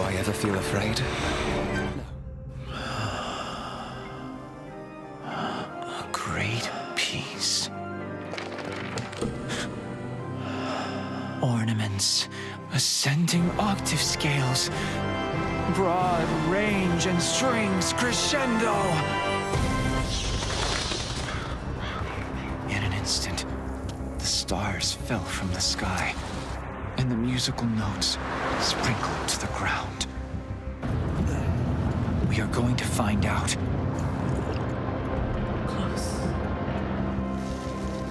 I ever feel afraid? A great peace. Ornaments, ascending octave scales, broad range and strings crescendo. In an instant, the stars fell from the sky, and the musical notes sprinkled to the ground. We are going to find out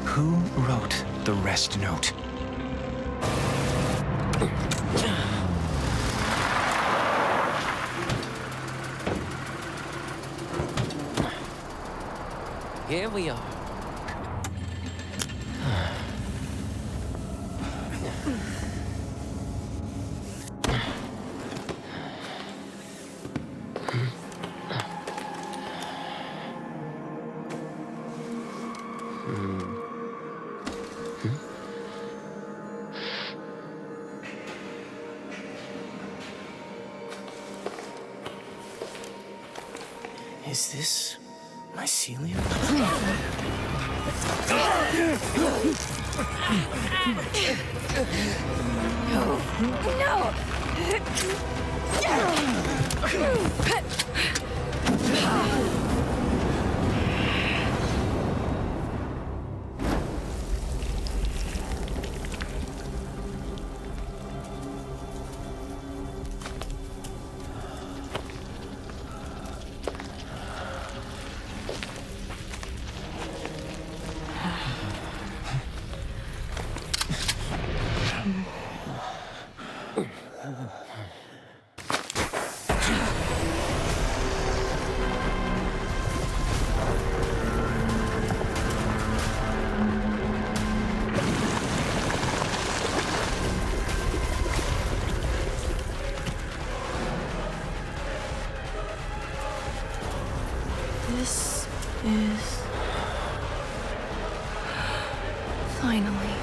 who wrote the rest note. Here we are. Is this mycelium? This is finally.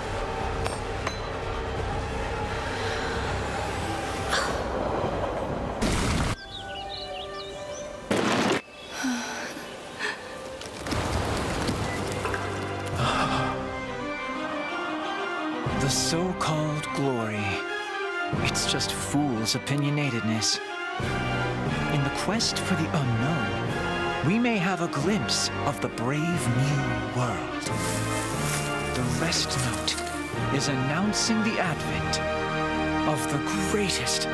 The so-called glory. It's just fool's opinionatedness. In the quest for the unknown, we may have a glimpse of the brave new world. The rest note is announcing the advent of the greatest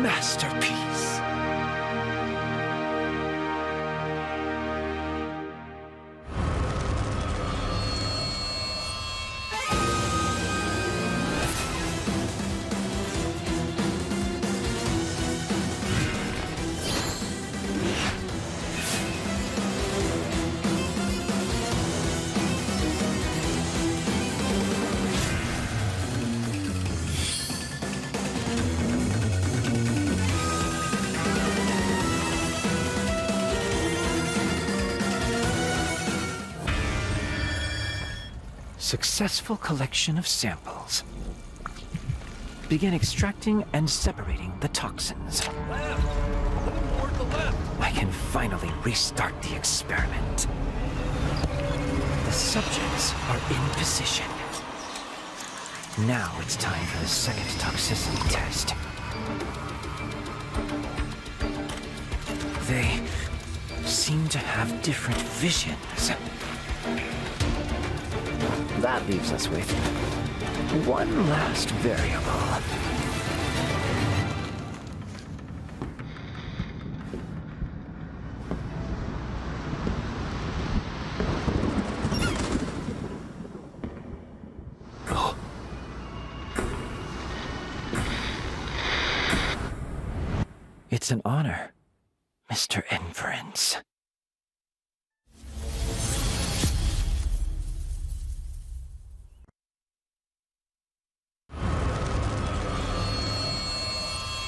masterpiece. Successful collection of samples. Begin extracting and separating the toxins. Left! A little more to the left! I can finally restart the experiment. The subjects are in position. Now it's time for the second toxicity test. They seem to have different visions. That leaves us with one last variable. It's an honor, Mr. Inference.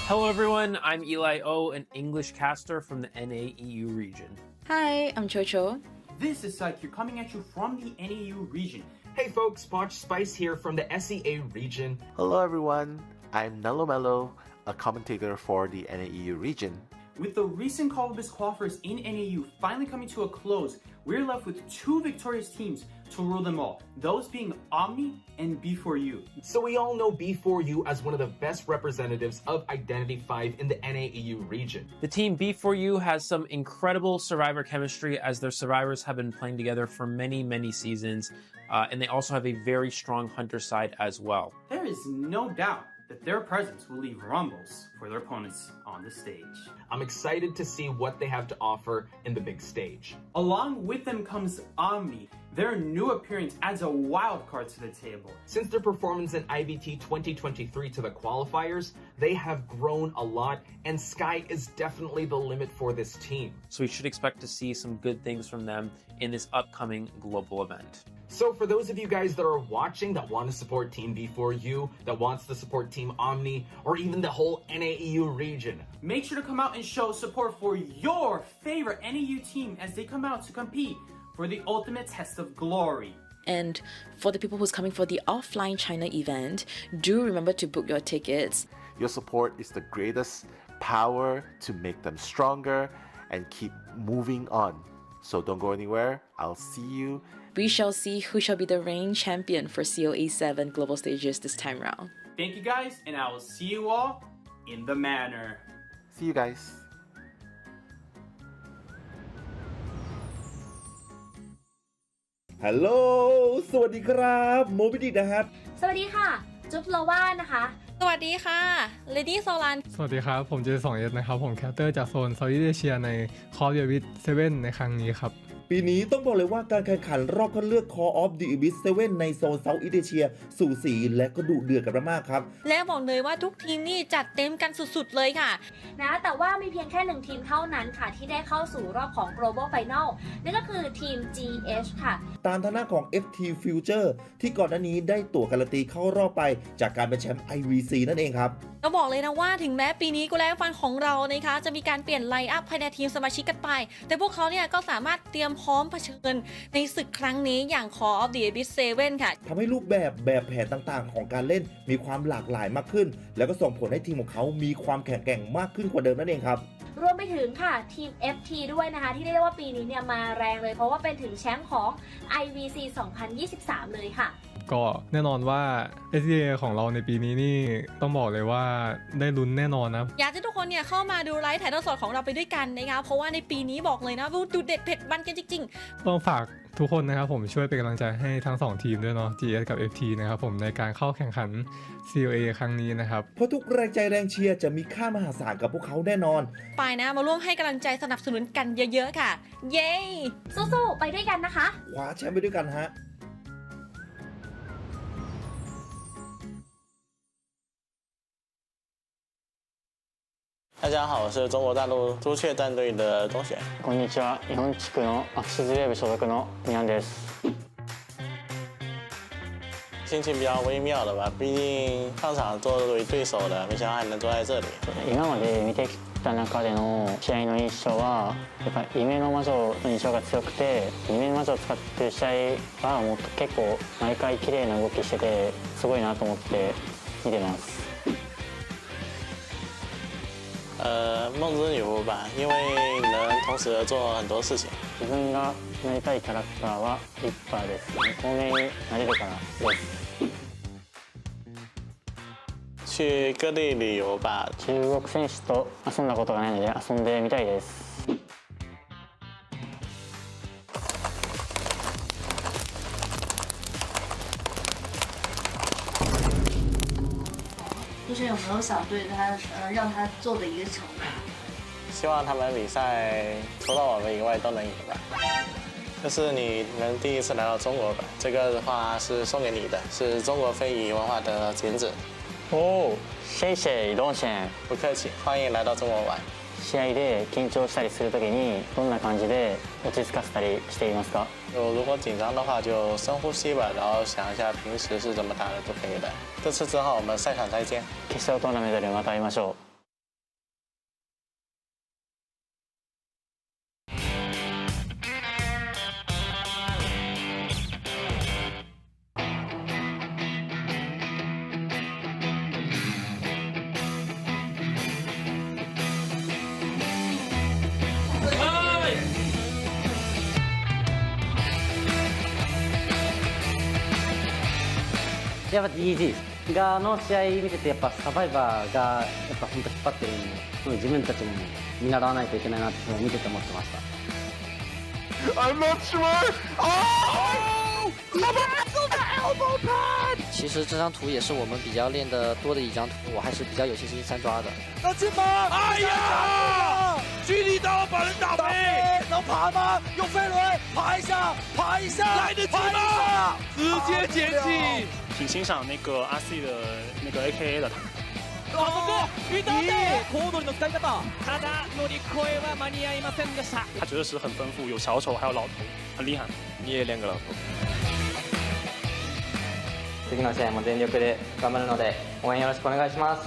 Hello everyone, I'm Eli O, an English caster from the NAEU region. Hi, I'm Chocho. This is COAVII coming at you from the NAU region. Hey folks, Sponge Spice here from the SEA region. Hello everyone, I'm Nello Mello. a commentator for the NAEU region. With the recent COAVII qualifiers in NAU finally coming to a close, we're left with two victorious teams to rule them all, those being Omni and B4U. So we all know B4U as one of the best representatives of Identity 5 in the NAEU region. The team B4U has some incredible survivor chemistry as their survivors have been playing together for many, many seasons. And they also have a very strong hunter side as well. There is no doubt that their presence will leave rumbles for their opponents on the stage. I'm excited to see what they have to offer in the big stage. Along with them comes Omni. Their new appearance adds a wild card to the table. Since their performance in IVT 2023 to the qualifiers, they have grown a lot, and sky is definitely the limit for this team. So we should expect to see some good things from them in this upcoming global event. So for those of you guys that are watching that want to support Team B4U, that wants to support Team Omni, or even the whole NAEU region, make sure to come out and show support for your favorite NAU team as they come out to compete for the ultimate test of glory. And for the people who's coming for the offline China event, do remember to book your tickets. Your support is the greatest power to make them stronger and keep moving on. So don't go anywhere. I'll see you. We shall see who shall be the reigning champion for COAVII global stages this time round. Thank you guys, and I will see you all in the manor. See you guys. Hello สวัสดีครับโมบิดินะครับ สวัสดีค่ะจุ๊บโลว่านะคะ สวัสดีค่ะเลดี้โซลัน สวัสดีครับผมเจ2 s นะครับผมแคสเตอร์จากโซนเซาท์อีสเอเชียใน COAVII 7 ในครั้งนี้ครับ ปีนี้ต้องบอกเลยว่าการแข่งขันรอบคัดเลือก Call of Duty 7 ในโซน South East Asia สู่สีและก็ดุเดือดกันมากๆครับ และบอกเลยว่าทุกทีมนี่จัดเต็มกันสุดๆเลยค่ะ นะแต่ว่ามีเพียงแค่1ทีมเท่านั้นค่ะที่ได้เข้าสู่รอบของ Global Final นั่นก็คือทีม GH ค่ะ ตามทางหน้าของ FT Future ที่ก่อนหน้านี้ได้ตั๋วการันตีเข้ารอบไปจากการเป็นแชมป์ IVC นั่นเองครับ ก็บอกเลยนะว่าถึงแม้ปีนี้กูแล้วฟันของเรานะคะจะมีการเปลี่ยนไลน์อัพภายในทีมสมาชิกกันไปแต่พวกเขาเนี่ยก็สามารถเตรียมพร้อมเผชิญในศึกครั้งนี้อย่าง Call of Duty 7 ค่ะ ทำให้รูปแบบแผนต่างๆของการเล่นมีความหลากหลายมากขึ้นแล้วก็ส่งผลให้ทีมของเขามีความแข็งแกร่งมากขึ้นกว่าเดิมนั่นเองครับ รวมไปถึงค่ะทีม FT ด้วยนะคะที่เรียกได้ว่าปีนี้เนี่ยมาแรงเลยเพราะว่าเป็นถึงแชมป์ของ IVC 2023 เลยค่ะ ก็แน่นอนว่า SDA ของเราในปีนี้นี่ต้องบอกเลยว่าได้ลุ้นแน่นอนนะอยากให้ทุกคนเนี่ยเข้ามาดูไลฟ์ถ่ายทอดสดของเราไปด้วยกันนะคะเพราะว่าในปีนี้บอกเลยนะดูเด็ดเผ็ดมันกันจริงๆต้องฝากทุกคนนะครับผมช่วยเป็นกำลังใจให้ทั้ง2ทีมด้วยเนาะ GS กับ FT นะครับผมในการเข้าแข่งขัน COA ครั้งนี้นะครับเพราะทุกแรงใจแรงเชียร์จะมีค่ามหาศาลกับพวกเขาแน่นอนไปนะมาร่วมให้กำลังใจสนับสนุนกันเยอะๆค่ะเย้สู้ๆไปด้วยกันนะคะคว้าแชมป์ไปด้วยกันฮะ大家好，我是中国大陆朱雀战队的钟选。こんにちは、日本地区のAXIZウェーブ所属のニャンです。心情比较微妙的吧，毕竟上场作为对手的，没想到还能坐在这里。今まで見てきた中での試合の印象は、やっぱり夢の魔女の印象が強くて、夢の魔女を使ってる試合はもう結構毎回綺麗な動きしてて、すごいなと思って見てます。梦之女巫吧，因为能同时做很多事情。自分がなりたいキャラクターはリッパーです。透明になれるからです。去各地旅游吧。中国選手と遊んだことがないので遊んでみたいです。就是有没有想对他让他做的一个惩罚？希望他们比赛除了我们以外都能赢吧。这是你能第一次来到中国吧？这个的话是送给你的，是中国非遗文化的剪纸。おお、谢谢ロンシェン。不客气，欢迎来到中国玩。試合で緊張したりするときにどんな感じで落ち着かせたりしていますか？如果紧张的话就深呼吸吧，然后想一下平时是怎么打的就可以了。这次正好我们赛场再见。決勝トーナメントでまた会いましょう。やっぱ AXIZ がの試合見ててやっぱサバイバーがやっぱ本当引っ張ってるんで、すごい自分たちも見習わないといけないなって見てて思ってました。I'm not sure. Oh! Elbow pad. 其实这张图也是我们比较练得多的一张图，我还是比较有信心三抓的。那进吗？哎呀！距离刀把人打飞，能爬吗？用飞轮爬一下，爬一下，来得及吗？直接捡起。挺欣赏那个阿 C 的那个 AKA 的。高速遇到的小鳥の使い方。ただ乗り越えは間に合いませんでした。他角色池很丰富，有小丑还有老头，很厉害。你也练个老头。次の試合も全力で頑張るので応援よろしくお願いします。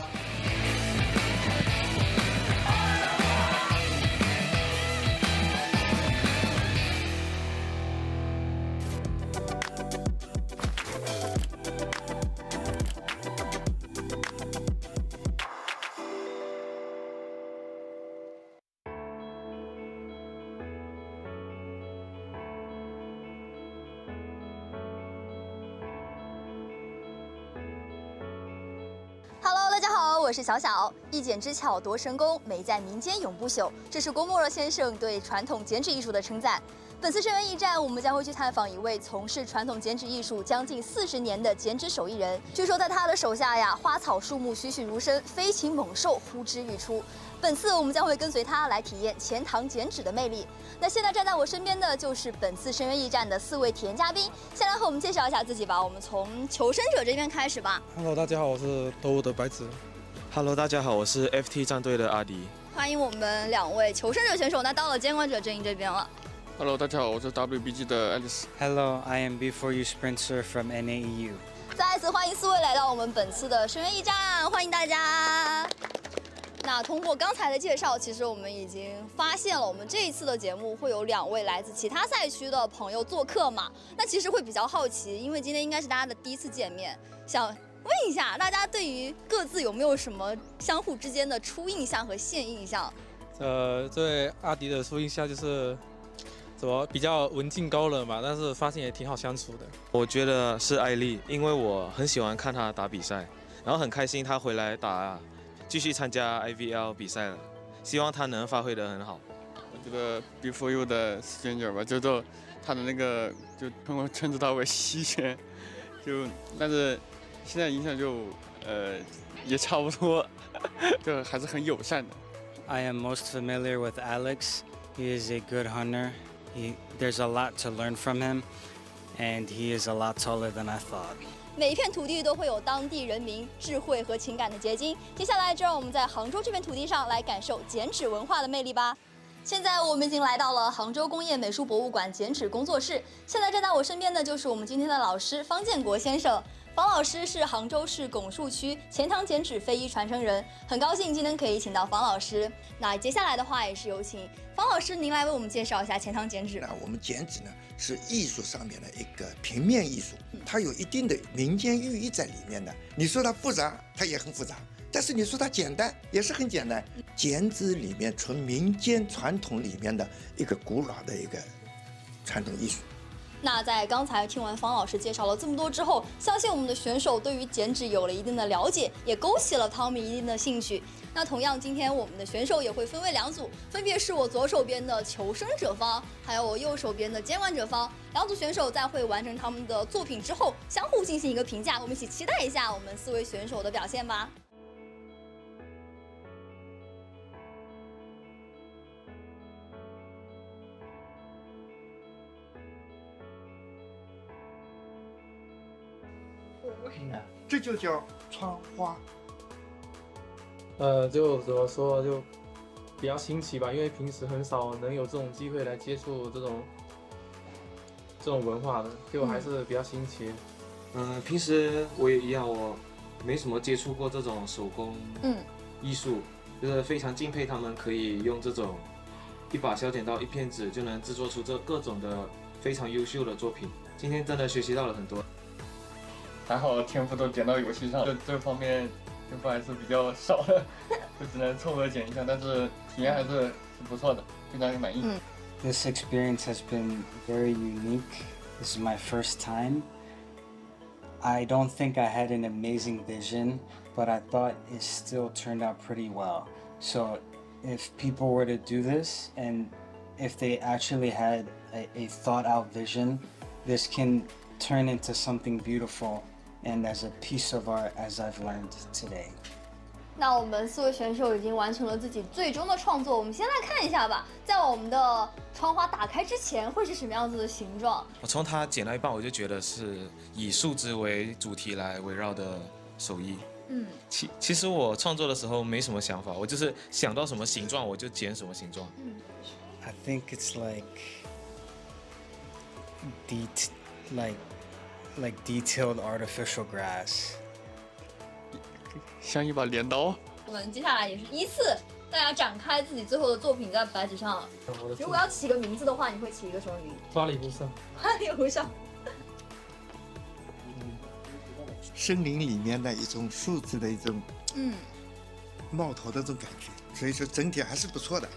Hello， 大家好，我是小小。一剪之巧夺神功，美在民间永不朽，这是郭沫若先生对传统剪纸艺术的称赞。本次深渊驿站，我们将会去探访一位从事传统剪纸艺术将近40年的剪纸手艺人。据说在他的手下呀，花草树木栩栩如生，飞禽猛兽呼之欲出。本次我们将会跟随他来体验钱塘剪纸的魅力。那现在站在我身边的就是本次深渊驿站的4位体验嘉宾，先来和我们介绍一下自己吧。我们从求生者这边开始吧。Hello， 大家好，我是斗物的白子。Hello， 大家好，我是 FT 战队的阿迪。欢迎我们2位求生者选手，那到了监管者阵营这边了。Hello， 大家好，我是 WBG 的 Alice。Hello， I am B4U Sprinter from NAEU。再次欢迎4位来到我们本次的深渊驿站，欢迎大家。那通过刚才的介绍，其实我们已经发现了，我们这一次的节目会有2位来自其他赛区的朋友做客嘛。那其实会比较好奇，因为今天应该是大家的第一次见面，想问一下大家对于各自有没有什么相互之间的初印象和现印象？对阿迪的初印象就是怎么比较文静高冷嘛，但是发现也挺好相处的。我觉得是艾丽，因为我很喜欢看她打比赛，然后很开心她回来继续参加 IVL 比赛了，希望她能发挥得很好。我觉得 B4U 的 Stranger 吧，就他的那个就通过称之他为西轩，但是现在影响也差不多，就还是很友善的。I am most familiar with Alex. He is a good hunter. There's a lot to learn from him, and he is a lot taller than I thought. 每一片土地都会有当地人民智慧和情感的结晶。接下来，就让我们在杭州这片土地上来感受剪纸文化的魅力吧。现在我们已经来到了杭州工业美术博物馆剪纸工作室。现在站在我身边的就是我们今天的老师方建国先生。方老师是杭州市拱墅区钱塘剪纸非遗传承人，很高兴今天可以请到方老师。那接下来的话也是有请方老师您来为我们介绍一下钱塘剪纸。我们剪纸呢是艺术上面的一个平面艺术，它有一定的民间寓意在里面的。你说它复杂，它也很复杂；但是你说它简单，也是很简单。剪纸里面从民间传统里面的一个古老的一个传统艺术。那在刚才听完方老师介绍了这么多之后，相信我们的选手对于剪纸有了一定的了解，也勾起了他们一定的兴趣。那同样，今天我们的选手也会分为2组，分别是我左手边的求生者方，还有我右手边的监管者方。2组选手在会完成他们的作品之后，相互进行一个评价。我们一起期待一下我们4位选手的表现吧。这就叫穿花。就怎么说，就比较新奇吧，因为平时很少能有这种机会来接触这种文化的，就还是比较新奇。平时我也一样，我没什么接触过这种手工艺术，就是非常敬佩他们可以用这种一把小剪刀、一片纸就能制作出这各种的非常优秀的作品。今天真的学习到了很多。还好天赋都剪到游戏上，这方面天赋还是比较少的，就只能凑合剪一下，但是体验还是不错的，非常满意。This experience has been very unique. This is my first time, I don't think I had an amazing vision, but I thought it still turned out pretty well. So if people were to do this, and if they actually had a thought out vision, this can turn into something beautiful and as a piece of art, as I've learned today. 那我们4位选手已经完成了自己最终的创作，我们先来看一下吧，在我们的窗花打开之前会是什么样子的形状？我从它剪到一半，我就觉得是以树枝为主题来围绕的手艺。其实我创作的时候没什么想法，我就是想到什么形状我就剪什么形状。I think it's like detailed artificial grass. 像一把镰刀。我们接下来也是依次大家展开自己最后的作品在白纸上。如果要起个名字的话，你会起一个什么名字？巴黎无上。巴黎无上。森林里面的一种树枝的一种冒头的这种感觉，所以说整体还是不错的。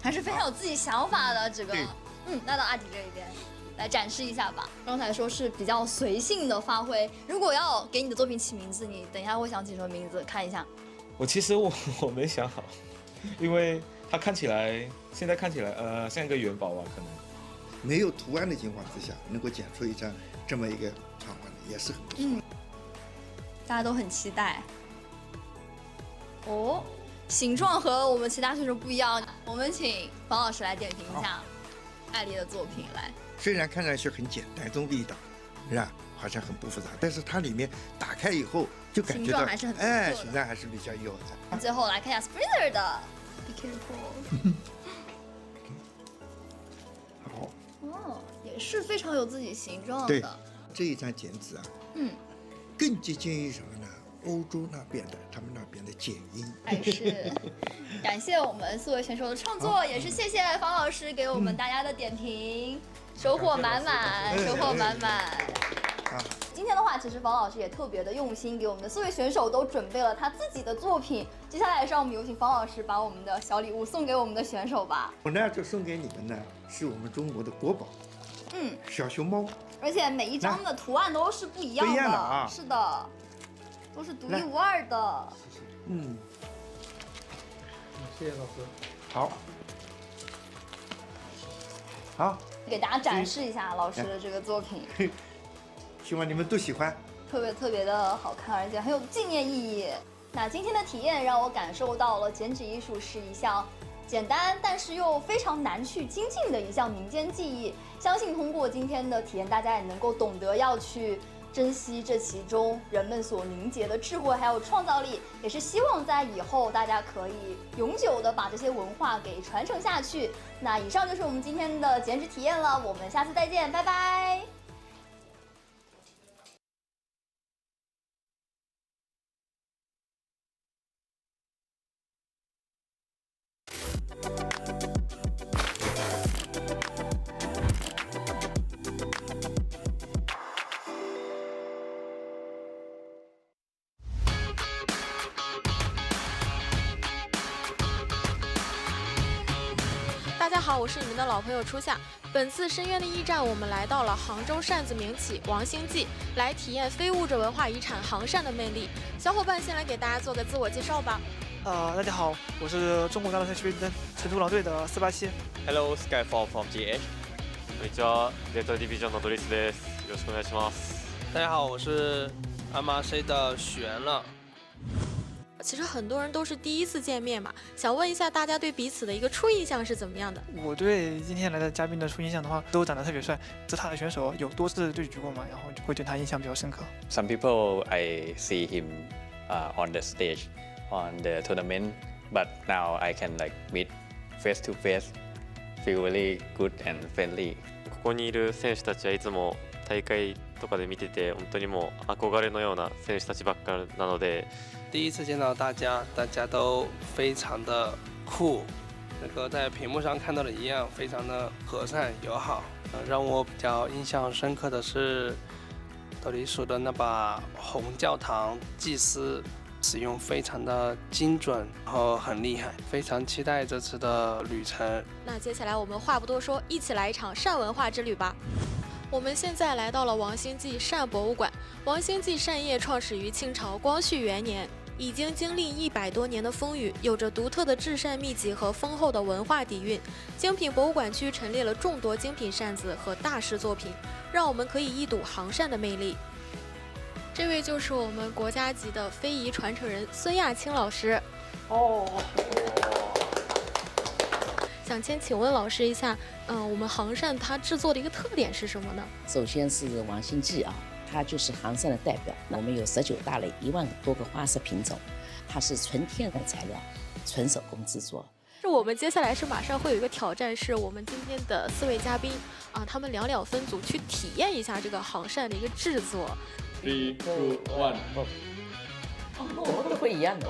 还是非常有自己想法的这个。那到阿迪这一边来展示一下吧。刚才说是比较随性的发挥，如果要给你的作品起名字，你等一下会想起什么名字？看一下。其实我没想好，因为它现在看起来像一个元宝吧，可能。没有图案的情况之下，能够剪出一张这么一个窗花的，也是很不错。大家都很期待。形状和我们其他选手不一样，我们请房老师来点评一下艾丽的作品来。虽然看上去很简单，中力道，是吧？好像很不复杂，但是它里面打开以后就感觉到，形状还是很不错的形状还是比较有的。最后来看一下 Sprinter 的 ，Be careful。好。也是非常有自己形状的。对，这一张剪纸啊，更接近于什么呢？欧洲那边的，他们那边的剪音。还是感谢我们4位选手的创作，也是谢谢方老师给我们大家的点评，收获满满，收获满满。今天的话，其实方老师也特别的用心，给我们的4位选手都准备了他自己的作品。接下来让我们有请方老师把我们的小礼物送给我们的选手吧。我呢就送给你们呢，是我们中国的国宝，小熊猫。而且每一张的图案都是不一样的，不一样的啊，是的，都是独一无二的。谢谢老师。好，给大家展示一下老师的这个作品，希望你们都喜欢，特别的好看，而且很有纪念意义。那今天的体验让我感受到了剪纸艺术是一项简单但是又非常难去精进的一项民间技艺。相信通过今天的体验，大家也能够懂得要去珍惜这其中人们所凝结的智慧还有创造力，也是希望在以后大家可以永久的把这些文化给传承下去。那以上就是我们今天的剪纸体验了，我们下次再见，拜拜。大家好，我是你们的老朋友初夏。本次深渊的驿站，我们来到了杭州扇子名起王星记，来体验非物质文化遗产杭扇的魅力。小伙伴先来给大家做个自我介绍吧。大家好，我是中国大陆赛区成都狼队的487。Hello, Skyfall from GH。こんにちは、データディビジョンのドリスです。よろしくお願いします。大家好，我是MRC的许源乐。其实很多人都是第一次见面嘛，想问一下大家对彼此的一个初印象是怎么样的？我对今天来的嘉宾的初印象的话，都长得特别帅。这他的选手有多次对局过嘛，然后就会对他印象比较深刻。Some people I see him on the stage on the tournament, but now I can like meet face to face, feel really good and friendly. ここにいる選手たちはいつも大会とかで見てて、本当にもう憧れのような選手たちばっかりなので。第一次见到大家都非常的酷，在屏幕上看到的一样，非常的和善友好。让我比较印象深刻的是斗地主的那把红教堂祭司，使用非常的精准，然后很厉害，非常期待这次的旅程。那接下来我们话不多说，一起来一场扇文化之旅吧。我们现在来到了王星记扇博物馆。王星记扇叶创始于清朝光绪元年，已经经历100多年的风雨，有着独特的制扇秘籍和丰厚的文化底蕴。精品博物馆区陈列了众多精品扇子和大师作品，让我们可以一睹杭扇的魅力。这位就是我们国家级的非遗传承人孙亚青老师。想先请问老师一下，我们杭扇它制作的一个特点是什么呢？首先是王星记啊，它就是杭扇的代表。我们有19大类，1万多个花色品种，它是纯天然材料，纯手工制作。我们接下来是马上会有一个挑战，是我们今天的4位嘉宾啊，他们2分组去体验一下这个杭扇的一个制作。3、2、1，我们都会一样的。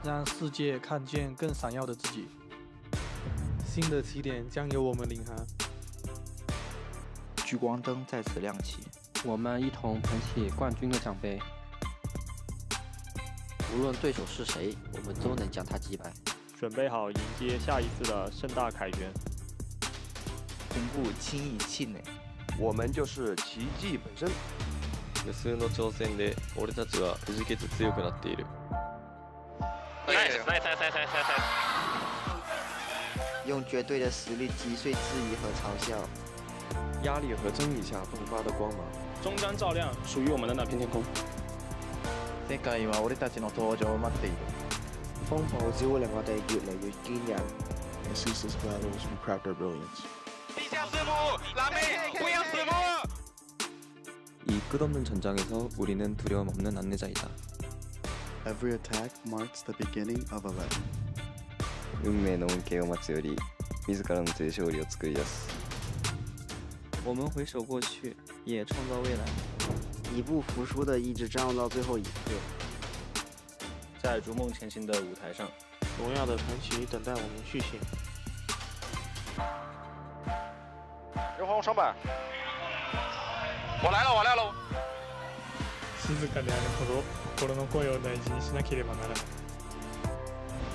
让世界看见更闪耀的自己。新的起点将由我们领航。聚光灯在此亮起，我们一同捧起冠军的奖杯。无论对手是谁，我们都能将他击败。准备好迎接下一次的盛大凯旋。同步轻易气馁，我们就是奇迹本身。無数の挑戦で俺たちはくじけず強くなっている。用绝对的实力击碎质疑和嘲笑。压力和争议下迸发的光芒，终将照亮属于我们的那片天空。世界は俺たちの登場を待っている。風暴只會令我哋越嚟越堅韌。And ceaseless battles will craft our brilliance。地下字幕，拉妹，不要死幕。 이 끝없는 전장에서 우리는 두려움 없는 안내자이다. Every attack marks the beginning of a legend. 運命の恩恵を待つより、自らの手で勝利を作り出す。我们回首过去，也创造未来。一不服输的一直战斗到最后一刻。在逐梦前行的舞台上，荣耀的传奇等待我们续写。人皇上板。 我来了，我来了。静かであるほど心の声を大事にしなければならない。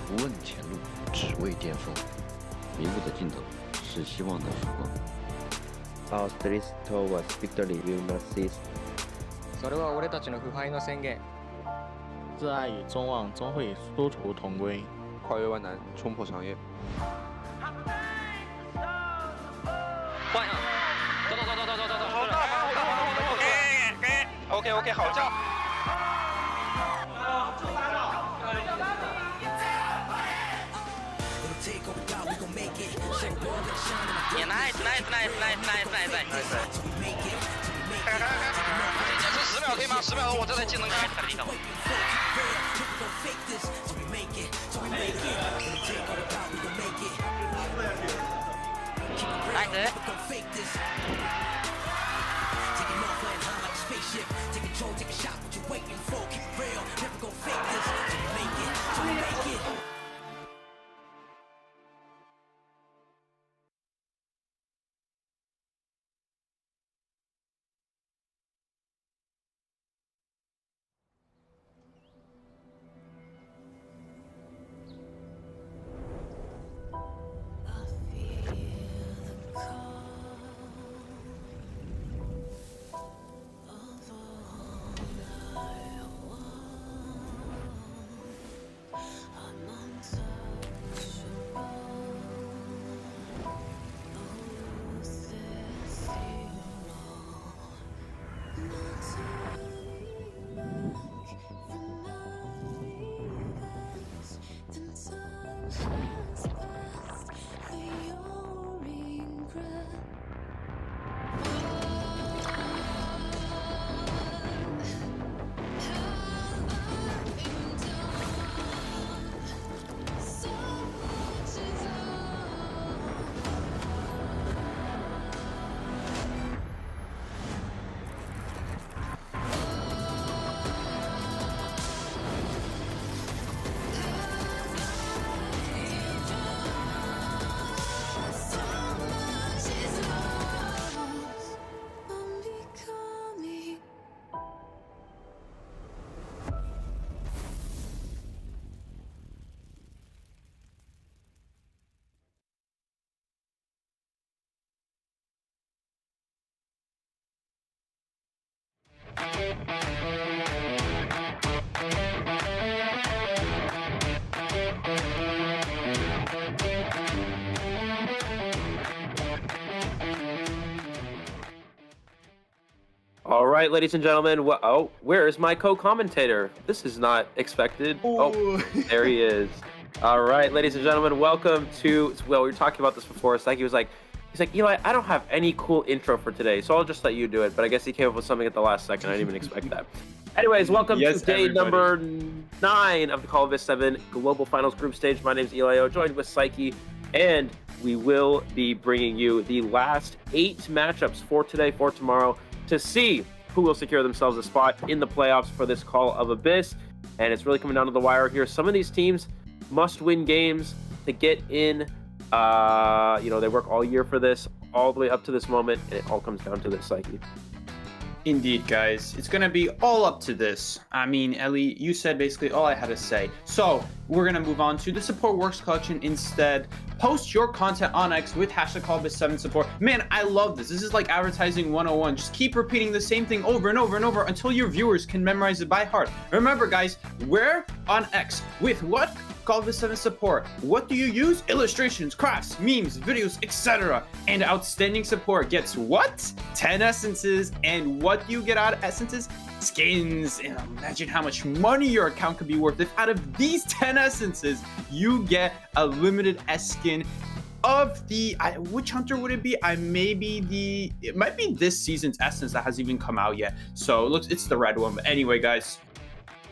不问前路，只为巅峰。迷雾的尽头是希望的曙光。Our streets towards victory will not cease。それは俺たちの腐敗の宣言。挚爱与众望终会殊途同归。跨越万难，冲破长夜。换上，走走走走走走走。 好大牌，好大牌，好大牌。OK， 好叫。也 nice。坚持10秒可以吗？10秒，我这台技能开。All right, ladies and gentlemen. Oh, where is my co-commentator? This is not expected. Oh, there he is. All right, ladies and gentlemen, welcome to. Well, we were talking about this before. It's like he's like, Eli, I don't have any cool intro for today, so I'll just let you do it. But I guess he came up with something at the last second. I didn't even expect that. Anyways, welcome to day number 9 of the COAVII 7 Global Finals Group Stage. My name is Eli, joined with Psyche, and we will be bringing you the last 8 matchups for today, for tomorrow, to see who will secure themselves a spot in the playoffs for this Call of Abyss. and it's really coming down to the wire here. Some of these teams must win games to get in. You know, they work all year for this, all the way up to this moment, and it all comes down to this, Psyche. Indeed, guys. It's going to be all up to this. I mean, Ellie, you said basically all I had to say. So, we're going to move on to the support works collection instead. Post your content on X with hashtag COAVII7 support. Man, I love this. This is like advertising 101. Just keep repeating the same thing over and over and over until your viewers can memorize it by heart. Remember, guys, we're on X with what? COAVII7 support. What do you use? Illustrations, crafts, memes, videos, etc. And outstanding support gets what? 10 essences. And what do you get out of essences? Skins. And imagine how much money your account could be worth if out of these 10 essences you get a limited S skin of the which hunter would it be? It might be this season's essence that hasn't even come out yet. So it looks, it's the red one. But anyway, guys,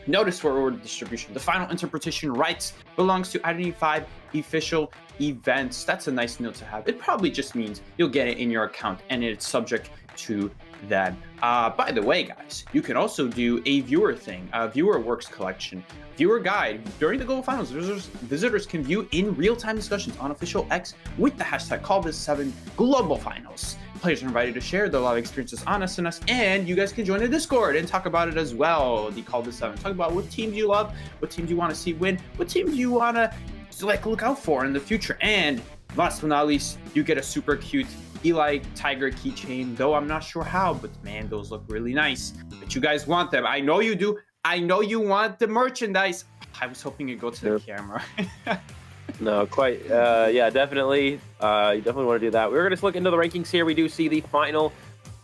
notice for order distribution, the final interpretation rights belongs to Identity 5 official events. That's a nice note to have. It probably just means you'll get it in your account and it's subject to that. By the way, guys, you can also do a viewer thing, a viewer works collection, viewer guide. During the global finals, visitors can view in real-time discussions on official X with the hashtag COAVII7 global finals. Players are invited to share their live experiences on SNS, and you guys can join the Discord and talk about it as well. The COAVII7, talk about what teams you love, what teams you want to see win, what teams you want to like look out for in the future. And last but not least, you get a super cute Eli Tiger keychain, though I'm not sure how, but man, those look really nice. But you guys want them. I know you do. I know you want the merchandise. I was hoping you'd go to the camera. No, quite. Yeah, definitely. You definitely want to do that. We're going to look into the rankings here. We do see the final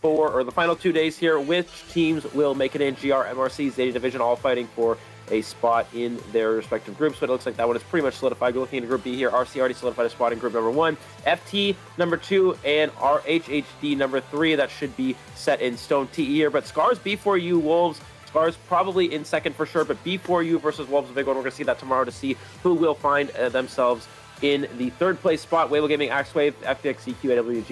the final 2 days here. Which teams will make it in? GR, MRC, Zeta Division, all fighting for a spot in their respective groups, but it looks like that one is pretty much solidified. We're looking at Group B here. RC already solidified a spot in Group number 1, FT number 2, and our HHD number 3. That should be set in stone. TE here, but Scars B4U, Wolves. Scars probably in second for sure, but B4U versus Wolves is a big one. We're going to see that tomorrow to see who will find themselves in the third place spot. Weibo Gaming, AXIZ, FPX.ZQ,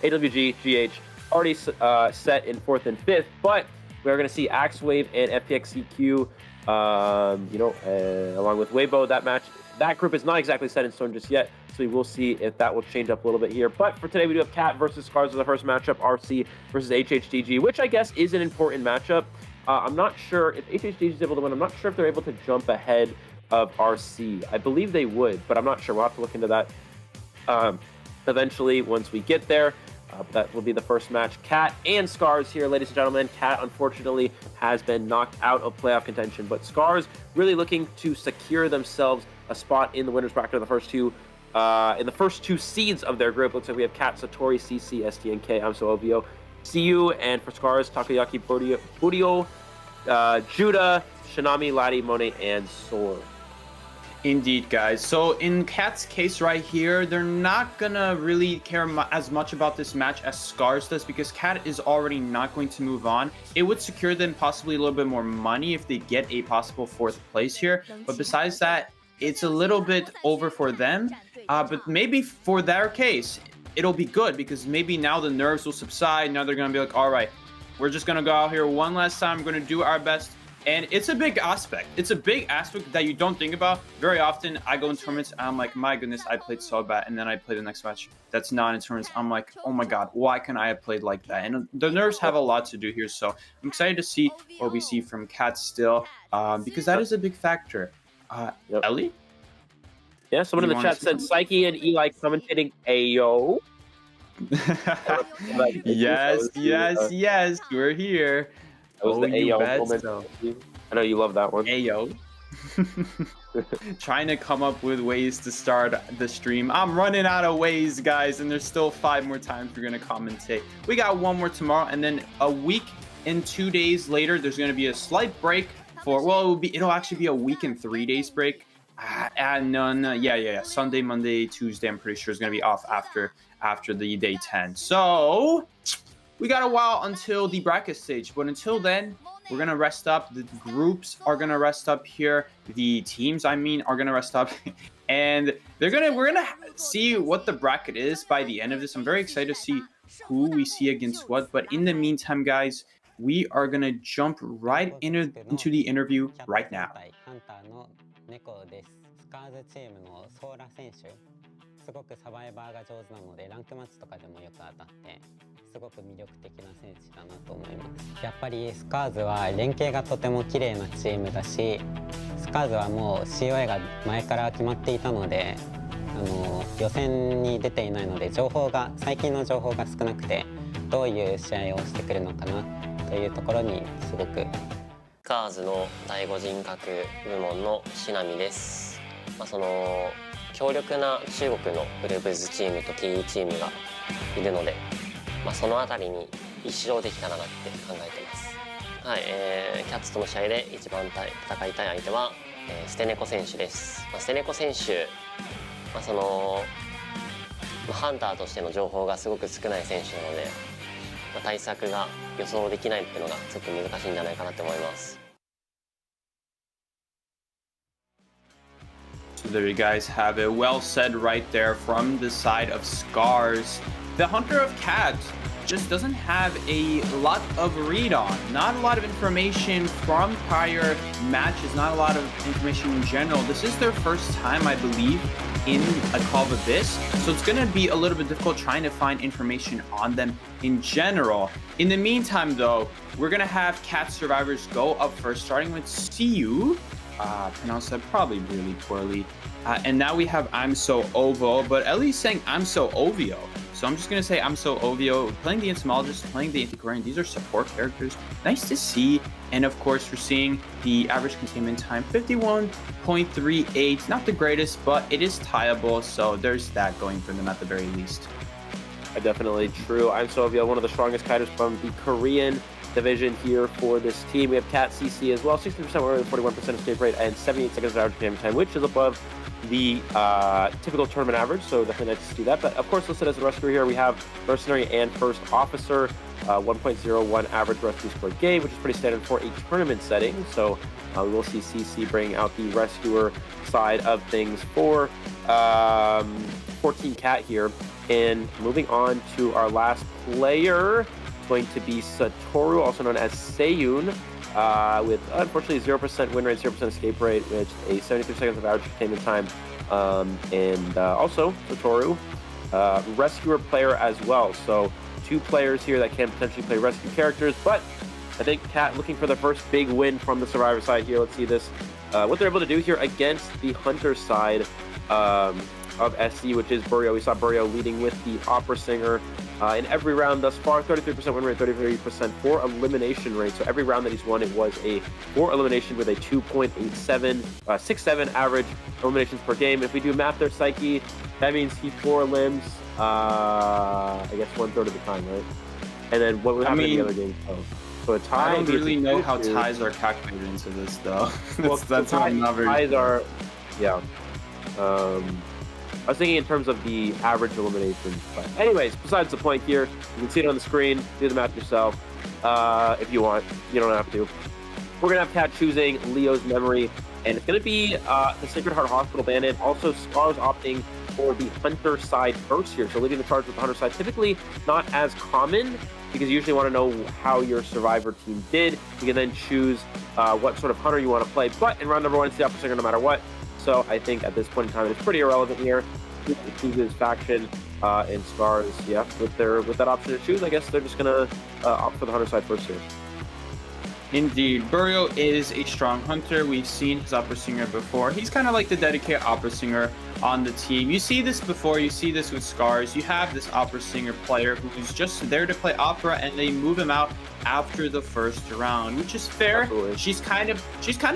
AWG, GH, already set in 4th and 5th, but we're going to see AXIZ and FPX.ZQ, along with Weibo. That group is not exactly set in stone just yet, so we will see if that will change up a little bit here. But for today, we do have Cat versus Scars as the first matchup, RC versus HHDG, which I guess is an important matchup. I'm not sure if HHDG is able to win. I'm not sure if they're able to jump ahead of RC. I believe they would, but I'm not sure. We'll have to look into that eventually once we get there. That will be the first match. Cat and Scars here, ladies and gentlemen. Cat, unfortunately, has been knocked out of playoff contention, but Scars really looking to secure themselves a spot in the winners bracket of the first two, in the first 2 seeds of their group. Looks like we have Cat, Satori, CC, STNK, I'm so OVO, CU, and for Scars, Takoyaki, Budio, Judah, Shinami, Laddie, Monet, and Sword. Indeed, guys. So in Cat's case right here, they're not gonna really care as much about this match as Scars does, because Cat is already not going to move on. It would secure them possibly a little bit more money if they get a possible 4th place here. But besides that, it's a little bit over for them. But maybe for their case, it'll be good, because maybe now the nerves will subside. Now they're gonna be like, all right, we're just gonna go out here one last time. We're gonna do our best. And it's a big aspect. It's a big aspect that you don't think about. Very often, I go in tournaments, and I'm like, my goodness, I played so bad. And then I play the next match that's not in tournaments. I'm like, oh my God, why can't I have played like that? And the nerves have a lot to do here. So I'm excited to see what we see from Cat still, because that is a big factor. Ellie? Yeah, someone in the chat said Psyche and Eli commentating Ayo. yes, we're here. That was the Ayo moment. I know you love that one. Ayo. Trying to come up with ways to start the stream. I'm running out of ways, guys, and there's still 5 more times we're going to commentate. We got 1 more tomorrow, and then a week and 2 days later, there's going to be a slight break for, well, it'll actually be a week and 3 days break. Yeah. Sunday, Monday, Tuesday, I'm pretty sure is going to be off after the day 10. So we got a while until the bracket stage, but until then, we're gonna rest up. The groups are gonna rest up here. The teams, are gonna rest up, and we're gonna see what the bracket is by the end of this. I'm very excited to see who we see against what. But in the meantime, guys, we are going to jump right into the interview right now. すごくサバイバーが上手なのでランクマッチとかでもよく当たってすごく魅力的な選手だなと思います。やっぱりスカーズは連携がとても綺麗なチームだし、スカーズはもう COA が前から決まっていたので、予選に出ていないので最近の情報が少なくてどういう試合をしてくるのかなというところにすごく。スカーズの第5人格部門のしなみです。その強力な中国のブルーブズチームと TE チームがいるので、そのあたりに一勝できたらなって考えてます。はい、キャッツとの試合で一番戦いたい相手は、ステネコ選手です。ステネコ選手、そのハンターとしての情報がすごく少ない選手なので、対策が予想できないっていうのがちょっと難しいんじゃないかなって思います。So there you guys have it. Well said right there from the side of Scars. The Hunter of Cat just doesn't have a lot of read on. Not a lot of information from prior matches. Not a lot of information in general. This is their first time, I believe, in a COAVII. So it's going to be a little bit difficult trying to find information on them in general. In the meantime, though, we're going to have Cat survivors go up first, starting with CU. Pronounced that probably really poorly. And now we have I'm So Ovo, but Ellie's saying I'm So Ovio. So I'm just going to say I'm So Ovio, playing the entomologist, playing the antiquarian. These are support characters. Nice to see. And of course, we're seeing the average containment time, 51.38. Not the greatest, but it is tieable. So there's that going for them at the very least. Definitely true. I'm So Ovio, one of the strongest kiters from the Korean division here for this team. We have Cat CC as well, 60% win rate, 41% escape rate, and 78 seconds of average containment time, which is above the typical tournament average, so definitely nice to see that. But of course, listed as a rescuer here, we have Mercenary and First Officer, 1.01 average rescue score game, which is pretty standard for a tournament setting. So we will see CC bring out the rescuer side of things for 14 Cat here. And moving on to our last player, going to be Satoru, also known as Seiyun, with unfortunately 0% win rate, 0% escape rate, which a 73 seconds of average containment time, and also Satoru, rescuer player as well. So 2 players here that can potentially play rescue characters, but I think Cat looking for the first big win from the survivor side here. Let's see this, what they're able to do here against the hunter side of SC, which is Buryo. We saw Buryo leading with the opera singer in every round thus far. 33% win rate, 33% for elimination rate. So every round that he's won, it was a 4 elimination with a 2.67 average eliminations per game. If we do math their psyche, that means he 4 limbs, I guess 1/3 of the time, right? And then what would happen in the other games? So a tie. I don't really know how ties are calculated into this, though. that's what I'm not very. Ties are, yeah. I was thinking in terms of the average eliminations, but anyways, besides the point here, you can see it on the screen, do the math yourself, if you want, you don't have to. We're gonna have Cat choosing Leo's memory, and it's gonna be the Sacred Heart Hospital Bandit, also Scars opting for the Hunter side first here, so leading the charge with the Hunter side, typically not as common, because you usually want to know how your survivor team did. You can then choose what sort of Hunter you want to play, but in round number 1, it's the opera singer no matter what. So I think at this point in time, it's pretty irrelevant here. Choose his faction and Scars, yeah, with that option to choose, I guess they're just gonna opt for the Hunter side first here. Indeed, Buryo is a strong hunter. We've seen his opera singer before. He's kind of like the dedicated opera singer on the team. You see this before, you see this with Scars. You have this opera singer player who's just there to play opera, and they move him out after the first round, which is fair. Absolutely. She's kind of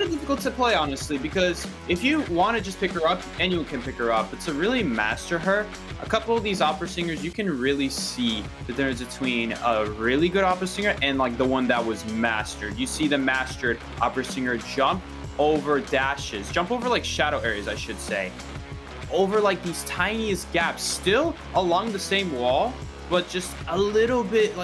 difficult to play, honestly, because if you want to just pick her up, anyone can pick her up, but to really master her, a couple of these opera singers, you can really see the difference between a really good opera singer and like the one that was mastered. You see the mastered opera singer jump over dashes, jump over like shadow areas, I should say, over like these tiniest gaps, still along the same wall, but just a little bit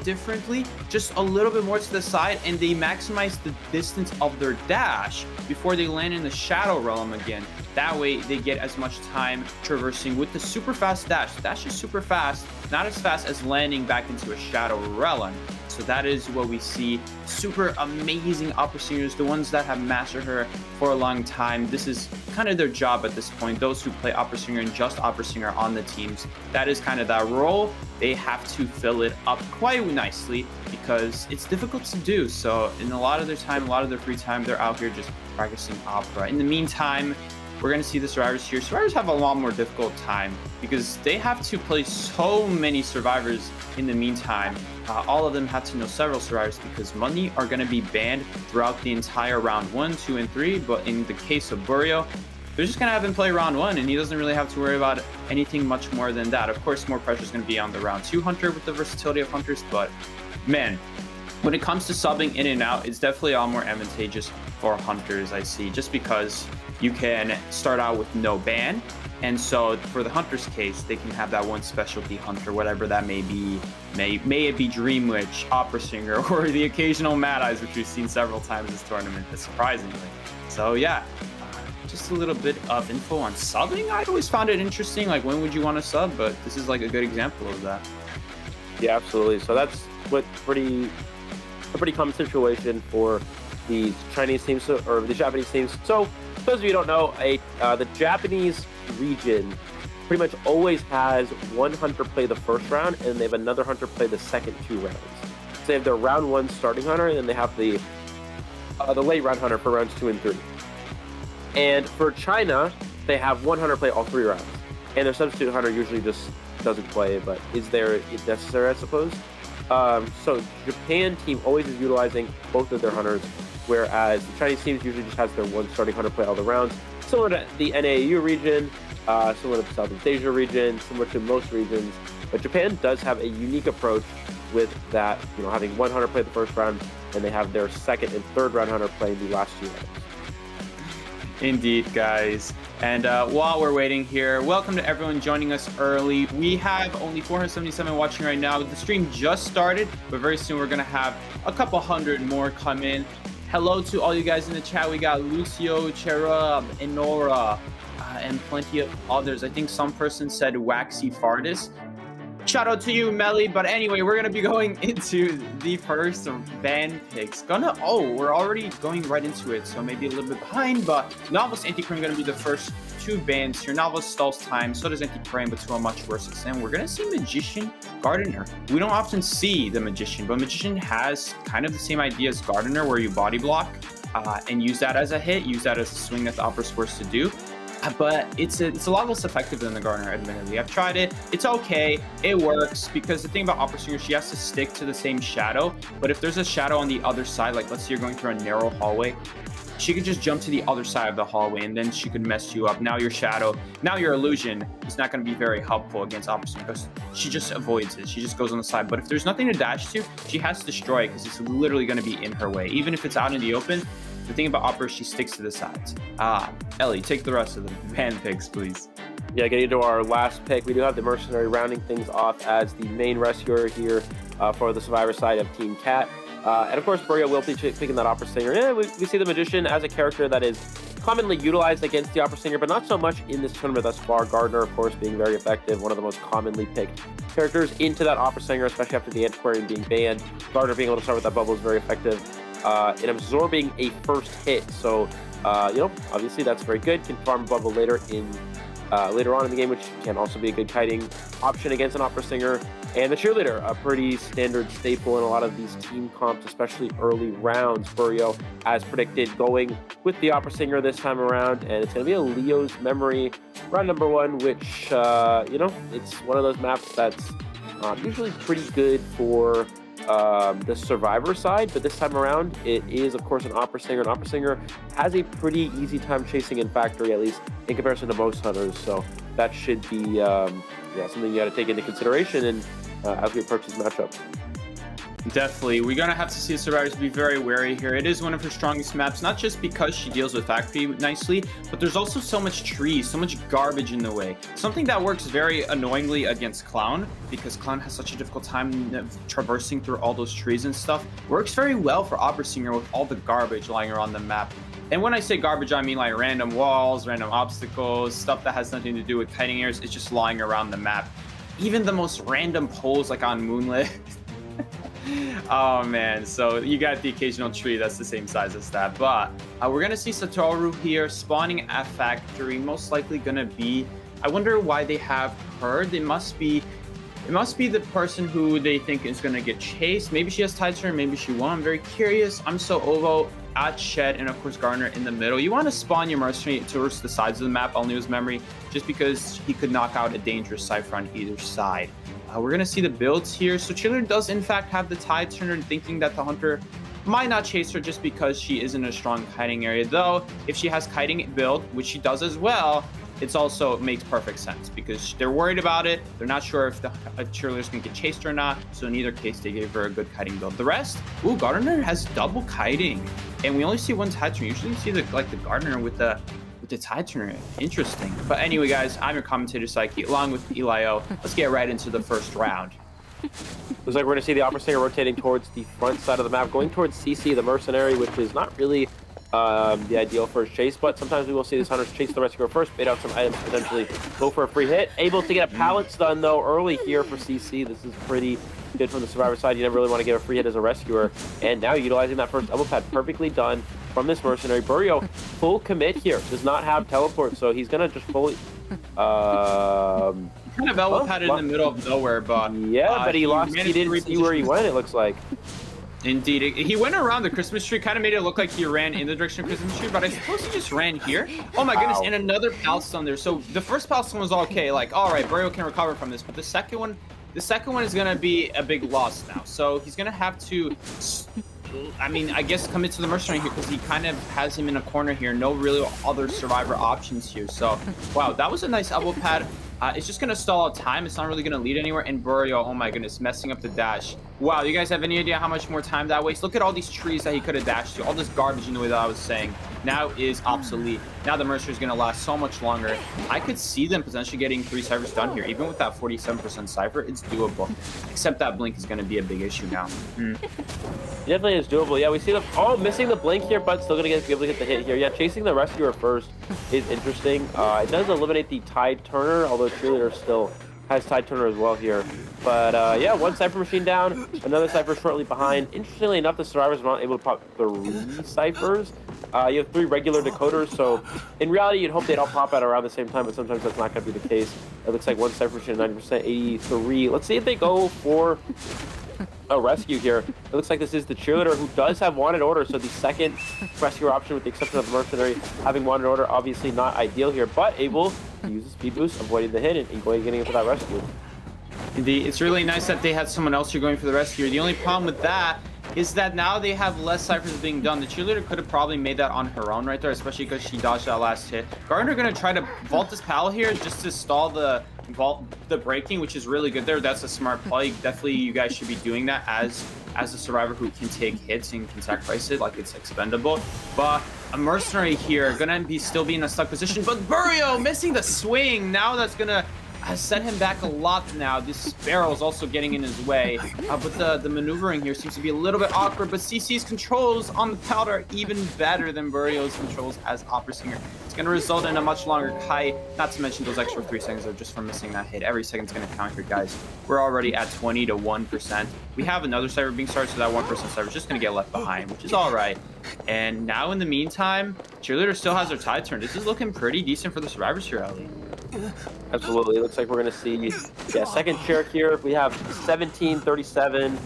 differently, just a little bit more to the side, and they maximize the distance of their dash before they land in the shadow realm again. That way they get as much time traversing with the super fast dash. Dash is super fast, not as fast as landing back into a shadow realm. So that is what we see. Super amazing opera singers, the ones that have mastered her for a long time. This is kind of their job at this point. Those who play opera singer and just opera singer on the teams, that is kind of that role. They have to fill it up quite nicely because it's difficult to do. So in a lot of their time, a lot of their free time, they're out here just practicing opera. In the meantime, we're going to see the survivors here. Survivors have a lot more difficult time because they have to play so many survivors in the meantime. All of them have to know several survivors because money are going to be banned throughout the entire round 1, 2, and 3. But in the case of Burio, they're just going to have him play round 1, and he doesn't really have to worry about anything much more than that. Of course, more pressure is going to be on the round 2 hunter with the versatility of hunters, but man, when it comes to subbing in and out, it's definitely a lot more advantageous for hunters, I see, just because you can start out with no ban. And so for the hunter's case, they can have that one specialty hunter, whatever that may be. May it be Dream Witch, Opera Singer, or the occasional Mad Eyes, which we've seen several times this tournament, surprisingly. So yeah, just a little bit of info on subbing. I always found it interesting, like when would you want to sub? But this is like a good example of that. Yeah, absolutely. So that's what a pretty common situation for the Chinese teams or the Japanese teams. So for those of you who don't know, the Japanese region pretty much always has one hunter play the first round, and they have another hunter play the second 2 rounds. So they have their round 1 starting hunter, and then they have the late round hunter for rounds 2 and 3. And for China, they have one hunter play all 3 rounds, and their substitute hunter usually just doesn't play, but is there if necessary, I suppose. So Japan team always is utilizing both of their hunters, whereas the Chinese teams usually just has their one starting hunter play all the rounds. Similar to the NAU region, similar to the Southeast Asia region, similar to most regions, but Japan does have a unique approach with that, having one hunter play the first round, and they have their second and third round hunter play the last 2 rounds. Indeed, guys. And while we're waiting here, welcome to everyone joining us early. We have only 477 watching right now. The stream just started, but very soon we're going to have a couple hundred more come in. Hello to all you guys in the chat. We got Lucio, Cherub, Enora, and plenty of others. I think some person said Waxy Fardis. Shout out to you, Melly. But anyway, we're going to be going into the first ban picks. We're already going right into it, so maybe a little bit behind, but Novelist Anti-Crane going to be the first 2 bans here. Novelist stalls time, so does Anti-Crane, but to a much worse extent. We're going to see Magician, Gardener. We don't often see the Magician, but Magician has kind of the same idea as Gardener, where you body block and use that as a hit, use that as a swing that the Opera's forced to do. But it's a lot less effective than the Gardener, admittedly. I've tried it. It's okay. It works because the thing about Opera Singer, she has to stick to the same shadow. But if there's a shadow on the other side, like let's say you're going through a narrow hallway, she could just jump to the other side of the hallway and then she could mess you up. Now your shadow, now your illusion is not going to be very helpful against Opera Singer because she just avoids it. She just goes on the side. But if there's nothing to dash to, she has to destroy it because it's literally going to be in her way. Even if it's out in the open, the thing about Opera, she sticks to the sides. Ellie, take the rest of the ban picks, please. Yeah, getting into our last pick, we do have the Mercenary rounding things off as the main rescuer here for the Survivor side of Team Cat. And of course, Burio will be picking that Opera Singer. Yeah, we see the Magician as a character that is commonly utilized against the Opera Singer, but not so much in this tournament thus far. Gardener, of course, being very effective, one of the most commonly picked characters into that Opera Singer, especially after the Antiquarian being banned. Gardener being able to start with that bubble is very effective in absorbing a first hit. So, obviously that's very good. Can farm bubble later on in the game, which can also be a good kiting option against an Opera Singer. And the Cheerleader, a pretty standard staple in a lot of these team comps, especially early rounds. Burio, as predicted, going with the Opera Singer this time around, and it's going to be a Leo's Memory round number 1, which, it's one of those maps that's usually pretty good for the Survivor side, but this time around it is of course an Opera Singer. An Opera Singer has a pretty easy time chasing in Factory, at least in comparison to most hunters, so that should be something you got to take into consideration and as we approach this matchup. Definitely. We're going to have to see the Survivors be very wary here. It is one of her strongest maps, not just because she deals with Factory nicely, but there's also so much trees, so much garbage in the way. Something that works very annoyingly against Clown, because Clown has such a difficult time traversing through all those trees and stuff, works very well for Opera Singer with all the garbage lying around the map. And when I say garbage, I mean like random walls, random obstacles, stuff that has nothing to do with kiting areas. It's just lying around the map. Even the most random poles like on Moonlit. Oh man, so you got the occasional tree that's the same size as that, but we're gonna see Satoru here spawning at factory, most likely gonna be, I wonder why they have her. It must be the person who they think is gonna get chased. Maybe she has tide turn, maybe she won't. I'm very curious. I'm so Ovo at Shed, and of course Gardner in the middle. You want to spawn your mercenary towards the sides of the map, only his memory, just because he could knock out a dangerous Cypher on either side. We're going to see the builds here. So Cheerleader does in fact have the tide turner, thinking that the hunter might not chase her just because she isn't a strong kiting area. Though if she has kiting build, which she does as well, it also makes perfect sense because they're worried about it. They're not sure if the cheerleader's gonna get chased or not. So in either case, they gave her a good kiting build. The rest, ooh, Gardner has double kiting, and we only see one tide turner. Usually we see the Gardner with the tide turner. Interesting. But anyway, guys, I'm your commentator Psyche, along with Elio. Let's get right into the first round. Looks like we're gonna see the Opera Singer rotating towards the front side of the map, going towards CC, the mercenary, which is not really the ideal first chase, but sometimes we will see these hunters chase the rescuer first, bait out some items, potentially go for a free hit. Able to get a pallet stun though early here for CC. This is pretty good from the survivor side. You never really want to get a free hit as a rescuer, and now utilizing that first elbow pad, perfectly done from this mercenary. Burio full commit here, does not have teleport, so he's gonna just fully kind of elbow padded in the middle of nowhere, but yeah, but he didn't see where he went, it looks like. Indeed. He went around the Christmas tree, kind of made it look like he ran in the direction of Christmas tree, but I suppose he just ran here. Oh my goodness, and another pallet stun there. So the first pallet stun was okay, like, all right, Burio can recover from this, but the second one is going to be a big loss now. So he's going to have to, I mean, I guess commit to the mercenary here because he kind of has him in a corner here. No really other survivor options here. So, wow, that was a nice elbow pad. It's just going to stall out time. It's not really going to lead anywhere. And Burio, oh my goodness, messing up the dash. Wow, you guys have any idea how much more time that wastes? Look at all these trees that he could have dashed to. All this garbage in the way that I was saying now is obsolete. Now the mercenary is going to last so much longer. I could see them potentially getting 3 ciphers done here. Even with that 47% cipher, it's doable. Except that blink is going to be a big issue now. Definitely is doable. Yeah, we see them all missing the blink here, but still going to be able to get the hit here. Yeah, chasing the rescuer first is interesting. It does eliminate the tide turner, although Cheerleader still has tide turner as well here. But yeah, one cipher machine down, another cipher shortly behind. Interestingly enough, the survivors are not able to pop 3 ciphers. You have 3 regular decoders, so in reality, you'd hope they'd all pop out around the same time, but sometimes that's not going to be the case. It looks like one cipher machine, 90%, 83. Let's see if they go for a rescue here. It looks like this is the Cheerleader, who does have wanted order, so the second rescuer option, with the exception of the mercenary having wanted order, obviously not ideal here, but able to use the speed boost, avoiding the hit and getting into that rescue. Indeed, it's really nice that they had someone else here going for the rescue. The only problem with that is that now they have less ciphers being done. The Cheerleader could have probably made that on her own right there, especially because she dodged that last hit. Gardner going to try to vault this pal here just to stall the breaking, which is really good there. That's a smart play. Definitely you guys should be doing that as a survivor who can take hits and can sacrifice it like it's expendable. But a mercenary here gonna still be in a stuck position, but Burio missing the swing. Now that's gonna set him back a lot now. This barrel is also getting in his way, but the maneuvering here seems to be a little bit awkward, but CC's controls on the powder are even better than Burio's controls as Opera Singer. It's going to result in a much longer kite, not to mention those extra 3 seconds are just from missing that hit. Every second's going to count here, guys. We're already at 20 to 1%. We have another cypher being started, so that 1% cypher is just going to get left behind, which is all right. And now in the meantime, Cheerleader still has her tide turn. This is looking pretty decent for the survivors here, Ellie. Absolutely. It looks like we're going to see, second chair here. We have 17-37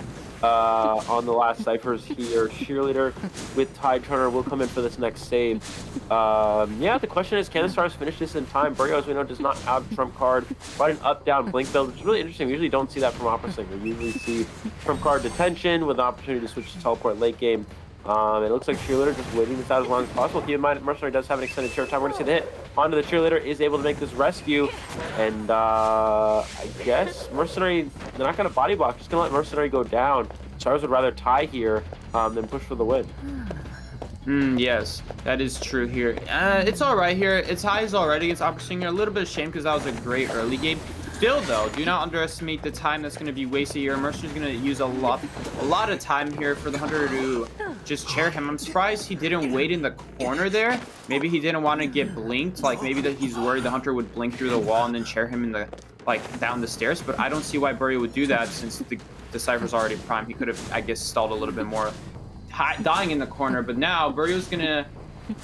on the last ciphers here. Cheerleader with tide turner will come in for this next save. Yeah, the question is, can the Stars finish this in time? Burio, as we know, does not have trump card, but an up-down blink build, which is really interesting. We usually don't see that from Opera Singer. We usually see trump card detention with an opportunity to switch to teleport late game. It looks like Cheerleader just waiting this out as long as possible. Keep in mind, Mercenary does have an extended chair time. We're going to see the hit onto the Cheerleader, is able to make this rescue. And I guess Mercenary, they're not going to body block, just going to let Mercenary go down. Stars would rather tie here than push for the win. Yes, that is true here. It's all right here. It's highs already against Opera Singer. A little bit of shame because that was a great early game. Still, though, do not underestimate the time that's going to be wasted here. Mercer's going to use a lot of time here for the hunter to just chair him. I'm surprised he didn't wait in the corner there. Maybe he didn't want to get blinked. Like maybe that he's worried the hunter would blink through the wall and then chair him in the down the stairs. But I don't see why Buryo would do that since the Cypher's already primed. He could have, I guess, stalled a little bit more, dying in the corner. But now Buryo's gonna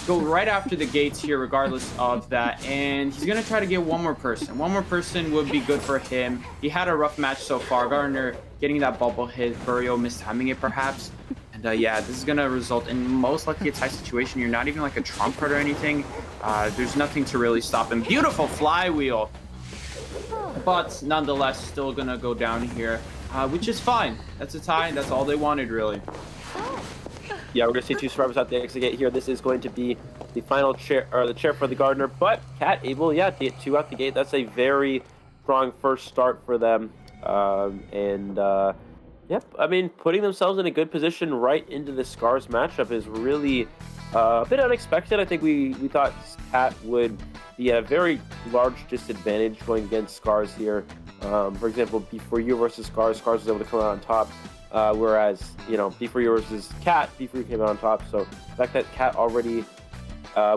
go right after the gates here regardless of that, and he's gonna try to get one more person would be good for him. He had a rough match so far. Gardner getting that bubble hit, Buryo mistiming it perhaps, and yeah, this is gonna result in most likely a tie situation. You're not even like a trump card or anything. There's nothing to really stop him. Beautiful flywheel, but nonetheless still gonna go down here, which is fine. That's a tie. That's all they wanted really. Yeah, we're gonna see two survivors out the exit gate here. This is going to be the final chair, or the chair for the Gardener, but Cat able, yeah, to get two out the gate. That's a very strong first start for them. Yep, I mean, putting themselves in a good position right into the Scars matchup is really a bit unexpected. I think we thought Cat would be at a very large disadvantage going against Scars here. For example, before you versus Scars was able to come out on top. Whereas, you know, B4U versus Cat, B4U came out on top. So the fact that Cat already,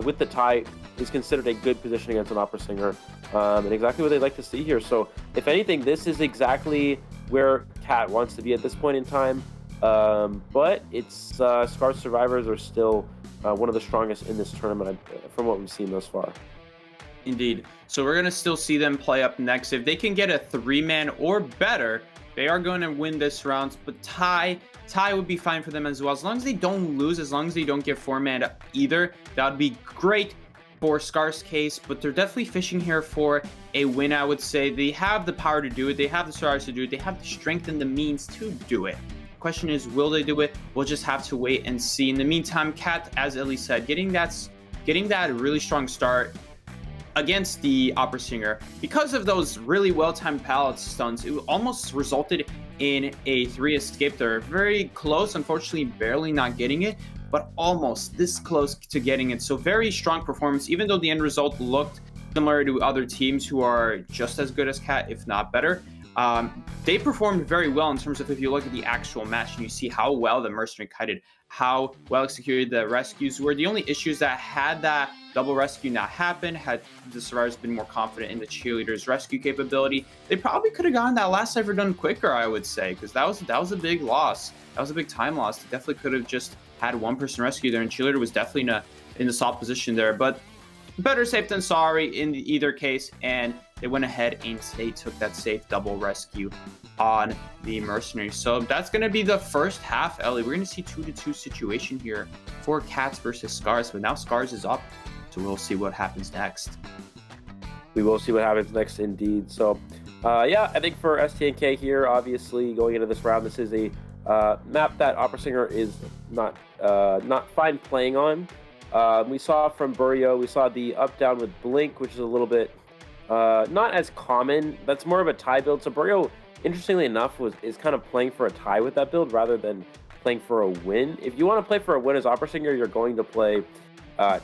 with the tie, is considered a good position against an opera singer, and exactly what they'd like to see here. So if anything, this is exactly where Cat wants to be at this point in time. But it's Scars survivors are still one of the strongest in this tournament from what we've seen thus far. Indeed. So we're going to still see them play up next. If they can get a 3-man or better, they are going to win this round, but tie would be fine for them as well. As long as they don't lose, as long as they don't get 4-man either, that would be great for Scar's case. But they're definitely fishing here for a win, I would say. They have the power to do it. They have the survivors to do it. They have the strength and the means to do it. Question is, will they do it? We'll just have to wait and see. In the meantime, Cat, as Ellie said, getting that really strong start against the opera singer, because of those really well-timed pallet stunts, it almost resulted in a 3 escape there. Very close, unfortunately barely not getting it, but almost this close to getting it. So very strong performance, even though the end result looked similar to other teams who are just as good as Cat, if not better. They performed very well in terms of, if you look at the actual match and you see how well the mercenary kited, how well executed the rescues were. The only issues that had that double rescue not happen, had the survivors been more confident in the cheerleader's rescue capability, they probably could have gotten that last cipher done quicker, I would say, because that was a big loss. That was a big time loss. They definitely could have just had one person rescue there, and cheerleader was definitely in the soft position there. But better safe than sorry in either case, and they went ahead and they took that safe double rescue on the mercenary. So that's going to be the first half, Ellie. We're going to see 2-2 situation here for Cats versus Scars, but now Scars is up, so we'll see what happens next. We will see what happens next, indeed. So, yeah, I think for STNK here, obviously going into this round, this is a map that Opera Singer is not fine playing on. We saw from Buryo, we saw the up-down with Blink, which is a little bit not as common. That's more of a tie build. So Buryo, interestingly enough, is kind of playing for a tie with that build rather than playing for a win. If you want to play for a win as Opera Singer, you're going to play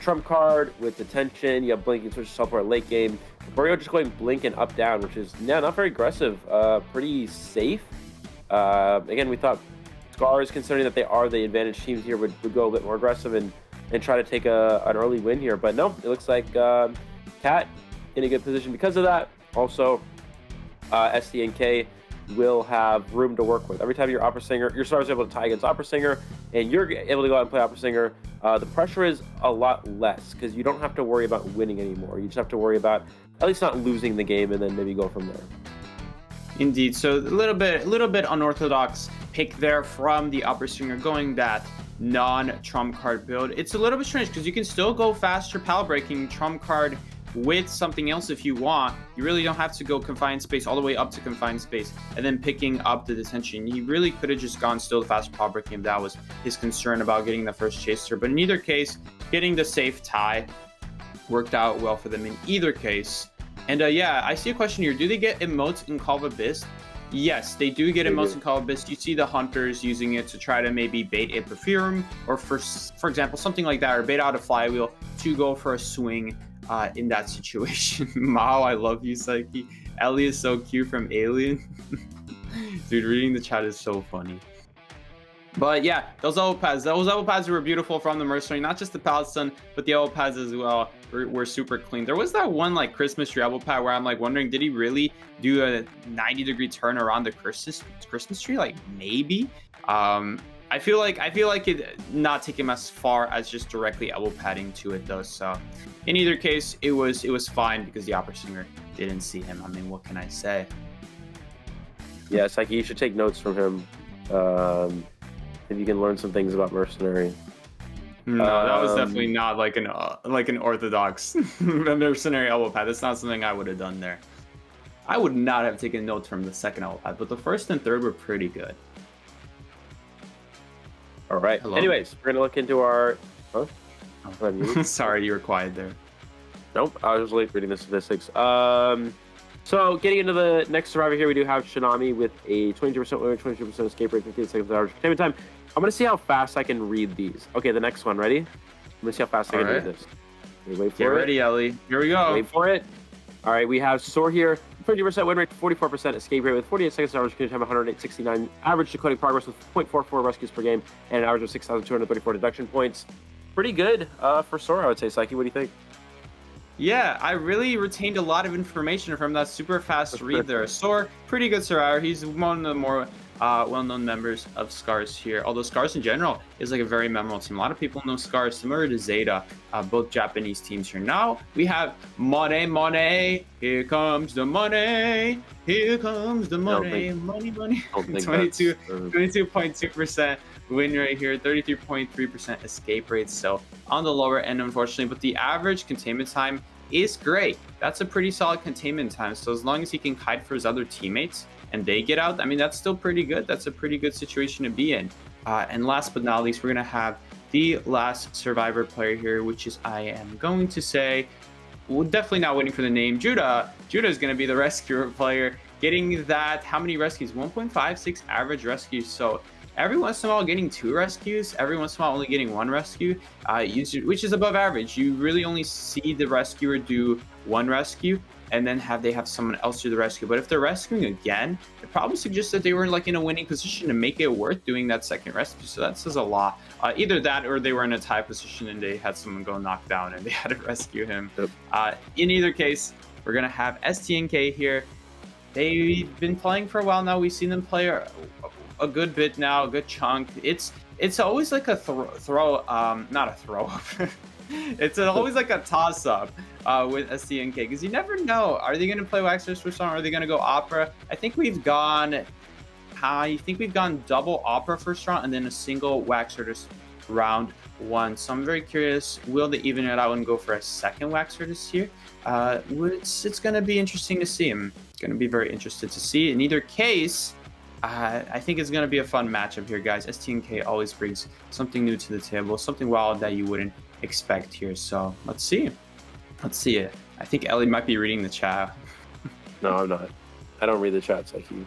Trump card with detention. You have Blink and switch to teleport late game. Buryo just going Blink and up down, which is not very aggressive, pretty safe. Again, we thought Scars, considering that they are the advantage teams here, would go a bit more aggressive and try to take an early win here. But no, it looks like Cat in a good position because of that. Also, SDNK will have room to work with. Every time you're Opera Singer, your stars are able to tie against Opera Singer, and you're able to go out and play Opera Singer, the pressure is a lot less because you don't have to worry about winning anymore. You just have to worry about at least not losing the game and then maybe go from there. Indeed. So a little bit unorthodox pick there from the Opera Singer, going that non-trump card build. It's a little bit strange because you can still go faster pallet breaking trump card with something else if you want. You really don't have to go confined space all the way up to confined space and then picking up the detention. He really could have just gone still the faster pallet breaking if that was his concern about getting the first chaser. But in either case, getting the safe tie worked out well for them in either case. And yeah, I see a question here. Do they get emotes in Call of Abyss? Yes, they do get emotes in Call of Abyss. You see the hunters using it to try to maybe bait a perfume, or for example, something like that, or bait out a flywheel to go for a swing in that situation. Mao, I love you, Psyche. Ellie is so cute from Alien. Dude, reading the chat is so funny. But yeah, those elbow pads were beautiful from the Mercenary. Not just the palette stun, but the elbow pads as well were super clean. There was that one like Christmas tree elbow pad where I'm like wondering, did he really do a 90-degree turn around the Christmas tree? Like maybe. I feel like it not take him as far as just directly elbow padding to it though. So in either case, it was fine because the opera singer didn't see him. I mean, what can I say? Yeah, it's like you should take notes from him. If you can learn some things about Mercenary. No, that was definitely not like an orthodox Mercenary elbow pad. That's not something I would have done there. I would not have taken notes from the second elbow pad, but the first and third were pretty good. All right. Hello? Anyways, we're gonna look into our. Huh? Oh. Sorry, you were quiet there. Nope, I was late reading the statistics. So getting into the next survivor here, we do have Shinami with a 22% win rate, 22% escape rate, 15 seconds average containment time. I'm gonna see how fast I can read these. Okay, the next one. Ready? I'm gonna see how fast I can read this. Okay, wait for Get ready, Ellie. Here we go. Wait for it. All right, we have Soar here. 20% win rate, 44% escape rate with 48 seconds average containment time, 108.69 average decoding progress with 0.44 rescues per game and an average of 6,234 deduction points. Pretty good for Soar, I would say. Psyche, what do you think? Yeah, I really retained a lot of information from that super fast read there. Soar, pretty good survivor. He's one of the more well-known members of Scars here. Although Scars in general is like a very memorable team. A lot of people know Scars, similar to Zeta, both Japanese teams here. Now we have money. Here comes the money. Here comes the money. Money. 22.2% win rate here, 33.3% escape rate. So on the lower end, unfortunately, but the average containment time is great. That's a pretty solid containment time. So as long as he can kite for his other teammates and they get out, I mean, that's still pretty good. That's a pretty good situation to be in. And last but not least, we're gonna have the last survivor player here, which is, I am going to say, well, definitely not waiting for the name, Judah. Judah is gonna be the rescuer player, getting that, how many rescues? 1.56 average rescues. So every once in a while getting 2 rescues, every once in a while only getting 1 rescue, which is above average. You really only see the rescuer do 1 rescue and then they have someone else do the rescue. But if they're rescuing again, it probably suggests that they were like in a winning position to make it worth doing that second rescue. So that says a lot. Either that or they were in a tie position and they had someone go knock down and they had to rescue him. In either case, we're gonna have STNK here. They've been playing for a while now. We've seen them play a good bit now, a good chunk. It's always like a not a throw up. It's always like a toss up with STNK because you never know. Are they going to play Wax first round? Or are they going to go Opera? I think we've gone double Opera first round and then a single Wax Artist round 1. So I'm very curious. Will they even it out and go for a second Wax Artist here? It's going to be interesting to see. I'm going to be very interested to see. In either case, I think it's going to be a fun matchup here, guys. STNK always brings something new to the table, something wild that you wouldn't expect here. So let's see it. I think Ellie might be reading the chat. No, I'm not. I don't read the chats like you.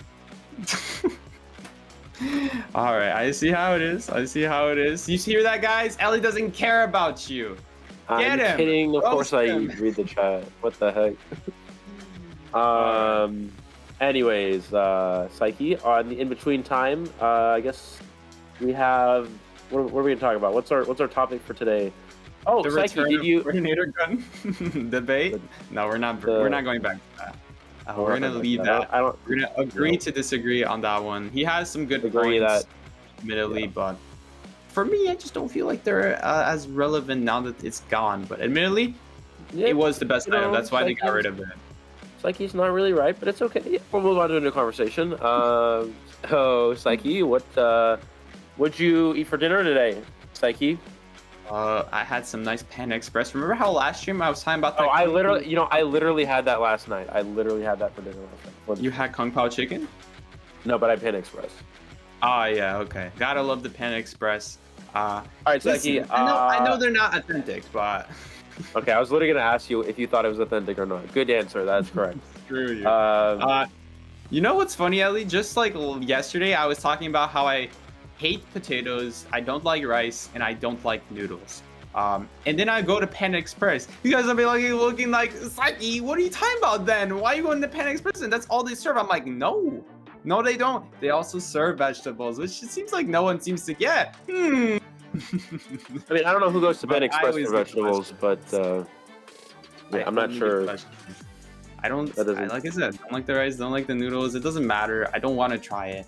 All right, I see how it is. You hear that, guys? Ellie doesn't care about you. Get him. I'm kidding. Of course I read the chat. What the heck? Anyways, Psyche, on the in-between time, I guess we have, what are we gonna talk about? What's our topic for today? Oh, the Psyche, return did you of Coordinator gun debate? No, we're not going back to that. We're gonna leave that. We're gonna agree to disagree on that one. He has some good points, admittedly, but for me, I just don't feel like they're as relevant now that it's gone. But admittedly, it was the best item. That's why they got rid of it. Psyche's not really right, but it's okay. Yeah, we'll move on to a new conversation. Psyche, what'd you eat for dinner today, Psyche? I had some nice Panda Express. Remember how last stream I was talking about that? Oh, I literally had that last night. I literally had that for dinner last night. You had Kung Pao chicken? No, but I had Panda Express. Oh yeah, okay. Gotta love the Panda Express. All right, Psyche. I know they're not authentic, but okay, I was literally gonna ask you if you thought it was authentic or not. Good answer. That's correct. Screw you. You know what's funny, Ellie? Just like yesterday, I was talking about how I hate potatoes, I don't like rice, and I don't like noodles. And then I go to Panda Express. You guys will be like looking like, Psyche, what are you talking about then? Why are you going to Panda Express? And that's all they serve. I'm like, no, No, they don't. They also serve vegetables, which it seems like no one seems to get. I mean, I don't know who goes to Panda Express for vegetables, but yeah, I'm not sure. I don't, like I said, don't like the rice, don't like the noodles. It doesn't matter. I don't want to try it.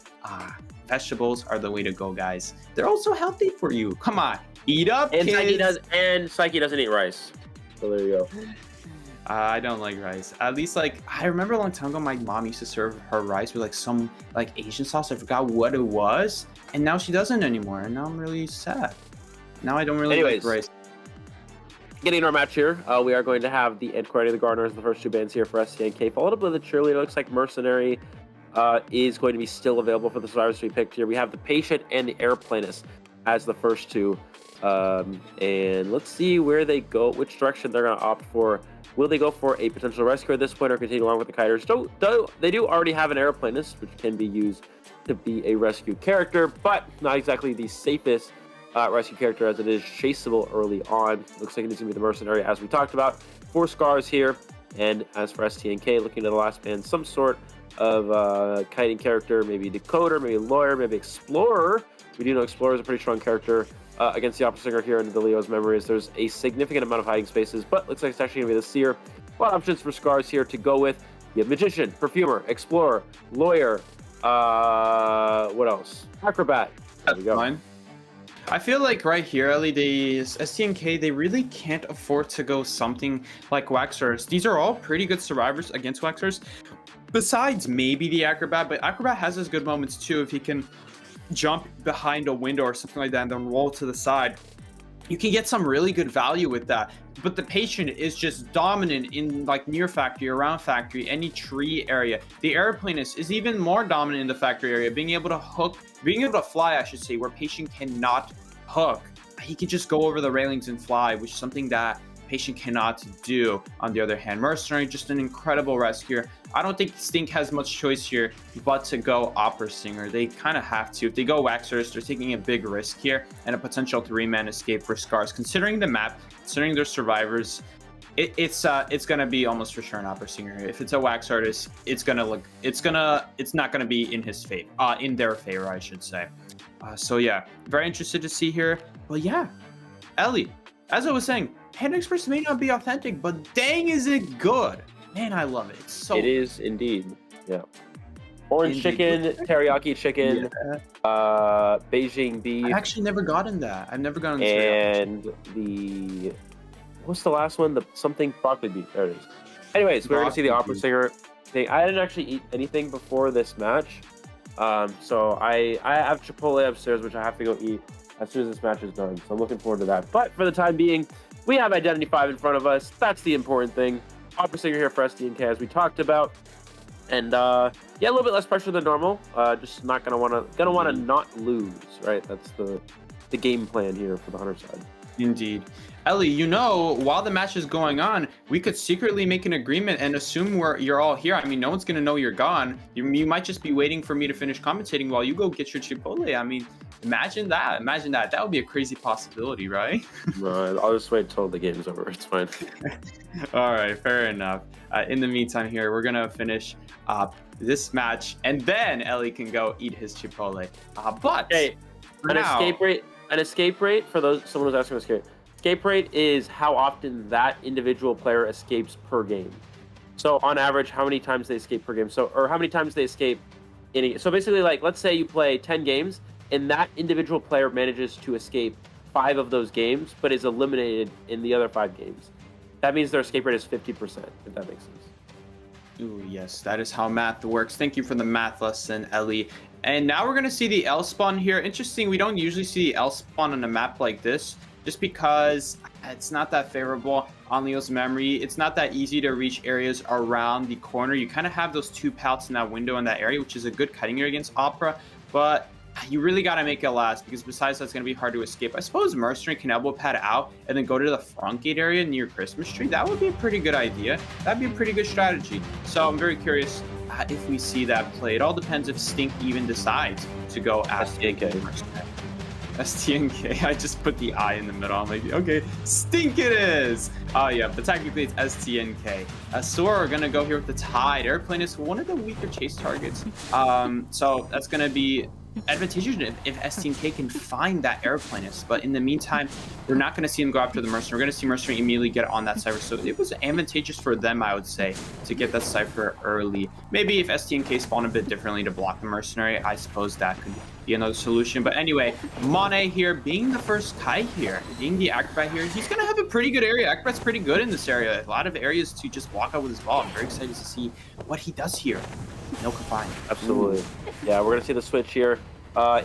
Vegetables are the way to go, guys. They're also healthy for you. Come on, eat up, and kids. Psyche doesn't eat rice. So there you go. I don't like rice. At least, like, I remember a long time ago, my mom used to serve her rice with like some like Asian sauce. I forgot what it was, and now she doesn't anymore. And now I'm really sad. Now I don't really like rice. Getting our match here, we are going to have the Ed Query, the Gardeners, the first two bands here for STNK, followed up with the Cheerleader. Looks like Mercenary is going to be still available for the survivors to be picked here. We have the Patient and the Airplanist as the first two. And let's see where they go, which direction they're going to opt for. Will they go for a potential rescue at this point or continue along with the Kiters? They do already have an Airplanist, which can be used to be a rescue character, but not exactly the safest rescue character as it is chaseable early on. Looks like it is going to be the Mercenary as we talked about. 4 scars here. And as for STNK, looking at the last band, some sort of kiting character, maybe Decoder, maybe Lawyer, maybe Explorer. We do know Explorer is a pretty strong character against the Opera Singer here in the Leo's memories. There's a significant amount of hiding spaces, but looks like it's actually going to be the Seer. A lot of options for scars here to go with. You have Magician, Perfumer, Explorer, Lawyer, what else? Acrobat. There we go. Mine. I feel like right here, Ellie, STNK, they really can't afford to go something like Waxers. These are all pretty good survivors against Waxers, besides maybe the Acrobat, but Acrobat has his good moments too. If he can jump behind a window or something like that and then roll to the side, you can get some really good value with that. But the Patient is just dominant in like near factory, around factory, any tree area. The Airplanist is even more dominant in the factory area, being able to fly, I should say, where Patient cannot hook. He can just go over the railings and fly, which is something that Patient cannot do. On the other hand, Mercenary, just an incredible rescuer. I don't think Stink has much choice here but to go Opera Singer. They kind of have to. If they go Waxers, they're taking a big risk here and a potential 3-man escape for Scars. Considering the map, considering their survivors, it's gonna be almost for sure an Opera Singer. If it's a Wax Artist, it's not gonna be in his favor, in their favor, I should say. So yeah, very interested to see here. But yeah, Ellie, as I was saying, Panda Express may not be authentic, but dang is it good. Man, I love it. It's so it is indeed. Yeah. Orange chicken, teriyaki chicken, Beijing beef. I actually never gotten that. I've never gotten and the what's the last one? The something broccoli beef. There it is. Anyways, we're gonna see the Opera Singer thing. I didn't actually eat anything before this match, so I have Chipotle upstairs, which I have to go eat as soon as this match is done. So I'm looking forward to that. But for the time being, we have Identity 5 in front of us. That's the important thing. Opera Singer here for STNK, as we talked about, and yeah, a little bit less pressure than normal. Just not gonna wanna not lose, right? That's the game plan here for the Hunter side. Indeed. Ellie, you know, while the match is going on, we could secretly make an agreement and assume you're all here. I mean, no one's going to know you're gone. You might just be waiting for me to finish commentating while you go get your Chipotle. I mean, imagine that. Imagine that. That would be a crazy possibility, right? Right. I'll just wait till the game's over. It's fine. All right. Fair enough. In the meantime here, we're going to finish up this match, and then Ellie can go eat his Chipotle. But hey, an escape rate for someone who's asking escape rate is how often that individual player escapes per game. So on average, how many times they escape per game. Or how many times they escape so basically, like, let's say you play 10 games and that individual player manages to escape 5 of those games, but is eliminated in the other 5 games. That means their escape rate is 50%, if that makes sense. Ooh, yes, that is how math works. Thank you for the math lesson, Ellie. And now we're going to see the L spawn here. Interesting, we don't usually see the L spawn on a map like this, just because it's not that favorable on Leo's memory. It's not that easy to reach areas around the corner. You kind of have those 2 pallets in that window in that area, which is a good cutting area against Opera, but you really got to make it last, because besides that's going to be hard to escape. I suppose Mercenary can elbow pad out and then go to the front gate area near Christmas tree. That would be a pretty good idea. That'd be a pretty good strategy. So I'm very curious if we see that play. It all depends if Stink even decides to go after Mercenary. STNK. I just put the I in the middle. I'm like, okay, stink it is. Oh yeah, but technically it's STNK. So we're gonna go here with the Tide. Airplane is one of the weaker chase targets. So that's gonna be advantageous if STNK can find that airplanist, but in the meantime, we're not going to see him go after the Mercenary. We're going to see Mercenary immediately get on that Cypher, so it was advantageous for them, I would say, to get that Cypher early. Maybe if STNK spawned a bit differently to block the Mercenary, I suppose that could be another solution. But anyway, Mane here, being the first kite here, being the Acrobat here, he's going to have a pretty good area. Acrobat's pretty good in this area. A lot of areas to just block out with his ball. I'm very excited to see what he does here. No confine. Absolutely. Yeah, we're going to see the switch here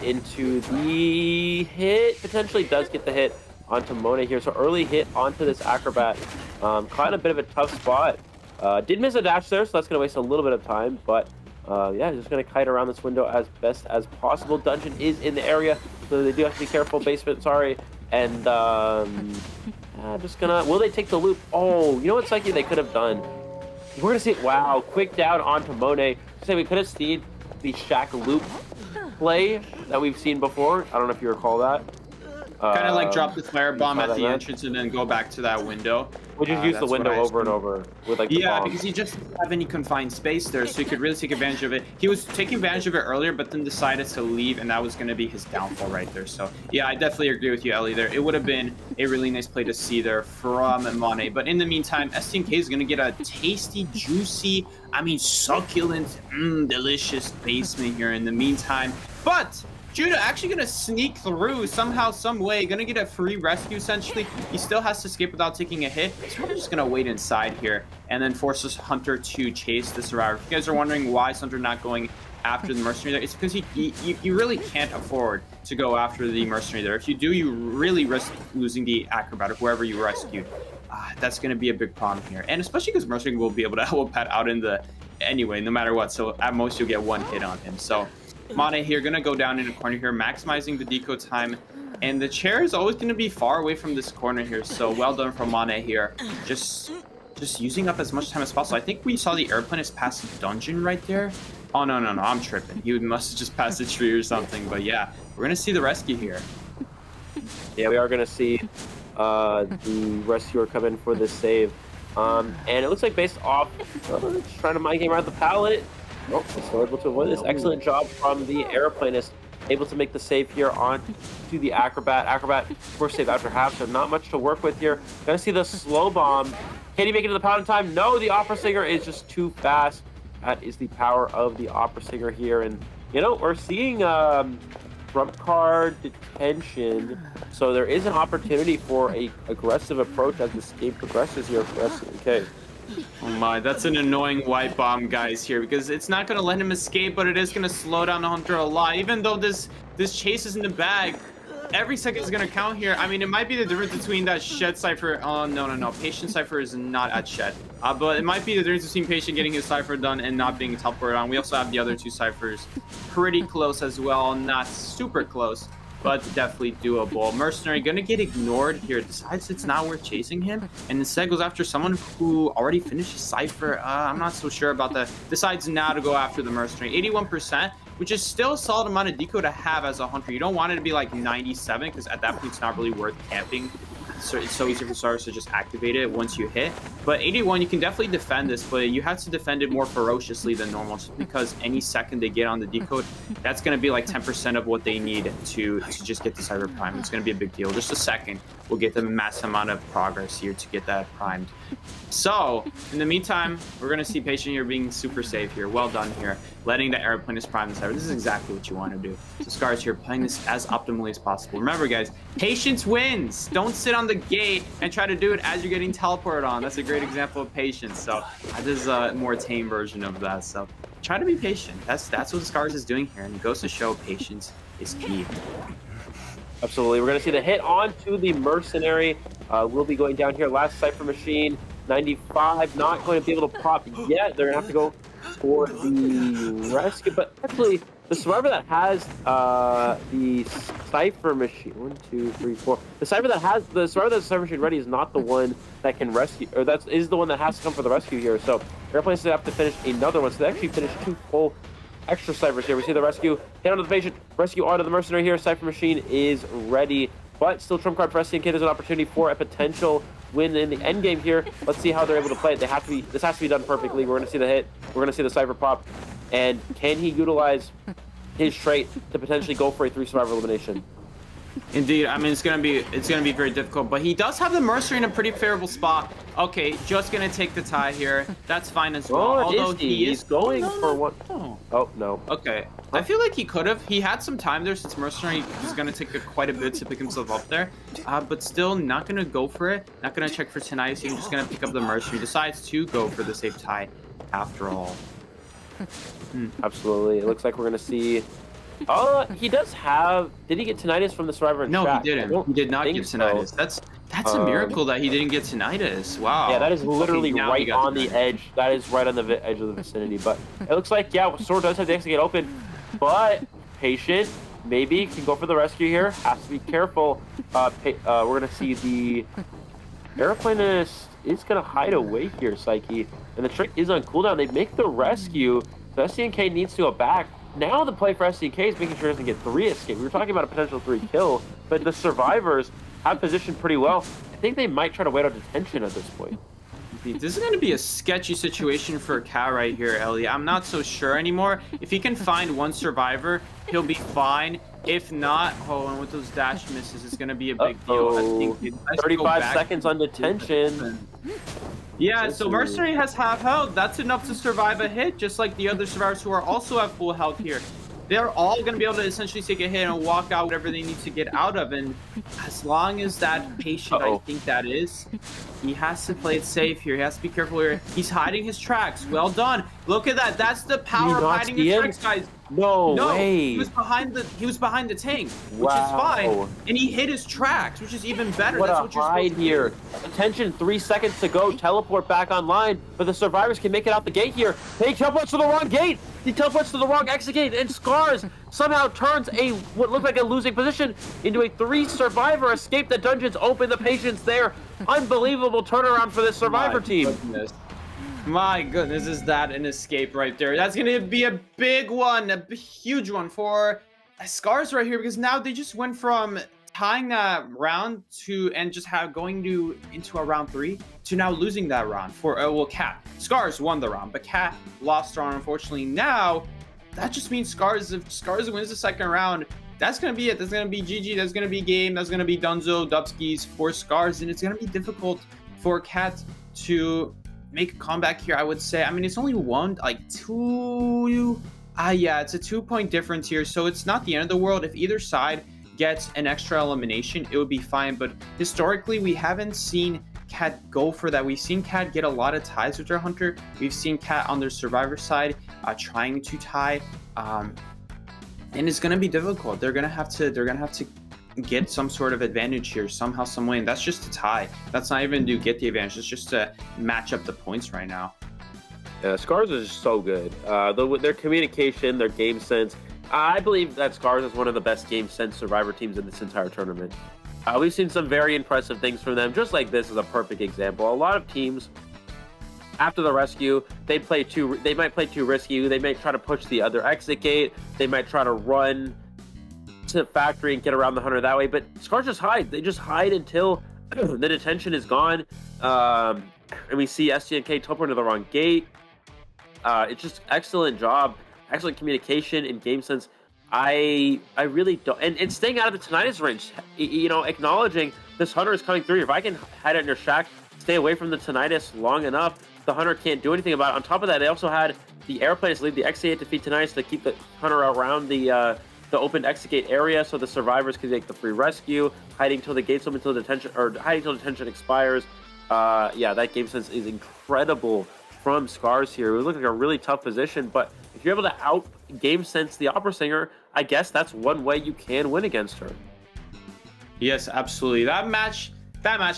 into the hit. Potentially does get the hit onto Mone here. So early hit onto this Acrobat. Caught in a bit of a tough spot. Did miss a dash there, so that's going to waste a little bit of time. But yeah, just going to kite around this window as best as possible. Dungeon is in the area, so they do have to be careful. Basement, sorry. And just going to... Will they take the loop? Oh, you know what, Psyche, they could have done? We're going to see... Wow, quick down onto Mone. Say we could have seen the Shack loop play that we've seen before. I don't know if you recall that. Kind of like drop the firebomb at the entrance and then go back to that window. We'll just use the window over and over with like the bomb. Because he just didn't have any confined space there, so he could really take advantage of it. He was taking advantage of it earlier, but then decided to leave, and that was going to be his downfall right there. So yeah, I definitely agree with you, Ellie, there. It would have been a really nice play to see there from Mane. But in the meantime, STNK is going to get a tasty, juicy, I mean succulent, delicious basement here in the meantime. But Judah actually going to sneak through somehow, some way. Going to get a free rescue, essentially. He still has to escape without taking a hit. So we're just going to wait inside here and then forces Hunter to chase the survivor. If you guys are wondering why is Hunter not going after the Mercenary there, it's because you really can't afford to go after the Mercenary there. If you do, you really risk losing the Acrobat or whoever you rescued. That's going to be a big problem here. And especially because Mercenary will be able to help Pat out in the... Anyway, no matter what. So at most, you'll get one hit on him. So... Mane here going to go down in the corner here, maximizing the deco time, and the chair is always going to be far away from this corner here, so well done from Mane here. Just using up as much time as possible. I think we saw the airplanist pass the dungeon right there. Oh, no, I'm tripping. He must have just passed the tree or something, but yeah, we're going to see the rescue here. Yeah, we are going to see the rescuer come in for this save. And it looks like based off, just trying to mind game around the pallet. Oh, so able to avoid this. Excellent job from the airplanist. Able to make the save here on to the Acrobat. Acrobat, of course, save after half, so not much to work with here. Gonna see the slow bomb. Can he make it to the pound in time? No, the Opera Singer is just too fast. That is the power of the Opera Singer here. And, you know, we're seeing trump card detention. So there is an opportunity for a aggressive approach as this game progresses here for STNK. Oh my, that's an annoying white bomb, guys, here, because it's not going to let him escape, but it is going to slow down the Hunter a lot. Even though this chase is in the bag, every second is going to count here. I mean, it might be the difference between that Shed Cypher. Oh, no. Patient Cypher is not at Shed. But it might be the difference between Patient getting his Cypher done and not being teleported on. We also have the other two Cyphers pretty close as well. Not super close, but definitely doable. Mercenary gonna get ignored here, decides it's not worth chasing him, and instead goes after someone who already finished his Cypher. I'm not so sure about that. Decides now to go after the Mercenary. 81%, which is still a solid amount of deco to have as a Hunter. You don't want it to be like 97, because at that point it's not really worth camping. So it's so easy for starters to just activate it once you hit. But 81, you can definitely defend this, but you have to defend it more ferociously than normal, just because any second they get on the decode, that's going to be like 10% of what they need to just get the Cyber Prime. It's going to be a big deal. Just a second will get them a massive amount of progress here to get that primed. So, in the meantime, we're going to see Patient here being super safe here. Well done here. Letting the airplanist prime the Cyber. This is exactly what you want to do. So Scars here playing this as optimally as possible. Remember, guys, patience wins. Don't sit on the gate and try to do it as you're getting teleported on. That's a great example of patience. So this is a more tame version of that. So try to be patient. That's what Scars is doing here. And it goes to show patience is key. Absolutely. We're going to see the hit onto the Mercenary. We'll be going down here. Last Cypher Machine, 95. Not going to be able to pop yet. They're going to have to go for the rescue. But actually, the survivor that has the Cypher Machine, 1, 2, 3, 4. The survivor that has the Cypher Machine ready is not the one that can rescue, or is the one that has to come for the rescue here. So airplanes have to finish another one. So they actually finished 2 full extra ciphers here. We see the rescue hit onto the patient, rescue onto the mercenary here. Cypher machine is ready, but still trump card for SCNK. There's an opportunity for a potential win in the end game here. Let's see how they're able to play it. This has to be done perfectly. We're going to see the hit. We're going to see the cypher pop. And can he utilize his trait to potentially go for a 3 survivor elimination? Indeed, I mean, it's gonna be very difficult, but he does have the mercenary in a pretty favorable spot. Okay, just gonna take the tie here. That's fine as well. Although he's going for one. Oh no. Okay, I feel like he could have. He had some time there since mercenary is gonna take quite a bit to pick himself up there, but still not gonna go for it. Not gonna check for tinnitus. He's just gonna pick up the mercenary. Decides to go for the safe tie after all. Absolutely. It looks like we're gonna see. He does have. Did he get tinnitus from the survivor? No, he didn't. He did not get tinnitus. So. That's a miracle that he didn't get tinnitus. Wow. Yeah, that is literally right on the edge. That is right on the edge of the vicinity. But it looks like Sword does have the exit gate open, but patient maybe can go for the rescue here. Has to be careful. We're gonna see the airplanist is gonna hide away here, Psyche, and the trick is on cooldown. They make the rescue. So SCNK needs to go back. Now the play for SCNK is making sure he doesn't get 3 escape. We were talking about a potential 3 kill, but the survivors have positioned pretty well. I think they might try to wait out detention at this point. This is going to be a sketchy situation for Cat right here, Ellie. I'm not so sure anymore. If he can find 1 survivor, he'll be fine. If not, hold on, with those dash misses, it's going to be a big deal. I think 35 seconds on detention. Yeah, so Mercenary has half health. That's enough to survive a hit, just like the other survivors who are also at full health here. They're all going to be able to essentially take a hit and walk out whatever they need to get out of. And as long as that patient, I think that is, he has to play it safe here. He has to be careful here. He's hiding his tracks. Well done. Look at that. That's the power of hiding his tracks, guys. No way. He was behind the tank, which is fine. And he hit his tracks, which is even better. That's what you're supposed to here. Attention, 3 seconds to go. Teleport back online, but the survivors can make it out the gate here. He teleports to the wrong gate. He teleports to the wrong exit gate, and Scars somehow turns what looked like a losing position into a 3 survivor escape. The dungeons open. The patient's there. Unbelievable turnaround for this survivor team. My goodness, is that an escape right there? That's going to be a big one, a huge one for Scars right here, because now they just went from tying that round and just going into a round 3 to now losing that round for Cat. Scars won the round, but Cat lost the round, unfortunately. Now that just means if Scars wins the second round, that's gonna be it. That's gonna be GG. That's gonna be game. That's gonna be Dunzo, Dubskis for Scars, and it's gonna be difficult for Cat to make a comeback here, I would say. I mean, it's only it's a 2-point difference here, so it's not the end of the world. If either side gets an extra elimination, it would be fine. But historically, we haven't seen Cat go for that. We've seen Cat get a lot of ties with their hunter. We've seen Cat on their survivor side trying to tie, and it's gonna be difficult. They're gonna have to get some sort of advantage here somehow, some way, and that's just to tie. That's not even to get the advantage. It's just to match up the points right now. Yeah, Scars is so good. Their communication, their game sense. I believe that Scars is one of the best game sense survivor teams in this entire tournament. We've seen some very impressive things from them. Just like this is a perfect example. A lot of teams, after the rescue, they might play too risky. They might try to push the other exit gate. They might try to run to factory and get around the hunter that way. But Scars just hide. They just hide until the detention is gone. And we see SCNK teleport to the wrong gate. It's just excellent job. Excellent communication and game sense. I really don't, and staying out of the tinnitus range, acknowledging this hunter is coming through. If I can hide under shack, stay away from the tinnitus long enough, the hunter can't do anything about it. On top of that, they also had the airplanes leave the exit gate to feed tinnitus to keep the hunter around the open exit gate area, so the survivors can make the free rescue, hiding till the gates open until detention expires. That game sense is incredible from Scars here. It would look like a really tough position, but if you're able to out game sense the opera singer, I guess that's one way you can win against her. Yes, absolutely. That match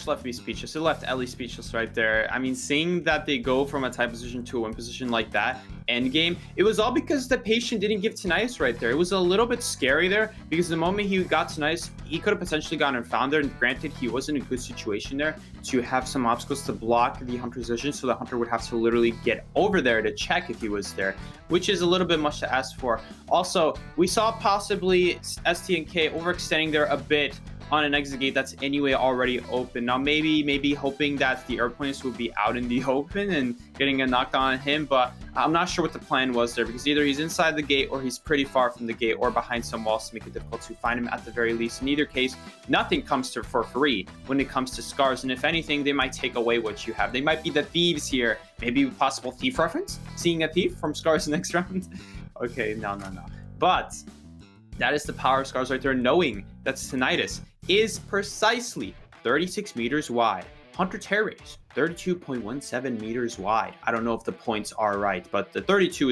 left me speechless. It left Ellie speechless right there. I mean, seeing that they go from a tie position to a win position like that, end game, it was all because the patient didn't give Tinnitus right there. It was a little bit scary there because the moment he got Tinnitus, he could have potentially gone and found there. And granted, he was in a good situation there to have some obstacles to block the Hunter's vision, so the Hunter would have to literally get over there to check if he was there, which is a little bit much to ask for. Also, we saw possibly STNK overextending there a bit on an exit gate that's anyway already open. Now maybe hoping that the airplanes would be out in the open and getting a knockdown on him, but I'm not sure what the plan was there, because either he's inside the gate or he's pretty far from the gate or behind some walls to make it difficult to find him at the very least. In either case, nothing comes to for free when it comes to scars, and if anything, they might take away what you have. They might be the thieves here. Maybe possible thief reference, seeing a thief from Scars next round. Okay, no, but that is the power of Scars right there, knowing that Tinnitus is precisely 36 meters wide. Hunter Terror Race, 32.17 meters wide. I don't know if the points are right, but the 32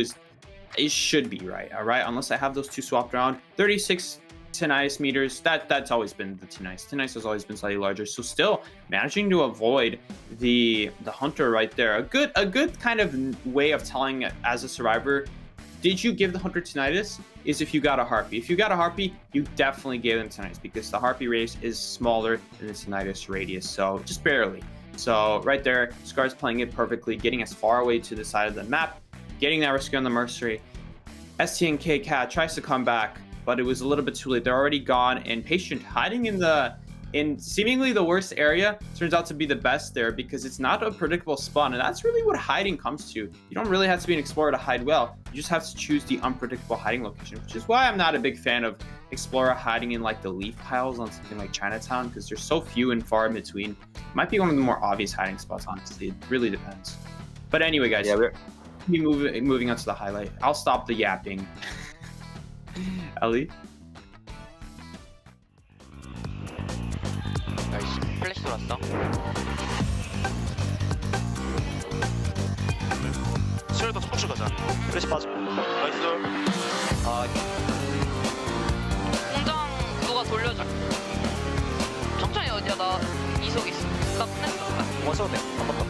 it should be right, all right? Unless I have those two swapped around. 36 Tinnitus meters, that's always been the Tinnitus. Tinnitus has always been slightly larger, so still managing to avoid the Hunter right there. A good kind of way of telling as a survivor, did you give the Hunter Tinnitus, is if you got a Harpy. If you got a Harpy, you definitely gave them Tinnitus, because the Harpy radius is smaller than the Tinnitus radius, so just barely. So right there, Scar's playing it perfectly, getting as far away to the side of the map, getting that rescue on the Mercenary. STNK Cat tries to come back, but it was a little bit too late. They're already gone, and Patient hiding in seemingly the worst area turns out to be the best there, because it's not a predictable spawn, and that's really what hiding comes to. You don't really have to be an explorer to hide well. You just have to choose the unpredictable hiding location, which is why I'm not a big fan of explorer hiding in like the leaf piles on something like Chinatown, because there's so few and far in between. It might be one of the more obvious hiding spots, honestly. It really depends. But anyway, guys, yeah, we're moving on to the highlight. I'll stop the yapping. Ellie? 나이스 플래시 돌았어 수혈도 스포츠 가자 플래시 빠져 나이스 아 공장 누가 돌려줘 천천히 어디야 나 이속 있어 나 끝냈어 와서도 돼한 번 더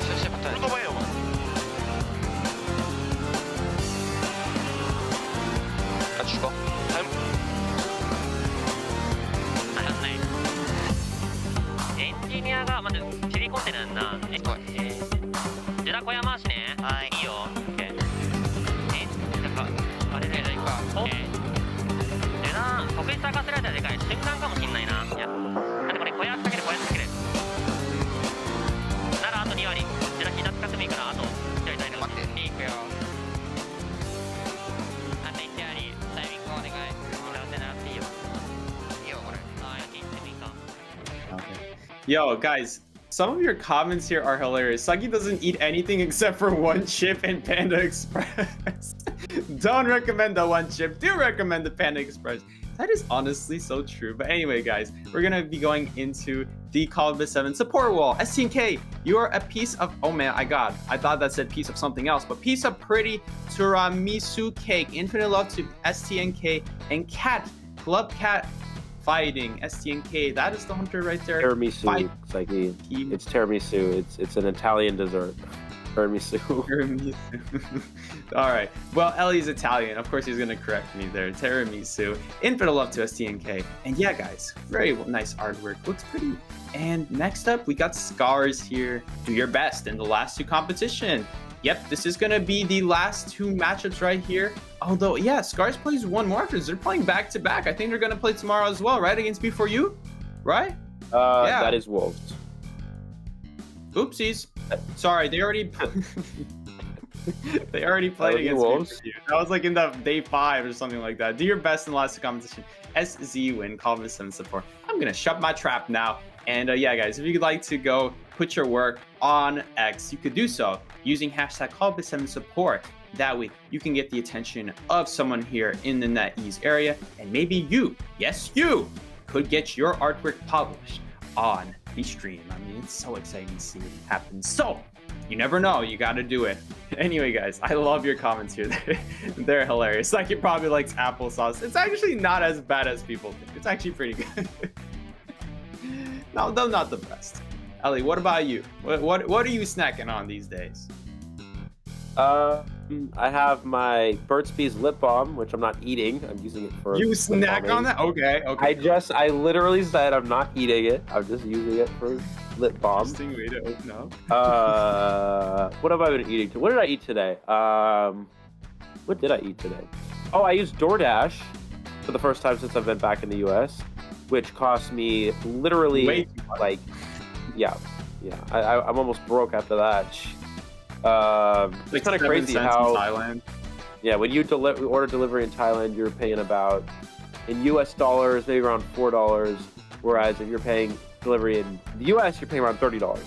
슬슬 바꿔야 돼 홀더바이 해봐 나 죽어 타임エンジニアがまずチリコンテナなジェラ小屋回しねはいいいよなんかあれねじゃあ行くかジェラ国立サーカスライダーでかい瞬間かもしんないないやなんでこれ小屋つけるならあと2割ジェラ膝使ってもいいからあとやりたいの待っていくよあと1割タイミングお願い狙っていいよいいよこれあやっていってもいいかYo, guys, some of your comments here are hilarious. Sagi doesn't eat anything except for one chip and Panda Express. Don't recommend the one chip. Do recommend the Panda Express. That is honestly so true. But anyway, guys, we're going to be going into the COAVII 7 support wall. STNK, you are a piece of... Oh, man, I thought that said piece of something else. But piece of pretty tiramisu cake. Infinite love to STNK and Cat. Club Cat. Fighting STNK, that is the Hunter right there. Tiramisu, it's tiramisu. It's an Italian dessert. Tiramisu. All right. Well, Ellie's Italian. Of course, he's gonna correct me there. Tiramisu. Infinite love to STNK. And yeah, guys, very nice artwork. Looks pretty. And next up, we got Scars here. Do your best in the last two competition. Yep, this is going to be the last two matchups right here. Although, yeah, Scars plays one more after. They're playing back-to-back. I think they're going to play tomorrow as well, right? Against B4U? Right? Yeah. That is Wolves. Oopsies. Sorry, they already... they already played against Wolves. B4U. That was like in the day 5 or something like that. Do your best in the last two competition. SZ win, COAVII 7 support. I'm going to shut my trap now. And yeah, guys, if you'd like to go put your work on X, you could do so using hashtag COAVII 7 support. That way, you can get the attention of someone here in the NetEase area, and maybe you, yes, you, could get your artwork published on the stream. I mean, it's so exciting to see it happen. So, you never know, you gotta do it. Anyway, guys, I love your comments here. They're hilarious. Like, it probably likes applesauce. It's actually not as bad as people think. It's actually pretty good. No, though not the best. Ellie, what about you? What are you snacking on these days? I have my Burt's Bees lip balm, which I'm not eating. I'm using it for. You snack on that? Okay. I literally said I'm not eating it. I'm just using it for lip balm. Interesting way to open up. What have I been eating? What did I eat today? What did I eat today? Oh, I used DoorDash for the first time since I've been back in the U.S., which cost me literally like, yeah. I'm almost broke after that. It's kind of crazy how in Thailand. Yeah, when you order delivery in Thailand, you're paying about, in US dollars, maybe around $4, whereas if you're paying delivery in the US, you're paying around $30.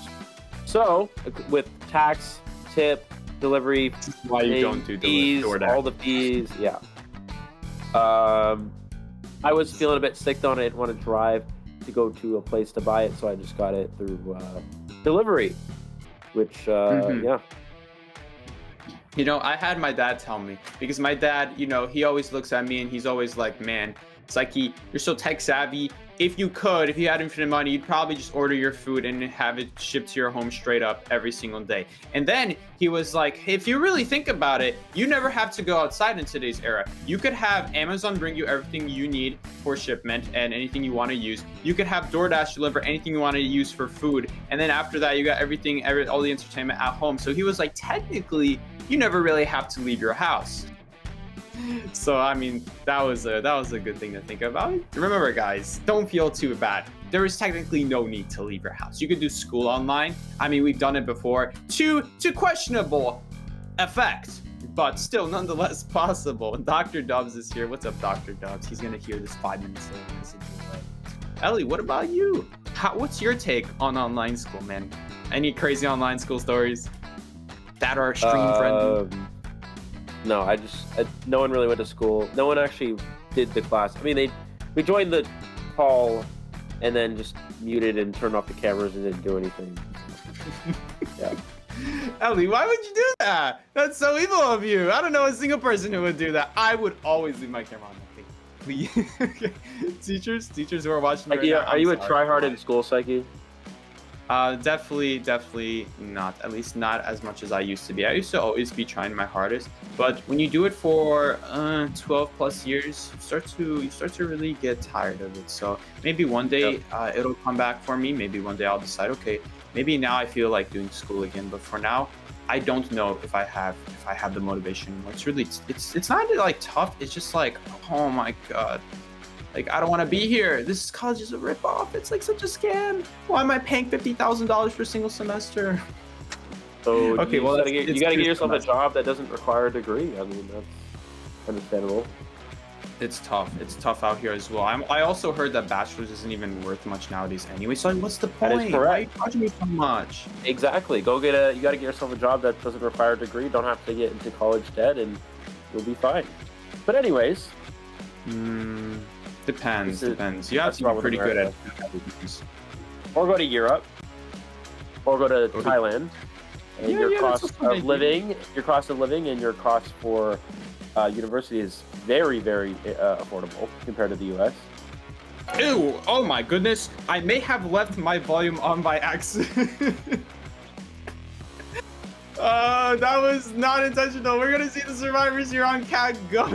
So with tax, tip, delivery, why you don't do fees, all the fees, yeah. I was feeling a bit sick though, and I didn't want to drive to go to a place to buy it, so I just got it through delivery, which yeah. You know, I had my dad tell me, because my dad, you know, he always looks at me and he's always like, man, it's like you're so tech savvy. If you had infinite money, you'd probably just order your food and have it shipped to your home straight up every single day. And then he was like, if you really think about it, you never have to go outside in today's era. You could have Amazon bring you everything you need for shipment and anything you want to use. You could have DoorDash deliver anything you want to use for food. And then after that, you got everything, all the entertainment at home. So he was like, technically, you never really have to leave your house. So I mean, that was a good thing to think about. Remember, guys, don't feel too bad. There is technically no need to leave your house. You could do school online. I mean, we've done it before to questionable effect, but still nonetheless possible. Dr. Dubs is here. What's up, Dr. Dubs? He's gonna hear this 5 minutes later. Ellie, what about you? What's your take on online school, man? Any crazy online school stories that are stream friendly? No, no one really went to school. No one actually did the class. I mean, we joined the call and then just muted and turned off the cameras and didn't do anything. Yeah. Ellie, why would you do that? That's so evil of you. I don't know a single person who would do that. I would always leave my camera on. Please. Teachers who are watching right now, are you a tryhard in school, Psyche? Definitely not. At least not as much as I used to be. I used to always be trying my hardest, but when you do it for 12 plus years, you start to really get tired of it. So maybe one day it'll come back for me. Maybe one day I'll decide, okay, maybe now I feel like doing school again. But for now, I don't know if I have the motivation anymore. It's really it's not like tough. It's just like, oh my god. Like, I don't want to be here. This college is a ripoff. It's like such a scam. Why am I paying $50,000 for a single semester? So okay, you gotta get yourself a job that doesn't require a degree. I mean, that's understandable. It's tough. It's tough out here as well. I also heard that bachelor's isn't even worth much nowadays anyway. So what's the point? That is correct. Why are you charging me so much? Exactly. You gotta get yourself a job that doesn't require a degree. Don't have to get into college debt, and you'll be fine. But anyways. Depends. You have to be pretty good at these. Or go to Europe. Or go to Thailand. And your cost of living and your cost for university is very, very affordable compared to the US. Ew! Oh my goodness! I may have left my volume on by accident. That was not intentional. We're gonna see the survivors here on Cat Go.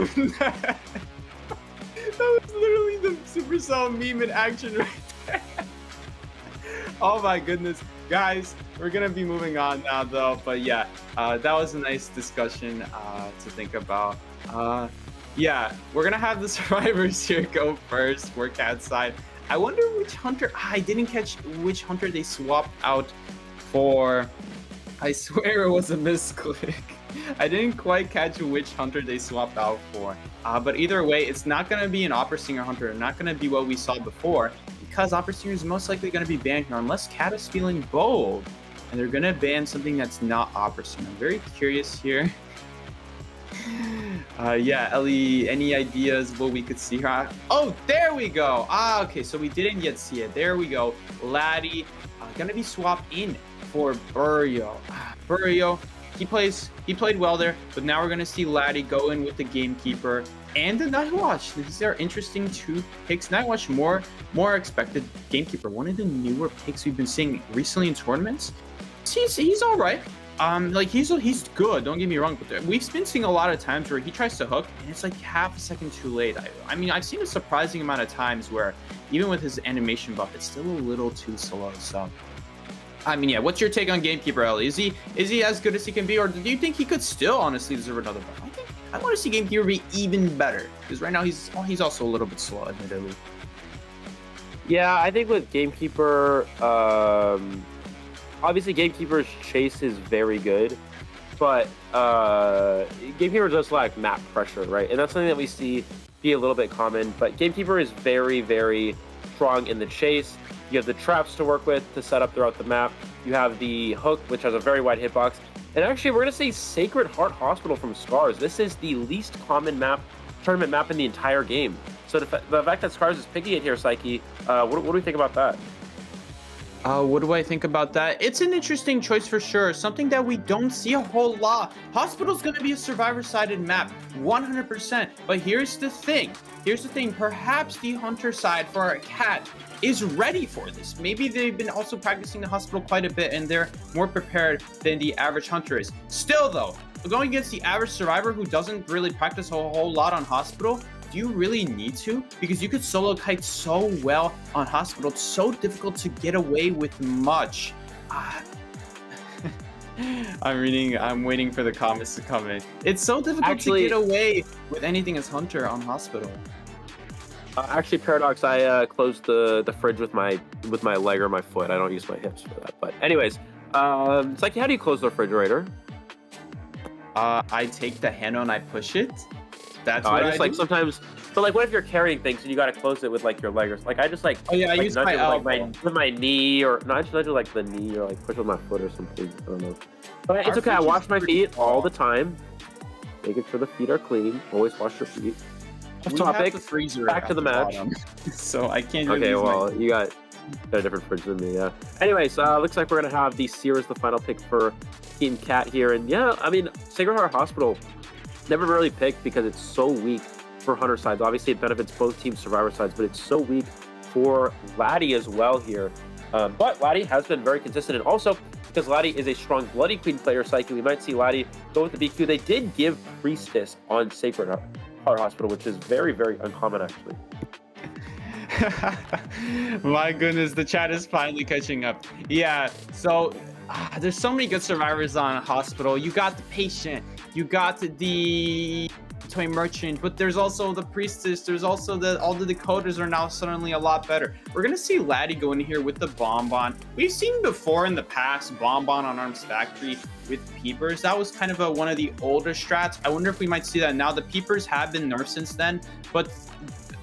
That was literally the Supercell meme in action right there. Oh my goodness. Guys, we're going to be moving on now though. But yeah, that was a nice discussion to think about. Yeah, we're going to have the survivors here go first. We're Cat side. I wonder which hunter. I didn't catch which hunter they swapped out for. I swear it was a misclick. I didn't quite catch which hunter they swapped out for. But either way, it's not going to be an Opera Singer hunter. Not going to be what we saw before, because Opera Singer is most likely going to be banned here unless Cat is feeling bold. And they're going to ban something that's not Opera Singer. I'm very curious here. Yeah, Ellie, any ideas what we could see here? Oh, there we go. Okay, so we didn't yet see it. There we go. Laddie going to be swapped in for Buryo. Buryo. He played well there, but now we're going to see Laddie go in with the Gamekeeper and the Nightwatch. These are interesting 2 picks. Nightwatch, more expected. Gamekeeper, one of the newer picks we've been seeing recently in tournaments. He's all right. Like he's good. Don't get me wrong, but we've been seeing a lot of times where he tries to hook and it's like half a second too late. I mean, I've seen a surprising amount of times where even with his animation buff, it's still a little too slow. So, I mean, yeah. What's your take on Gamekeeper, Ellie? Is he as good as he can be, or do you think he could still honestly deserve another buff? I want to see Gamekeeper be even better because right now he's also a little bit slow, admittedly. Yeah, I think with Gamekeeper, obviously Gamekeeper's chase is very good, but Gamekeeper does lack map pressure, right? And that's something that we see be a little bit common, but Gamekeeper is very, very strong in the chase. You have the traps to work with to set up throughout the map. You have the hook, which has a very wide hitbox. And actually, we're going to see Sacred Heart Hospital from Scars. This is the least common tournament map in the entire game. So the fact that Scars is picking it here, Psyche, what do we think about that? What do I think about that? It's an interesting choice for sure. Something that we don't see a whole lot. Hospital's going to be a survivor-sided map, 100%. But here's the thing. Perhaps the Hunter side for a Cat is ready for this. Maybe they've been also practicing the Hospital quite a bit and they're more prepared than the average Hunter is. Still, though, going against the average survivor who doesn't really practice a whole lot on Hospital, do you really need to? Because you could solo kite so well on Hospital. It's so difficult to get away with much. I'm waiting for the comments to come in. It's so difficult to get away with anything as Hunter on Hospital. Actually, Paradox, I closed the fridge with my leg or my foot. I don't use my hips for that. But anyways, it's like, how do you close the refrigerator? I take the handle and I push it. That's what I just like sometimes. So like, what if you're carrying things and you gotta close it with like your leg or like I just like. Oh yeah, I use my elbow. With my knee or no, I just do like the knee or like push with my foot or something. I don't know. But it's okay. I wash my feet all the time. Making sure the feet are clean. Always wash your feet. Topic. Back to the match. So I can't. Okay, well you got a different fridge than me. Yeah. Anyways, looks like we're gonna have the Seer as the final pick for Team Cat here, and yeah, I mean Sacred Heart Hospital. Never really picked because it's so weak for Hunter sides. Obviously, it benefits both team survivor sides, but it's so weak for Laddie as well here. But Laddie has been very consistent, and also because Laddie is a strong Bloody Queen player, Psyche, we might see Laddie go with the BQ. They did give Priestess on Sacred Heart Hospital, which is very, very uncommon, actually. My goodness, the chat is finally catching up. Yeah, so there's so many good survivors on Hospital. You got the Patient, you got the Toy Merchant, but there's also the Priestess. There's also all the decoders are now suddenly a lot better. We're gonna see Laddie go in here with the Bonbon. We've seen before in the past Bonbon on Arms Factory with Peepers. That was kind of one of the older strats. I wonder if we might see that now. The Peepers have been nerfed since then, but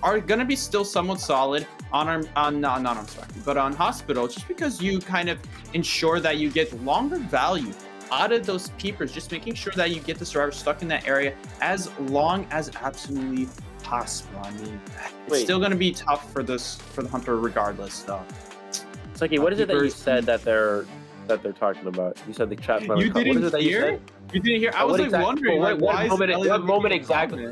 are gonna be still somewhat solid on not Arms Factory, but on Hospital, just because you kind of ensure that you get longer value out of those Peepers, just making sure that you get the survivor stuck in that area as long as absolutely possible. I mean, it's still going to be tough for the Hunter regardless, though. It's like, what is it that you said that they're talking about? You said the chat. You didn't hear? You didn't hear? I was wondering, what moment exactly?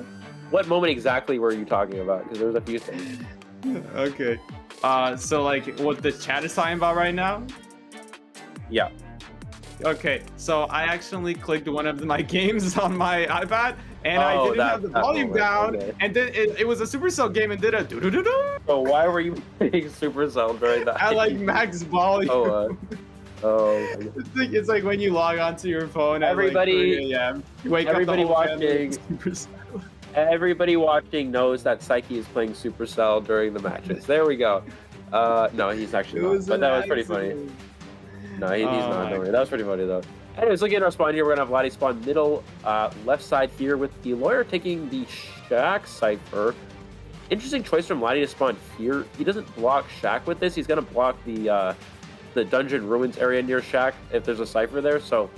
What moment exactly were you talking about? Because there was a few things. Okay. So like, what the chat is talking about right now? Yeah. Okay, so I accidentally clicked one of my games on my iPad, and I didn't have the volume down, and then it was a Supercell game and did a do-do-do-do. So why were you playing Supercell during that? At like max volume. It's like when you log onto your phone at like 3 a.m. You wake everybody up watching. Everybody watching knows that Psyche is playing Supercell during the matches. There we go. No, he's actually not, but that was pretty funny. No, he's not. Don't worry. That was pretty funny, though. Anyways, looking at our spawn here, we're going to have Laddie spawn middle left side here with the Lawyer taking the Shaq Cypher. Interesting choice from Laddie to spawn here. He doesn't block Shaq with this. He's going to block the Dungeon Ruins area near Shaq if there's a Cypher there, so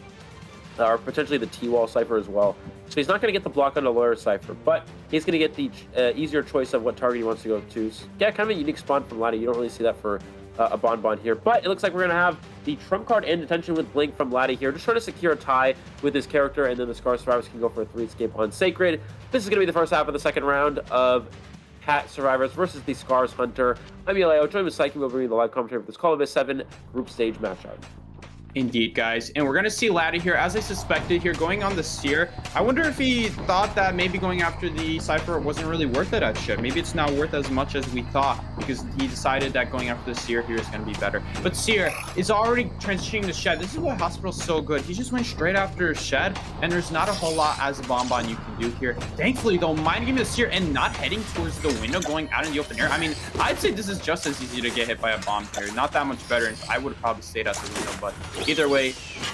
or potentially the T-Wall Cypher as well. So he's not going to get the block on the Lawyer Cypher, but he's going to get the easier choice of what target he wants to go to. So, yeah, kind of a unique spawn from Laddie. You don't really see that for a Bonbon here, but it looks like we're going to have the trump card and detention with Blink from Laddie here, just trying to secure a tie with his character, and then the Scar survivors can go for a 3 escape on Sacred. This is going to be the first half of the second round of Cat survivors versus the Scars Hunter. I'm Elio, joined with Psyche. We'll bring you the live commentary for this COAVII 7 group stage matchup. Indeed, guys. And we're going to see Laddie here, as I suspected here, going on the Seer. I wonder if he thought that maybe going after the Cypher wasn't really worth it at Shed. Maybe it's not worth as much as we thought, because he decided that going after the Seer here is going to be better. But Seer is already transitioning to Shed. This is why Hospital's so good. He just went straight after Shed, and there's not a whole lot as a Bonbon you can do here. Thankfully, though, mind giving the Seer and not heading towards the window, going out in the open air. I mean, I'd say this is just as easy to get hit by a bomb here. Not that much better, and I would have probably stayed out the window, but either way,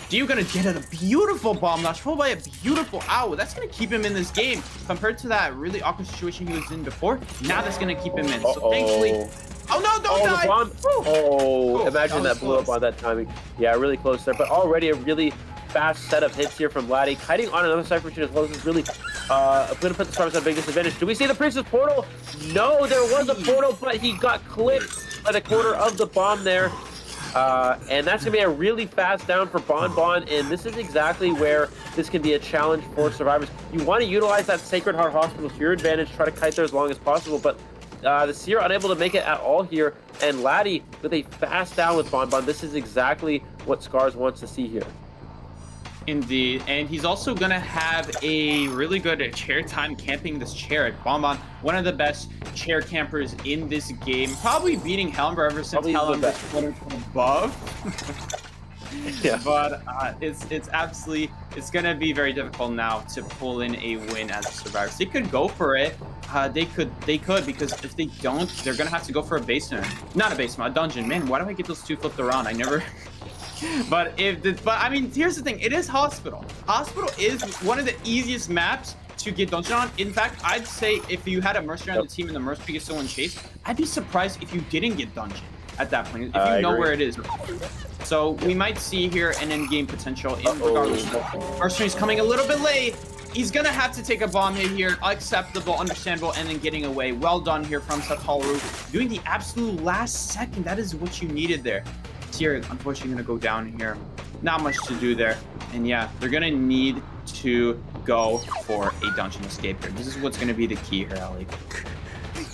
Dio gonna get a beautiful bomb dash, followed by a beautiful ow. That's gonna keep him in this game compared to that really awkward situation he was in before. Now that's gonna keep him in. So thankfully, oh no, don't die! Oh, imagine that blew up on that timing. Yeah, really close there, but already a really fast set of hits here from Laddie. Kiting on another Cypher machine as well is really going to put the Stars at a big disadvantage. Do we see the Priestess portal? No, there was a portal, but he got clipped by the corner of the bomb there. And that's going to be a really fast down for Bonbon, and this is exactly where this can be a challenge for survivors. You want to utilize that Sacred Heart Hospital to your advantage, try to kite there as long as possible, but the Seer unable to make it at all here, and Laddie with a fast down with Bonbon. This is exactly what Scars wants to see here. Indeed, and he's also going to have a really good chair time camping this chair. Bonbon, one of the best chair campers in this game, probably beating Helmber ever since Helmber was put above. Yeah, but it's going to be very difficult now to pull in a win as a survivor. They could go for it. They could because if they don't, they're going to have to go for a basement. Not a basement, a dungeon. Man, why do I get those two flipped around? I never... But I mean, here's the thing. It is Hospital. Hospital is one of the easiest maps to get dungeon on. In fact, I'd say if you had a Mercenary on the team and the Mercenary gets someone chase, I'd be surprised if you didn't get dungeon at that point, if you know where it is. So we might see here an in-game potential in regardless. Mercenary's coming a little bit late. He's gonna have to take a bomb hit here. Acceptable, understandable, and then getting away. Well done here from Satoru. Doing the absolute last second. That is what you needed there. Here, unfortunately, gonna go down here. Not much to do there, and yeah, they're gonna need to go for a dungeon escape here. This is what's gonna be the key here, Ali.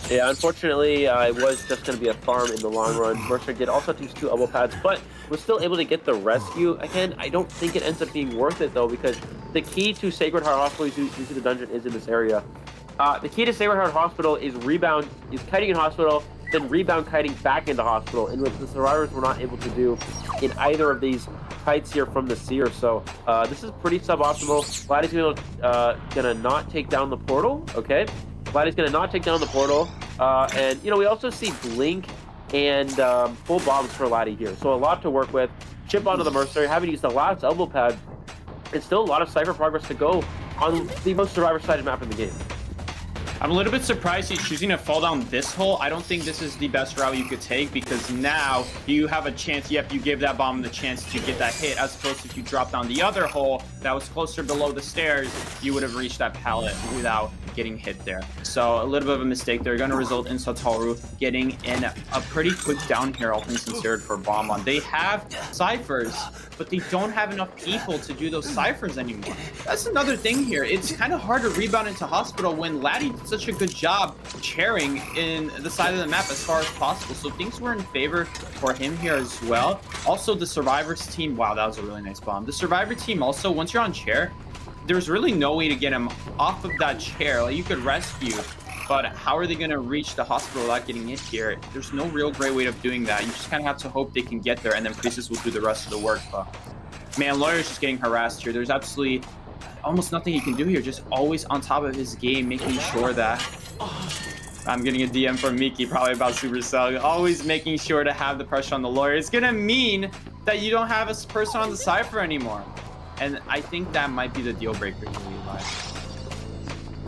Yeah, unfortunately, it was just going to be a farm in the long run. Mercer did also use 2 elbow pads, but was still able to get the rescue. Again, I don't think it ends up being worth it, though, because the key to Sacred Heart Hospital to the dungeon is in this area. The key to Sacred Heart Hospital is kiting in Hospital, then rebound kiting back into Hospital, in which the survivors were not able to do in either of these kites here from the Seer. So this is pretty suboptimal. Laddie's gonna not take down the portal, okay? Laddie's gonna not take down the portal, and you know, we also see Blink and full bombs for Laddie here, so a lot to work with. Chip onto the Mercenary, having used the last elbow pad, and still a lot of Cypher progress to go on the most survivor-sided map in the game. I'm a little bit surprised he's choosing to fall down this hole. I don't think this is the best route you could take, because now you have a chance. Yep, you give that bomb the chance to get that hit, as opposed to if you drop down the other hole that was closer below the stairs, you would have reached that pallet without getting hit there. So a little bit of a mistake there, going to result in Satoru getting in a pretty quick down here, all things considered, for Bonbon. They have ciphers, but they don't have enough people to do those ciphers anymore. That's another thing here. It's kind of hard to rebound into Hospital when Laddie did such a good job chairing in the side of the map as far as possible. So things were in favor for him here as well. Also, the Survivors team, wow, that was a really nice bomb. The Survivor team also, once you're on chair, there's really no way to get him off of that chair. Like, you could rescue, but how are they going to reach the Hospital without getting hit here? There's no real great way of doing that. You just kind of have to hope they can get there, and then Priestess will do the rest of the work. But man, Lawyer's just getting harassed here. There's absolutely almost nothing he can do here. Just always on top of his game, making sure that... I'm getting a DM from Miki, probably about Supercell. Always making sure to have the pressure on the Lawyer. It's going to mean that you don't have a person on the Cypher anymore. And I think that might be the deal breaker here, Eli.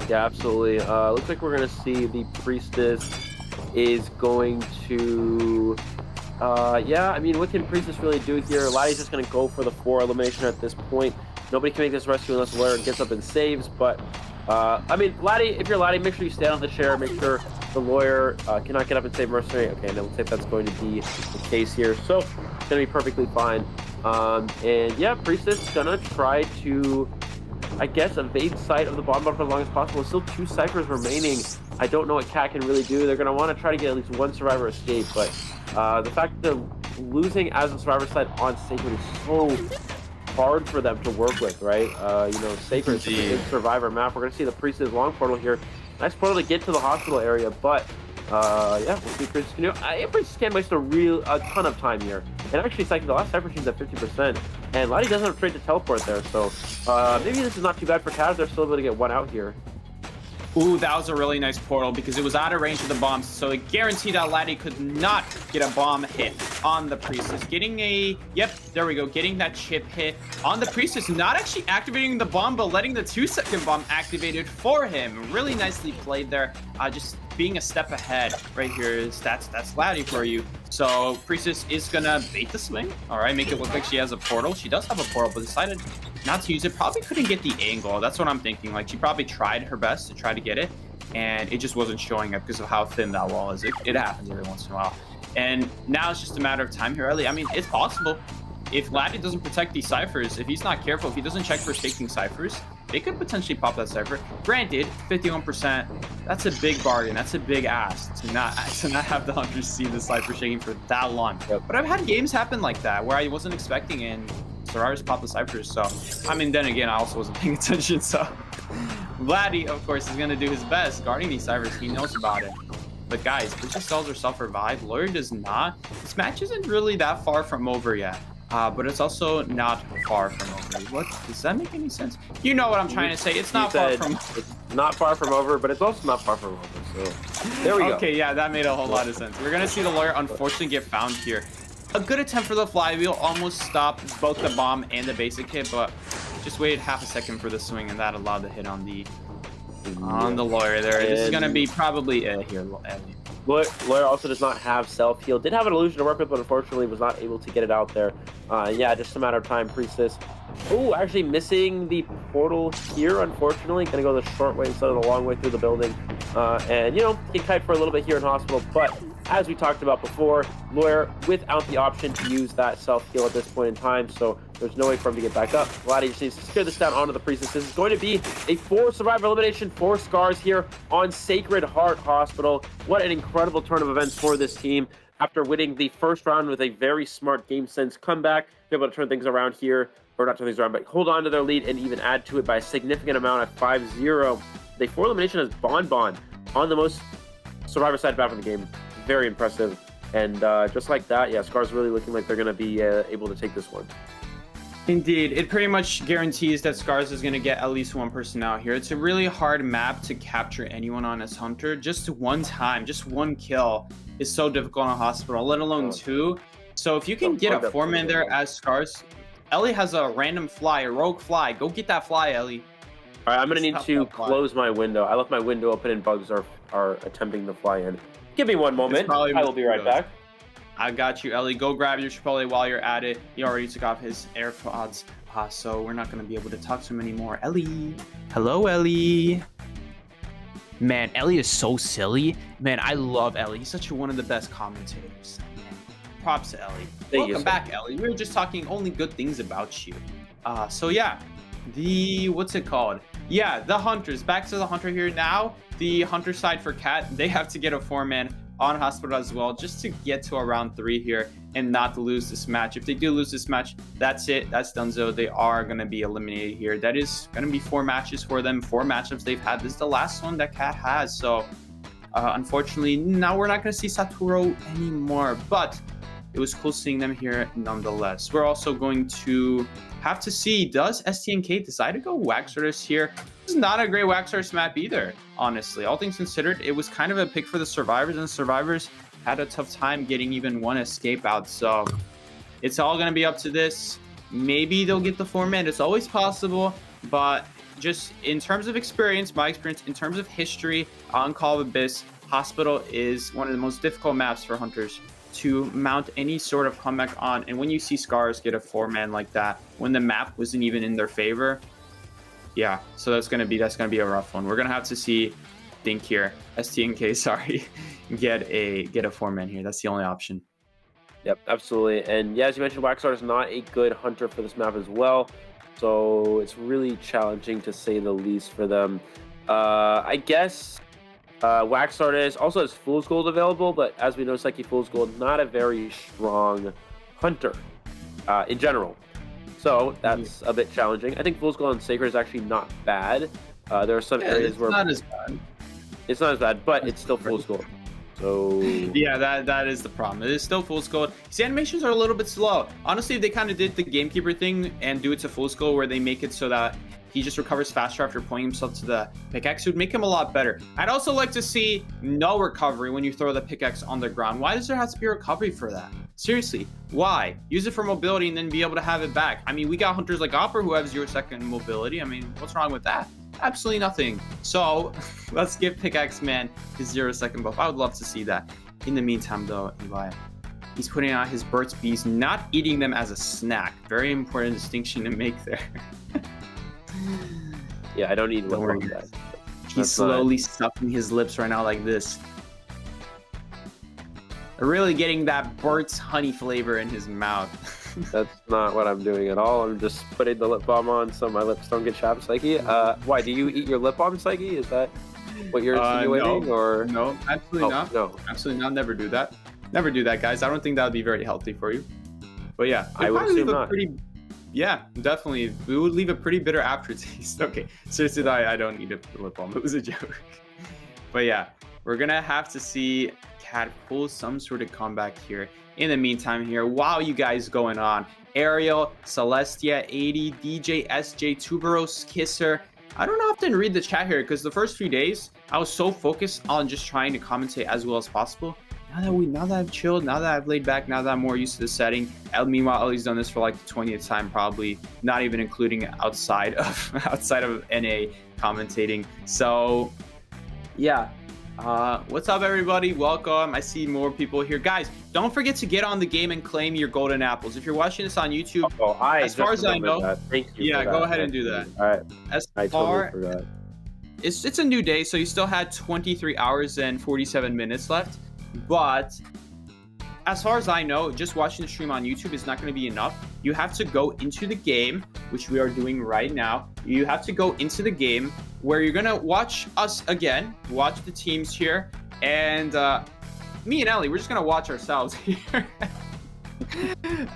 Yeah, absolutely. Looks like we're going to see the Priestess is going to... yeah, I mean, what can Priestess really do here? Laddie's just going to go for the 4 elimination at this point. Nobody can make this rescue unless the Lawyer gets up and saves, but... I mean, Laddie, if you're Laddie, make sure you stand on the chair. Make sure the Lawyer cannot get up and save Mercenary. Okay, and it looks like that's going to be the case here. So, it's going to be perfectly fine. And yeah, Priestess is going to try to, I guess, evade sight of the bomb for as long as possible. Still 2 ciphers remaining. I don't know what Cat can really do. They're going to want to try to get at least 1 survivor escape, but the fact that the losing as a survivor side on Sacred is so hard for them to work with, right? You know, Sacred is such a big survivor map. We're going to see the Priestess long portal here. Nice portal to get to the hospital area, but yeah, we'll see what Priestess can do. Priestess can waste a ton of time here. And actually, it's like the last Cypher Machine's at 50%, and Lottie doesn't have a trade to teleport there, so maybe this is not too bad for Taz. They're still able to get one out here. Ooh, that was a really nice portal because it was out of range of the bombs, so it guaranteed that Laddie could not get a bomb hit on the Priestess. Getting a, yep, there we go, getting that chip hit on the Priestess, not actually activating the bomb, but letting the 2-second bomb activated for him. Really nicely played there, just being a step ahead right here. Is that's Laddie for you. So Priestess is gonna bait the swing, all right, make it look like she has a portal. She does have a portal, but decided not to use it. Probably couldn't get the angle. That's what I'm thinking. Like, she probably tried her best to try to get it, and it just wasn't showing up because of how thin that wall is. It happens every once in a while. And now it's just a matter of time here, Ellie. I mean, it's possible. If Laddie doesn't protect these ciphers, if he's not careful, if he doesn't check for staking ciphers, they could potentially pop that cipher. Granted, 51%, that's a big bargain. That's a big ask to not have the Hunters see the cipher shaking for that long. Yep. But I've had games happen like that where I wasn't expecting it, and survivors pop the ciphers. So, I mean, then again, I also wasn't paying attention. So, Laddie, of course, is going to do his best guarding these ciphers. He knows about it. But guys, Priestess sells herself revive. Lawyer does not. This match isn't really that far from over yet. But it's also not far from over. What? Does that make any sense? You know what I'm trying to say. It's not far from... It's not far from over, but it's also not far from over. So, there we go. Okay, yeah, that made a whole lot of sense. We're going to see the Lawyer unfortunately get found here. A good attempt for the flywheel. Almost stopped both the bomb and the basic hit, but just waited half a second for the swing, and that allowed the hit on the Lawyer there. This is going to be probably here, Ellie. Lawyer also does not have self-heal. Did have an illusion to work with, but unfortunately was not able to get it out there. Yeah, just a matter of time. Priestess. Oh, actually missing the portal here, unfortunately. Gonna go the short way instead of the long way through the building. And, you know, he kite for a little bit here in hospital, but as we talked about before, Lawyer without the option to use that self-heal at this point in time, so there's no way for him to get back up. Laddie just needs to secure this down onto the Priestess. This is going to be a 4 survivor elimination, 4 scars here on Sacred Heart Hospital. What an incredible turn of events for this team. After winning the first round with a very smart game sense comeback, be able to turn things around here, or not turn things around, but hold on to their lead and even add to it by a significant amount at 5-0. The 4 elimination is Bon on the most survivor side map in the game. Very impressive. And just like that, yeah, Scar's really looking like they're going to be able to take this one. Indeed, it pretty much guarantees that Scars is going to get at least one person out here. It's a really hard map to capture anyone on as Hunter. Just one time, just one kill is so difficult on a hospital, let alone 2. So if you can get a 4-man there as Scars, Ellie has a random fly, a rogue fly. Go get that fly, Ellie. All right, I'm going to need to close my window. I left my window open and bugs are attempting to fly in. Give me one moment. I will be right back. I got you, Ellie. Go grab your Chipotle while you're at it. He already took off his AirPods, so we're not going to be able to talk to him anymore. Ellie. Hello, Ellie. Man, Ellie is so silly. Man, I love Ellie. He's such one of the best commentators. Man, props to Ellie. Welcome back, Ellie. We were just talking only good things about you. So yeah, what's it called? Yeah, the Hunters. Back to the Hunter here now. The Hunter side for Cat, they have to get a 4-man on hospital as well, just to get to around 3 here and not to lose this match. If they do lose this match, that's it. That's donezo. They are going to be eliminated here. That is going to be 4 matches for them, 4 matchups they've had. This is the last one that Cat has. So unfortunately, now we're not going to see Satoru anymore, but it was cool seeing them here nonetheless. We're also going to have to see, does STNK decide to go Wax Artist here? This is not a great Wax Artist map either, honestly. All things considered, it was kind of a pick for the survivors, and the survivors had a tough time getting even one escape out. So it's all going to be up to this. Maybe they'll get the 4-man. It's always possible, but just in terms of experience, my experience, in terms of history on Call of Abyss, Hospital is one of the most difficult maps for Hunters to mount any sort of comeback on. And when you see Scars get a 4-man like that, when the map wasn't even in their favor, yeah, so that's gonna be a rough one. We're gonna have to see, think here, STNK, sorry, get a 4-man here. That's the only option. Yep, absolutely. And yeah, as you mentioned, Waxar is not a good hunter for this map as well, so it's really challenging to say the least for them. I guess Wax Artist also has Fool's Gold available, but as we know, Psyche Fool's Gold, not a very strong Hunter in general. So that's a bit challenging. I think Fool's Gold on Sacred is actually not bad. There are some areas where not as bad. It's not as bad, but it's still Fool's Gold. So yeah, that is the problem. It is still Fool's Gold. His animations are a little bit slow. Honestly, if they kind of did the Gamekeeper thing and do it to Fool's Gold, where they make it so that he just recovers faster after pointing himself to the pickaxe, it would make him a lot better. I'd also like to see no recovery when you throw the pickaxe on the ground. Why does there have to be a recovery for that? Seriously, why? Use it for mobility and then be able to have it back. I mean, we got hunters like Opera who have 0-second mobility. I mean, what's wrong with that? Absolutely nothing. So let's give Pickaxe Man his 0-second buff. I would love to see that. In the meantime, though, Eli, he's putting out his Burt's Bees, not eating them as a snack. Very important distinction to make there. Yeah, I don't need Don't worry, guys. He's slowly stuffing his lips right now like this. Really getting that Burt's honey flavor in his mouth. That's not what I'm doing at all. I'm just putting the lip balm on so my lips don't get chapped, Psyche. Why, do you eat your lip balm, Psyche? Is that what you're insinuating? No. Or No, absolutely not. No. Absolutely not. Never do that. Never do that, guys. I don't think that would be very healthy for you. But yeah, I would assume not. Yeah, definitely. We would leave a pretty bitter aftertaste. Okay, seriously, I don't need a lip balm. It was a joke. But yeah, we're going to have to see Cat pull some sort of comeback here. In the meantime here, wow, you guys going on. Ariel, Celestia, 80, DJ, SJ, Tuberos, Kisser. I don't often read the chat here because the first few days, I was so focused on just trying to commentate as well as possible. Now that I've chilled, now that I've laid back, now that I'm more used to the setting. Meanwhile, Ellie's done this for like the 20th time, probably not even including outside of NA commentating. So yeah. What's up, everybody? Welcome. I see more people here. Guys, don't forget to get on the game and claim your golden apples. If you're watching this on YouTube, as far as I know, thank you. Yeah, go ahead and do that. All right. I totally forgot. It's a new day, so you still had 23 hours and 47 minutes left. But as far as I know, just watching the stream on YouTube is not going to be enough. You have to go into the game, which we are doing right now. You have to go into the game where you're going to watch us again, watch the teams here, and me and Ellie, we're just going to watch ourselves here.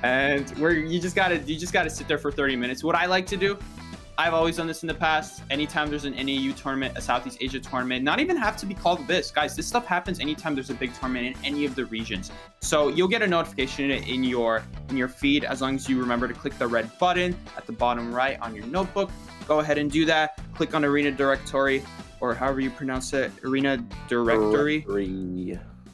And you just got to sit there for 30 minutes. What I like to do, I've always done this in the past. Anytime there's an NAU tournament, a Southeast Asia tournament, not even have to be called this. Guys, this stuff happens anytime there's a big tournament in any of the regions. So you'll get a notification in your feed as long as you remember to click the red button at the bottom right on your notebook. Go ahead and do that. Click on Arena Directory, or however you pronounce it, Arena Directory.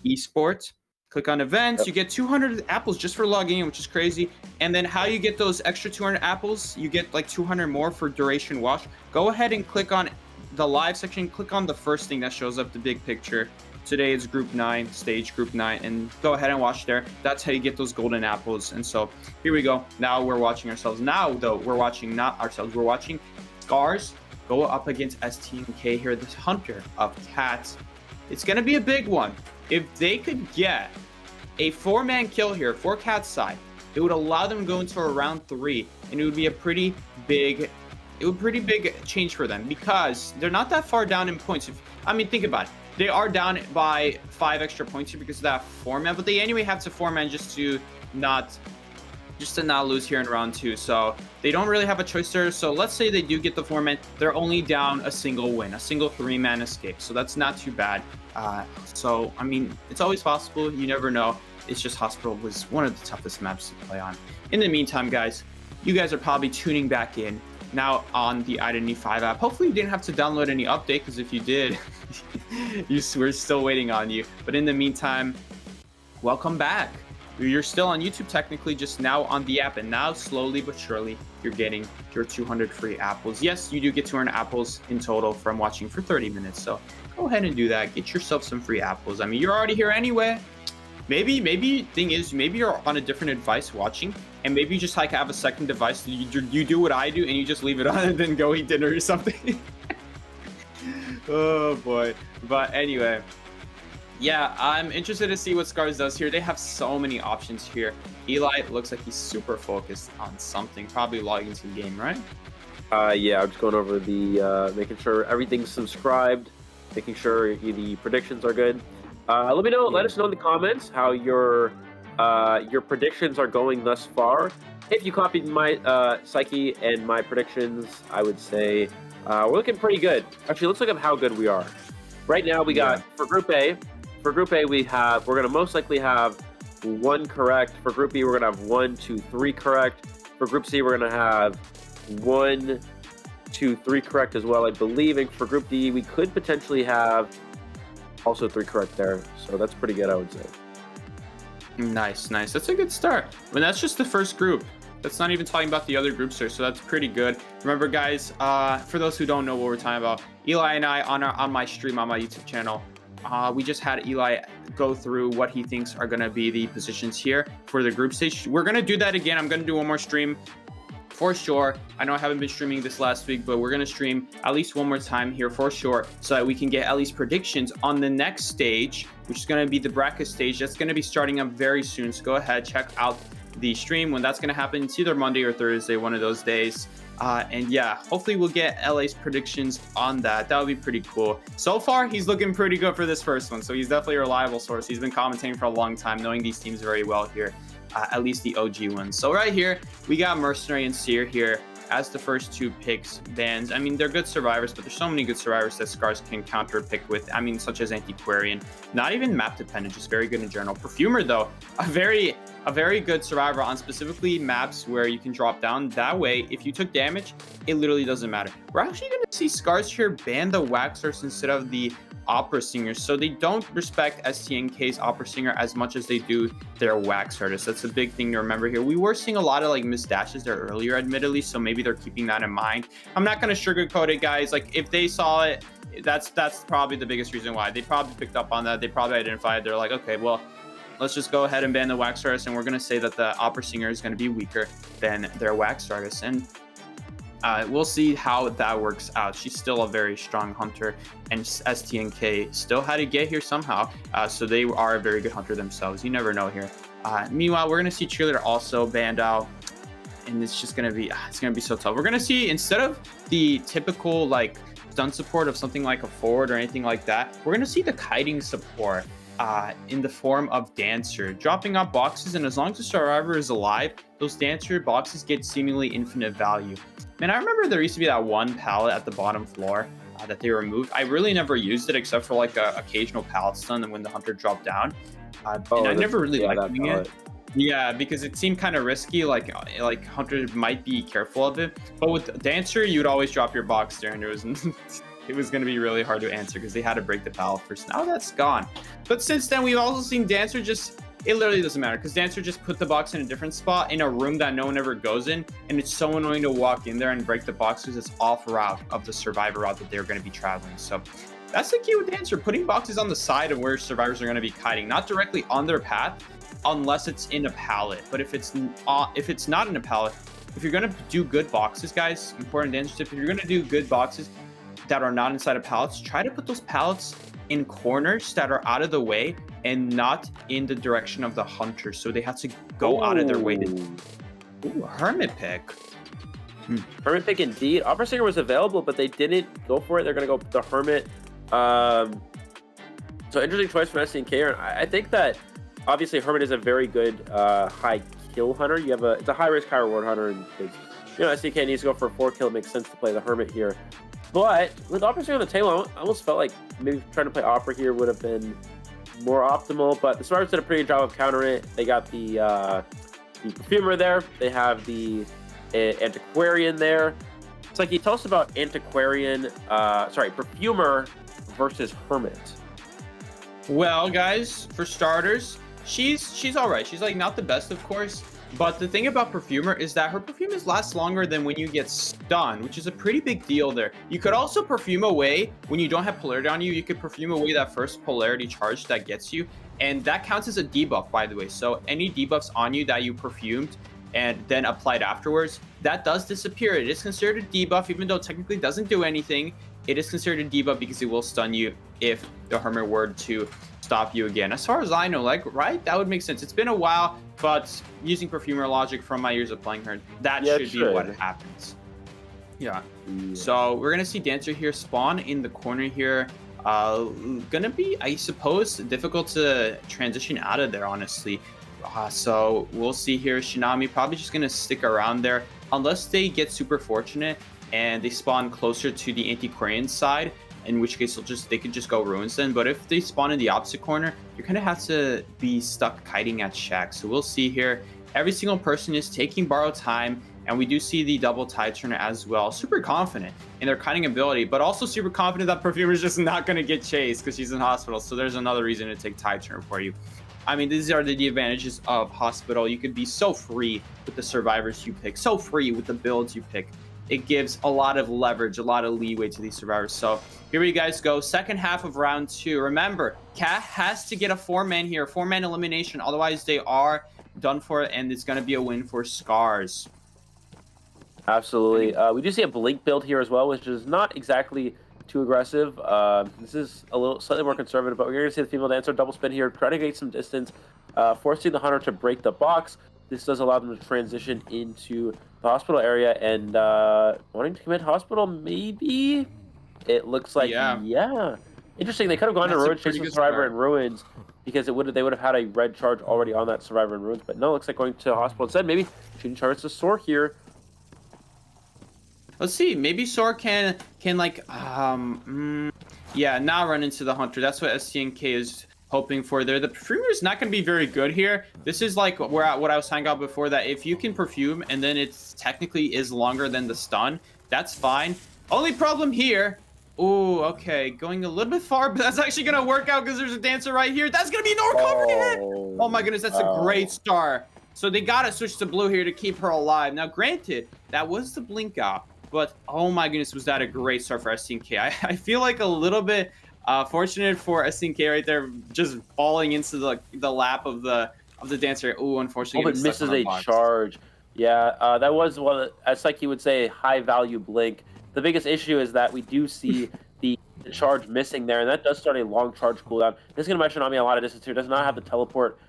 Esports. Click on events. Yep. You get 200 apples just for logging in, which is crazy. And then how you get those extra 200 apples, you get like 200 more for duration wash. Go ahead and click on the live section. Click on the first thing that shows up, the big picture. Today is Group 9, stage Group 9, and go ahead and watch there. That's how you get those golden apples. And so here we go. Now we're watching ourselves. Now, though, we're watching not ourselves. We're watching Scars go up against STNK here, this Hunter of Cats. It's going to be a big one. If they could get a 4-man kill here for Cat's side, it would allow them to go into a round 3, and it would be a pretty big change for them because they're not that far down in points. Think about it. They are down by 5 extra points here because of that 4-man, but they anyway have to 4-man just to not lose here in round 2. So they don't really have a choice there. So let's say they do get the 4-man, they're only down a single win, a single 3-man escape. So that's not too bad. It's always possible. You never know. It's just Hospital was one of the toughest maps to play on. In the meantime, guys, you guys are probably tuning back in now on the Identity 5 app. Hopefully you didn't have to download any update, because if you did, we're still waiting on you. But in the meantime, welcome back. You're still on YouTube technically, just now on the app, and now slowly but surely you're getting your 200 free apples. Yes, you do get 200 apples in total from watching for 30 minutes. So go ahead and do that. Get yourself some free apples. You're already here anyway. Maybe thing is, maybe you're on a different device watching, and maybe you just have a second device. You do what I do, and you just leave it on and then go eat dinner or something. Oh boy. But anyway, yeah, I'm interested to see what Scars does here. They have so many options here. Eli looks like he's super focused on something, probably logging into the game, right? Yeah, I'm just going over the making sure everything's subscribed, making sure the predictions are good. Let us know in the comments how your your predictions are going thus far. If you copied my Psyche and my predictions, I would say we're looking pretty good. Actually, let's look at how good we are. Right now, we got for Group A. For Group A, we're gonna most likely have 1 correct. For Group B, we're gonna have 1, 2, 3 correct. For Group C, we're gonna have 1, 2, 3 correct as well, I believe. And for Group D, we could potentially have also 3 correct there. So that's pretty good, I would say. Nice, nice. That's a good start. I mean, that's just the first group. That's not even talking about the other groups there, so that's pretty good. Remember, guys, for those who don't know what we're talking about, Eli and I on my stream on my YouTube channel, we just had Eli go through what he thinks are going to be the positions here for the group stage. We're going to do that again. I'm going to do one more stream for sure. I know I haven't been streaming this last week, but we're going to stream at least one more time here for sure, so that we can get at least predictions on the next stage, which is going to be the bracket stage. That's going to be starting up very soon, so go ahead, check out the stream when that's going to happen. It's either Monday or Thursday, one of those days. And yeah, hopefully we'll get LA's predictions on that. That would be pretty cool. So far, he's looking pretty good for this first one, so he's definitely a reliable source. He's been commentating for a long time, knowing these teams very well here, at least the OG ones. So right here, we got Mercenary and Seer here as the first 2 picks bans. I mean, they're good survivors, but there's so many good survivors that Scars can counter pick with. I mean, such as Antiquarian, not even map dependent, just very good in general. Perfumer, though, a very good survivor on specifically maps where you can drop down. That way, if you took damage, it literally doesn't matter. We're actually going to see Scars here ban the Waxers instead of the Opera Singers, so they don't respect STNK's Opera Singer as much as they do their Wax Artist. That's a big thing to remember here. We were seeing a lot of like missed dashes there earlier, admittedly, so maybe they're keeping that in mind. I'm not going to sugarcoat it, guys. Like, if they saw it, that's probably the biggest reason why. They probably picked up on that. They probably identified. They're like, okay, well, let's just go ahead and ban the Wax Artist, and we're going to say that the Opera Singer is going to be weaker than their Wax Artist. And we'll see how that works out. She's still a very strong hunter, and STNK still had to get here somehow. So they are a very good hunter themselves. You never know here. Meanwhile, we're going to see Cheerleader also banned out, and it's just going to be, it's going to be so tough. We're going to see, instead of the typical like stun support of something like a forward or anything like that, we're going to see the kiting support in the form of Dancer, dropping off boxes, and as long as the survivor is alive, those Dancer boxes get seemingly infinite value. Man, I remember there used to be that one pallet at the bottom floor that they removed. I really never used it except for like a occasional pallet stun and when the hunter dropped down. And I never really liked using it. Yeah, because it seemed kind of risky, like hunter might be careful of it. But with Dancer, you'd always drop your box there, and it was it was going to be really hard to answer because they had to break the pallet first. Now that's gone. But since then, we've also seen Dancer just, it literally doesn't matter because Dancer just put the box in a different spot in a room that no one ever goes in, and it's so annoying to walk in there and break the box because it's off route of the survivor route that they're going to be traveling. So that's the key with Dancer, putting boxes on the side of where survivors are going to be kiting, not directly on their path unless it's in a pallet. But if it's not in a pallet, if you're going to do good boxes, guys, important Dancer tip, if you're going to do good boxes that are not inside of pallets, try to put those pallets in corners that are out of the way and not in the direction of the hunter, so they have to go out of their way to... Ooh, Hermit pick. Hermit pick indeed. Opera Singer was available, but they didn't go for it. They're going to go with the Hermit. So interesting choice from STNK. I think that obviously Hermit is a very good high kill hunter. You have it's a high risk, high reward hunter, and you know, STNK needs to go for a 4 kill. It makes sense to play the Hermit here. But with Opera Singer on the table, I almost felt like maybe trying to play Opera here would have been more optimal. But the Survivors did a pretty good job of countering it. They got the Perfumer there. They have the Antiquarian there. It's like, you tell us about Antiquarian, Perfumer versus Hermit. Well, guys, for starters, she's all right. She's like not the best, of course. But the thing about Perfumer is that her Perfumers last longer than when you get stunned, which is a pretty big deal there. You could also Perfume away when you don't have polarity on you. You could Perfume away that first polarity charge that gets you, and that counts as a debuff, by the way. So any debuffs on you that you perfumed and then applied afterwards, that does disappear. It is considered a debuff, even though it technically doesn't do anything. It is considered a debuff because it will stun you if the Hermit were to stop you again. As far as I know, like, right? That would make sense. It's been a while, but using Perfumer logic from my years of playing her, that should be what happens. Yeah. So we're going to see Dancer here spawn in the corner here. Gonna be, I suppose, difficult to transition out of there, honestly. So we'll see here. Shinami probably just going to stick around there unless they get super fortunate and they spawn closer to the anti-Korean side, in which case they could just go ruins then. But if they spawn in the opposite corner, you kind of have to be stuck kiting at Shack. So we'll see here. Every single person is taking borrowed time, and we do see the double tide turner as well. Super confident in their kiting ability, but also super confident that Perfumer is just not going to get chased because she's in hospital. So there's another reason to take tide turner for you. I mean, these are the advantages of hospital. You could be so free with the survivors you pick, so free with the builds you pick. It gives a lot of leverage, a lot of leeway to these survivors. So here we guys go. Second half of round 2. Remember, Cat has to get a 4-man here, 4-man elimination. Otherwise, they are done for, and it's going to be a win for Scars. Absolutely. We do see a Blink build here as well, which is not exactly too aggressive. This is a little slightly more conservative, but we're going to see the female dancer double spin here, try to get some distance, forcing the hunter to break the box. This does allow them to transition into the hospital area and wanting to commit hospital, maybe? It looks like, yeah. Interesting. They could have gone to Ruins, chasing the survivor in Ruins, because they would have had a red charge already on that survivor in Ruins. But no, it looks like going to hospital instead. Maybe shooting charge to Soar here. Let's see. Maybe Soar can like yeah, now run into the hunter. That's what STNK is hoping for there. The perfumer is not going to be very good here. This is like what I was talking about before, that if you can perfume and then it technically is longer than the stun, that's fine. Only problem here. Oh, okay, going a little bit far, but that's actually gonna work out because there's a dancer right here. That's gonna be no recovery hit. Oh my goodness, that's a great start. So they gotta switch to blue here to keep her alive. Now, granted, that was the blink out, but oh my goodness, was that a great start for STNK. I feel like a little bit fortunate for STNK right there, just falling into the lap of the dancer. Oh, unfortunately, it misses a charge. Yeah, that was one, as like you would say, high value blink. The biggest issue is that we do see the charge missing there, and that does start a long charge cooldown. This is going to Shinami a lot of distance here. Does not have the teleport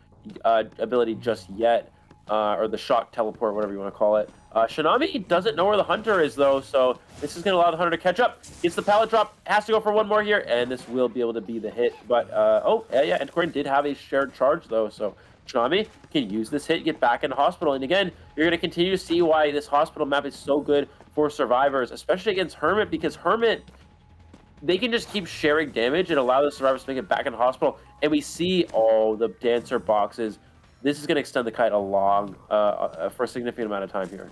ability just yet, or the shock teleport, whatever you want to call it. Shinami doesn't know where the hunter is, though, so this is going to allow the hunter to catch up. Gets the pallet drop, has to go for one more here, and this will be able to be the hit. But, oh, yeah, and Corin did have a shared charge, though, so Shinami can use this hit, get back into hospital. And again, you're going to continue to see why this hospital map is so good for survivors, especially against Hermit, because Hermit, they can just keep sharing damage and allow the survivors to make it back into hospital. And we see all the dancer boxes. This is going to extend the kite along for a significant amount of time here.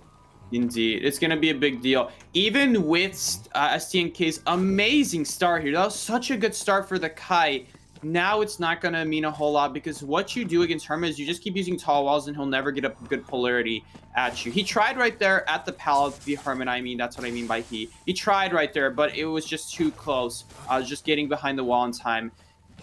Indeed, it's going to be a big deal. Even with STNK's amazing start here, that was such a good start for the kite. Now it's not going to mean a whole lot, because what you do against Hermit is you just keep using tall walls and he'll never get a good polarity at you. He tried right there at the pallet, the Hermit, I mean, that's what I mean by he. He tried right there, but it was just too close. Just getting behind the wall in time.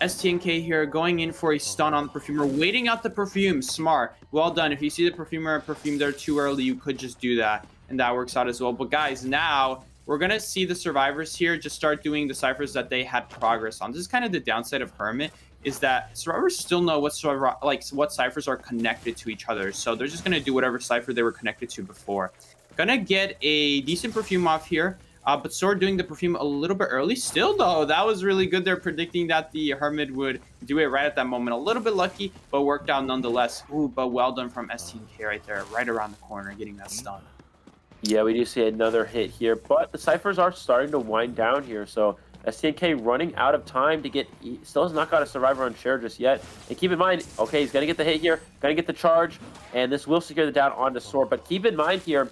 STNK here going in for a stun on the Perfumer, waiting out the Perfume. Smart. Well done. If you see the Perfumer and Perfume there too early, you could just do that, and that works out as well. But guys, now we're going to see the survivors here just start doing the ciphers that they had progress on. This is kind of the downside of Hermit, is that survivors still know what ciphers are connected to each other. So they're just going to do whatever cipher they were connected to before. Gonna get a decent Perfume off here. But Sword doing the Perfume a little bit early. Still, though, that was really good. They're predicting that the Hermit would do it right at that moment. A little bit lucky, but worked out nonetheless. Ooh, but well done from STNK right there, right around the corner, getting that stun. Yeah, we do see another hit here, but the ciphers are starting to wind down here. So STNK running out of time to get, still has not got a survivor on share just yet. And keep in mind, okay, he's going to get the hit here, going to get the charge, and this will secure the down onto Sword. But keep in mind here,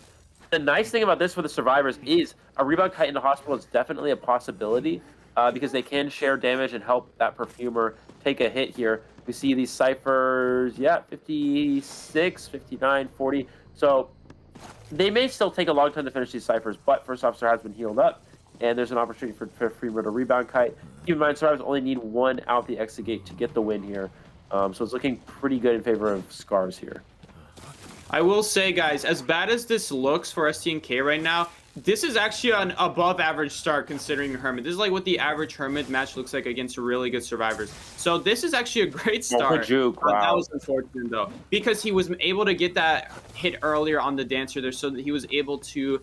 the nice thing about this for the survivors is a rebound kite into hospital is definitely a possibility, because they can share damage and help that Perfumer take a hit here. We see these ciphers, yeah, 56, 59, 40. So they may still take a long time to finish these ciphers, but First Officer has been healed up, and there's an opportunity for Perfumer to rebound kite. Keep in mind, survivors only need one out the exit gate to get the win here. So it's looking pretty good in favor of Scars here. I will say, guys, as bad as this looks for STNK right now, this is actually an above average start considering Hermit. This is like what the average Hermit match looks like against really good survivors. So this is actually a great start. Juke, wow. That was unfortunate, though, because he was able to get that hit earlier on the dancer there, so that he was able to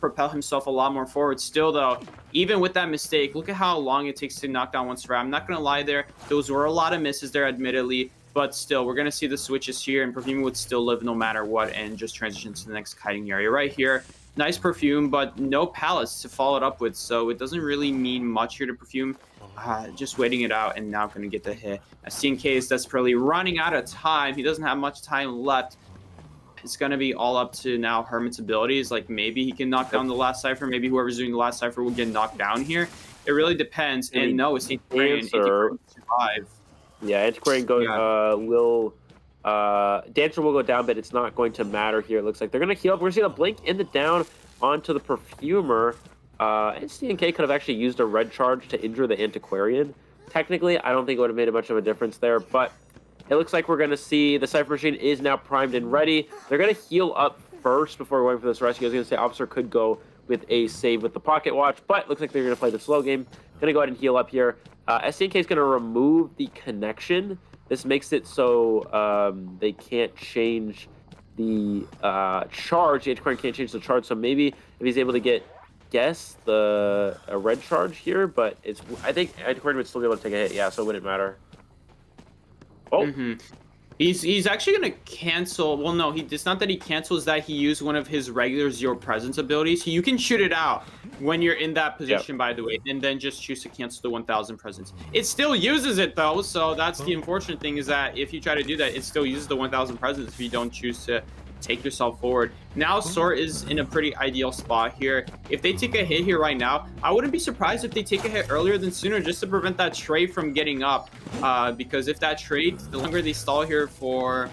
propel himself a lot more forward. Still, though, even with that mistake, look at how long it takes to knock down one survivor. I'm not going to lie there. Those were a lot of misses there, admittedly. but still, we're going to see the switches here, and Perfume would still live no matter what, and just transition to the next kiting area right here. Nice Perfume, but no Palace to follow it up with, so it doesn't really mean much here to Perfume. Just waiting it out, and now going to get the hit. CNK is desperately running out of time. He doesn't have much time left. It's going to be all up to now Hermit's abilities. Like, maybe he can knock down the last Cypher. Maybe whoever's doing the last Cypher will get knocked down here. It really depends. And no, it's Antiquarian. Antiquarian survive. Yeah, Antiquarian will... Dancer will go down, but it's not going to matter here. It looks like they're going to heal up. We're going to see the blink in the down onto the Perfumer. And CNK could have actually used a red charge to injure the Antiquarian. Technically, I don't think it would have made much of a difference there, but it looks like we're going to see the Cypher Machine is now primed and ready. They're going to heal up first before going for this rescue. I was going to say Officer could go with a save with the Pocket Watch, but it looks like they're going to play the slow game. Going to go ahead and heal up here. SCNK is going to remove the connection. This makes it so they can't change the charge. The Antiquarian can't change the charge, so maybe if he's able to guess a red charge here, but I think Antiquarian would still be able to take a hit, yeah, so it wouldn't matter. Oh. He's actually going to cancel. Well, no, it's not that he cancels that. He used one of his regular Zero Presence abilities. You can shoot it out when you're in that position, by the way, and then just choose to cancel the 1000 Presence. It still uses it, though, so that's the unfortunate thing, is that if you try to do that, it still uses the 1000 Presence if you don't choose to take yourself forward. Now Sort is in a pretty ideal spot here. If they take a hit here right now, I wouldn't be surprised if they take a hit earlier than sooner, just to prevent that trade from getting up, because if that trade, the longer they stall here for,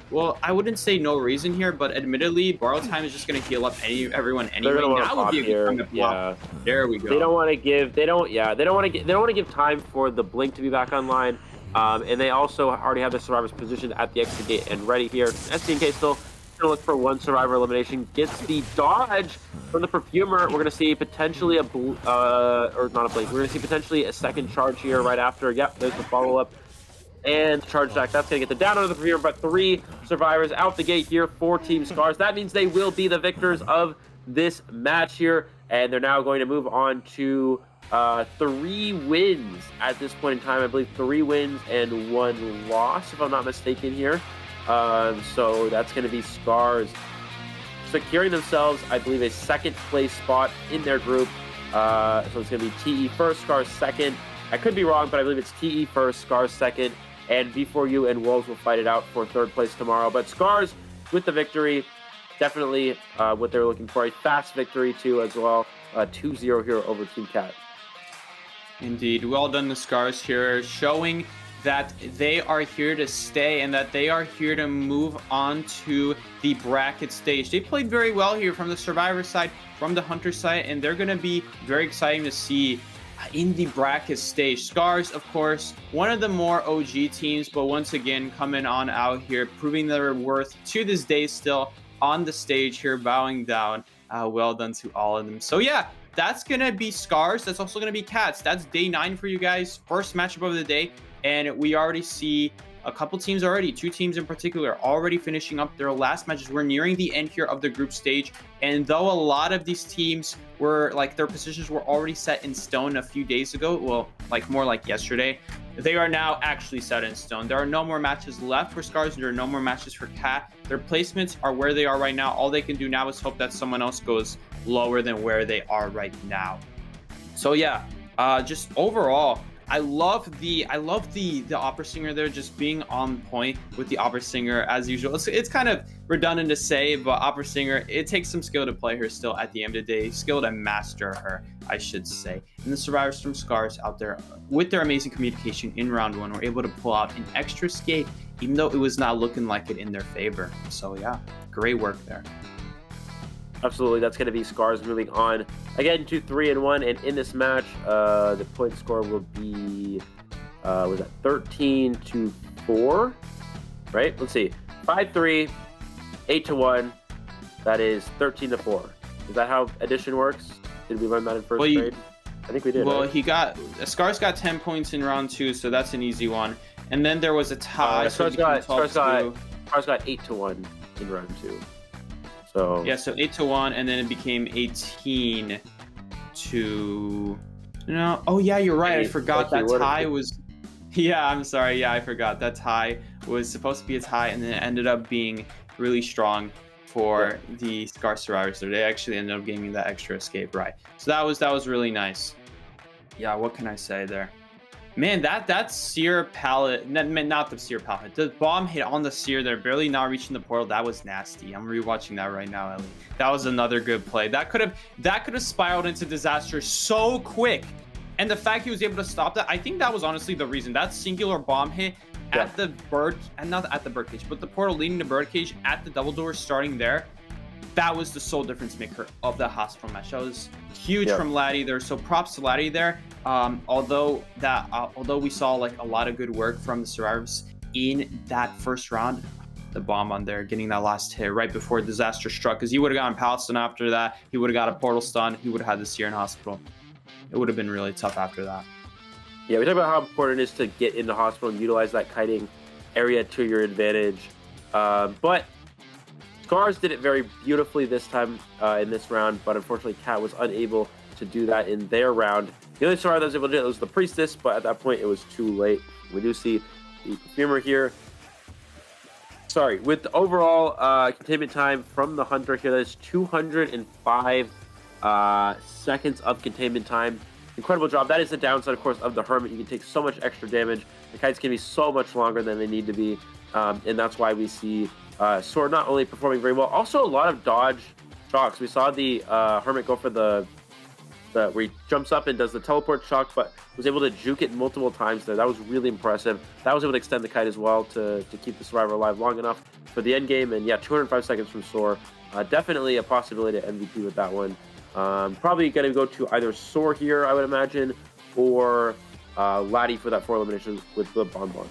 well, I wouldn't say no reason here, but admittedly Borrow Time is just going to heal up everyone anyway. That would be a good time to block. There we go. They don't want to give time for the blink to be back online, and they also already have the survivors positioned at the exit gate and ready here. STNK still gonna look for one survivor elimination, gets the dodge from the Perfumer. We're gonna see potentially or not a blink, we're gonna see potentially a second charge here right after. Yep, there's the follow-up and charge back. That's gonna get the down on the Perfumer, but 3 survivors out the gate here for Team Scars. That means they will be the victors of this match here, and they're now going to move on to 3 wins at this point in time. I believe 3 wins and 1 loss, if I'm not mistaken here. So that's going to be Scars securing themselves, I believe, a second place spot in their group. So it's going to be TE first, Scars second. I could be wrong, but I believe it's TE first, Scars second, and B4U and Wolves will fight it out for 3rd place tomorrow. But Scars with the victory, definitely what they're looking for. A fast victory too as well. 2-0 here over Team Cat. Indeed. Well done, the Scars here, showing that they are here to stay and that they are here to move on to the bracket stage. They played very well here from the Survivor side, from the Hunter side, and they're going to be very exciting to see in the bracket stage. Scars, of course, one of the more OG teams, but once again, coming on out here, proving their worth to this day still on the stage here, bowing down. Well done to all of them. So yeah, that's going to be Scars. That's also going to be Cats. That's day 9 for you guys. First matchup of the day. And we already see a couple teams already, 2 teams in particular, already finishing up their last matches. We're nearing the end here of the group stage. And though a lot of these teams were, like, their positions were already set in stone a few days ago, well, like more like yesterday, they are now actually set in stone. There are no more matches left for Scars. There are no more matches for Cat. Their placements are where they are right now. All they can do now is hope that someone else goes lower than where they are right now. So yeah, just overall, I love the opera singer there, just being on point with the opera singer as usual. It's kind of redundant to say, but opera singer, it takes some skill to play her still at the end of the day, skill to master her, I should say. And the survivors from Scars out there with their amazing communication in round 1 were able to pull out an extra escape, even though it was not looking like it in their favor. So yeah, great work there. Absolutely, that's going to be Scars moving on again to 3-1, and in this match, the point score will be was that 13-4, right? Let's see, 5-3, 8-1. That is 13-4. Is that how addition works? Did we learn that in first grade? I think we did. Well, right? Scars got 10 points in round 2, so that's an easy one. And then there was a tie. Scars got 8-1 in round 2. So yeah, so 8-1, and then it became 18 to. No, oh yeah, you're right. I forgot that tie was. Yeah, I'm sorry. Yeah, I forgot that tie was supposed to be its high, and then it ended up being really strong for the Scar survivors. So they actually ended up giving that extra escape, right? So that was really nice. Yeah, what can I say there? Man, that seer pallet, not the seer pallet, the bomb hit on the seer there, barely not reaching the portal. That was nasty. I'm rewatching that right now, Ellie. That was another good play. That could have spiraled into disaster so quick. And the fact he was able to stop that, I think that was honestly the reason. That singular bomb hit at the bird, and not at the birdcage, but the portal leading to birdcage at the double door starting there. That was the sole difference maker of the hospital match. That was huge from Laddie there. So props to Laddie there. Although we saw like a lot of good work from the survivors in that first round, the bomb on there, getting that last hit right before disaster struck, because he would have gotten Palestine after that. He would have got a portal stun. He would have had the seer in hospital. It would have been really tough after that. Yeah, we talk about how important it is to get into hospital and utilize that kiting area to your advantage. But Scars did it very beautifully this time in this round, but unfortunately Cat was unable to do that in their round. The only survivor that was able to do it was the Priestess, but at that point it was too late. We do see the Perfumer here. Sorry, with the overall containment time from the Hunter here, that is 205 seconds of containment time. Incredible job. That is the downside, of course, of the Hermit. You can take so much extra damage. The kites can be so much longer than they need to be, and that's why we see Sword not only performing very well, also a lot of dodge shocks. We saw the Hermit go for the where he jumps up and does the teleport shock, but was able to juke it multiple times there. That was really impressive. That was able to extend the kite as well to keep the survivor alive long enough for the end game. And yeah, 205 seconds from Soar. Definitely a possibility to MVP with that one. Probably going to go to either Soar here, I would imagine, or Laddie for that 4 eliminations with the Bonbon.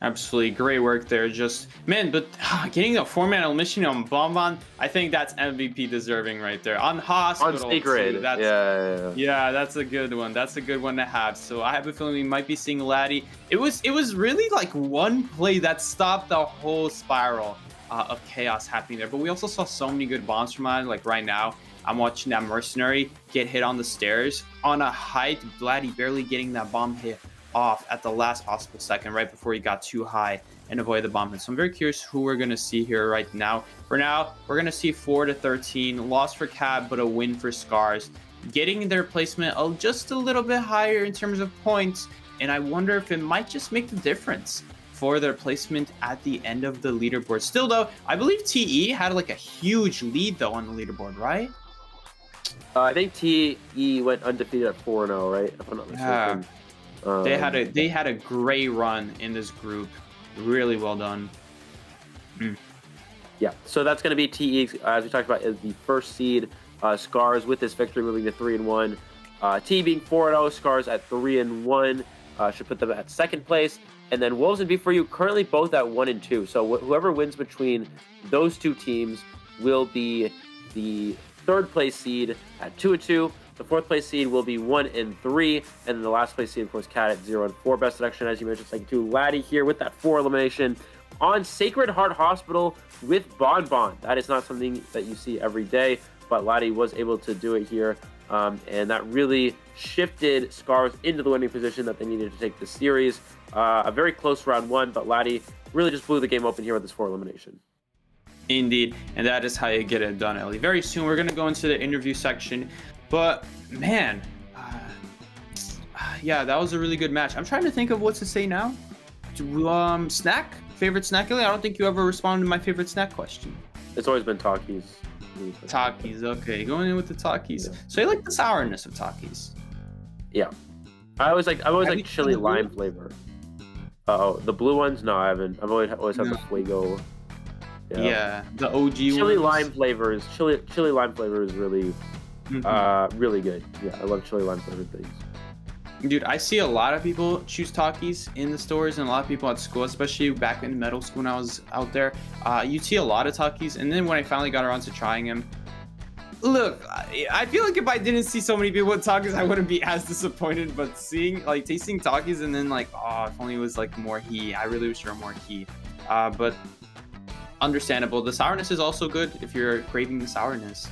Absolutely great work there. Just, man, but getting a 4-man elimination on Bonbon, I think that's MVP deserving right there. On Hospital, on Sacred. Too, yeah, that's a good one. That's a good one to have. So I have a feeling we might be seeing Laddie. It was really like one play that stopped the whole spiral of chaos happening there. But we also saw so many good bombs from Laddie. Like right now, I'm watching that Mercenary get hit on the stairs on a height. Laddie barely getting that bomb hit off at the last possible second, right before he got too high and avoided the bomb hit. So I'm very curious who we're going to see here right now. For now, we're going to see 4-13, loss for Cat, but a win for Scars, getting their placement just a little bit higher in terms of points. And I wonder if it might just make the difference for their placement at the end of the leaderboard. Still though, I believe TE had like a huge lead though on the leaderboard, right? I think TE went undefeated at 4-0, right? If I'm not mistaken. They had a great run in this group. Really well done. Yeah, so that's going to be TE, as we talked about, is the first seed. Scars with this victory moving to 3-1. TE being 4-0, Scars at 3-1 should put them at second place. And then Wolves and B4U currently both at 1-2. So whoever wins between those two teams will be the third place seed at 2-2. The fourth place seed will be 1-3, and then the last place seed, of course, Cat at 0-4. Best selection, as you mentioned, thank you to Laddie here with that 4 elimination on Sacred Heart Hospital with Bonbon. That is not something that you see every day, but Laddie was able to do it here, and that really shifted Scars into the winning position that they needed to take the series. A very close round 1, but Laddie really just blew the game open here with this 4 elimination. Indeed, and that is how you get it done, Ellie. Very soon, we're going to go into the interview section. But man, yeah, that was a really good match. I'm trying to think of what to say now. Snack? Favorite snack? I don't think you ever responded to my favorite snack question. It's always been Takis. Takis, okay. Going in with the Takis. Yeah. So you like the sourness of Takis? Yeah. I've always like chili lime flavor. Oh, the blue ones? No, I haven't. I've always had the Fuego. Yeah, the OG chili ones. Lime flavors. Chili lime flavor is really really good. Yeah, I love chili lime flavored things. Dude, I see a lot of people choose Takis in the stores and a lot of people at school, especially back in middle school when I was out there. You'd see a lot of Takis, and then when I finally got around to trying them, look, I feel like if I didn't see so many people with Takis, I wouldn't be as disappointed. But tasting Takis and then like, oh, if only it was like more heat. I really wish there were more heat. But understandable. The sourness is also good if you're craving the sourness.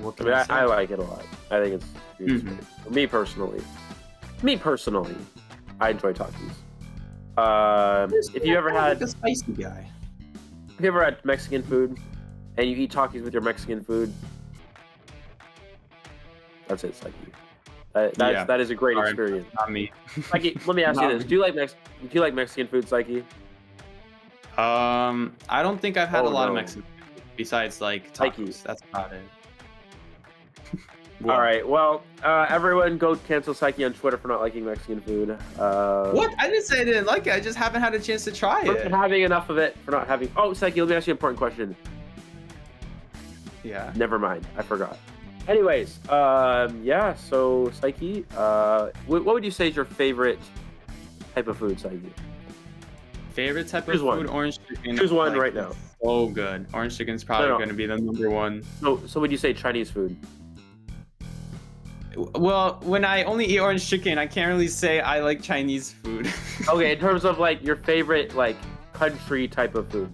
I like it a lot. I think it's Me personally, I enjoy Takis. if you ever had a spicy guy, if you ever had Mexican food and you eat Takis with your Mexican food, that's it, Psyche. That is a great experience. Not me. Psyche, let me ask you this: do you like Mexican food, Psyche? I don't think I've had a lot of Mexican food besides like tacos. That's about it. All right. Well, everyone go cancel Psyche on Twitter for not liking Mexican food. What? I didn't say I didn't like it. I just haven't had a chance to try For it. not having enough of it. For not having. Oh, Psyche, let me ask you an important question. Yeah. Never mind. I forgot. Anyways, yeah. So Psyche, what would you say is your favorite type of food, Psyche? Favorite type Choose of one. food? Orange chicken. Choose one Like, right now. So good. Orange chicken's probably going to be the number one. So would you say Chinese food? Well, when I only eat orange chicken, I can't really say I like Chinese food. Okay, in terms of like your favorite like country type of food.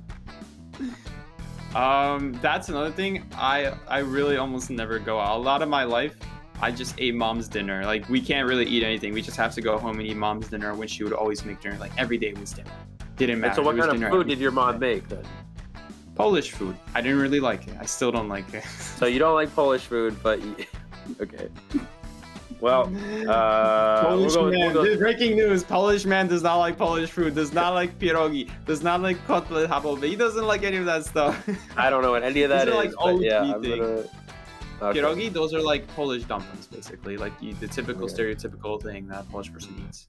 That's another thing. I really almost never go out. A lot of my life, I just ate mom's dinner. Like we can't really eat anything. We just have to go home and eat mom's dinner when she would always make dinner. Like every day was dinner. Didn't matter. And so what It was kind dinner of food every did your mom make then? Polish food. I didn't really like it. I still don't like it. So you don't like Polish food, but okay. Well, Polish man. Breaking news: Polish man does not like Polish food. Does not like pierogi. Does not like kotlet habobe. He doesn't like any of that stuff. I don't know what any of that is. These are like but yeah, OG I'm things. Okay. Pierogi, those are like Polish dumplings, basically. Like the typical, stereotypical thing that a Polish person eats.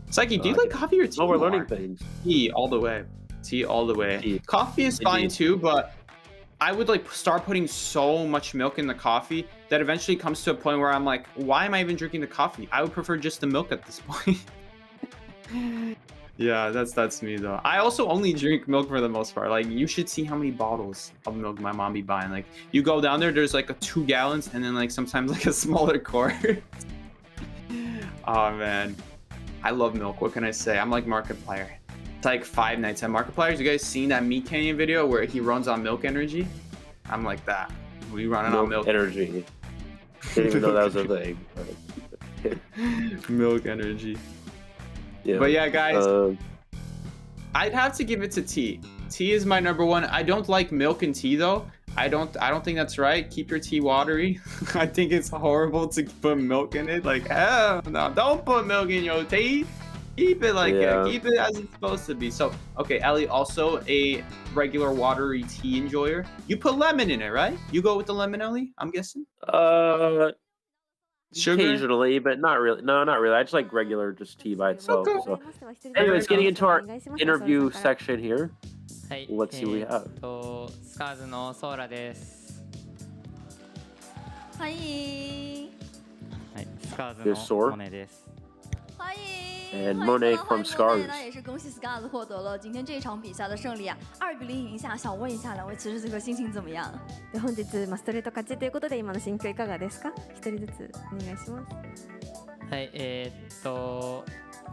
Psyche, do you like coffee or tea? Oh, we're more? learning things. Tea all the way. Tea all the way. Tea. Coffee is fine Indeed. too, but I would like start putting so much milk in the coffee that eventually comes to a point where I'm like, why am I even drinking the coffee? I would prefer just the milk at this point. Yeah, that's me though. I also only drink milk for the most part. Like you should see how many bottles of milk my mom be buying. Like you go down there's like a 2 gallons and then like sometimes like a smaller quart. Oh man, I love milk. What can I say? I'm like Markiplier. It's like 5 nights at Markiplier. You guys seen that Meat Canyon video where he runs on milk energy? I'm like that. We running on milk energy. Didn't even know that was a thing. Milk energy. Yeah. But yeah, guys, I'd have to give it to tea. Tea is my number one. I don't like milk and tea though. I don't think that's right. Keep your tea watery. I think it's horrible to put milk in it. Like, hell no, don't put milk in your tea. Keep it like keep it as it's supposed to be. So, okay, Ellie, also a regular watery tea enjoyer. You put lemon in it, right? You go with the lemon, Ellie? I'm guessing. Sugar? Occasionally, but not really. No, not really. I just like regular just tea by itself. So, anyways, getting into our interview section here. Let's see what we have. スカーズのソーラです。はい。はい、スカーズ Here's の Sor モネです。 and Monet from Scars. 那也是恭喜 Scars 获得了今天这场比赛的胜利啊，2比0赢下。想问一下两位骑士这个心情怎么样？で本日ストレート勝ちということで今の心境いかがですか？一人ずつお願いします。はい、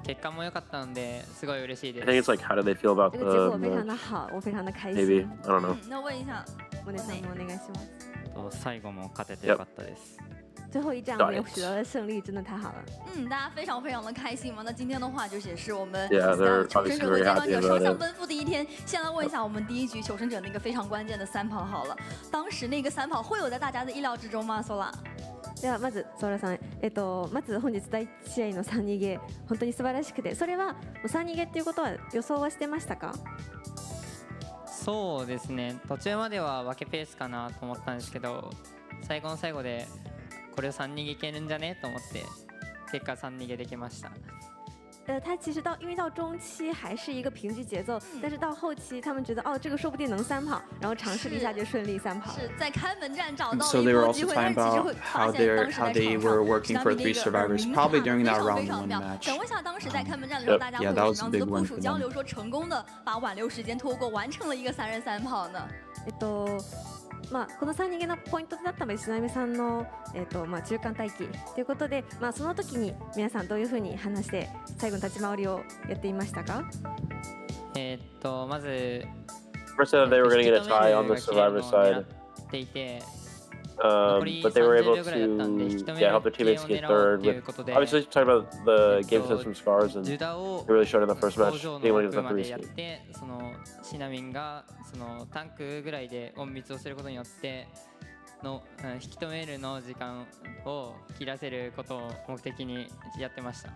結果も良かったのですごい嬉しいです。 I think it's like how do they feel about 这个结果非常 the 的好，我非常的开心。 maybe I don't know. 那问一下，モネさんもお願いします。最後も勝てて良かったです。 最后一战我们有取得了胜利，真的太好了。大家非常非常的开心嘛。那今天的话，就也是我们 Yeah, they're 求生者和 obviously 接 very 棒者 happy 双 about 向 it. 奔赴的一天。先来问一下我们第一局求生者那个非常关键的3跑好了，当时那个3跑会有在大家的意料之中吗？索拉。 ではまずソーラさん、まず本日第1試合の3逃げ本当に素晴らしくて、それは3逃げっていうことは予想はしてましたか？そうですね。途中までは分けペースかなと思ったんですけど、最後の最後でこれを3逃げいけるんじゃねと思って結果3逃げできました。 他其实因为到中期还是一个平局节奏，但是到后期他们觉得这个说不定能3跑，然后尝试了一下就顺利3跑。是在开门战找到 So 了 they 一 were 波 also 机会， talking 但是其实 about 会 how 发现当时 how 在 they 场 were 上 working for 3 survivors, probably during that round 1 match. 想问一下，当时在开门战的时候，大家会有什么样子的部署交流，说成功的把挽留时间拖过，完成了一个3人3跑呢？この3逃げのポイントだったのは石波さんの、中間待機ということで、その時に皆さんどういうふうに話して最後の立ち回りをやっていましたか？まず First said they were going to get a tie on the survivor side. ていて、but they were able to help their teammates get third. With obviously talking about the game sense from Scars, and they really showed in the first match being able to get the 3 seed. そのシナミンがそのタンクぐらいで隠密をすることによっての引き止めるの時間を切らせることを目的にやってました。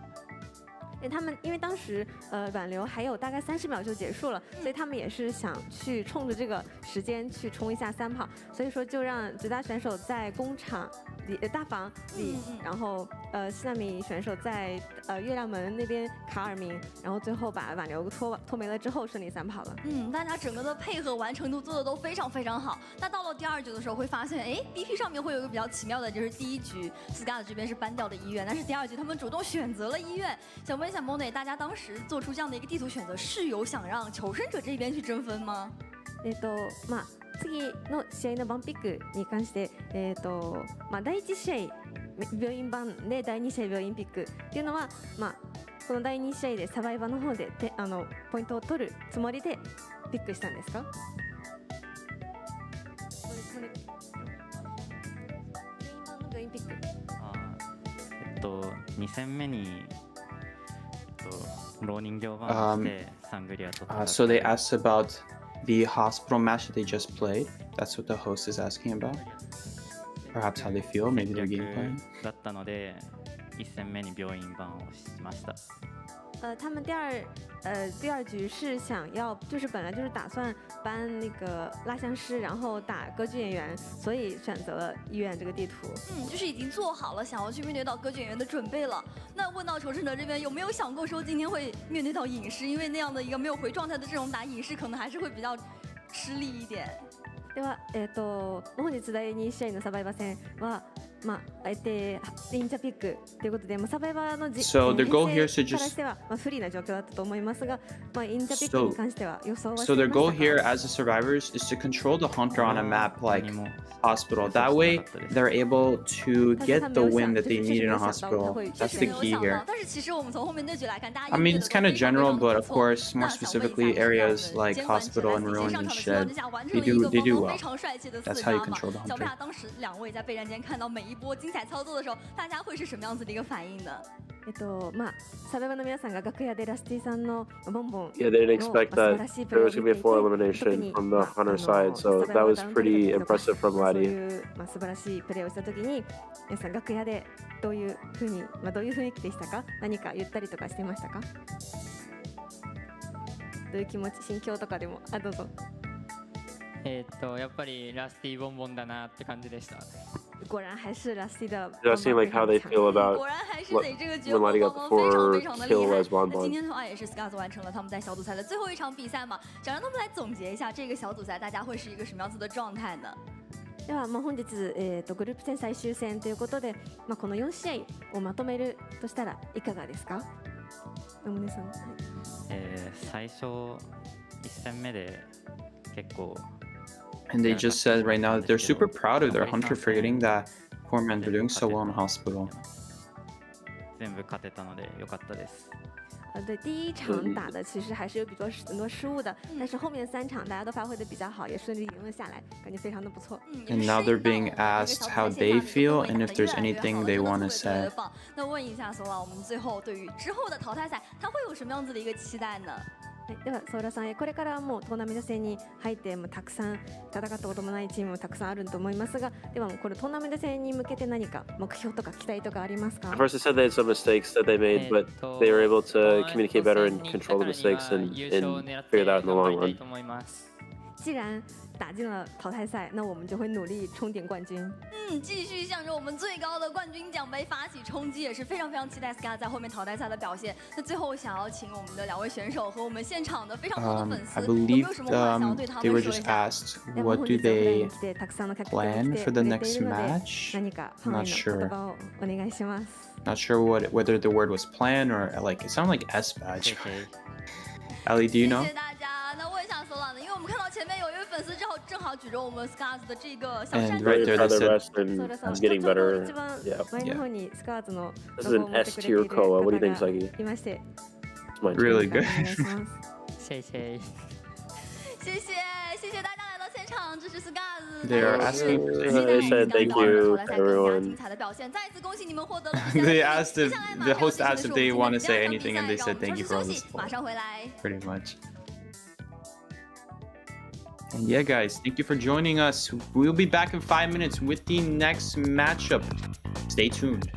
他们因为当时挽留还有大概30秒就结束了，所以他们也是想去冲着这个时间去冲一下3跑，所以说就让绝大选手在工厂里大房里，然后西纳米选手在月亮门那边卡尔明，然后最后把挽留拖没了之后顺利3跑了。大家整个的配合完成度做的都非常非常好。那到了第2局的时候会发现，哎 ，BP 上面会有一个比较奇妙的，就是第1局 SCAD 这边是搬掉的医院，但是第2局他们主动选择了医院。想问一下 Monet， 大家当时做出这样的一个地图选择，是有想让求生者这边去争分吗？まあ次の試合のバンピックに関して、まあ第1試合病院版で第2試合病院ピックっていうのは、まあこの第2試合でサバイバーの方でポイントを取るつもりでピックしたんですか？病院ピック。2戦目に浪人形版してサングリアと戦って。So they asked about the hospital match that they just played. That's what the host is asking about. Perhaps how they feel, maybe their game plan. だったので1戦目に病院版をしました。他们第二局是想要，就是本来就是打算搬那个蜡像师，然后打歌剧演员，所以选择了医院这个地图。就是已经做好了想要去面对到歌剧演员的准备了。那问到求生者这边有没有想过说今天会面对到影视，因为那样的一个没有回状态的这种打影视，可能还是会比较吃力一点。では本日第2試合のサバイバー戦は。まああえてインチャピックということで、サバイバーのSo their goal here is to からしては不利な状況だったと思いますが、インチャピックに関しては予想はしていました。So their goal here as the survivors is to control the hunter on a map like hospital. That way they're able to get the win that they need in a hospital. That's the key here. I mean, it's kind of general, but of course, more specifically, areas like hospital and ruin and shed, they do well. That's how you control the hunter. 小贝亚当时2位在备战间看到每一波精彩操作的时候，大家会是什么样子的一个反应呢？まあサバイバーの皆さんが楽屋でラスティさんのボンボン Yeah, they didn't expect that there was going to be a 4 elimination from the hunter side, so that was pretty impressive from Laddie. 素晴らしいプレーをしたときに、皆さん楽屋でどういう雰囲気でしたか？何か言ったりとかしてましたか？どういう気持ち、心境とかでも、どうぞ。やっぱりラスティボンボンだなって感じでした。果然还是 Lasty 的。It does seem like how they feel about 果然还是得这个绝活 when Laddie got 帮 the 帮非常 4 非常的厉 kill 害。 as Bonbon. 那今天的话也是 SCAZ 完成了他们在小组赛的最后一场比赛嘛，想让他们来总结一下这个小组赛大家会是一个什么样子的状态呢？では本日グループ戦最終戦ということで、この4試合をまとめるとしたらいかがですか？野村さん。最初1戦目で結構。And they just said right now that they're super proud of their hunter for getting that poor man. They're doing so well in hospital. 全部勝てたので良かったです。对，第一场打的其实还是有很多失误的，但是后面3场大家都发挥的比较好，也顺利赢了下来，感觉非常的不错。And now they're being asked how they feel and if there's anything they want to say. 那问一下索拉，我们最后对于之后的淘汰赛，他会有什么样子的一个期待呢？ではソーラさん、これからはもうトーナメント戦に入ってたくさん戦ったこともないチームもたくさんあると思いますが、ではこれトーナメント戦に向けて何か目標とか期待とかありますか？ First, they said they had some mistakes that they made, but they were able to communicate better and control the mistakes and figure that out in the long run. 既然打进了淘汰赛，那我们就会努力冲点冠军。继续向着我们最高的冠军奖杯发起冲击，也是非常非常期待 SCAZ 在后面淘汰赛的表现。那最后想要请我们的2位选手和我们现场的非常多的粉丝，有没有什么话想要对他们说一下？ They were just asked, what do they plan for the next match? Not sure. お願いします。Not sure whether the word was plan or like it sounded like S badge. Ellie, do you know? 谢谢大家。那问一下索拉呢？因为我们看到前面有一位粉丝正好举着我们 SCAZ 的这个小扇 And 子。 right there, they said I'm getting better. 前の方に SCAZ の This is an S tier COA. What do you think, Sagi? いまして。Really good. 谢谢。谢谢大家来到现场。常支持 Scars。 They are asking. They said thank you to everyone. 精彩的表现，再次恭喜你们获得了 They asked if the host asked if they want to say anything, and they said thank you for all the 马 support. 上回来。 Pretty much. And yeah, guys, thank you for joining us. We'll be back in 5 minutes with the next matchup. Stay tuned.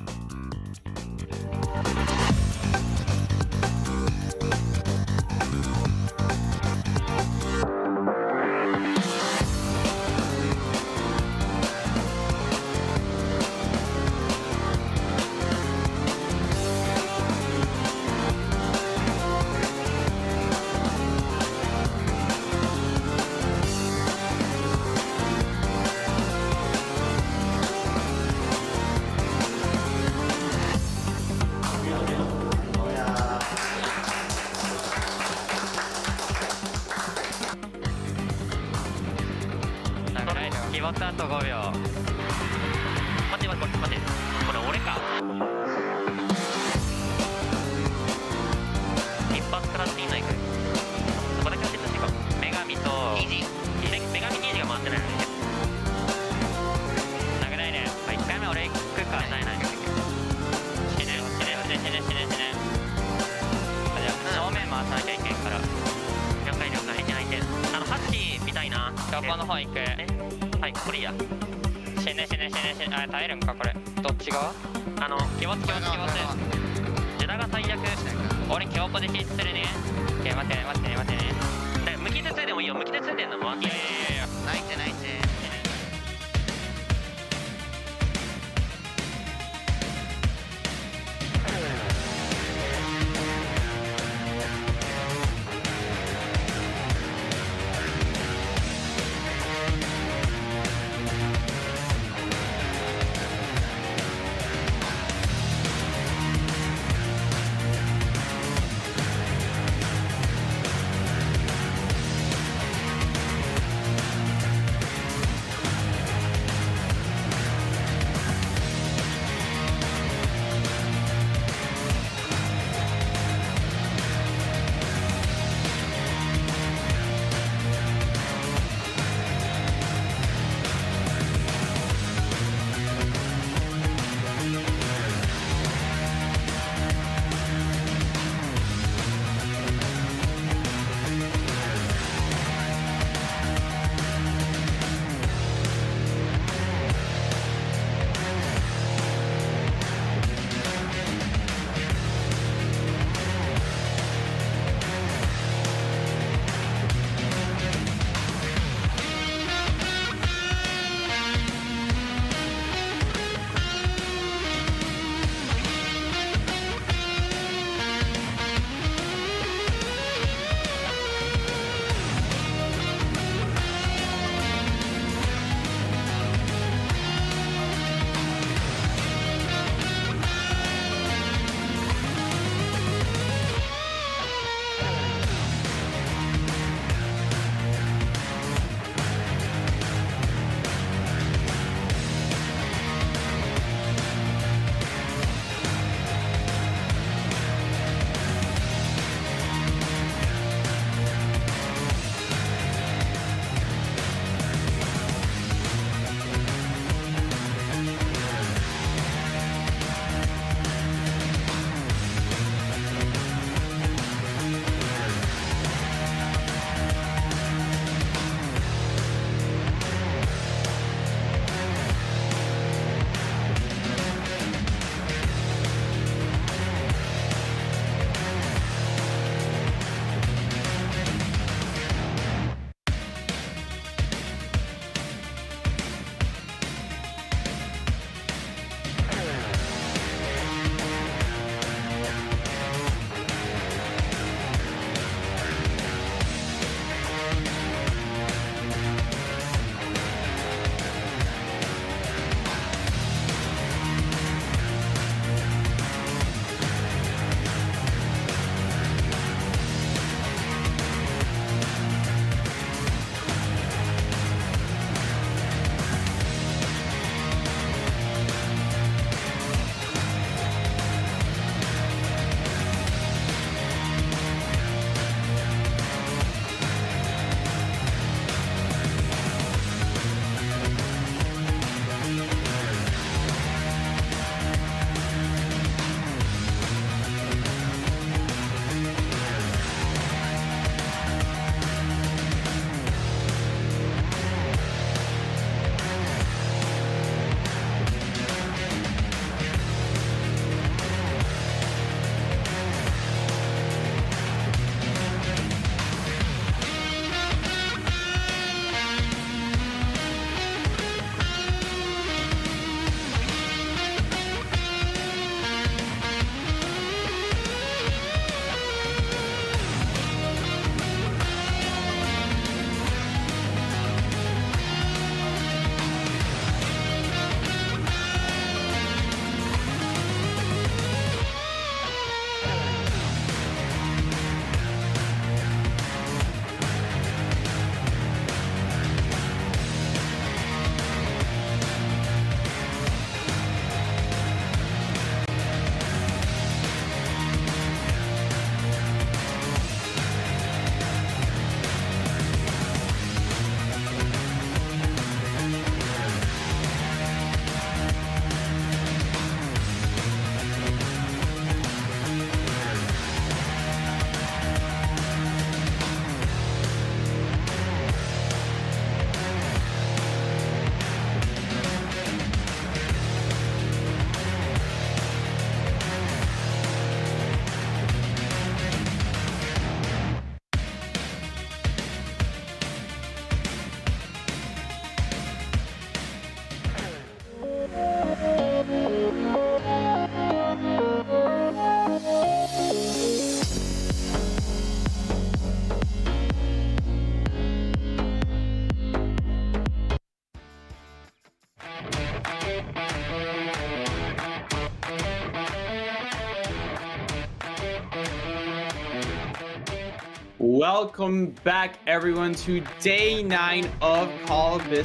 Welcome back, everyone, to day 9 of COAVII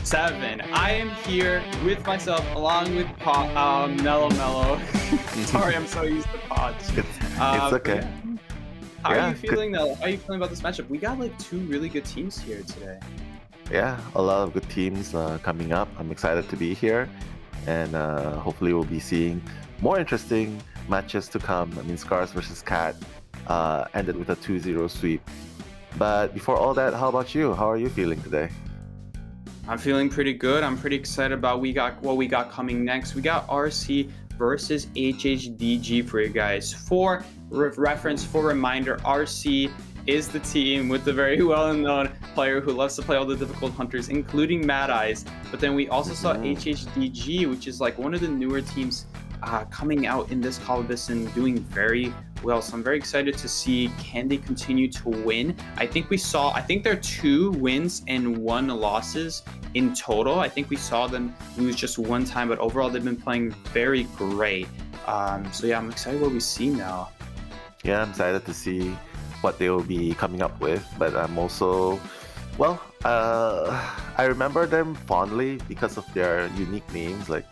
7. I am here with myself, along with Mellow. Sorry, I'm so used to pods. It's okay. How are you feeling, though? How are you feeling about this matchup? We got like 2 really good teams here today. Yeah, a lot of good teams coming up. I'm excited to be here, and hopefully we'll be seeing more interesting matches to come. I mean, Scars versus Cat ended with a 2-0 sweep. But before all that, how about you? How are you feeling today? I'm feeling pretty good. I'm pretty excited about what we got coming next. We got RC versus HHDG for you guys. For reference, for reminder, RC is the team with the very well-known player who loves to play all the difficult hunters, including Mad Eyes. But then we also saw HHDG, which is like one of the newer teams coming out in this COAVII and doing very well. So I'm very excited to see, can they continue to win? I think there are 2 wins and 1 losses in total. I think we saw them lose just 1 time, but overall they've been playing very great. So yeah, I'm excited what we see now. Yeah, I'm excited to see what they will be coming up with, but I'm also, well, I remember them fondly because of their unique names like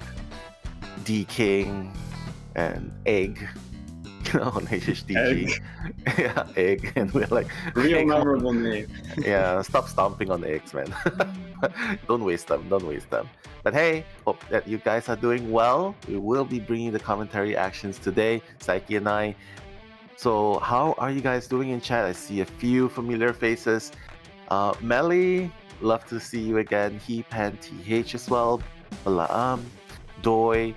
D King and Egg, you know, on HHDG. Yeah, Egg, and we're like, real memorable name. Yeah, stop stomping on the eggs, man. Don't waste them. But hey, hope that you guys are doing well. We will be bringing the commentary actions today, Psyche and I. So how are you guys doing in chat? I see a few familiar faces. Melly, love to see you again. Hepan, TH as well. Balaam, Doi,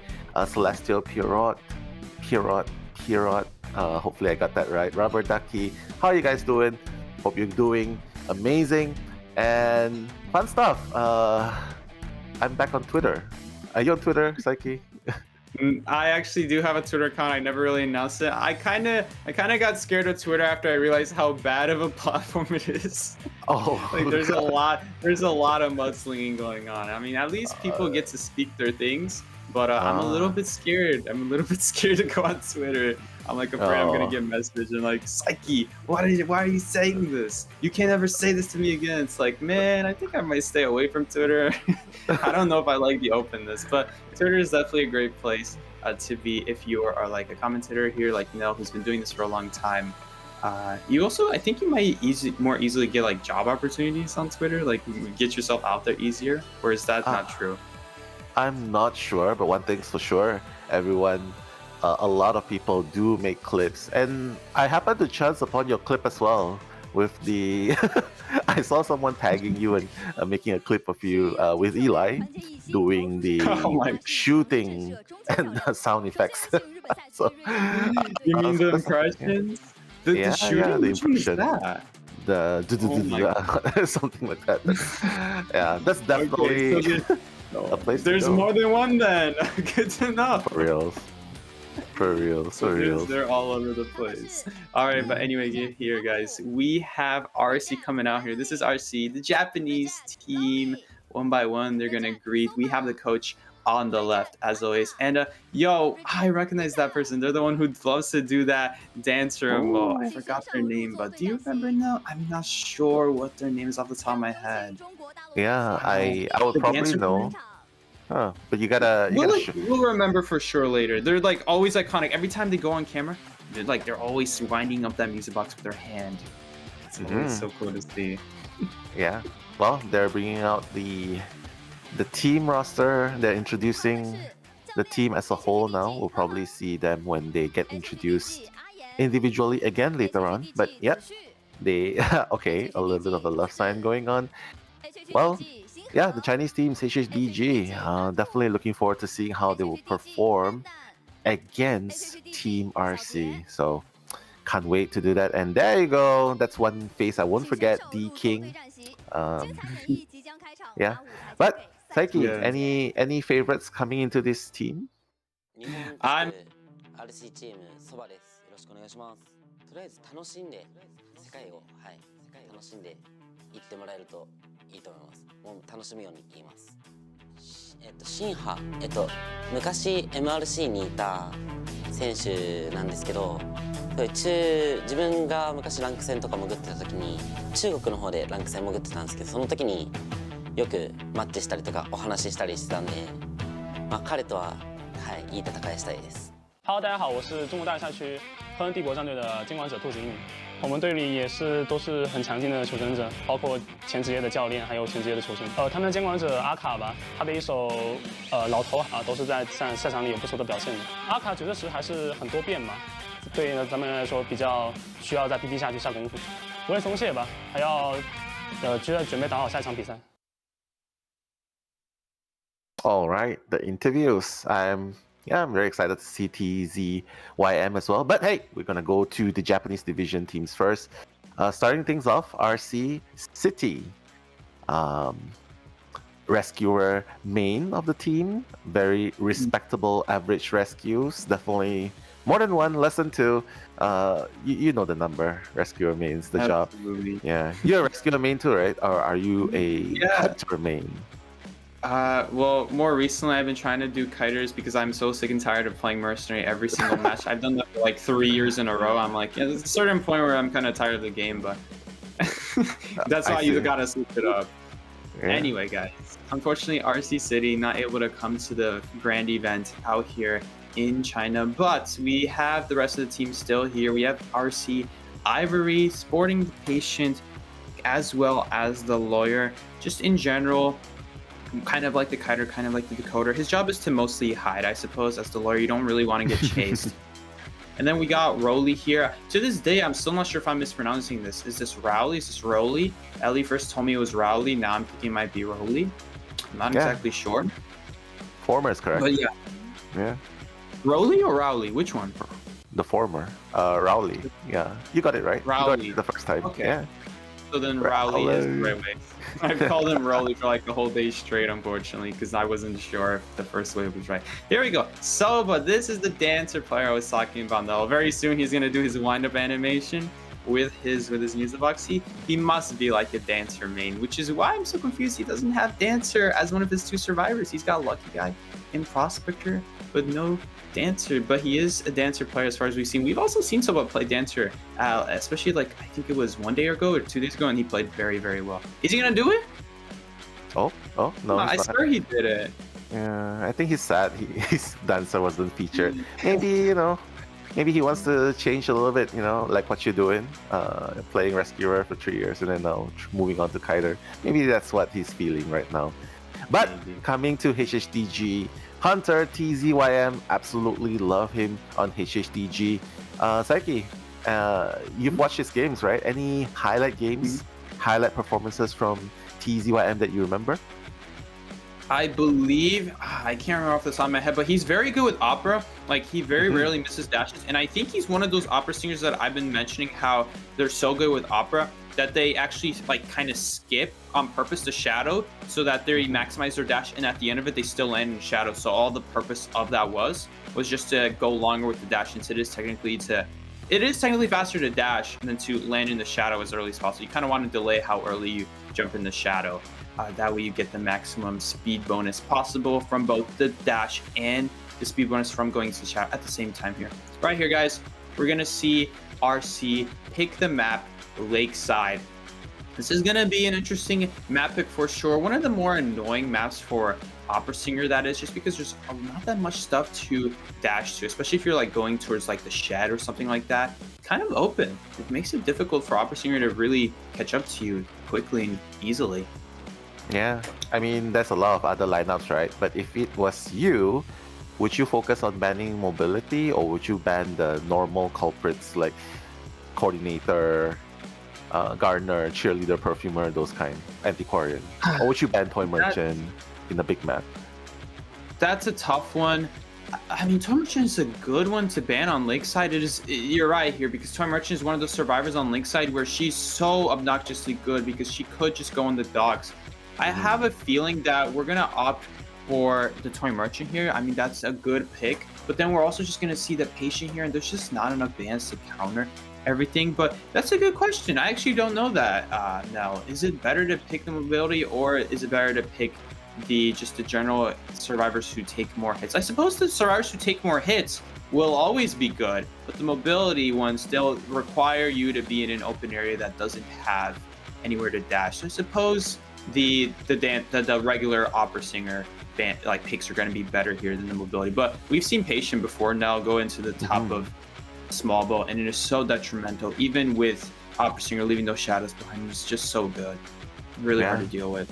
Celestial Pierrot. Hopefully I got that right. Rubber Ducky. How are you guys doing? Hope you're doing amazing and fun stuff. I'm back on Twitter. Are you on Twitter, Psyche? I actually do have a Twitter account. I never really announced it. I kind of got scared of Twitter after I realized how bad of a platform it is. Oh, like there's a lot of mudslinging going on. I mean, at least people get to speak their things, but I'm a little bit scared. I'm a little bit scared to go on Twitter. I'm like afraid I'm gonna get a message and like, Psyche, why are you saying this? You can't ever say this to me again. It's like, man, I think I might stay away from Twitter. I don't know if I like the openness, but Twitter is definitely a great place to be if you are like a commentator here, like Nell, who's been doing this for a long time. You also, I think you might more easily get like job opportunities on Twitter, like get yourself out there easier, or is that not true? I'm not sure, but one thing's for sure, everyone, a lot of people do make clips, and I happened to chance upon your clip as well with the I saw someone tagging you and making a clip of you with Eli doing the shooting and the sound effects. So, you mean the impressions? The shooting? Yeah, the impression. The something like that. Yeah, that's definitely a place to go. There's more than one then. Good to know. For real. They're all over the place. All right, but anyway, here, guys, we have RC coming out here. This is RC, the Japanese team. One by one, they're gonna greet. We have the coach on the left, as always. And yo, I recognize that person. They're the one who loves to do that dancer emote. I forgot their name, but do you remember now? I'm not sure what their name is off the top of my head. Yeah, I would probably know. Huh, but you gotta we'll remember for sure later. They're like always iconic. Every time they go on camera, they're always winding up that music box with their hand. It's always so cool to see. Yeah. Well, they're bringing out the team roster. They're introducing the team as a whole now. We'll probably see them when they get introduced individually again later on. But yeah, they okay, a little bit of a love sign going on. Well, yeah, the Chinese teams, HHDG, definitely looking forward to seeing how they will perform against Team RC. So, can't wait to do that. And there you go. That's one face I won't forget, D King. Yeah. But, Psyche, any favorites coming into this team? I'm RC チームそばです。よろしくお願いします。とりあえず楽しんで世界を楽しんでいってもらえるといいと思います。もう楽しむように言います。新派昔 MRC にいた選手なんですけど、自分が昔ランク戦とか潜ってた時に中国の方でランク戦潜ってたんですけど、その時によくマッチしたりとかお話ししたりしてたんで、彼とは、いい戦いしたいです。Hello， 大家好，我是中国大厦区赫恩帝国战队的监管者兔子英语。我们队里也都是很强劲的求生者，包括前职业的教练，还有前职业的求生。他们的监管者阿卡吧，他的一手老头都是在赛场里有不错的表现的。阿卡角色池还是很多变嘛，对于咱们来说比较需要在 PP 下去下功夫，不会松懈吧，还要准备打好下一场比赛。All right, the interviews. I'm very excited to see TZYM as well. But hey, we're gonna go to the Japanese division teams first. Starting things off, RC City. Rescuer main of the team. Very respectable average rescues. Definitely more than one, less than two. You know the number. Rescuer main's the Absolutely. job. Yeah. You're a rescuer main too, right? Or are you a hunter main? Well, more recently I've been trying to do kiters because I'm so sick and tired of playing mercenary every single match. I've done that for like 3 years in a row. I'm like, there's a certain point where I'm kind of tired of the game, but that's why you gotta switch it up. Yeah. Anyway, guys, unfortunately RC City not able to come to the grand event out here in China, but we have the rest of the team still here. We have RC Ivory, Sporting the Patient, as well as the Lawyer. Just in general, kind of like the kiter, kind of like the decoder. His job is to mostly hide, I suppose. As the Lawyer, you don't really want to get chased. And then we got Rowley here. To this day, I'm still not sure if I'm mispronouncing this. Is this Rowley? Is this Rowley? Ellie first told me it was Rowley. Now I'm thinking it might be Rowley. I'm not exactly sure. Former is correct. But yeah. Yeah. Rowley or Rowley? Which one? The former. Rowley. Yeah. You got it right. Rowley. You got it the first time. Okay. Yeah. So then Rowley is the right way. I've called him Rowley for like the whole day straight, unfortunately, because I wasn't sure if the first way was right. Here we go. Soba, this is the dancer player I was talking about now. Very soon he's gonna do his wind-up animation with his music box. He must be like a dancer main, which is why I'm so confused. He doesn't have dancer as one of his 2 survivors. He's got Lucky Guy and Prospector, but no dancer. But he is a dancer player as far as we've seen. We've also seen Soba play dancer, especially like I think it was 1 day ago or 2 days ago, and he played very, very well. Is he gonna do it? Oh no! I swear he did it. Yeah, I think he's sad. His dancer wasn't featured. Maybe maybe he wants to change a little bit. Like what you're doing, playing rescuer for 3 years and then now moving on to kiter. Maybe that's what he's feeling right now. But coming to HHDG, Hunter TZYM, absolutely love him on HHDG. Saiki, you've watched his games, right? Any highlight games, highlight performances from TZYM that you remember? I believe, I can't remember off the top of my head, but he's very good with opera. Like, he very rarely misses dashes. And I think he's one of those opera singers that I've been mentioning how they're so good with opera that they actually like kind of skip on purpose the shadow so that they maximize their dash, and at the end of it they still land in shadow. So all the purpose of that was just to go longer with the dash, since it is technically faster to dash than to land in the shadow as early as possible. You kind of want to delay how early you jump in the shadow. That way you get the maximum speed bonus possible from both the dash and the speed bonus from going to the shadow at the same time here. Right here, guys, we're going to see RC pick the map Lakeside. This is going to be an interesting map pick for sure. One of the more annoying maps for opera singer, that is, just because there's not that much stuff to dash to, especially if you're like going towards like the shed or something like that. Kind of open. It makes it difficult for opera singer to really catch up to you quickly and easily. Yeah, I mean, there's a lot of other lineups, right? But if it was you, would you focus on banning mobility, or would you ban the normal culprits like coordinator, gardener, cheerleader, perfumer, those kind, antiquarian? Or would you ban toy merchant in the big map? That's a tough one. I mean, toy merchant is a good one to ban on Lakeside. You're right here, because toy merchant is one of those survivors on Lakeside where she's so obnoxiously good because she could just go in the docks. I have a feeling that we're going to opt for the toy merchant here. I mean, that's a good pick, but then we're also just going to see the patient here, and there's just not enough bans to counter everything. But that's a good question. I actually don't know that. Now, is it better to pick the mobility, or is it better to pick the general survivors who take more hits? I suppose the survivors who take more hits will always be good, but the mobility ones still require you to be in an open area that doesn't have anywhere to dash. So I suppose the regular opera singer band, like picks are going to be better here than the mobility. But we've seen Patient before now go into the top of small bow, and it is so detrimental, even with opera singer leaving those shadows behind him. It's just so good, really hard to deal with.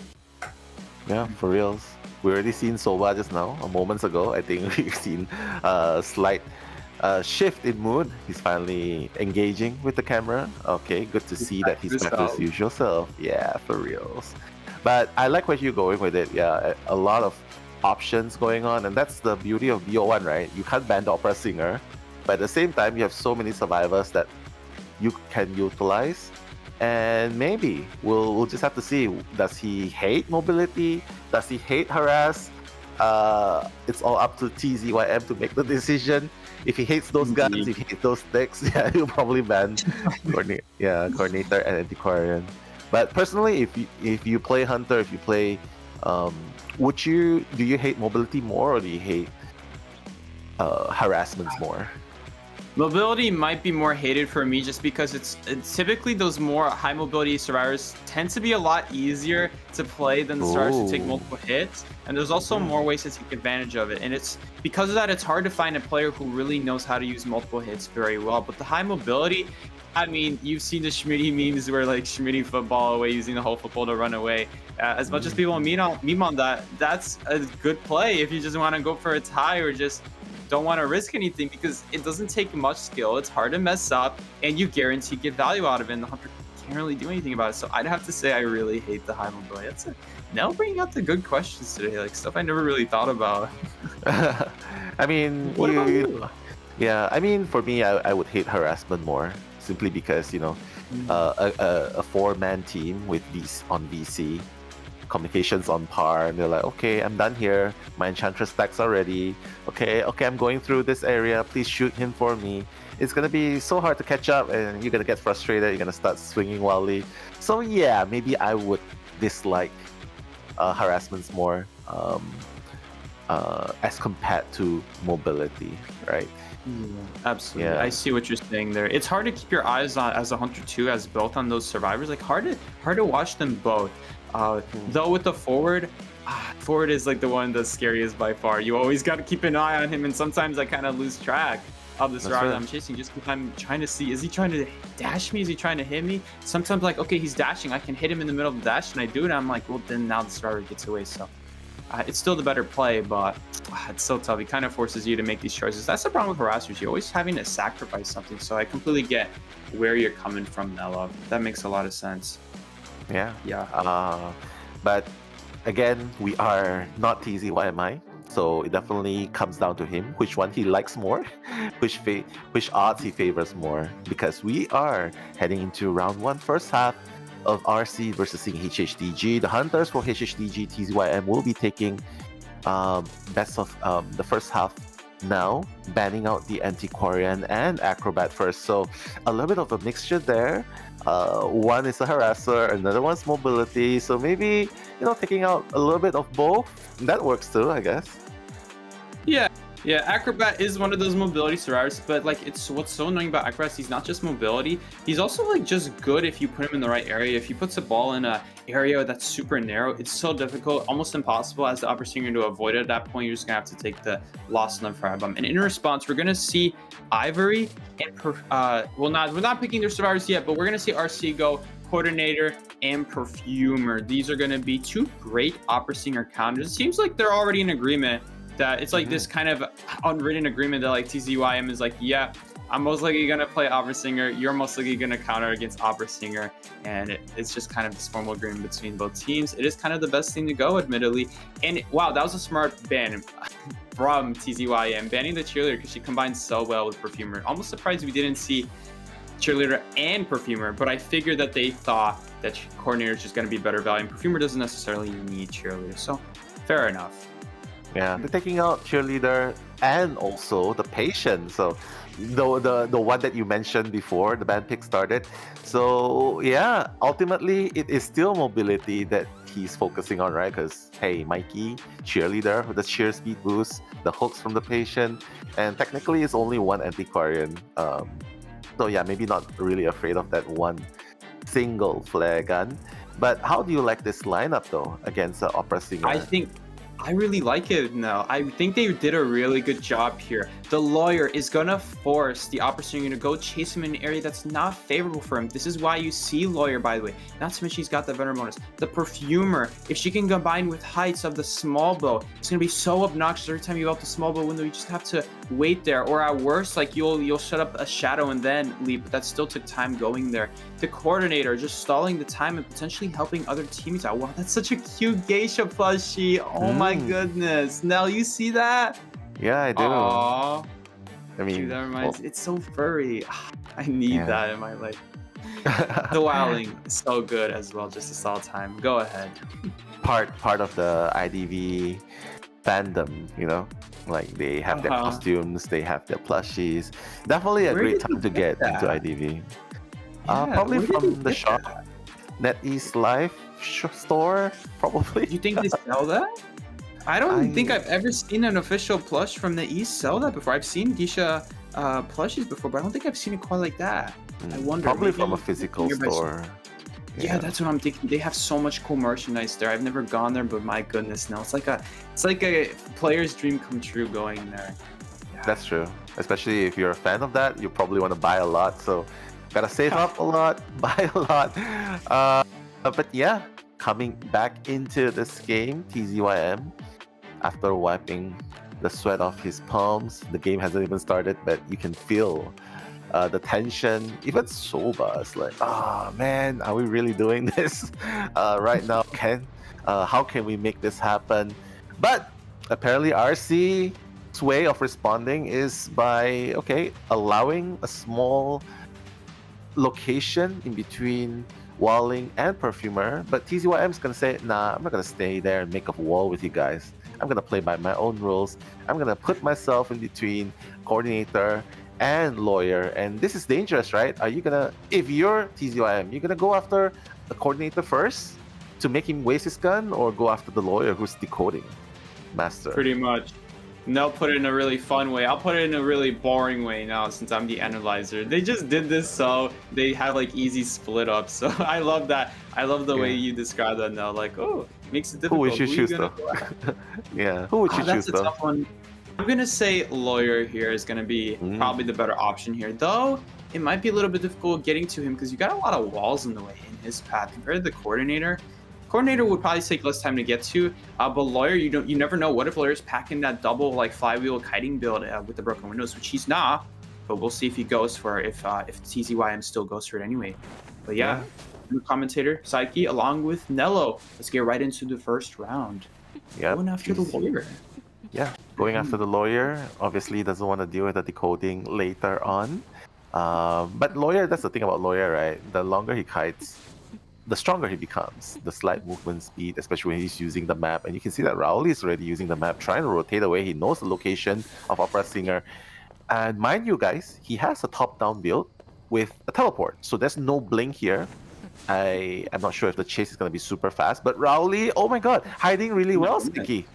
Yeah, for reals. We already seen Soba just now, moments ago. I think we've seen a slight shift in mood. He's finally engaging with the camera. Okay, good to see that he's back to his usual self. Yeah, for reals. But I like where you're going with it. Yeah, a lot of options going on, and that's the beauty of BO1, right? You can't ban the opera singer, but at the same time, you have so many survivors that you can utilize. And maybe we'll just have to see, does he hate mobility? Does he hate harass? It's all up to TZYM to make the decision. If he hates those guns, if he hates those sticks, yeah, he'll probably ban Coordinator and Antiquarian. But personally, if you play Hunter, if you play, do you hate mobility more, or do you hate harassments more? Mobility might be more hated for me just because it's typically those more high mobility survivors tend to be a lot easier to play than the survivors who take multiple hits, and there's also more ways to take advantage of it, and it's because of that it's hard to find a player who really knows how to use multiple hits very well. But the high mobility, I mean, you've seen the Schmitty memes where like Schmitty football away, using the whole football to run away. As much as people meme on that, that's a good play if you just want to go for a tie or just don't want to risk anything, because it doesn't take much skill. It's hard to mess up, and you guarantee get value out of it, and the Hunter can't really do anything about it. So I'd have to say I really hate the high mobility. That's now bringing out the good questions today, like stuff I never really thought about. I mean, what about you? Yeah, I mean, for me, I would hate harassment more, simply because, you know, a four-man team with on VC, communications on par, and they're like, okay, I'm done here, my Enchantress stacks already, okay, I'm going through this area, please shoot him for me. It's gonna be so hard to catch up, and you're gonna get frustrated, you're gonna start swinging wildly. So yeah, maybe I would dislike harassments more as compared to mobility, right? Absolutely. I see what you're saying there. It's hard to keep your eyes on as a Hunter too, as both on those survivors, like hard to watch them both. Though with the forward is like the one that's scariest by far. You always got to keep an eye on him, and sometimes I kind of lose track of the survivor that I'm chasing, just because I'm trying to see, is he trying to dash me, is he trying to hit me? Sometimes like, okay, he's dashing, I can hit him in the middle of the dash, and I do it, and I'm like, well, then now the survivor gets away. So it's still the better play, but it's so tough. It kind of forces you to make these choices. That's the problem with harassers. You're always having to sacrifice something. So I completely get where you're coming from, Nella. That makes a lot of sense. Yeah. But again, we are not TZYMI, so it definitely comes down to him, which one he likes more, which odds he favors more, because we are heading into round one, first half of RC versus HHDG. The Hunters for HHDG TZYM will be taking best of the first half now, banning out the Antiquarian and Acrobat first. So a little bit of a mixture there. One is a harasser, another one's mobility. So maybe, you know, taking out a little bit of both. That works too, I guess. Yeah, Acrobat is one of those mobility survivors, but like it's what's so annoying about Acrobat is he's not just mobility, he's also like just good if you put him in the right area. If he puts a ball in a area that's super narrow, it's so difficult, almost impossible as the upper singer to avoid it. At that point, you're just gonna have to take the loss on the fire bomb. And in response, we're gonna see Ivory and we're not picking their survivors yet, but we're gonna see RC go Coordinator and Perfumer. These are gonna be two great opera singer counters. It seems like they're already in agreement that it's like this kind of unwritten agreement that like TZYM is like, yeah, I'm most likely gonna play opera singer, you're most likely gonna counter against opera singer, and it's just kind of this formal agreement between both teams. It is kind of the best thing to go, admittedly. And wow, that was a smart ban from TZYM, banning the cheerleader because she combines so well with Perfumer. Almost surprised we didn't see cheerleader and Perfumer, but I figured that they thought that Coordinator is just gonna be better value, and Perfumer doesn't necessarily need cheerleader, so fair enough. Yeah, they're taking out cheerleader and also the patient. So the one that you mentioned before the band pick started. So yeah, ultimately it is still mobility that he's focusing on, right? Because hey, Mikey, cheerleader with the cheer speed boost, the hooks from the patient, and technically it's only one antiquarian. So yeah, maybe not really afraid of that one single flare gun. But how do you like this lineup though against the opera singer? I really like it now. I think they did a really good job here. The lawyer is gonna force the opera singer to go chase him in an area that's not favorable for him. This is why you see lawyer, by the way. Not to mention she's got the veteran bonus. The perfumer, if she can combine with heights of the small bow, it's gonna be so obnoxious every time you go out the small bow window. You just have to wait there, or at worst, like you'll shut up a shadow and then leap. But that still took time going there. The coordinator just stalling the time and potentially helping other teammates out. Wow, that's such a cute geisha plushie. Oh my goodness. Nell, you see that? Yeah, I do. Aww. I mean, dude, that reminds it's so furry. I need that in my life. The wowling is so good as well, just a solid time. Go ahead. Part of the IDV fandom, you know? Like they have their costumes, they have their plushies. Definitely a great time to get into IDV. Probably from the shop. NetEase Live store, probably. You think they sell that? I don't think I've ever seen an official plush from the East sell that before. I've seen geisha plushies before, but I don't think I've seen it quite like that. I wonder. Probably from a physical store. Yeah, that's what I'm thinking. They have so much cool merchandise there. I've never gone there, but my goodness, no, it's like a player's dream come true going there. Yeah. That's true. Especially if you're a fan of that, you probably want to buy a lot. So gotta save up a lot, buy a lot. But yeah, coming back into this game, TZYM, after wiping the sweat off his palms, the game hasn't even started, but you can feel the tension. Even Soba is like, man, are we really doing this right now? How can we make this happen? But apparently RC's way of responding is by, allowing a small location in between Walling and Perfumer, but TZYM is gonna say, nah, I'm not gonna stay there and make a wall with you guys. I'm gonna play by my own rules. I'm gonna put myself in between coordinator and lawyer, and this is dangerous, right? Are you gonna, if you're TZYM, you're gonna go after the coordinator first to make him waste his gun, or go after the lawyer who's decoding master? Pretty much. And they'll put it in a really fun way. I'll put it in a really boring way now since I'm the analyzer. They just did this so they have like easy split up. So I love that. I love the way you describe that now. Like, oh, makes it difficult. Who would you choose though? Yeah, who would you choose that's though? A tough one. I'm gonna say lawyer here is gonna be probably the better option here. Though it might be a little bit difficult getting to him because you got a lot of walls in the way in his path compared to the coordinator. Coordinator would probably take less time to get to, but lawyer, you never know. What if lawyer's packing that double like flywheel kiting build with the broken windows, which he's not. But we'll see if he goes for it, if TZYM still goes for it anyway. But yeah, commentator Psyche along with Nello. Let's get right into the first round. Yeah, going after the lawyer. Yeah, going after the lawyer. Obviously, doesn't want to deal with the decoding later on. But lawyer, that's the thing about lawyer, right? The longer he kites, the stronger he becomes. The slight movement speed, especially when he's using the map. And you can see that Raul is already using the map, trying to rotate away. He knows the location of Opera Singer. And mind you guys, he has a top-down build with a teleport. So there's no blink here. I'm not sure if the chase is going to be super fast. But Raul, oh my god, hiding really well, Sticky.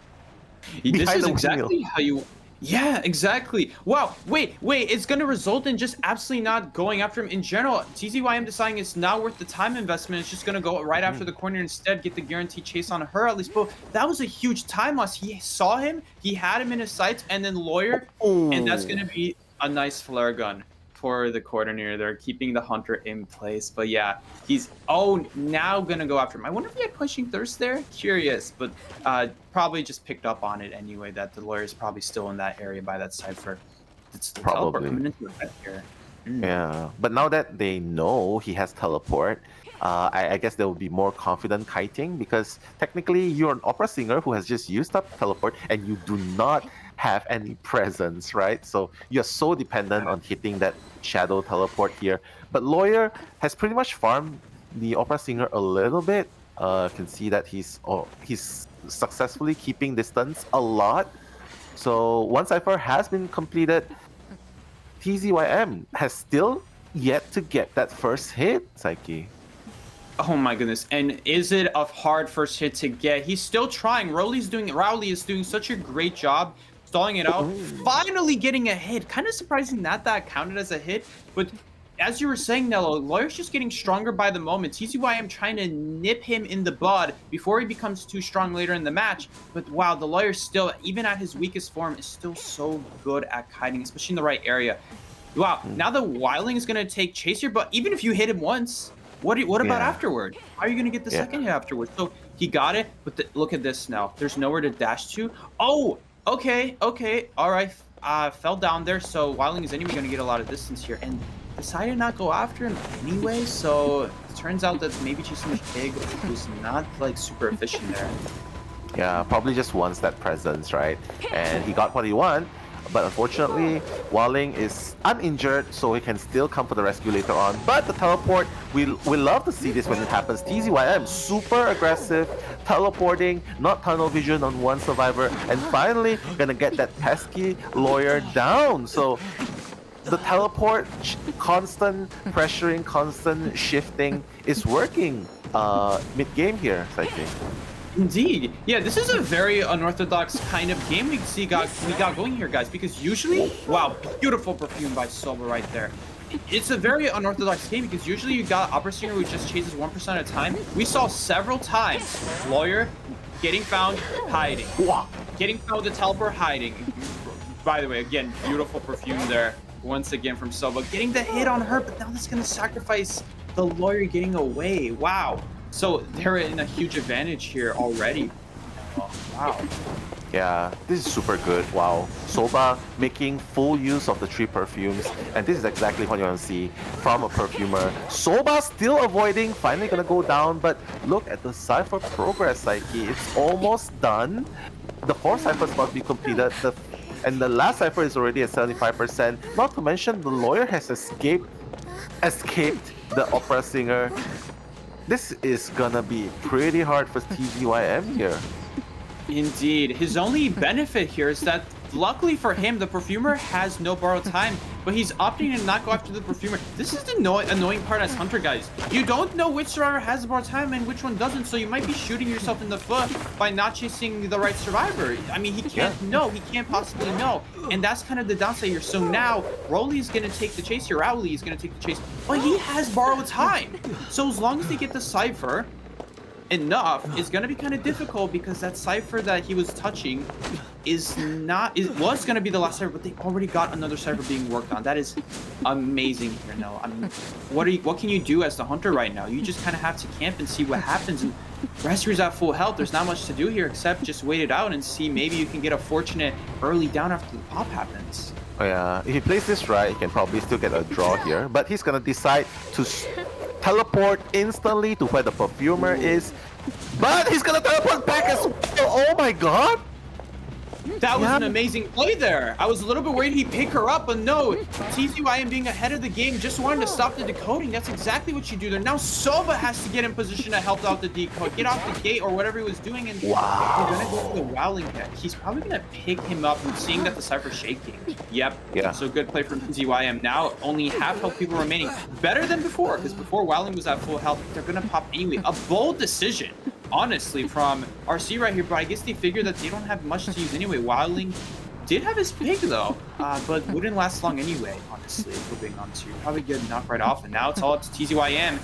This is exactly how you... Yeah, exactly. Wow, wait, it's going to result in just absolutely not going after him in general. TZYM deciding it's not worth the time investment. It's just going to go right after the corner instead, get the guaranteed chase on her at least. But that was a huge time loss. He saw him, he had him in his sights, and then lawyer, and that's going to be a nice flare gun for the coordinator. They're keeping the hunter in place. But yeah, he's now gonna go after him. I wonder if he had pushing thirst there. Curious, but probably just picked up on it anyway, that the lawyer is probably still in that area by that cipher. It's the teleport coming into effect here. Yeah, but now that they know he has teleport, I guess they will be more confident kiting, because technically you're an opera singer who has just used up teleport and you do not have any presence, right? So you're so dependent on hitting that shadow teleport here. But lawyer has pretty much farmed the opera singer a little bit. Can see that he's successfully keeping distance a lot. So one cipher has been completed. TZYM has still yet to get that first hit, Psyche. Oh my goodness. And is it a hard first hit to get? He's still trying. Rowley is doing such a great job stalling it out. Finally getting a hit. Kind of surprising that counted as a hit. But as you were saying, Nello, Lawyer's just getting stronger by the moment. TZYM trying to nip him in the bud before he becomes too strong later in the match. But wow, the Lawyer still, even at his weakest form, is still so good at kiting, especially in the right area. Wow, now the Wildling is going to take chase here, but even if you hit him once, what about afterward? How are you going to get the second hit afterward? So he got it, but look at this now. There's nowhere to dash to. Oh, okay, all right. Fell down there, so Wildling is anyway going to get a lot of distance here, and decided not go after him anyway, so it turns out that maybe chasing the pig was not like super efficient there. Yeah, probably just wants that presence, right? And he got what he wanted. But unfortunately, Wildling is uninjured, so he can still come for the rescue later on. But the teleport, we love to see this when it happens. TZYM, super aggressive, teleporting, not tunnel vision on one survivor, and finally gonna get that pesky Lawyer down. So the teleport, constant pressuring, constant shifting is working mid-game here, I think. Indeed. Yeah, this is a very unorthodox kind of game we got going here, guys, because usually, wow, beautiful perfume by Soba right there. It's a very unorthodox game because usually you got Opera Singer who just chases 1% at a time. We saw several times Lawyer getting found, hiding. Getting found with the teleport, hiding. By the way, again, beautiful perfume there. Once again from Soba. Getting the hit on her, but now that's going to sacrifice the Lawyer getting away. Wow. So they're in a huge advantage here already. Oh, wow. Yeah, this is super good. Wow. Soba making full use of the 3 perfumes, and this is exactly what you want to see from a perfumer. Soba still avoiding, finally gonna go down, but look at the Cypher progress, Psyche. It's almost done. The 4 Cyphers must be completed, and the last Cypher is already at 75%. Not to mention, the Lawyer has escaped the Opera Singer. This is gonna be pretty hard for TZYM here. Indeed. His only benefit here is that, luckily for him, the Perfumer has no borrowed time, but he's opting to not go after the Perfumer. This is the annoying part as Hunter, guys. You don't know which survivor has borrowed time and which one doesn't, so you might be shooting yourself in the foot by not chasing the right survivor. I mean, he can't know. He can't possibly know. And that's kind of the downside here. So now, Rowley's going to take the chase here. Rowley is going to take the chase, but he has borrowed time. So as long as they get the Cypher enough, it's going to be kind of difficult because that Cypher that he was touching was going to be the last Cypher, but they already got another Cypher being worked on. That is amazing here, Noah. I mean, what can you do as the Hunter right now? You just kind of have to camp and see what happens. And Rescuer's at full health. There's not much to do here except just wait it out and see maybe you can get a fortunate early down after the pop happens. Oh yeah, if he plays this right, he can probably still get a draw here, but he's gonna decide to teleport instantly to where the Perfumer is, but he's gonna teleport back as well. Oh my god! That was an amazing play there. I was a little bit worried he'd pick her up, but no. TZYM being ahead of the game, just wanted to stop the decoding. That's exactly what you do there. Now Soba has to get in position to help out the decode, get off the gate or whatever he was doing, and wow. He's gonna go for the Wildling pick. He's probably gonna pick him up and seeing that the Cypher's shaking. Yep. Yeah. So good play from TZYM. Now only half health people remaining. Better than before, because before Wildling was at full health. They're gonna pop anyway. A bold decision, honestly, from RC right here, but I guess they figured that they don't have much to use anyway. Wildling did have his pig though, but wouldn't last long anyway, honestly, if we're being honest here. Probably get knocked right off, and now it's all up to TZYM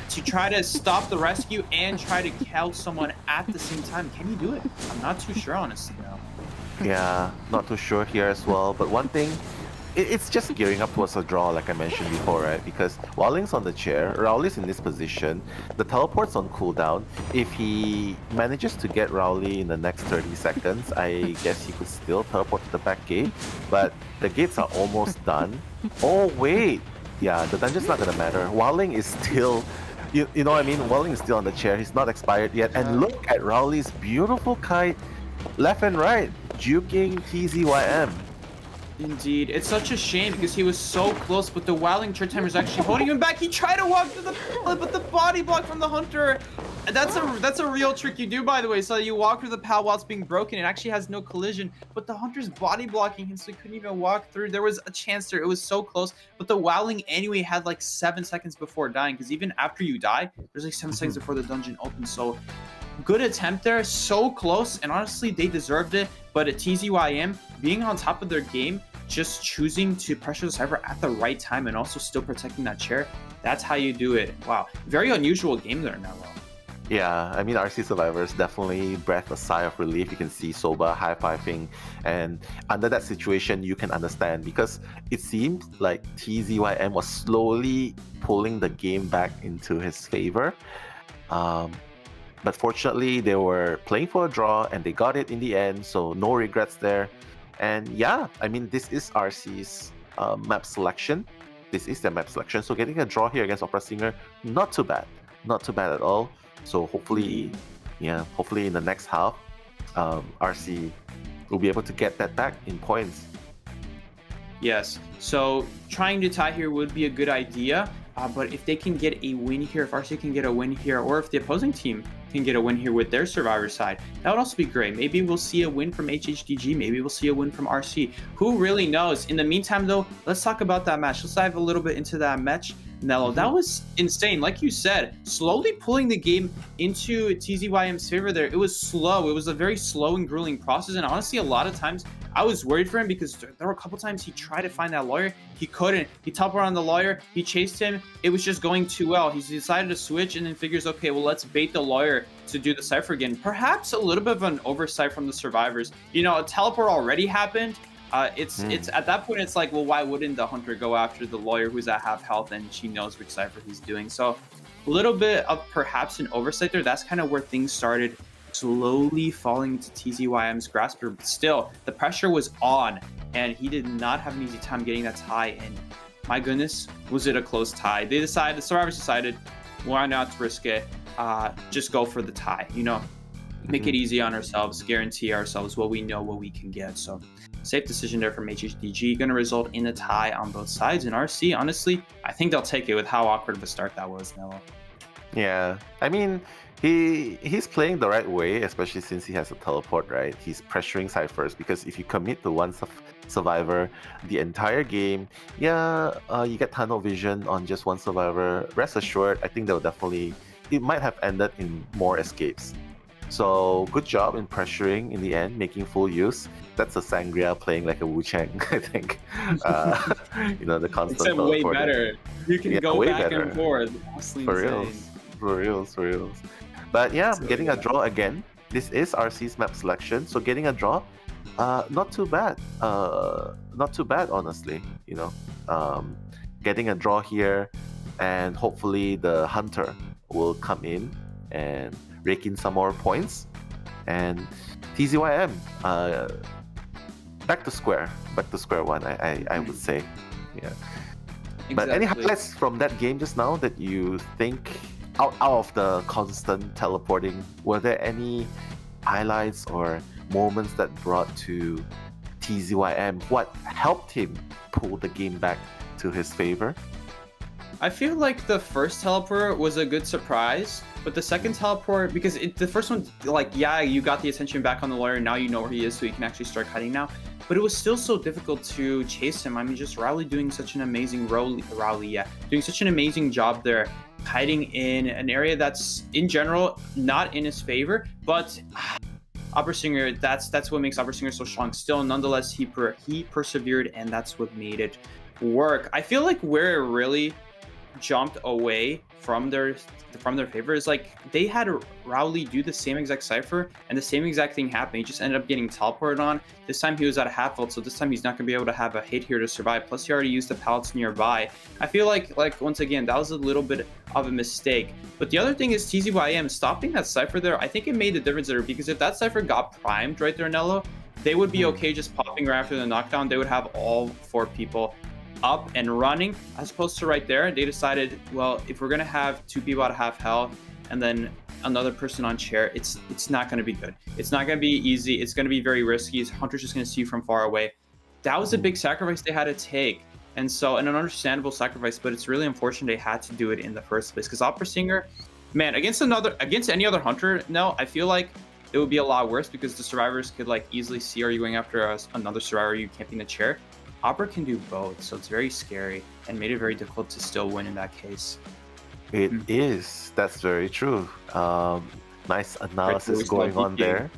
to try to stop the rescue and try to kill someone at the same time. Can you do it? I'm not too sure, honestly, though. Yeah, not too sure here as well, but one thing, it's just gearing up towards a draw, like I mentioned before, right? Because Wildling's on the chair, Rowley's in this position, the teleport's on cooldown. If he manages to get Rowley in the next 30 seconds, I guess he could still teleport to the back gate, but the gates are almost done. Oh wait, yeah, the dungeon's not gonna matter. Wildling is still, you know what I mean? Wildling is still on the chair, he's not expired yet, and look at Rowley's beautiful kite, left and right, juking TZYM. Indeed. It's such a shame because he was so close, but the Wildling Church Timer is actually holding him back. He tried to walk to the but the body block from the Hunter that's a real trick you do, by the way. So you walk through the pal while it's being broken. It actually has no collision, but the hunter's body blocking him, so he couldn't even walk through. There was a chance there. It was so close, but the wowling anyway had like 7 seconds before dying, because even after you die, there's like 7 seconds before the dungeon opens. So good attempt there, so close, and honestly, they deserved it. But at TZYM, being on top of their game, just choosing to pressure the Cypher at the right time and also still protecting that chair, that's how you do it. Wow, very unusual game there, Nello. Yeah, I mean, RC Survivors definitely breathed a sigh of relief. You can see Soba high-fiving, and under that situation, you can understand, because it seemed like TZYM was slowly pulling the game back into his favor. But fortunately, they were playing for a draw, and they got it in the end, so no regrets there. And yeah, I mean, this is RC's map selection. This is their map selection, so getting a draw here against Opera Singer, not too bad. Not too bad at all. So hopefully, hopefully in the next half, RC will be able to get that back in points. Yes, so trying to tie here would be a good idea, but if they can get a win here, if RC can get a win here, or if the opposing team can get a win here with their Survivor side, that would also be great. Maybe we'll see a win from HHDG, maybe we'll see a win from RC. Who really knows? In the meantime, though, let's talk about that match. Let's dive a little bit into that match. Nello, that was insane. Like you said, slowly pulling the game into TZYM's favor there. It was slow. It was a very slow and grueling process. And honestly, a lot of times I was worried for him, because there were a couple times he tried to find that lawyer. He couldn't. He teleported on the lawyer. He chased him. It was just going too well. He decided to switch and then figures, okay, well, let's bait the lawyer to do the Cypher again. Perhaps a little bit of an oversight from the survivors. You know, a teleport already happened. It's at that point, it's like, well, why wouldn't the hunter go after the lawyer who's at half health and she knows which Cypher he's doing? So a little bit of perhaps an oversight there. That's kind of where things started slowly falling into TZYM's grasp. But still, the pressure was on, and he did not have an easy time getting that tie. And my goodness, was it a close tie? The survivors decided, why not risk it? Just go for the tie, you know, make it easy on ourselves, guarantee ourselves what we know, what we can get. So safe decision there from HHDG, going to result in a tie on both sides. And RC, honestly, I think they'll take it with how awkward of a start that was, Nello. Yeah, I mean, he's playing the right way, especially since he has a teleport, right? He's pressuring Cyphers, because if you commit to one survivor the entire game, you get tunnel vision on just one survivor. Rest assured, I think it might have ended in more escapes. So good job in pressuring in the end, making full use. That's a Sangria playing like a Wu Chang, I think. You know, the constant. Except way better. You can go back better. And forth. For reals. But yeah, getting a draw again. This is RC's map selection, so getting a draw, not too bad. Not too bad, honestly. You know, getting a draw here, and hopefully the hunter will come in and rake in some more points, and TZYM back to square one, I would say. Yeah. Exactly. But any highlights from that game just now that you think, out of the constant teleporting, were there any highlights or moments that brought to TZYM? What helped him pull the game back to his favor? I feel like the first teleport was a good surprise, but the second teleport, because the first one, like, yeah, you got the attention back on the lawyer, now you know where he is, so you can actually start cutting now. But it was still so difficult to chase him. I mean, just Rowley doing such an amazing doing such an amazing job there, hiding in an area that's in general not in his favor. But Opera Singer, that's what makes Opera Singer so strong. Still, nonetheless, he persevered, and that's what made it work. I feel like where it really jumped away from their favor is, like, they had Rowley do the same exact Cypher, and the same exact thing happened. He just ended up getting teleported on. This time he was at a half ult, so this time he's not going to be able to have a hit here to survive. Plus, he already used the pallets nearby. I feel like once again, that was a little bit of a mistake. But the other thing is TZYM stopping that Cypher there. I think it made a difference there, because if that Cypher got primed right there, Nello, they would be okay just popping right after the knockdown. They would have all 4 people up and running, as opposed to right there, they decided, well, if we're gonna have 2 people at half health and then another person on chair, it's not gonna be good. It's not gonna be easy. It's gonna be very risky. Hunter's just gonna see you from far away. That was a big sacrifice they had to take, and an understandable sacrifice, but it's really unfortunate they had to do it in the first place, because Opera Singer, man, against any other hunter, no, I feel like it would be a lot worse because the survivors could like easily see, are you going after another survivor, are you camping the chair? Opera can do both, so it's very scary and made it very difficult to still win in that case. It is. That's very true. Nice analysis going on there.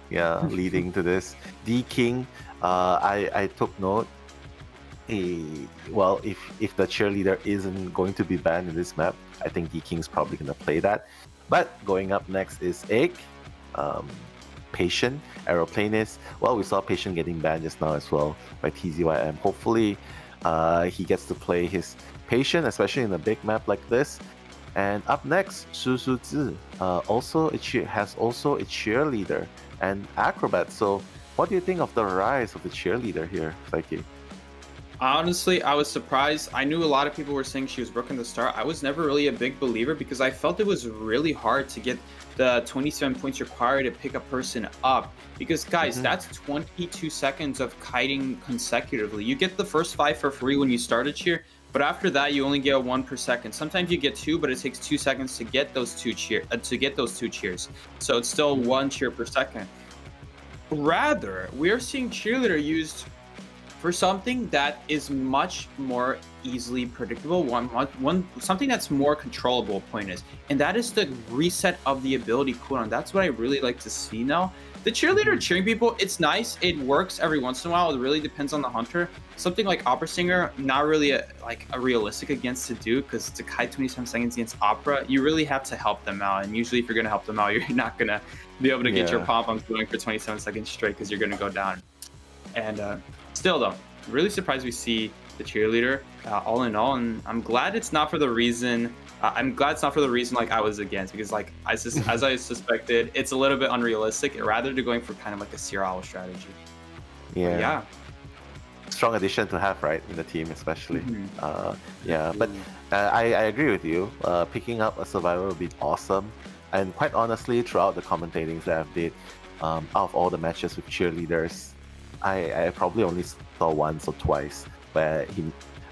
Yeah, leading to this. D King, I took note. Well, if the cheerleader isn't going to be banned in this map, I think D King's probably going to play that. But going up next is Egg, Patient, Aeroplanist. Well, we saw Patient getting banned just now as well by TZYM. Hopefully, he gets to play his Patient, especially in a big map like this. And up next, Suzuzi, has also a cheerleader and acrobat. So, what do you think of the rise of the cheerleader here, Psyche? Honestly, I was surprised. I knew a lot of people were saying she was broken to start. I was never really a big believer because I felt it was really hard to get the 27 points required to pick a person up. Because guys, that's 22 seconds of kiting consecutively. You get the first 5 for free when you start a cheer, but after that you only get 1 per second. Sometimes you get 2, but it takes 2 seconds to get those two cheers. So it's still 1 cheer per second. Rather, we are seeing cheerleader used for something that is much more easily predictable, something that's more controllable, point is, and that is the reset of the ability cooldown. That's what I really like to see now. The cheerleader cheering people, it's nice, it works every once in a while, it really depends on the hunter. Something like Opera Singer, not really a realistic against to do, because to kite 27 seconds against Opera, you really have to help them out, and usually if you're going to help them out, you're not going to be able to get your pom-poms going for 27 seconds straight, because you're going to go down. And still though, really surprised we see the cheerleader all in all, and I'm glad it's not for the reason like I was against, because like as I suspected, it's a little bit unrealistic, rather than going for kind of like a Sierra Owl strategy. Yeah. Strong addition to have, right, in the team especially. But I agree with you. Picking up a survivor would be awesome, and quite honestly, throughout the commentatings that I've did, out of all the matches with cheerleaders, I probably only saw once or twice where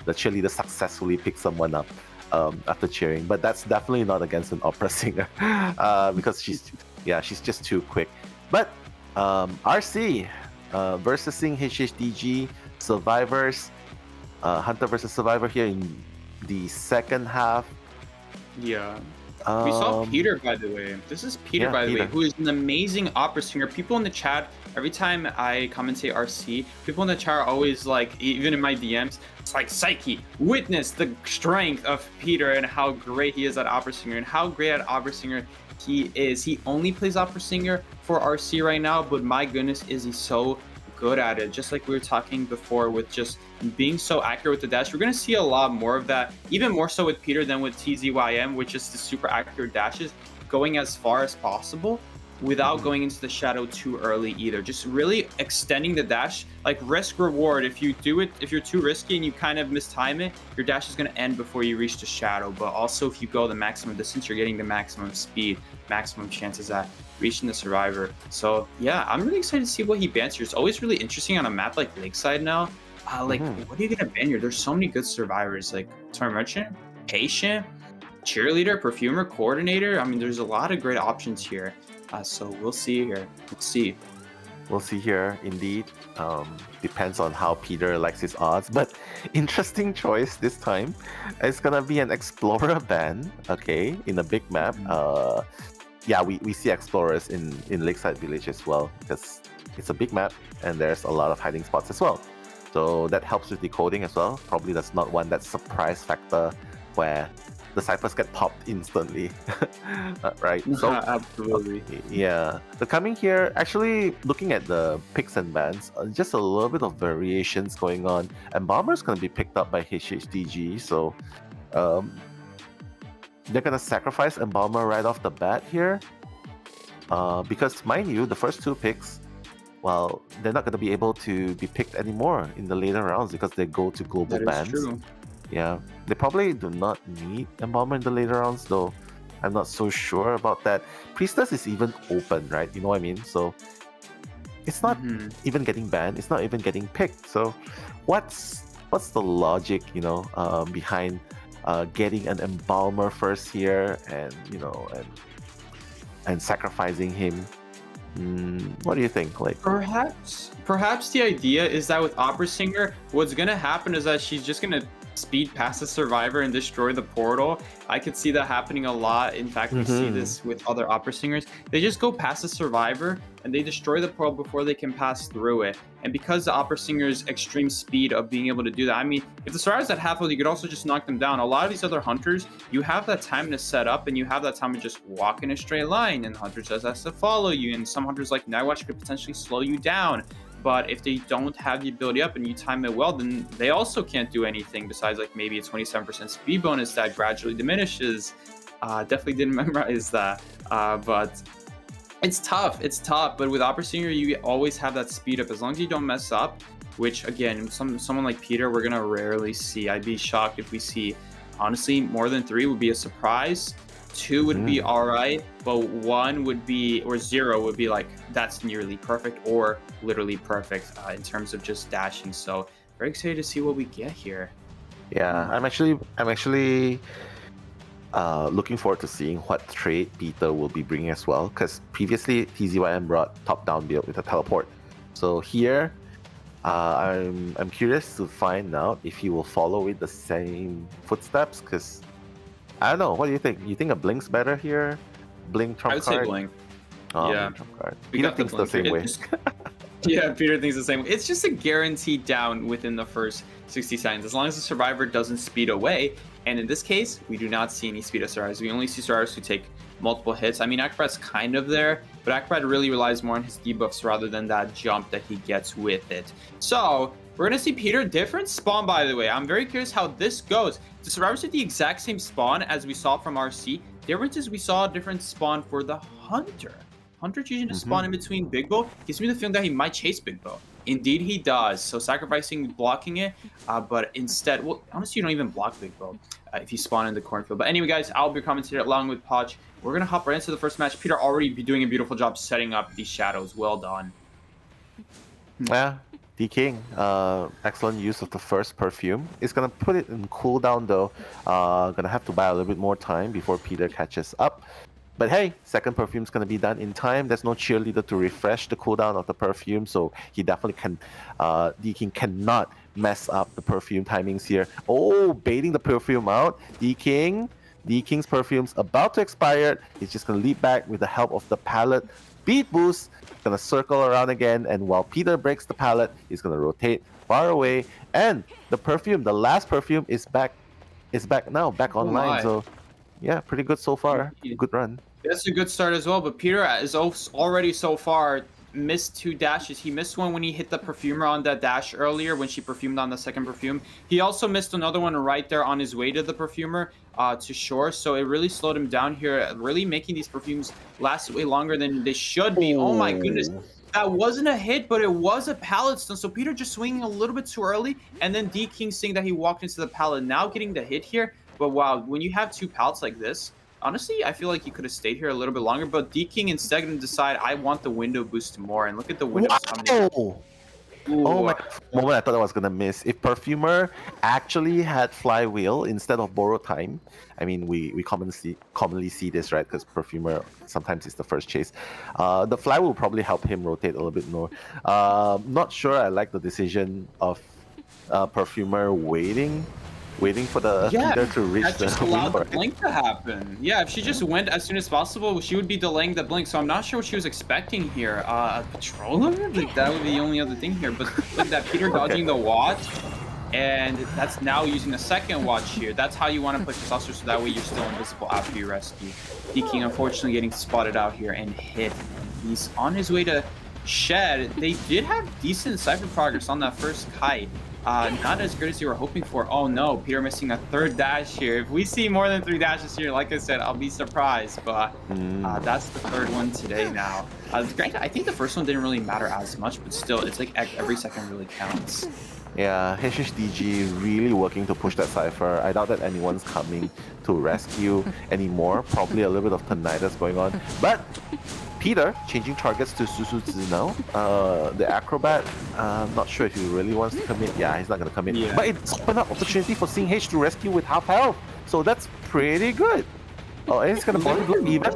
the cheerleader successfully picked someone up after cheering, but that's definitely not against an opera singer because she's just too quick. But RC versus HHDG survivors, Hunter versus Survivor here in the second half. Yeah. We saw Peter, by the way. This is Peter, by the way, who is an amazing opera singer. People in the chat, every time I commentate RC, people in the chat are always like, even in my DMs, it's like, Psyche, witness the strength of Peter and how great he is at opera singer and how great at opera singer he is. He only plays opera singer for RC right now, but my goodness, is he so good at it. Just like we were talking before with just being so accurate with the dash, we're going to see a lot more of that, even more so with Peter than with TZYM, which is the super accurate dashes, going as far as possible without going into the shadow too early either. Just really extending the dash, like risk reward. If you do it, if you're too risky and you kind of mistime it, your dash is going to end before you reach the shadow. But also if you go the maximum distance, you're getting the maximum speed, maximum chances at reaching the survivor. So yeah, I'm really excited to see what he bans here. It's always really interesting on a map like Lakeside now. What are you gonna ban here? There's so many good survivors, like Toy Merchant, Patient, Cheerleader, Perfumer, Coordinator. I mean, there's a lot of great options here. So we'll see here. We'll see here, indeed. Depends on how Peter likes his odds, but interesting choice this time. It's gonna be an Explorer ban, okay, in a big map. Yeah, we see Explorers in Lakeside Village as well, because it's a big map and there's a lot of hiding spots as well. So that helps with decoding as well. Probably that's not one that surprise factor where the ciphers get popped instantly, right? So absolutely. Yeah. So coming here, actually looking at the picks and bans, just a little bit of variations going on. And Bomber's going to be picked up by HHDG, so they're going to sacrifice Embalmer right off the bat here. Because mind you, the first 2 picks, well, they're not going to be able to be picked anymore in the later rounds because they go to global bans. True. Yeah, they probably do not need Embalmer in the later rounds, though I'm not so sure about that. Priestess is even open, right? You know what I mean? So it's not even getting banned. It's not even getting picked. So what's the logic, behind getting an embalmer first here, and and sacrificing him. What do you think? Like perhaps the idea is that with Opera Singer, what's gonna happen is that she's just gonna speed past the survivor and destroy the portal. I could see that happening a lot. In fact, we see this with other Opera Singers. They just go past the survivor and they destroy the portal before they can pass through it. And because the Opera Singer's extreme speed of being able to do that, I mean, if the survivor's at half health, you could also just knock them down. A lot of these other hunters, you have that time to set up and you have that time to just walk in a straight line, and the hunter just has to follow you. And some hunters like Nightwatch could potentially slow you down. But if they don't have the ability up and you time it well, then they also can't do anything besides like maybe a 27% speed bonus that gradually diminishes. Definitely didn't memorize that. But it's tough. It's tough. But with Opera Singer, you always have that speed up as long as you don't mess up, which again, someone like Peter, we're going to rarely see. I'd be shocked if we see, honestly, more than 3 would be a surprise. 2 would be all right, but 1 would be, or 0 would be like, that's nearly perfect or literally perfect in terms of just dashing. So very excited to see what we get here. Yeah, I'm actually looking forward to seeing what trait Peter will be bringing as well, because previously TZYM brought top-down build with a teleport. So here, I'm curious to find out if he will follow with the same footsteps, because I don't know. What do you think? You think a Blink's better here? Blink trump card? I would say Blink. Oh, yeah. Blink trump card. Peter thinks the same way. Yeah, Peter thinks the same way. It's just a guaranteed down within the first 60 seconds, as long as the survivor doesn't speed away. And in this case, we do not see any speed of survivors. We only see survivors who take multiple hits. I mean, Acrobat's kind of there, but Acrobat really relies more on his debuffs rather than that jump that he gets with it. So we're going to see Peter different spawn, by the way. I'm very curious how this goes. The survivors did the exact same spawn as we saw from RC. Difference is we saw a different spawn for the Hunter. Hunter choosing to spawn in between Big Bow gives me the feeling that he might chase Big Bow. Indeed, he does. So sacrificing, blocking it, but instead, well, honestly, you don't even block Big Bow if you spawn in the cornfield. But anyway, guys, I'll be commentating along with Poch. We're going to hop right into the first match. Peter already be doing a beautiful job setting up these shadows. Well done. Yeah. D-King, excellent use of the first perfume. It's gonna put it in cooldown though. Gonna have to buy a little bit more time before Peter catches up. But hey, second perfume's gonna be done in time. There's no cheerleader to refresh the cooldown of the perfume, so he definitely can. D-King cannot mess up the perfume timings here. Oh, baiting the perfume out. D-King's perfume's about to expire. He's just gonna leap back with the help of the pallet. Speed boost, gonna circle around again, and while Peter breaks the pallet, he's gonna rotate far away, and the perfume, the last perfume, is back now, back online. So yeah, pretty good so far. Good run. That's a good start as well, but Peter is already so far missed 2 dashes. He missed one when he hit the perfumer on that dash earlier when she perfumed on the second perfume. He also missed another one right there on his way to the perfumer to shore, so it really slowed him down here, really making these perfumes last way longer than they should be. Oh my goodness. That wasn't a hit, but it was a pallet stun. So Peter just swinging a little bit too early, and then D-King seeing that he walked into the pallet, now getting the hit here. But wow, when you have 2 pallets like this, honestly, I feel like he could have stayed here a little bit longer, but D-King instead going to decide, I want the window boost more, and look at the windows coming. Oh my moment, I thought I was gonna miss. If Perfumer actually had Flywheel instead of Borrow Time, I mean, we commonly see this, right? Because Perfumer sometimes is the first chase. The Flywheel will probably help him rotate a little bit more. Not sure I like the decision of Perfumer waiting for the Peter to reach that just allowed the blink to happen. Yeah, if she just went as soon as possible, she would be delaying the blink. So I'm not sure what she was expecting here. A patroller? Like, that would be the only other thing here. But look at that, Peter dodging the watch, and that's now using the second watch here. That's how you want to push the saucer, so that way you're still invisible after you rescue. D-King unfortunately getting spotted out here and hit. He's on his way to shed. They did have decent cypher progress on that first kite. Not as good as you were hoping for. Oh no, Peter missing a 3rd dash here. If we see more than 3 dashes here, like I said, I'll be surprised. But that's the 3rd one today now. Granted, I think the first one didn't really matter as much, but still, it's like every second really counts. Yeah, HHDG really working to push that cipher. I doubt that anyone's coming to rescue anymore. Probably a little bit of tinnitus going on. But Peter changing targets to Susuzu now. The Acrobat, I'm not sure if he really wants to commit. Yeah, he's not going to commit. Yeah. But it's opened up opportunity for Sing H to rescue with half health. So that's pretty good. Oh, and he's gonna body block even.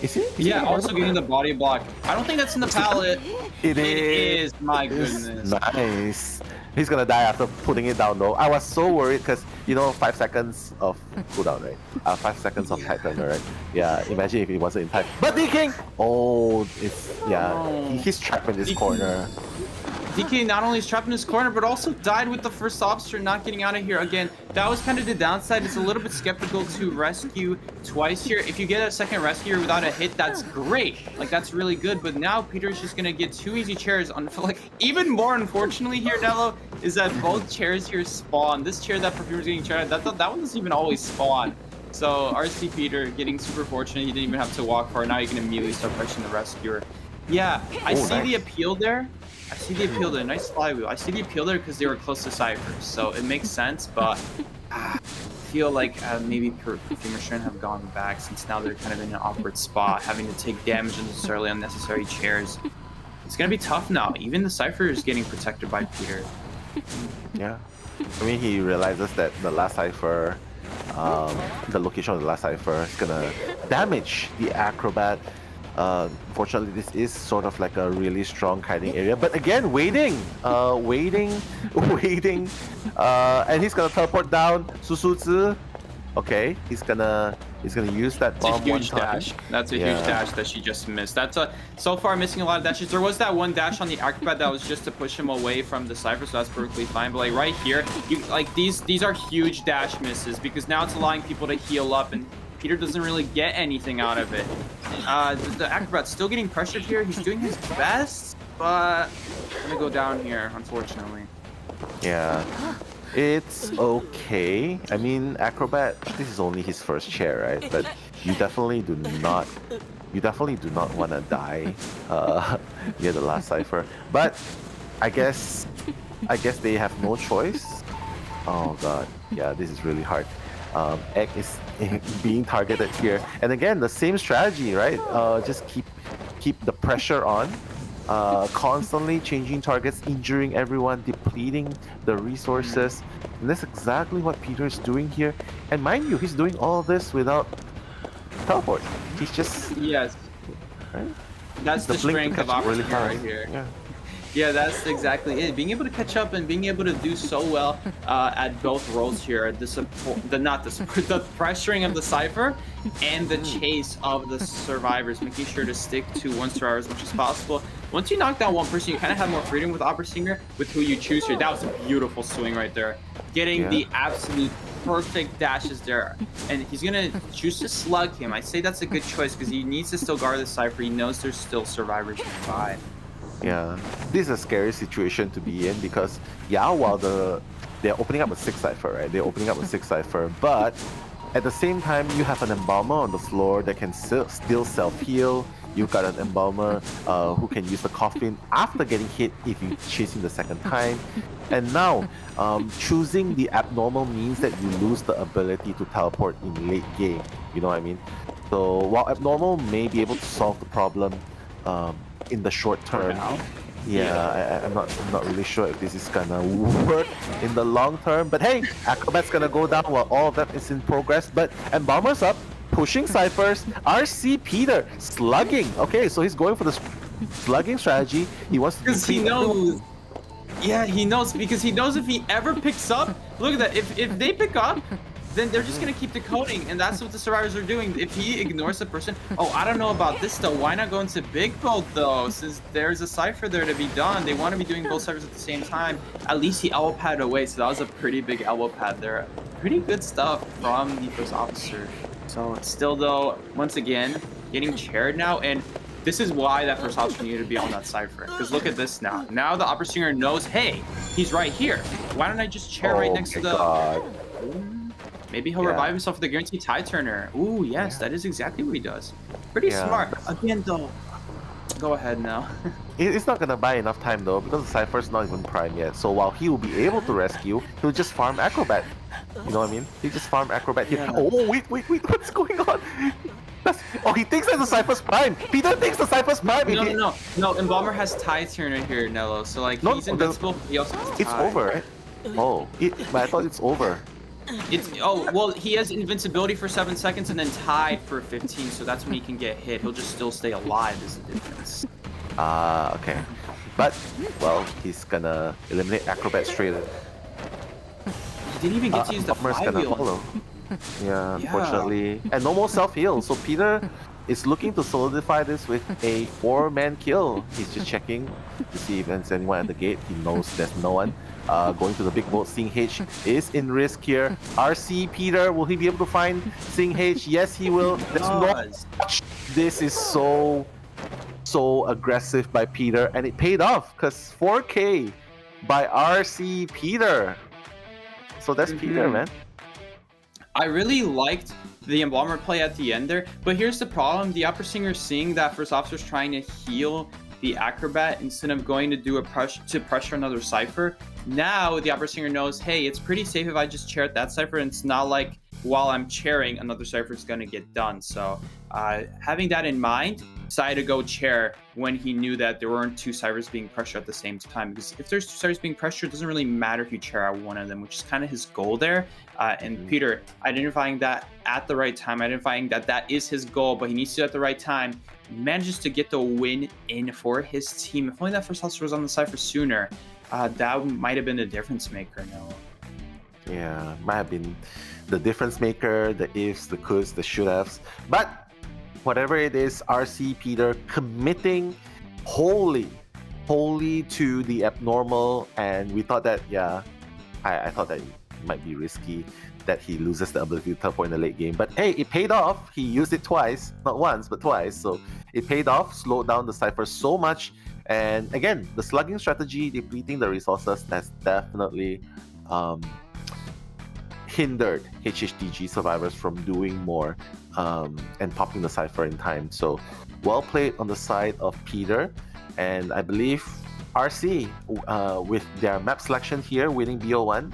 Is he? Yeah, also getting the body block. I don't think that's in the pallet. It is. My goodness. Nice. He's gonna die after putting it down though. I was so worried because, you know, 5 seconds of cooldown, right? 5 seconds of tight right? Yeah, imagine if he wasn't in time. But DK! Oh, it's, yeah, he's trapped in this corner. DK not only is trapped in his corner, but also died with the first officer not getting out of here. Again, that was kind of the downside. It's a little bit skeptical to rescue twice here. If you get a second rescue without a hit, that's great. Like, that's really good. But now Peter's just going to get 2 easy chairs. On, like, even more unfortunately here, Nello, is that both chairs here spawn. This chair that Perfumer's getting chaired, that one doesn't even always spawn. So RC Peter getting super fortunate. He didn't even have to walk far. Now you can immediately start pushing the rescuer. Yeah, I see the appeal there. I see the appeal there. Nice flywheel. I see the appeal there because they were close to ciphers, so it makes sense. But I feel like maybe Perfumer shouldn't have gone back, since now they're kind of in an awkward spot, having to take damage and necessarily unnecessary chairs. It's gonna be tough now. Even the cipher is getting protected by Peter. Yeah, I mean, he realizes that the last cipher, the location of the last cipher is gonna damage the acrobat. Fortunately, this is sort of like a really strong hiding area. But again, waiting, and he's gonna teleport down Susuzi. Okay, he's gonna use that bomb. That's a huge dash. That's a huge dash that she just missed. That's so far missing a lot of dashes. There was that one dash on the acrobat that was just to push him away from the cipher, so that's perfectly fine. But like right here, you like these are huge dash misses, because now it's allowing people to heal up, and Peter doesn't really get anything out of it. The acrobat's still getting pressured here. He's doing his best, but gonna go down here, unfortunately. Yeah, it's okay. I mean, acrobat, this is only his first chair, right? But you definitely do not want to die near the last cipher. But I guess they have no choice. Oh god, yeah, this is really hard. Egg is being targeted here, and again the same strategy, right? Just keep the pressure on, constantly changing targets, injuring everyone, depleting the resources, and that's exactly what Peter is doing here. And mind you, he's doing all of this without teleport. He's just right? That's the strength of opportunity really right here. Yeah, that's exactly it. Being able to catch up and being able to do so well at both roles here, the pressuring of the cipher and the chase of the survivors, making sure to stick to one survivor as much as possible. Once you knock down one person, you kind of have more freedom with Opera Singer with who you choose here. That was a beautiful swing right there. Getting the absolute perfect dashes there. And he's going to choose to slug him. I say that's a good choice because he needs to still guard the cipher. He knows there's still survivors nearby. Yeah, this is a scary situation to be in because, yeah, while they're opening up a 6 cipher, right? They're opening up a 6 cipher, but at the same time, you have an embalmer on the floor that can still self-heal. You've got an embalmer who can use the coffin after getting hit if you chase him the second time. And now, choosing the abnormal means that you lose the ability to teleport in late game. You know what I mean? So while abnormal may be able to solve the problem, in the short term, I'm not really sure if this is gonna work in the long term. But hey, acrobat's gonna go down while all of that is in progress. But embalmer's up, pushing ciphers. RC Peter slugging. Okay, so he's going for the slugging strategy. He wants to, because he knows. Yeah, he knows, because he knows if he ever picks up, look at that. If they pick up, then they're just gonna keep decoding, and that's what the survivors are doing. If he ignores the person, oh, I don't know about this though. Why not go into big boat though? Since there's a cipher there to be done, they want to be doing both ciphers at the same time. At least he elbow padded away, so that was a pretty big elbow pad there. Pretty good stuff from the first officer. So still though, once again, getting chaired now, and this is why that first officer needed to be on that cipher. Because look at this now. Now the opera singer knows, hey, he's right here. Why don't I just chair right next to the... Maybe he'll revive himself with the guaranteed tie turner. Ooh, yes, that is exactly what he does. Pretty smart. Again, though, go ahead now. It's not gonna buy enough time though, because the cipher's not even prime yet. So while he will be able to rescue, he'll just farm acrobat. You know what I mean? He just farm acrobat here. Oh, wait, what's going on? Oh, he thinks that the cipher's prime. Peter thinks the cipher's prime. No, Embalmer has tie turner here, Nello. So like he's invincible. He also has tie. It's over, right? Oh, but I thought it's over. Well, he has invincibility for 7 seconds and then tied for 15, so that's when he can get hit. He'll just still stay alive is the difference. Okay. But, well, he's gonna eliminate Acrobat straight. He didn't even get to use the Bomber's gonna flywheel. follow. Yeah, unfortunately. And no more self-heal, so Peter is looking to solidify this with a 4-man kill. He's just checking to see if there's anyone at the gate. He knows there's no one. Going to the big boat, Sing H is in risk here. RC Peter, will he be able to find Sing H? Yes, he will. There's no. This is so aggressive by Peter, and it paid off because 4K by RC Peter. So that's Peter, man. I really liked the Embalmer play at the end there, but here's the problem. The Opera Singer seeing that First Officer's trying to heal the Acrobat instead of going to do a pressure another Cypher. Now the Opera Singer knows, hey, it's pretty safe if I just chair at that Cypher, and it's not like while I'm chairing, another Cypher is going to get done. So having that in mind, decided to go chair when he knew that there weren't 2 Cyphers being pressured at the same time. Because if there's 2 Cyphers being pressured, it doesn't really matter if you chair at one of them, which is kind of his goal there. And Peter identifying that at the right time, identifying that that is his goal, but he needs to do it at the right time, manages to get the win in for his team. If only that First Officer was on the Cypher sooner, that might have been the difference maker, no? Yeah, might have been the difference maker, the ifs, the coulds, the should-haves. But whatever it is, RC Peter committing wholly to the abnormal, and we thought that, yeah, I thought that it might be risky that he loses the ability to teleport in the late game. But hey, it paid off. He used it twice, not once, but twice. So it paid off, slowed down the Cypher so much. And again, the slugging strategy, depleting the resources, that's definitely hindered HHDG survivors from doing more and popping the Cypher in time. So well played on the side of Peter, and I believe RC with their map selection here, winning BO1,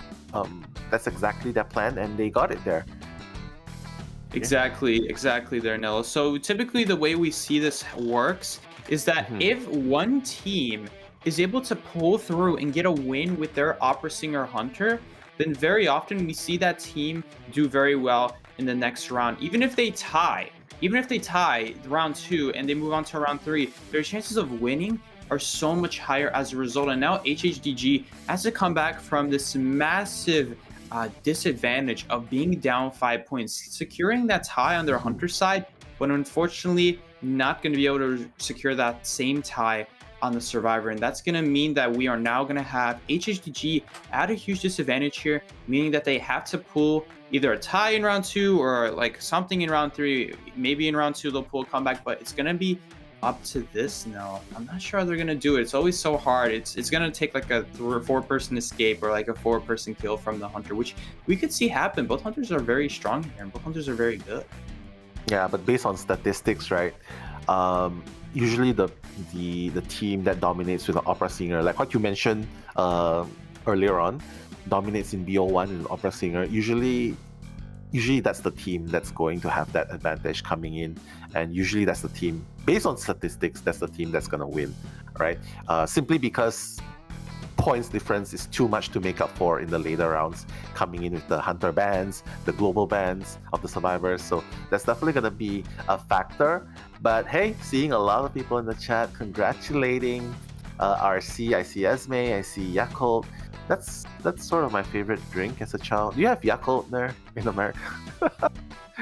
that's exactly their plan, and they got it there. Exactly there, Nello. So typically the way we see this works is that if one team is able to pull through and get a win with their Opera Singer Hunter, then very often we see that team do very well in the next round. Even if they tie round 2 and they move on to round 3, their chances of winning are so much higher as a result. And now HHDG has to come back from this massive disadvantage of being down 5 points, securing that tie on their Hunter side, but unfortunately not going to be able to secure that same tie on the Survivor. And that's going to mean that we are now going to have HHDG at a huge disadvantage here, meaning that they have to pull either a tie in round 2 or like something in round 3. Maybe in round 2 they'll pull a comeback, but it's going to be up to this now. I'm not sure how they're going to do it. It's always so hard. It's going to take like a 3 or 4 person escape or like a 4 person kill from the Hunter, which we could see happen. Both Hunters are very strong here, and both Hunters are very good. Yeah, but based on statistics, right? Usually the team that dominates with an Opera Singer, like what you mentioned earlier on, dominates in BO1 in an Opera Singer. Usually that's the team that's going to have that advantage coming in, and usually that's the team, based on statistics, that's the team that's going to win, right? Simply because points difference is too much to make up for in the later rounds, coming in with the Hunter bans, the global bans of the survivors. So that's definitely going to be a factor. But hey, seeing a lot of people in the chat congratulating RC. I see Esme, I see Yakult. That's sort of my favorite drink as a child. Do you have Yakult there in America?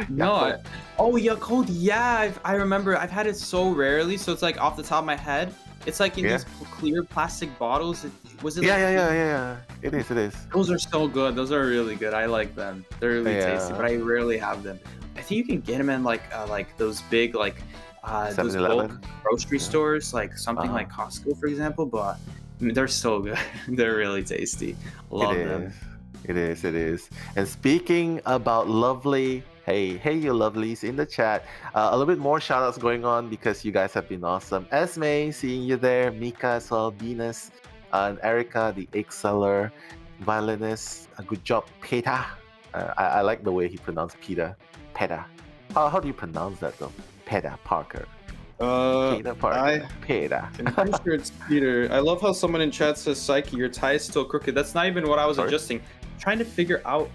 No. Yakult, yeah, I remember. I've had it so rarely, so it's like off the top of my head. It's like in these clear plastic bottles. Yeah. It is. Those are so good. Those are really good. I like them. They're really tasty, but I rarely have them. I think you can get them in like those big those bulk grocery stores, like something like Costco, for example. But I mean, they're so good. They're really tasty. Love them. It is. And speaking about lovely, hey you lovelies in the chat, a little bit more shout outs going on because you guys have been awesome. Esme, seeing you there. Mika as well. Venus and Erica, the egg seller. Violinist, a good job. Peta. I like the way he pronounced Peter. Peta. How do you pronounce that though? Peta Parker. Peter Parker. Peter. I'm pretty sure it's Peter. I love how someone in chat says, Psyche, your tie is still crooked. That's not even what I was adjusting. Trying to figure out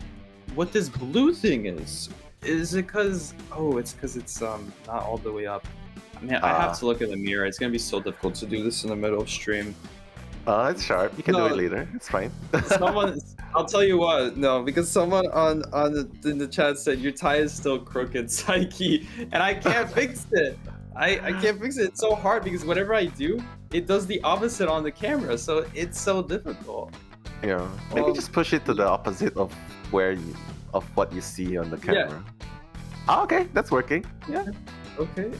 what this blue thing is. Is it because? Oh, it's because it's not all the way up. I mean, I have to look in the mirror. It's gonna be so difficult to do this in the middle of stream. It's sharp. You can do it later. It's fine. Someone, I'll tell you what. No, because someone in the chat said your tie is still crooked, Psyche, and I can't fix it. I can't fix it. It's so hard because whatever I do, it does the opposite on the camera. So it's so difficult. Yeah. Maybe just push it to the opposite of what you see on the camera. Yeah. Oh, okay, that's working. Yeah. Okay.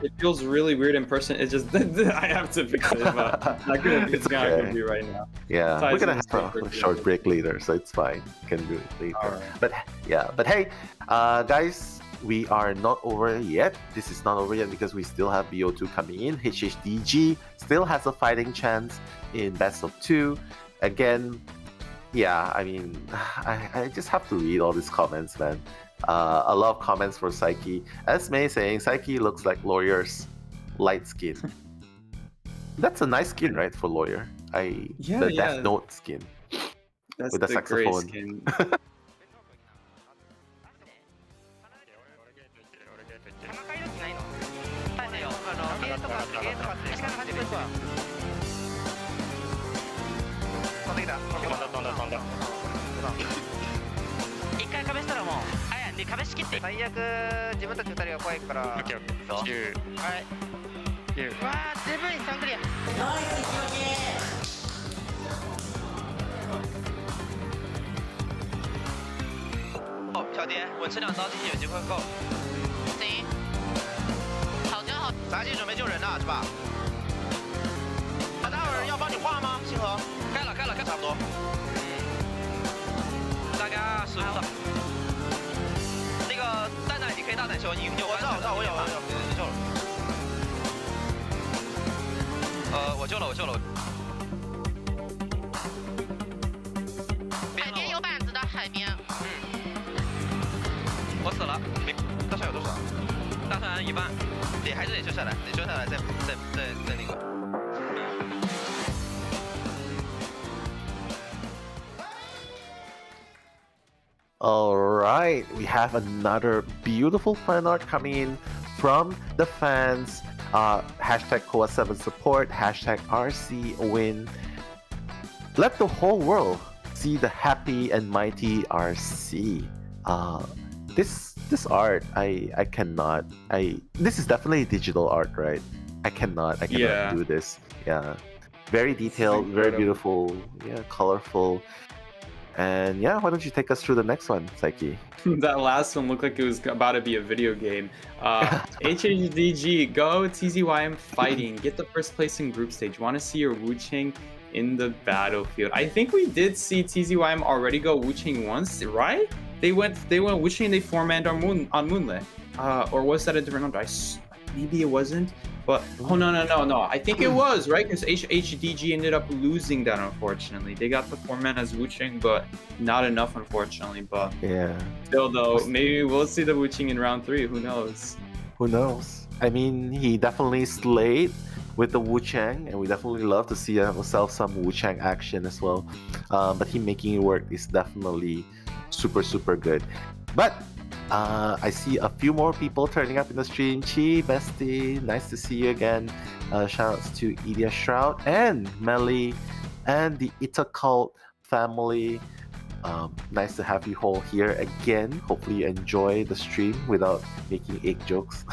It feels really weird in person. It's just I have to fix it. But I'm not gonna fix it right now. Yeah, we're gonna have a short break later, so it's fine. You can do it later. Right. But hey, guys, we are not over yet. This is not over yet because we still have BO2 coming in. HHDG still has a fighting chance in best of 2. Again, yeah, I mean, I just have to read all these comments, man. A lot of comments for Psyche. Esme saying Psyche looks like Lawyer's light skin. That's a nice skin, right, for Lawyer? The Death Note skin. That's with the saxophone. Gray skin.小蝶，我吃2刀进去有机会够。行，好就好。咱先准备救人了，是吧？待会儿要帮你画吗？星河？该了，差不多。大概25了。那个蛋蛋，你可以大胆修，你有。我知道，我有，你救了。我救了。海边有板子的海边。我死了，大伤有多少？大伤1半，还是得救下来，再那个。Alright, we have another beautiful fan art coming in from the fans. Hashtag COAVII support, hashtag RC win. Let the whole world see the happy and mighty RC. This art, I cannot. This is definitely digital art, right? I cannot do this. Yeah, very detailed, very beautiful. Yeah, colorful. And yeah, why don't you take us through the next one, Psyche? That last one looked like it was about to be a video game. HHDG, go TZYM fighting. Get the first place in group stage. Want to see your Wu-Ching in the battlefield. I think we did see TZYM already go Wu-Ching once, right? They went Wu-Ching and they four-manned on Moonlit. Or was that a different number? Maybe it wasn't. But oh no! I think it was, right? Because HHDG ended up losing that, unfortunately. They got the 4-man as Wu-Ching, but not enough, unfortunately. But yeah, still though, maybe we'll see the Wu-Ching in round 3. Who knows? Who knows? I mean, he definitely slayed with the Wu-Chang, and we definitely love to see ourselves some Wu-Chang action as well. But him making it work is definitely super good. But I see a few more people turning up in the stream. Chi, bestie, nice to see you again. Shoutouts to Idia Shroud and Melly and the Ita Cult family. Nice to have you all here again. Hopefully you enjoy the stream without making egg jokes.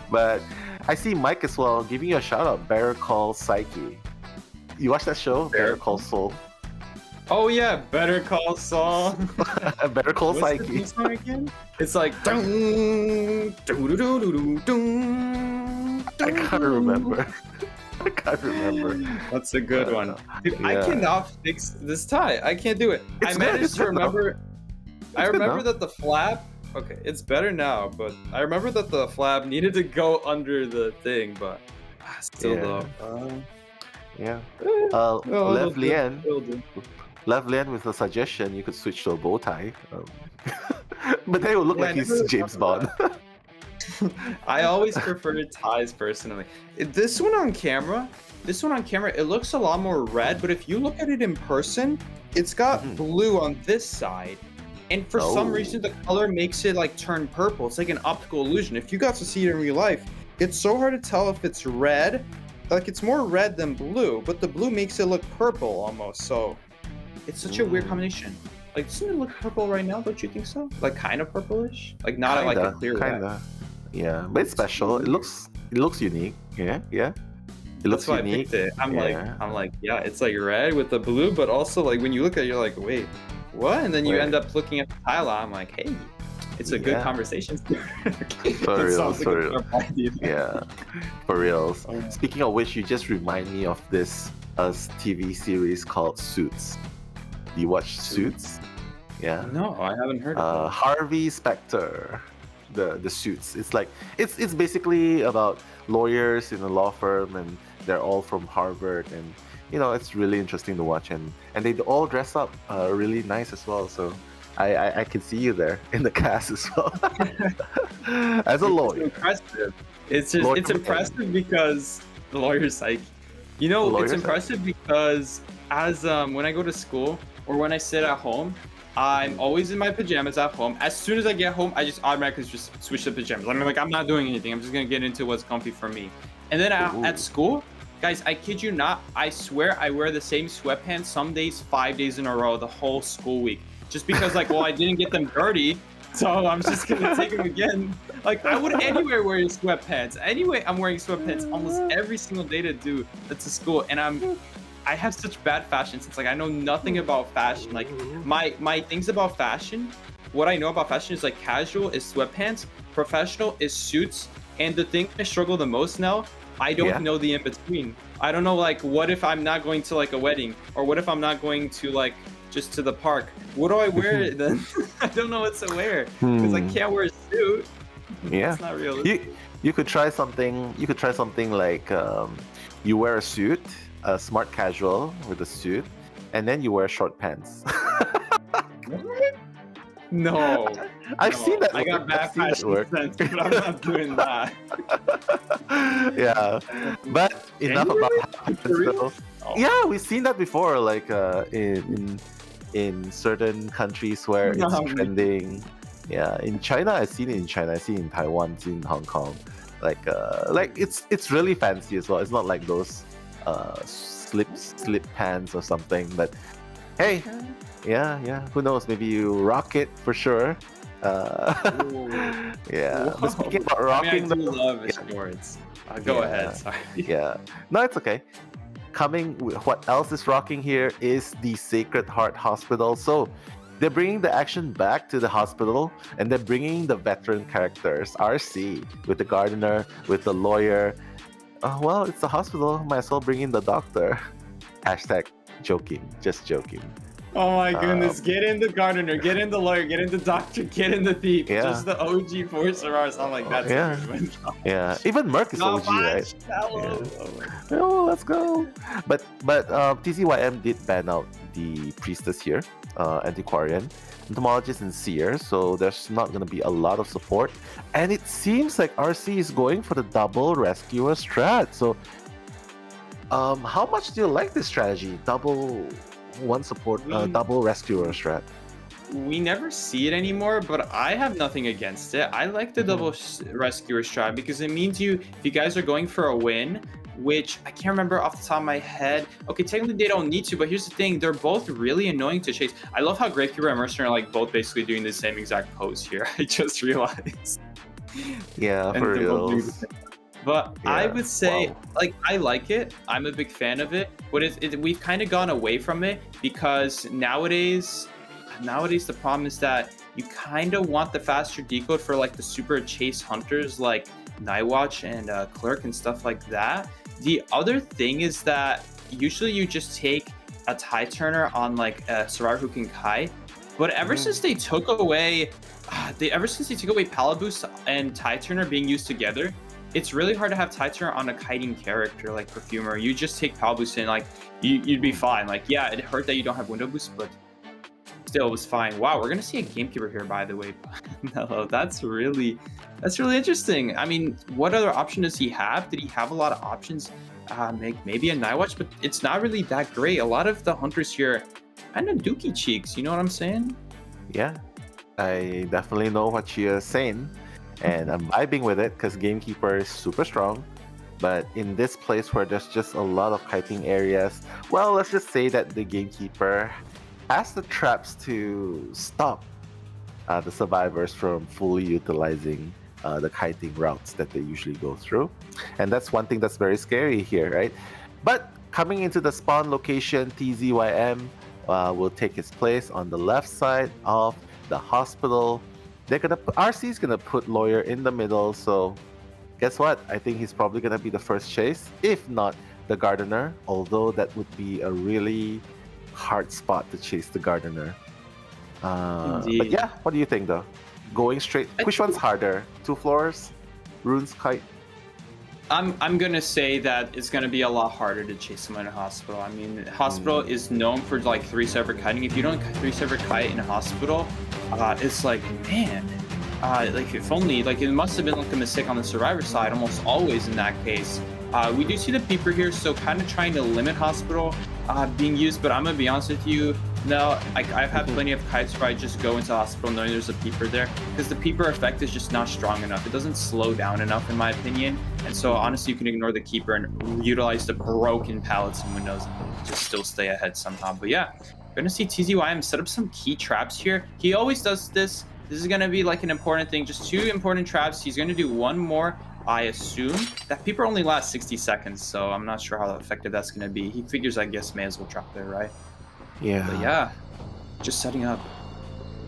But I see Mike as well giving you a shout out. Better Call Psyche. You watch that show? Better Call Saul. Oh yeah, Better Call Saul. Better Call Psyche. The theme song again? It's like I can't remember. That's a good one. Dude, yeah. I cannot fix this tie. I can't do it. I managed to remember. I remember that the flap. Okay, it's better now, but I remember that the flap needed to go under the thing, but still though. Lev with a suggestion, you could switch to a bow tie. But then it would look like he's James Bond. I always preferred ties personally. This one on camera, it looks a lot more red, but if you look at it in person, it's got blue on this side And for some reason, the color makes it like turn purple. It's like an optical illusion. If you got to see it in real life, it's so hard to tell if it's red. Like it's more red than blue, but the blue makes it look purple almost. So it's such a weird combination. Like, doesn't it look purple right now? Don't you think so? Like kind of purplish? Like not kinda, like a clear red. Yeah, but it's special. It looks unique. Yeah. It looks That's why unique. I picked it. I'm like, yeah, it's like red with the blue, but also like when you look at it, you're like, wait, what? And then you end up looking at the tile. I'm like, hey, it's a good conversation. For reals. Yeah, for reals. Speaking of which, you just remind me of this TV series called Suits. Do you watch Suits? Yeah. No, I haven't heard of it. Harvey Specter, the Suits. It's like it's basically about lawyers in a law firm, and they're all from Harvard, and it's really interesting to watch, and they all dress up really nice as well. So I can see you there in the cast as well as a lawyer. It's impressive. It's impressive because the lawyer's like, it's impressive because as when I go to school or when I sit at home, I'm always in my pajamas at home. As soon as I get home, I just automatically just switch to pajamas. I'm like, I'm not doing anything. I'm just gonna get into what's comfy for me. And then at school, guys, I kid you not, I swear I wear the same sweatpants some days, 5 days in a row, the whole school week. Just because like, well, I didn't get them dirty, so I'm just gonna take them again. Like I would anywhere wearing sweatpants. Anyway, I'm wearing sweatpants almost every single day to school, and I have such bad fashion sense. Like I know nothing about fashion. Like my things about fashion, what I know about fashion is like casual is sweatpants, professional is suits, and the thing I struggle the most now, I don't know the in between. I don't know like what if I'm not going to like a wedding, or what if I'm not going to like just to the park. What do I wear then? I don't know what to wear because I can't wear a suit. Yeah, it's not realistic. You could try something. You could try something like you wear a suit, a smart casual with a suit, and then you wear short pants. No, I've seen that. I got bad fashion sense, but I'm not doing that. Yeah, but enough about though. Yeah, we've seen that before, like in certain countries where it's trending. Yeah, in China, I've seen it in China. I've seen it in Taiwan, I've seen it in Hong Kong. Like it's really fancy as well. It's not like those slip pants or something. But hey, yeah. Who knows? Maybe you rock it for sure. Yeah. But speaking about rocking, I do love sports. Go ahead. Sorry. Yeah. No, it's okay. What else is rocking here is the Sacred Heart Hospital. So they're bringing the action back to the hospital, and they're bringing the veteran characters, RC, with the gardener, with the lawyer. Well, it's the hospital. Might as well bring in the doctor. Hashtag joking. Just joking. Oh my goodness. Get in the gardener, get in the lawyer, get in the doctor, get in the thief. Yeah. Just the OG four stars. I'm like, that's a good one. Yeah. Even Merc is OG, right? Oh, let's go. But TCYM did ban out the priestess here, antiquarian, entomologist, and seer. So there's not going to be a lot of support. And it seems like RC is going for the double rescuer strat. So how much do you like this strategy? Double one support, double rescuer strat. We never see it anymore, but I have nothing against it. I like the double rescuer strat because it means if you guys are going for a win, which I can't remember off the top of my head. Okay, technically they don't need to, but here's the thing. They're both really annoying to chase. I love how Gravekeeper and Mercenary are like both basically doing the same exact pose here. I just realized. Yeah, for real. But yeah, I would say, like, I like it. I'm a big fan of it. But we've kind of gone away from it because nowadays the problem is that you kind of want the faster decode for like the super chase hunters like Nightwatch and Clerk and stuff like that. The other thing is that usually you just take a tie turner on like a Survivor who can kite. But ever since they took away Palaboost and tie turner being used together, it's really hard to have tie turner on a kiting character like Perfumer. You just take Palaboost and like you'd be fine. Like, yeah, it hurt that you don't have window boost, but still it was fine. Wow, we're gonna see a gamekeeper here, by the way. No, that's really interesting. I mean, what other option does he have? Did he have a lot of options? Maybe a Nightwatch, but it's not really that great. A lot of the hunters here kind of dookie cheeks, you know what I'm saying? Yeah, I definitely know what you're saying, and I'm vibing with it because Gamekeeper is super strong. But in this place where there's just a lot of kiting areas, well, let's just say that the Gamekeeper has the traps to stop the survivors from fully utilizing the kiting routes that they usually go through. And that's one thing that's very scary here, right? But coming into the spawn location, TZYM will take his place on the left side of the hospital. RC is gonna put Lawyer in the middle, so guess what? I think he's probably gonna be the first chase, if not the Gardener, although that would be a really hard spot to chase the Gardener. But yeah, what do you think though? Going straight, which one's harder? 2 floors? Runes kite? I'm gonna say that it's gonna be a lot harder to chase someone in a hospital. I mean, hospital is known for like 3-server kiting. If you don't 3-server kite in a hospital, it's like, man, like if only, like it must have been like a mistake on the survivor side almost always in that case. We do see the peeper here, so kind of trying to limit hospital being used, but I'm gonna be honest with you, no, I've had plenty of kites where I just go into hospital knowing there's a peeper there, because the peeper effect is just not strong enough. It doesn't slow down enough in my opinion, and so honestly you can ignore the keeper and utilize the broken pallets and windows and just still stay ahead somehow. But yeah, we're gonna see TZYM set up some key traps here. He always does this. This is gonna be like an important thing, just 2 important traps. He's gonna do 1 more. I assume that peeper only lasts 60 seconds, so I'm not sure how effective that's going to be. He figures, I guess, may as well drop there, right? Yeah. But yeah, just setting up.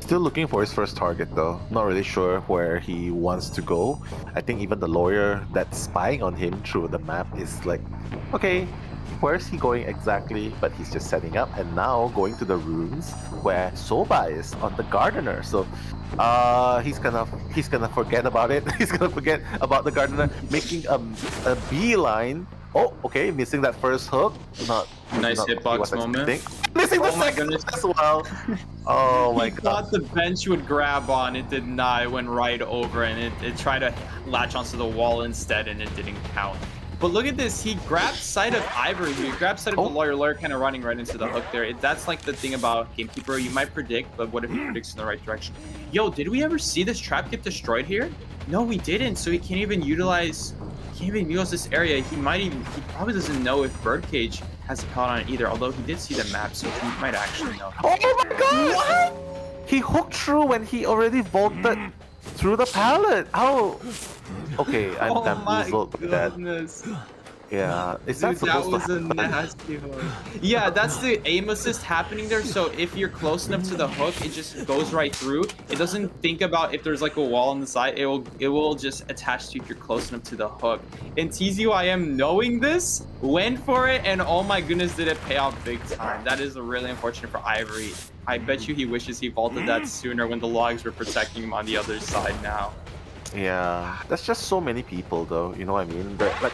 Still looking for his first target, though. Not really sure where he wants to go. I think even the Lawyer that's spying on him through the map is like, okay, where's he going exactly? But he's just setting up, and now going to the runes where Soba is on the Gardener. So he's gonna forget about it. He's gonna forget about the Gardener, making a beeline. Oh, okay, missing that first hook. Nice hitbox moment. Missing the second as well. Oh my god. He thought the bench would grab on. It did not. It went right over, and it tried to latch onto the wall instead, and it didn't count. But look at this, he grabbed sight of Ivory here. He grabbed sight of the Lawyer kind of running right into the hook there. That's like the thing about Gamekeeper, you might predict, but what if he predicts in the right direction? Yo, did we ever see this trap get destroyed here? No, we didn't, so he can't even utilize this area. He probably doesn't know if Birdcage has a pellet on it either, although he did see the map, so he might actually know. Oh my god! What? He hooked through when he already vaulted through the pallet. Oh! Okay, I'm bamboozled by that. Yeah, is that that was a nasty hook. Yeah, that's the aim assist happening there. So if you're close enough to the hook, it just goes right through. It doesn't think about if there's like a wall on the side. It will just attach to you if you're close enough to the hook. And TZYM, knowing this, went for it, and oh my goodness, did it pay off big time. That is really unfortunate for Ivory. I bet you he wishes he vaulted that sooner when the logs were protecting him on the other side now. Yeah, that's just so many people though, you know what I mean? Like,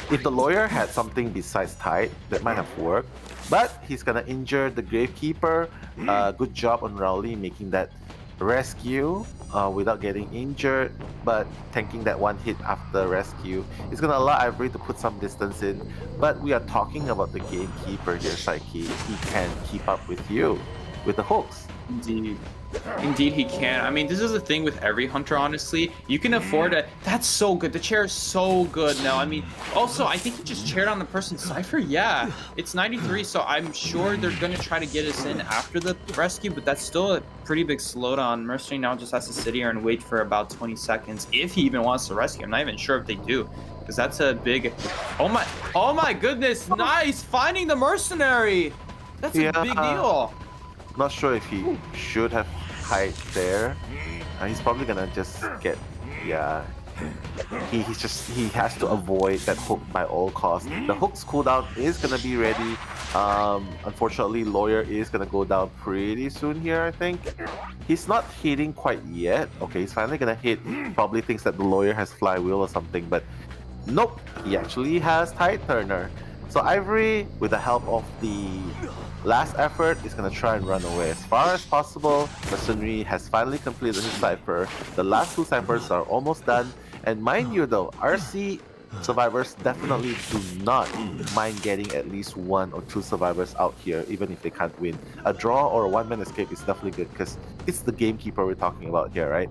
if the Lawyer had something besides tight, that might have worked. But he's gonna injure the Gravekeeper. Good job on Rowley making that rescue without getting injured, but tanking that 1 hit after rescue. It's gonna allow Ivory to put some distance in. But we are talking about the Gamekeeper here, Psyche. He can keep up with you with the hooks. Indeed he can. I mean, this is the thing with every hunter, honestly. You can afford it. That's so good. The chair is so good now. I mean, also, I think he just chaired on the person's Cypher. Yeah, it's 93, so I'm sure they're going to try to get us in after the rescue, but that's still a pretty big slowdown. Mercenary now just has to sit here and wait for about 20 seconds if he even wants to rescue. I'm not even sure if they do, because that's a big... Oh my goodness, nice! Finding the Mercenary! That's a big deal. Not sure if he should have hide there. He's probably gonna just get, yeah. He has to avoid that hook by all costs. The hook's cooldown is gonna be ready. Unfortunately, Lawyer is gonna go down pretty soon here, I think. He's not hitting quite yet. Okay, he's finally gonna hit. Probably thinks that the Lawyer has flywheel or something, but nope, he actually has Tide Turner. So Ivory, with the help of the last effort, is gonna try and run away as far as possible. Mercenary has finally completed his cipher. The last 2 ciphers are almost done. And mind you though, RC survivors definitely do not mind getting at least 1 or 2 survivors out here, even if they can't win. A draw or a one-man escape is definitely good because it's the gamekeeper we're talking about here, right?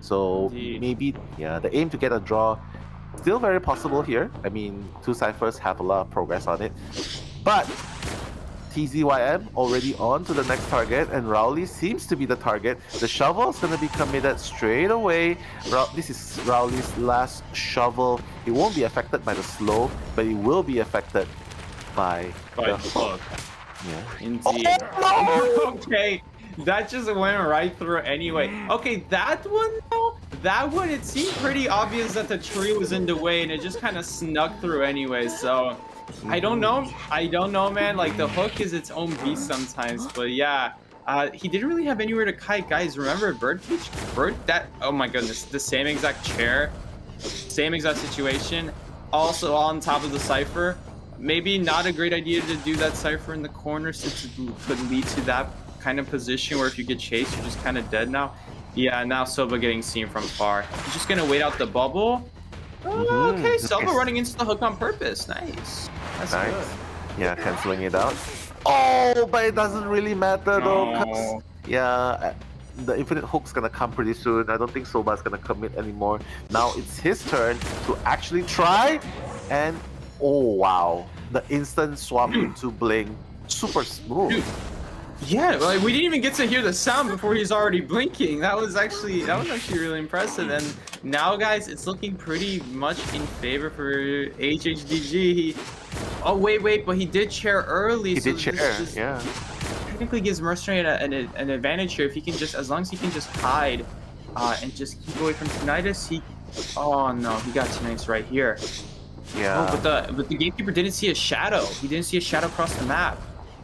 So maybe, yeah, the aim to get a draw, still very possible here. I mean, 2 ciphers have a lot of progress on it. But TZYM already on to the next target, and Rowley seems to be the target. The shovel is going to be committed straight away. This is Rowley's last shovel. It won't be affected by the slow, but it will be affected by the hook. Yeah. Indeed. Oh, no! Okay, that just went right through anyway. Okay, that one though, that one, it seemed pretty obvious that the tree was in the way, and it just kind of snuck through anyway, so I don't know, man. Like, the hook is its own beast sometimes, but yeah. He didn't really have anywhere to kite. Guys, remember Birdpeach? Oh my goodness, the same exact chair, same exact situation, also on top of the cipher. Maybe not a great idea to do that cipher in the corner, since it could lead to that kind of position where if you get chased, you're just kind of dead now. Yeah, now Silva getting seen from far. He's just gonna wait out the bubble. Oh, okay, Silva running into the hook on purpose. Nice. That's nice. good. Yeah, canceling it out. Oh, but it doesn't really matter though, because yeah, the infinite hook's gonna come pretty soon. I don't think Soba's gonna commit anymore. Now it's his turn to actually try, and oh wow, the instant swap into Bling, super smooth. Dude. Yeah, like we didn't even get to hear the sound before he's already blinking. That was actually really impressive. And now, guys, it's looking pretty much in favor for HHDG. Oh wait, but he did chair early. He did chair, yeah. Technically gives Mercenary an advantage here if he can just, as long as he can just hide and just keep away from Tinnitus. Oh no, he got Tinnitus right here. Yeah. Oh, but the gatekeeper didn't see a shadow. He didn't see a shadow across the map.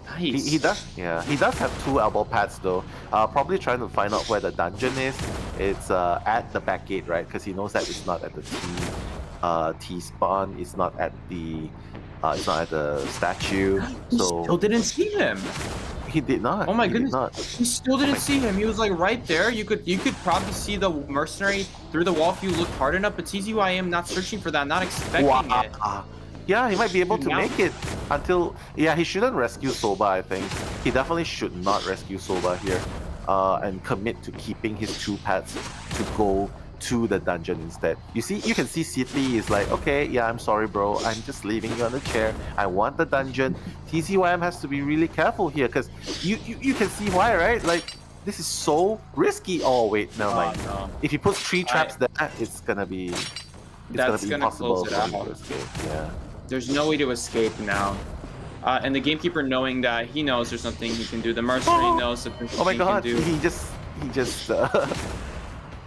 Nice. He does, yeah. He does have 2 elbow pads though. Probably trying to find out where the dungeon is. It's at the back gate, right? Because he knows that it's not at the T spawn. It's not at the statue. He still didn't see him. He did not. Oh my goodness. He still didn't see him. He was like right there. You could probably see the mercenary through the wall if you look hard enough. But TZYM not searching for that, not expecting it. Yeah, he might be able to make it until... Yeah, he shouldn't rescue Soba, I think. He definitely should not rescue Soba here and commit to keeping his 2 pads to go to the dungeon instead. You can see City is like, okay, yeah, I'm sorry, bro. I'm just leaving you on the chair. I want the dungeon. TZYM has to be really careful here because you can see why, right? Like, this is so risky. Oh, wait, never mind. No. If he puts 3 traps there, it's gonna be... That's gonna impossible close it out. for him to escape. Yeah. There's no way to escape now. And the gamekeeper knowing that, he knows there's nothing he can do. The mercenary knows that there's nothing Oh my god, he can do. he just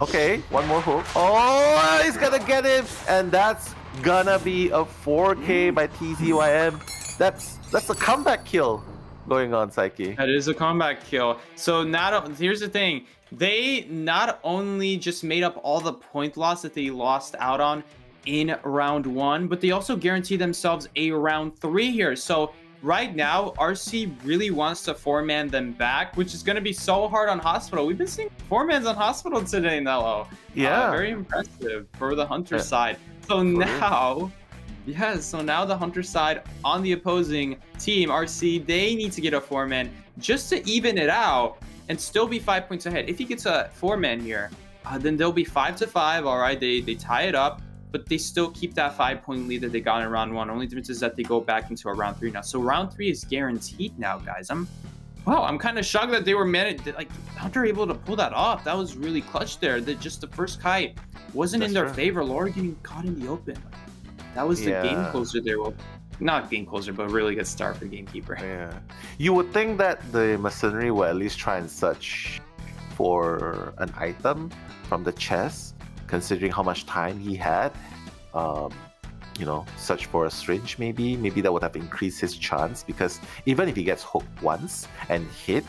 okay, 1 more hook. Oh, he's gonna get him! And that's gonna be a 4K by TZYM. That's a comeback kill going on, Psyche. That is a comeback kill. So here's the thing. They not only just made up all the point loss that they lost out on in round 1, but they also guarantee themselves a round 3 here. So right now, RC really wants to 4-man them back, which is going to be so hard on Hospital. We've been seeing 4-mans on Hospital today, Nello. Yeah. Very impressive for the Hunter side. So now... Yes, so now the Hunter side on the opposing team, RC, they need to get a 4-man just to even it out and still be 5 points ahead. If he gets a 4-man here, then they'll be 5-5. All right, they tie it up, but they still keep that 5-point lead that they got in round 1. Only difference is that they go back into a round 3 now. So round 3 is guaranteed now, guys. I'm kind of shocked that they were Hunter able to pull that off. That was really clutch there. Just the first kite wasn't in their favor. Laura getting caught in the open. That was the game closer there. Well, not game closer, but really good start for Gamekeeper. Yeah. You would think that the mercenary will at least try and search for an item from the chest, considering how much time he had. Search for a syringe maybe. Maybe that would have increased his chance, because even if he gets hooked once and hit,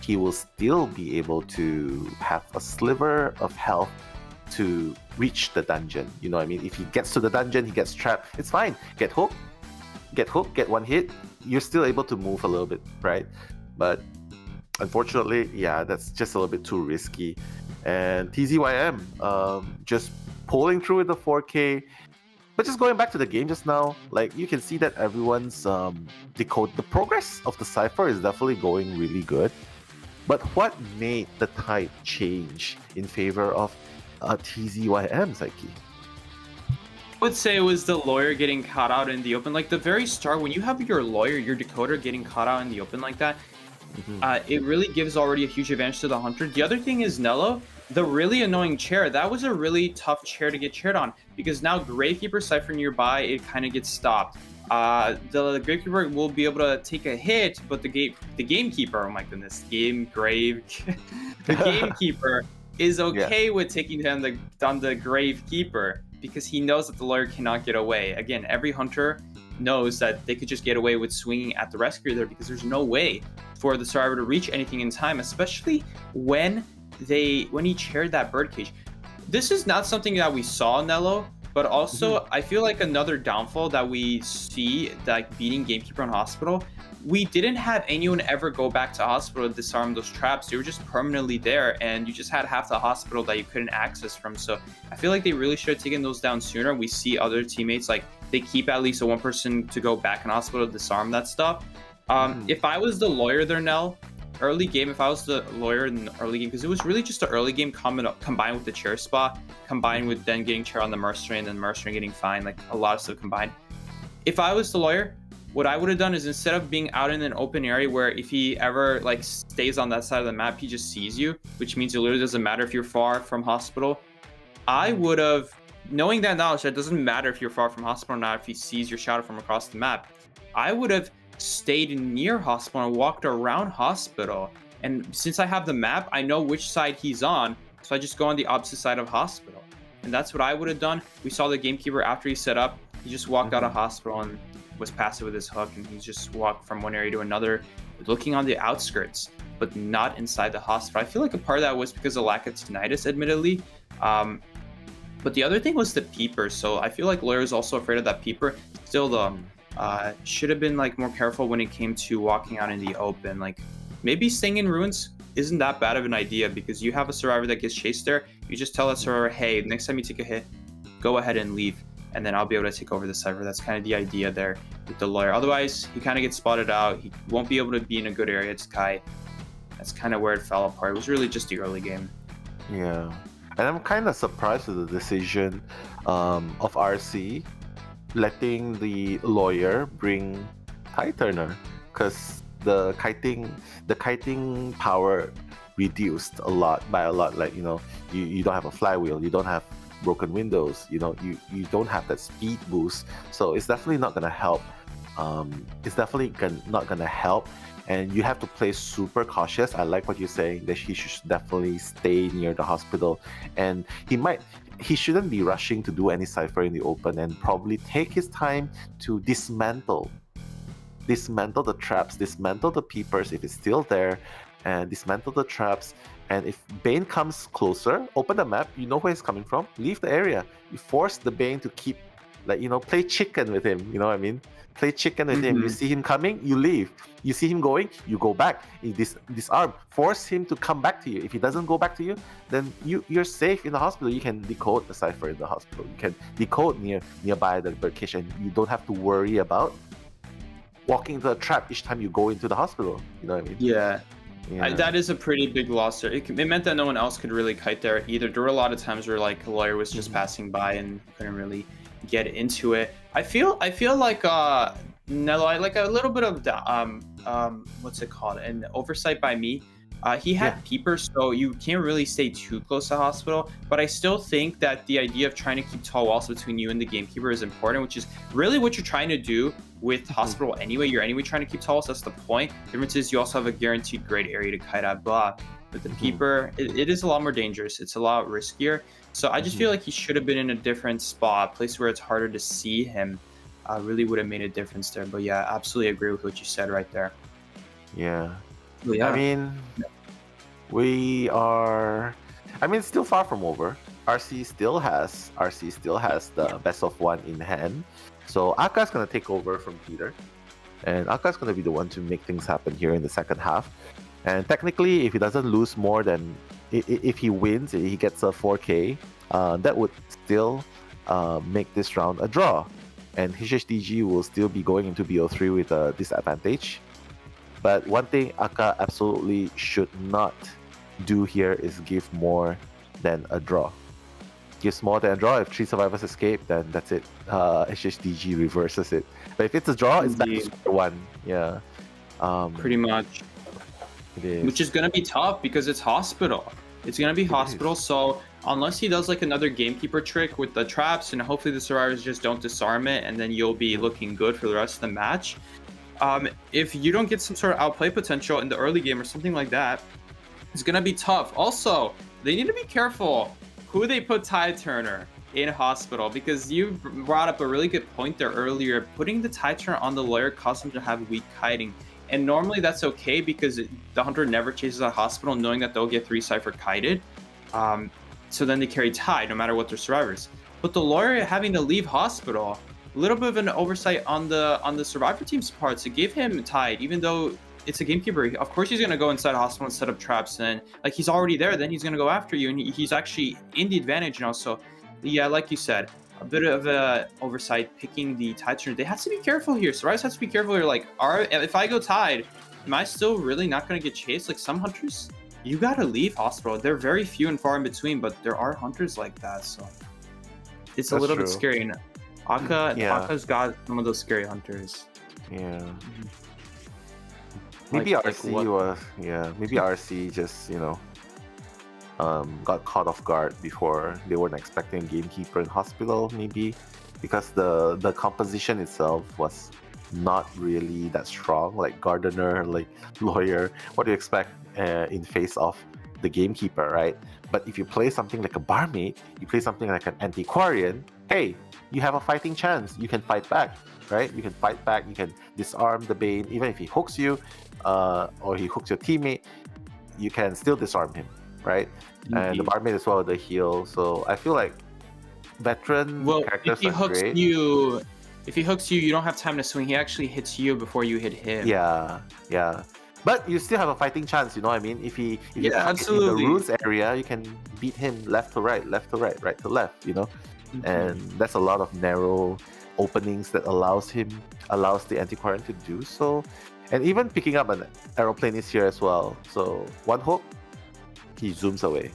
he will still be able to have a sliver of health to reach the dungeon. You know what I mean? If he gets to the dungeon, he gets trapped, it's fine. Get hooked, get 1 hit, you're still able to move a little bit, right? But unfortunately, yeah, that's just a little bit too risky. And TZYM just pulling through with the 4K. But just going back to the game just now, like you can see that everyone's the progress of the cipher is definitely going really good. But what made the tide change in favor of TZYM, Psyche? I would say it was the lawyer getting caught out in the open. Like the very start, when you have your lawyer, your decoder getting caught out in the open like that, it really gives already a huge advantage to the hunter. The other thing is Nello, the really annoying chair. That was a really tough chair to get chaired on because now Gravekeeper Cypher nearby, it kind of gets stopped. The Gravekeeper will be able to take a hit, but the Gamekeeper, oh my goodness, the Gamekeeper is okay with taking down the Gravekeeper because he knows that the lawyer cannot get away. Again, every hunter knows that they could just get away with swinging at the rescuer there because there's no way for the survivor to reach anything in time, especially when he chaired that birdcage. This is not something that we saw, Nello, but also I feel like another downfall that we see, like beating Gamekeeper on Hospital, we didn't have anyone ever go back to Hospital to disarm those traps. They were just permanently there, and you just had half the Hospital that you couldn't access from. So I feel like they really should have taken those down sooner. We see other teammates, like they keep at least one person to go back in Hospital to disarm that stuff. If I was the lawyer there, Nell, early game, if I was the lawyer in the early game, because it was really just an early game combined with the chair spot, combined with then getting chair on the mercenary and then mercenary getting fine, like a lot of stuff combined. If I was the lawyer, what I would have done is instead of being out in an open area where if he ever like stays on that side of the map, he just sees you, which means it literally doesn't matter if you're far from Hospital. I would have, knowing that knowledge, that it doesn't matter if you're far from Hospital or not, if he sees your shadow from across the map, I would have stayed near Hospital and walked around Hospital. And since I have the map, I know which side he's on, so I just go on the opposite side of Hospital. And that's what I would have done. We saw the Gamekeeper after he set up, he just walked out of Hospital and was passive with his hook, and he just walked from one area to another, looking on the outskirts, but not inside the Hospital. I feel like a part of that was because of lack of tinnitus, admittedly. But the other thing was the peeper. So I feel like Lawyer is also afraid of that peeper. Still, though, should have been like more careful when it came to walking out in the open. Like maybe staying in ruins isn't that bad of an idea because you have a survivor that gets chased there. You just tell that survivor, hey, next time you take a hit, go ahead and leave, and then I'll be able to take over the cipher. That's kind of the idea there with the lawyer. Otherwise, he kind of gets spotted out. He won't be able to be in a good area to Kai. That's kind of where it fell apart. It was really just the early game. Yeah. And I'm kind of surprised with the decision of RC letting the lawyer bring Kai Turner, because the kiting power reduced by a lot. Like, you don't have a flywheel, you don't have broken windows, you don't have that speed boost, so it's definitely not gonna help. Not gonna help, and you have to play super cautious. I like what you're saying, that he should definitely stay near the Hospital, and he shouldn't be rushing to do any cipher in the open, and probably take his time to dismantle the traps, dismantle the peepers if it's still there, and dismantle the traps. And if Bane comes closer, open the map, you know where he's coming from, leave the area. You force the Bane to keep, play chicken with him, you know what I mean? Play chicken with him. You see him coming, you leave. You see him going, you go back. You disarm, force him to come back to you. If he doesn't go back to you, then you're safe in the Hospital. You can decode the cipher in the Hospital. You can decode nearby the birdcage, and you don't have to worry about walking into a trap each time you go into the Hospital. You know what I mean? Yeah. Yeah. That is a pretty big loss there. It meant that no one else could really kite there either. There were a lot of times where like a lawyer was just passing by and couldn't really get into it. I feel like Nello, like a little bit of what's it called? An oversight by me. He had peepers, so you can't really stay too close to Hospital, but I still think that the idea of trying to keep tall walls between you and the Gamekeeper is important, which is really what you're trying to do with Hospital anyway. You're anyway trying to keep tall walls, that's the point. The difference is you also have a guaranteed great area to kite at, blah. But the peeper, it is a lot more dangerous. It's a lot riskier. So I just feel like he should have been in a different spot, a place where it's harder to see him. Really would have made a difference there. But yeah, absolutely agree with what you said right there. Yeah. Yeah. I mean, it's still far from over. RC still has the best of one in hand. So Aka's gonna take over from Peter, and Aka's gonna be the one to make things happen here in the second half. And technically, if he doesn't lose more than, if he wins, he gets a 4K, that would still make this round a draw. And HHDG will still be going into BO3 with a disadvantage. But one thing Aka absolutely should not do here is give more than a draw. Gives more than a draw. If 3 survivors escape, then that's it. HHDG reverses it. But if it's a draw, it's back to square one. Yeah. Pretty much. It is. Which is going to be tough because it's Hospital. It's going to be Hospital, so unless he does like another gamekeeper trick with the traps and hopefully the survivors just don't disarm it, and then you'll be looking good for the rest of the match. If you don't get some sort of outplay potential in the early game or something like that, it's going to be tough. Also, they need to be careful who they put Tide Turner in Hospital, because you brought up a really good point there earlier. Putting the Tide Turner on the lawyer causes them to have weak kiting. And normally that's okay because the hunter never chases out Hospital knowing that they'll get 3 Cypher kited. So then they carry Tide no matter what their survivors. But the lawyer having to leave Hospital, a little bit of an oversight on the survivor team's part to give him Tide, even though it's a gamekeeper. Of course he's going to go inside Hospital and set up traps, and like he's already there, then he's going to go after you, and he's actually in the advantage now. So yeah, like you said, a bit of a oversight picking the Tide Turner. They have to be careful here. Survivors have to be careful here. Like, if I go Tide, am I still really not going to get chased? Like some hunters, you got to leave Hospital. They're very few and far in between, but there are hunters like that. So it's a little bit scary. And Aka's got some of those scary hunters. Yeah. Maybe RC maybe RC just, got caught off guard before. They weren't expecting a gamekeeper in Hospital, maybe because the composition itself was not really that strong. Like Gardener, like Lawyer, what do you expect in face of the gamekeeper, right? But if you play something like a Barmaid, you play something like an Antiquarian, hey, you have a fighting chance. You can fight back, right? You can fight back, you can disarm the Bane. Even if he hooks you, or he hooks your teammate, you can still disarm him, right? And the Barmaid as well, the heal. So I feel like veteran characters if he hooks great. If he hooks you, you don't have time to swing. He actually hits you before you hit him. Yeah. But you still have a fighting chance, you know what I mean? If you absolutely. in the runes area, you can beat him left to right, left to right, right to left, And that's a lot of narrow openings that allows the Antiquarian to do so. And even picking up an aeroplane is here as well. So one hook, he zooms away.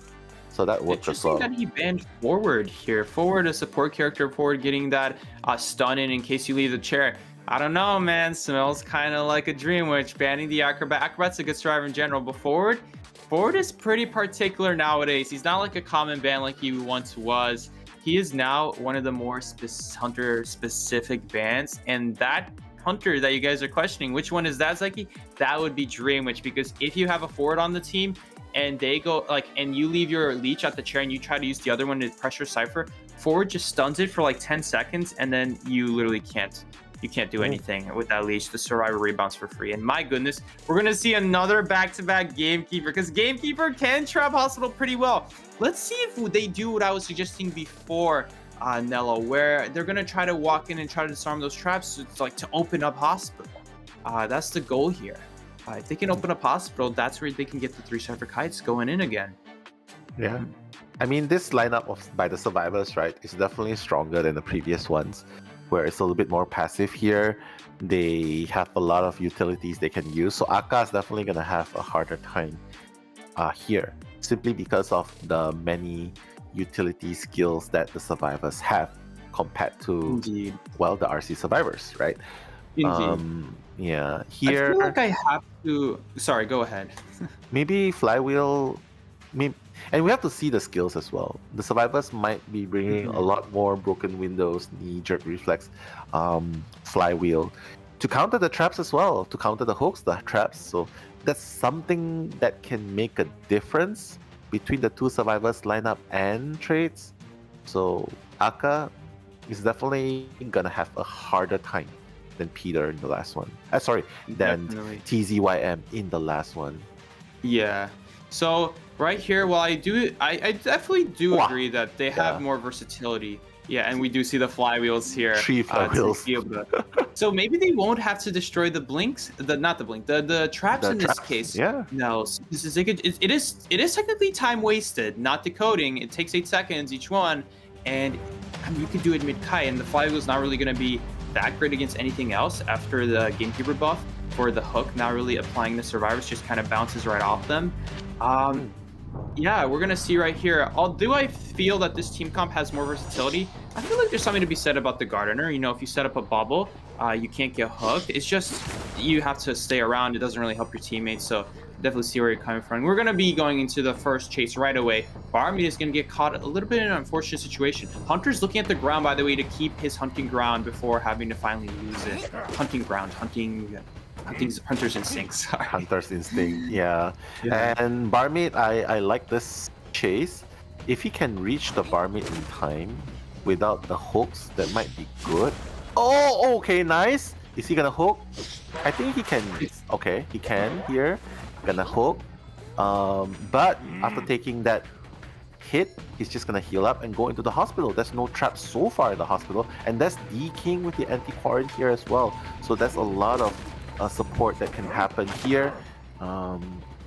So that works as well. That he banned Forward here. Forward, a support character. Forward getting that stun in case you leave the chair. I don't know, man. Smells kind of like a Dream Witch. Banning the Acrobat. Acrobat's a good survivor in general, but Forward is pretty particular nowadays. He's not like a common ban like he once was. He is now one of the more hunter-specific bans, and that hunter that you guys are questioning, which one is that, Zeki? That would be Dream Witch, because if you have a Forward on the team and they go and you leave your leech at the chair and you try to use the other one to pressure Cypher, Forward just stuns it for like 10 seconds and then you literally can't do anything with that leech. The survivor rebounds for free. And my goodness, we're gonna see another back-to-back Gamekeeper, because Gamekeeper can trap Hospital pretty well. Let's see if they do what I was suggesting before, Nello, where they're gonna try to walk in and try to disarm those traps. It's like to open up Hospital. That's the goal here. If they can open up Hospital, that's where they can get the 3 Cypher kites going in again. Yeah. I mean, this lineup by the survivors, right, is definitely stronger than the previous ones, where it's a little bit more passive here. They have a lot of utilities they can use. So Aka is definitely going to have a harder time here, simply because of the many utility skills that the survivors have compared to, the RC survivors, right? Yeah, here... I feel like I have to... Sorry, go ahead. Maybe Flywheel... And we have to see the skills as well. The survivors might be bringing a lot more broken windows, knee jerk reflex, Flywheel, to counter the traps as well, to counter the hooks, the traps. So that's something that can make a difference between the two survivors lineup and trades. So Aka is definitely gonna have a harder time than Peter in the last one. Than TZYM in the last one. Yeah. So right here, while I definitely do agree that they have more versatility. Yeah, and we do see the flywheels here. 3 flywheels. So maybe they won't have to destroy the blinks, the traps in this case. Yeah. No, it is technically time wasted. Not decoding. It takes 8 seconds each one, and I mean, you could do it mid-kite, and the flywheel's not really going to be that great against anything else after the Gamekeeper buff for the hook, not really applying the survivors, just kind of bounces right off them. Yeah, we're going to see right here. Do I feel that this team comp has more versatility? I feel like there's something to be said about the Gardener. You know, if you set up a bubble, you can't get hooked. It's just you have to stay around. It doesn't really help your teammates, so definitely see where you're coming from. We're going to be going into the first chase right away. Barmeat is going to get caught a little bit in an unfortunate situation. Hunter's looking at the ground, by the way, to keep his hunting ground before having to finally lose it. Hunting ground, hunter's instinct, sorry. Hunter's instinct, yeah. And Barmeat, I like this chase. If he can reach the Barmeat in time without the hooks, that might be good. Oh, okay, nice. Is he gonna hook? I think he can. Okay, he can here. Gonna hook. But after taking that hit, he's just gonna heal up and go into the hospital. There's no trap so far in the hospital, and that's D King with the anti-quarant here as well. So that's a lot of support that can happen here.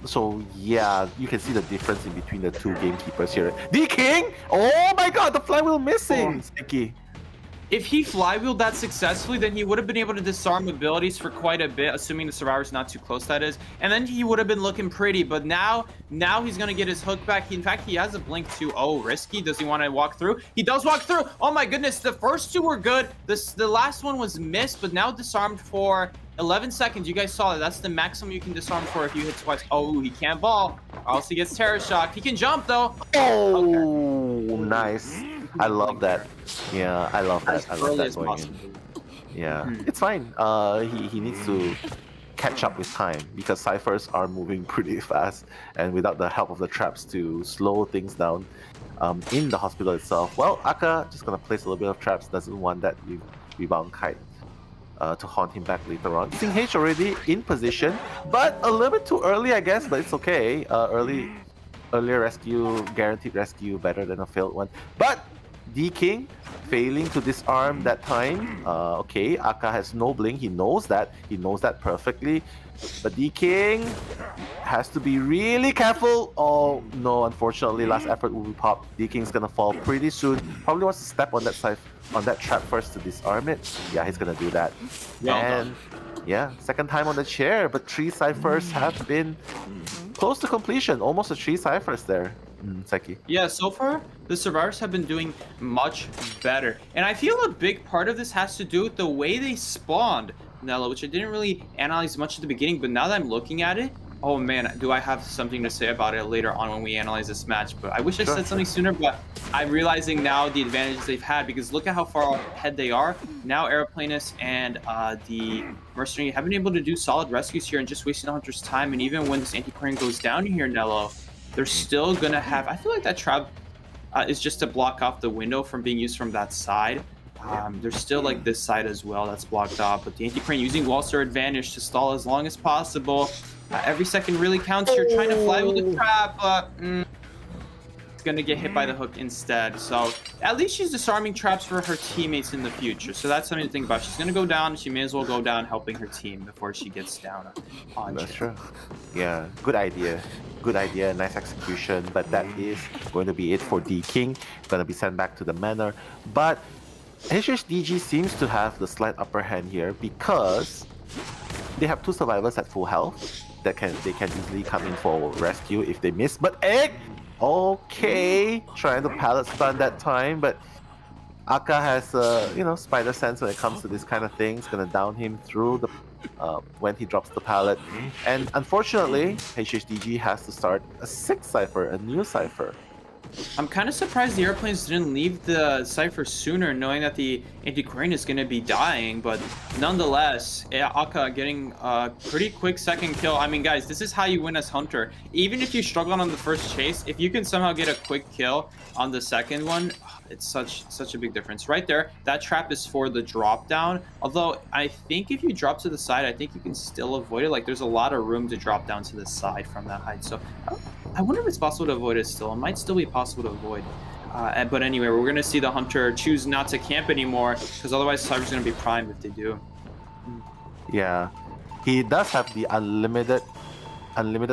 So yeah, you can see the difference in between the two gamekeepers here. D King! Oh my god, the flywheel missing! Sticky. If he flywheeled that successfully, then he would have been able to disarm abilities for quite a bit, assuming the survivor's not too close, that is. And then he would have been looking pretty, but now he's going to get his hook back. In fact, he has a blink too. Oh, risky. Does he want to walk through? He does walk through. Oh my goodness, the first two were good. The last one was missed, but now disarmed for 11 seconds. You guys saw that. That's the maximum you can disarm for if you hit twice. Oh, he can't ball, or else he gets terror shocked. He can jump though. Oh, okay. Nice. I love that. Yeah, I love that. I love that going in. Yeah, it's fine. He needs to catch up with time because ciphers are moving pretty fast, and without the help of the traps to slow things down in the hospital itself, well, Aka just gonna place a little bit of traps. Doesn't want that rebound kite to haunt him back later on. Sing H already in position, but a little bit too early, I guess. But it's okay. Earlier rescue, guaranteed rescue, better than a failed one. But D King failing to disarm that time. Okay, Aka has no blink. He knows that. He knows that perfectly. But D King has to be really careful. Oh no, unfortunately, last effort will be popped. D King's gonna fall pretty soon. Probably wants to step on that trap first to disarm it. Yeah, he's gonna do that. And yeah, second time on the chair, but 3 ciphers have been close to completion. Almost 3 ciphers there. Seki. Yeah, so far the survivors have been doing much better, and I feel a big part of this has to do with the way they spawned, Nello, which I didn't really analyze much at the beginning, but now that I'm looking at it, oh man, do I have something to say about it later on when we analyze this match. But I wish I said something sooner, but I'm realizing now the advantages they've had, because look at how far ahead they are. Now Aeroplanus and the Mercenary have been able to do solid rescues here and just wasting the Hunter's time, and even when this anti-quarant goes down here, Nello, they're still gonna have, I feel like that trap is just to block off the window from being used from that side. There's still like this side as well that's blocked off, but the anti-quarant using Walser advantage to stall as long as possible. Every second really counts. You're trying to fly with the trap, but it's gonna get hit by the hook instead. So at least she's disarming traps for her teammates in the future, so that's something to think about. She's gonna go down, she may as well go down helping her team before she gets down on That's true. Yeah, good idea. Good idea, nice execution, but that is going to be it for D King. Gonna be sent back to the manor. But HHDG seems to have the slight upper hand here because they have 2 survivors at full health that they can easily come in for rescue if they miss. But Egg, okay, trying to pallet stun that time, but Aka has spider sense when it comes to this kind of things. Gonna down him through the when he drops the pallet, and unfortunately HHDG has to start a 6th cipher, a new cipher. I'm kind of surprised the airplanes didn't leave the cipher sooner, knowing that the anti-quarant is going to be dying, but nonetheless, Aka getting a pretty quick second kill. I mean, guys, this is how you win as Hunter. Even if you struggle on the first chase, if you can somehow get a quick kill on the second one, it's such a big difference. Right there, that trap is for the drop down, although I think if you drop to the side, I think you can still avoid it. Like, there's a lot of room to drop down to the side from that height, so I wonder if it's possible to avoid it still. It might still be possible to avoid. But anyway, we're going to see the Hunter choose not to camp anymore, because otherwise Cyber's going to be primed if they do. Yeah, he does have the unlimited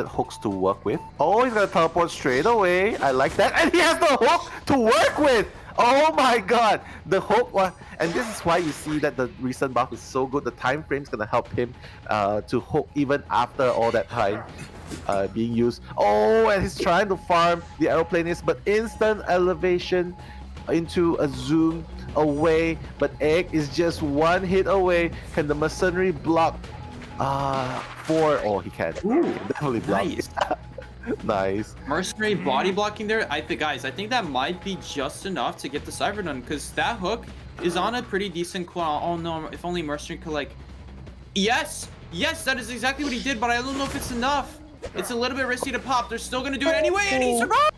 hooks to work with. Oh, he's going to teleport straight away. I like that. And he has the hook to work with. Oh my god! The hook one, and this is why you see that the recent buff is so good. The time frame's gonna help him to hook even after all that time being used. Oh, and he's trying to farm the aeroplanist, but instant elevation into a zoom away. But Egg is just one hit away. Can the mercenary block? Oh, he can. Ooh, he can definitely block. Nice. Nice. Mercenary body blocking there. I think that might be just enough to get the Cypher done, because that hook is on a pretty decent cooldown. Oh no, if only Mercenary could like... Yes! Yes, that is exactly what he did, but I don't know if it's enough. It's a little bit risky to pop. They're still gonna do it anyway, and he survived!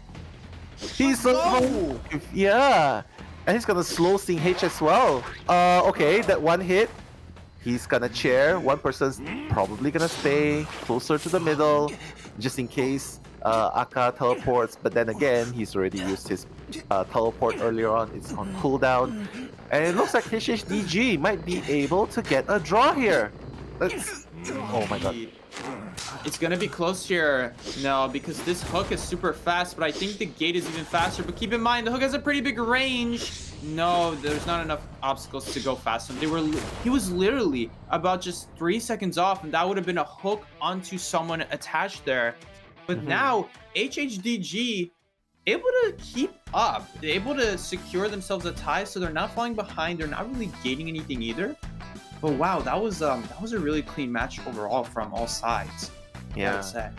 He's so... Yeah. And he's gonna slow Sing H as well. Okay, that one hit. He's gonna chair. One person's probably gonna stay closer to the middle, just in case Aka teleports. But then again, he's already used his teleport earlier on. It's on cooldown. And it looks like HHDG might be able to get a draw here. Oh my god. It's gonna be close here. No, because this hook is super fast, but I think the gate is even faster. But keep in mind, the hook has a pretty big range. No, there's not enough obstacles to go fast. He was literally about just 3 seconds off, and that would have been a hook onto someone attached there. But now, HHDG able to keep up. They're able to secure themselves a tie, so they're not falling behind. They're not really gaining anything either. But wow, that was a really clean match overall from all sides. Yeah,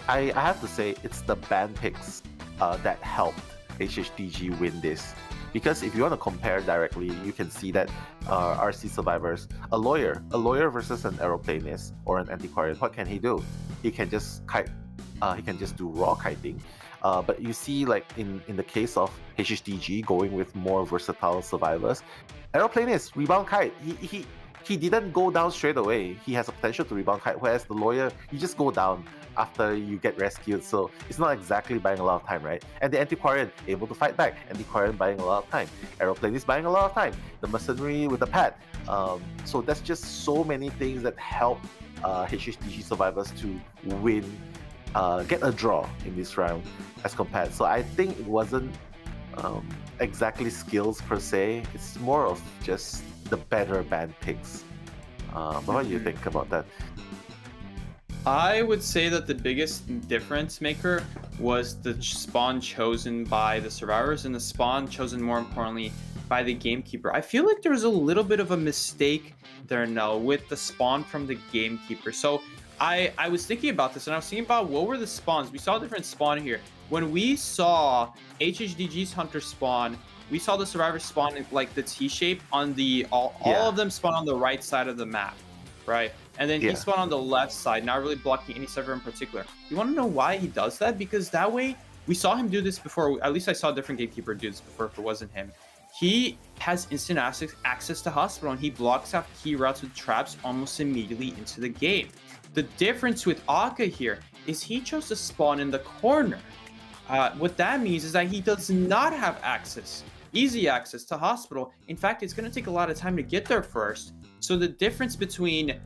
I have to say it's the ban picks that helped HHDG win this. Because if you want to compare directly, you can see that RC survivors, a lawyer versus an aeroplanist or an antiquarian, what can he do? He can just kite. He can just do raw kiting. But you see, like in the case of HHDG going with more versatile survivors, aeroplanist rebound kite. He didn't go down straight away. He has a potential to rebound kite, whereas the lawyer, you just go down after you get rescued. So it's not exactly buying a lot of time, right? And the antiquarian able to fight back. Antiquarian buying a lot of time. Aeroplane is buying a lot of time. The mercenary with the pad. So that's just so many things that help HHDG survivors to win, get a draw in this round as compared. So I think it wasn't exactly skills per se. It's more of just the better band picks. But what do you think about that? I would say that the biggest difference maker was the spawn chosen by the survivors and the spawn chosen, more importantly, by the gamekeeper. I feel like there was a little bit of a mistake there now with the spawn from the gamekeeper. So I was thinking about this, and I was thinking about what were the spawns. We saw a different spawn here. When we saw HHDG's hunter spawn, we saw the survivors spawn in like the T shape on the all of them spawn on the right side of the map, right? And then he spawned on the left side, not really blocking any server in particular. You want to know why he does that? Because that way we saw him do this before. At least I saw a different gatekeeper do this before. If it wasn't him, he has instant access to hospital, and he blocks out key routes with traps almost immediately into the game. The difference with Aka here is he chose to spawn in the corner. What that means is that he does not have easy access to hospital. In fact, it's going to take a lot of time to get there first. So the difference between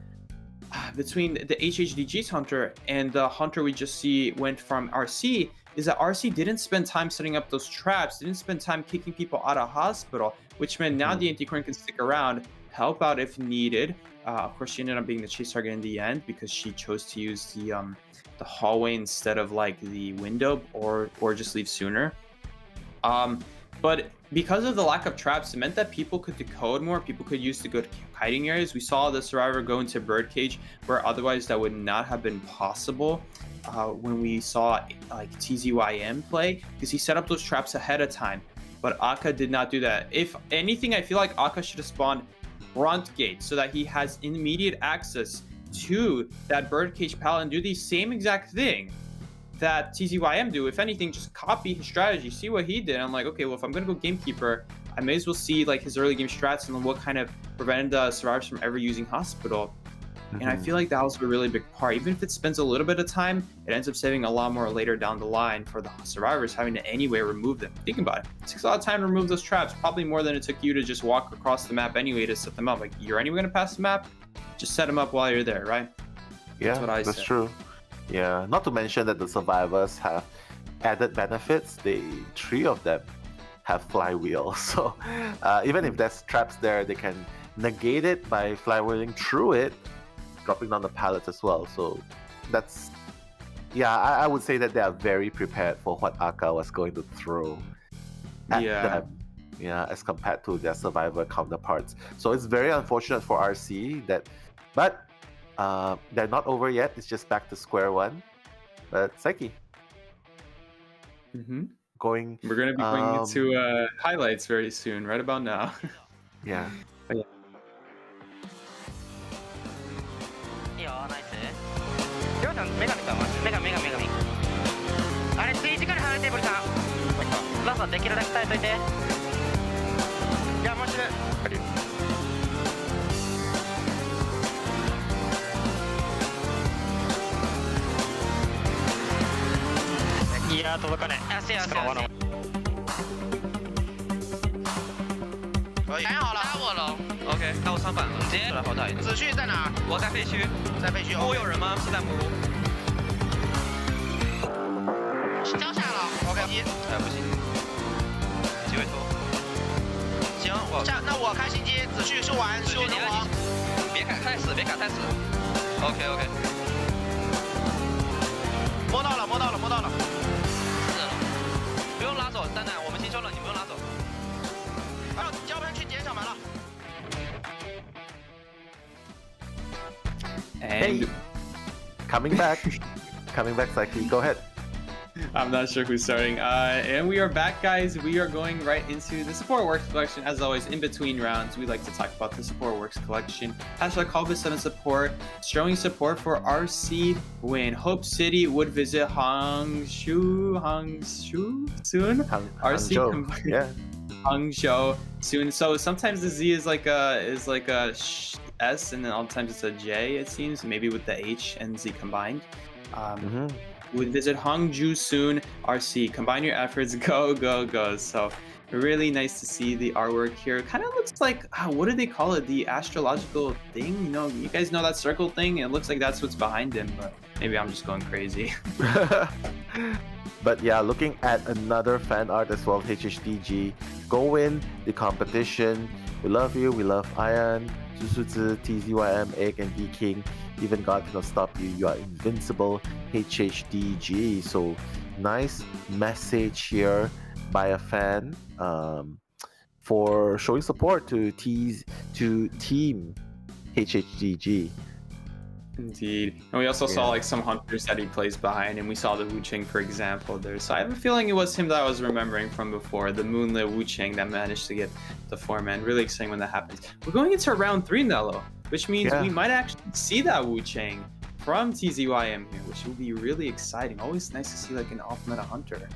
the HHDG's hunter and the hunter we just see went from RC is that RC didn't spend time setting up those traps, didn't spend time kicking people out of hospital, which meant now the anti-queen can stick around, help out if needed. Of course, she ended up being the chase target in the end because she chose to use the hallway instead of like the window, or just leave sooner. But because of the lack of traps, it meant that people could decode more, people could use the good hiding areas. We saw the survivor go into birdcage where otherwise that would not have been possible when we saw like TZYM play, because he set up those traps ahead of time. But Aka did not do that. If anything, I feel like Aka should have spawned front gate so that he has immediate access to that birdcage pallet and do the same exact thing that TZYM do. If anything, just copy his strategy, see what he did. I'm like, okay, well, if I'm gonna go gamekeeper, I may as well see like his early game strats and what kind of prevented the survivors from ever using hospital. And I feel like that was a really big part. Even if it spends a little bit of time, it ends up saving a lot more later down the line for the survivors having to anyway remove them. Think about it. It takes a lot of time to remove those traps, probably more than it took you to just walk across the map anyway to set them up. Like, you're anyway gonna pass the map, just set them up while you're there, right? Yeah, that's true. Yeah, not to mention that the survivors have added benefits. 3 of them have flywheel. So even if there's traps there, they can negate it by flywheeling through it, dropping down the pallets as well. So that's, yeah, I would say that they are very prepared for what Aka was going to throw at them. Yeah, as compared to their survivor counterparts. So it's very unfortunate for RC that, but they're not over yet. It's just back to square one. But Psyche. We're going to be going into highlights very soon, right about now. Yeah. But yeah. いいよ、ナイス。りょうちゃん、女神さんは女神。あれ、水時間に入れて、ブリさん。ラストできるだけ耐えといて。いや、もうすぐ。いや、届かない。安い。可以，看好了，打我了。OK， 到上板了，直接来好大一点。子旭在哪？我在废墟，木有人吗？是在木屋。交下了。OK， 不行，机会拖。行，那我开心机，子旭收完，收人王。别卡太死。OK。摸到了。是了，不用拉走，蛋蛋，我们先收了，你不用拉走。交喷去捡小门了。Hey, coming back, Psyche. Go ahead. I'm not sure who's starting. And we are back, guys. We are going right into the Support Works collection. As always, in between rounds, we like to talk about the Support Works collection. #COAVII7 support, showing support for RC Win. Hope City would visit Hangzhou soon. RC yeah. Hangzhou soon. So sometimes the Z is like a S, and then other times it's a J. It seems maybe with the H and Z combined. Would visit Hangzhou soon. RC, combine your efforts. Go. So really nice to see the artwork here. Kind of looks like what do they call it? The astrological thing. You know, you guys know that circle thing. It looks like that's what's behind him, but maybe I'm just going crazy. But yeah, looking at another fan art as well, HHDG. Go win the competition. We love you. We love Ian, Susuzi, TZYM, Egg, and D King. Even God cannot stop you. You are invincible. HHDG. So nice message here by a fan for showing support to Team HHDG. Indeed. And we also saw like some hunters that he plays behind, and we saw the Wu Ching, for example, there. So I have a feeling it was him that I was remembering from before, the Moonlit Wu Ching that managed to get the 4-man. Really exciting when that happens. We're going into round 3, Nello, which means we might actually see that Wu Ching from TZYM here, which will be really exciting. Always nice to see like an off-meta hunter.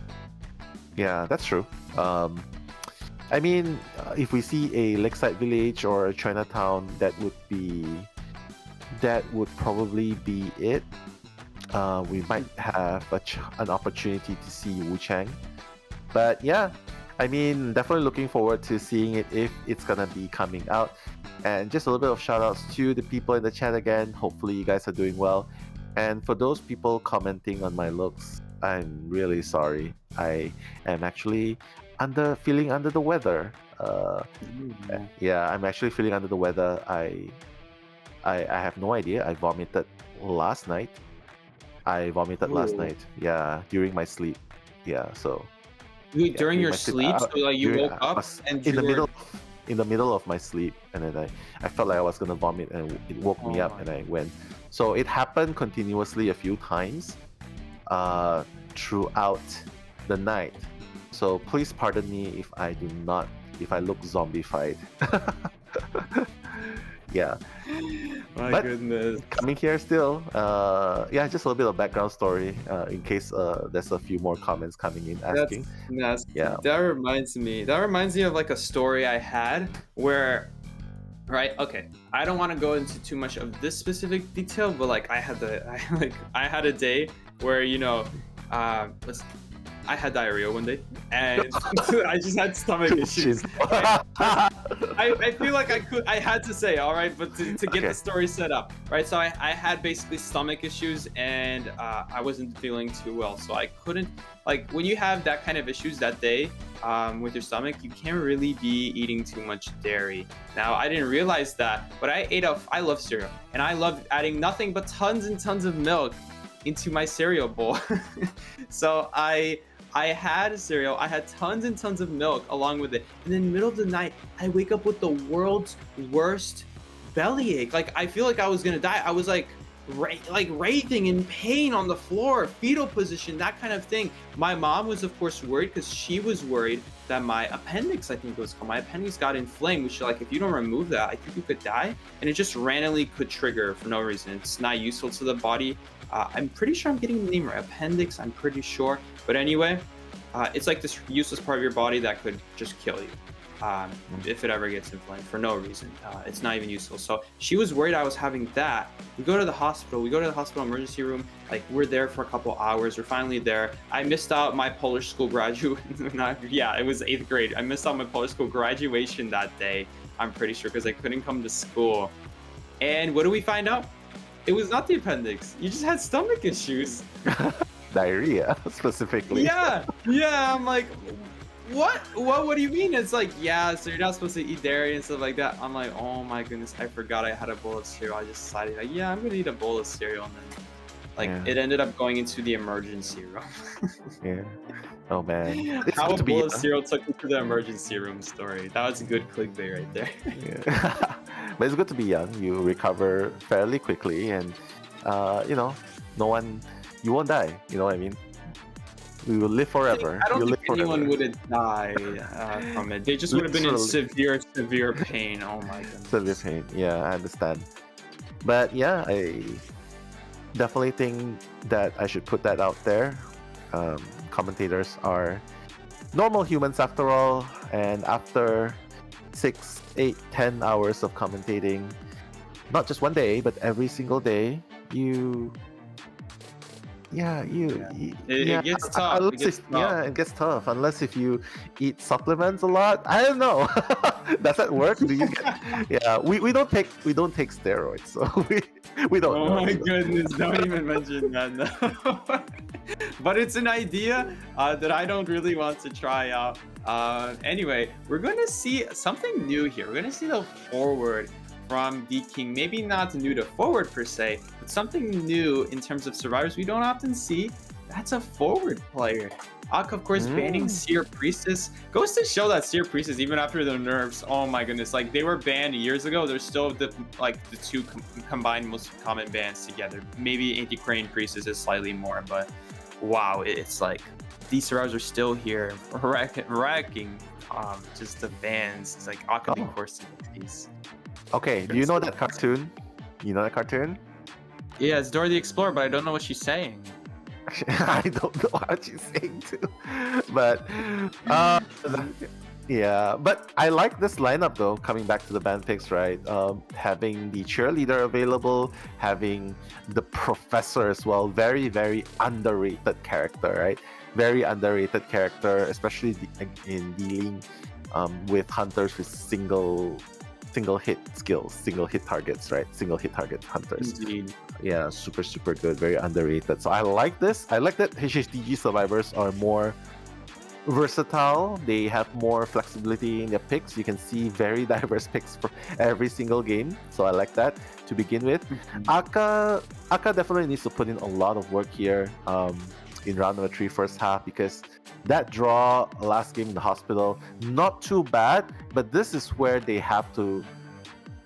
Yeah, that's true. I mean, if we see a Lakeside Village or a Chinatown, that would probably be it. We might have an opportunity to see Wu Chang. But yeah, I mean, definitely looking forward to seeing it if it's gonna be coming out. And just a little bit of shout outs to the people in the chat again. Hopefully you guys are doing well. And for those people commenting on my looks, I'm really sorry. I am actually feeling under the weather. Yeah, I'm actually feeling under the weather. I have no idea. I vomited last night. Last night. Yeah, during my sleep. Yeah, so. During your sleep? So like you woke up and in the middle of my sleep, and then I felt like I was gonna vomit, and it woke me up, and I went. So it happened continuously a few times throughout the night. So please pardon me if I look zombified. Yeah. My goodness. Coming here still. Yeah, just a little bit of background story in case there's a few more comments coming in asking. Yeah. That reminds me of like a story I had where, right? Okay, I don't want to go into too much of this specific detail, but like I had a day where, you know, I had diarrhea one day, and I just had stomach issues. I feel like I had to say, all right, but to get the story set up, right? So I had basically stomach issues, and I wasn't feeling too well, so I couldn't, like, when you have that kind of issues that day with your stomach, you can't really be eating too much dairy. Now, I didn't realize that, but I love cereal, and I love adding nothing but tons and tons of milk into my cereal bowl. So I had cereal, I had tons and tons of milk along with it, and in the middle of the night, I wake up with the world's worst bellyache. Like, I feel like I was gonna die. I was like writhing in pain on the floor, fetal position, that kind of thing. My mom was of course worried because she was worried that my appendix, I think it was called, my appendix got inflamed, which, like, if you don't remove that, I think you could die. And it just randomly could trigger for no reason. It's not useful to the body. I'm pretty sure I'm getting the name right, appendix, I'm pretty sure. But anyway, it's like this useless part of your body that could just kill you if it ever gets inflamed for no reason. It's not even useful. So she was worried I was having that. We go to the hospital emergency room. Like, we're there for a couple hours. We're finally there. I missed out my Polish school yeah, it was 8th grade. I missed out my Polish school graduation that day, I'm pretty sure, because I couldn't come to school. And what do we find out? It was not the appendix. You just had stomach issues. Diarrhea, specifically. Yeah, I'm like, what do you mean? It's like, yeah, so you're not supposed to eat dairy and stuff like that. I'm like, oh my goodness, I forgot I had a bowl of cereal. I just decided, like, yeah, I'm gonna eat a bowl of cereal, and then, like, it ended up going into the emergency room. Yeah. Oh man. It's How good a to be bowl young. of cereal took me to the emergency room story. That was a good clickbait right there. Yeah. But it's good to be young. You recover fairly quickly, and you know, you won't die. You know what I mean? We will live forever. I don't You'll think live anyone forever. would have died from it. They just would have been in severe pain. Oh my goodness. Severe pain. Yeah, I understand. But yeah, I definitely think that I should put that out there. Commentators are normal humans after all, and after 6, 8, 10 hours of commentating, not just one day, but every single day, it gets tough. It gets tough unless if you eat supplements a lot. I don't know. Does that work? Do you get? Yeah, we don't take steroids, so we don't. Oh know. my goodness! Don't even mention that. No. But it's an idea that I don't really want to try out. Anyway, we're going to see something new here. We're going to see the forward from D King. Maybe not new to forward per se, but something new in terms of survivors we don't often see. That's a forward player. Akka, of course, banning Seer Priestess. Goes to show that Seer Priestess, even after the nerfs, oh my goodness, like, they were banned years ago. They're still the two combined most common bans together. Maybe Anti-Crane Priestess is slightly more, but wow, it's like these survivors are still here wrecking just the bans. It's like Akka being forced to these. Okay, do you know that cartoon? You know that cartoon? Yeah, it's Dora the Explorer, but I don't know what she's saying. I don't know what she's saying too, but yeah. But I like this lineup though. Coming back to the band picks, right? Having the cheerleader available, having the professor as well. Very, very underrated character, right? Very underrated character, especially in dealing with hunters with single hit skills, single hit targets, right? Single hit target hunters. Indeed. Yeah, super good, very underrated. So I like this. I like that HHDG survivors are more versatile. They have more flexibility in their picks. You can see very diverse picks for every single game. So I like that to begin with. Akka definitely needs to put in a lot of work here in round number 3 first half, because that draw last game in the hospital, not too bad, but this is where they have to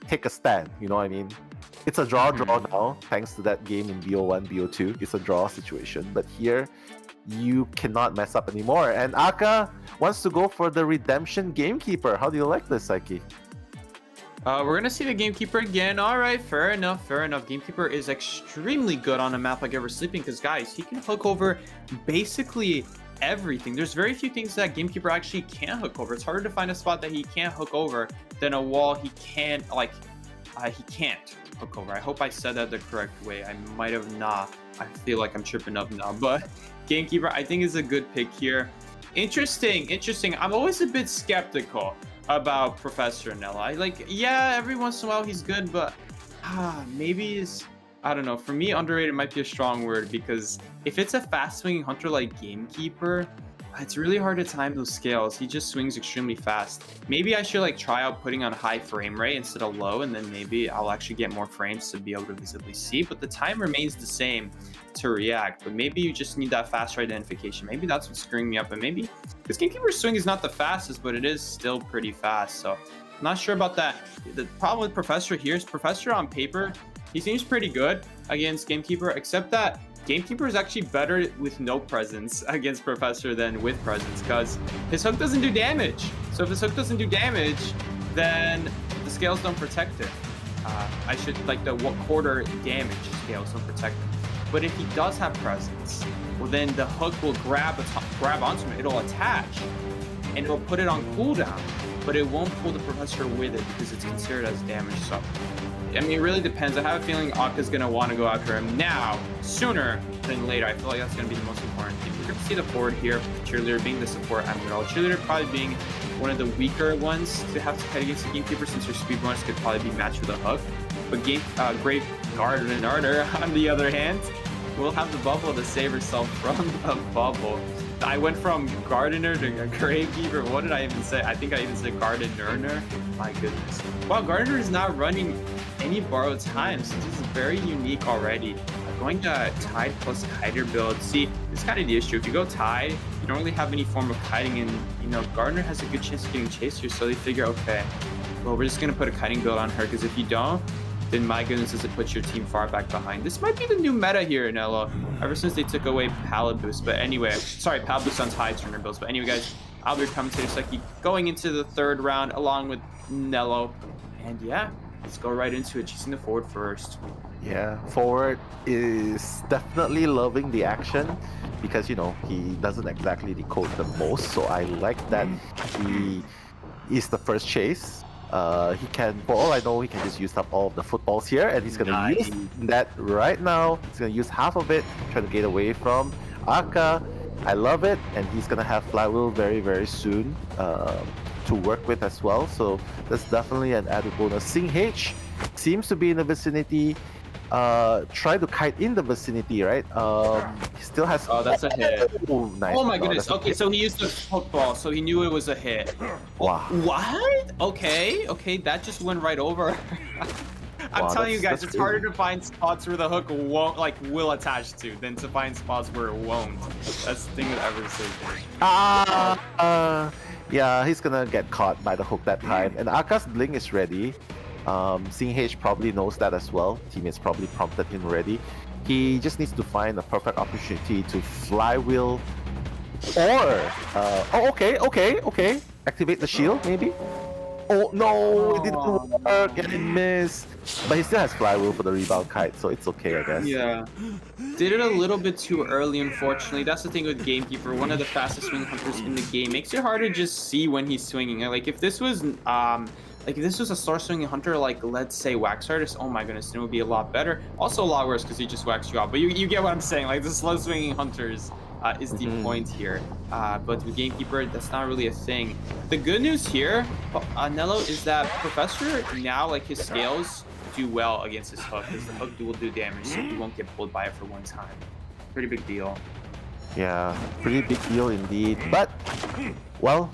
take a stand, you know what I mean? It's a draw now, thanks to that game in BO1, BO2. It's a draw situation, but here you cannot mess up anymore. And Akka wants to go for the redemption gamekeeper. How do you like this, Saiki? We're gonna see the Gamekeeper again. All right, fair enough. Gamekeeper is extremely good on a map like Ever Sleeping, because guys, he can hook over basically everything. There's very few things that Gamekeeper actually can't hook over. It's harder to find a spot that he can't hook over than a wall he can't hook over. I hope I said that the correct way. I might have not. I feel like I'm tripping up now, but Gamekeeper I think is a good pick here. Interesting. I'm always a bit skeptical about Professor Nella. Like, yeah, every once in a while he's good, but maybe he's, I don't know. For me, underrated might be a strong word, because if it's a fast swinging hunter like Gamekeeper, it's really hard to time those scales. He just swings extremely fast. Maybe I should like try out putting on high frame rate instead of low, and then maybe I'll actually get more frames to be able to visibly see, but the time remains the same to react. But maybe you just need that faster identification. Maybe that's what's screwing me up. And maybe this Gamekeeper's swing is not the fastest, but it is still pretty fast. So I'm not sure about that. The problem with Professor here is Professor on paper, he seems pretty good against Gamekeeper, except that Gamekeeper is actually better with no presence against Professor than with presence, because his hook doesn't do damage. So if his hook doesn't do damage, then the scales don't protect it. I should, like, the quarter damage scales don't protect it. But if he does have presence, well, then the hook will grab onto him. It'll attach, and it'll put it on cooldown, but it won't pull the Professor with it because it's considered as damage. So I mean, it really depends. I have a feeling Aka's going to want to go after him now, sooner than later. I feel like that's going to be the most important thing. We're going to see the forward here, Cheerleader being the support admiral. Cheerleader probably being one of the weaker ones to have to fight against the Gamekeeper, since her speed bonus could probably be matched with a hook. But Great Gardener, on the other hand, will have the bubble to save herself from a bubble. I went from Gardener to Gravekeeper. What did I even say? I think I even said Gardener. My goodness. Wow, Gardener is not running any borrowed time, so this is very unique already. Going to Tide plus Kiter build. See, it's kind of the issue. If you go Tide, you don't really have any form of kiting, and you know, Gardener has a good chance of getting chased here, so they figure, okay, well, we're just going to put a kiting build on her, because if you don't, then my goodness, does it put your team far back behind. This might be the new meta here in Elo, ever since they took away Pallet Boost. But anyway, sorry, Pallet Boost on Tide turner builds. But anyway, guys, I'll be your commentator Seki going into the third round along with Nello. And yeah, let's go right into it. Chasing the forward first. Yeah, forward is definitely loving the action, because, you know, he doesn't exactly decode the most. So I like that he is the first chase. He can, for all I know, he can just use up all of the footballs here, and he's gonna use that right now. He's gonna use half of it, try to get away from Aka. I love it, and he's gonna have Flywheel very, very soon to work with as well. So that's definitely an added bonus. Sing H seems to be in the vicinity. Try to kite in the vicinity, right? He still has. Oh, that's a hit. Oh, nice. Oh my goodness. Okay, so he used the football, so he knew it was a hit. Wow. What? Okay, that just went right over. I'm telling you guys, it's harder to find spots where the hook will attach to than to find spots where it won't. That's the thing with ever. Yeah, he's gonna get caught by the hook that time, and Aka's blink is ready. Sing H probably knows that as well. Teammates probably prompted him already. He just needs to find a perfect opportunity to flywheel, or okay. Activate the shield, maybe. Oh no, it didn't work and it missed. But he still has flywheel for the rebound kite, so it's okay, I guess. Yeah. Did it a little bit too early, unfortunately. That's the thing with Gamekeeper, one of the fastest swing hunters in the game. Makes it hard to just see when he's swinging. Like if this was if this was a slow swinging hunter, like let's say Wax Artist, oh my goodness, then it would be a lot better. Also a lot worse because he just waxed you off. But you get what I'm saying. Like the slow swinging hunters is the point here. But with Gamekeeper, that's not really a thing. The good news here, Nello, is that Professor now, like his scales do well against his hook, because the hook will do damage, so he won't get pulled by it for one time. Pretty big deal. Yeah, pretty big deal indeed. But well,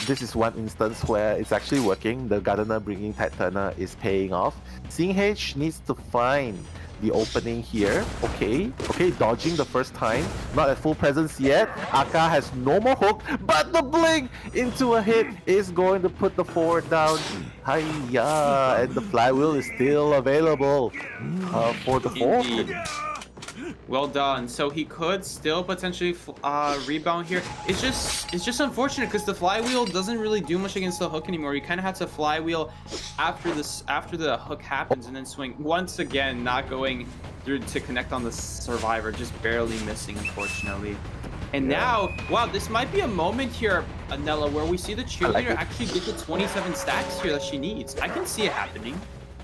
this is one instance where it's actually working. The Gardener bringing Tide Turner is paying off. Sing H needs to find the opening here. Okay, dodging the first time. Not at full presence yet. Aka has no more hook, but the blink into a hit is going to put the forward down. Hiya! And the flywheel is still available for the forward. Well done. So he could still potentially rebound here. It's just unfortunate because the flywheel doesn't really do much against the hook anymore. You kind of have to flywheel after the hook happens and then swing. Once again, not going through to connect on the survivor, just barely missing, unfortunately. And now, wow, this might be a moment here, Nella, where we see the cheerleader actually get the 27 stacks here that she needs. I can see it happening.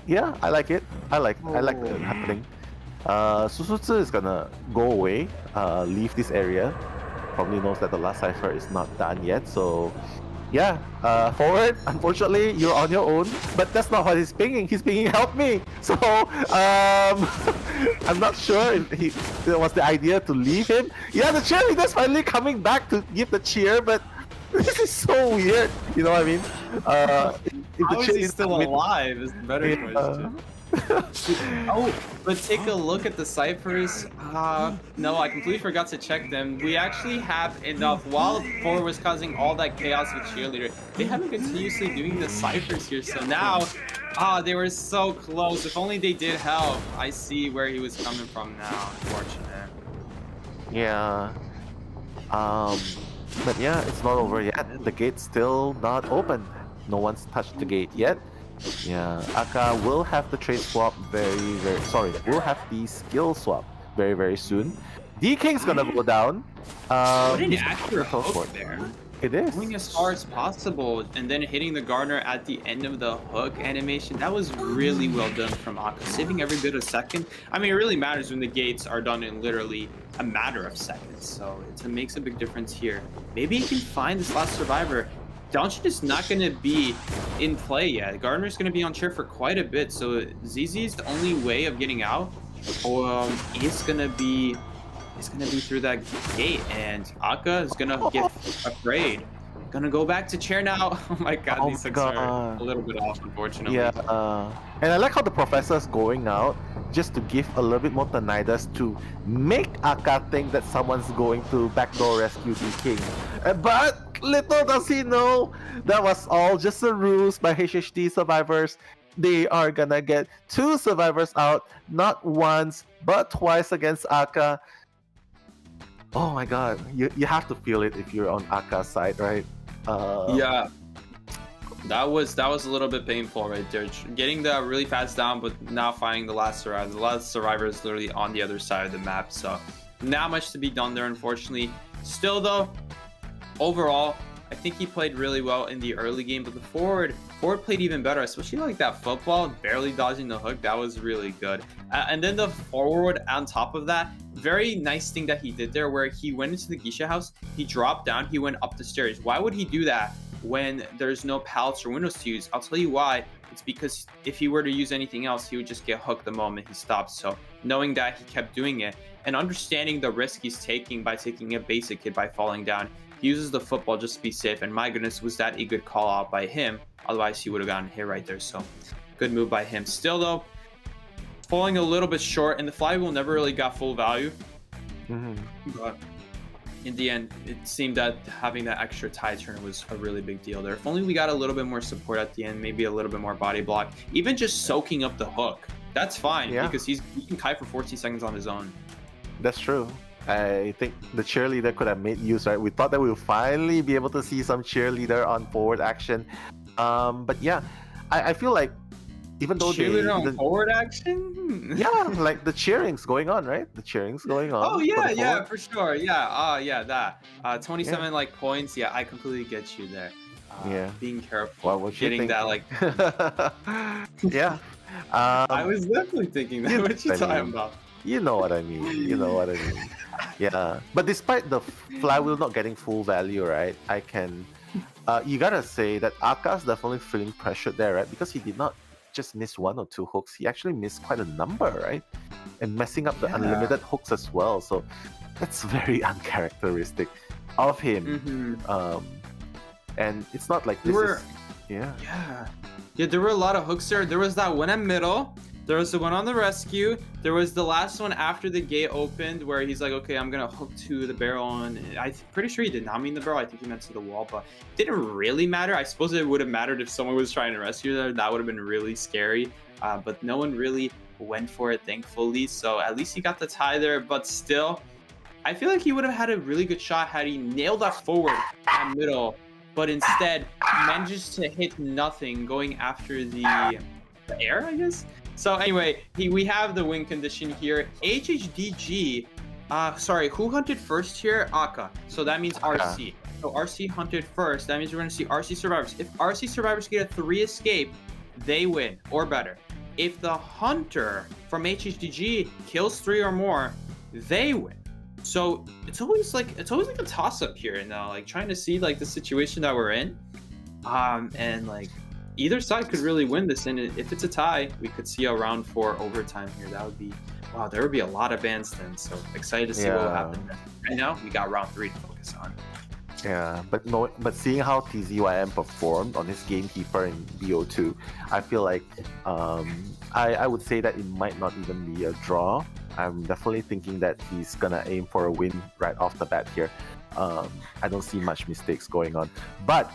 Yeah, I like it. I like it happening. Susutsu is gonna go away, leave this area. Probably knows that the last cipher is not done yet, so yeah, forward, unfortunately, you're on your own, but that's not what he's pinging. He's pinging, help me! So, I'm not sure if it was the idea to leave him. Yeah, the cheerleader's finally coming back to give the cheer, but this is so weird. You know what I mean? If How is he still alive is the better question. Oh, but take a look at the ciphers. No, I completely forgot to check them. We actually have enough. While Forward was causing all that chaos with Cheerleader, they have been continuously doing the ciphers here. So now, they were so close. If only they did help. I see where he was coming from now, unfortunate. Yeah. But yeah, it's not over yet. The gate's still not open. No one's touched the gate yet. Yeah, Aka will have the trade swap will have the skill swap very soon. DK's gonna go down. What an accurate hook there. It is. Going as far as possible and then hitting the Gardener at the end of the hook animation. That was really well done from Aka, saving every bit of second. I mean, it really matters when the gates are done in literally a matter of seconds. So it makes a big difference here. Maybe he can find this last survivor. Downshot is not going to be in play yet. Gardner's going to be on chair for quite a bit, so ZZ's the only way of getting out is going to be through that gate, and Aka is going to get afraid. Gonna go back to chair now. Oh my god, these hooks are a little bit off, unfortunately. Yeah, and I like how the professor's going out just to give a little bit more Tinnitus to make Aka think that someone's going to backdoor rescue the king. But little does he know, that was all just a ruse by HHD survivors. They are gonna get 2 survivors out, not once, but twice against Aka. Oh my god, you have to feel it if you're on Aka's side, right? Yeah, that was a little bit painful right there. Getting that really fast down, but now finding the last survivor. The last survivor is literally on the other side of the map, so not much to be done there, unfortunately. Still though, overall, I think he played really well in the early game, but the forward played even better, especially like that football, barely dodging the hook. That was really good. And then the forward on top of that, very nice thing that he did there, where he went into the geisha house, he dropped down, he went up the stairs. Why would he do that when there's no pallets or windows to use? I'll tell you why. It's because if he were to use anything else, he would just get hooked the moment he stopped. So knowing that, he kept doing it and understanding the risk he's taking by taking a basic hit by falling down, he uses the football just to be safe. And my goodness, was that a good call out by him? Otherwise, he would have gotten hit right there. So good move by him. Still though, falling a little bit short, and the flywheel never really got full value. But in the end, it seemed that having that extra tie turn was a really big deal there. If only we got a little bit more support at the end, maybe a little bit more body block, even just soaking up the hook. That's fine, because he can kite for 14 seconds on his own. That's true. I think the cheerleader could have made use, right? We thought that we would finally be able to see some cheerleader on forward action. But yeah, I feel like even though cheerleader on forward action? Yeah, like the cheering's going on, right? The cheering's going on. Oh yeah, for sure. Yeah, that 27 like points. Yeah, I completely get you there. Being careful. What was getting that like? Yeah. I was definitely thinking that. What you talking about? You know what I mean. You know what I mean. Yeah. But despite the flywheel not getting full value, right? I can. You gotta say that Aka's definitely feeling pressured there, right? Because he did not just miss 1 or 2 hooks. He actually missed quite a number, right? And messing up the unlimited hooks as well. So that's very uncharacteristic of him. And it's not like this is... Yeah, there were a lot of hooks there. There was that one in middle. There was the one on the rescue. There was the last one after the gate opened where he's like, okay, I'm going to hook to the barrel. And I'm pretty sure he did not mean the barrel. I think he meant to the wall, but it didn't really matter. I suppose it would have mattered if someone was trying to rescue there. That would have been really scary. But no one really went for it, thankfully. So at least he got the tie there. But still, I feel like he would have had a really good shot had he nailed that forward at middle. But instead, manages to hit nothing going after the air, I guess? So anyway, we have the win condition here. HHDG, who hunted first here? Aka. So that means RC. So RC hunted first. That means we're going to see RC survivors. If RC survivors get a 3 escape, they win, or better. If the hunter from HHDG kills 3 or more, they win. So it's always like a toss-up here now, like trying to see like the situation that we're in. And like either side could really win this, and if it's a tie, we could see a round 4 overtime here. That would be, wow, there would be a lot of bans then. So excited to see what will happen then. Right now, we got round 3 to focus on. Yeah, but seeing how TZYM performed on his gamekeeper in BO2, I feel like I would say that it might not even be a draw. I'm definitely thinking that he's gonna aim for a win right off the bat here. I don't see much mistakes going on, but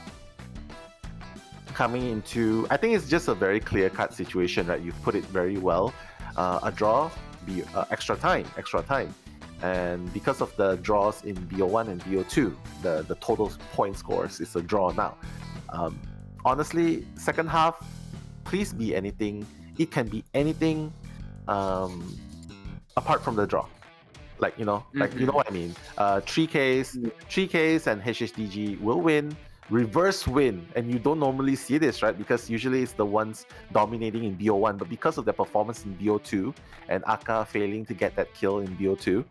coming into, I think it's just a very clear-cut situation, right? You've put it very well. A draw, be extra time. And because of the draws in BO1 and BO2, the total point scores is a draw now. Honestly, second half, please be anything. It can be anything apart from the draw. Like, you know what I mean. 3Ks and HHDG will win. Reverse win, and you don't normally see this, right? Because usually it's the ones dominating in BO1, but because of their performance in BO2 and Aka failing to get that kill in BO2,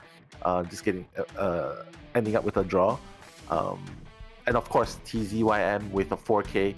ending up with a draw, and of course TZYM with a 4K.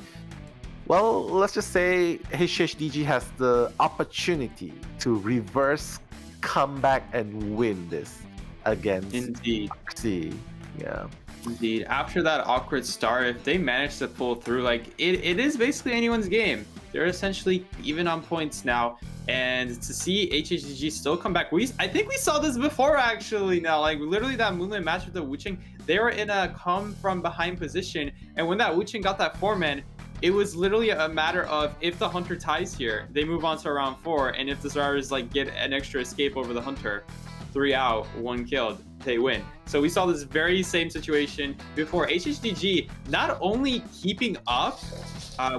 Well, let's just say HHDG has the opportunity to reverse comeback and win this against AXIZ. Yeah. Indeed. After that awkward start, if they manage to pull through, like it is basically anyone's game. They're essentially even on points now, and to see HHDG still come back, I think we saw this before actually. Now, like literally that Moonlight match with the Wuching, they were in a come from behind position, and when that Wuching got that 4-man, it was literally a matter of if the Hunter ties here, they move on to round 4, and if the Survivors like get an extra escape over the Hunter, 3 out, 1 killed, they win. So we saw this very same situation before. HHDG not only keeping up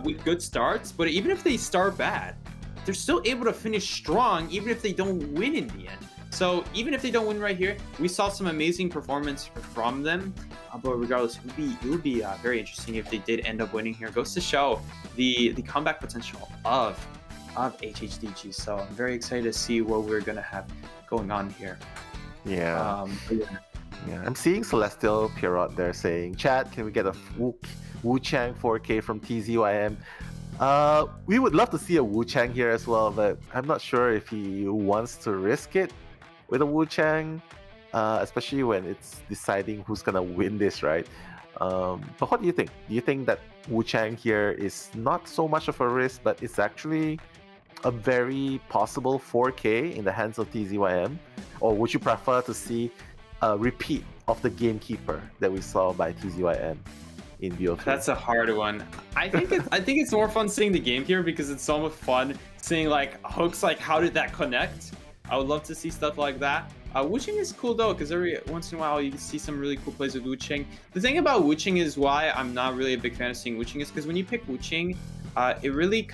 with good starts, but even if they start bad, they're still able to finish strong even if they don't win in the end. So even if they don't win right here, we saw some amazing performance from them. But regardless, it would be very interesting if they did end up winning here. It goes to show the comeback potential of HHDG. So I'm very excited to see what we're gonna have going on here. Yeah. I'm seeing Celestial Pierrot there saying, "Chat, can we get a Wu Chang 4K from TZYM?" We would love to see a Wu Chang here as well, but I'm not sure if he wants to risk it with a Wu Chang, especially when it's deciding who's gonna win this, right? But what do you think? Do you think that Wu Chang here is not so much of a risk, but it's actually a very possible 4K in the hands of TZYM? Or would you prefer to see a repeat of the gamekeeper that we saw by TZYM in BO3? That's a hard one. I think it's more fun seeing the game here because it's so much fun seeing like hooks, like how did that connect? I would love to see stuff like that. Wuching is cool though, because every once in a while you can see some really cool plays with Wuching. The thing about Wuching is why I'm not really a big fan of seeing Wuching is because when you pick Wuching, it really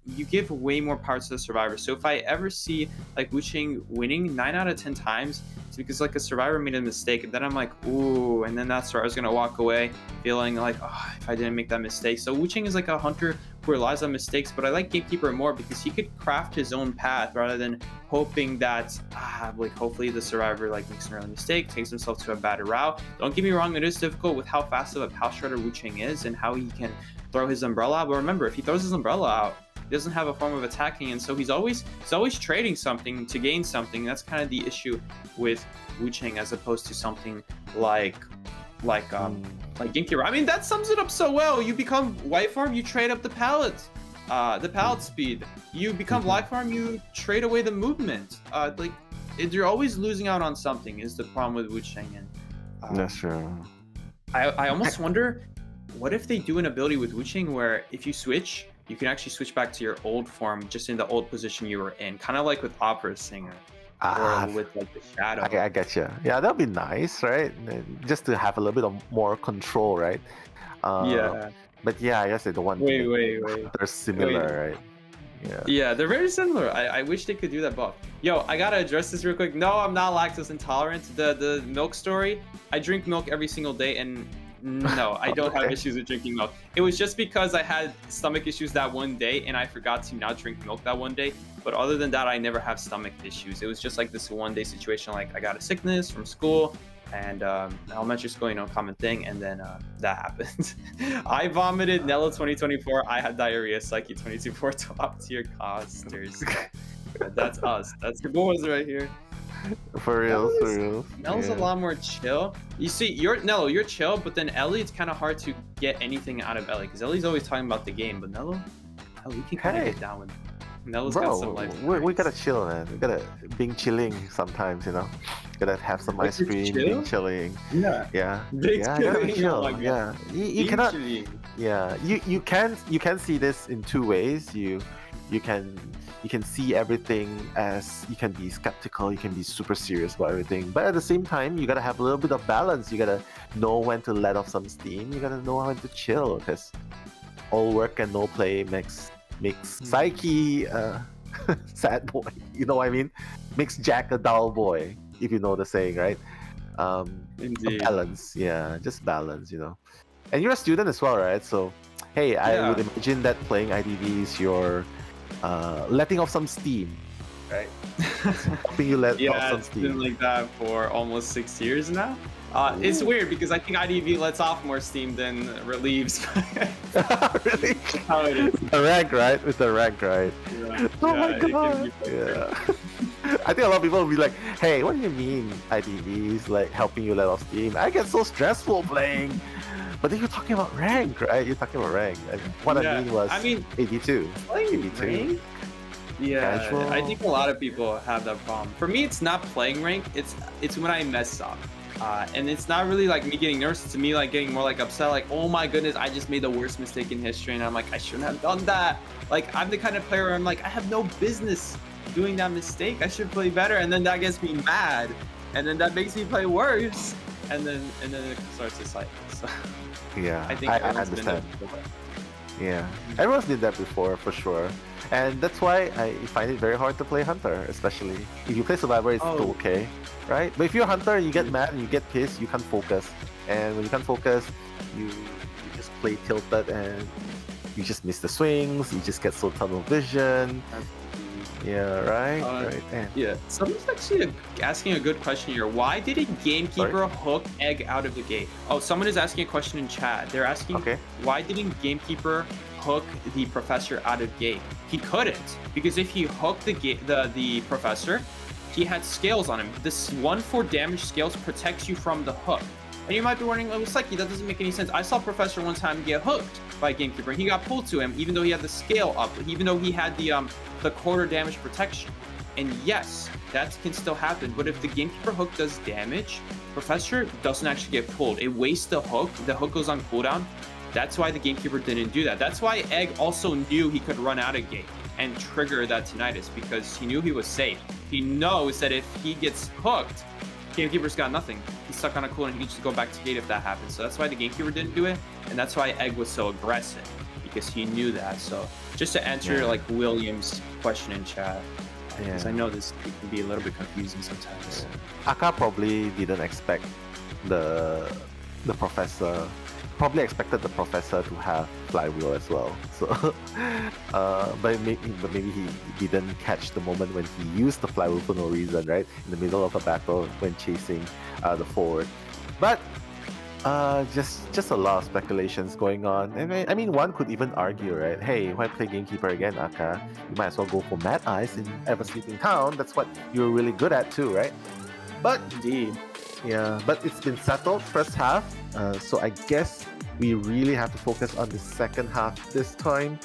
you give way more parts to the Survivor. So if I ever see like Wuching winning 9 out of 10 times, it's because like a Survivor made a mistake, and then I'm like, ooh, and then that Survivor's gonna walk away feeling like, oh, if I didn't make that mistake. So Wuching is like a hunter who relies on mistakes, but I like Gamekeeper more because he could craft his own path rather than hoping that like hopefully the Survivor like makes an early mistake, takes himself to a bad route. Don't get me wrong, it is difficult with how fast of a Pal Shredder Wuching is and how he can throw his umbrella out. But remember, if he throws his umbrella out, he doesn't have a form of attacking, and so he's always trading something to gain something. That's kind of the issue with Wuching as opposed to something like Gamekeeper. I mean, that sums it up so well. You become white farm, you trade up the pallet speed. You become black farm, you trade away the movement. You're always losing out on something is the problem with Wuching. And that's true. I almost wonder, what if they do an ability with Wuching where if you switch, you can actually switch back to your old form just in the old position you were in, kind of like with Opera Singer. Or with like the shadow. I get you. Yeah, that'd be nice, right? Just to have a little bit of more control, right? Yeah. But yeah, I guess they don't want. Wait. They're similar, right? Yeah. Yeah, they're very similar. I wish they could do that buff. Yo, I gotta address this real quick. No, I'm not lactose intolerant. The milk story. I drink milk every single day, and No, I don't have issues with drinking milk. It was just because I had stomach issues that one day and I forgot to not drink milk that one day. But other than that, I never have stomach issues. It was just like this one day situation, like I got a sickness from school and elementary school, you know, common thing. And then that happened. I vomited Nello 2024. I had diarrhea, Psyche 2024, top tier costers. That's us. That's the boys right here. For real. Nello's a lot more chill. You see, Nello, you're chill, but then Ellie, it's kind of hard to get anything out of Ellie because Ellie's always talking about the game, but Nello, we can kind of get down with. Nello's got some life. We gotta chill, man. We gotta being chilling sometimes, you know. Gotta have some ice cream, being chilling. Yeah. Big chilling. Chill. Yeah. You cannot. Chilling. Yeah. You can see this in two ways. You can see everything as you can be skeptical, you can be super serious about everything, but at the same time you gotta have a little bit of balance. You gotta know when to let off some steam, you gotta know when to chill, because all work and no play makes Psyche sad boy, you know what I mean, makes Jack a dull boy, if you know the saying, right? Indeed. Balance, yeah, just balance, you know. And you're a student as well, right? So hey, I would imagine that playing IDV is your letting off some steam, right? Helping you let off some steam. It's been like that for almost 6 years now. It's weird because I think IDV lets off more steam than relieves. Really? That's how it is. With the rank, right? Yeah. Oh my god. Yeah. I think a lot of people will be like, hey, what do you mean IDV is like helping you let off steam? I get so stressful playing. But then you're talking about rank, right? You're talking about rank. And what I mean was 82. 82. Yeah, Casual. I think a lot of people have that problem. For me, it's not playing rank. It's when I mess up. And it's not really like me getting nervous. It's me like getting more like upset, like, oh my goodness, I just made the worst mistake in history. And I'm like, I shouldn't have done that. Like, I'm the kind of player where I'm like, I have no business doing that mistake. I should play better. And then that gets me mad. And then that makes me play worse. And then it starts to cycle. So yeah, I think I understand. Yeah, everyone's did that before for sure. And that's why I find it very hard to play Hunter, especially if you play Survivor, it's still okay, right? But if you're a Hunter, you get mad and you get pissed, you can't focus. And when you can't focus, you just play tilted and you just miss the swings, you just get so tunnel vision. Yeah, right? Yeah, someone's actually asking a good question here. Why didn't Gamekeeper hook Egg out of the gate? Oh, someone is asking a question in chat. They're asking, why didn't Gamekeeper hook the Professor out of gate? He couldn't, because if he hooked the Professor, he had scales on him. This 1/4 damage scales protects you from the hook. And you might be wondering, oh, Psyche, that doesn't make any sense. I saw Professor one time get hooked by Gamekeeper, and he got pulled to him, even though he had the scale up, even though he had the 1/4 damage protection. And yes, that can still happen, but if the Gamekeeper hook does damage, Professor doesn't actually get pulled. It wastes the hook goes on cooldown. That's why the Gamekeeper didn't do that. That's why Egg also knew he could run out of gate and trigger that tinnitus, because he knew he was safe. He knows that if he gets hooked, Gamekeeper's got nothing. He's stuck on a cooldown, he can just go back to gate if that happens. So that's why the Gamekeeper didn't do it, and that's why Egg was so aggressive, because he knew that. So just to answer like William's question in chat, because I know this can be a little bit confusing sometimes. Aka probably didn't expect the Professor. Probably expected the Professor to have flywheel as well. So, but maybe he didn't catch the moment when he used the flywheel for no reason, right? In the middle of a battle when chasing the forward. But just a lot of speculations going on. And I mean, one could even argue, right? Hey, why play Gamekeeper again, Aka? You might as well go for Mad Eyes in Ever Sleeping Town. That's what you're really good at too, right? But indeed. Yeah, but it's been settled first half, so I guess we really have to focus on the second half this time,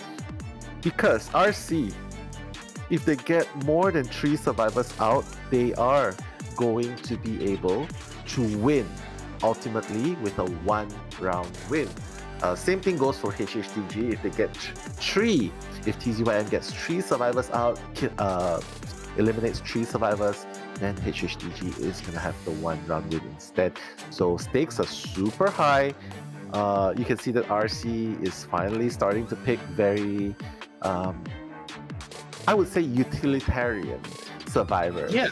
because RC, if they get more than 3 survivors out, they are going to be able to win, ultimately with a 1-round win. Same thing goes for HHDG. If they get 3, if TZYM gets 3 survivors out, eliminates 3 survivors, then HHDG is going to have the 1-round win instead. So stakes are super high. You can see that RC is finally starting to pick very, I would say, utilitarian survivors. Yeah,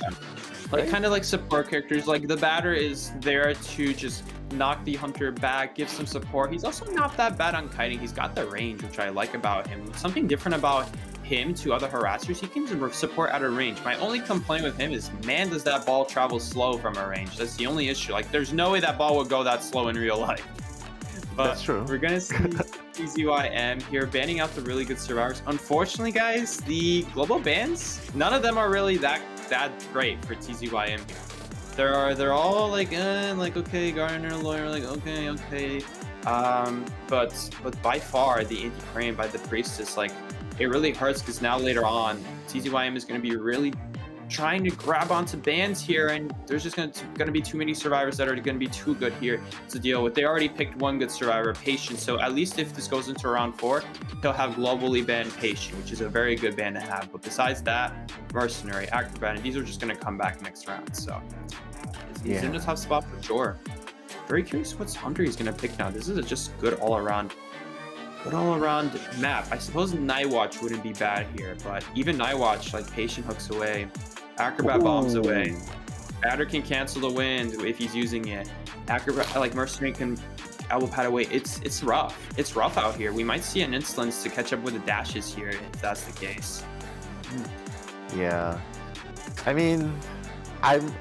like kind of like support characters. Like the batter is there to just knock the Hunter back, give some support. He's also not that bad on kiting. He's got the range, which I like about him. Something different about him to other harassers, he can support out of range. My only complaint with him is, man, does that ball travel slow from a range. That's the only issue. Like, there's no way that ball would go that slow in real life. But that's true. We're gonna see TZYM here banning out the really good survivors. Unfortunately, guys, the global bans, none of them are really that great for TZYM here. They're all like okay, Gardener, Lawyer, like okay. But by far the anti-crane by the Priestess, like, it really hurts because now later on, TZYM is going to be really trying to grab onto bans here, and there's just going to be too many survivors that are going to be too good here to deal with. They already picked one good survivor, Patient, so at least if this goes into round 4, he'll have globally banned Patient, which is a very good ban to have. But besides that, Mercenary, Acrobat, and these are just going to come back next round. So he's in a tough spot for sure. Very curious what Hunter he's going to pick now. This is just good all-around map. I suppose Nightwatch wouldn't be bad here, but even Nightwatch, like, Patient hooks away, Acrobat bombs away, Batter can cancel the wind if he's using it, Acrobat, like, Mercenary can elbow pad away. It's rough. It's rough out here. We might see an insolence to catch up with the dashes here if that's the case. Yeah, I mean, I'm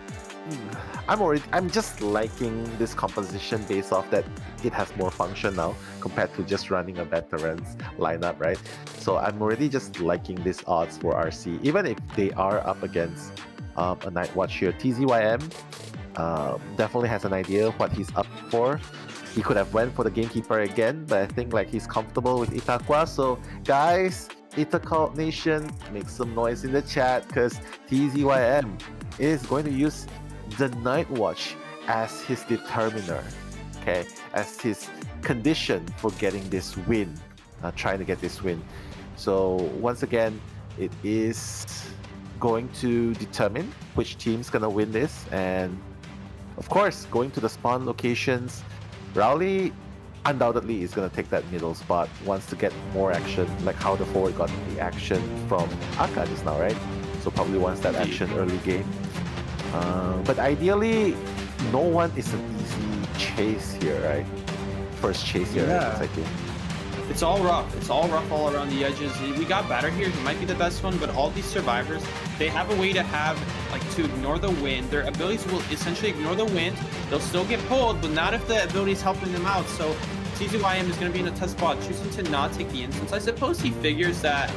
just liking this composition based off that it has more function now compared to just running a veterans lineup, right? So I'm already just liking these odds for RC, even if they are up against a Nightwatch here. TZYM definitely has an idea of what he's up for. He could have went for the Gamekeeper again, but I think like he's comfortable with Itakwa. So guys, Itakwa Nation, make some noise in the chat because TZYM is going to use the Nightwatch as his determiner, okay, as his condition for getting this win, trying to get this win. So once again, it is going to determine which team's gonna win this, and of course, going to the spawn locations, Rowley undoubtedly is gonna take that middle spot, wants to get more action, like how the forward got the action from Aka just now, right? So probably wants that action early game. But ideally, no one is an easy chase here, right? First chase here, right? I think. It's all rough. It's all rough all around the edges. We got Batter here. He might be the best one, but all these survivors, they have a way to have, like, to ignore the wind. Their abilities will essentially ignore the wind. They'll still get pulled, but not if the ability is helping them out. So TZYM is going to be in a tough spot, choosing to not take the instance. I suppose he figures that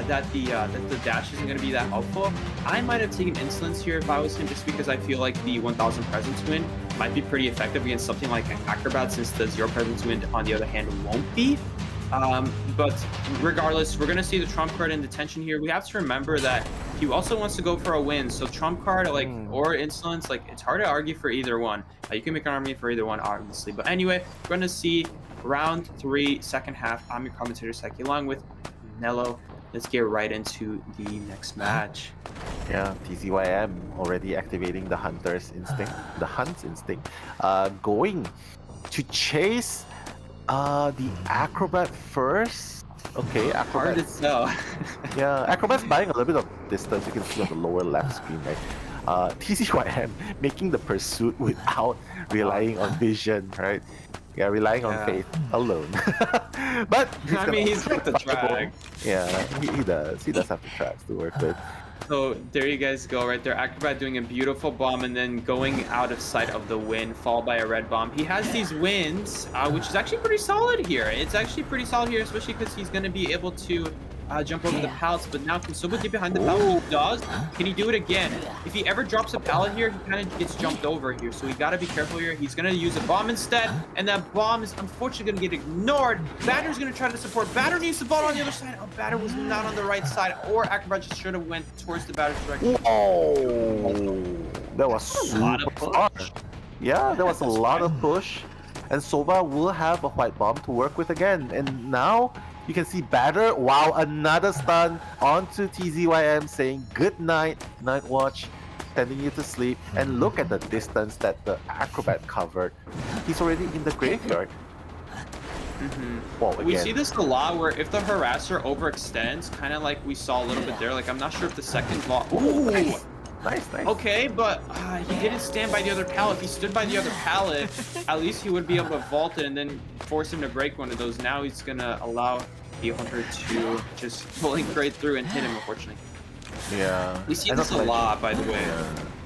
that the dash isn't going to be that helpful. I might have taken Insolence here if I was him, just because I feel like the 1000 Presence win might be pretty effective against something like an Acrobat, since the 0 Presence win, on the other hand, won't be. But regardless, we're going to see the Trump card in detention here. We have to remember that he also wants to go for a win, so Trump card, like, or Insolence, like, it's hard to argue for either one. You can make an argument for either one, obviously. But anyway, we're going to see round 3, second half. I'm your commentator, Seki, along with Nello. Let's get right into the next match. Yeah, TZYM already activating the Hunter's instinct, the Hunt's instinct. Going to chase the Acrobat first. Okay, Acrobat. Hard to tell. Yeah, Acrobat's buying a little bit of distance. You can see on the lower left screen, right? TZYM making the pursuit without relying on vision, right? Yeah, relying on faith alone. But I mean, he's got the track. Yeah, he does. He does have the tracks to work with. So there you guys go right there. Acrobat doing a beautiful bomb and then going out of sight of the wind, followed by a red bomb. He has these winds, which is actually pretty solid here. It's actually pretty solid here, especially because he's going to be able to jump over the pallets. But now can Soba get behind the pallet? He does. Can he do it again? If he ever drops a pallet here, he kind of gets jumped over here. So we got to be careful here. He's going to use a bomb instead, and that bomb is unfortunately going to get ignored. Batter's going to try to support. Batter needs the ball on the other side. Oh, Batter was not on the right side, or Acrobat just should have went towards the Batter's direction. Oh, that was super push. Yeah, there was a lot of push, and Soba will have a white bomb to work with again. And now you can see Batter, wow, another stun onto TZYM, saying good night, Nightwatch, sending you to sleep. And look at the distance that the Acrobat covered. He's already in the graveyard. Well, we see this a lot, where if the harasser overextends, kind of like we saw a little bit there, like I'm not sure if the second ball... Ooh! Nice. Okay, but he didn't stand by the other pallet. If he stood by the other pallet, at least he would be able to vault it and then force him to break one of those. Now he's gonna allow the Hunter to just blink right through and hit him, unfortunately. Yeah. We see this a lot, by the way,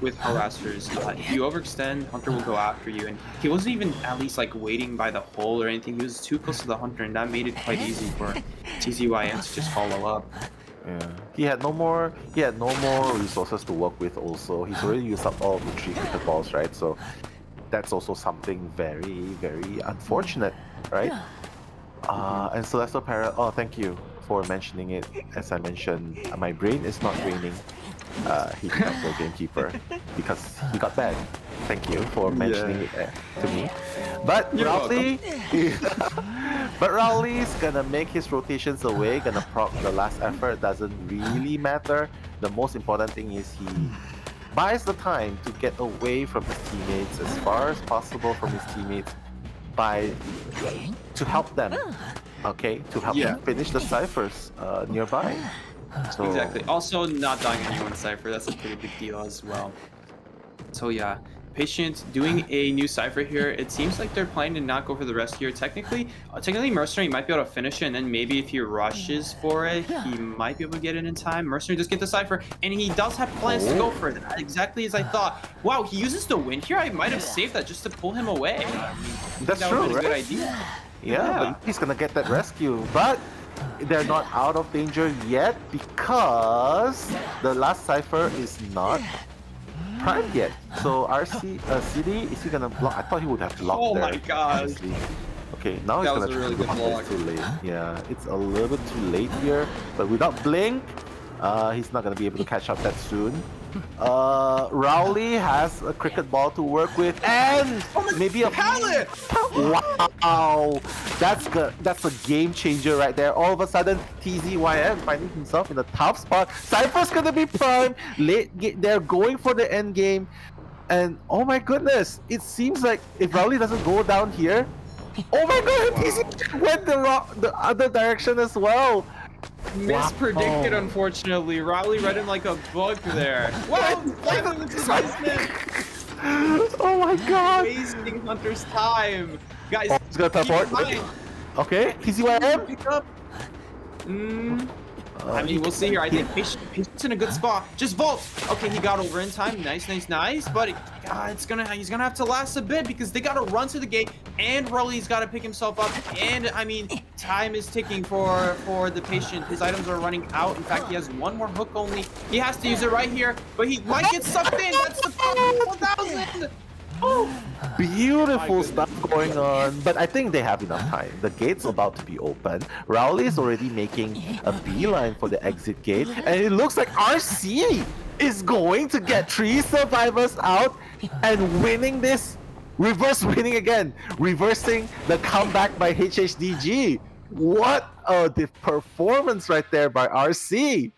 with harassers. If you overextend, Hunter will go after you, and he wasn't even at least like waiting by the hole or anything. He was too close to the Hunter, and that made it quite easy for TZYN to just follow up. Yeah. He had no more resources to work with also. He's already used up all the 3 cricket balls, right? So that's also something very, very unfortunate, right? And Celestial Parrot, oh, thank you for mentioning it. As I mentioned, my brain is not draining. He can't go gamekeeper because he got banned. Thank you for mentioning it to me. But Rowley's gonna make his rotations away, gonna proc the last effort. Doesn't really matter. The most important thing is he buys the time to get away from his teammates as far as possible from his teammates to help them. Okay, to help them finish the ciphers nearby. So, exactly. Also, not dying on your own cipher, that's a pretty big deal as well. So yeah, Patient doing a new cipher here. It seems like they're planning to not go for the rest here. Technically Mercenary might be able to finish it, and then maybe if he rushes for it, he might be able to get it in time. Mercenary does get the cipher, and he does have plans to go for it, exactly as I thought. Wow, he uses the wind here. I might have saved that just to pull him away. That's that true, would have been a right? good idea. Yeah, but he's gonna get that rescue, but they're not out of danger yet because the last cipher is not primed yet. So CD, is he gonna block? I thought he would have blocked there. Oh my god. Honestly. Okay, now That he's was gonna a really block. good block. It's too late. Yeah, it's a little bit too late here. But without Blink, he's not gonna be able to catch up that soon. Rowley has a cricket ball to work with, and maybe a pallet. Wow, that's good. That's a game changer right there. All of a sudden, TZYM finding himself in a tough spot. Cypher's gonna be prime. They're going for the end game, and oh my goodness, it seems like if Rowley doesn't go down here, oh my god, TZ went the other direction as well. Mispredicted, unfortunately. Rowley read him like a bug there. Wow! Oh my god! Wasting Hunter's time. Guys, he's gonna teleport. Okay, TZYM. Pick up. I mean, we'll see here. I think Patient's in a good spot. Just vault. Okay, he got over in time. Nice. But he's gonna have to last a bit because they gotta run to the gate, and Rowley's gotta pick himself up. And I mean, time is ticking for the Patient. His items are running out. In fact, he has one more hook only. He has to use it right here, but he might get sucked in. That's the problem. 1,000. Oh. Beautiful stuff going on, but I think they have enough time. The gate's about to be open. Rowley is already making a beeline for the exit gate, and it looks like RC is going to get 3 survivors out and winning this. Reverse winning again, reversing the comeback by HHDG. What a performance right there by RC.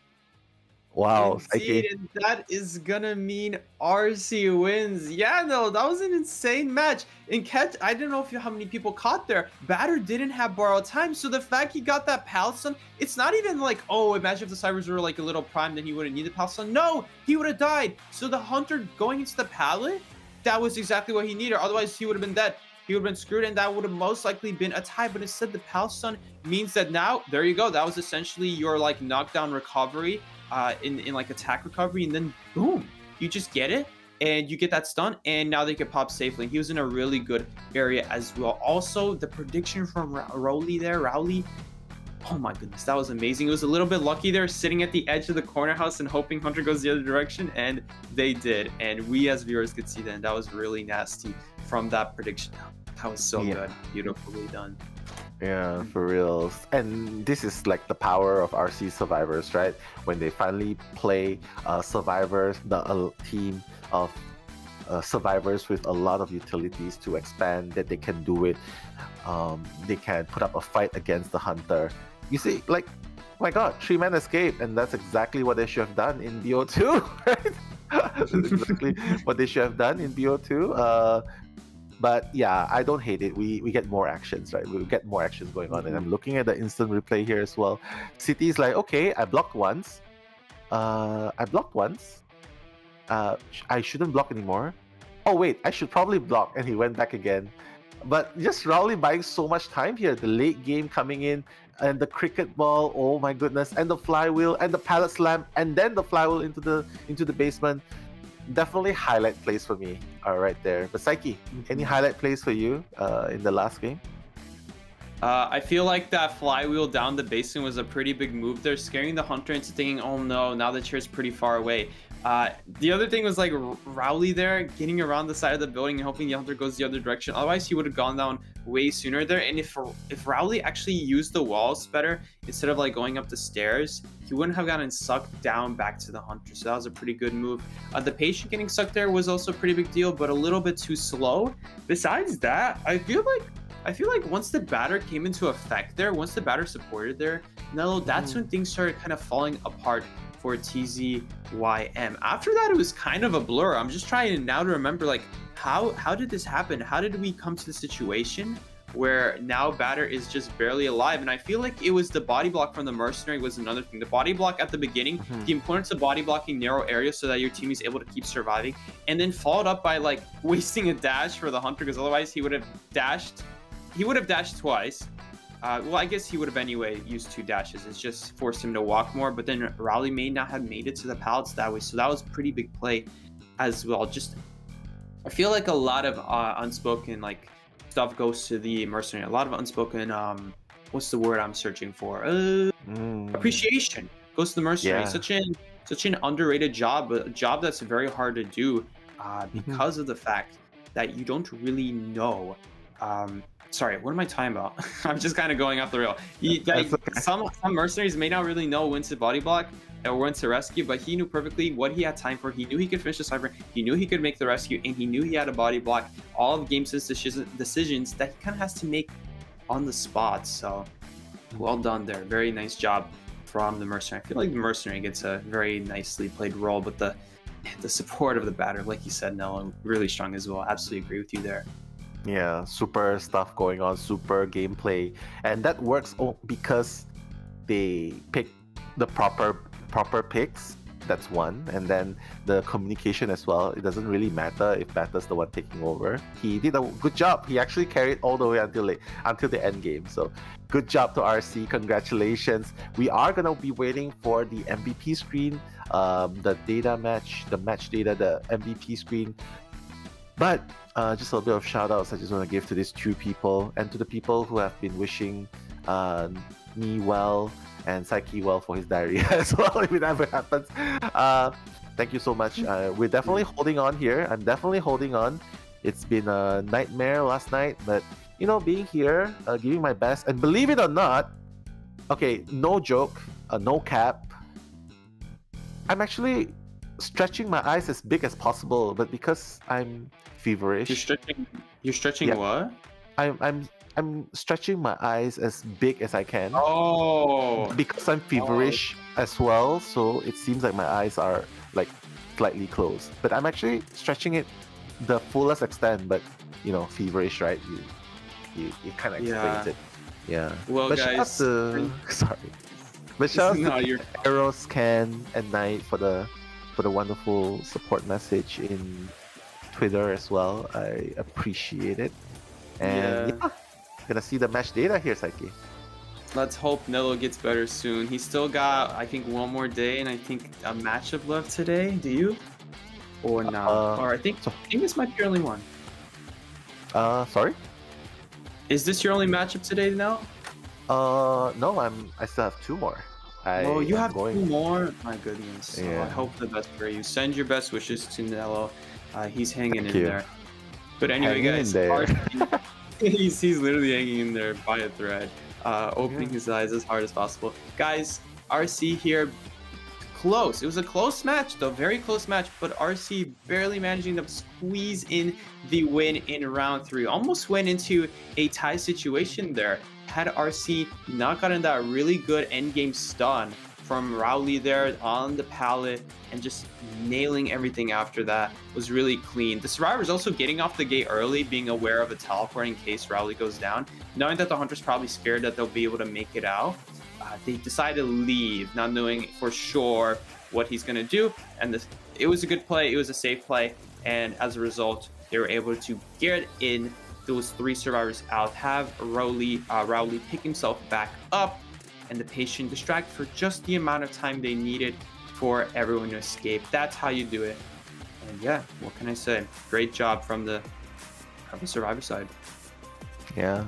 Wow, Indeed, and that is gonna mean RC wins. Yeah, no, that was an insane match. In catch, I don't know how many people caught there. Batter didn't have borrowed time, so the fact he got that pallet stun, it's not even like, oh, imagine if the Cybers were like a little prime, then he wouldn't need the pallet stun. No, he would have died. So the Hunter going into the pallet, that was exactly what he needed. Otherwise, he would have been dead. He would have been screwed, and that would have most likely been a tie. But instead, the pallet stun means that now, there you go. That was essentially your like knockdown recovery. In like attack recovery, and then boom, you just get it and you get that stun, and now they can pop safely. He was in a really good area as well. Also, the prediction from Rowley, oh my goodness, that was amazing. It was a little bit lucky there, sitting at the edge of the corner house and hoping Hunter goes the other direction, and they did, and we as viewers could see that, and that was really nasty from that prediction. That was so good. Beautifully done. Yeah, for real. And this is like the power of RC Survivors, right? When they finally play Survivors, the team of Survivors with a lot of utilities to expand, that they can do it. They can put up a fight against the Hunter. You see, like, oh my god, 3-man escape, and that's exactly what they should have done in BO2, right? That's exactly what they should have done in BO2. But yeah, I don't hate it. We get more actions, right? We get more actions going on. And I'm looking at the instant replay here as well. City's like, okay, I blocked once. I shouldn't block anymore. Oh wait, I should probably block, and he went back again. But just Rowley buying so much time here. The late game coming in, and the cricket ball. Oh my goodness! And the flywheel, and the pallet slam, and then the flywheel into the basement. Definitely highlight plays for me. Right there. But Psyche, any highlight plays for you in the last game? I feel like that flywheel down the basement was a pretty big move there, scaring the Hunter into thinking, oh no, now the chair's pretty far away. The other thing was like Rowley there getting around the side of the building and hoping the Hunter goes the other direction. Otherwise, he would have gone down way sooner there. And if Rowley actually used the walls better instead of like going up the stairs, he wouldn't have gotten sucked down back to the Hunter. So that was a pretty good move. The patient getting sucked there was also a pretty big deal, but a little bit too slow. Besides that, I feel like once the batter came into effect there, once the batter supported there, Nello, that's when things started kind of falling apart for TZYM. After that, it was kind of a blur. I'm just trying now to remember, like, how did this happen? How did we come to the situation where now batter is just barely alive? And I feel like it was the body block from the Mercenary was another thing. The body block at the beginning, the importance of body blocking narrow areas so that your team is able to keep surviving, and then followed up by like wasting a dash for the Hunter, because otherwise he would have dashed twice. Well, I guess he would have anyway used 2 dashes. It's just forced him to walk more, but then Rowley may not have made it to the pallets that way. So that was a pretty big play as well. Just, I feel like a lot of unspoken like stuff goes to the Mercenary. A lot of unspoken, what's the word I'm searching for? Appreciation goes to the Mercenary. Yeah. Such an underrated job, a job that's very hard to do because of the fact that you don't really know. Sorry, what am I talking about? I'm just kind of going off the rail. Some Mercenaries may not really know when to body block or when to rescue, but he knew perfectly what he had time for. He knew he could finish the Cypher, he knew he could make the rescue, and he knew he had a body block. All of Game 6 decisions that he kind of has to make on the spot. So, well done there. Very nice job from the Mercenary. I feel like the Mercenary gets a very nicely played role, but the support of the batter, like you said, Noah, really strong as well. Absolutely agree with you there. Yeah, super stuff going on, super gameplay, and that works because they pick the proper picks. That's one, and then the communication as well. It doesn't really matter if Batter's the one taking over. He did a good job. He actually carried all the way until the end game. So, good job to RC. Congratulations. We are gonna be waiting for the MVP screen, the match data, the MVP screen, but. Just a little bit of shout outs I just want to give to these 2 people and to the people who have been wishing me well and Psyche well for his diarrhea as well, if it ever happens. Thank you so much. We're definitely holding on here. I'm definitely holding on. It's been a nightmare last night, but being here, giving my best, and believe it or not, okay, no joke, no cap, I'm actually stretching my eyes as big as possible, but because I'm feverish. You're stretching what? I'm stretching my eyes as big as I can. Oh. Because I'm feverish as well, so it seems like my eyes are like slightly closed. But I'm actually stretching it the fullest extent, but feverish, right? You kind of explains it. Yeah. Well, but guys, sorry. But shout out to Eros, Ken, and Knight for the wonderful support message in Twitter as well. I appreciate it. And yeah, gonna see the match data here, Psyche. Let's hope Nello gets better soon. He's still got, I think, one more day, and I think a matchup left today. Do you? Or not? Or I think this might be your only one. Sorry? Is this your only matchup today, Nello? No, I still have 2 more. You have 2 more? My goodness. Yeah. I hope the best for you. Send your best wishes to Nello. He's hanging in there. But anyway, guys, he's literally hanging in there by a thread, opening his eyes as hard as possible. Guys, RC here, close. It was a close match, though, very close match, but RC barely managing to squeeze in the win in round 3. Almost went into a tie situation there. Had RC not gotten that really good endgame stun from Rowley there on the pallet and just nailing everything after that was really clean. The survivors also getting off the gate early, being aware of a teleport in case Rowley goes down, knowing that the Hunter's probably scared that they'll be able to make it out. They decided to leave, not knowing for sure what he's going to do, and it was a good play. It was a safe play, and as a result, they were able to get in those 3 survivors out, have Rowley pick himself back up, and the patient distract for just the amount of time they needed for everyone to escape. That's how you do it. And yeah, what can I say? Great job from the survivor side. Yeah.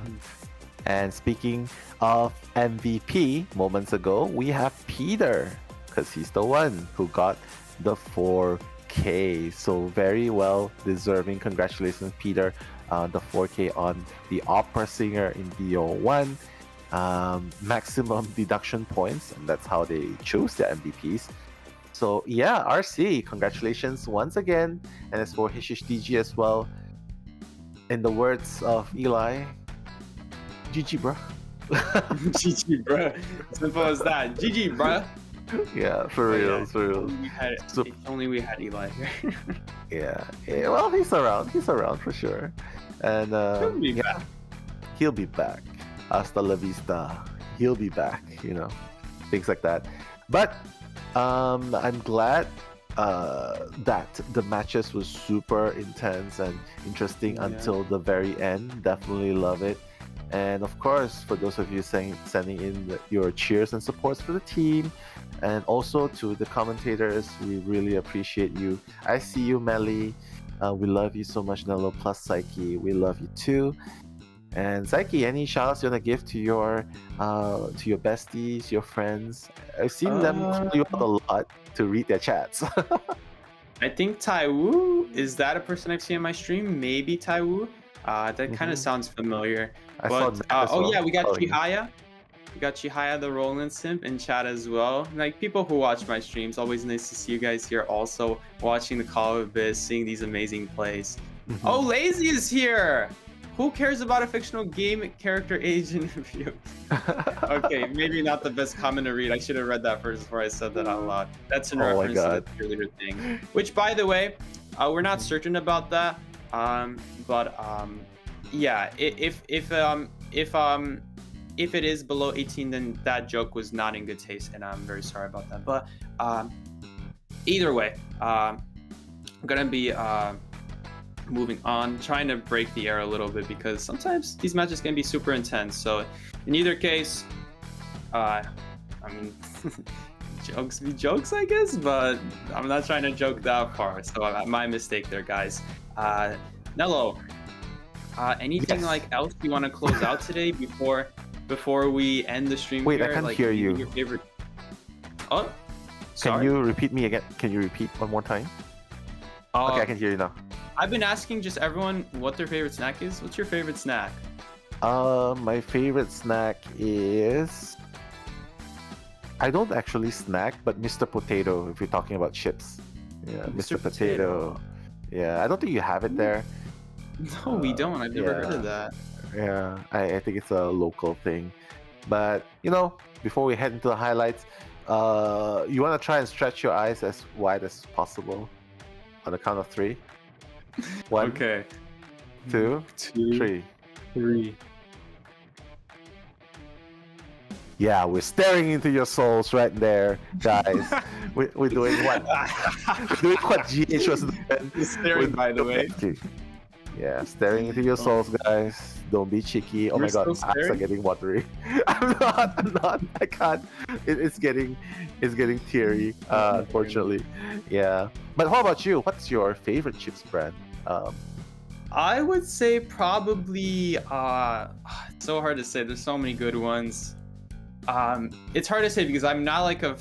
And speaking of MVP, moments ago, we have Peter, because he's the one who got the 4K. So very well deserving. Congratulations, Peter. The 4K on the opera singer in VO1. Maximum deduction points, and that's how they chose their MVPs. So yeah, RC, congratulations once again. And as for HHDG as well, in the words of Eli, GG, bruh. GG, bruh. Simple as that. GG, bruh. Yeah, for real, for real. If only we had Eli here. yeah, well, he's around for sure. And he'll be back. Hasta la vista. He'll be back, things like that. But I'm glad that the matches was super intense and interesting until the very end. Definitely love it. And of course, for those of you sending in your cheers and supports for the team, and also to the commentators, we really appreciate you. I see you, Melly. We love you so much, Nello, plus Psyche. We love you too. And Psyche, any shout-outs you want to give to your besties, your friends? I've seen them call you out a lot to read their chats. I think Taiwu, is that a person I've seen on my stream? Maybe Taiwu. That kind of sounds familiar. Oh yeah, we got Chihaya. We got Chihaya, the Roland Simp, in chat as well. Like, people who watch my streams, always nice to see you guys here also watching the Call of Abyss, seeing these amazing plays. Oh, Lazy is here! Who cares about a fictional game character age interview? Okay, maybe not the best comment to read. I should have read that first before I said that out loud. That's in reference to the cheerleader thing. Which, by the way, we're not certain about that. Yeah, if it is below 18, then that joke was not in good taste, and I'm very sorry about that. But either way, I'm gonna be moving on, trying to break the air a little bit, because sometimes these matches can be super intense. So in either case, I mean, jokes be jokes, I guess, but I'm not trying to joke that far. So my mistake there, guys. Nello, anything else you want to close out today before we end the stream? Wait, here? I can't hear you. Your favorite... Oh, sorry. Can you repeat me again? Can you repeat one more time? Okay, I can hear you now. I've been asking just everyone what their favorite snack is. What's your favorite snack? My favorite snack is... I don't actually snack, but Mr. Potato, if you're talking about chips. Yeah, Mr. Potato. Yeah, I don't think you have it there. No, we don't. I've never heard of that. Yeah, I think it's a local thing. But, before we head into the highlights, you want to try and stretch your eyes as wide as possible on the count of 3. 1, okay. 2, 3. Yeah, we're staring into your souls right there, guys. we're doing what? We're doing what GH was doing. Staring, by the way. Yeah, staring into your souls, guys. Don't be cheeky. Oh my god, my eyes are getting watery. I'm not. I can't. It's getting teary, unfortunately. Yeah. But how about you? What's your favorite chips brand? I would say probably. It's so hard to say. There's so many good ones. It's hard to say because I'm not like a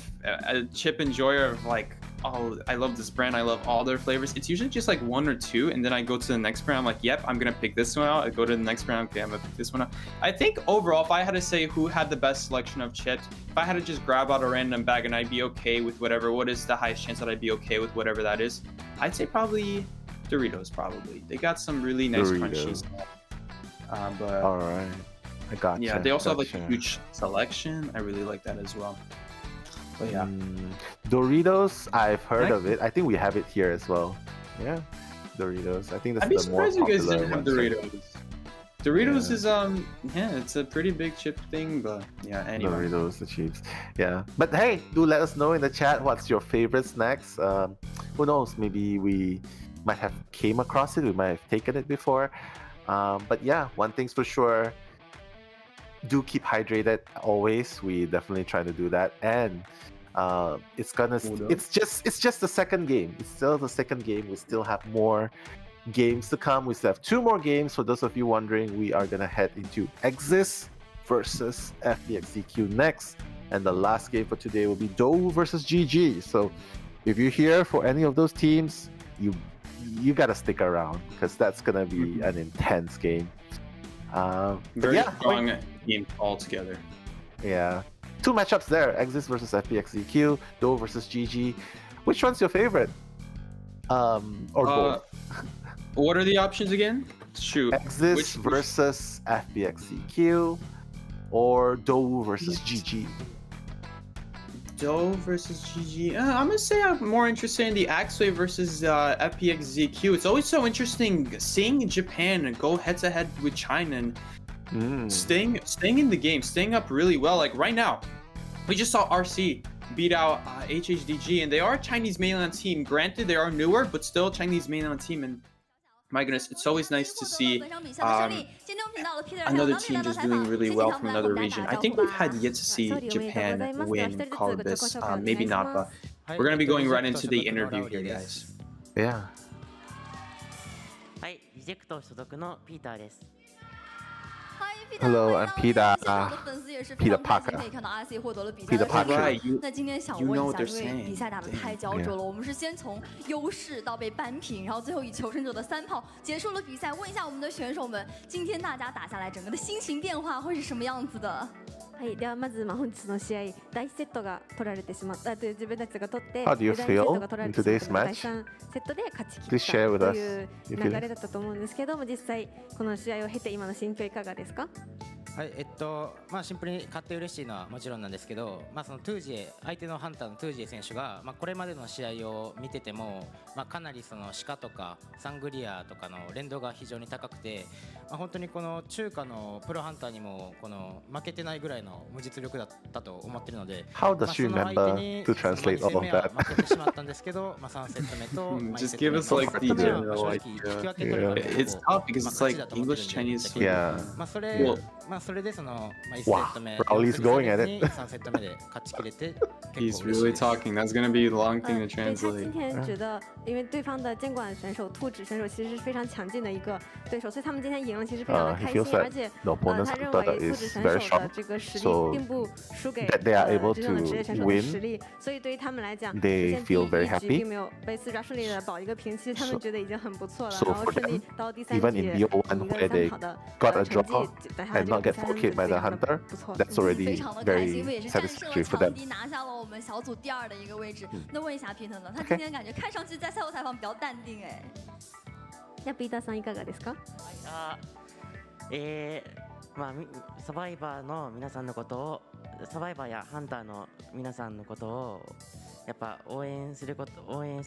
chip enjoyer of like, oh, I love this brand, I love all their flavors. It's usually just like 1 or 2, and then I go to the next brand, I'm like, yep, I'm gonna pick this one out. I go to the next brand, okay, I'm gonna pick this one out. I think overall, if I had to say who had the best selection of chips, if I had to just grab out a random bag and I'd be okay with whatever, what is the highest chance that I'd be okay with whatever that is? I'd say probably Doritos, probably. They got some really nice crunchy stuff. But all right. I got yeah, they also have like a huge selection. I really like that as well. But yeah, Doritos, I've heard of it. I think we have it here as well. Yeah, Doritos. I think that's the more popular one. I'd be surprised you guys didn't have Doritos. Doritos is yeah, it's a pretty big chip thing, but yeah, anyway. Doritos, the chips. Yeah, but hey, do let us know in the chat what's your favorite snacks. who knows? Maybe we might have came across it. We might have taken it before. But yeah, one thing's for sure. Do keep hydrated always. We definitely try to do that. And it's just the second game. It's still the second game. We still have more games to come. We still have 2 more games. For those of you wondering, we are gonna head into AXIZ versus FPX.ZQ next. And the last game for today will be DOU versus GG. So if you're here for any of those teams, you gotta stick around because that's gonna be an intense game. Very strong game altogether. Yeah. 2 matchups there. AXIZ versus FPX.ZQ, DOU versus GG. Which one's your favorite? Or both? What are the options again? Shoot. AXIZ versus FPX.ZQ or DOU versus GG? DOU versus GG. I'm gonna say I'm more interested in the AXIZ versus FPX.ZQ. It's always so interesting seeing Japan go head-to-head with China and staying in the game, staying up really well. Like right now, we just saw RC beat out HHDG, and they are a Chinese mainland team. Granted, they are newer, but still a Chinese mainland team. And my goodness, it's always nice to see another team just doing really well from another region. I think we've had yet to see Japan win call this. Maybe not, but we're going to be going right into the interview here, guys. Yeah. Hello, I'm Peter. Peter Parker. Peter Parker. 那今天想问一下，因为比赛打得太焦灼了，我们是先从优势到被扳平，然后最后以求生者的3炮结束了比赛。问一下我们的选手们，今天大家打下来，整个的心情变化会是什么样子的？はい、ではまず本日の試合第1セットが取られてしまったという自分たちが取って、 How do you 第2セッ feel トが取られ in てしまっ today's た第 match? 3セットで勝ち切 Please った share with と us いう your 流 feelings. れだったと思うんですけども、実際この試合を経て今の心境いかがですか？はい、シンプルに勝って嬉しいのはもちろんなんですけど、そのトゥージエ、相手のハンターのトゥージエ選手が、これまでの試合を見てても、かなりそのシカとかサングリアとかの連動が非常に高くて、本当にこの中華のプロハンターにもこの負けてないぐらいの無実力だったと思ってるので、 How does she その remember 相手に to translate 2 all 戦 of 目は that? 負けてしまったんですけど、3セット目と Just give us like the general idea. It's tough because it's like English, Chinese. Yeah. それでその1セ Wow, ット目 Rowley's going at it. 3セット目で勝ち切れて He's really talking. That's gonna be a long thing to 对他 translate. 今天觉得，因为对方的监管选手兔子选手其实是非常强劲的一个对手，所以他们今天赢了，其实非常的 he 开心， feels that 而且 the opponent's 他认 hunter 为兔 is 子选 very 手 strong, 的这个实力 so 并不输给 that they are able 真正的职业 to 选手的 win, 实力，所以对于他们来讲， they 之前第 feel very 一局 happy. 并没有被四抓顺利的保一个平，其实他们觉得已经很不错了， So 然后 for 顺利 them, 到第3 even 局 in 以一 BO1 个 where 3 they 好的 got a 成 draw 绩打下 and 这 not 个 get 比赛，他们 4K 觉 by 得 the 非常的 hunter, 不错。 that's 非 already 常的开心，因为 very 也是战胜了 satisfactory for 强 them. 敌，拿下了我们小组第2的一个位置。那问一下 Peter 呢？他今天感觉看上去在赛后采访比较淡定哎。那ピーターさんいかがですか？サバイバーの皆さんのことを、サバイバーやハンターの皆さんのことをやっぱ応援し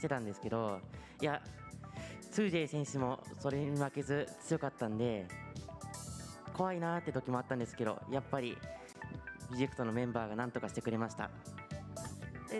てたんですけど、いや、ツージェイ選手もそれに負けず強かったんで怖いなーって時もあったんですけど、やっぱりビジェクトのメンバーが何とかしてくれました。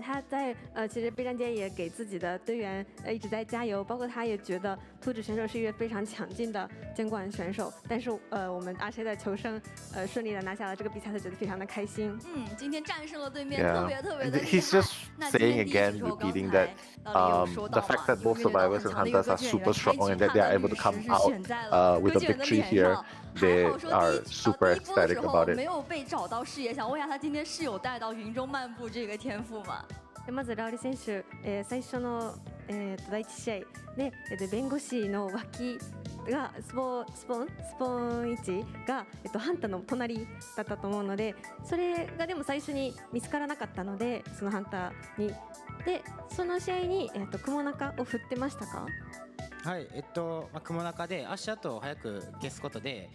他在其实备战间也给自己的队员一直在加油，包括他也觉得兔子选手是一位非常强劲的监管选手，但是我们阿谁的求生顺利的拿下了这个比赛，他觉得非常的开心。今天战胜了对面， Yeah. 特别特别的 He's just saying again, repeating that the fact that both survivors and hunters are super strong and that they are able to come out with a victory here, they are super ecstatic about 没 it. 有被找到视野，想问一下他今天是有带到云中漫步这个天赋吗？まずラウリ選手、最初の、第1試合で、弁護士の脇がスポーン位置が、ハンターの隣だったと思うので、それがでも最初に見つからなかったので、そのハンターにでその試合に、雲中を振ってましたか？はい、雲中で足跡を早く消すことで、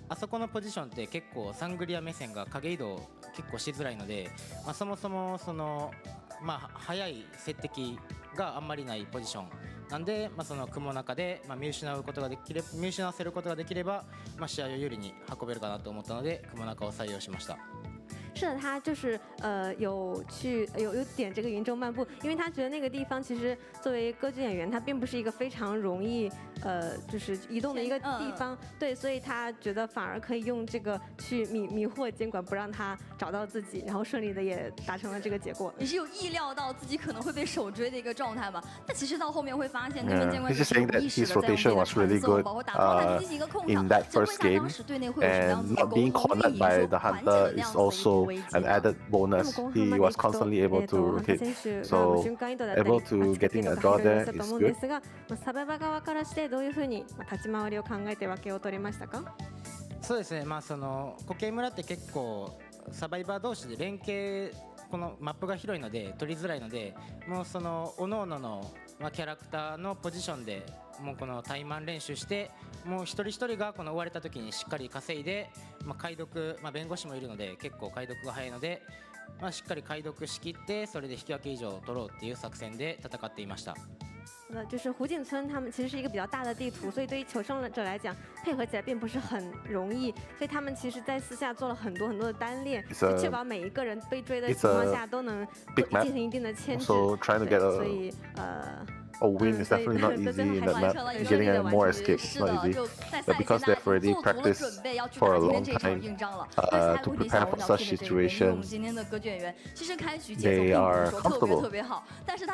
あそこのポジションって結構サングリア目線が影移動結構しづらいので、そもそもその、早い接敵があんまりないポジションなんで、その雲中で、見失わせることができれば、試合を有利に運べるかなと思ったので雲中を採用しました。是的，他就是有点这个云州漫步，因为他觉得那个地方其实作为歌剧演员，他并不是一个非常容易就是移动的一个地方，对，所以他觉得反而可以用这个去迷惑监管，不让他找到自己，然后顺利的也达成了这个结果。你是有意料到自己可能会被手追的一个状态吗？但其实到后面会发现，他们监管 He's just saying that his rotation was really good in that first game, and not being cornered by the hunter is also an added bonus. He was constantly able to rotate, so able to getting a draw there is good. サバイバー側からしてどういうふうに立ち回りを考えて分けを取れましたか？そうですね、その固形村って結構サバイバー同士で連携、このマップが広いので取りづらいので、もうその各々のキャラクターのポジションでもうこの対マン練習して、もう一人一人がこの追われた時にしっかり稼いで、解読、弁護士もいるので結構解読が早いので、しっかり解読しきってそれで引き分け以上取ろうっていう作戦で戦っていました。就是湖景村，他们其实是一个比较大的地图，所以对于求胜者来讲，配合起来并不是很容易。所以他们其实在私下做了很多的单练，确保每一个人被追的情况下都能进行一定的牵制。所以A win is definitely not easy in that map. Getting a more escape is not easy. But because they've already practiced for a long time to prepare for such situations, they are comfortable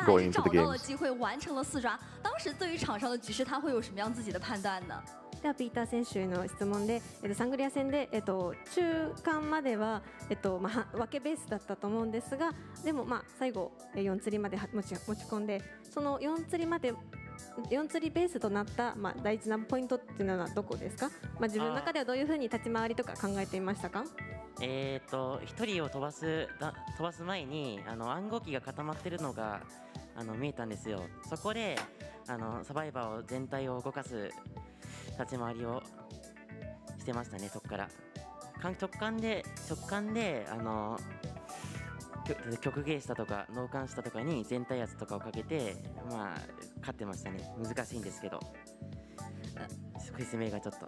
going into the games. 机会完成了4抓，当时对于场上的局势，他会有什么样自己的判断呢？ではピーター選手への質問で、サングリア戦で、中間までは、分けベースだったと思うんですが、でも最後4釣りまで持ち込んで、その4釣りベースとなった、大事なポイントっていうのはどこですか？自分の中ではどういうふうに立ち回りとか考えていましたか？一人を飛ばす前に暗号機が固まってるのが見えたんですよ。そこでサバイバーを全体を動かす立ち回りをしてましたね。そこから直感で極芸下とか脳幹下とかに全体圧とかをかけて勝ってましたね。難しいんですけど説明がちょっと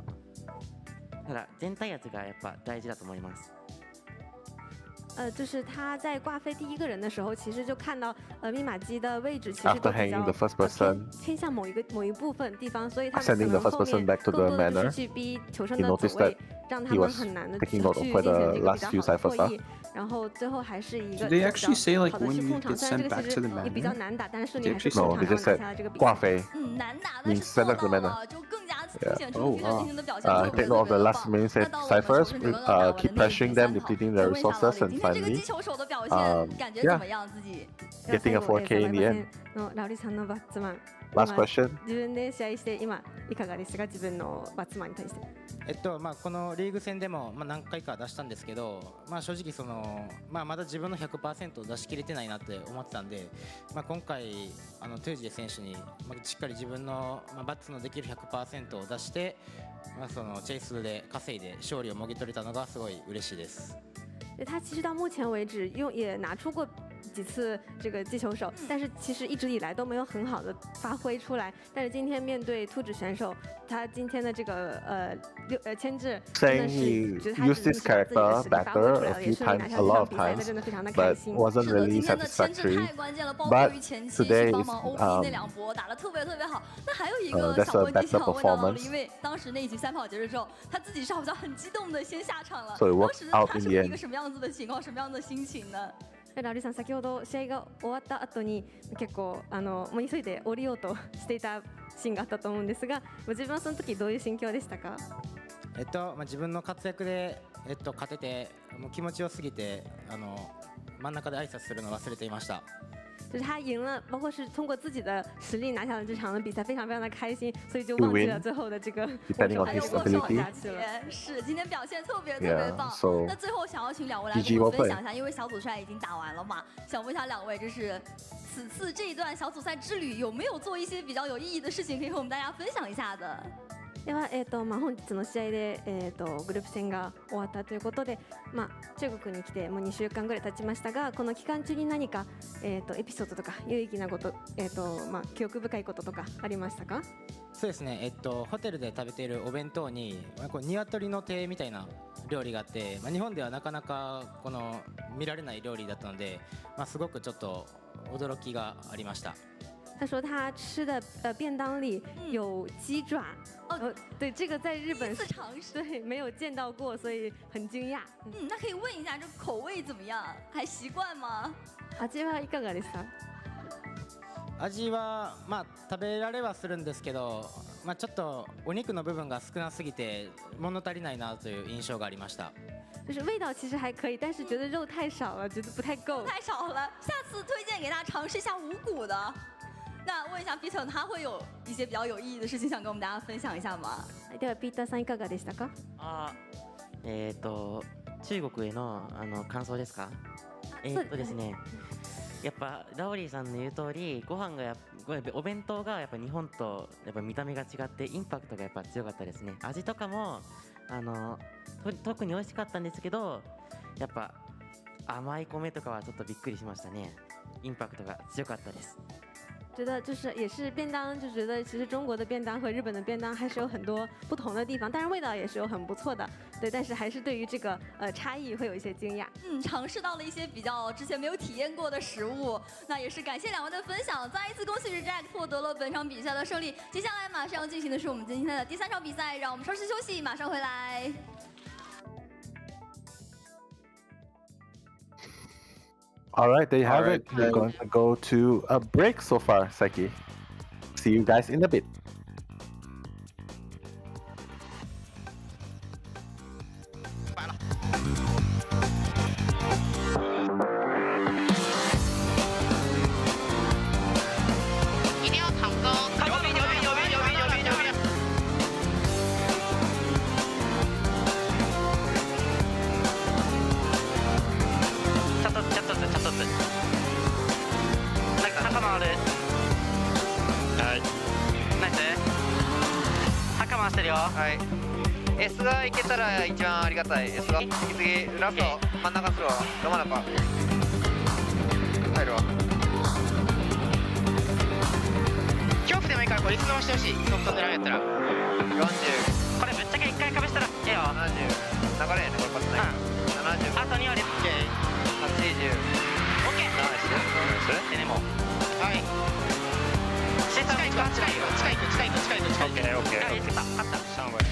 ただ全体圧がやっぱ大事だと思います。就是他在挂飞第一个人的时候，其实就看到密码机的位置其实都 After 比 hanging 较 the first person, 偏向某一部分地方，所以他们 sending 可 the 能 first 后 person 面 back to 更 the 多的就 manor, 是去逼求生 he 的 noticed 走 that 位，让他 he 们 was 很难的 taking 去 note 进 of 行 the 这个比 last 较 few 好的 ciphers 破 are. 译，然后最后还是一个 Do they actually say, like, 好的 when 去 you 控场， get 虽然这 sent 个 back 其 to 实 the 也比较 manor? 难打，但是顺利 They 还是 actually 控 No, 场 they 然 just 后拿 said 下了这个比挂赛。飞 难打，但 means 是 send 做 back to the 到 manor. 了，就更加凸显出 Yeah. 皮特今天的表现 Take 特别 note of 特 the 别 last 棒。 main 那到了我们 ciphers, 球是刚刚打完的 keep 那一 pressuring 局 them, 3跑， depleting 就 their 问一下老 resources, 李， and 今天这个 finally, 击球手的表现感觉怎么样？自己 getting a 4K in the end. のラウリさんのバッツマン。 Last question. 自分で試合して今いかがですか？自分のバッツマンに対して。このリーグ戦でも何回か出したんですけど、正直そのまだ自分の 100% を出し切れてないなって思ってたんで、今回トゥージエ選手にしっかり自分のバッツのできる 100% を出して、そのチェイスで稼いで勝利をもぎ取れたのがすごい嬉しいです。他其实到目前为止也拿出过几次这个击球手，但是其实一直以来都没有很好的发挥出来。但是今天面对突指选手，他今天的这个牵制真的 Saying 是 he 觉得他 used 只 this 能把自己的实 character 力发挥 better 出来 a 了，也 few 顺利拿 times, 下 a 这 lot 场 of 比赛，他 times, 真的非常的 but 开心。 wasn't 是的， really 今天的牵制 satisfactory. 太关键了，包括 But 于前期去 today 帮 is 忙 OP 那2波打得特别特别好。那还有一个 that's 小 a 问题 better 想问到老李， performance. 因为当时那一局3跑结束之后，他自己是好像很激动的先下场了。 So it 当 worked 时 out 他 in 是 the 一 end. 个什么样子的情况，什么样的心情呢？ラウリさん、先ほど試合が終わった後に結構もう急いで降りようとしていたシーンがあったと思うんですが、自分はその時どういう心境でしたか？自分の活躍で勝ててもう気持ちよすぎて真ん中で挨拶するの忘れていました。就是他赢了，包括是通过自己的实力拿下了这场的比赛，非常非常的开心，所以就忘记了最后的这个还有握手下去了。是，今天表现特别特别棒。 So 那最后想要请2位来跟我们分享一下，因为小组赛已经打完了嘛，想问一下2位，就是此次这一段小组赛之旅有没有做一些比较有意义的事情，可以和我们大家分享一下的？では、本日の試合で、グループ戦が終わったということで、中国に来てもう2週間ぐらい経ちましたが、この期間中に何か、エピソードとか有意義なこと、記憶深いこととかありましたか？そうですね、ホテルで食べているお弁当にこう鶏の手みたいな料理があって、日本ではなかなかこの見られない料理だったので、すごくちょっと驚きがありました。他说他吃的便当里有鸡爪，对，这个在日本第一次尝试，对，没有见到过，所以很惊讶。那可以问一下，这口味怎么样？还习惯吗？味はいかがですか？味は食べられはするんですけど、ちょっとお肉の部分が少なすぎて物足りないなという印象がありました。就是味道其实还可以，但是觉得肉太少了，觉得不太够。太少了，下次推荐给大家尝试一下无骨的。那问一下 Peter， 他会有一些比较有意义的事情想跟我们大家分享一下吗？ではピーターさんいかがでしたか？中国への感想ですか？ですね。やっぱラオリーさんの言う通り、ご飯がお弁当がやっぱ日本とやっぱ見た目が違ってインパクトがやっぱ強かったですね。味とかも特に美味しかったんですけど、やっぱ甘い米とかはちょっとびっくりしましたね。インパクトが強かったです。觉得就是也是便当，就觉得其实中国的便当和日本的便当还是有很多不同的地方，但是味道也是有很不错的，对，但是还是对于这个差异会有一些惊讶。尝试到了一些比较之前没有体验过的食物，那也是感谢两位的分享，再一次恭喜 Reject 获得了本场比赛的胜利。接下来马上要进行的是我们今天的第3场比赛，让我们稍事休息，马上回来。All right, there you have it. We're going to go to a break so far, Seki. See you guys in a bit. S がいけたら一番ありがたい。 S が次ラスト真ん中するわ。ど真ん中入るわ。恐怖でもいいからこれ椅子伸ばしてほしい。ソフト狙うんやったら40。これぶっちゃけ1回かぶしたらええよ。70。流れやねこれパスない。70。あと2割。 OK。80。OK。ナイス。でねもう。はい。近い近い近い近い近い近い近い近い。 OK。はい、勝った勝った。3割。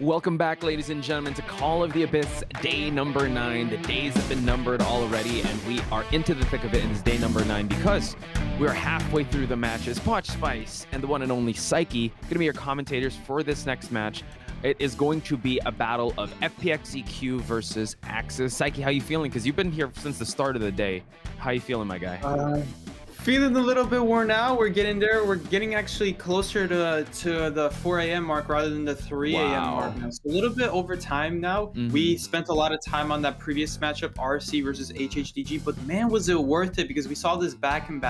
Welcome back, ladies and gentlemen, to Call of the Abyss, day number 9. The days have been numbered already, and we are into the thick of it, and it's day number 9 because we're halfway through the matches. Potch Spice and the one and only Psyche going to be your commentators for this next match. It is going to be a battle of FPX.ZQ versus AXIZ. Psyche, how you feeling? Because you've been here since the start of the day. How you feeling, my guy? Feeling a little bit worn out. We're getting there. We're getting actually closer to the 4 a.m. mark rather than the 3 a.m. mark now. So a little bit over time now. We spent a lot of time on that previous matchup, RC versus HHDG, but man, was it worth it, because we saw this back and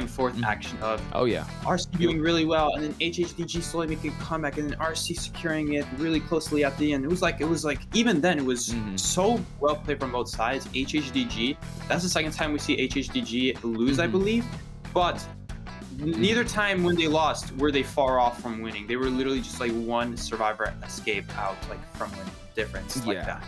forth action of RC doing really well, and then HHDG slowly making a comeback, and then RC securing it really closely at the end. It was like even then it was so well played from both sides. HHDG, that's the second time we see HHDG lose, I believe, but neither time when they lost were they far off from winning. They were literally just like one survivor escape out from winning, difference like that.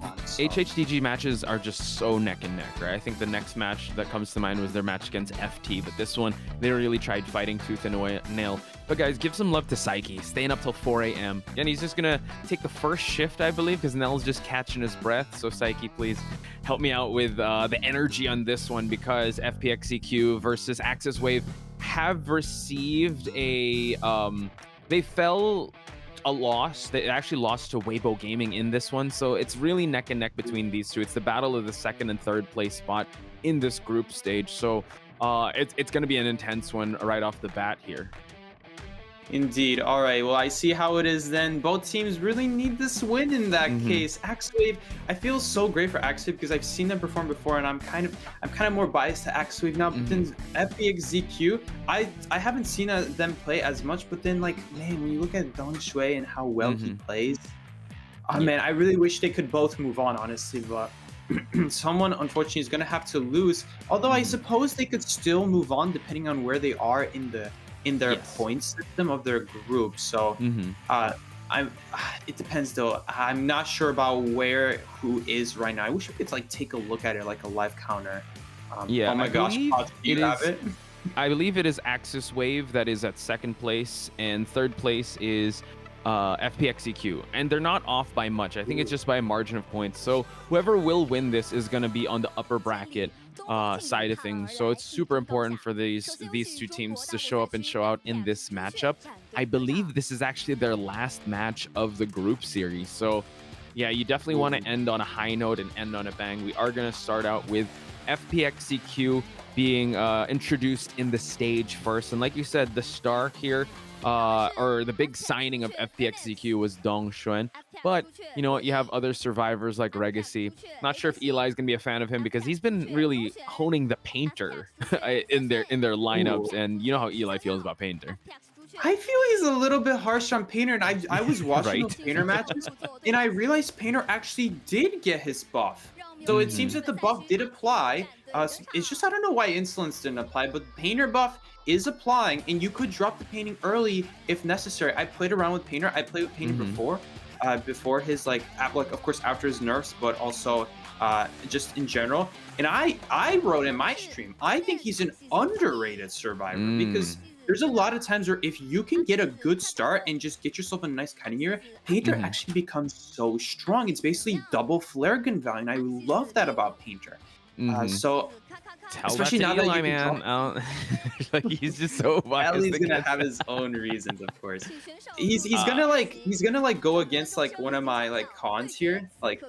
HHDG matches are just so neck and neck, right? I think the next match that comes to mind was their match against FT, but this one, they really tried fighting tooth and nail. But guys, give some love to Psyche, staying up till 4 a.m. And he's just gonna take the first shift, I believe, because Nell's just catching his breath. So Psyche, please help me out with the energy on this one, because FPX.ZQ versus AXIZ Wave have received a, they fell a loss. They actually lost to Weibo Gaming in this one, so it's really neck and neck between these two. It's the battle of the second and third place spot in this group stage, so it's going to be an intense one right off the bat here. Indeed. All right. Well, I see how it is then. Both teams really need this win in that case. AXIZ, I feel so great for AXIZ because I've seen them perform before, and I'm kind of more biased to AXIZ now. But then FPX.ZQ, I haven't seen them play as much. But then, like, man, when you look at Dong Shui and how well he plays, man, I really wish they could both move on, honestly. But someone, unfortunately, is going to have to lose. Although I suppose they could still move on depending on where they are in their point system of their group. So it depends though. I'm not sure about who is right now. I wish we could like take a look at it like a live counter. Oh my gosh, do you have it? I believe it is AXIZ Wave that is at second place, and third place is FPX.ZQ, and they're not off by much. I think it's just by a margin of points. So whoever will win this is going to be on the upper bracket side of things. So it's super important for these two teams to show up and show out in this matchup. I believe this is actually their last match of the group series. So yeah, you definitely want to end on a high note and end on a bang. We are going to start out with FPX.ZQ being introduced in the stage first. And like you said, the star here, or the big signing of FPX.ZQ was Dong Shui. But you know what, you have other survivors like Legacy. Not sure if Eli's gonna be a fan of him because he's been really honing the Painter in their lineups, and you know how Eli feels about Painter. I feel he's a little bit harsh on Painter, and I was watching those Painter matches, and I realized Painter actually did get his buff. So it seems that the buff did apply. It's just I don't know why Insolence didn't apply, but Painter buff is applying, and you could drop the painting early if necessary. I played around with Painter. I played with Painter before his like of course after his nerfs, but also just in general. And I wrote in my stream, I think he's an underrated survivor because there's a lot of times where if you can get a good start and just get yourself a nice cutting here, Painter actually becomes so strong. It's basically double flare gun value, and I love that about Painter. So especially now that Eli, man, like he's just so biased. Ellie's gonna have his own reasons, of course. He's gonna go against like one of my like cons here, like.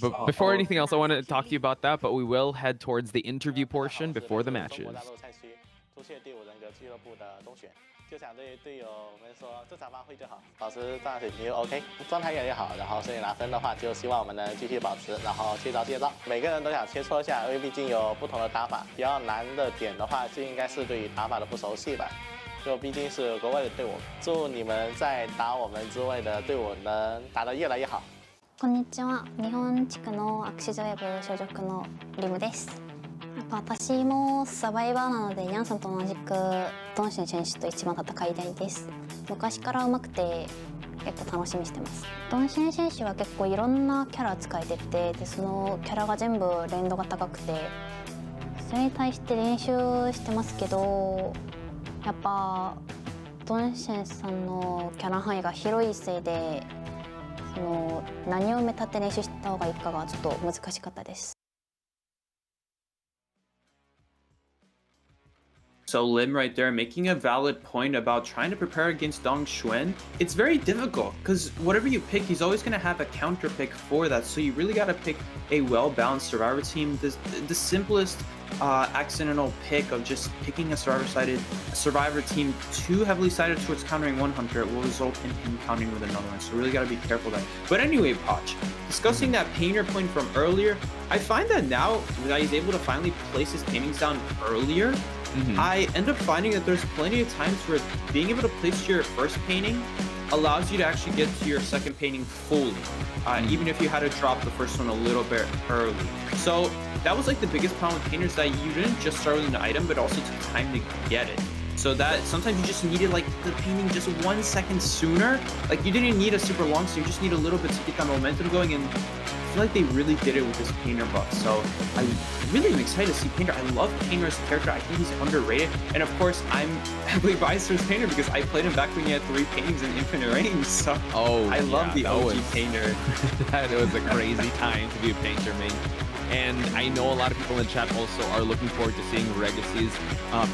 But before anything else, I want to talk to you about that. But we will head towards the interview portion before the matches. 就想对队友们说，正常发挥就好，保持状态水平就 OK， 状态越来越好，然后所以拿分的话，就希望我们能继续保持，然后接招接招。每个人都想切磋一下，因为毕竟有不同的打法。比较难的点的话，就应该是对于打法的不熟悉吧。就毕竟是国外的队伍，祝你们在打我们之外的队伍能打得越来越好。こんにちは、日本地区のアクシズウェブ所属のリムです。私もサバイバーなので、ニャンさんと同じくドンシン選手と一番戦いたいです。昔から上手くて結構楽しみにしてます。ドンシン選手は結構いろんなキャラ使えてて、でそのキャラが全部連動が高くて、それに対して練習してますけど、やっぱトンシェンさんのキャラ範囲が広いせいで、その何を埋め立て練習した方がいいかがちょっと難しかったです。So Lim right there making a valid point about trying to prepare against Dong Xuan. It's very difficult because whatever you pick, he's always going to have a counter pick for that. So you really got to pick a well-balanced survivor team. The simplest accidental pick of just picking a survivor team too heavily sided towards countering one hunter will result in him countering with another one. So really got to be careful there. But anyway, Poch, discussing that painter point from earlier, I find that now that he's able to finally place his paintings down earlier, I end up finding that there's plenty of times where being able to place your first painting allows you to actually get to your second painting fully, even if you had to drop the first one a little bit early. So that was like the biggest problem with painters, that you didn't just start with an item, but also took time to get it. So that sometimes you just needed like the painting just 1 second sooner. Like you didn't need a super long, so you just need a little bit to get that momentum going. And I feel like they really did it with this Painter buff. So I really am excited to see Painter. I love Painter as a character. I think he's underrated. And of course, I'm heavily biased towards Painter because I played him back when he had 3 paintings in Infinite Range. So I love the OG Painter. That was a crazy time to be a Painter main. And I know a lot of people in chat also are looking forward to seeing Regacy's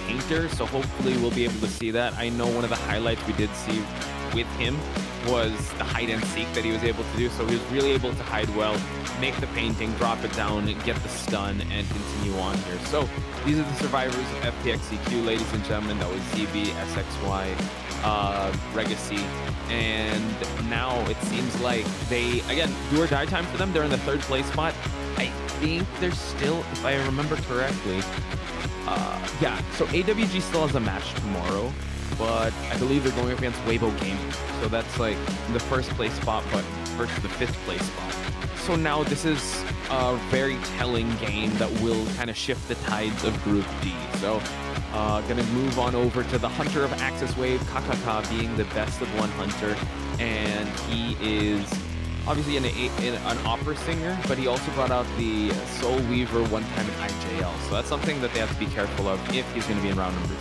Painter, so hopefully we'll be able to see that. I know one of the highlights we did see with him was the hide and seek that he was able to do, so he was really able to hide well, make the painting, drop it down, get the stun, and continue on here. So these are the survivors of FPX.ZQ, ladies and gentlemen. That was ZB, SXY, Regacy, and now it seems like they, again, do or die time for them. They're in the 3rd place spot. I think they're still, if I remember correctly, yeah, so AWG still has a match tomorrow, but I believe they're going up against Weibo Gaming. So that's like the 1st place spot, but versus the 5th place spot. So now this is a very telling game that will kind of shift the tides of Group D. So gonna move on over to the Hunter of AXIZ Wave, KKK being the best of 1 hunter, and he is obviously an opera singer, but he also brought out the Soul Weaver one time in IJL. So that's something that they have to be careful of if he's going to be in round number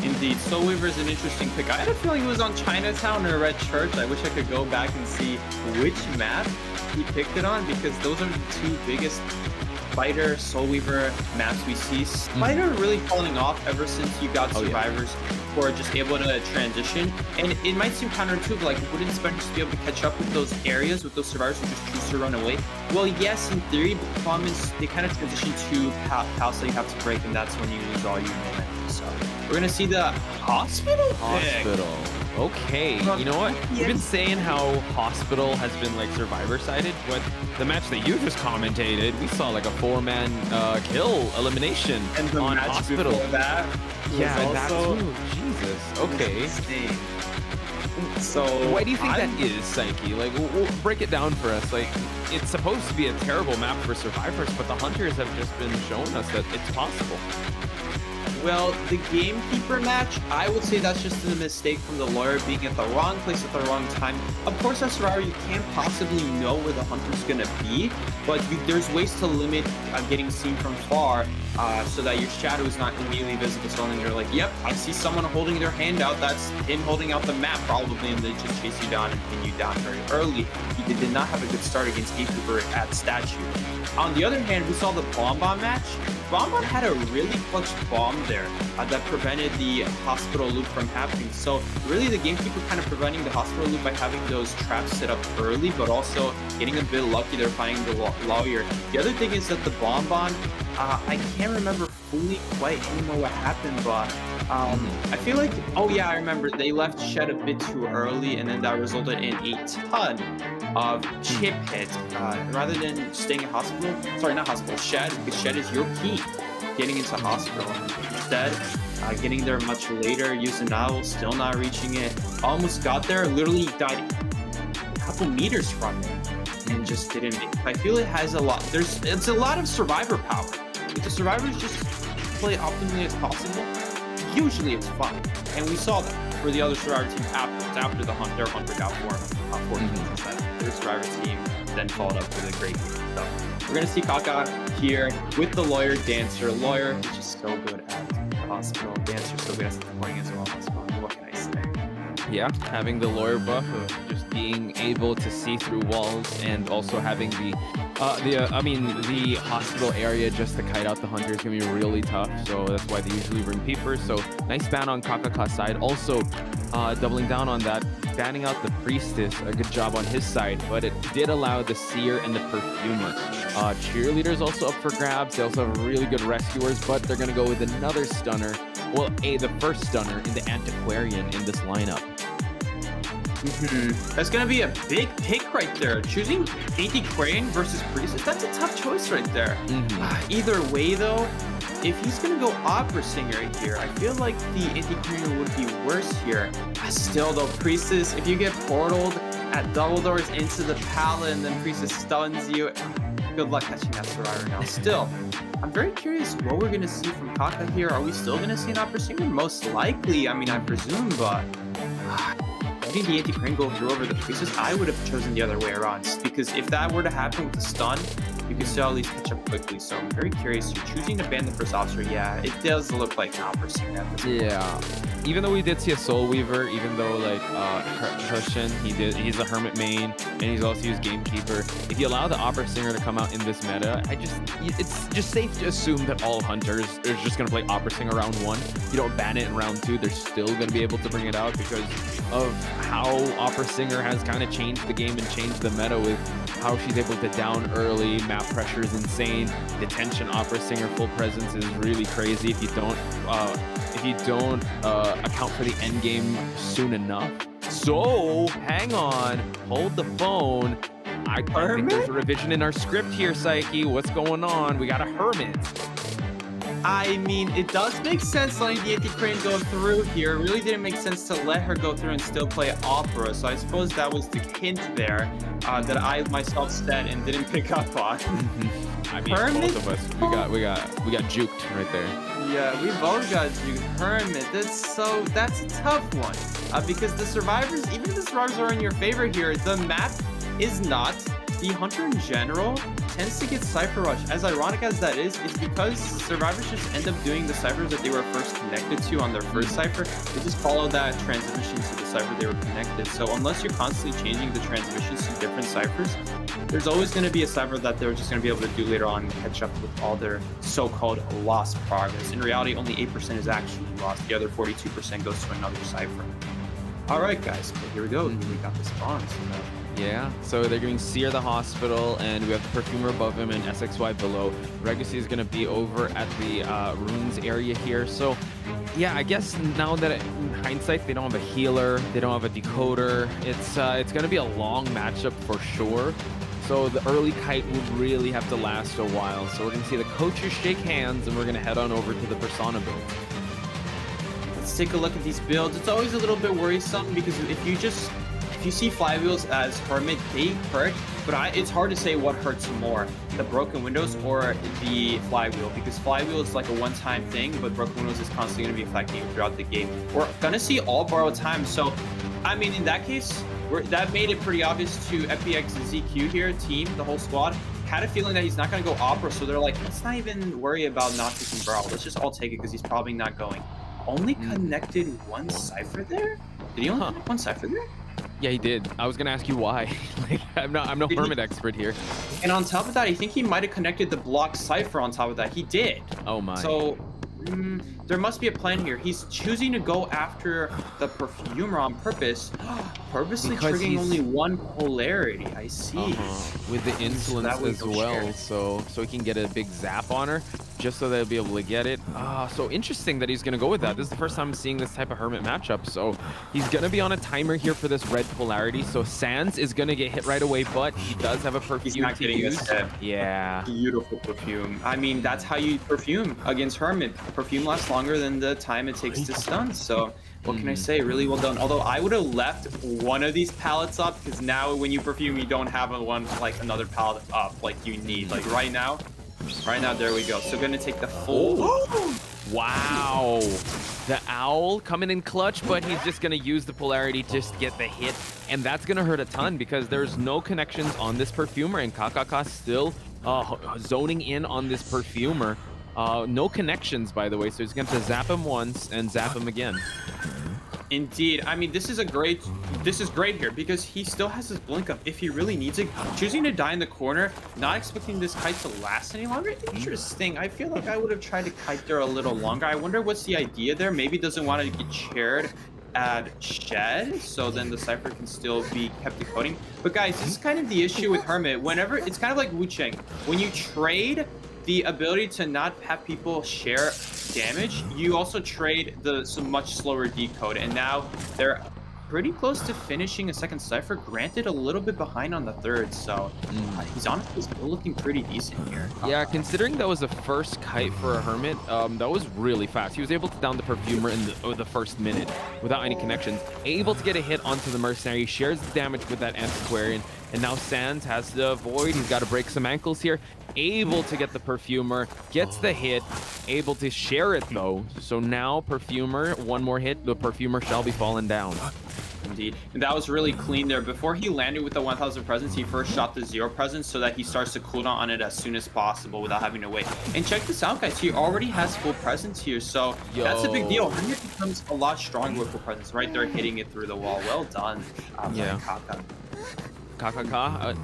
2. Indeed, Soul Weaver is an interesting pick. I had a feeling he was on Chinatown or Red Church. I wish I could go back and see which map he picked it on, because those are the 2 biggest Spider, Soul Weaver maps we see. Spider really falling off ever since you got survivors who are just able to transition. And it might seem counterintuitive, like wouldn't Spider just be able to catch up with those areas, with those survivors who just choose to run away? Well, yes, in theory, but the problem is they kind of transition to house that you have to break, and that's when you lose all your momentum. So we're gonna see the Hospital pick. Okay, you know what? We've been saying how Hospital has been like survivor sided, but the match that you just commentated, we saw like a 4-man kill elimination and the on match Hospital. Before that that too. Jesus. Okay. So why do you think that is, Psyche? Like, we'll break it down for us. Like, it's supposed to be a terrible map for survivors, but the hunters have just been showing us that it's possible. Well, the Gamekeeper match, I would say that's just a mistake from the lawyer being at the wrong place at the wrong time. Of course, as survivor, you can't possibly know where the hunter's gonna be, but there's ways to limit getting seen from far so that your shadow is not immediately visible. So then you're like, yep, I see someone holding their hand out. That's him holding out the map probably, and they just chase you down and pin you down very early. He did not have a good start against Gatekeeper at Statue. On the other hand, we saw the Bomb match. Bomb had a really clutch bomb there that prevented the Hospital loop from happening. So really the Gamekeeper kind of preventing the Hospital loop by having those traps set up early, but also getting a bit lucky there finding the lawyer. The other thing is that the Bomb, I can't remember fully quite anymore what happened, but I feel like, oh yeah, I remember they left Shed a bit too early, and then that resulted in a ton of chip hits rather than staying in Hospital. Sorry, not Hospital, Shed, because Shed is your key getting into Hospital. Instead, getting there much later, using Novel, still not reaching it. Almost got there, literally died a couple meters from it and just didn't make it. I feel it has a lot, it's a lot of survivor power. If the survivors just play optimally as possible, usually it's fun. And we saw that for the other survivor team after the Hunter got 4 kills inside. The survivor team then followed up with a great game. So we're gonna see Kaka here with the lawyer, Dancer. Lawyer, which is so good at Hospital. Dancer, so good at supporting as well. So what can I say? Yeah, having the lawyer buff of just being able to see through walls, and also having the hospital area just to kite out the hunter is gonna be really tough. So that's why they usually bring peepers. So nice ban on Kakaka's side. Also, doubling down on that, banning out the priestess. A good job on his side, but it did allow the seer and the perfumer. Cheerleaders also up for grabs. They also have really good rescuers, but they're gonna go with another stunner. Well, the first stunner in the antiquarian in this lineup. That's gonna be a big pick right there. Choosing Antiquarian versus Priestess, that's a tough choice right there. Either way though, if he's gonna go Opera Singer here, I feel like the Antiquarian would be worse here. Still though, Priestess, if you get portaled at double doors into the pallet and then Priestess stuns you, good luck catching that Survivor now. Still, I'm very curious what we're gonna see from Kaka here. Are we still gonna see an Opera Singer? Most likely, I mean, I presume, but letting the Anti-Crane go through over the Priestess, I would have chosen the other way around. Just because if that were to happen with the stun, you could still at least catch up quickly. So I'm very curious. You're choosing to ban the first officer. Yeah, it does look like an Opera Singer at this point. Yeah. Even though we did see a Soul Weaver, even though like Hushin, he's a Hermit main, and he's also used Gamekeeper. If you allow the Opera Singer to come out in this meta, it's just safe to assume that all hunters are just gonna play Opera Singer round 1. You don't ban it in round 2, they're still gonna be able to bring it out because of how Opera Singer has kind of changed the game and changed the meta with how she's able to down early. Map pressure is insane. Detention Opera Singer full presence is really crazy if you don't account for the end game soon enough. So hang on, hold the phone. I think there's a revision in our script here, Psyche. What's going on? We got a Hermit. I mean, it does make sense letting the Anti-Crane go through here. It really didn't make sense to let her go through and still play Opera. So I suppose that was the hint there that I myself said and didn't pick up on. I mean, Hermit? both of us, we got juked right there. Yeah, we both got juked. Hermit, that's a tough one. Because the survivors, even if the survivors are in your favor here, the map is not. The hunter in general tends to get Cypher Rush. As ironic as that is, it's because survivors just end up doing the ciphers that they were first connected to on their first cipher. They just follow that transmission to the cipher they were connected. So unless you're constantly changing the transmissions to different ciphers, there's always going to be a cipher that they're just going to be able to do later on and catch up with all their so-called lost progress. In reality, only 8% is actually lost. The other 42% goes to another cipher. All right, guys, but here we go. We got the spawns. Yeah, so they're giving Seer the hospital, and we have the Perfumer above him and SXY below. Regacy is going to be over at the runes area here. So, yeah, I guess now that in hindsight, they don't have a healer, they don't have a decoder. It's going to be a long matchup for sure. So the early kite will really have to last a while. So we're going to see the coaches shake hands, and we're going to head on over to the Persona build. Let's take a look at these builds. It's always a little bit worrisome because if you see flywheels as Hermit, they hurt, but it's hard to say what hurts more, the broken windows or the flywheel, because flywheel is like a one-time thing, but broken windows is constantly going to be affecting you throughout the game. We're going to see all borrowed time, so I mean, in that case, that made it pretty obvious to FPX.ZQ here, team, the whole squad, had a feeling that he's not going to go Opera, so they're like, let's not even worry about not taking Brawl. Let's just all take it because he's probably not going. Only connected one cipher there? Did he only connect one cipher there? Yeah, he did. I was gonna ask you why. Like, I'm no Hermit expert here. And on top of that, I think he might have connected the block cipher on top of that. He did. Oh my. So there must be a plan here. He's choosing to go after the Perfumer on purpose, purposely triggering only one polarity. I see. With the insolence as well, so he can get a big zap on her, just so they'll be able to get it. So interesting that he's gonna go with that. This is the first time I'm seeing this type of Hermit matchup. So he's gonna be on a timer here for this red polarity. So Sans is gonna get hit right away, but he does have a perfume. He's not getting a step. Yeah. Beautiful perfume. I mean, that's how you perfume against Hermit. Perfume lasts longer than the time it takes to stun. So what can I say? Really well done. Although I would have left one of these pallets up, because now when you perfume, you don't have another pallet up like you need. Like right now, there we go. So gonna take the full. Wow. The Owl coming in clutch, but he's just gonna use the polarity just to get the hit, and that's gonna hurt a ton because there's no connections on this Perfumer, and Kakaka still zoning in on this Perfumer. No connections, by the way, so he's going to zap him once and zap him again. Indeed. I mean, this is great here because he still has his blink up if he really needs it. Choosing to die in the corner, not expecting this kite to last any longer. Interesting. I feel like I would have tried to kite there a little longer. I wonder what's the idea there. Maybe doesn't want to get shared at shed, so then the Cypher can still be kept decoding. But guys, this is kind of the issue with Hermit. Whenever, it's kind of like Wu Cheng. When you trade the ability to not have people share damage, you also trade some much slower decode, and now they're pretty close to finishing a second Cypher, granted a little bit behind on the third, so he's honestly still looking pretty decent here. Yeah, considering that was the first kite for a Hermit, that was really fast. He was able to down the Perfumer in the first minute without any connections. Able to get a hit onto the Mercenary, shares the damage with that Antiquarian, and now Sans has to avoid. He's got to break some ankles here. Able to get the Perfumer, gets the hit, able to share it though. So now Perfumer, one more hit, the Perfumer shall be fallen down. Indeed. And that was really clean there. Before he landed with the 1000 presence, he first shot the 0 presence so that he starts to cooldown on it as soon as possible without having to wait. And check this out, guys. He already has full presence here, so that's a big deal. Hermit becomes a lot stronger with full presence. Right there, hitting it through the wall. Well done, Kaka. KKK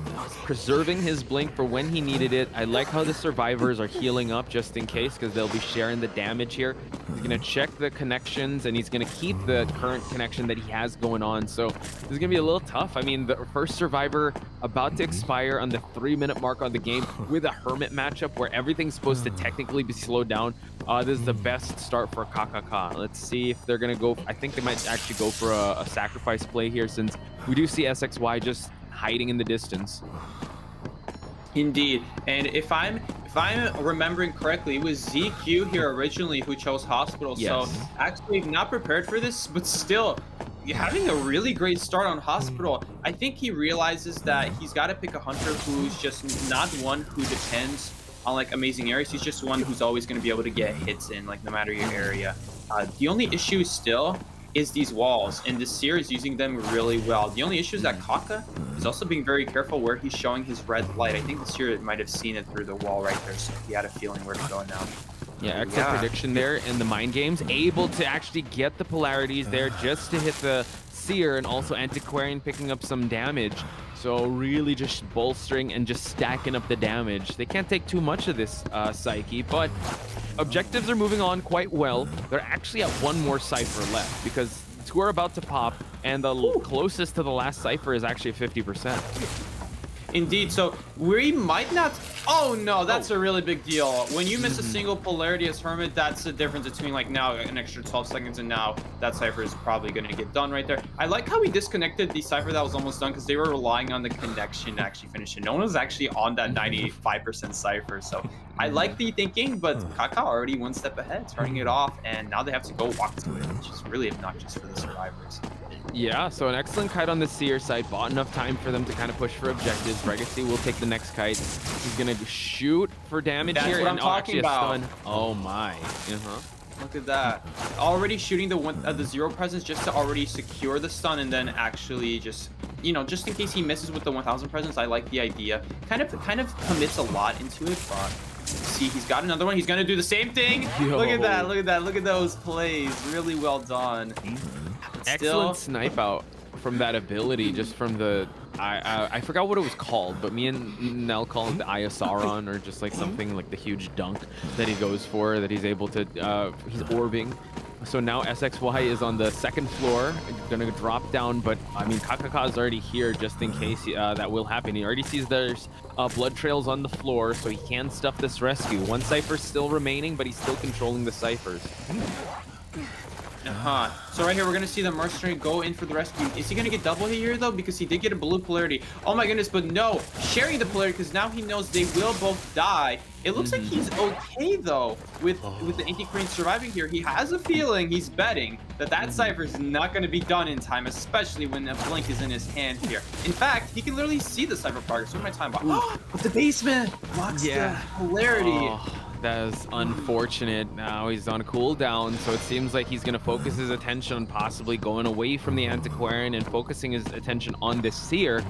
preserving his blink for when he needed it. I like how the survivors are healing up just in case, because they'll be sharing the damage here. He's going to check the connections, and he's going to keep the current connection that he has going on. So this is going to be a little tough. I mean, the first survivor about to expire on the 3-minute mark on the game with a Hermit matchup where everything's supposed to technically be slowed down. This is the best start for KKK. Let's see if they're going to go. I think they might actually go for a sacrifice play here, since we do see SXY just hiding in the distance. Indeed. And if I'm remembering correctly, it was ZQ here originally who chose Hospital. Yes. So actually not prepared for this, but still having a really great start on Hospital. I think he realizes that he's got to pick a hunter who's just not one who depends on like amazing areas. He's just one who's always going to be able to get hits in, like no matter your area. The only issue still is these walls, and this Seer is using them really well. The only issue is that Kaka is also being very careful where he's showing his red light. I think the Seer might have seen it through the wall right there, so he had a feeling where to go now. Yeah, excellent prediction there in the mind games. Able to actually get the polarities there just to hit the Seer, and also Antiquarian picking up some damage. So really just bolstering and just stacking up the damage. They can't take too much of this Psyche, but objectives are moving on quite well. They're actually at one more Cypher left, because 2 are about to pop, and the closest to the last Cypher is actually 50%. Indeed, so we might not... Oh no, that's a really big deal. When you miss a single polarity as Hermit, that's the difference between like now an extra 12 seconds and now that Cypher is probably going to get done right there. I like how we disconnected the Cypher that was almost done, because they were relying on the connection to actually finish it. No one was actually on that 95% Cypher, so I like the thinking, but Kaka already one step ahead, starting it off, and now they have to go walk to it, which is really obnoxious for the survivors. Yeah, so an excellent kite on the Seer side. Bought enough time for them to kind of push for objectives. Regacy will take the next kite. He's going to shoot for damage here. That's what I'm talking about. Stun. Oh my. Look at that. Already shooting the 0 presence just to already secure the stun, and then actually just, you know, just in case he misses with the 1000 presence. I like the idea. Kind of commits a lot into it, but see, he's got another one. He's going to do the same thing. Yo. Look at that. Look at that. Look at those plays. Really well done. Excellent snipe out from that ability, just from the I forgot what it was called, but me and Nell call it the Eye of Sauron, or just like something like the huge dunk that he goes for, that he's able to he's orbing. So now SXY is on the 2nd floor, gonna drop down, but I mean KKK is already here just in case that will happen. He already sees there's blood trails on the floor, so he can stuff this rescue. One Cypher still remaining, but he's still controlling the Cyphers. So right here, we're going to see the Mercenary go in for the rescue. Is he going to get double hit here, though? Because he did get a blue polarity. Oh my goodness, but no. Sharing the polarity, because now he knows they will both die. It looks like he's okay, though, with the Antiquarian surviving here. He has a feeling, he's betting, that Cypher is not going to be done in time, especially when a blink is in his hand here. In fact, he can literally see the Cypher progress. What am I talking about? But the basement blocks the polarity. That is unfortunate. Now he's on cooldown, so it seems like he's going to focus his attention on possibly going away from the Antiquarian and focusing his attention on this Seer.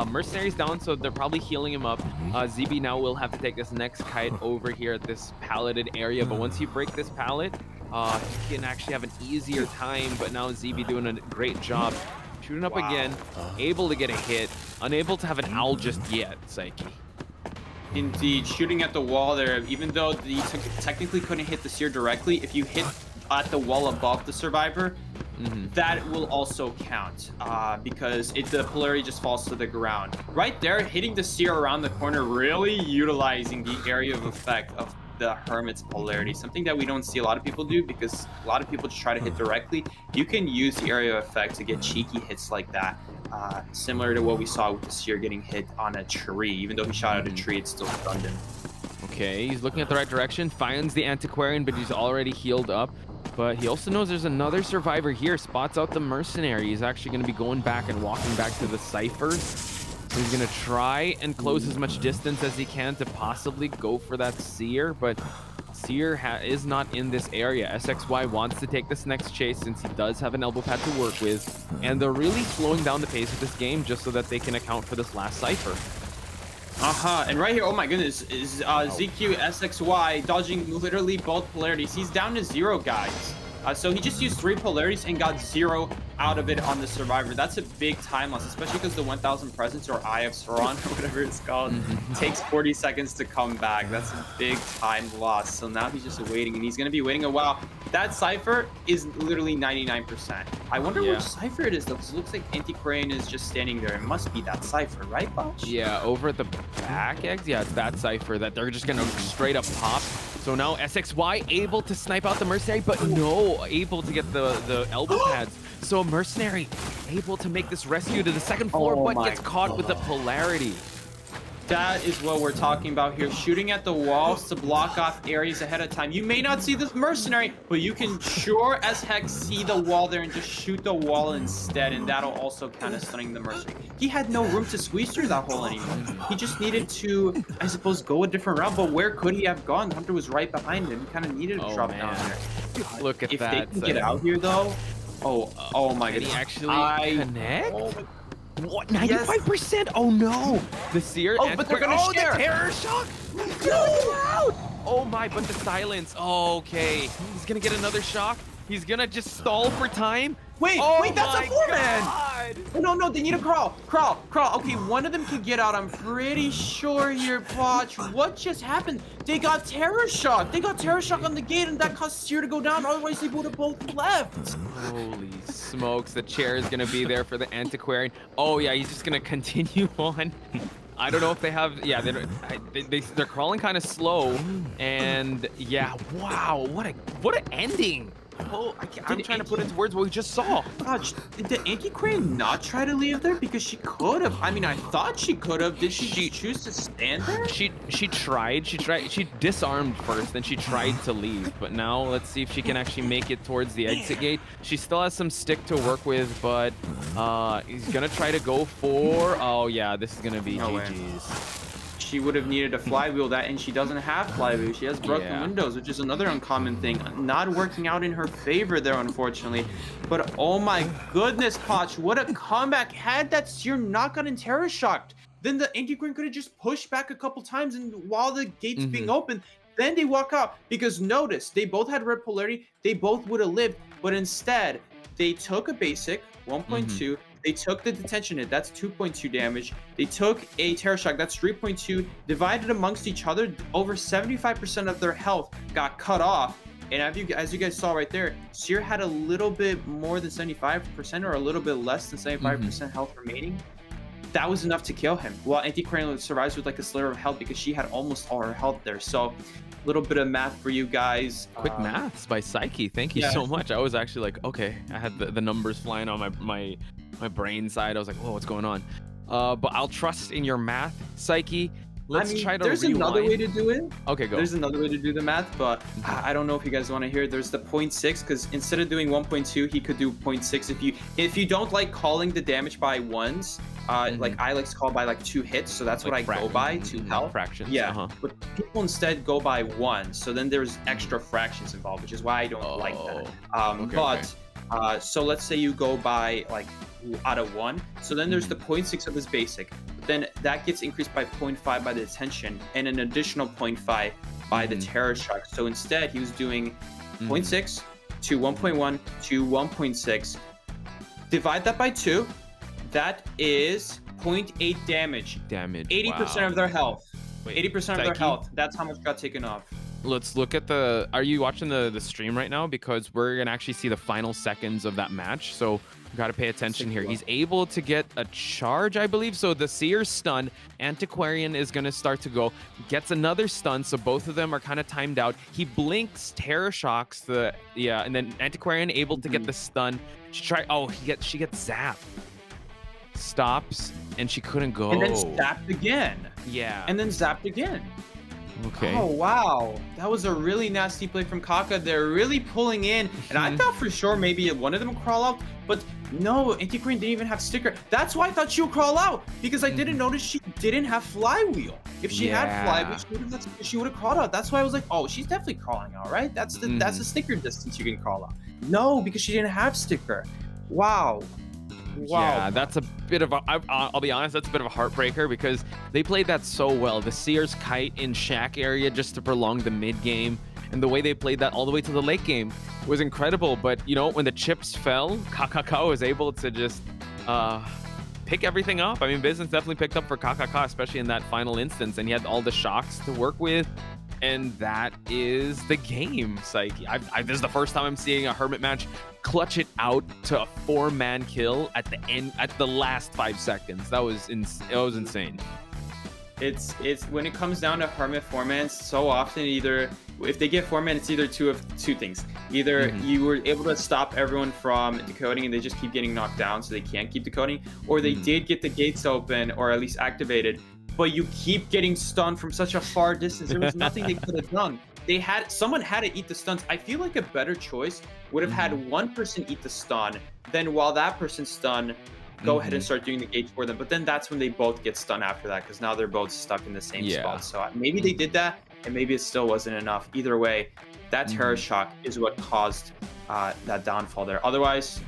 Mercenary's down, so they're probably healing him up. ZB now will have to take this next kite over here at this palleted area, but once you break this pallet, he can actually have an easier time, but now ZB doing a great job. Shooting up again, able to get a hit, unable to have an owl just yet, Psyche. Indeed, shooting at the wall there, even though he technically couldn't hit the Seer directly, if you hit at the wall above the Survivor, that will also count because the polarity just falls to the ground. Right there, hitting the Seer around the corner, really utilizing the area of effect of the Hermit's polarity, something that we don't see a lot of people do because a lot of people just try to hit directly. You can use the area of effect to get cheeky hits like that, similar to what we saw with the Seer getting hit on a tree. Even though he shot at a tree, it still stunned him. Okay, he's looking at the right direction, finds the Antiquarian, but he's already healed up. But he also knows there's another Survivor here, spots out the Mercenary. He's actually going to be going back and walking back to the Cypher. So he's going to try and close as much distance as he can to possibly go for that Seer, but Seer is not in this area. SXY wants to take this next chase since he does have an elbow pad to work with, and they're really slowing down the pace of this game just so that they can account for this last Cypher. And right here, oh my goodness, is ZQ SXY dodging literally both polarities. He's down to 0, guys. So he just used 3 polarities and got 0 out of it on the Survivor. That's a big time loss, especially because the 1000 presence or Eye of Sauron or whatever it's called takes 40 seconds to come back. That's a big time loss. So now he's just waiting, and he's going to be waiting a while. That Cypher is literally 99%. I wonder which Cypher it is, though, because it looks like Antiquarian is just standing there. It must be that Cypher, right, Botch? Yeah, over at the back, Eggs? Yeah, it's that Cypher that they're just going to straight up pop. So now SXY able to snipe out the Mercenary, but no, able to get the elbow pads. So Mercenary able to make this rescue to the second floor, but gets caught with the polarity. That is what we're talking about here. Shooting at the walls to block off areas ahead of time. You may not see this Mercenary, but you can sure as heck see the wall there and just shoot the wall instead, and that'll also count as stunning the Mercenary. He had no room to squeeze through that hole anymore. He just needed to, I suppose, go a different route, but where could he have gone? Hunter was right behind him. He kind of needed to drop down there. Look at if that. If they can get out here, though, oh my goodness. Did he actually connect? What, 95%? Yes. Oh no! The Seer. But they're gonna share. The terror shock! Oh my, but the silence. Okay. He's gonna get another shock. He's gonna just stall for time. Wait, that's a 4-man! Oh, no, they need to crawl. Okay, one of them can get out. I'm pretty sure here, Botch. What just happened? They got terror shock. They got terror shock on the gate, and that caused Seer to go down. Otherwise, they would have both left. Holy smokes, the chair is gonna be there for the Antiquarian. Oh yeah, he's just gonna continue on. I don't know if they have, yeah, they're crawling kind of slow, and yeah, wow, what an ending. Oh, I'm trying to put into words what we just saw. Gosh, did the Antiquarian not try to leave there? Because she could have. I mean, I thought she could have. Did she choose to stand there? She tried. She disarmed first, then she tried to leave. But now let's see if she can actually make it towards the exit gate. She still has some stick to work with, but he's gonna try to go for. Oh yeah, this is gonna be GG's. She would have needed a flywheel, and she doesn't have flywheel. She has broken windows, which is another uncommon thing. Not working out in her favor there, unfortunately. But oh my goodness, Potch, what a comeback. Had that Seer not gotten terror shocked, then the Antiquarian could have just pushed back a couple times, and while the gate's being open, then they walk out. Because notice, they both had red polarity, they both would have lived, but instead, they took a basic, 1.2, they took the detention hit, that's 2.2 damage. They took a terror shock, that's 3.2. Divided amongst each other, over 75% of their health got cut off. And as you guys saw right there, Seer had a little bit more than 75% or a little bit less than 75% health remaining. That was enough to kill him. While Antiquarian survives with like a sliver of health because she had almost all her health there. So a little bit of math for you guys. Quick maths by Psyche. Thank you so much. I was actually like, okay, I had the numbers flying on my brain side. I was like, whoa, what's going on? But I'll trust in your math, Psyche. Let's try to There's another way to do it. Okay, go. There's another way to do the math, but I don't know if you guys want to hear it. There's the 0.6, because instead of doing 1.2, he could do 0.6. If you don't like calling the damage by ones, like I like to call by like 2 hits, so that's Like what I go by, 2 health. fractions. Yeah, but people instead go by 1, so then there's extra fractions involved, which is why I don't like that. So let's say you go by like out of 1, so then there's the 0.6 of his basic, but then that gets increased by 0.5 by the detention and an additional 0.5 by the terror shock. So instead he was doing 0.6 to 1.1 to 1.6. Divide that by 2. That is 0.8 damage. 80% of their health. 80% of their health. That's how much got taken off. Let's look at the... Are you watching the stream right now? Because we're going to actually see the final seconds of that match. So got to pay attention here. He's able to get a charge, I believe. So the Seer's stun. Antiquarian is going to start to go. Gets another stun. So both of them are kind of timed out. He blinks, Terror Shocks. And then Antiquarian able to get the stun. She gets zapped. Stops, and she couldn't go. And then zapped again. Yeah. And then zapped again. Okay. Oh, wow. That was a really nasty play from Kaka. They're really pulling in. And I thought for sure maybe one of them would crawl out. But no, Antiquarian didn't even have sticker. That's why I thought she would crawl out. Because I didn't notice she didn't have flywheel. If she had flywheel, she would have crawled out. That's why I was like, oh, she's definitely crawling out, right? That's the sticker distance you can crawl out. No, because she didn't have sticker. Wow. Yeah, that's a bit of a... I'll be honest, that's a bit of a heartbreaker because they played that so well. The Seer's Kite in Shack area just to prolong the mid game, and the way they played that all the way to the late game was incredible. But, you know, when the chips fell, KKK was able to just pick everything up. I mean, business definitely picked up for KKK, especially in that final instance, and he had all the shocks to work with. And that is the game, Psyche. This is the first time I'm seeing a Hermit match clutch it out to a 4-man kill at the end, at the last 5 seconds. That was insane. It's when it comes down to Hermit 4-man, so often either if they get 4-man, it's either two things. Either you were able to stop everyone from decoding and they just keep getting knocked down, so they can't keep decoding, or they did get the gates open or at least activated, but you keep getting stunned from such a far distance. There was nothing they could have done. Someone had to eat the stuns. I feel like a better choice would have had one person eat the stun, then while that person's stunned, go ahead and start doing the gates for them. But then that's when they both get stunned after that, because now they're both stuck in the same spot. So maybe they did that, and maybe it still wasn't enough. Either way, that terror shock is what caused that downfall there. Otherwise,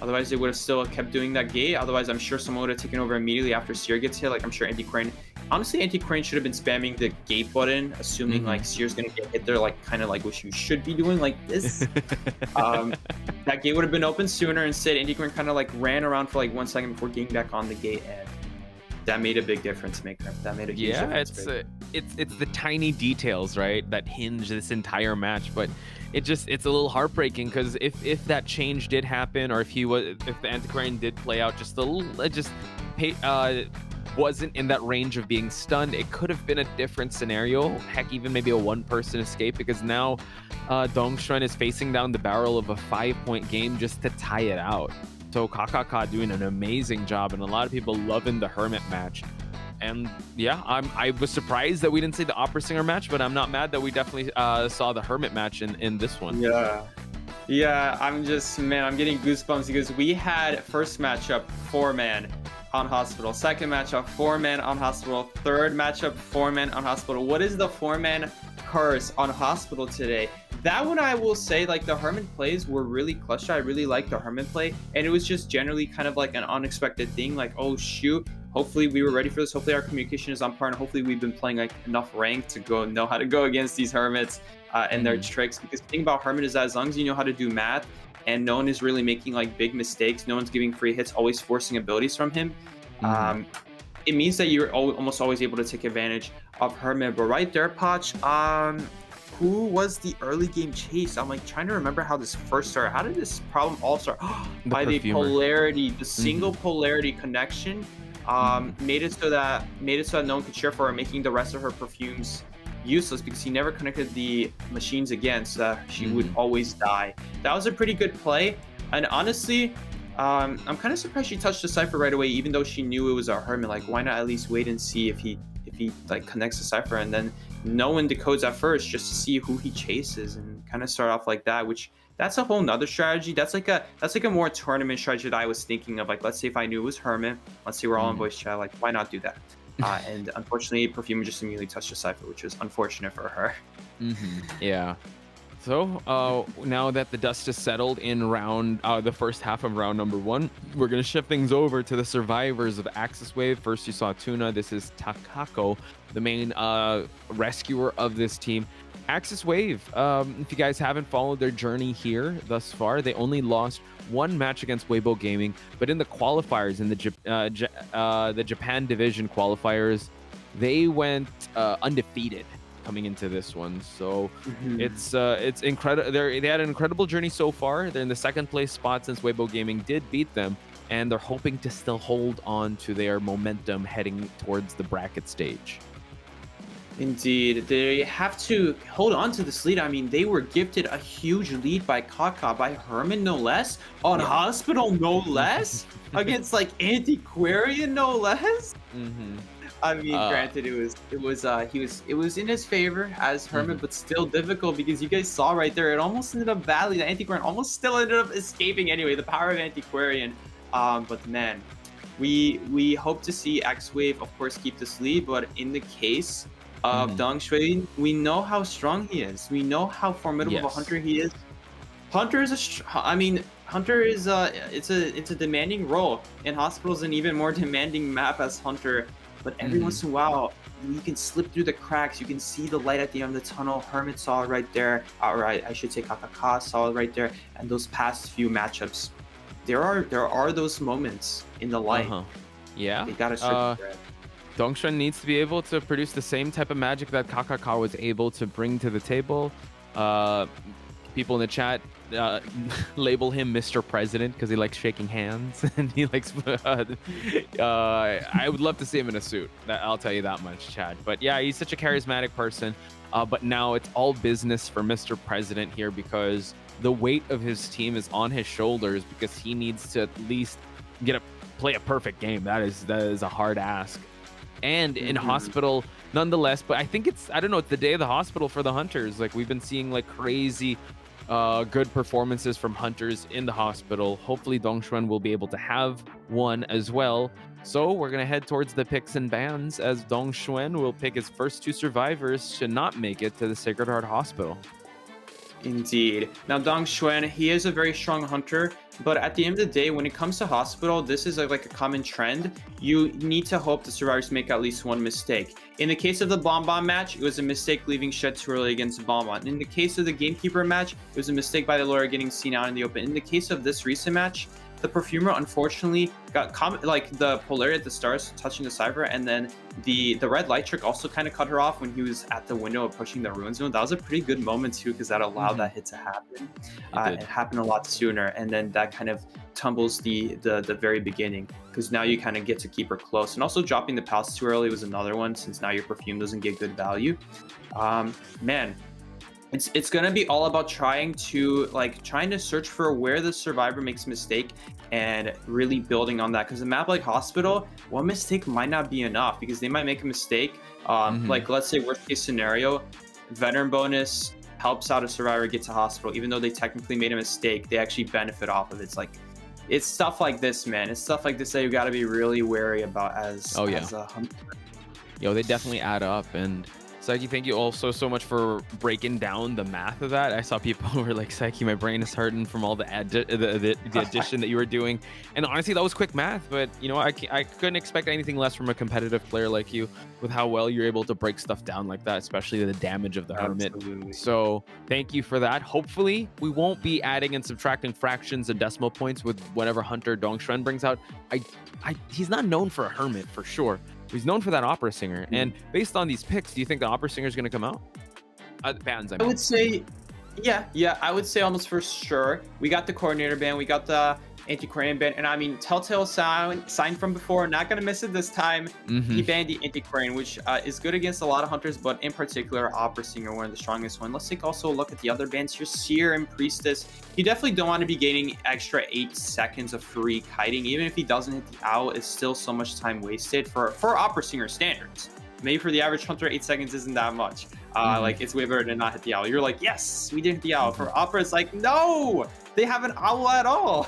they would have still kept doing that gate. Otherwise, I'm sure someone would have taken over immediately after Seer gets hit. Like, I'm sure Antiquarian. Honestly, Antiquarian should have been spamming the gate button, assuming like Seer's gonna get hit there, like kind of like what you should be doing, like this. That gate would have been open sooner. Instead, Antiquarian kind of like ran around for like 1 second before getting back on the gate, and that made a big difference maker. That made a huge difference. It's the tiny details, right, that hinge this entire match. But it's a little heartbreaking because if that change did happen, or if the Antiquarian did play out just a little, wasn't in that range of being stunned, it could have been a different scenario. Heck, even maybe a 1-person escape, because now Dongshun is facing down the barrel of a 5-point game just to tie it out. So KKK doing an amazing job, and a lot of people loving the Hermit match. And yeah, I was surprised that we didn't see the Opera Singer match, but I'm not mad that we definitely saw the Hermit match in this one. Yeah, I'm getting goosebumps because we had first matchup 4-man on Hospital, second matchup 4-man on Hospital, third matchup 4-man on Hospital. What is the 4-man curse on Hospital today? That one, I will say, like, the Hermit plays were really clutch. I really liked the Hermit play, and it was just generally kind of like an unexpected thing, like, oh shoot, hopefully we were ready for this, hopefully our communication is on par, and hopefully we've been playing like enough rank to know how to go against these Hermits and their tricks. Because the thing about Hermit is that as long as you know how to do math and no one is really making like big mistakes, no one's giving free hits, always forcing abilities from him, it means that you're almost always able to take advantage of Hermit. But right there, Poch, who was the early game chase? I'm like trying to remember how this first started. How did this problem all start? By the polarity, the single polarity connection made it so that no one could share for her, making the rest of her perfumes useless because he never connected the machines again, so that she would always die. That was a pretty good play, and honestly, I'm kind of surprised she touched the Cypher right away, even though she knew it was a Hermit. Like, why not at least wait and see if he like connects the Cypher, and then no one decodes at first just to see who he chases and kind of start off like that, which that's a whole nother strategy. That's like a more tournament strategy that I was thinking of. Like, let's say if I knew it was Hermit, let's say we're all in voice chat, like why not do that? And unfortunately, Perfume just immediately touched the Cypher, which is unfortunate for her. Yeah. So now that the dust is settled in the first half of round number 1, we're going to shift things over to the survivors of AXIZ Wave. First, you saw Tuna. This is Takako, the main rescuer of this team. AXIZ Wave, if you guys haven't followed their journey here thus far, they only lost one match against Weibo Gaming, but in the qualifiers, in the Japan division qualifiers, they went undefeated coming into this one. So it's incredible. They had an incredible journey so far. They're in the second place spot since Weibo Gaming did beat them, and they're hoping to still hold on to their momentum heading towards the bracket stage. Indeed, they have to hold on to this lead. I mean, they were gifted a huge lead by Kaka, by Herman, no less, on Hospital, no less, against like Antiquarian, no less. I mean, granted, it was in his favor as Herman, but still difficult because you guys saw right there, it almost ended up badly. The Antiquarian almost still ended up escaping anyway. The power of Antiquarian, but man, we hope to see X-Wave, of course, keep this lead. But in the case of Dong Shui, we know how strong he is. We know how formidable of a hunter he is. Hunter is Hunter is it's a demanding role, and Hospital's an even more demanding map as Hunter. But every once in a while, you can slip through the cracks. You can see the light at the end of the tunnel. Hermit saw it right there. Alright, I should say Kakaka saw it right there. And those past few matchups, there are those moments in the light. Yeah. They gotta search for it. Dongshan needs to be able to produce the same type of magic that Kakaka was able to bring to the table. People in the chat label him Mr. President because he likes shaking hands and he likes I would love to see him in a suit. I'll tell you that much, Chad. But yeah, he's such a charismatic person. But now it's all business for Mr. President here because the weight of his team is on his shoulders because he needs to at least play a perfect game. That is a hard ask. And in Hospital, nonetheless, but I think it's the day of the Hospital for the Hunters. Like, we've been seeing like crazy good performances from Hunters in the Hospital. Hopefully Dongshuan will be able to have one as well. So we're going to head towards the picks and bans as Dongshuan will pick his first 2 survivors to not make it to the Sacred Heart Hospital. Indeed. Now, Dong Xuan, he is a very strong hunter, but at the end of the day, when it comes to Hospital, this is like a common trend. You need to hope the survivors make at least one mistake. In the case of the Bonbon match, it was a mistake leaving Shed too early against Bonbon. In the case of the Gamekeeper match, it was a mistake by the lawyer getting seen out in the open. In the case of this recent match, the Perfumer unfortunately got the polarity at the stars touching the Cypher, and then the red light trick also kind of cut her off when he was at the window of pushing the Ruin Zone. That was a pretty good moment too, because that allowed that hit to happen. It happened a lot sooner, and then that kind of tumbles the very beginning, because now you kind of get to keep her close. And also dropping the palace too early was another one, since now your Perfume doesn't get good value. Man, it's gonna be all about trying to search for where the survivor makes a mistake and really building on that, because a map like Hospital, one mistake might not be enough, because they might make a mistake. Like, let's say worst case scenario, veteran bonus helps out a survivor get to Hospital, even though they technically made a mistake, they actually benefit off of it. It's stuff like this, man. It's stuff like this that you got to be really wary about as a hunter. Yo, they definitely add up. And Psyche, thank you also so much for breaking down the math of that. I saw people who were like, Psyche, my brain is hurting from all the addition that you were doing. And honestly, that was quick math, but you know, I couldn't expect anything less from a competitive player like you, with how well you're able to break stuff down like that, especially the damage of the Hermit. So thank you for that. Hopefully we won't be adding and subtracting fractions and decimal points with whatever Hunter Dongshuan brings out. He's not known for a Hermit for sure. He's known for that opera singer. And based on these picks, do you think the opera singer is going to come out? Bans, I mean. I would say, yeah, I would say almost for sure. We got the coordinator ban, we got the anti-Korean ban, and I mean, Telltale sign from before, not going to miss it this time. He banned the anti-Korean, which is good against a lot of hunters, but in particular, opera singer, one of the strongest one. Let's take also a look at the other bans here. Seer and Priestess. You definitely don't want to be gaining extra 8 seconds of free kiting. Even if he doesn't hit the owl, it's still so much time wasted for opera singer standards. Maybe for the average hunter, 8 seconds isn't that much. Like, it's way better to not hit the owl. You're like, yes, we didn't hit the owl. For Opera, it's like, no, they have an owl at all.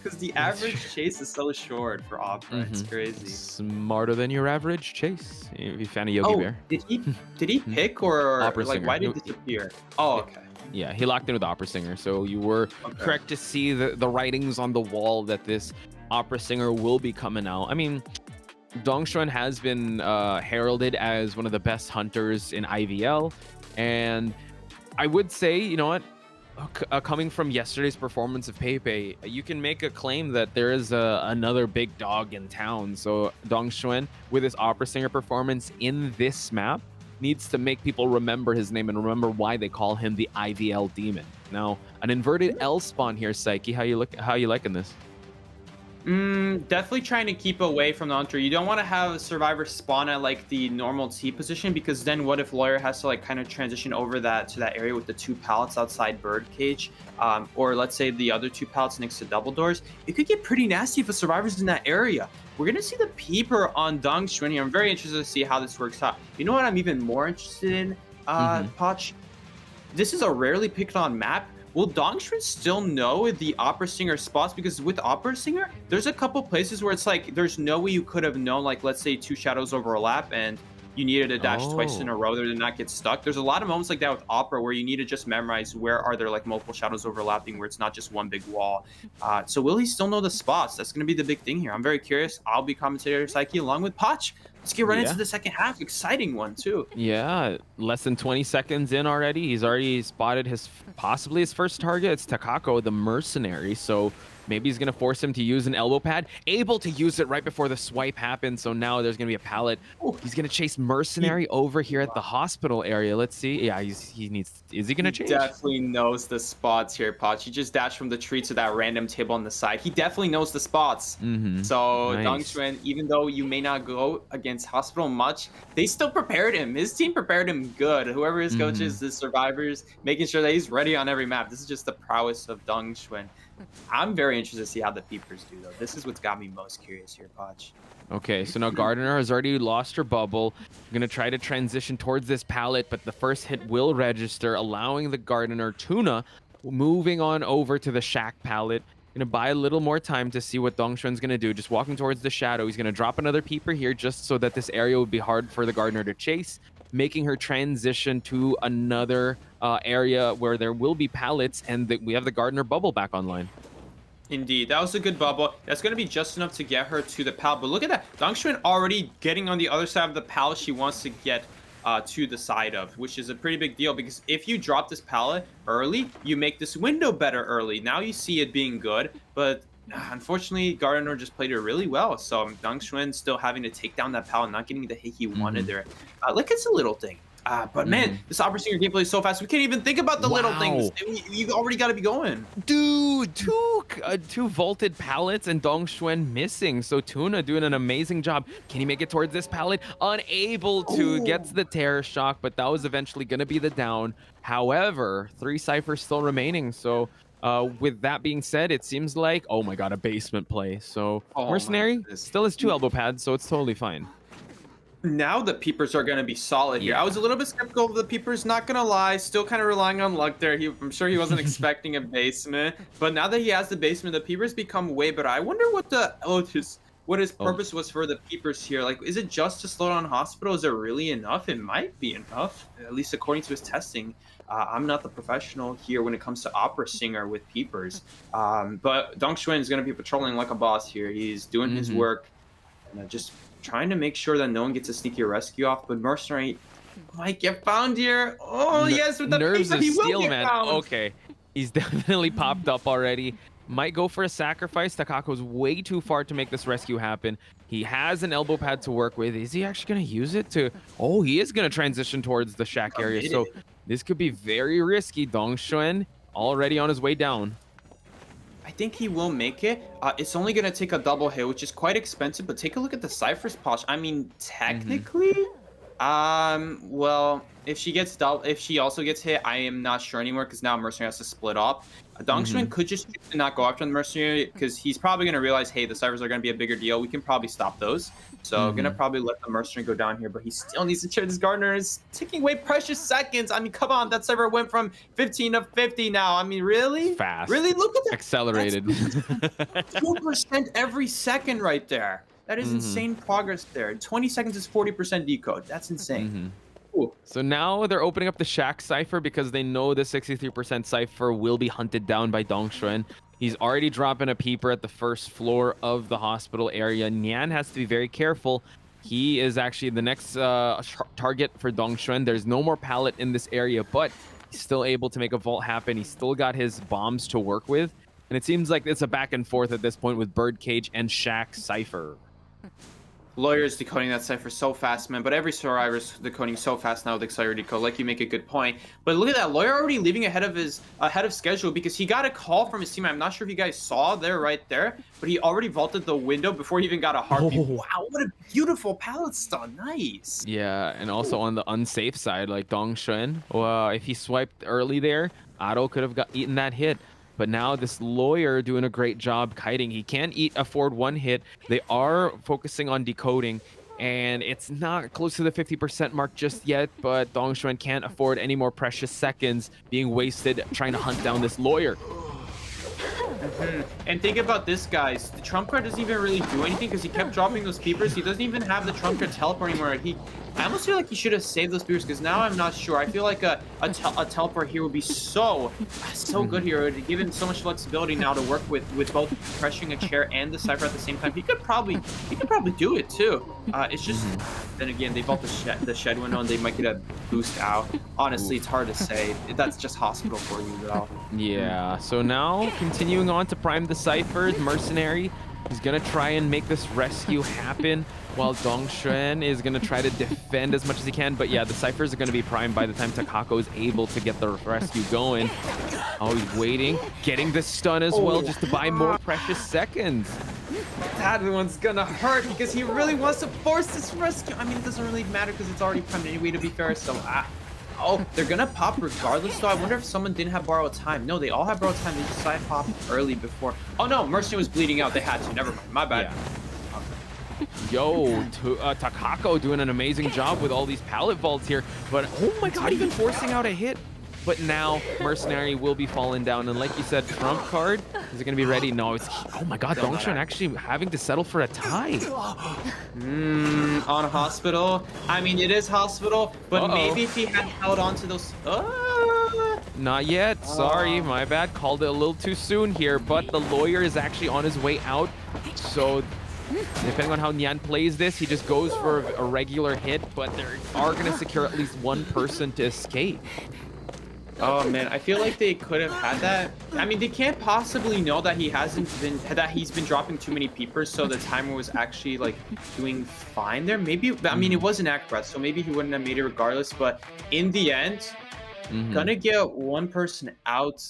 Because the average chase is so short for Opera. It's crazy. Smarter than your average chase. If you fan of Yogi Bear. Did he pick or Opera like Singer. why did it disappear? Oh, okay. Yeah, he locked in with Opera Singer. So you were correct to see the writings on the wall that this Opera Singer will be coming out. I mean, Dongxuan has been heralded as one of the best hunters in IVL. And I would say, you know what? Coming from yesterday's performance of Pepe, you can make a claim that there is another big dog in town. So Dongxuan, with his Opera Singer performance in this map, needs to make people remember his name and remember why they call him the IVL Demon. Now, an inverted L spawn here, Psyche. How you liking this? Definitely trying to keep away from the hunter. You don't want to have a survivor spawn at like the normal T position, because then what if Lawyer has to like kind of transition over to that area with the 2 pallets outside Birdcage, or let's say the other 2 pallets next to double doors. It could get pretty nasty if a survivor's in that area. We're gonna see the peeper on Dongxuan here. I'm very interested to see how this works out. You know what I'm even more interested in, Poch? This is a rarely picked on map. Will Dongxuan still know the Opera Singer spots? Because with Opera Singer, there's a couple places where it's like there's no way you could have known, like let's say 2 shadows overlap and you needed to dash twice in a row there to not get stuck. There's a lot of moments like that with Opera where you need to just memorize where are there like multiple shadows overlapping where it's not just one big wall. So will he still know the spots? That's going to be the big thing here. I'm very curious. I'll be commentator Psyche along with Poch. Let's get right into the second half. Exciting one too. Yeah, less than 20 seconds in already. He's already spotted possibly his first target. It's Takako, the mercenary. So maybe he's going to force him to use an elbow pad. Able to use it right before the swipe happens. So now there's going to be a pallet. He's going to chase mercenary over here at the hospital area. Let's see. Yeah, he needs. Is he going to change? Definitely knows the spots here, Poch. He just dashed from the tree to that random table on the side. He definitely knows the spots. So Nice. Dongxuan, even though you may not go against hospital much, they still prepared him. His team prepared him good. Whoever his coaches, the survivors, making sure that he's ready on every map. This is just the prowess of Dongxuan. I'm very interested to see how the peepers do, though. This is what's got me most curious here, Poch. Okay, so now Gardener has already lost her bubble. Going to try to transition towards this pallet, but the first hit will register, allowing the Gardener Tuna moving on over to the Shack pallet. Going to buy a little more time to see what Dongxuan's going to do. Just walking towards the shadow. He's going to drop another peeper here just so that this area would be hard for the Gardener to chase, making her transition to another area where there will be pallets, and we have the Gardener bubble back online. Indeed, that was a good bubble. That's going to be just enough to get her to the pallet. But look at that. Dongxuan already getting on the other side of the pallet she wants to get to the side of, which is a pretty big deal, because if you drop this pallet early, you make this window better early. Now you see it being good, but unfortunately, Gardener just played it really well. So Dongxuan still having to take down that pallet, not getting the hit he wanted there. Like, it's a little thing. But man, this Opera Singer gameplay is so fast. We can't even think about the little things. You already got to be going. Dude, two vaulted pallets and Dongxuan missing. So Tuna doing an amazing job. Can he make it towards this pallet? Unable to. Gets the terror shock, but that was eventually going to be the down. However, 3 ciphers still remaining. So with that being said, it seems like, oh my god, a basement play. So Mercenary still has 2 elbow pads, so it's totally fine. Now the peepers are going to be solid here. I was a little bit skeptical of the peepers, not going to lie. Still kind of relying on luck there. I'm sure he wasn't expecting a basement. But now that he has the basement, the peepers become way better. I wonder what his purpose was for the peepers here. Like, is it just to slow down hospital? Is it really enough? It might be enough, at least according to his testing. I'm not the professional here when it comes to Opera Singer with peepers. But Dongxuan is going to be patrolling like a boss here. He's doing his work and just trying to make sure that no one gets a sneaky rescue off, but Mercenary might get found here. Oh, yes, with the nerves peeper, of he will steel, get man. found. Okay, he's definitely popped up already. Might go for a sacrifice. Takako's way too far to make this rescue happen. He has an elbow pad to work with. Is he actually going to use it to... Oh, he is going to transition towards the shack area. So this could be very risky. Dongxuan already on his way down. I think he will make it. It's only going to take a double hit, which is quite expensive, but take a look at the ciphers, Posh. I mean, technically, Well, if she also gets hit, I am not sure anymore because now Mercenary has to split up. Dongxuan could just choose to not go after the Mercenary because he's probably going to realize, hey, the ciphers are going to be a bigger deal. We can probably stop those. So going to probably let the Mercenary go down here, but he still needs to cheer this Gardener. Is ticking away precious seconds. I mean, come on, that cipher went from 15 to 50 now. I mean, really? Fast. Really? Look at that. Accelerated. 2% every second right there. That is insane progress there. 20 seconds is 40% decode. That's insane. So now they're opening up the Shack cipher because they know the 63% cipher will be hunted down by Dongxuan. He's already dropping a peeper at the first floor of the hospital area. Nian has to be very careful. He is actually the next target for Dongxuan. There's no more pallet in this area, but he's still able to make a vault happen. He's still got his bombs to work with. And it seems like it's a back and forth at this point with Birdcage and Shack cipher. Lawyer's decoding that cipher so fast, man. But every survivor's decoding so fast now with Accelerator Decode. Like, you make a good point. But look at that. Lawyer already leaving ahead of schedule because he got a call from his team. I'm not sure if you guys saw there right there, but he already vaulted the window before he even got a heartbeat. Wow, what a beautiful pallet stun. Nice. Yeah, and also on the unsafe side, like Dongxuan, if he swiped early there, Ado could have eaten that hit. But now this Lawyer doing a great job kiting. He can't afford one hit. They are focusing on decoding, and it's not close to the 50% mark just yet, but Dongxuan can't afford any more precious seconds being wasted trying to hunt down this Lawyer. And think about this, guys. The trump card doesn't even really do anything because he kept dropping those peepers. He doesn't even have the trump card teleport anymore. I almost feel like he should have saved those peepers because now I'm not sure. I feel like a teleport here would be so good here. It would give him so much flexibility now to work with both pressuring a chair and the cipher at the same time. He could probably do it too. It's just then again they vault the shed window and they might get a boost out. Honestly, it's hard to say. That's just hospital for you though. Yeah. So now continuing on to prime the ciphers, Mercenary. He's gonna try and make this rescue happen while Dongxuan is gonna try to defend as much as he can. But yeah, the ciphers are gonna be primed by the time Takako is able to get the rescue going. Oh, he's waiting, getting the stun as well just to buy more precious seconds. That one's gonna hurt because he really wants to force this rescue. I mean, it doesn't really matter because it's already primed anyway, to be fair. So oh, they're gonna pop regardless though. I wonder if someone didn't have borrowed time. No, they all have borrowed time. They just side pop early before. Oh no, Mercenary was bleeding out. They had to. Never mind. My bad. Yeah. Yo, Takako doing an amazing job with all these pallet vaults here. But oh my god, even forcing out a hit. But now Mercenary will be falling down. And like you said, trump card, is it going to be ready? No, it's, oh my god, Dongxuan actually having to settle for a tie. On hospital. I mean, it is hospital, but maybe if he had held on to those... Not yet. Sorry, my bad. Called it a little too soon here, but the Lawyer is actually on his way out. So depending on how Nian plays this, he just goes for a regular hit, but they are going to secure at least one person to escape. Oh man, I feel like they could have had that. I mean, they can't possibly know that he's been dropping too many peepers, so the timer was actually like doing fine there. Maybe, I mean, it was an Acrobat, so maybe he wouldn't have made it regardless. But in the end, gonna get one person out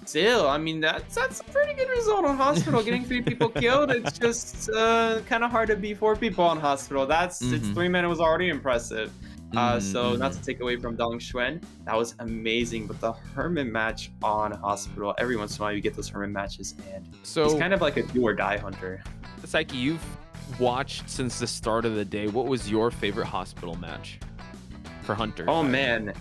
still. I mean, that's a pretty good result on hospital. Getting 3 people killed, it's just kind of hard to beat 4 people on hospital. It's 3 minutes was already impressive. So not to take away from Dongxuan, that was amazing. But the Herman match on hospital, every once in a while you get those Herman matches, and so he's kind of like a do or die hunter. Psyche, you've watched since the start of the day. What was your favorite hospital match for Hunter? Oh man,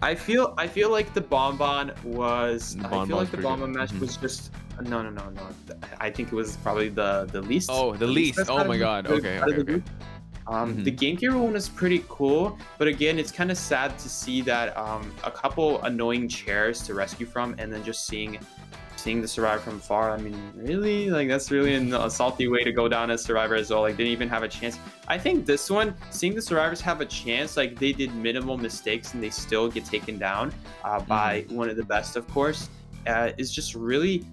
I feel like the Bonbon was. I feel like the Bonbon match was just. No. I think it was probably the least. Oh, the least. Oh my god. Okay. The Game Gear one is pretty cool, but again, it's kind of sad to see that a couple annoying chairs to rescue from, and then just seeing the survivor from far. I mean, really, like that's really a salty way to go down as survivor as well. Like, didn't even have a chance. I think this one, seeing the survivors have a chance, like they did minimal mistakes and they still get taken down by one of the best, of course, is just really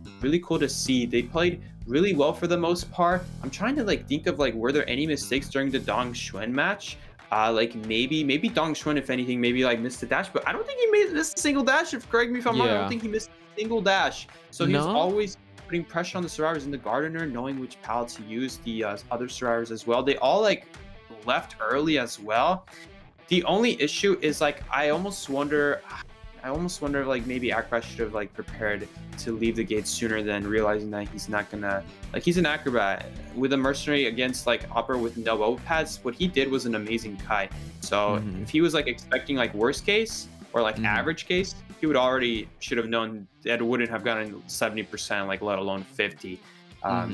cool to see. They played really well for the most part. I'm trying to like think of like, were there any mistakes during the Dongxuan match? Like maybe Dongxuan, if anything, maybe like missed a dash, but I don't think he missed a single dash. If correct me if I'm wrong, I don't think he missed a single dash. So he was always putting pressure on the survivors and the Gardener, knowing which pallet to use, the other survivors as well. They all like left early as well. The only issue is like I almost wonder if like maybe Acrobat should have like prepared to leave the gate sooner than realizing that he's not gonna, like, he's an acrobat with a mercenary against like Opera with no elbow pads. What he did was an amazing Kai. So if he was like expecting like worst case or like average case, he would already should have known that it wouldn't have gotten 70%, like let alone 50.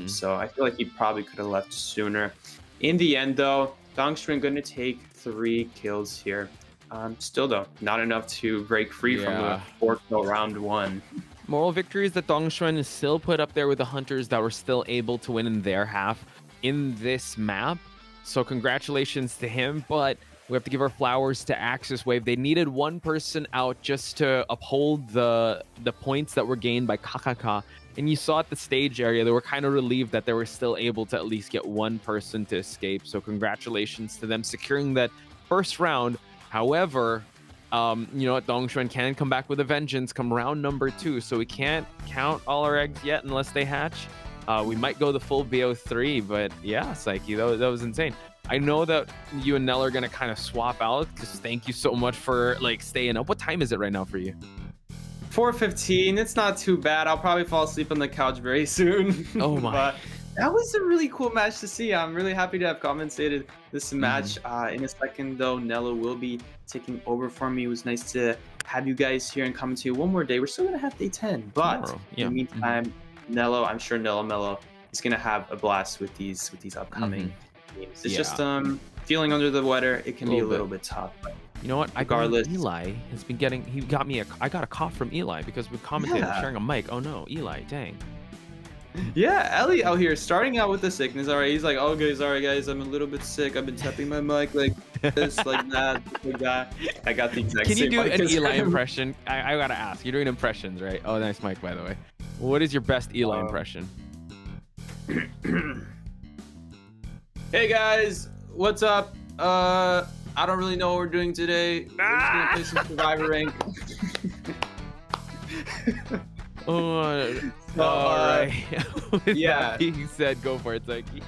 So I feel like he probably could have left sooner. In the end though, Dongstruan gonna take 3 kills here. Still though, not enough to break free from the 4-kill round 1. Moral victory is that Dongstruan is still put up there with the Hunters that were still able to win in their half in this map. So congratulations to him, but we have to give our flowers to AXIZ Wave. They needed one person out just to uphold the points that were gained by KKK. And you saw at the stage area, they were kind of relieved that they were still able to at least get one person to escape. So congratulations to them securing that first round. However, you know what, Dongstruan can come back with a vengeance come round number 2, so we can't count all our eggs yet unless they hatch. We might go the full BO3, but yeah, Psyche, that was insane. I know that you and Nell are gonna kind of swap out, because thank you so much for like staying up. What time is it right now for you? 4:15. It's not too bad. I'll probably fall asleep on the couch very soon. Oh my. But that was a really cool match to see. I'm really happy to have commentated this match. In a second, though, Nello will be taking over for me. It was nice to have you guys here and commentate one more day. We're still going to have day 10, but Tomorrow. in the meantime, Nello, I'm sure Nello Mello is going to have a blast with these upcoming games. It's just feeling under the weather. It can be a little bit tough. But you know what? regardless, Eli has been getting. I got a cough from Eli because we commentated sharing a mic. Oh no, Eli, dang. Yeah, Ellie out here starting out with the sickness. All right, he's like, okay, sorry guys, I'm a little bit sick. I've been tapping my mic like this, like that, like that. I got the exact Can same you do mic an as Eli him. impression? I gotta ask. You're doing impressions, right? Oh, nice mic, by the way. What is your best Eli impression? Hey guys, what's up? I don't really know what we're doing today. We're just gonna play some Survivor Rank. All right. With yeah. that being said, go for it, Psyche.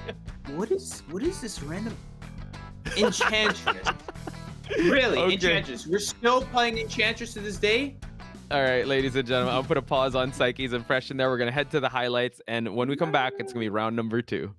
What is this random Enchantress? Really, Okay. Enchantress. We're still playing Enchantress to this day? All right, ladies and gentlemen, I'll put a pause on Psyche's impression there. We're gonna head to the highlights, and when we come back, it's gonna be round number 2.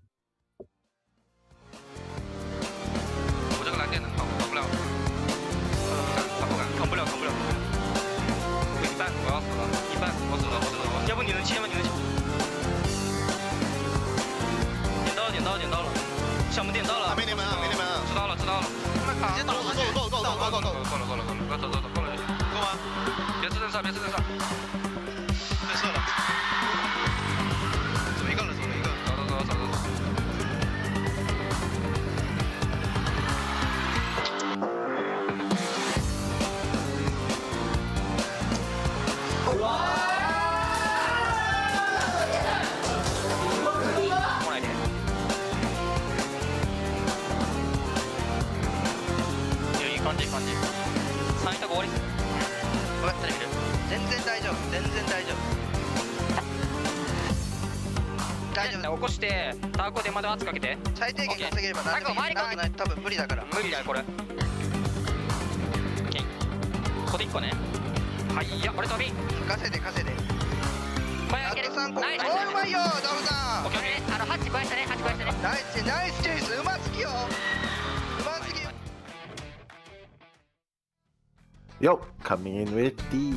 Yo, coming in with the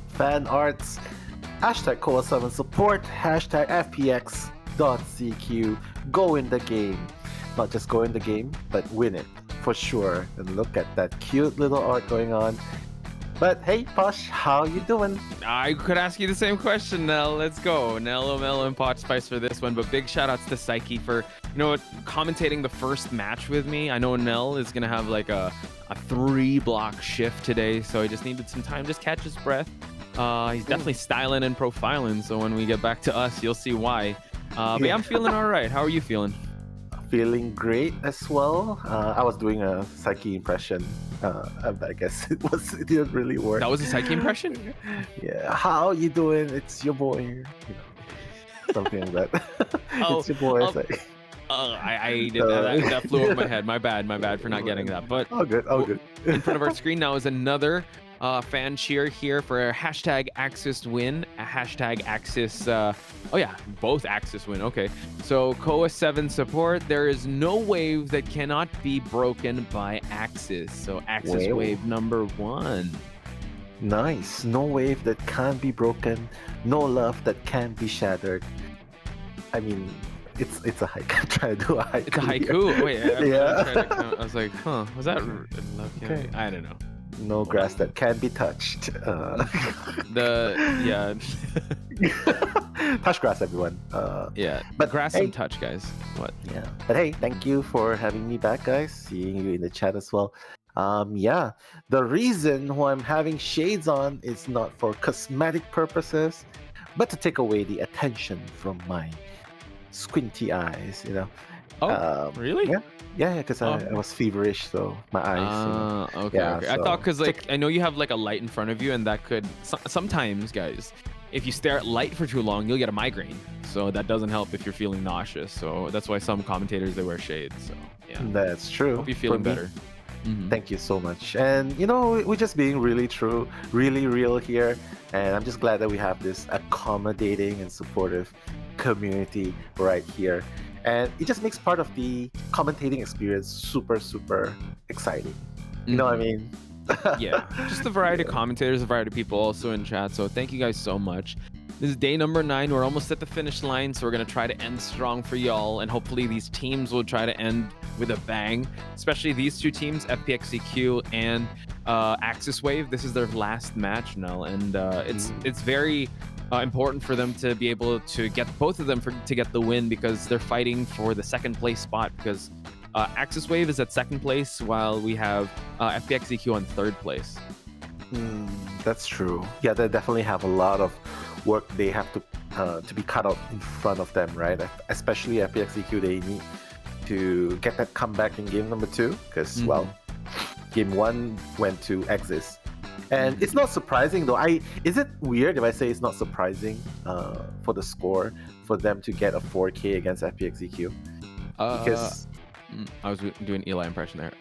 fan arts. Hashtag COAVII support. Hashtag FPX.ZQ. Go in the game. Not just go in the game, but win it. For sure. And look at that cute little art going on. But hey, Posh, how you doing? I could ask you the same question, Nell. Let's go. Nello, Mello, and Pot Spice for this one. But big shout outs to Psyche for, commentating the first match with me. I know Nell is going to have like a 3-block shift today, so he just needed some time, just catch his breath. He's definitely styling and profiling, so when we get back to us, you'll see why. But yeah, I'm feeling all right. How are you feeling? Feeling great as well. I was doing a Psyche impression. I guess it didn't really work. That was a Psyche impression? Yeah. How you doing? It's your boy. Something like that. It's your boy. I did that flew over my head. My bad for not getting that. But all good. In front of our screen now is another fan cheer here for hashtag AXIZ win, hashtag AXIZ. Oh yeah, both AXIZ win. Okay, so COAVII support. There is no wave that cannot be broken by AXIZ. So AXIZ wave number 1. Nice. No wave that can't be broken. No love that can't be shattered. I mean, it's a haiku. I'm trying to do a haiku. It's a haiku. Here. Wait, Yeah. I was like, huh? Was that? Okay. I don't know. No grass that can be touched. Touch grass, everyone. Yeah, but grass hey, and touch, guys. What? Yeah, but hey, thank you for having me back, guys. Seeing you in the chat as well. Yeah, the reason why I'm having shades on is not for cosmetic purposes, but to take away the attention from my squinty eyes. You know. Oh, really? Yeah, because I was feverish, so my eyes. Okay, yeah, okay. I thought because like I know you have like a light in front of you, and that could sometimes, guys, if you stare at light for too long, you'll get a migraine. So that doesn't help if you're feeling nauseous. So that's why some commentators they wear shades. So yeah, that's true. Hope you're feeling better. Thank you so much. And you know, we're just being really true, really real here. And I'm just glad that we have this accommodating and supportive community right here. And it just makes part of the commentating experience super, super exciting. You know what I mean? Yeah, just the variety of commentators, the variety of people also in chat. So thank you guys so much. This is day number 9. We're almost at the finish line, so we're going to try to end strong for y'all. And hopefully these teams will try to end with a bang, especially these two teams, FPX.ZQ and AXIZ Wave. This is their last match now, and it's very important for them to be able to get both of them to get the win, because they're fighting for the second place spot, because AXIZ Wave is at second place while we have FPX.ZQ on third place. That's true. Yeah, they definitely have a lot of work they have to be cut out in front of them, right? Especially FPX.ZQ, they need to get that comeback in game number 2, because well, game 1 went to AXIZ. And it's not surprising though. Is it weird if I say it's not surprising for the score for them to get a 4K against FPX.ZQ? Because I was doing Eli impression there.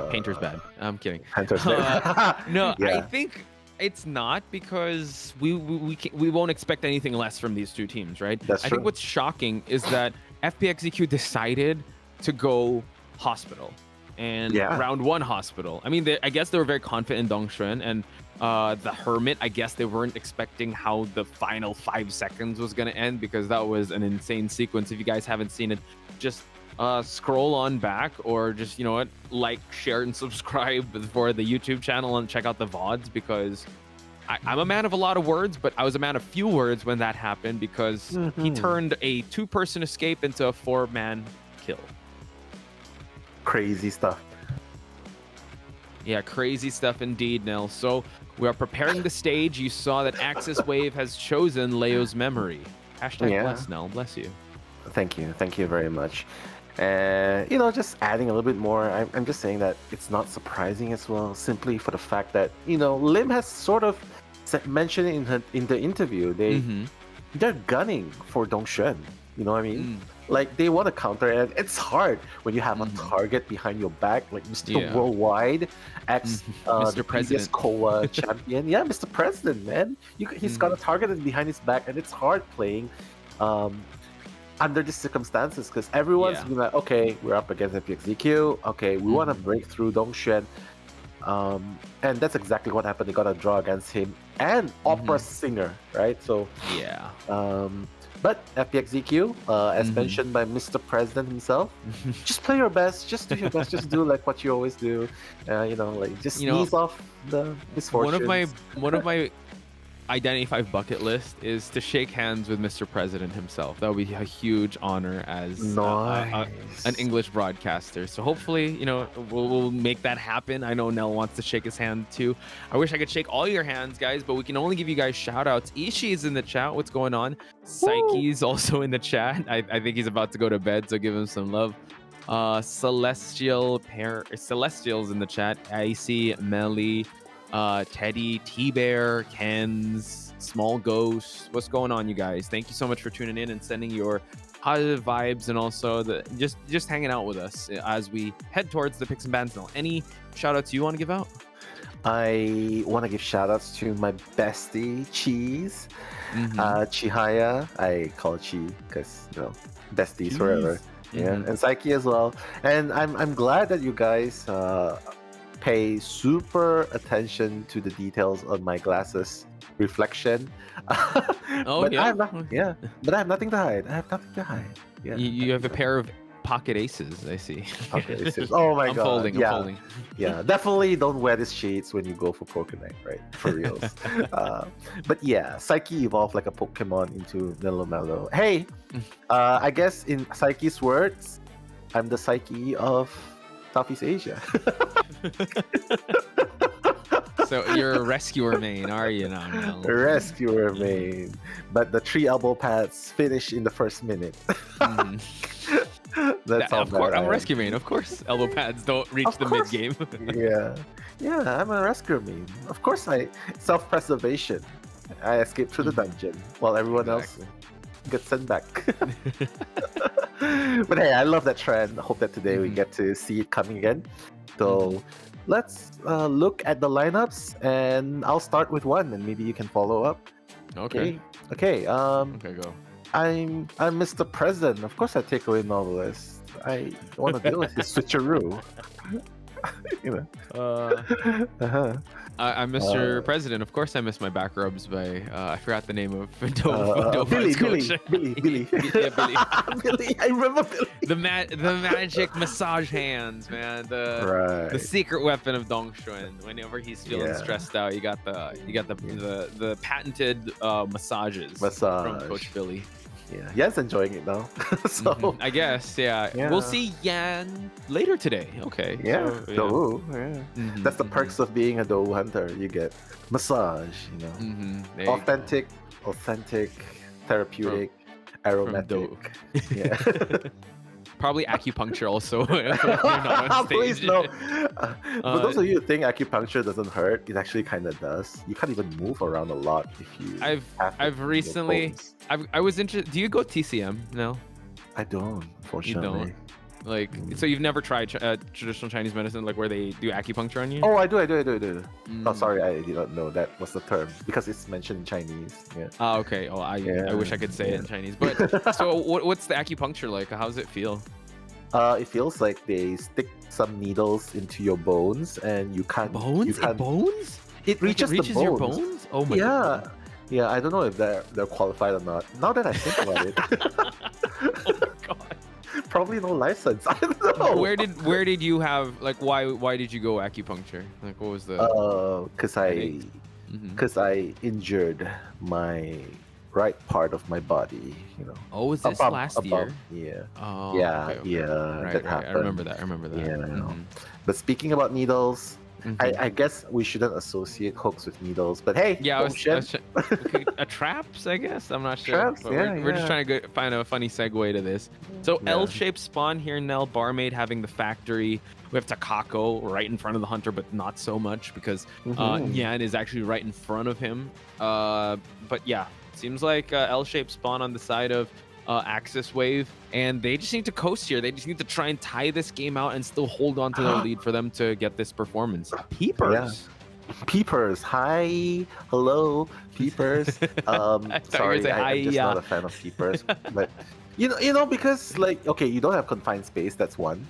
Painter's bad. I'm kidding. Painter's bad. No, Yeah. I think it's not, because we won't expect anything less from these two teams, right? That's I true. think what's shocking is that FPX.ZQ decided to go hospital. And round 1 hospital. I mean, I guess they were very confident in Dongxuan, and the Hermit, I guess they weren't expecting how the final 5 seconds was going to end, because that was an insane sequence. If you guys haven't seen it, just scroll on back, or just, you know what, like, share, and subscribe for the YouTube channel and check out the VODs, because I'm a man of a lot of words, but I was a man of few words when that happened, because he turned a 2-person escape into a 4-man kill. Crazy stuff. Yeah, crazy stuff indeed, Nell. So we are preparing the stage. You saw that AXIZ Wave has chosen Leo's memory. Hashtag bless, Nell. Bless you. Thank you very much. And you know, just adding a little bit more, I'm just saying that it's not surprising as well, simply for the fact that, you know, Lim has sort of mentioned in the interview, they're gunning for Dongxuan. You know what I mean? Like, they want to counter, and it's hard when you have a target behind your back, like Mr. Worldwide, Mr. previous COA champion. Yeah, Mr. President, man. He's got a target behind his back, and it's hard playing under these circumstances, because everyone's been like, okay, we're up against FPX.ZQ. Okay, we want to break through Dongxuan. And that's exactly what happened. They got a draw against him and opera singer, right? So yeah. But FPX.ZQ, as mentioned by Mr. President himself, just play your best, just do your best, just do like what you always do. You know, like just ease off the misfortunes. One of my Identity 5 bucket list is to shake hands with Mr. President himself. That would be a huge honor as an English broadcaster. So hopefully, you know, we'll make that happen. I know Nell wants to shake his hand too. I wish I could shake all your hands, guys, but we can only give you guys shout outs. Ishi is in the chat. What's going on? Psyche's also in the chat. I think he's about to go to bed, so give him some love. Celestial's in the chat. Icy, Melly, Teddy, T-Bear, Ken's, Small Ghost. What's going on, you guys? Thank you so much for tuning in and sending your positive vibes and also just hanging out with us as we head towards the picks and bans now. Any shout outs you want to give out? I want to give shout outs to my bestie, Cheese. Chihaya. I call Chi because, you know, besties forever. Yeah, and Psyche as well. And I'm glad that you guys pay super attention to the details on my glasses reflection. But I have nothing to hide. Yeah. You have a pair of pocket aces, I see. Pocket aces. Oh my god. I'm folding. Yeah, definitely don't wear these shades when you go for poker night, right? For reals. But yeah, Psyche evolved like a Pokemon into Mellow Mellow. Hey, I guess in Psyche's words, I'm the Psyche of Southeast Asia. So you're a rescuer main, are you now? Rescuer main. But the 3 elbow pads finish in the first minute. That's of course, I'm a rescue main. Of course, elbow pads don't reach the mid game. Yeah, I'm a rescuer main. Of course, self-preservation. I escaped through the dungeon while everyone else gets sent back. But hey, I love that trend. I hope that today we get to see it coming again. So let's look at the lineups, and I'll start with one, and maybe you can follow up. Okay. Okay. Okay, go. I'm Mr. President. Of course, I take away Novelist. I don't want to deal with his switcheroo. You know. I'm Mr. President. Of course, I miss my back rubs by I forgot the name of Billy. Billy. Yeah, Billy. Billy. I remember Billy. The magic massage hands, man. The secret weapon of Dongxuan. Whenever he's feeling stressed out, you got the patented massages from Coach Billy. Yeah, Yan's enjoying it now. So I guess, yeah. We'll see Yan later today. Okay. Yeah, so, Dou. Yeah. That's the perks of being a Dou hunter. You get massage, you know. Authentic, therapeutic, aromatic. Yeah. Probably acupuncture also. If you're not on stage. Please no. For those of you who think acupuncture doesn't hurt, it actually kind of does. You can't even move around a lot if you. I've recently. I was interested. Do you go TCM? No. I don't. Unfortunately. You don't. Like, so you've never tried traditional Chinese medicine, like where they do acupuncture on you? Oh, I do. Oh, sorry, I did not know that was the term because it's mentioned in Chinese. Yeah. Oh, okay. Oh, I wish I could say it in Chinese. But so, what's the acupuncture like? How does it feel? It feels like they stick some needles into your bones, and you can't. Bones? Bones? It reaches the bones. Your bones? Oh my god. Yeah, I don't know if they're qualified or not. Now that I think about it. Oh my god. Probably no license. I don't know. Where did you have, like, why did you go acupuncture? Like, what was the? Because I injured my right part of my body. You know. Oh, was this last year? Yeah. Oh. Yeah. Okay. Yeah. Right. I remember that. Yeah. But speaking about needles. I guess we shouldn't associate hooks with needles, but hey, traps, I guess. I'm not sure. Traps, we're just trying to find a funny segue to this. So L-shaped spawn here, Nell. Barmaid having the factory. We have Takako right in front of the hunter, but not so much because Yan is actually right in front of him. But yeah, seems like L-shaped spawn on the side of AXIZ wave, and they just need to coast here. They just need to try and tie this game out and still hold on to their lead for them to get this performance. Peepers. Peepers. Hi. Hello. Peepers. Sorry, I'm just not a fan of Peepers. But you know, because like, okay, you don't have confined space, that's one.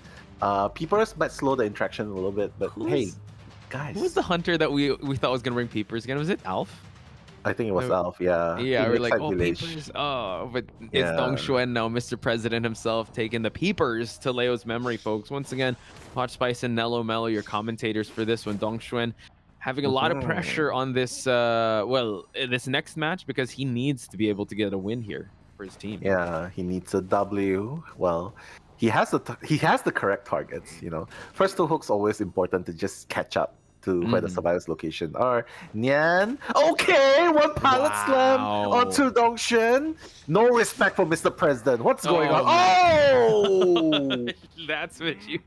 Peepers might slow the interaction a little bit, but hey, guys. Who was the hunter that we thought was gonna bring Peepers again? Was it Alf? I think it was Alf, yeah. Yeah, we're like, Peepers. Oh, but it's Dongxuan now, Mr. President himself, taking the Peepers to Leo's memory, folks. Once again, Hot Spice and Nello Mello, your commentators for this one. Dongxuan having a lot of pressure on this, this next match because he needs to be able to get a win here for his team. Yeah, he needs a W. Well, he has the correct targets, you know. First two hooks always important to just catch up to where the survivors' location are. Nyan. Okay, one pallet slam onto Dongxuan. No respect for Mr. President. What's going on? Oh! That's what you...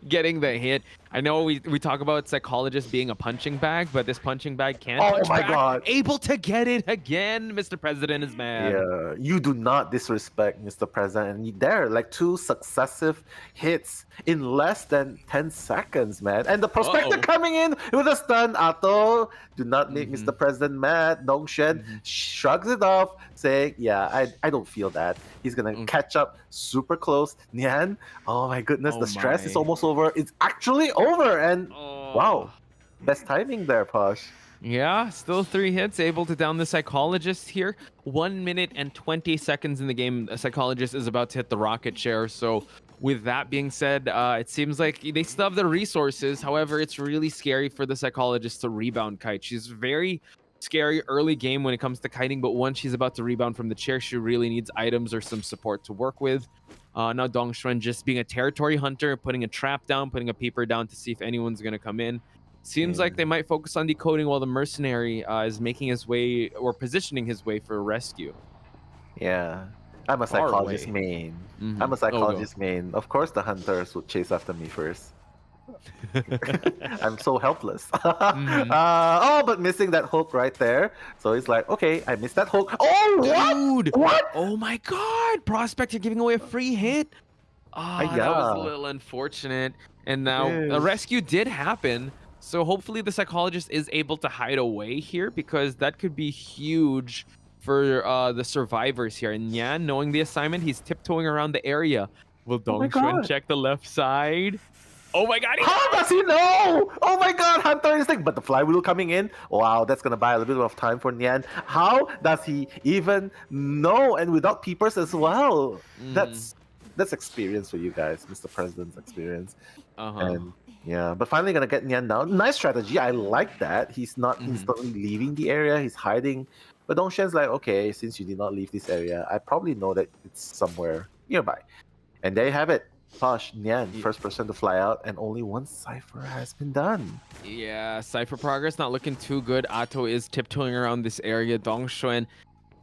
getting the hit. I know we talk about psychologists being a punching bag, but this punching bag can't punch my back. God. Able to get it again. Mr. President is mad. Yeah, you do not disrespect Mr. President. And there, like 2 successive hits in less than 10 seconds, man. And the prospector coming in with a stun. Ato, do not make Mr. President mad. Dongshen shrugs it off, saying, yeah, I don't feel that. He's going to catch up super close. Nian, oh my goodness, the stress is almost over. It's actually over. And wow, best timing there, Posh. Yeah, still 3 hits, able to down the psychologist here. 1 minute and 20 seconds in the game. A psychologist is about to hit the rocket chair. So with that being said, it seems like they still have the resources. However, it's really scary for the psychologist to rebound Kite. She's very scary early game when it comes to kiting, but once she's about to rebound from the chair, she really needs items or some support to work with. Now Dongshuan just being a territory hunter, putting a trap down, putting a peeper down to see if anyone's going to come in. Seems like they might focus on decoding while the mercenary is making his way or positioning his way for a rescue. Yeah, I'm a psychologist main. I'm a psychologist main. Of course, the hunters would chase after me first. I'm so helpless. But missing that hook right there. So he's like, okay, I missed that hook. Oh, dude! What? Oh my God! Prospector giving away a free hit. That was a little unfortunate. And now a rescue did happen. So hopefully the psychologist is able to hide away here, because that could be huge for the survivors here. And Nyan, knowing the assignment, he's tiptoeing around the area. Will Dongshuan check the left side? Oh my God! How does he know? Oh my God, Hunter is like, but the flywheel coming in. Wow, that's gonna buy a little bit of time for Nyan. How does he even know? And without peepers as well. That's experience for you guys, Mr. President's experience. And yeah, but finally gonna get Nyan down. Nice strategy. I like that. He's not instantly leaving the area. He's hiding. But Dongshuan's like, okay, since you did not leave this area, I probably know that it's somewhere nearby. And there you have it. Posh, Nyan, first person to fly out, and only 1 cipher has been done. Yeah, cipher progress not looking too good. Ato is tiptoeing around this area. Dongshuan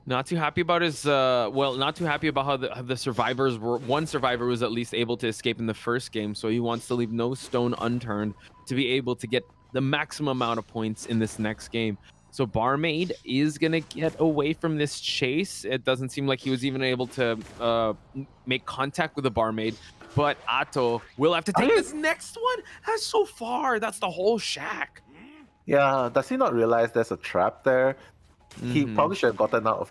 not too happy about his not too happy about how the survivors were. One survivor was at least able to escape in the first game, so he wants to leave no stone unturned to be able to get the maximum amount of points in this next game. So Barmaid is gonna get away from this chase. It doesn't seem like he was even able to make contact with the Barmaid, but Ato will have to take this next one. That's so far. That's the whole shack. Yeah, does he not realize there's a trap there? He probably should have gotten out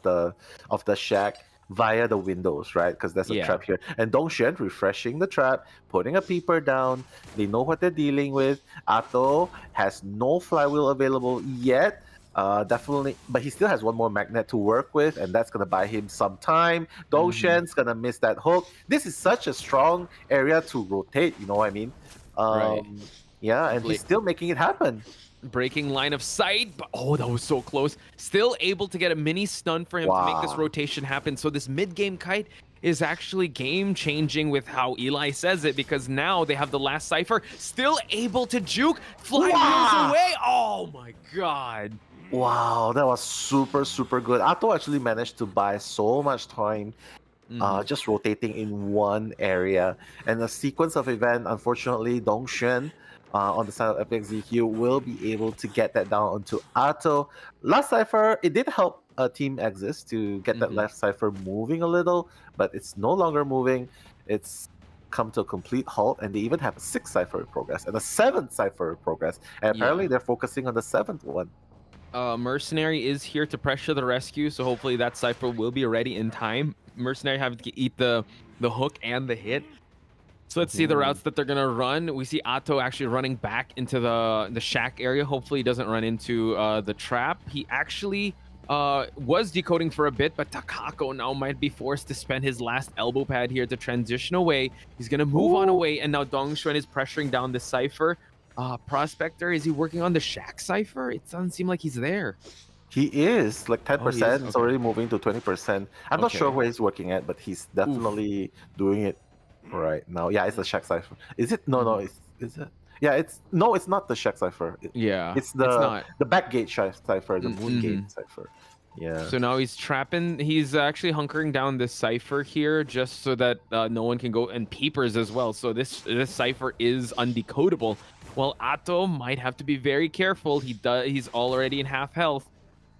of the shack via the windows, right? Because there's a trap here. And Dongshuan refreshing the trap, putting a peeper down. They know what they're dealing with. Ato has no flywheel available yet. Definitely, but he still has 1 more magnet to work with, and that's gonna buy him some time. Dongshuan's gonna miss that hook. This is such a strong area to rotate, you know what I mean? Yeah, and he's still making it happen. Breaking line of sight, but that was so close. Still able to get a mini stun for him to make this rotation happen. So this mid-game kite is actually game-changing with how Eli says it, because now they have the last cipher, still able to juke, fly wheels away. Oh my God. Wow, that was super, super good. Ato actually managed to buy so much time just rotating in one area. And the sequence of event, unfortunately, Dongshuan on the side of FPX.ZQ will be able to get that down onto Ato. Last cipher, it did help Team AXIZ to get that left cipher moving a little, but it's no longer moving. It's come to a complete halt, and they even have a 6th cipher in progress and a 7th cipher in progress. And apparently they're focusing on the 7th one. Mercenary is here to pressure the rescue, so hopefully that cipher will be ready in time. Mercenary having to eat the hook and the hit. So let's see the routes that they're gonna run. We see Ato actually running back into the shack area. Hopefully he doesn't run into the trap. He actually was decoding for a bit, but Takako now might be forced to spend his last elbow pad here to transition away. He's gonna move on away, and now Dongshuan is pressuring down the cipher. Prospector, is he working on the shack cipher? It doesn't seem like he's there. He is like 10%. It's already moving to 20%. I'm not sure where he's working at, but he's definitely doing it right now. Yeah, it's the shack cipher. Is it? No, is it? Yeah, it's not the shack cipher. Yeah, it's the back gate cipher, the moon gate cipher. Yeah. So now he's trapping. He's actually hunkering down this cipher here just so that no one can go, and peepers as well. So this cipher is undecodable. Well, Atto might have to be very careful. He's already in half health,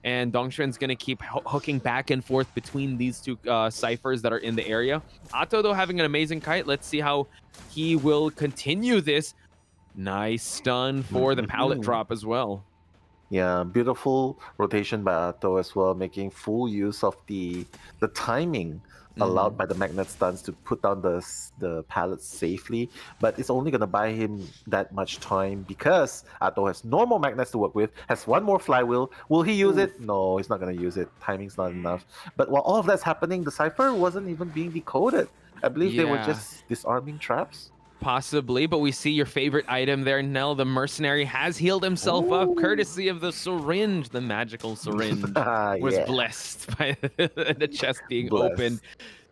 and Dongxuan's gonna keep hooking back and forth between these two ciphers that are in the area. Atto though having an amazing kite. Let's see how he will continue this. Nice stun for the pallet drop as well. Yeah, beautiful rotation by Atto as well, making full use of the timing allowed by the magnet stuns to put down the pallets safely. But it's only gonna buy him that much time because Atto has normal magnets to work with, has one more flywheel. Will he use it? No, he's not gonna use it. Timing's not enough. But while all of that's happening, the cipher wasn't even being decoded. I believe they were just disarming traps. Possibly, but we see your favorite item there, Nell. The mercenary has healed himself up courtesy of the syringe. The magical syringe was blessed by the chest being opened.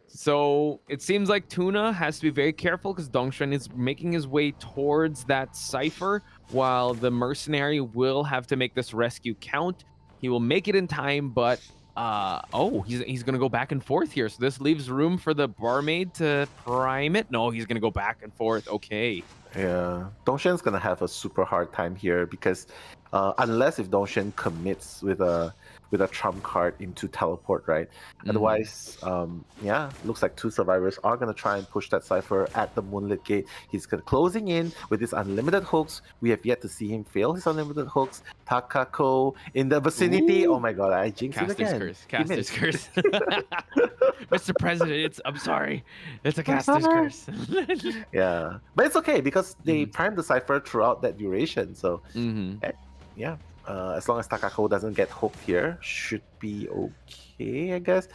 So it seems like Tuna has to be very careful because Dongxuan is making his way towards that cipher, while the mercenary will have to make this rescue count. He will make it in time, but he's gonna go back and forth here. So this leaves room for the barmaid to prime it. No, he's gonna go back and forth. Okay. Yeah, Dongxuan's gonna have a super hard time here because unless if Dongxuan commits with a trump card into teleport, right? Otherwise, looks like two survivors are gonna try and push that cipher at the Moonlit Gate. He's closing in with his unlimited hooks. We have yet to see him fail his unlimited hooks. Takako in the vicinity. Oh my god, I jinxed it again. Caster's curse. Mr. President, I'm sorry. It's a caster's curse. Yeah, but it's okay because they primed the cipher throughout that duration. So as long as Takako doesn't get hooked here, should be okay, I guess.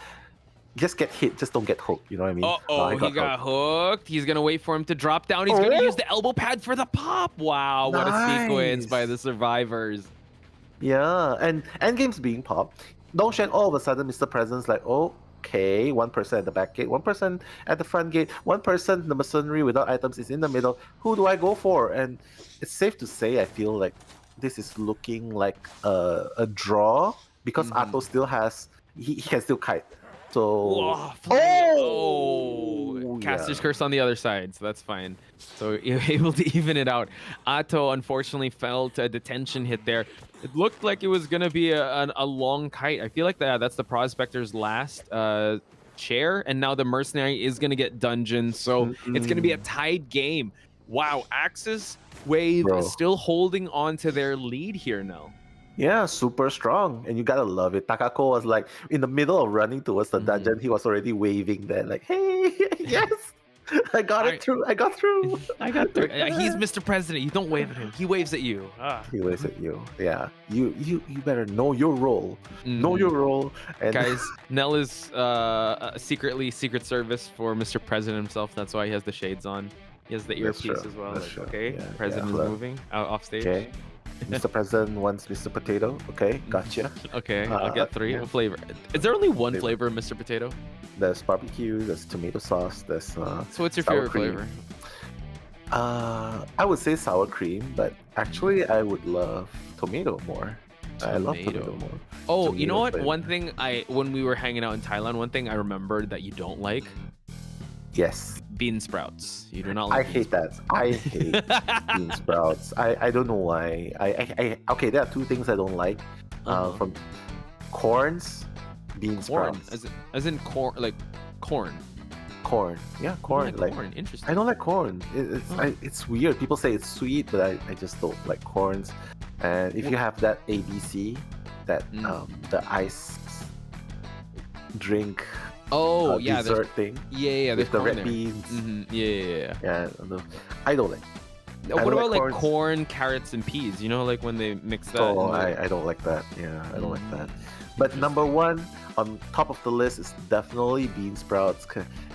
Just get hit, just don't get hooked, you know what I mean? He got hooked. He's gonna wait for him to drop down. He's gonna use the elbow pad for the pop. Wow, what a sequence by the survivors. Yeah, and endgame's being popped. Dongxuan all of a sudden, Mr. President's like, okay, one person at the back gate, one person at the front gate, one person, the mercenary without items is in the middle. Who do I go for? And it's safe to say, I feel like this is looking like a draw because Atto still has, he can still kite. So Caster's curse on the other side, so that's fine. So you're able to even it out. Atto unfortunately felt a detention hit there. It looked like it was gonna be a long kite. I feel like that's the prospector's last chair, and now the mercenary is gonna get dungeon, so it's gonna be a tied game. Wow, AXIZ Wave is still holding on to their lead here now. Yeah, super strong, and you gotta love it. Takako was like in the middle of running towards the dungeon. He was already waving there, like, "Hey, yes, I got it through. I got through. I got through." He's Mr. President. You don't wave at him. He waves at you. He waves at you. Yeah, you better know your role. Know your role. And guys, Nell is secretly Secret Service for Mr. President himself. That's why he has the shades on. He has the earpiece as well. Like, okay, President is moving out off stage. Okay. Mr. President wants Mr. Potato. Okay, gotcha. Okay, I'll get 3. What flavor? Is there only one flavor of Mr. Potato? There's barbecue, there's tomato sauce, there's So what's your favorite flavor? I would say sour cream, but actually I would love tomato more. I love tomato more. Oh, you know what? One thing when we were hanging out in Thailand, one thing I remembered that you don't like? Yes. Bean sprouts. You do not like I hate that. I hate bean sprouts. I don't know why. Okay, there are 2 things I don't like. From corns, bean sprouts. As in corn, like corn. Corn. Yeah, corn. Like corn. Interesting. I don't like corn. It's weird. People say it's sweet, but I just don't like corns. And if you have that ABC, that the ice drink dessert thing. Yeah, with the red beans. Yeah. I don't like. What about like corn, carrots, and peas? You know, like when they mix that. Oh, I don't like that. Yeah, I don't like that. But number 1 on top of the list is definitely bean sprouts.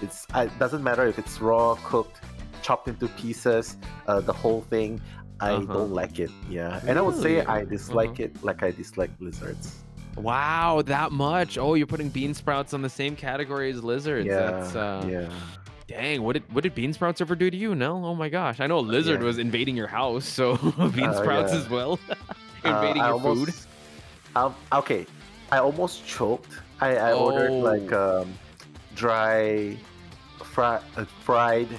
It doesn't matter if it's raw, cooked, chopped into pieces, the whole thing. I don't like it. Yeah, and I would say I dislike it like I dislike lizards. Wow, that much? Oh, you're putting bean sprouts on the same category as lizards. Yeah. Dang, what did bean sprouts ever do to you? No? Oh my gosh. I know a lizard was invading your house, so bean sprouts as well. Invading your food. Okay, I almost choked. I ordered like dry fried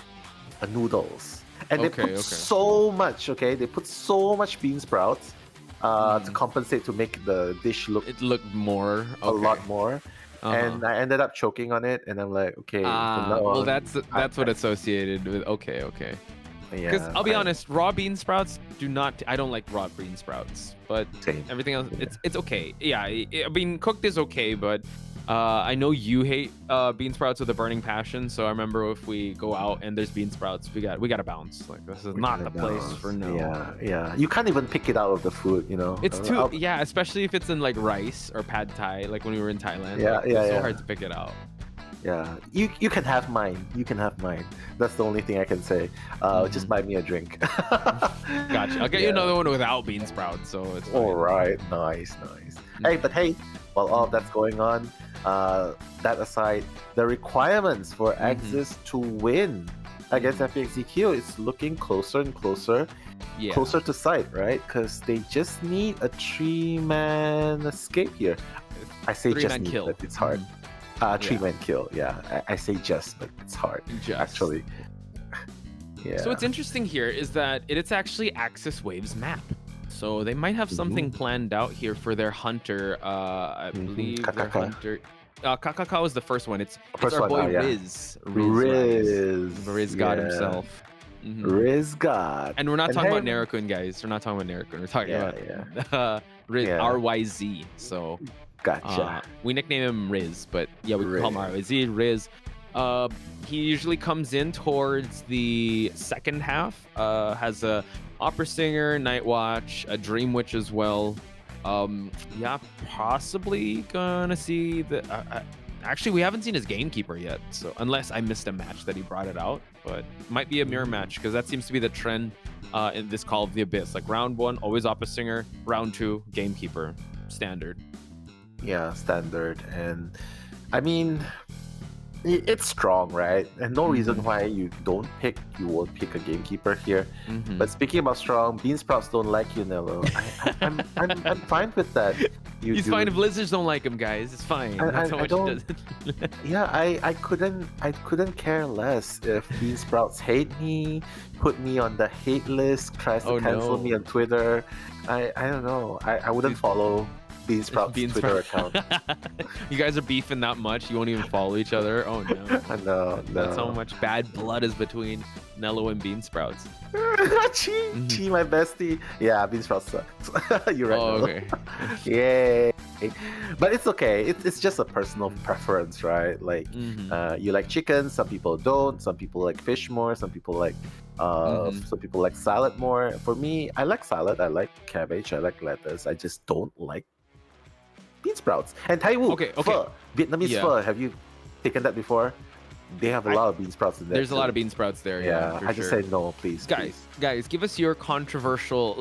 noodles, and they put so much. Okay, they put so much bean sprouts to compensate to make the dish look more a lot more. And I ended up choking on it, and I'm like, okay. Well, that's what associated with. Okay. Because I'll be honest, raw bean sprouts do not. I don't like raw bean sprouts, but everything else, it's okay. Yeah, I mean, cooked is okay, but I know you hate bean sprouts with a burning passion. So I remember if we go out and there's bean sprouts, we gotta bounce. Like this is not the place for no. Yeah. You can't even pick it out of the food, you know. It's too especially if it's in like rice or pad thai, like when we were in Thailand. It's so hard to pick it out. Yeah, you can have mine. You can have mine. That's the only thing I can say. Just buy me a drink. Gotcha. I'll get you another one without bean sprouts. So it's fine. All right, nice. Hey, while all of that's going on, that aside, the requirements for AXIZ to win against FPX.ZQ is looking closer and closer, closer to sight, right? Because they just need a 3-man escape here. I say just need, but it's hard. 3-man kill, I say just, but it's hard, actually. So what's interesting here is that it's actually AXIZ Wave's map. So they might have something planned out here for their hunter. I believe their hunter. Kakaka was the first one. It's our boy Riz. Riz God himself. Riz God. And we're not talking about Narukun, guys. We're not talking about Narukun. We're talking about Riz, RYZ. So gotcha. We nickname him Riz, but we call him RYZ. Riz. He usually comes in towards the second half. Has a opera singer, night watch, a dream witch as well. Possibly gonna see the. Actually, we haven't seen his gamekeeper yet, so unless I missed a match that he brought it out, but might be a mirror match because that seems to be the trend in this Call of the Abyss. Like round 1, always opera singer. Round 2, gamekeeper, standard. Yeah, standard, and I mean, it's strong, right? And no reason why you won't pick a gamekeeper here. But speaking about strong, bean sprouts don't like you, Nello. I'm fine with that. He's fine if lizards don't like him, guys. It's fine. That's how much he does. I couldn't care less if bean sprouts hate me, put me on the hate list, tries to cancel me on Twitter. I don't know. I wouldn't follow Bean Sprout's Twitter account. You guys are beefing that much? You won't even follow each other? Oh no. No. That's how much bad blood is between Nello and Bean Sprouts. Chi, my bestie. Yeah, Bean Sprouts sucks. You're right. Oh, okay. Yay. But it's okay. It's just a personal preference, right? Like, you like chicken. Some people don't. Some people like fish more. Some people like salad more. For me, I like salad. I like cabbage. I like lettuce. I just don't like bean sprouts. And Thai Wu, pho, Vietnamese pho. Have you taken that before? They have a lot of bean sprouts in there. There's a lot of bean sprouts there. Yeah, I just say no, please. Guys, give us your controversial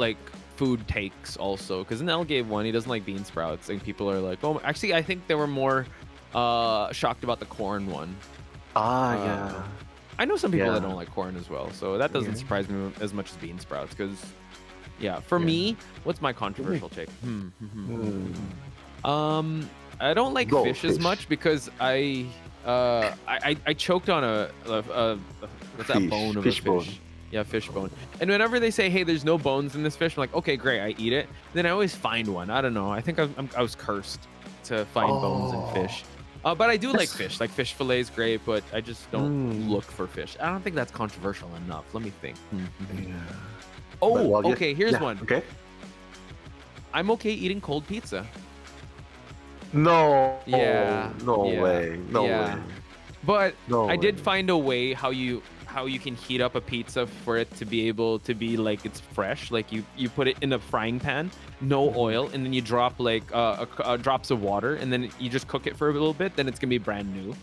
food takes also, because Nell gave one. He doesn't like bean sprouts, and people are like, oh, actually, I think they were more shocked about the corn one. Yeah. I know some people that don't like corn as well, so that doesn't surprise me as much as bean sprouts. Because, for me, what's my controversial take? I don't like fish as much because I choked on a bone of a fish. Bone. Yeah, fish bone. And whenever they say, hey, there's no bones in this fish, I'm like, okay, great, I eat it. Then I always find one. I don't know. I think I was cursed to find bones in fish. But I do like fish. Like fish fillet is great, but I just don't look for fish. I don't think that's controversial enough. Let me think. Okay, here's one. Okay. I'm okay eating cold pizza. No. Yeah. No way. No way. But I did find a way how you can heat up a pizza for it to be able to be like it's fresh. Like you put it in a frying pan, no oil, and then you drop drops of water, and then you just cook it for a little bit. Then it's gonna be brand new.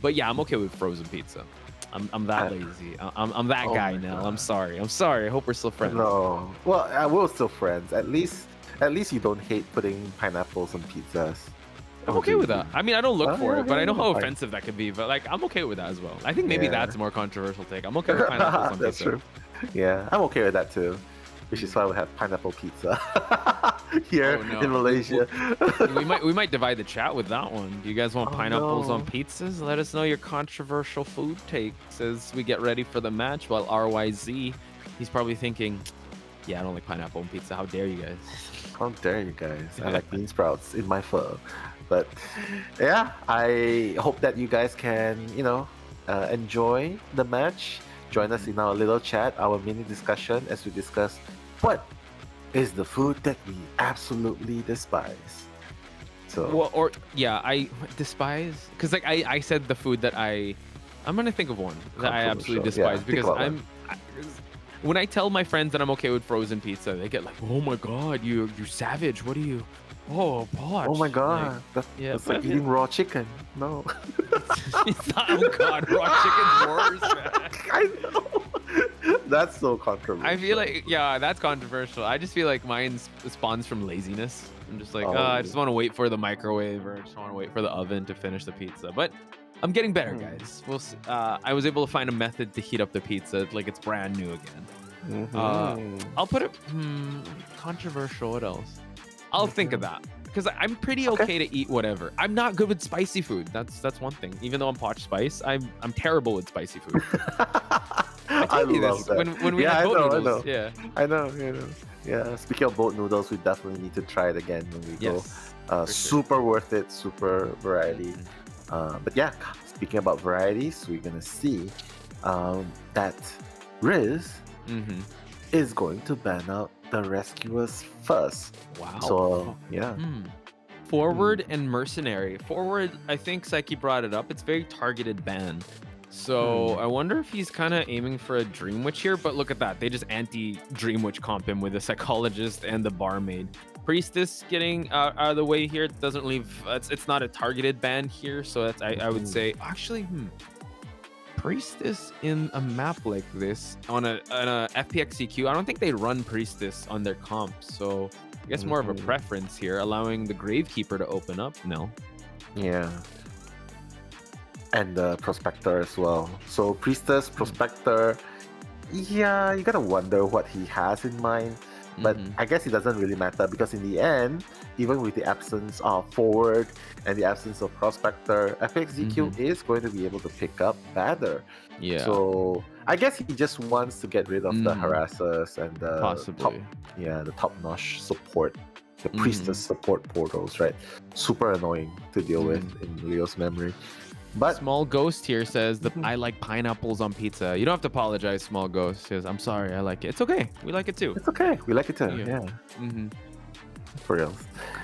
But yeah, I'm okay with frozen pizza. I'm that lazy. I'm that guy now. I'm sorry. I hope we're still friends. No. Well, we're still friends. At least you don't hate putting pineapples on pizzas. I'm okay with that. I mean, I don't look for it, but I know how offensive that could be. But I'm okay with that as well. I think maybe that's a more controversial take. I'm okay with pineapples on That's pizza. True. Yeah, I'm okay with that too. which is why we have pineapple pizza here Oh, no. in Malaysia. we might divide the chat with that one. Do you guys want Oh, pineapples no. on pizzas? Let us know your controversial food takes as we get ready for the match. While RYZ, he's probably thinking, yeah, I don't like pineapple on pizza. How dare you guys? How dare you guys? I like bean sprouts in my pho. But yeah, I hope that you guys can, enjoy the match. Join us in our little chat, our mini discussion as we discuss what is the food that we absolutely despise. So, I despise, because like I said the food that I'm gonna think of one that I absolutely despise, because when I tell my friends that I'm okay with frozen pizza, they get like, oh my god, you're savage. What are you? Oh, Poch. oh my god, that's like eating raw chicken. No. It's not, oh god, raw chicken's worse, man. I know. That's so controversial. I feel like, yeah, that's controversial. I just feel like mine spawns from laziness. I'm just like, I just want to wait for the microwave, or I just want to wait for the oven to finish the pizza. But I'm getting better, guys. We'll see. I was able to find a method to heat up the pizza like it's brand new again. I'll put it controversial. What else? I'll think of that, because I'm pretty okay to eat whatever. I'm not good with spicy food. That's one thing. Even though I'm Poch Spice, I'm terrible with spicy food. I love that. When we had boat noodles. I know. Yeah. Speaking of boat noodles, we definitely need to try it again when we go. Super worth it. Super variety. But yeah, speaking about varieties, we're gonna see that Riz is going to ban out the Rescuers first. Wow. So yeah. Forward and Mercenary. Forward, I think Psyche brought it up. It's very targeted ban. So I wonder if he's kind of aiming for a Dream Witch here. But look at that. They just anti-Dream Witch comp him with a Psychologist and the Barmaid. Priestess getting out of the way here doesn't leave. It's not a targeted ban here. So that's I would say actually. Priestess in a map like this on a FPX.ZQ, I don't think they run Priestess on their comp, so I guess more of a preference here, allowing the Gravekeeper to open up. No. Yeah. And the Prospector as well. So Priestess, Prospector, yeah, you gotta wonder what he has in mind. But I guess it doesn't really matter, because in the end, even with the absence of Forward and the absence of Prospector, FPX.ZQ is going to be able to pick up Badder. Yeah. So I guess he just wants to get rid of the harassers and the the top-notch support, the Priestess support portals, right? Super annoying to deal with in Leo's memory. But Small Ghost here says that I like pineapples on pizza. You don't have to apologize, Small Ghost. Says, I'm sorry, I like it. It's okay. We like it too. It's okay. We like it too. Yeah. For real.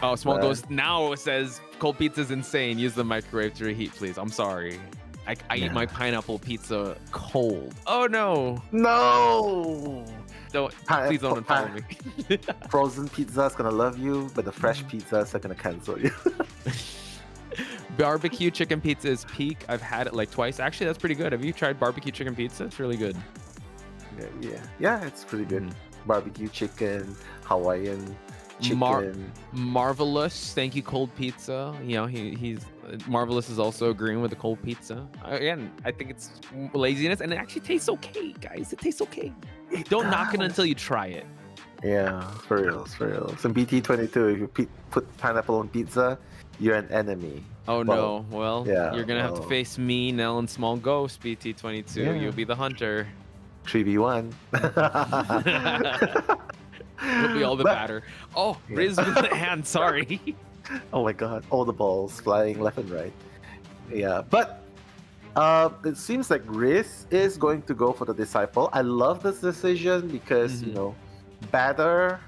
Oh, Small Ghost now says cold pizza's insane. Use the microwave to reheat, please. I'm sorry. I eat my pineapple pizza cold. Oh no. No. Please don't unfollow me. Frozen pizza's gonna love you, but the fresh pizzas are gonna cancel you. Barbecue chicken pizza is peak. I've had it like twice. Actually, that's pretty good. Have you tried barbecue chicken pizza? It's really good. Yeah, it's pretty good. Barbecue chicken, Hawaiian chicken. Marvelous. Thank you, Cold Pizza. You know, he's Marvelous is also agreeing with the cold pizza. Again, I think it's laziness, and it actually tastes okay, guys. It tastes okay. Don't knock it until you try it. Yeah, for real. So BT22, if you put pineapple on pizza, you're an enemy. Oh no. Well, you're gonna have to well. face me, Nell, and Small Ghost, BT22. Yeah. You'll be the hunter. 3v1. You'll be all the batter. Oh, Riz with the hand, sorry. Oh my god, all the balls flying left and right. Yeah, but it seems like Riz is going to go for the Disciple. I love this decision because, you know, Badder,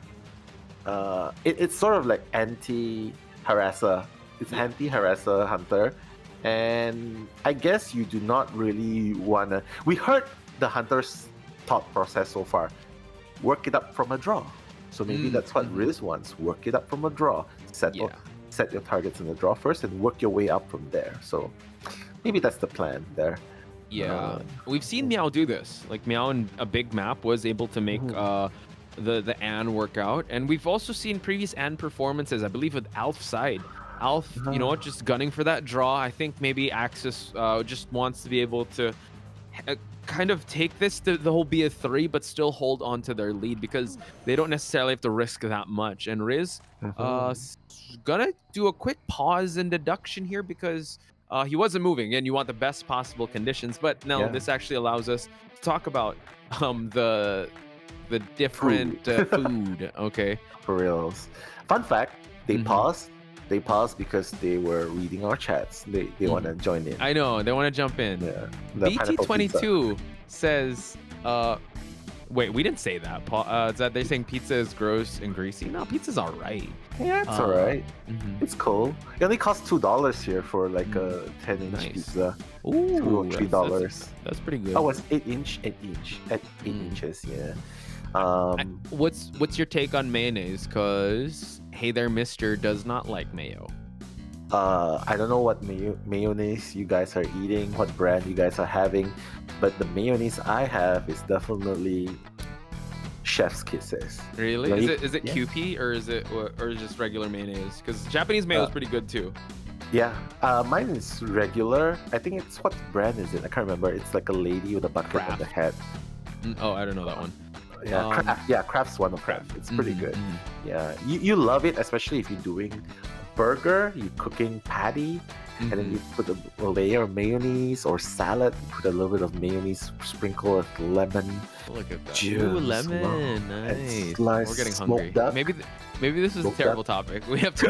it's sort of like anti-harasser. It's anti-harasser hunter. And I guess you do not really want to... We heard the hunter's thought process so far. Work it up from a draw. So maybe that's what Riz wants. Work it up from a draw. Set your targets in the draw first and work your way up from there. So maybe that's the plan there. Yeah. We've seen Meow do this. Like Meow in a big map was able to make the Ann work out. And we've also seen previous Ann performances, I believe with Alf's side. Alf, you know what, just gunning for that draw. I think maybe AXIZ just wants to be able to kind of take this to the whole be a 3, but still hold on to their lead because they don't necessarily have to risk that much. And Riz, gonna do a quick pause and deduction here because he wasn't moving, and you want the best possible conditions. But no, this actually allows us to talk about the different food. Okay, for reals. Fun fact: they paused. They paused because they were reading our chats. They want to join in. I know they want to jump in. Yeah. BT22 says, wait, we didn't say that. Is that they're saying pizza is gross and greasy? No, pizza's all right. Yeah, it's all right. It's cool. It only costs $2 here for like a 10-inch pizza. Ooh, $2 or $3. That's pretty good. Oh, it's 8 inches. Yeah. What's your take on mayonnaise? Cause hey there, Mister does not like mayo. I don't know what mayonnaise you guys are eating, what brand you guys are having, but the mayonnaise I have is definitely Chef's Kisses. Really? Like, is it QP or is it just regular mayonnaise? Because Japanese mayo is pretty good too. Yeah, mine is regular. I think it's what brand is it? I can't remember. It's like a lady with a bucket on the head. Oh, I don't know that one. Yeah, Kraft's one of them. It's pretty good. Yeah, you love it, especially if you're doing burger, you're cooking patty, and then you put a layer of mayonnaise or salad, you put a little bit of mayonnaise, sprinkle with lemon. Look at that. Juice, Ooh, lemon. Nice. Sliced, We're getting hungry. up. Maybe this is a terrible topic. We have to.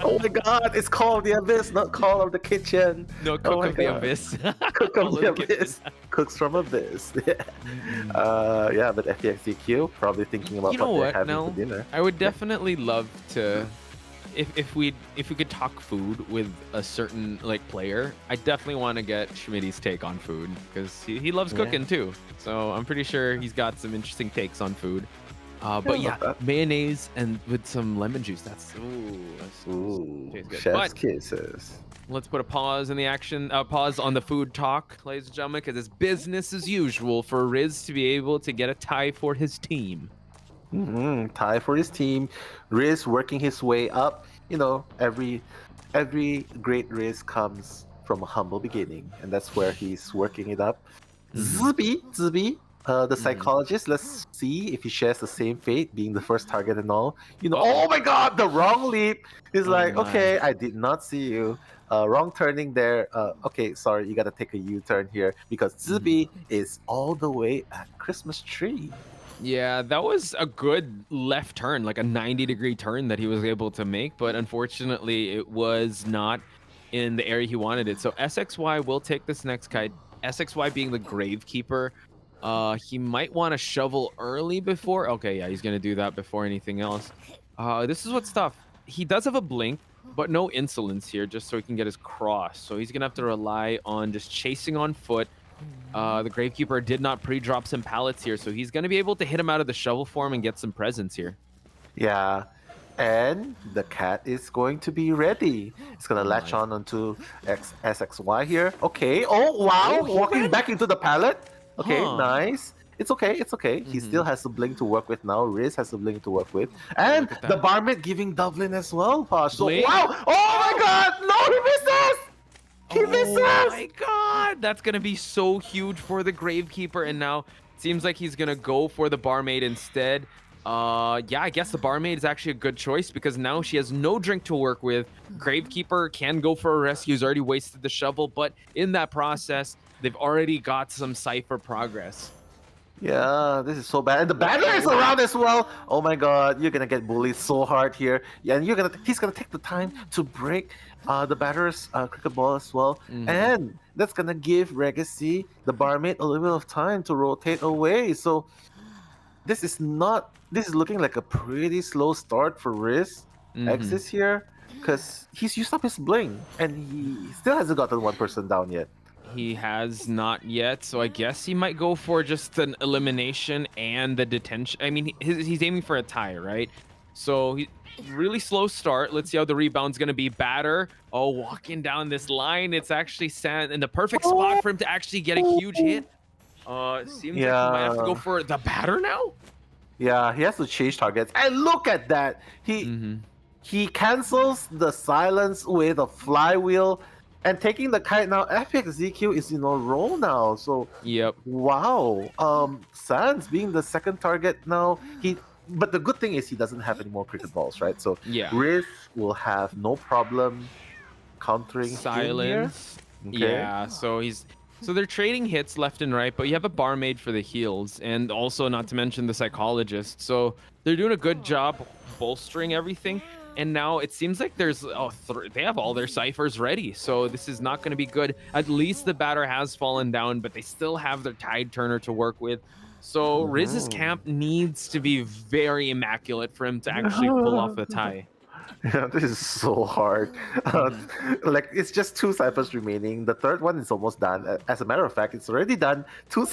Oh my God! It's Call of the Abyss, not Call of the Kitchen. No, Cook of the Abyss. Cook of the Abyss. Cooks from Abyss. Yeah, but FPX.ZQ probably thinking about what they're having for dinner. I would definitely love to. If we could talk food with a certain like player, I definitely want to get Schmitty's take on food because he loves cooking too. So I'm pretty sure he's got some interesting takes on food. But yeah, mayonnaise and with some lemon juice. That's tastes good. Chef's Kisses. Let's put a pause in the action. Pause on the food talk, ladies and gentlemen, because it's business as usual for Riz to be able to get a tie for his team. Tie for his team. Riz working his way up. You know, every great Riz comes from a humble beginning, and that's where he's working it up. Zibi, the psychologist. Let's see if he shares the same fate, being the first target and all. You know, oh my God, the wrong leap. He's like, okay, I did not see you. Wrong turning there. Okay, sorry, you gotta take a U-turn here because Zibi is all the way at Christmas tree. Yeah, that was a good left turn, like a 90-degree turn that he was able to make, but unfortunately it was not in the area he wanted it. So SXY will take this next kite. SXY being the Gravekeeper, he might want to shovel early before. Okay, yeah, he's going to do that before anything else. This is what's tough. He does have a blink, but no insolence here, just so he can get his cross. So he's going to have to rely on just chasing on foot. The Gravekeeper did not pre-drop some pallets here, so he's going to be able to hit him out of the shovel form and get some presents here. Yeah, and the cat is going to be ready. It's going to latch on onto SXY here. Okay, oh wow, walking back into the pallet. Okay, nice. It's okay, it's okay. He still has the blink to work with now. Riz has the blink to work with. And the barmaid giving Dublin as well, Posh. So, wow! Oh my God! No, he misses! He misses! Oh my God! That's going to be so huge for the Gravekeeper. And now it seems like he's going to go for the barmaid instead. Yeah, I guess the barmaid is actually a good choice because now she has no drink to work with. Gravekeeper can go for a rescue. He's already wasted the shovel. But in that process, they've already got some Cypher progress. Yeah, this is so bad. And the banner is around as well. Oh my God, you're gonna get bullied so hard here. Yeah, and he's gonna take the time to break the batter's cricket ball as well. And that's gonna give Legacy, the barmaid, a little bit of time to rotate away. So this is looking like a pretty slow start for Riz. AXIZ here, because he's used up his bling and he still hasn't gotten one person down yet. He has not yet, so I guess he might go for just an elimination and the detention. I mean, he's aiming for a tie, right? So really slow start. Let's see how the rebound's going to be. Batter, walking down this line. It's actually sat in the perfect spot for him to actually get a huge hit. It seems like he might have to go for the batter now. Yeah, he has to change targets. And look at that. He cancels the silence with a flywheel. And taking the kite now, FPX.ZQ is in a roll now. So yep. Wow. Sans being the second target now. But the good thing is he doesn't have any more cricket balls, right? So yeah, Riz will have no problem countering silence. Him here. Okay. Yeah, so they're trading hits left and right, but you have a barmaid for the heals, and also not to mention the psychologist. So they're doing a good job bolstering everything. And now it seems like there's they have all their ciphers ready, so this is not going to be good. At least the batter has fallen down, but they still have their tide turner to work with. So Riz's camp needs to be very immaculate for him to actually pull off the tie. Yeah, this is so hard. Like, it's just 2 ciphers remaining. The third one is almost done. As a matter of fact, it's already done. 2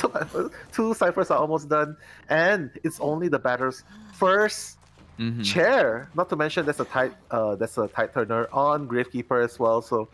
ciphers are almost done, and it's only the batter's first chair. Not to mention there's a tide turner on Gravekeeper as well. So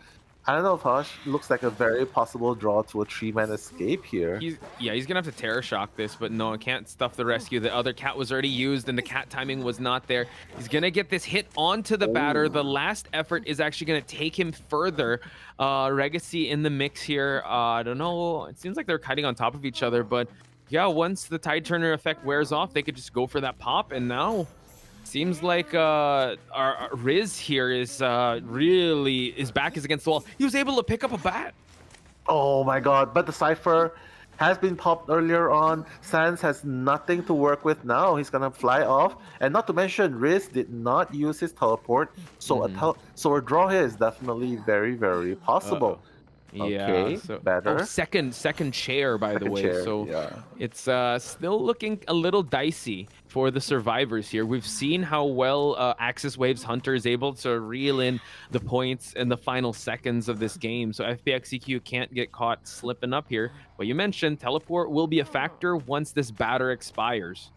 I don't know, Tosh. Looks like a very possible draw to a 3-man escape here. He's gonna have to terror shock this, but no, it can't stuff the rescue. The other cat was already used, and the cat timing was not there. He's gonna get this hit onto the batter. The last effort is actually gonna take him further. Legacy in the mix here. I don't know. It seems like they're kiting on top of each other, but yeah, once the tide turner effect wears off, they could just go for that pop, and now. Seems like our Riz here is really, his back is against the wall. He was able to pick up a bat. Oh my god, but the cipher has been popped earlier on. Sans has nothing to work with now. He's gonna fly off. And not to mention, Riz did not use his teleport. So a draw here is definitely very, very possible. Yeah, so better. Second chair, by the way. Chair, so it's still looking a little dicey for the survivors here. We've seen how well AXIZ Waves Hunter is able to reel in the points in the final seconds of this game. So FPX.ZQ can't get caught slipping up here. But you mentioned teleport will be a factor once this batter expires.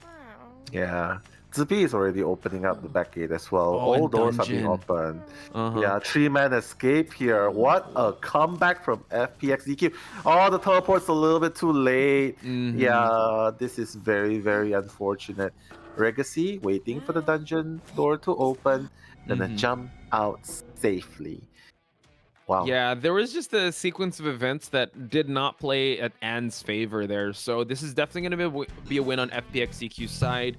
Yeah. Zippy is already opening up the back gate as well. All doors are being opened. Yeah, 3-man escape here. What a comeback from FPX.ZQ. Oh, the teleport's a little bit too late. Yeah, this is very, very unfortunate. Legacy waiting for the dungeon door to open, then a jump out safely. Wow. Yeah, there was just a sequence of events that did not play at Anne's favor there. So this is definitely going to be a win on FPX.ZQ's side.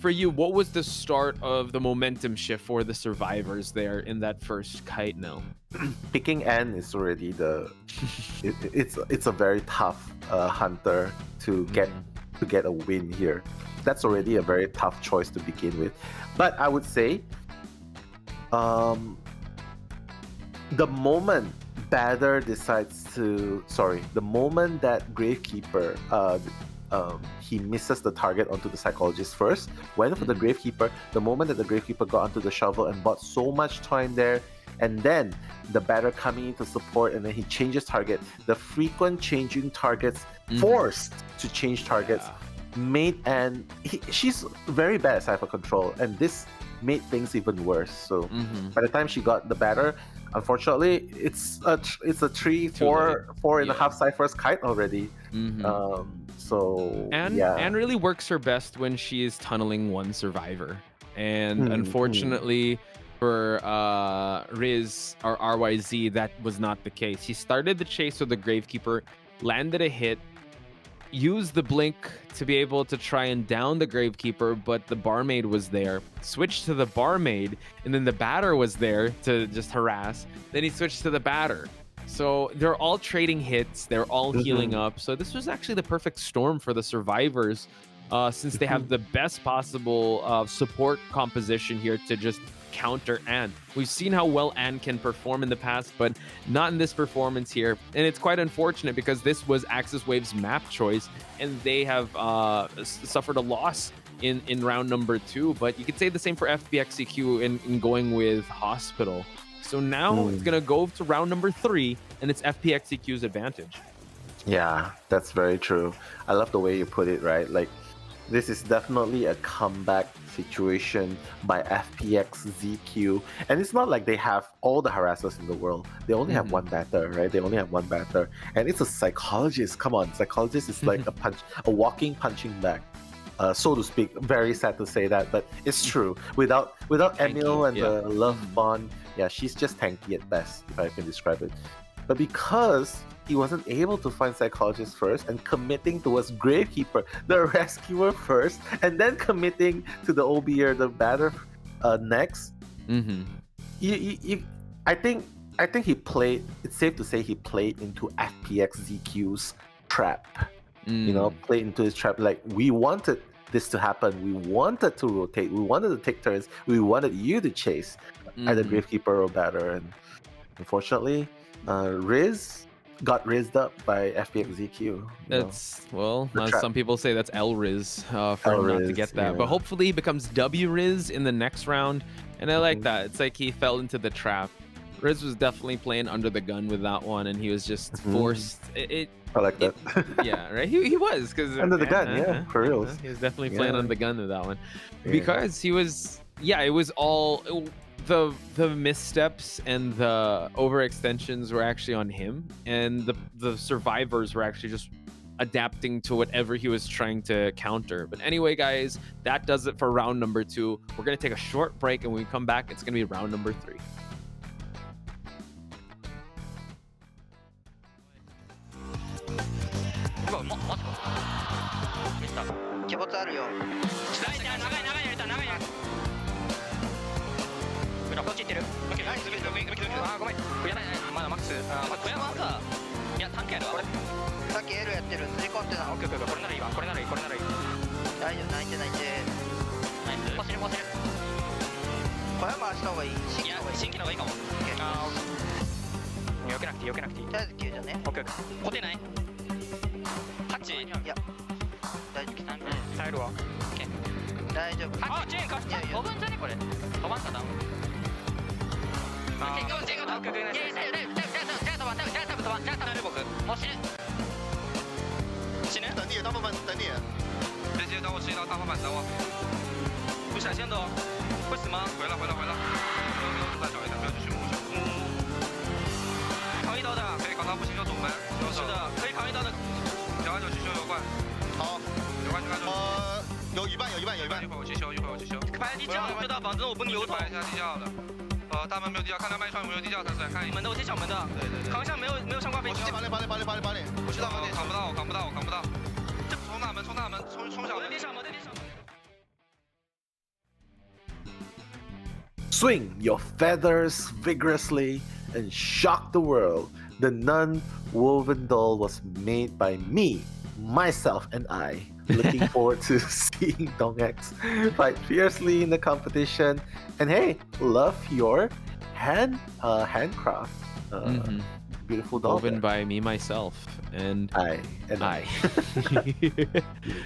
For you, what was the start of the momentum shift for the survivors there in that first kite now? Picking N is already it's a very tough hunter to get a win here. That's already a very tough choice to begin with. But I would say the moment batter decides to the moment that Gravekeeper he misses the target onto the psychologist first, went for the Gravekeeper. The moment that the Gravekeeper got onto the shovel and bought so much time there, and then the batter coming in to support, and then he changes target. The frequent changing targets, forced to change targets, made she's very bad at cipher control, and this made things even worse. So by the time she got the batter, unfortunately, it's a 4.5 ciphers kite already. Anne really works her best when she is tunneling one survivor, and unfortunately for Riz or RYZ, that was not the case. He started the chase with the Gravekeeper, landed a hit, used the blink to be able to try and down the Gravekeeper, but the barmaid was there. Switched to the barmaid, and then the batter was there to just harass. Then he switched to the batter. So they're all trading hits, they're all healing up. So this was actually the perfect storm for the survivors, since they have the best possible support composition here to just counter Anne. We've seen how well Anne can perform in the past, but not in this performance here. And it's quite unfortunate because this was AXIZ Waves' map choice, and they have suffered a loss in round number 2. But you could say the same for FPX.ZQ in going with Hospital. So now it's going to go to round number 3, and it's FPX.ZQ's advantage. Yeah, that's very true. I love the way you put it, right? Like, this is definitely a comeback situation by FPX.ZQ. And it's not like they have all the harassers in the world. They only have one batter, right? They only have one batter. And it's a psychologist. Come on, psychologist is like a walking punching bag. So to speak. Very sad to say that, but it's true. Without Emil and the love bond Yeah, she's just tanky at best, if I can describe it. But because he wasn't able to find Psychologist first and committing towards Gravekeeper, the Rescuer first, and then committing to the OB or the Batter next, I think he played. It's safe to say he played into FPX.ZQ's trap. You know, played into his trap. Like, we wanted this to happen. We wanted to rotate. We wanted to take turns. We wanted you to chase either Gravekeeper or Batter. And unfortunately, Riz got rizzed up by FPX.ZQ. That's some people say that's L Riz for him not to get that. But hopefully he becomes W Riz in the next round. And I like that. It's like he fell into the trap. Riz was definitely playing under the gun with that one, and he was just forced. I like that. Yeah, right. He was because under the gun, for real. He was definitely playing under the gun with that one, because he was. Yeah, it was all the missteps and the overextensions were actually on him, and the survivors were actually just adapting to whatever he was trying to counter. But anyway, guys, that does it for round number 2. We're gonna take a short break, and when we come back, it's gonna be round number 3. Swing your feathers vigorously and shock the world. The non-woven doll was made by me, myself, and I. Looking forward to seeing Dongx fight fiercely in the competition. And hey, love your handcraft. Beautiful doll. Woven by me, myself, and I.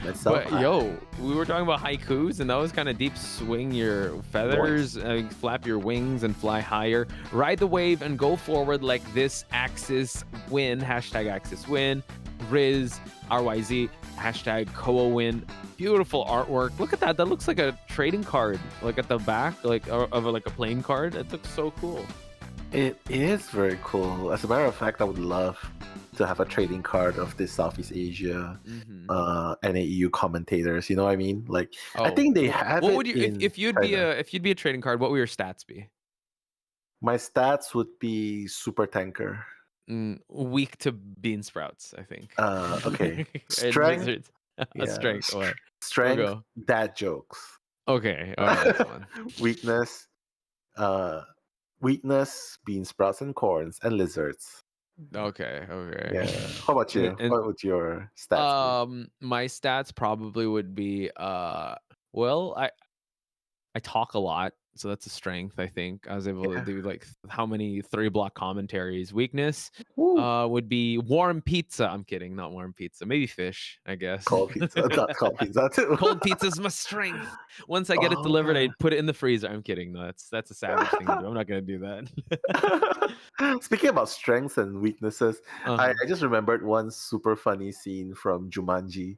Myself, but yo, we were talking about haikus, and that was kind of deep. Swing your feathers, flap your wings, and fly higher. Ride the wave and go forward like this. AXIZ win. Hashtag AXIZ win. Riz, RYZ. Hashtag COAVII. Beautiful artwork. Look at that. That looks like a trading card, like at the back, like of like a playing card. It looks so cool. It is very cool. As a matter of fact, I would love to have a trading card of this Southeast Asia NAEU commentators. You know what I mean? Like, I think they have. What would you if you'd be a trading card? What would your stats be? My stats would be super tanker. Weak to bean sprouts, I think. Okay. Strength. Strength. What? Strength. Dad jokes. Okay. All right. That's one. Weakness. Weakness, bean sprouts and corns and lizards. Okay. Yeah. How about you? What would your stats be? My stats probably would be well, I talk a lot, so that's a strength. I think I was able to do like how many 3-block commentaries. Weakness would be warm pizza. I'm kidding, not warm pizza. Maybe fish, I guess. Cold pizza. That's cold pizza too. Cold pizza's my strength. Once I get it delivered, I put it in the freezer. I'm kidding. No, that's a savage thing to do. I'm not gonna do that. Speaking about strengths and weaknesses, I just remembered one super funny scene from Jumanji.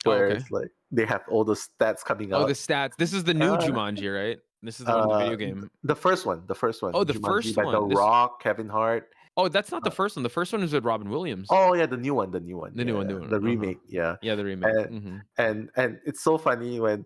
Where it's like they have all the stats coming out. Oh, the stats. This is the new Jumanji, right? This is the one in the video game. The first one. Oh, the Jumanji first by one. The Rock, Kevin Hart. Oh, that's not the first one. The first one is with Robin Williams. Oh yeah, the new one. The new one. The remake. Yeah. Yeah, the remake. And it's so funny when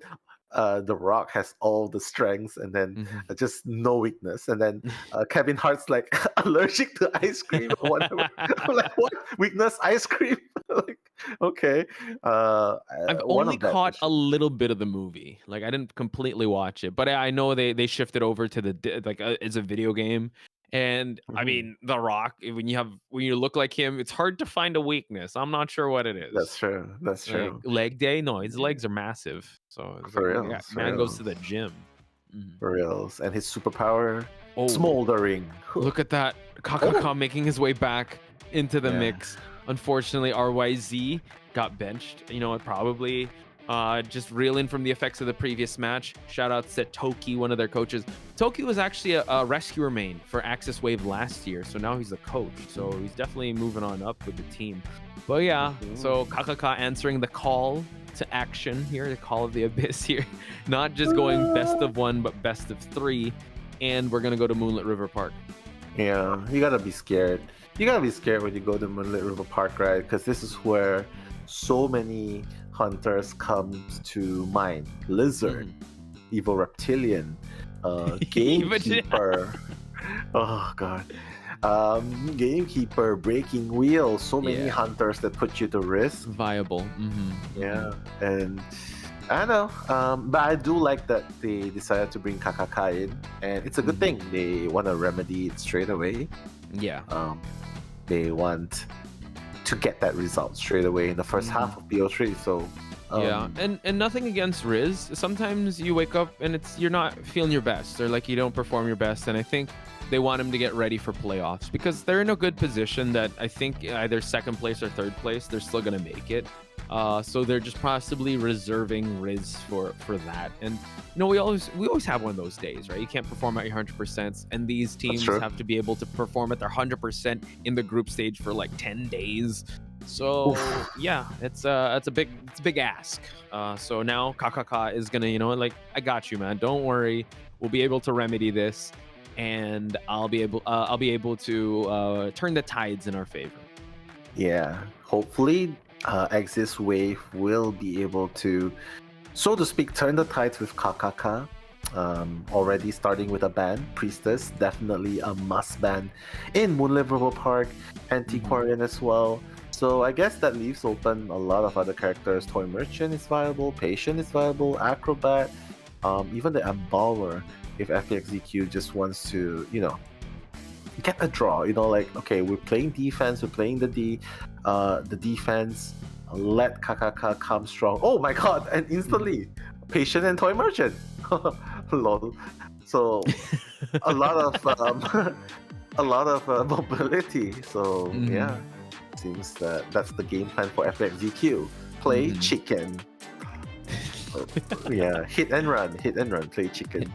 The Rock has all the strengths and then just no weakness. And then Kevin Hart's like allergic to ice cream or whatever. I'm like, what? Weakness? Ice cream? Like, okay. I've only caught a little bit of the movie. Like, I didn't completely watch it, but I know they shifted over to it's a video game. And I mean, The Rock, when you look like him, it's hard to find a weakness. I'm not sure what it is. That's true. That's true. Leg day? No, his legs are massive. So it's For like, real, yeah, for man goes real. to the gym. For reals. And his superpower, Oh. smoldering. Look at that. Kakaka making his way back into the mix. Unfortunately, RYZ got benched. You know what? Probably just reeling from the effects of the previous match. Shout out to Toki, one of their coaches. Toki was actually a rescuer main for AXIZ Wave last year. So now he's a coach. So he's definitely moving on up with the team. But yeah, so Kakaka answering the call to action here, the call of the abyss here. Not just going best of 1, but best of 3. And we're going to go to Moonlit River Park. Yeah, you gotta be scared. You gotta be scared when you go to Moonlit River Park, right? Because this is where so many hunters come to mind. Lizard, Evil Reptilian, Gamekeeper. Oh god. Gamekeeper, Breaking Wheel, so many hunters that put you to risk. Viable. Yeah, and I know, but I do like that they decided to bring Kakaka in, and it's a good thing. They want to remedy it straight away. Yeah. They want to get that result straight away in the first half of BO3. So yeah, and nothing against Riz. Sometimes you wake up and you're not feeling your best, or like you don't perform your best, and I think they want him to get ready for playoffs because they're in a good position that I think either second place or third place, they're still gonna make it. So they're just possibly reserving Riz for that. And you know, we always have one of those days, right? You can't perform at your 100%, and these teams have to be able to perform at their 100% in the group stage for like 10 days. So yeah, it's a big ask. So now Kakaka is gonna, you know, like, I got you, man. Don't worry. We'll be able to remedy this, and I'll be able to turn the tides in our favor. Yeah, hopefully AXIZ Wave will be able to, so to speak, turn the tides with Kakaka. Already starting with a ban. Priestess, definitely a must ban in Moonlit River Park. Antiquarian as well. So I guess that leaves open a lot of other characters. Toy Merchant is viable, Patient is viable, Acrobat, even the Embalmer, if FPX.ZQ just wants to, you know, get a draw. You know, like, okay, we're playing defense, we're playing the defense, let Kakaka come strong. Oh my god, and instantly, Patient and Toy Merchant. Lol. So a lot of mobility. So yeah. Seems that that's the game plan for FPX.ZQ. Play chicken. Yeah, hit and run, play chicken.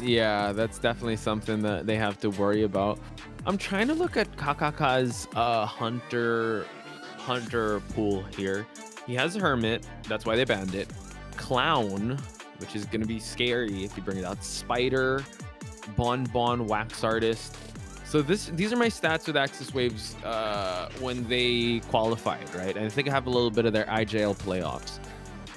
Yeah, that's definitely something that they have to worry about. I'm trying to look at Kakaka's hunter pool here. He has a hermit, that's why they banned it. Clown, which is gonna be scary if you bring it out. Spider, Bon Wax Artist. So these are my stats with AXIZ Waves when they qualified, right? And I think I have a little bit of their IJL playoffs.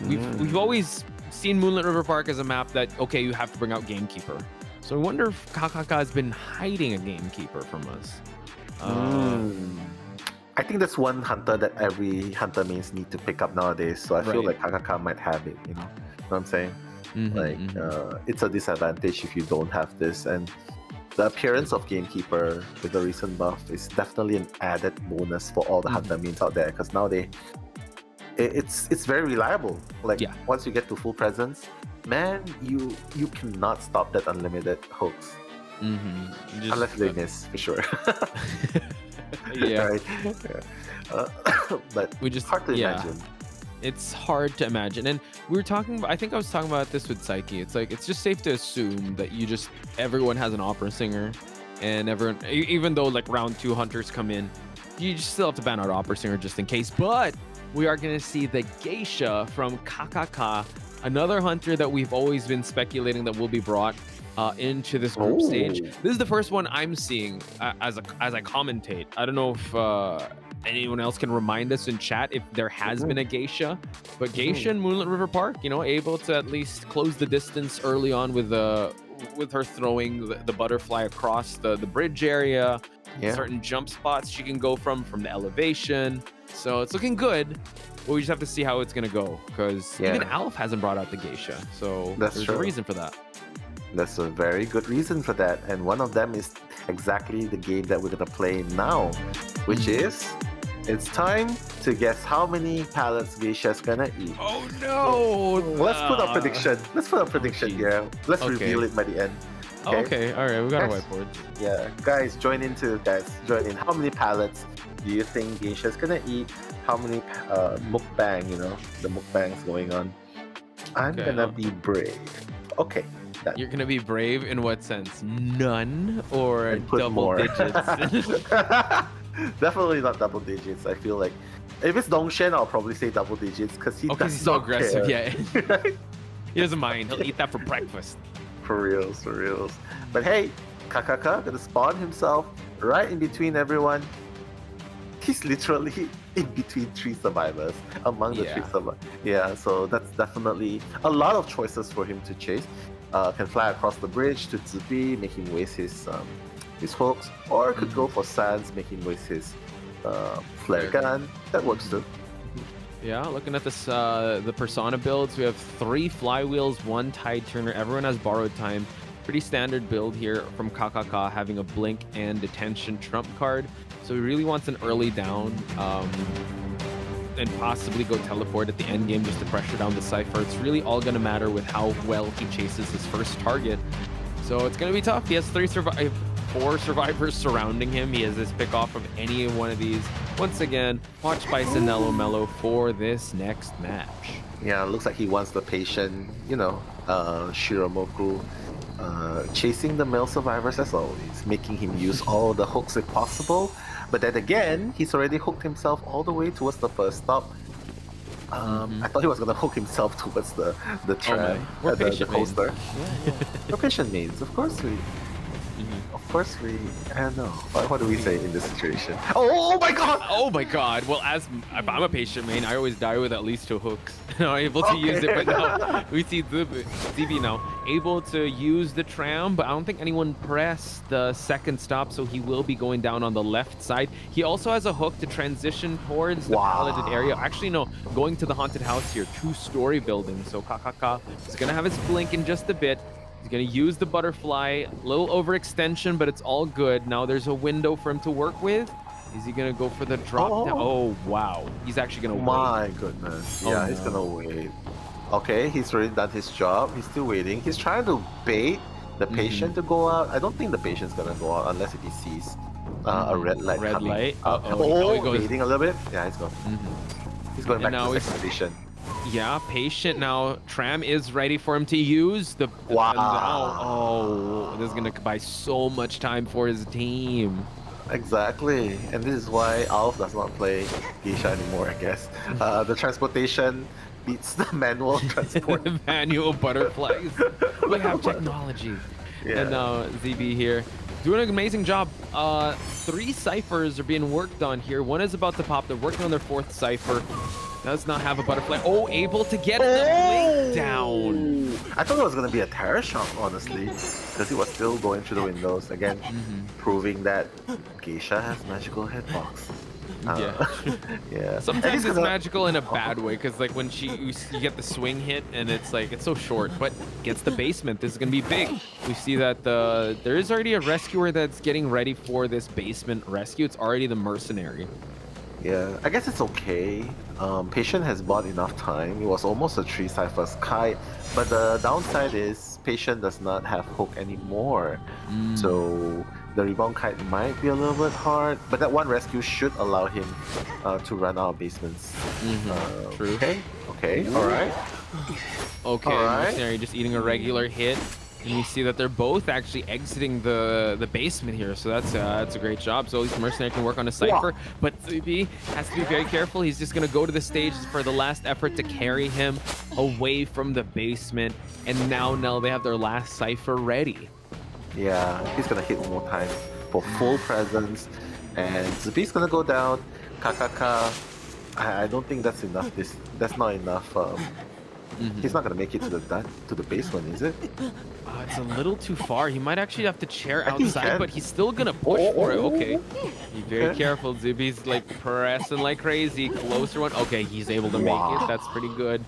We've always seen Moonlit River Park as a map that, okay, you have to bring out Gamekeeper. So I wonder if Kakaka has been hiding a Gamekeeper from us. I think that's one hunter that every hunter mains need to pick up nowadays. So I feel like Kakaka might have it, you know what I'm saying? It's a disadvantage if you don't have this. And the appearance of Gamekeeper with the recent buff is definitely an added bonus for all the hunter mains out there, because now it's very reliable. Like once you get to full presence, man, you cannot stop that unlimited hoax. Unless they miss, for sure. Right? But hard to imagine. It's hard to imagine. And we were talking about, I think I was talking about this with Psyche. It's like, it's just safe to assume that everyone has an opera singer, and everyone, even though like round 2 hunters come in, you just still have to ban out opera singer just in case. But we are going to see the Geisha from Kakaka, another hunter that we've always been speculating that will be brought into this group stage. This is the first one I'm seeing as I commentate. I don't know anyone else can remind us in chat if there has been a geisha. But geisha in Moonlit River Park, you know, able to at least close the distance early on with her throwing the butterfly across the bridge area. Certain jump spots she can go from the elevation. So it's looking good. But we just have to see how it's gonna go, because even Alf hasn't brought out the geisha. So there's a reason for that. That's a very good reason for that, and one of them is exactly the game that we're gonna play now, which is it's time to guess how many pallets Geisha's gonna eat. Oh no! Let's put a prediction. Let's put a prediction here. Let's reveal it by the end. Okay, all right, we got a whiteboard. Yeah, guys, join in. How many pallets do you think Geisha's gonna eat? How many mukbang? You know, the mukbangs going on. I'm gonna be brave. Okay. You're gonna be brave in what sense? None or double more. digits? Definitely not double digits. I feel like if it's Dongshen, I'll probably say double digits because he's so aggressive. Care. Yeah, he doesn't mind. He'll eat that for breakfast. For reals. But hey, Kakaka gonna spawn himself right in between everyone. He's literally in between 3 survivors, among the 3 survivors. Yeah, so that's definitely a lot of choices for him to chase. Can fly across the bridge to Zibi, make him waste his hooks, or could go for Sans, make him waste his flare gun. That works too. Yeah, looking at this, the Persona builds, we have 3 flywheels, 1 tide turner. Everyone has borrowed time. Pretty standard build here from KKK, having a blink and detention trump card. So he really wants an early down. And possibly go teleport at the end game just to pressure down the Cypher. It's really all going to matter with how well he chases his first target. So it's going to be tough. He has 4 survivors surrounding him. He has this pick off of any one of these. Once again, watch by Sinello Mello for this next match. Yeah, it looks like he wants the patient, you know, Shiramoku chasing the male survivors as always, making him use all the hooks if possible. But then again, he's already hooked himself all the way towards the first stop. I thought he was gonna hook himself towards the tram, the coaster. We're patient mains, of course we. I don't know. What do we say in this situation? Oh my god! Oh my god! Well, if I'm a patient main, I always die with at least 2 hooks. I'm able to use it, but now we see ZB now able to use the tram, but I don't think anyone pressed the second stop, so he will be going down on the left side. He also has a hook to transition towards the palleted area. Actually, no, going to the haunted house here, 2-story building. So KKK is gonna have his blink in just a bit. He's going to use the butterfly, a little overextension, but it's all good. Now there's a window for him to work with. Is he going to go for the drop down? Oh, wow. He's actually going to wait. My goodness. Yeah, he's going to wait. Okay, he's already done his job. He's still waiting. He's trying to bait the patient to go out. I don't think the patient's going to go out unless if he sees a red light coming. Waiting a little bit. Yeah, he's going. He's going back to the second station. Yeah, patient now. Tram is ready for him to use the. Oh, this is gonna buy so much time for his team. Exactly, and this is why Alf does not play Geisha anymore. I guess the transportation beats the manual transport. The manual butterflies. We have technology. Yeah. And ZB here doing an amazing job. 3 ciphers are being worked on here. 1 is about to pop. They're working on their 4th cipher. Does not have a butterfly. Oh, able to get the blink down. I thought it was going to be a terror shock, honestly, because he was still going through the windows. Again, proving that Geisha has magical hitbox. Yeah. Sometimes it's magical in a bad way, because like when you get the swing hit and it's like, it's so short, but gets the basement. This is going to be big. We see that there is already a rescuer that's getting ready for this basement rescue. It's already the mercenary. Yeah, I guess it's okay. Patient has bought enough time. It was almost a 3 ciphers kite, but the downside is Patient does not have hook anymore. So the rebound kite might be a little bit hard, but that 1 rescue should allow him to run out of basements. True. Okay, alright. Okay, mercenary just eating a regular hit. And you see that they're both actually exiting the basement here, so that's a great job. So at least Mercenary can work on a cipher, but ZB has to be very careful. He's just gonna go to the stage for the last effort to carry him away from the basement. And now they have their last cipher ready. Yeah, he's gonna hit 1 more time for full presence, and ZB's gonna go down. Kakaka, I don't think that's enough. That's not enough. He's not gonna make it to the basement, is it? It's a little too far. He might actually have to chair I think he outside, can. but he's still gonna push for it. Okay. Be very Okay. careful. Zuby's like pressing like crazy. Closer one. Okay, he's able to make it. That's pretty good.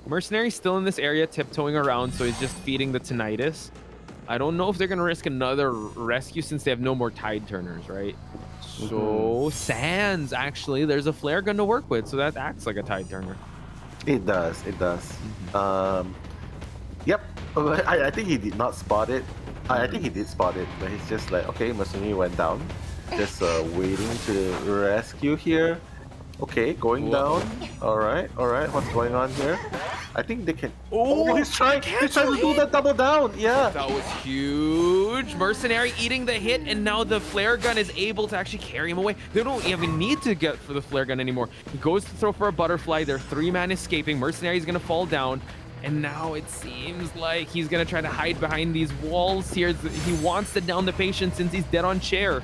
Mercenary's still in this area, tiptoeing around, so he's just feeding the tinnitus. I don't know if they're gonna risk another rescue since they have no more tide turners, right? So Sands, actually, there's a flare gun to work with, so that acts like a tide turner. It does. It does. Yep. I think he did not spot it. I think he did spot it, but he's just like, okay, Mercenary went down. Just waiting to rescue here. Okay, going down. All right. What's going on here? I think they can. Oh, he's trying to do that double down. Yeah. That was huge. Mercenary eating the hit, and now the flare gun is able to actually carry him away. They don't even need to get for the flare gun anymore. He goes to throw for a butterfly. There are 3 men escaping. Mercenary's gonna fall down. And now it seems like he's gonna try to hide behind these walls here. He wants to down the patient since he's dead on chair.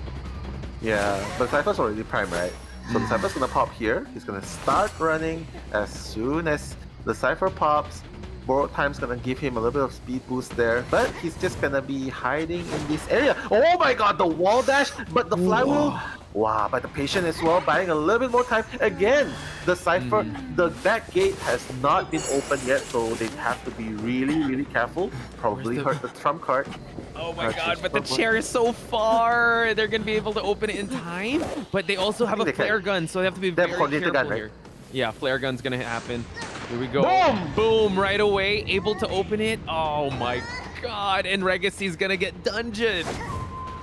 Yeah, but Cypher's already primed, right? So the Cypher's gonna pop here. He's gonna start running as soon as the Cypher pops. Borrowed Time's gonna give him a little bit of speed boost there, but he's just gonna be hiding in this area. Oh my god, the wall dash, but the flywheel. Wow, but the patient as well, buying a little bit more time. Again, the Cypher, the back gate has not been opened yet, so they have to be really careful. Probably hurt the trump card. Oh my god, but the chair is so far. They're gonna be able to open it in time, but they also have a flare gun, so they have to be very careful gun, right? here. Yeah, flare gun's gonna happen. Here we go. Boom! Boom, right away. Able to open it. Oh my god, and Regacy's gonna get dungeon.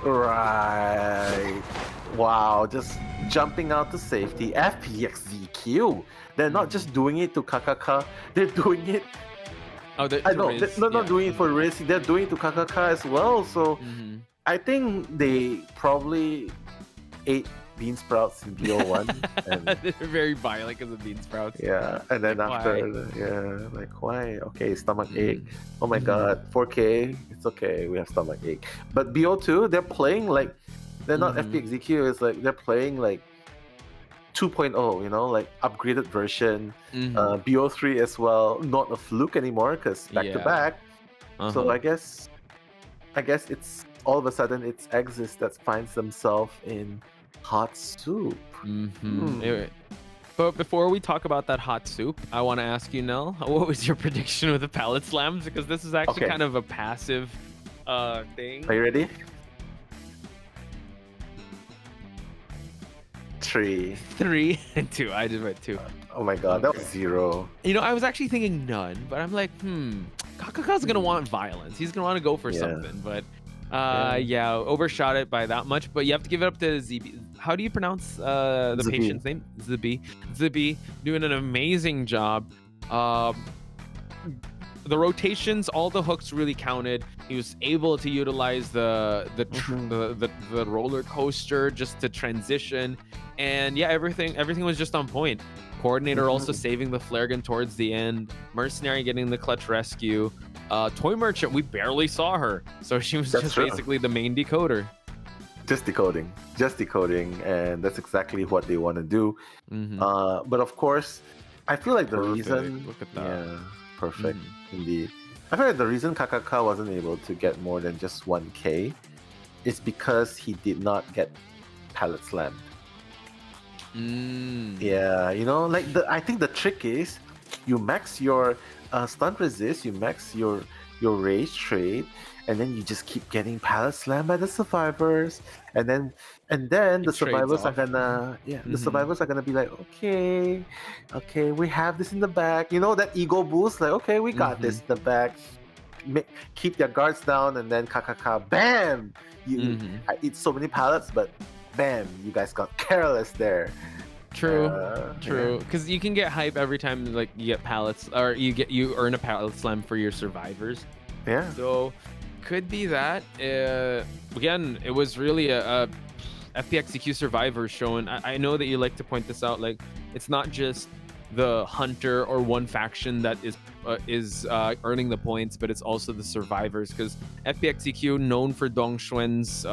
Right. Wow, just jumping out to safety. FPX.ZQ. They're not just doing it to Kakaka, they're doing it. Oh, I know, they're not doing it for Riz, they're doing it to Kakaka as well. So I think they probably ate bean sprouts in BO1. And They're very violent because of bean sprouts. yeah, and then Like, after, like why? Okay, stomach ache. Oh my god, 4K, it's okay, we have stomach ache. But BO2, they're playing like, they're not FPX.ZQ, it's like they're playing like 2.0, you know, like upgraded version. BO3 as well, not a fluke anymore because back to back. So I guess it's all of a sudden it's AXIZ that finds themselves in hot soup. Anyway, but before we talk about that hot soup, I want to ask you, Nell, what was your prediction with the pallet slams? Because this is actually kind of a passive thing. Are you ready? 3 and 2. I just went 2. Oh my god, that was 0. You know, I was actually thinking none, but I'm like, Kakaka's gonna want violence. He's gonna want to go for something, but yeah, overshot it by that much. But you have to give it up to ZB. How do you pronounce the patient's name? ZB doing an amazing job. The rotations, all the hooks really counted. He was able to utilize the roller coaster just to transition, and yeah, everything was just on point. Coordinator also saving the flare gun towards the end. Mercenary getting the clutch rescue. Toy Merchant, we barely saw her, so she was just basically the main decoder. Just decoding, and that's exactly what they want to do. But of course, I feel like the reason. Look at that. Yeah, perfect. Indeed. I feel like the reason Kakaka wasn't able to get more than just 1K is because he did not get pallet slammed. Yeah, you know, like I think the trick is you max your stunt resist, you max your rage trade, and then you just keep getting pallet slammed by the survivors, and then the survivors are gonna the survivors are gonna be like, okay, we have this in the back, you know, that ego boost, like, okay, we got this in the back. Keep their guards down, and then Kakaka, bam, I eat so many pallets, but bam, you guys got careless there. True. Because you can get hype every time like you get pallets, or you earn a pallet slam for your survivors. Yeah. So could be that. Again, it was really a FPX.ZQ survivor showing. I know that you like to point this out. Like, it's not just the hunter or one faction that is earning the points, but it's also the survivors, because FPX.ZQ, known for Dongxuan's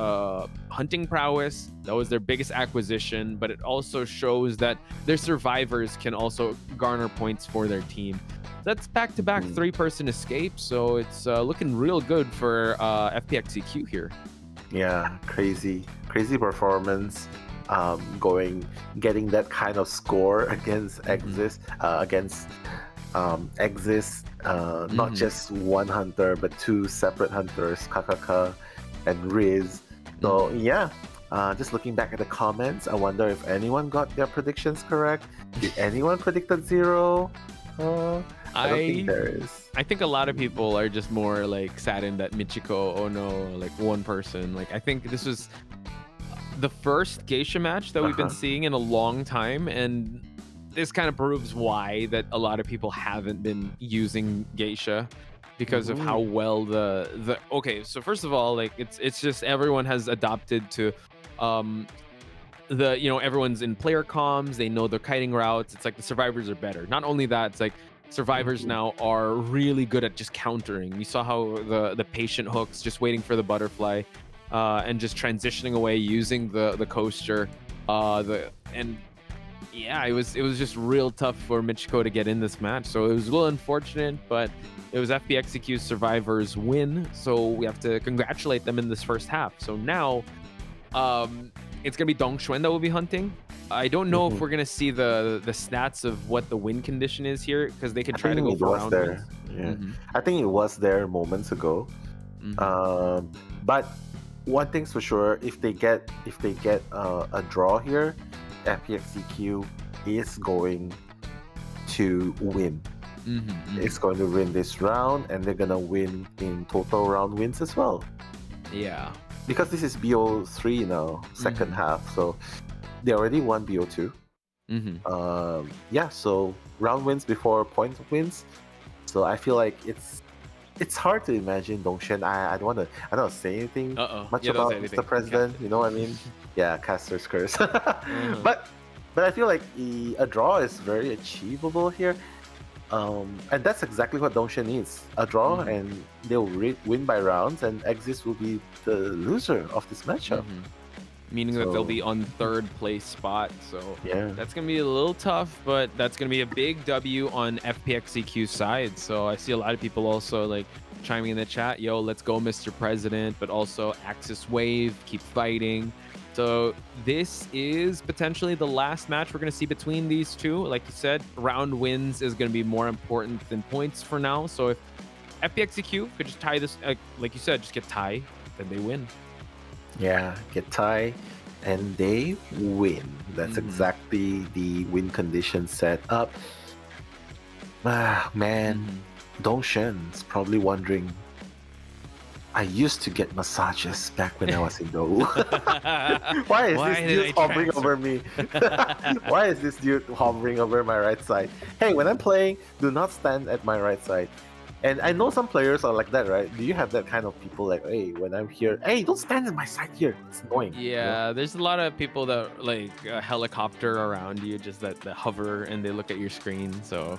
hunting prowess, that was their biggest acquisition, but it also shows that their survivors can also garner points for their team. That's back-to-back three-person escape, so it's looking real good for FPX.ZQ here. Yeah, crazy performance. Getting that kind of score against AXIZ, AXIZ, not just one hunter, but two separate hunters, KKK and Riz. So yeah, just looking back at the comments, I wonder if anyone got their predictions correct. Did anyone predicted 0? I don't think there is. I think a lot of people are just more like saddened that Michiko, oh no, like one person. Like I think this was the first geisha match that we've been seeing in a long time, and this kind of proves why that a lot of people haven't been using geisha, because of how well the okay, so first of all, like it's just everyone has adopted to everyone's in player comms, they know their kiting routes. It's like the survivors are better. Not only that, it's like survivors now are really good at just countering. You saw how the patient hooks, just waiting for the butterfly, and just transitioning away using the coaster, it was just real tough for Michiko to get in this match. So it was a little unfortunate, but it was FPX.ZQ's survivors win, so we have to congratulate them in this first half. So now it's gonna be Dongxuan that will be hunting. I don't know if we're gonna see the stats of what the win condition is here, because they could try to go for round wins. Yeah. I think it was there moments ago. But one thing's for sure, if they get a draw here, FPX.ZQ is going to win. It's going to win this round, and they're gonna win in total round wins as well. Yeah, because this is BO3 now, second half, so they already won BO2. So round wins before point wins. So I feel like it's hard to imagine Dongxuan. I don't say anything much about Mr. President. You know what I mean? Yeah, Caster's curse. But I feel like a draw is very achievable here. And that's exactly what Dongxuan needs. A draw, and they'll win by rounds, and AXIZ will be the loser of this matchup. Meaning that they'll be on third place spot. So yeah, that's going to be a little tough, but that's going to be a big W on FPX.ZQ's side. So I see a lot of people also like chiming in the chat, yo, let's go Mr. President, but also AXIZ Wave, keep fighting. So this is potentially the last match we're going to see between these two. Like you said, round wins is going to be more important than points for now. So if FPX.ZQ could just tie this, like you said, just get tie, then they win. Yeah, get tie, and they win. That's exactly the win condition set up. Man, Dongxuan's probably wondering, I used to get massages back when I was in Dou. Why is this dude hovering over me? Why is this dude hovering over my right side? Hey, when I'm playing, do not stand at my right side. And I know some players are like that, right? Do you have that kind of people like, hey, when I'm here, hey, don't stand at my side here. It's annoying. Yeah, there's a lot of people that like helicopter around you, just that hover and they look at your screen. So,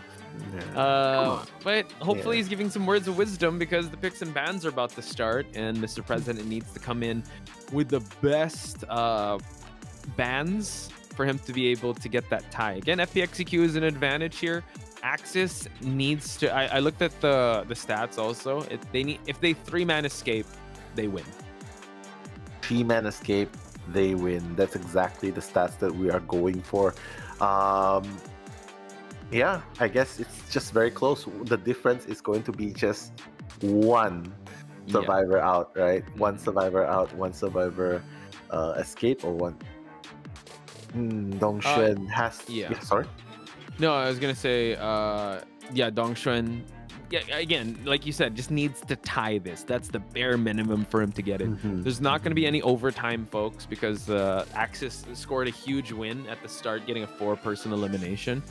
but hopefully he's giving some words of wisdom, because the picks and bans are about to start, and Mr. President needs to come in with the best bans for him to be able to get that tie. Again, FPX.ZQ is an advantage here. AXIZ needs to. I looked at the stats also. If they 3-man escape, they win. 3-man escape, they win. That's exactly the stats that we are going for. Yeah, I guess it's just very close. The difference is going to be just one survivor out, right? One survivor out, one survivor escape, or one. Dongxuan has. Yeah, sorry. No, I was gonna say, Dongxuan, again, like you said, just needs to tie this. That's the bare minimum for him to get it. There's not gonna be any overtime, folks, because AXIZ scored a huge win at the start, getting a 4-person elimination.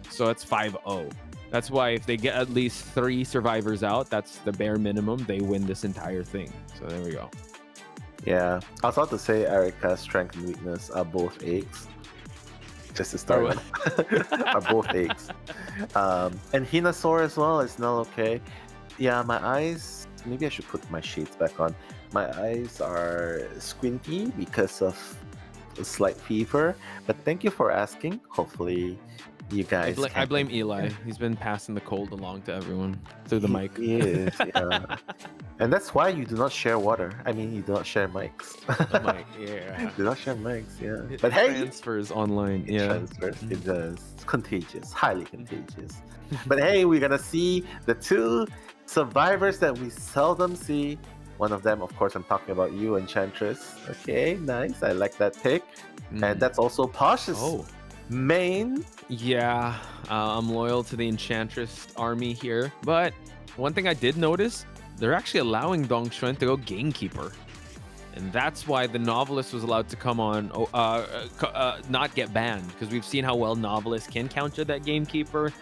So that's 5-0. That's why if they get at least 3 survivors out, that's the bare minimum. They win this entire thing. So there we go. Yeah, I was about to say Erica's strength and weakness are both eggs. just to start with. Are both eggs. And Hinasaur as well is not okay. Yeah, my eyes, maybe I should put my shades back on. My eyes are squinty because of a slight fever, but thank you for asking. Hopefully you guys I blame Eli. He's been passing the cold along to everyone through the mic. He is, yeah. And that's why you do not share water. I mean, you do not share mics. Mic, yeah. Do not share mics, yeah. It But hey, transfers online. it Yeah. transfers. It does. It's contagious, highly contagious. But hey, we're gonna see the two survivors that we seldom see. One of them, of course, I'm talking about you, Enchantress. Okay, nice. I like that pick. And that's also Posh's main. Yeah, I'm loyal to the Enchantress army here. But one thing I did notice, they're actually allowing Dongxuan to go Gamekeeper. And that's why the Novelist was allowed to come on, not get banned. Because we've seen how well Novelist can counter that Gamekeeper.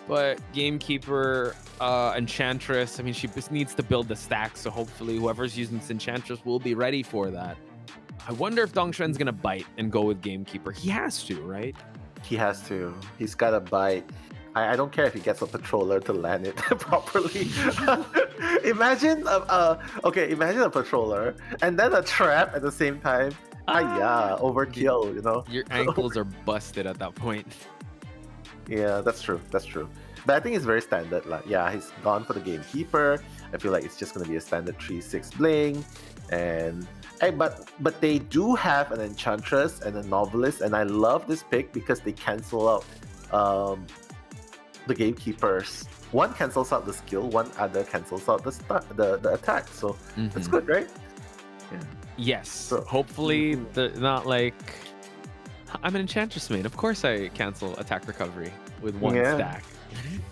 But Gamekeeper, Enchantress, I mean, she just needs to build the stack. So hopefully whoever's using this Enchantress will be ready for that. I wonder if Dongxuan's going to bite and go with Gamekeeper. He has to, right? He has to. He's got to bite. I don't care if he gets a patroller to land it properly. Imagine, imagine a patroller and then a trap at the same time. Yeah, overkill, you know? Your ankles are busted at that point. Yeah, that's true. That's true. But I think it's very standard. Like, yeah, he's gone for the Gamekeeper. I feel like it's just going to be a standard 3-6 bling. And hey, but they do have an Enchantress and a Novelist, and I love this pick because they cancel out the Gamekeepers. One cancels out the skill, one other cancels out the attack. So that's good, right? Yeah. Yes. So hopefully they're not like, I'm an Enchantress main. Of course I cancel attack recovery with one stack.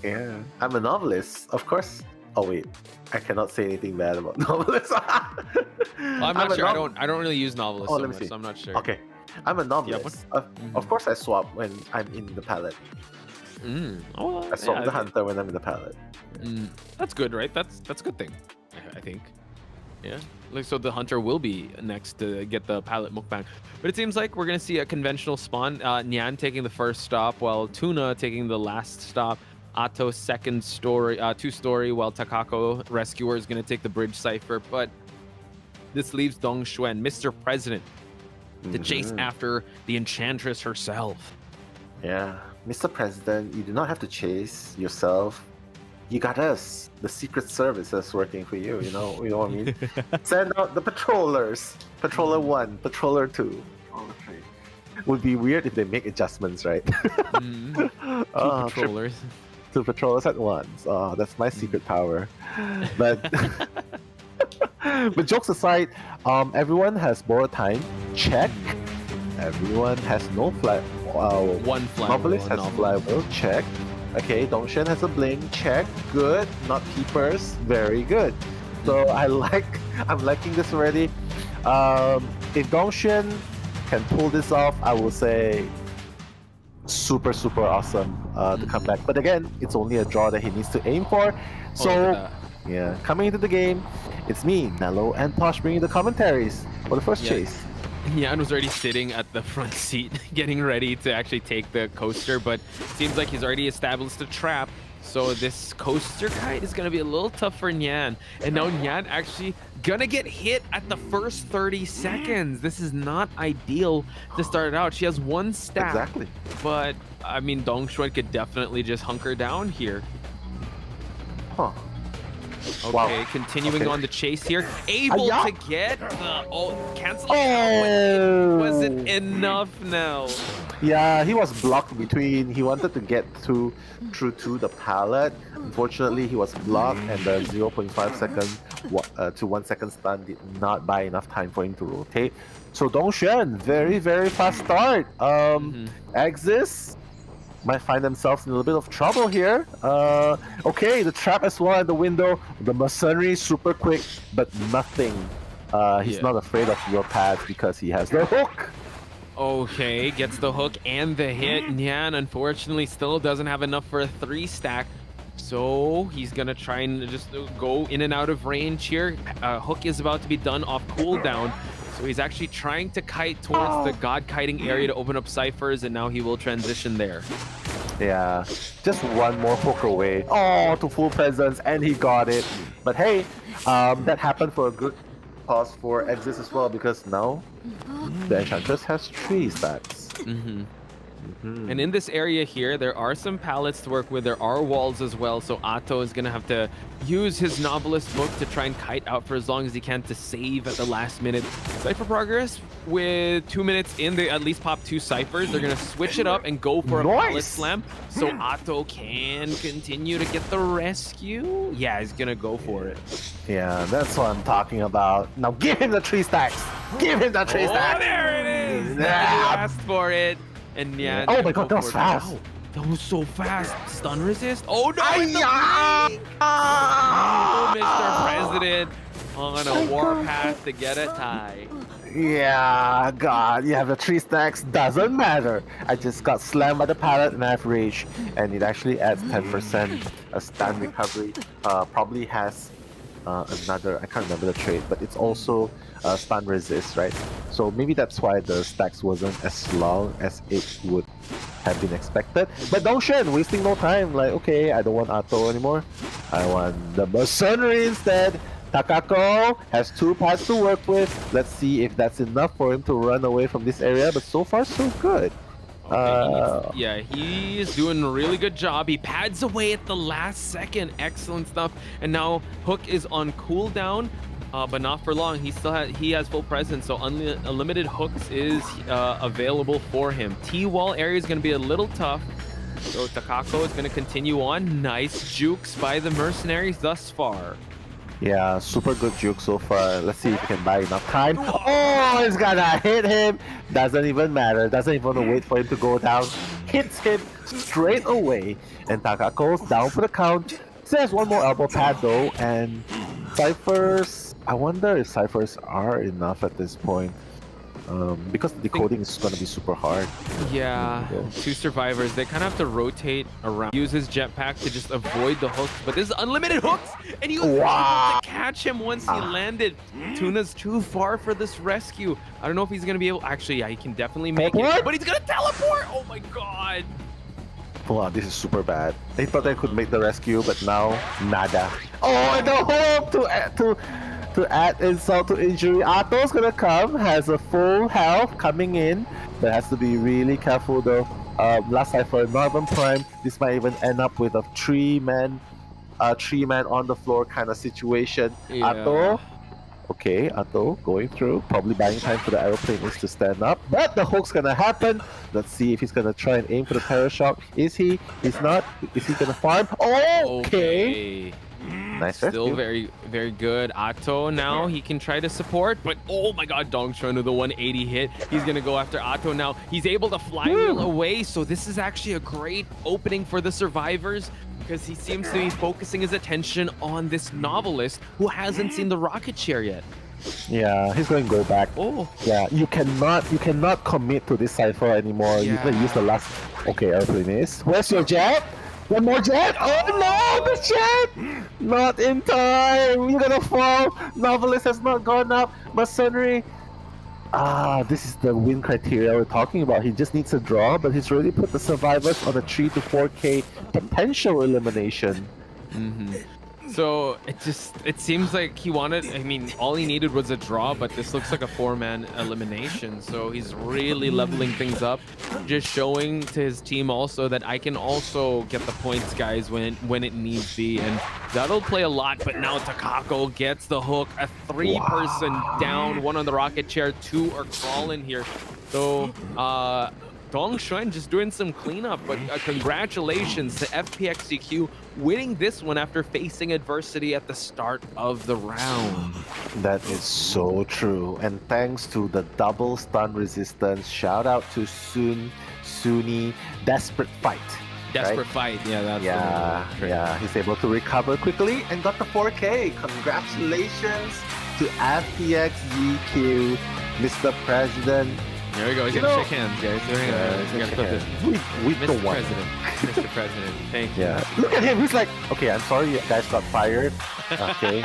Yeah. I'm a Novelist. Of course. Oh wait, I cannot say anything bad about Novelist. I'm not sure. I don't really use Novelist so much, so I'm not sure. Okay. I'm a Novelist. Of course I swap when I'm in the palette. I swap the Hunter when I'm in the palette. That's good, right? That's a good thing, I think. Yeah. Like, so the Hunter will be next to get the palette mukbang. But it seems like we're going to see a conventional spawn. Nyan taking the first stop, while Tuna taking the last stop. Ato second story, 2-story, while Takako Rescuer is going to take the bridge cipher. But this leaves Dongxuan, Mr. President, to chase after the Enchantress herself. Yeah. Mr. President, you do not have to chase yourself. You got us, the Secret Service that's working for you, you know what I mean? Send out the patrollers. Patroller 1, Patroller 2. Would be weird if they make adjustments, right? Two patrollers. 2 patrollers at once. Oh, that's my secret power. But but jokes aside, everyone has borrowed time. Check. Everyone has no flag. One flag. Novelist has flyable. Check. Okay, Dongxuan has a bling. Check. Good. Not keepers. Very good. So I'm liking this already. If Dongxuan can pull this off, I will say super awesome to come back. But again, it's only a draw that he needs to aim for. So yeah, coming into the game, it's me, Nello, and Posh bringing the commentaries for the first chase. Yan was already sitting at the front seat, getting ready to actually take the coaster, but it seems like he's already established a trap. So this coaster kite is going to be a little tough for Nyan. And now Nyan actually gonna get hit at the first 30 seconds. This is not ideal to start out. She has one stack. Exactly. But, I mean, Dongxuan could definitely just hunker down here. Huh. Okay, continuing on the chase here. Able to get the cancel. Wasn't enough now. Yeah, he was blocked between. He wanted to get through to the pallet. Unfortunately, he was blocked, and the 0.5 second to 1 second stun did not buy enough time for him to rotate. So Dongxuan, very fast start. AXIZ might find themselves in a little bit of trouble here. Okay, the trap as well at the window. The mercenary super quick, but nothing. He's not afraid of your pads because he has the hook. Okay, gets the hook and the hit. Nyan, unfortunately, still doesn't have enough for a 3-stack. So he's gonna try and just go in and out of range here. Hook is about to be done off cooldown. So he's actually trying to kite towards the God kiting area to open up ciphers, and now he will transition there. Yeah, just one more hook away. Oh, to full presence, and he got it. But hey, that happened for a good cause for AXIZ as well, because now the Enchantress has 3 stacks. And in this area here, there are some pallets to work with. There are walls as well. So Atto is going to have to use his Novelist book to try and kite out for as long as he can to save at the last minute. Cypher Progress, with 2 minutes in, they at least pop 2 ciphers. They're going to switch it up and go for a pallet slam. So Atto can continue to get the rescue. Yeah, he's going to go for it. Yeah, that's what I'm talking about. Now give him the 3 stacks. Give him the 3 stacks. Oh, there it is. Yeah. He asked for it. And yeah, oh my god, that was fast. Wow, that was so fast. Stun resist. Oh no! Oh, Mr. President on a warpath to get a tie. Yeah, God, you have the 3 stacks, doesn't matter. I just got slammed by the pallet and I have rage, and it actually adds 10% a stun recovery. Probably has another, I can't remember the trait, but it's also stun resist, right? So maybe that's why the stacks wasn't as long as it would have been expected. But Dongshen, wasting no time, like, okay, I don't want Atto anymore. I want the Mercenary instead. Takako has 2 pads to work with. Let's see if that's enough for him to run away from this area, but so far so good. Yeah, he's doing a really good job. He pads away at the last second. Excellent stuff. And now Hook is on cooldown, but not for long. He has full presence, so unlimited hooks is available for him. T-wall area is going to be a little tough. So Takako is going to continue on. Nice jukes by the mercenaries thus far. Yeah, super good juke so far. Let's see if he can buy enough time. Oh, he's gonna hit him. Doesn't even matter. Doesn't even want to wait for him to go down. Hits him straight away. And Takako's down for the count. Still has 1 more elbow pad though. And ciphers, I wonder if ciphers are enough at this point. Because the decoding is going to be super hard. Yeah, 2 survivors. They kind of have to rotate around. Use his jetpack to just avoid the hooks. But this is unlimited hooks! And he was able to catch him once he landed. Tuna's too far for this rescue. I don't know if he's going to be able... Actually, yeah, he can definitely make it. But he's going to teleport! Oh my god! Wow, this is super bad. They thought they could make the rescue, but now, nada. Oh, and the hope to add insult to injury. Atto's gonna come, has a full health coming in, but has to be really careful though. Last cipher, not even prime. This might even end up with a 3-man on the floor kind of situation. Yeah. Atto, okay, Atto going through, probably buying time for the aeroplane is to stand up, but the hook's gonna happen. Let's see if he's gonna try and aim for the terror shock. Is he? He's not. Is he gonna farm? Okay. Nice Still rescue. very, very good. Atto now, he can try to support, but oh my god, Dongshen with the 180 hit. He's going to go after Atto now. He's able to flywheel away, so this is actually a great opening for the survivors because he seems to be focusing his attention on this novelist who hasn't seen the rocket chair yet. Yeah, he's going to go back. Oh. Yeah, you cannot commit to this cipher anymore. Yeah. You can use the last... Okay, airplane is. Where's your jet? 1 more jet? Oh no, the jet! Not in time! You're gonna fall! Novelist has not gone up. Mercenary. This is the win criteria we're talking about. He just needs a draw, but he's already put the survivors on a 3 to 4k potential elimination. So it seems like he wanted, I mean, all he needed was a draw, but this looks like a 4-man elimination. So he's really leveling things up, just showing to his team also that I can also get the points, guys, when it needs be. And that'll play a lot, but now Takako gets the hook. A 3-person down, 1 on the rocket chair, 2 are crawling here. So, Dongshen just doing some cleanup, but congratulations to FPX.ZQ winning this one after facing adversity at the start of the round. That is so true, and thanks to the double stun resistance. Shout out to Suni, desperate fight. Desperate fight, yeah, that's yeah. He's able to recover quickly and got the 4K. Congratulations to FPX.ZQ, Mr. President. There we go. He's gonna shake hands, guys. There we go. He's gonna put this. We Mr. don't want President. Mr. President. Thank you. Yeah. Look at him. He's like, okay, I'm sorry you guys got fired. Okay.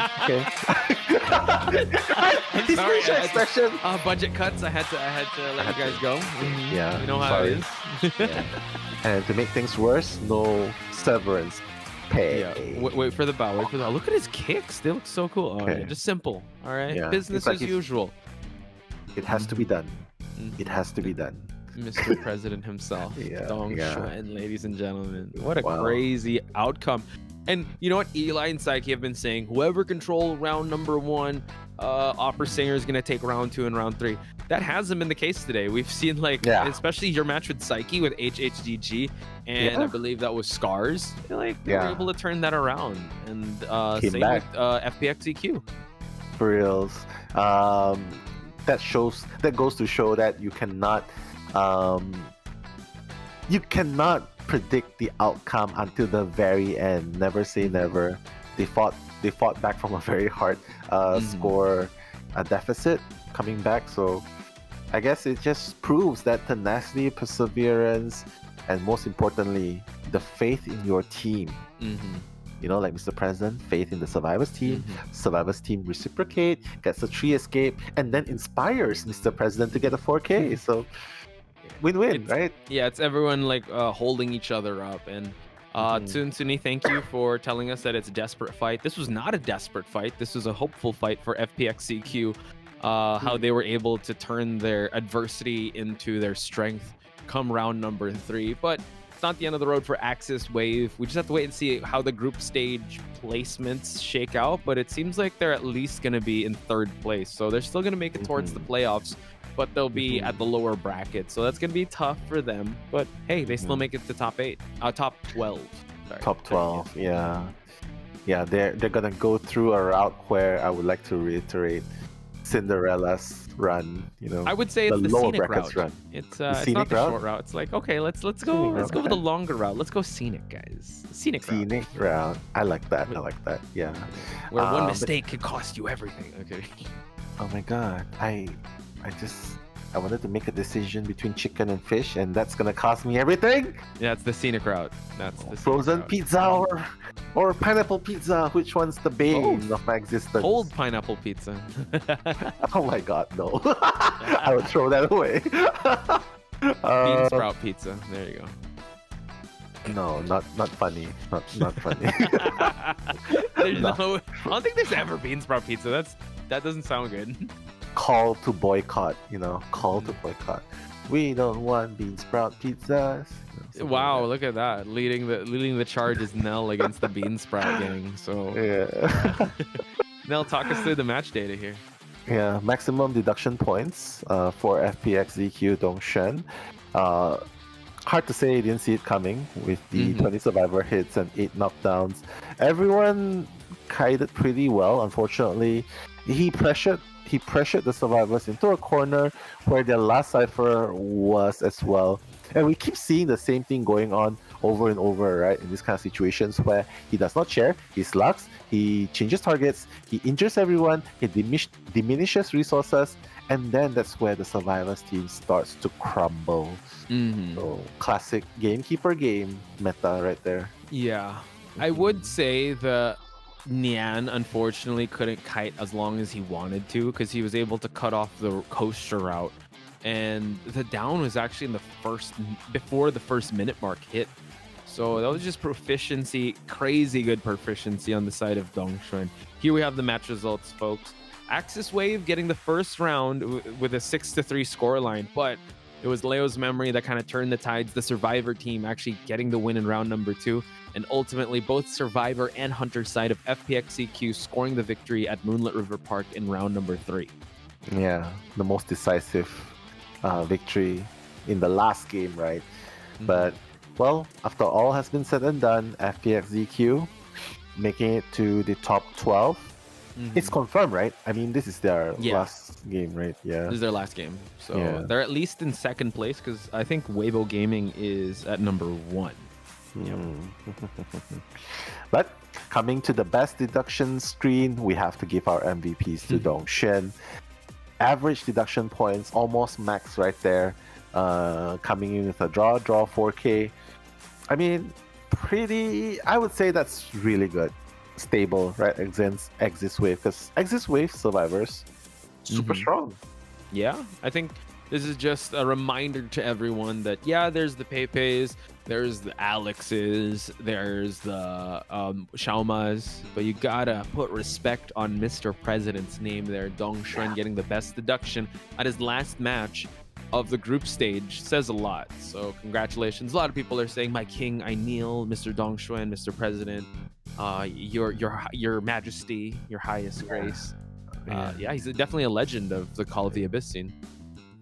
I'm His sorry. facial expression. Budget cuts. I had to let you guys go. Yeah, You know how sorry. it is. Yeah. And to make things worse, no severance pay. Yeah. Wait for the bow. Wait for the bow. Look at his kicks. They look so cool. All right. Just simple. All right. Yeah, Business it's like as he's- usual. It has to be done. It has to be done. Mr. President himself. Yeah, Dong yeah. Xuan, ladies and gentlemen. What a Wow. crazy outcome. And you know what? Eli and Psyche have been saying, whoever control round number 1, Opera Singer is going to take round 2 and round 3. That hasn't been the case today. We've seen, like, especially your match with Psyche with HHDG, and I believe that was Scars. Like, they were able to turn that around. And Came same back. with FPX.ZQ. For reals. That goes to show that you cannot predict the outcome until the very end. Never say never. They fought back from a very hard score deficit coming back. So I guess it just proves that tenacity, perseverance, and most importantly, the faith in your team. You know, like Mr. President, faith in the Survivors team. Survivors team reciprocate, gets a 3 escape, and then inspires Mr. President to get a 4K. So win-win, right? Yeah, it's everyone like holding each other up. And Tsunsuni, thank you for telling us that it's a desperate fight. This was not a desperate fight. This was a hopeful fight for FPX.ZQ. How they were able to turn their adversity into their strength come round number 3. But it's not the end of the road for AXIZ WAVE. We just have to wait and see how the group stage placements shake out. But it seems like they're at least going to be in 3rd place. So they're still going to make it towards the playoffs, but they'll be at the lower bracket. So that's going to be tough for them. But hey, they still make it to top 12. Sorry. Top 12, yeah. Yeah, they're going to go through a route where I would like to reiterate Cinderella's run, you know. I would say it's the lower scenic brackets route. run. It's scenic not the route? short route. It's like, okay, let's go with the longer route. Let's go scenic, guys. Scenic route. I like that. Yeah. Where one but- mistake could cost you everything. Okay. Oh my god. I wanted to make a decision between chicken and fish, and that's gonna cost me everything. Yeah, it's the scenic route. That's the Frozen pizza or pineapple pizza. Which one's the bane of my existence? Cold pineapple pizza. Oh my god, no! I would throw that away. Bean sprout pizza. There you go. No, not funny. Not funny. There's no. I don't think there's ever bean sprout pizza. That doesn't sound good. Call to boycott. You know, call to boycott. We don't want bean sprout pizzas. Wow, look at that. Leading the charge is Nell against the bean sprout gang. So yeah. Nell, talk us through the match data here. Yeah, maximum deduction points for FPX.ZQ Dongshen. Hard to say, didn't see it coming with the 20 survivor hits and 8 knockdowns. Everyone kited pretty well. Unfortunately, he pressured the survivors into a corner where their last cipher was as well. And we keep seeing the same thing going on over and over, right? In these kind of situations where he does not share, he slugs, he changes targets, he injures everyone, he diminishes resources, and then that's where the survivors team starts to crumble. So classic gamekeeper game meta right there. Yeah, I would say the Nian unfortunately couldn't kite as long as he wanted to because he was able to cut off the coaster route, and the down was actually in before the first minute mark hit. So that was just proficiency, crazy good proficiency on the side of Dongshen. Here we have the match results, folks. AXIZ WAVE getting the first round with a 6-3 scoreline, but it was Leo's memory that kind of turned the tides. The Survivor team actually getting the win in round number 2, and ultimately both Survivor and Hunter side of FPX.ZQ scoring the victory at Moonlit River Park in round number 3. Yeah, the most decisive victory in the last game, right? But, well, after all has been said and done, FPX.ZQ making it to the top 12. It's confirmed, right? I mean, this is their last game, right? Yeah. This is their last game. So they're at least in 2nd place because I think Weibo Gaming is at number 1. But coming to the best deduction screen, we have to give our MVPs to Dongshen. Average deduction points, almost max right there. Coming in with a draw 4K. I mean, I would say that's really good. stable, right? Against AXIZ Wave, because AXIZ Wave survivors super strong. Yeah, I think this is just a reminder to everyone that yeah, there's the Peipes, there's the Alexes, there's the Xiaomas, but you gotta put respect on Mr. President's name there. Dongxuan getting the best deduction at his last match of the group stage says a lot. So congratulations. A lot of people are saying, "My king, I kneel, Mr. Dongxuan, Mr. President, your Majesty, your highest grace." Yeah, he's definitely a legend of the Call of the Abyss scene.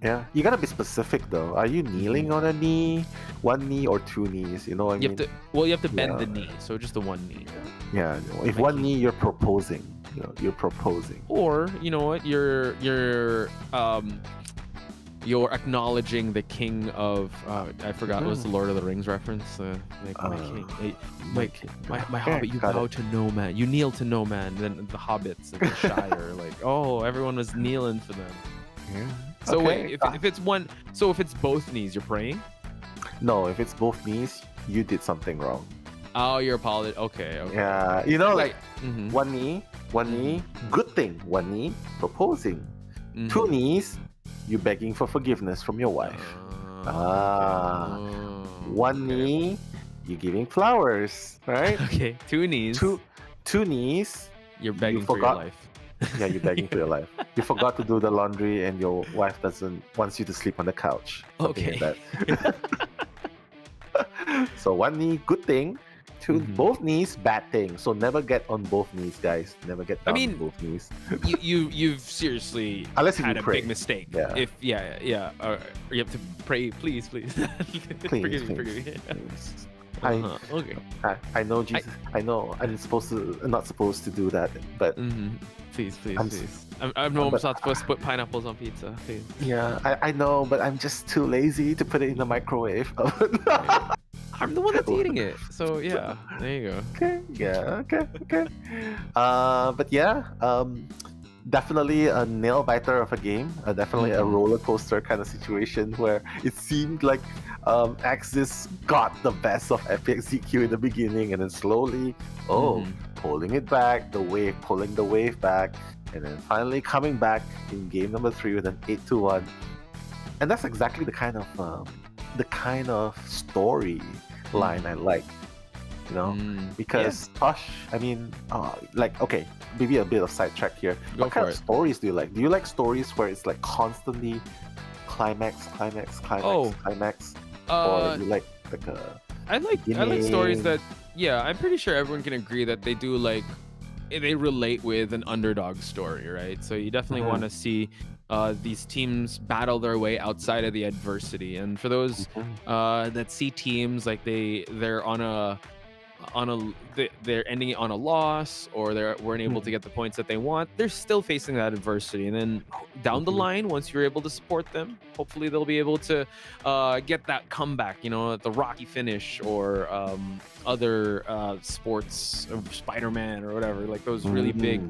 Yeah, you gotta be specific though. Are you kneeling on a knee, one knee, or two knees? You know what I mean? You have to bend the knee, so just the one knee. Yeah, if one knee, you're proposing. You know, you're proposing. Or you know what? You're acknowledging the king of I forgot what was the Lord of the Rings reference. My king, my hobbit, you bow to no man, you kneel to no man. Then the hobbits and the Shire, like everyone was kneeling for them. Yeah. So wait, if it's one, so if it's both knees, you're praying? No, if it's both knees, you did something wrong. Oh, you're apologizing. Okay. Yeah, you know, like one knee, good thing. One knee, proposing. Two knees, you begging for forgiveness from your wife. One knee, you giving flowers, right? Okay, two knees. Two knees, you're begging for your life. Yeah, you're begging for your life. You forgot to do the laundry and your wife wants you to sleep on the couch. Something like that. So one knee, good thing. Both knees, bad thing. So never get on both knees, guys. Never get down on both knees. you've seriously had a big mistake. Yeah. If you have to pray, please. Forgive me. I know Jesus. I know I'm not supposed to do that, but please. I'm not supposed to put pineapples on pizza. Please. Yeah, I know, but I'm just too lazy to put it in the microwave. I'm the one that's eating it, so yeah, there you go. Okay. But yeah, definitely a nail biter of a game. Definitely a roller coaster kind of situation where it seemed like AXIZ got the best of FPX.ZQ in the beginning, and then slowly, pulling it back, pulling the wave back, and then finally coming back in game number 3 with an 8-1. And that's exactly the kind of story line I like, you know, because Tosh, I mean, okay, maybe a bit of sidetrack here. What kind of stories do you like? Do you like stories where it's like constantly climax? Or do you like I like stories that, I'm pretty sure everyone can agree that they relate with an underdog story, right? So you definitely want to see these teams battle their way outside of the adversity, and for those that see teams like they're they're ending it on a loss, or they weren't able to get the points that they want, they're still facing that adversity, and then down the line, once you're able to support them, hopefully they'll be able to get that comeback, you know, the Rocky finish, or other sports, Spider-Man or whatever, like those really big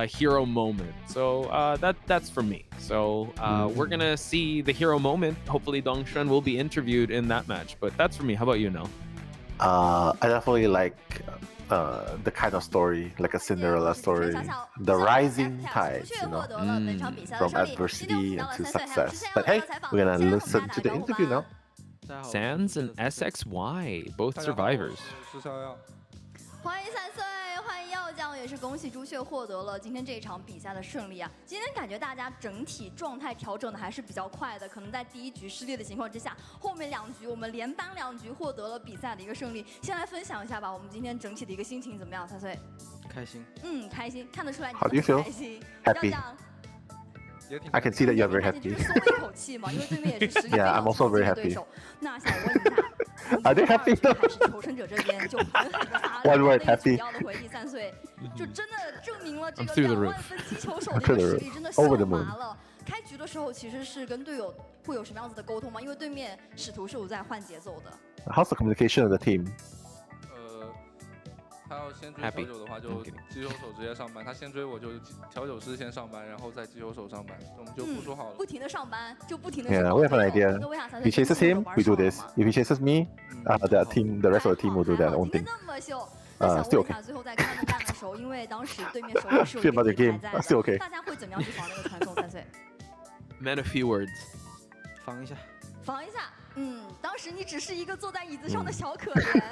hero moments. So that's for me. So we're gonna see the hero moment. Hopefully Dongxuan will be interviewed in that match, but that's for me. How about you, Nel? I definitely like the kind of story, like a Cinderella story, the rising tides, you know, from adversity into success. But hey, we're gonna listen to the interview now. Sans and SXY, both survivors. 欢迎3岁，欢迎耀将，也是恭喜朱雀获得了今天这场比赛的胜利啊！今天感觉大家整体状态调整的还是比较快的，可能在第一局失利的情况之下，后面2局我们连扳2局获得了比赛的一个胜利。先来分享一下吧，我们今天整体的一个心情怎么样？3岁，开心。开心，看得出来你 How do you feel? 开心。 Happy. I can see that you're very happy. Yeah, I'm also very happy. 那想问一下。 Are they happy? 还是求生者这边就狠狠的发 One 了 word 那个主 happy. 要的回忆，3岁就真的证明了这个 through the 2万 roof. 分击球手的一个实力真的上 Over the moon. 麻了。开局的时候其实是跟队友会有什么样子的沟通吗？因为对面使徒是有在换节奏的。 How's the communication of the team? 他要先追调酒的话，就击球手直接上班；他先追我，就调酒师先上班，然后再击球手上班。我们就不说好了。不停的上班，就不停的。 Yeah, we have an idea. If he chases him, we do this. If he chases me, the rest of the team will do their own thing. still okay. Feel about the game, still okay. Man, a few words. 防一下。防一下。当时你只是一个坐在椅子上的小可怜。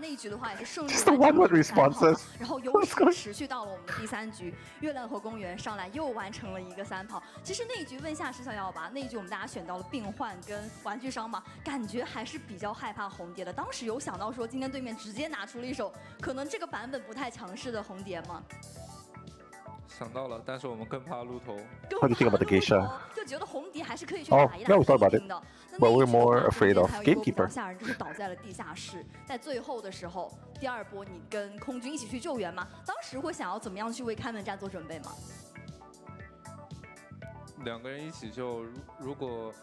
那一局的话也是胜利完成了3炮，然后优势持续到了我们的第3局，月亮河公园上来又完成了一个3炮。其实那一局问一下石小耀吧，那一局我们大家选到了病患跟玩具商嘛，感觉还是比较害怕红蝶的。当时有想到说今天对面直接拿出了一手可能这个版本不太强势的红蝶吗？想到了，但是我们更怕鹿头。How do you think about the geisha? 就觉得红蝶还是可以去打一打 yeah, we thought about it. But we're more afraid of gatekeeper. 吓人就是倒在了地下室，在最后的时候，第2波你跟空军一起去救援吗？当时会想要怎么样去为开门战做准备吗？2个人一起救，如果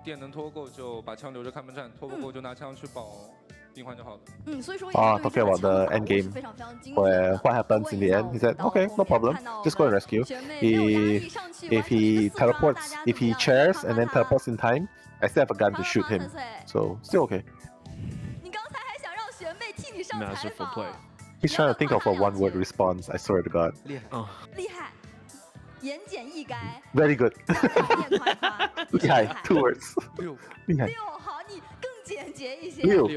电能拖够就把枪留着开门战，拖不够就拿枪去保病患就好了。所以说talking about the end game, where what happens in the end, he said, okay, no problem, just go and rescue. If he teleports, if he chairs and then teleports in time, I still have a gun to shoot him, so still okay. 你刚才还想让学妹替你上采访。He's trying to think of a one-word response. I swear to God. 厉害，言简意赅。Very good. 厉害 ，2 words. 厉害。好，你更简洁一些。Oh,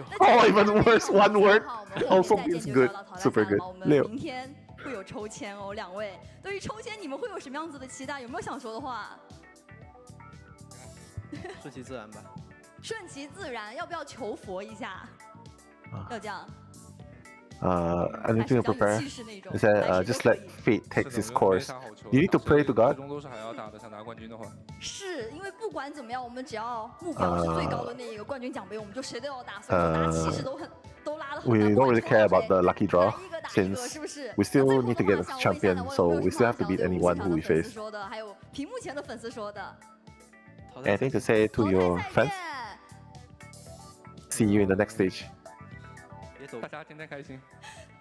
even worse, 1 word. Also means good. Super good. 我们明天会有抽签哦，2位。对于抽签，你们会有什么样子的期待？有没有想说的话？顺其自然吧。顺其自然，要不要求佛一下？要这样。Anything to prepare? Is that just let fate take its course? You need to pray to God. 都是还要打的，想拿冠军的话。是因为不管怎么样，我们只要目标是最高的那一个冠军奖杯，我们就谁都要打，所以大家气势都拉得很。 We don't really care about the lucky draw since we still need to get a champion, so we still have to beat anyone who we face. 还有屏幕前的粉丝说的。Anything to say to your fans? See you in the next stage. 大家天天开心。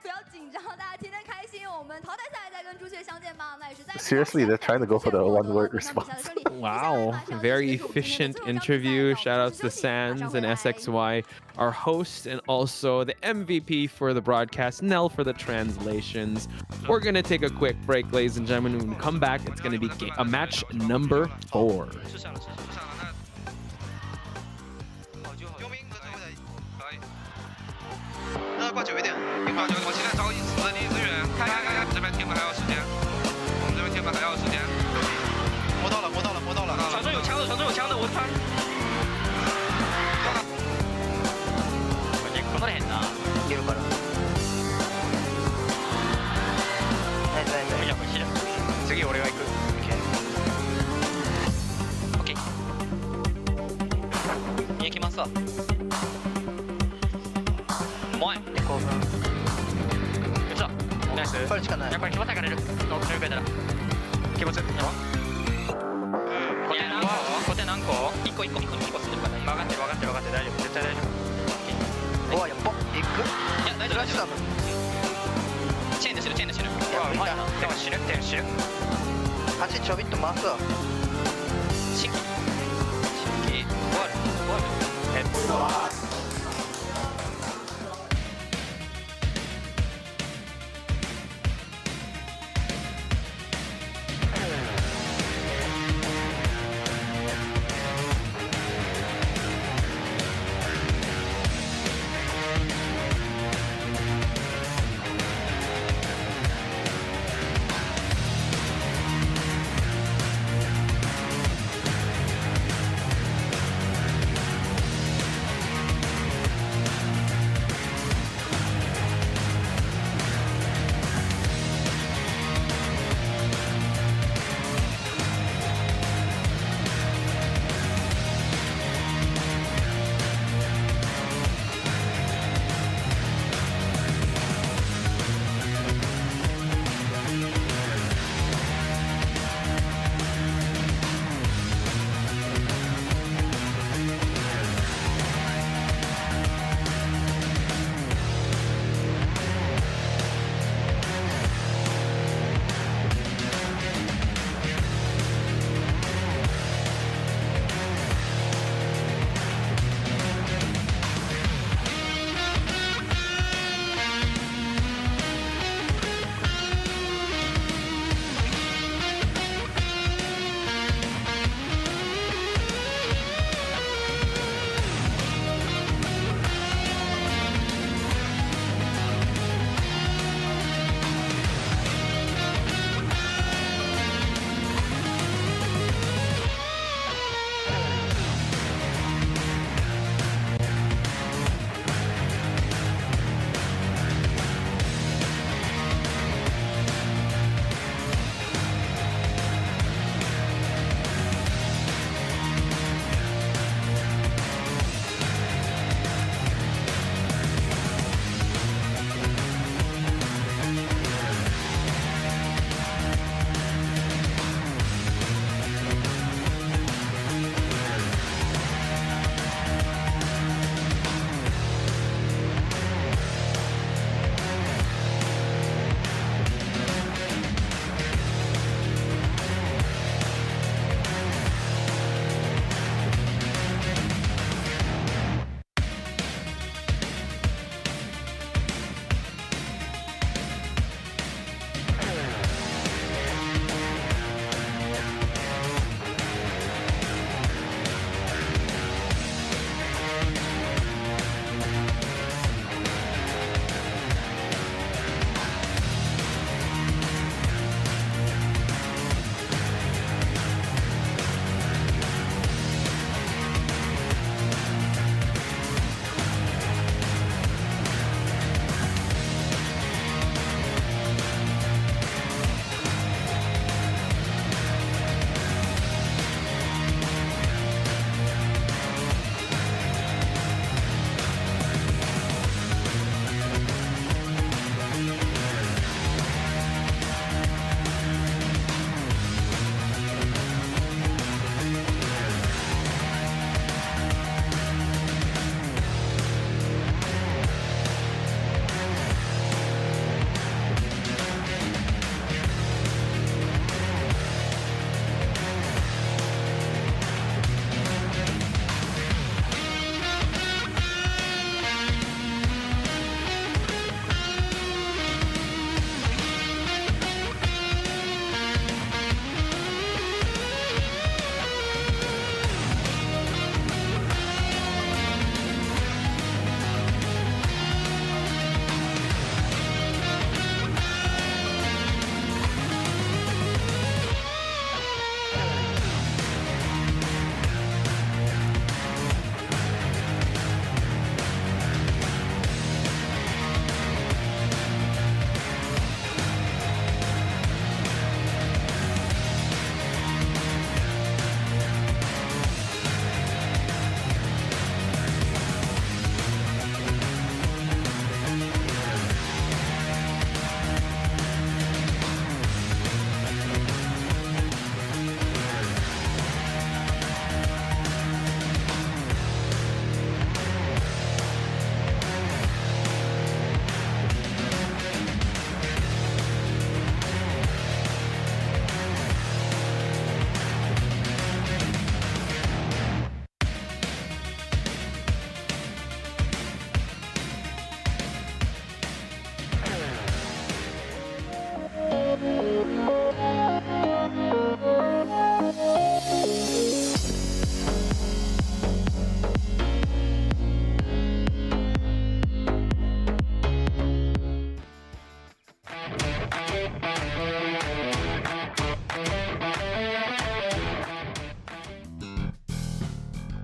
不要紧张，大家天天开心。我们淘汰赛再跟朱雀相见吧。那也是在。Seriously, they're trying to go for the 1-word response. Wow, very efficient interview. Shout outs to Sans and SXY, our host, and also the MVP for the broadcast, Nell for the translations. We're gonna take a quick break, ladies and gentlemen. When we come back, it's gonna be a match number 4. 挂久一点，挂久，我现在找椅子离支援，开，这边天门还有时间，我们这边天门还要时间。摸到了。船中有枪的，我穿。この辺な、いけるから。次俺が行く。オッケー。見えきますわ。前興奮撃つわナイスこれしかないやっぱり気持ち上がれるノートベータだ気持ちやば小手何個1個吸ってるから分かってる大丈夫絶対大丈夫おわやっばいくいや大丈夫チェーンで死ぬうわうまいなでも死ぬ8ちょびっと回すわ新規終わる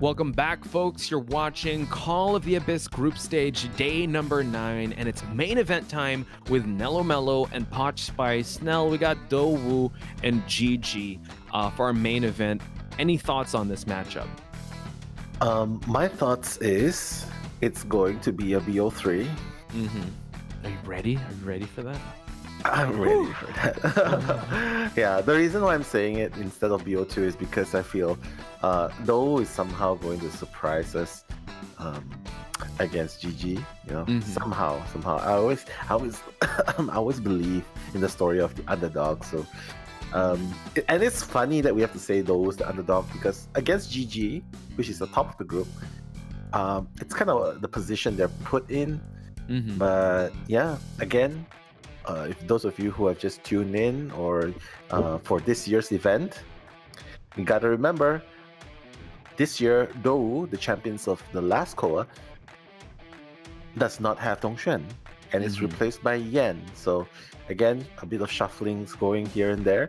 Welcome back, folks. You're watching Call of the Abyss Group Stage Day number 9, and it's main event time with Nello Mello and Potch Spice. Nell, we got Do-Woo and GG for our main event. Any thoughts on this matchup? My thoughts is it's going to be a BO3. Are you ready? Are you ready for that? I'm ready for that. Yeah, the reason why I'm saying it instead of BO2 is because I feel Do is somehow going to surprise us against GG. You know, somehow. I always I always believe in the story of the underdog. So, and it's funny that we have to say Do is the underdog because against GG, which is the top of the group, it's kind of the position they're put in. But yeah, again. If those of you who have just tuned in or for this year's event, you gotta remember, this year, Do, the champions of the last COA, does not have Dongxuan and is replaced by Yan. So again, a bit of shufflings going here and there.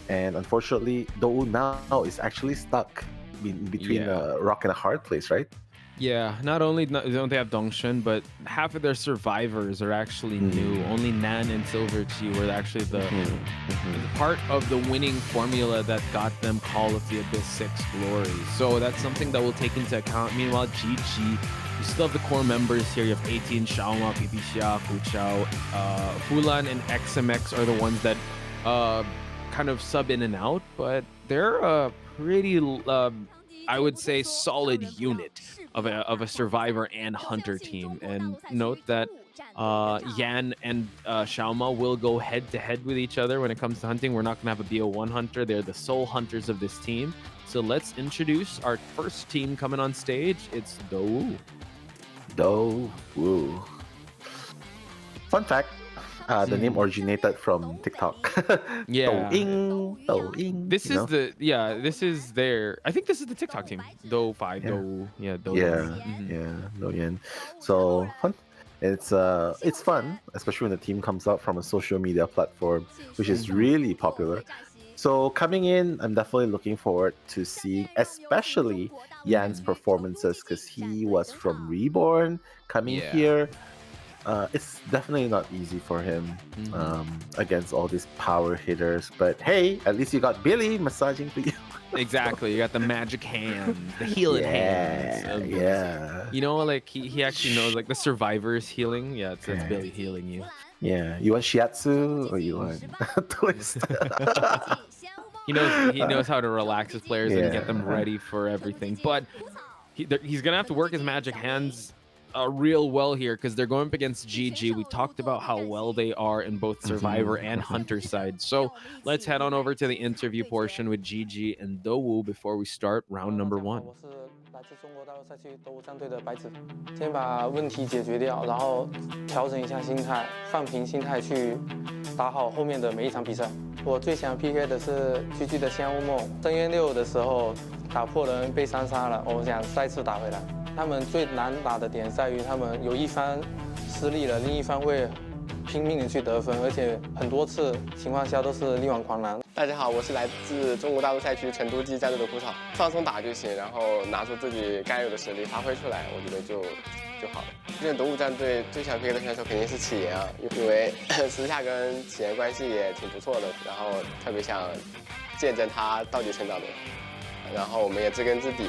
And unfortunately, Do now is actually stuck between a rock and a hard place, right? Yeah, not only don't they have Dongxuan, but half of their survivors are actually new. Only Nan and Silver Chi were actually the part of the winning formula that got them Call of the Abyss 6 glory. So that's something that we'll take into account. Meanwhile, GG, you still have the core members here. You have 18, Xiaoma, Pipixia, Kuchao, Fulan, and XMX are the ones that kind of sub in and out, but they're a pretty, I would say, solid unit of a survivor and hunter team. And note that Yan and Xiaoma will go head to head with each other when it comes to hunting. We're not gonna have a BO1 hunter. They're the sole hunters of this team. So let's introduce our first team coming on stage. It's Do-Woo. Do-Woo. Fun fact, the name originated from TikTok. Yeah. Do-Ing. This is this is their, I think this is the TikTok team. Do-Fi, Do. Yeah, Do. Do-Yen. So fun. It's fun, especially when the team comes out from a social media platform, which is really popular. So coming in, I'm definitely looking forward to seeing, especially Yan's performances, because he was from Reborn coming here. It's definitely not easy for him against all these power hitters. But hey, at least you got Billy massaging for you. Exactly, you got the magic hands, the healing hands. You know, like he actually knows like the survivors healing. Yeah, it's Billy healing you. Yeah, you want shiatsu or you want twist? He knows how to relax his players and get them ready for everything. But he's gonna have to work his magic hands real well here because they're going up against GG. We talked about how well they are in both survivor and hunter side. So let's head on over to the interview portion with GG and Do-Woo before we start round number 1. 我是来自中国大陆赛区Do-Woo战队的白子，先把问题解决掉，然后调整一下心态，放平心态去打好后面的每一场比赛。我最想 PK 的是 GG 的仙屋梦，正月6的时候打破人被3杀了，我想再次打回来。 他们最难打的点在于，他们有一方失利了，另一方会拼命的去得分，而且很多次情况下都是力挽狂澜。大家好，我是来自中国大陆赛区成都机战队的胡草，放松打就行，然后拿出自己该有的实力发挥出来，我觉得就好了。这Do-Woo战队最想 PK 的选手肯定是启言啊，因为私下跟启言关系也挺不错的，然后特别想见证他到底成长的，然后我们也知根知底。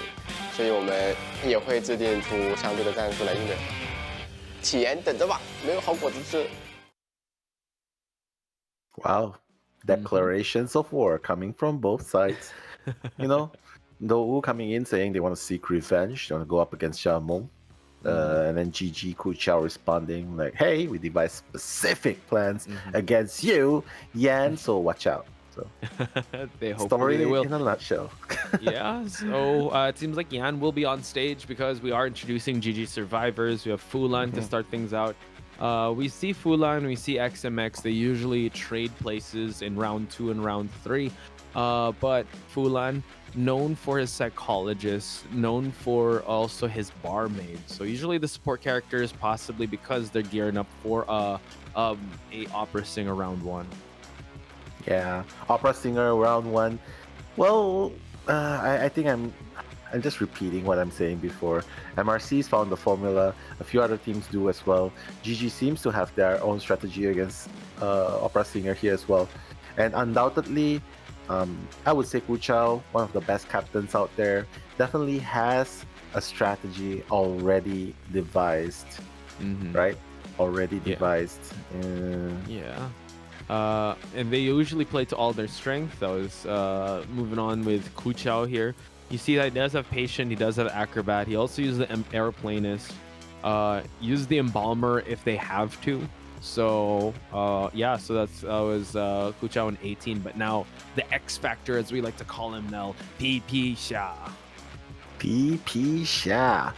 所以我们也会制定出相对的战术来应对。启言等着吧，没有好果子吃。Wow, declarations of war coming from both sides. You know, Do-Woo coming in saying they want to seek revenge, they want to go up against Xiaomong. And then GG Kuchao responding like, hey, we devised specific plans against you, Yan, so watch out. So they story they will. In a nutshell. Yeah, so it seems like Yan will be on stage because we are introducing GG survivors. We have Fulan to start things out. We see Fulan, we see XMX. They usually trade places in round 2 and round 3. But Fulan, known for his psychologist, known for also his barmaid. So usually the support characters, possibly because they're gearing up for a opera singer round 1. Yeah, opera singer round 1. Well, I think I'm just repeating what I'm saying before. MRC's found the formula. A few other teams do as well. GG seems to have their own strategy against Opera Singer here as well. And undoubtedly, I would say Kuchao, one of the best captains out there, definitely has a strategy already devised, right? Already devised. And they usually play to all their strength. I was moving on with Kuchao here. You see that he does have Patient, he does have Acrobat. He also uses the Aeroplanist, uses the Embalmer if they have to. So yeah, so that was Kuchao in 18. But now the X Factor, as we like to call him now, PP Sha. PP Sha.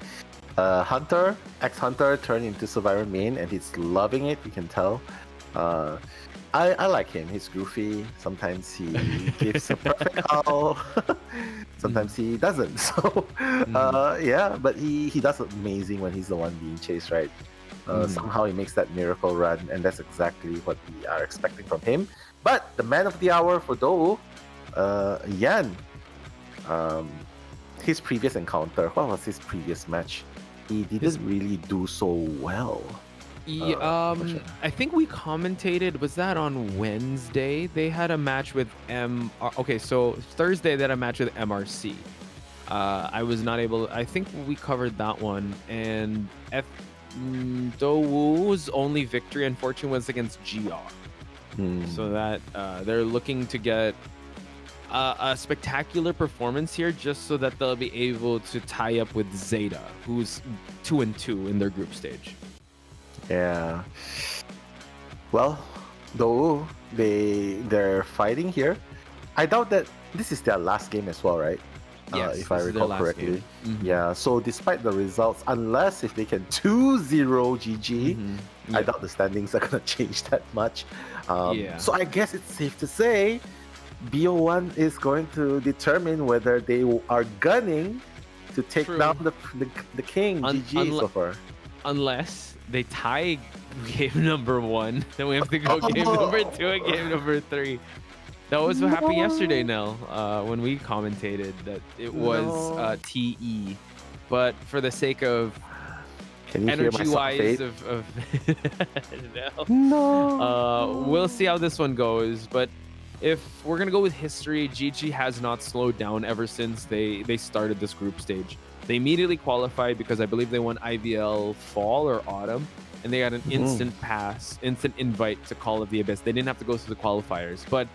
Hunter, ex-Hunter turned into Survivor main, and he's loving it, you can tell. I like him. He's goofy. Sometimes he gives a perfect call. Sometimes he doesn't. So yeah, but he does amazing when he's the one being chased, right? Somehow he makes that miracle run, and that's exactly what we are expecting from him. But the man of the hour for Dou, Yan. His previous encounter, what was his previous match? He didn't really do so well. Yeah, I think we commentated, was that on Wednesday? They had a match with okay, so Thursday they had a match with MRC. I was not able, I think we covered that one, and Dou's only victory unfortunately was against GR. So that they're looking to get a spectacular performance here, just so that they'll be able to tie up with Zeta, who's 2-2 in their group stage. Yeah. Well, though they're fighting here, I doubt that this is their last game as well, right? Yes, if I recall correctly. Yeah. So despite the results, unless if they can 2-0 GG, I doubt the standings are gonna change that much. So I guess it's safe to say BO1 is going to determine whether they are gunning to take down the king. GG so far. Unless they tie game number 1, then we have to go game number 2 and game number 3. That was what happened yesterday, Nell, when we commentated that it was TE. But for the sake of energy-wise of we'll see how this one goes. But if we're gonna go with history, GG has not slowed down ever since they started this group stage. They immediately qualified because I believe they won IVL fall or autumn, and they got an instant invite to Call of the Abyss. They didn't have to go through the qualifiers, but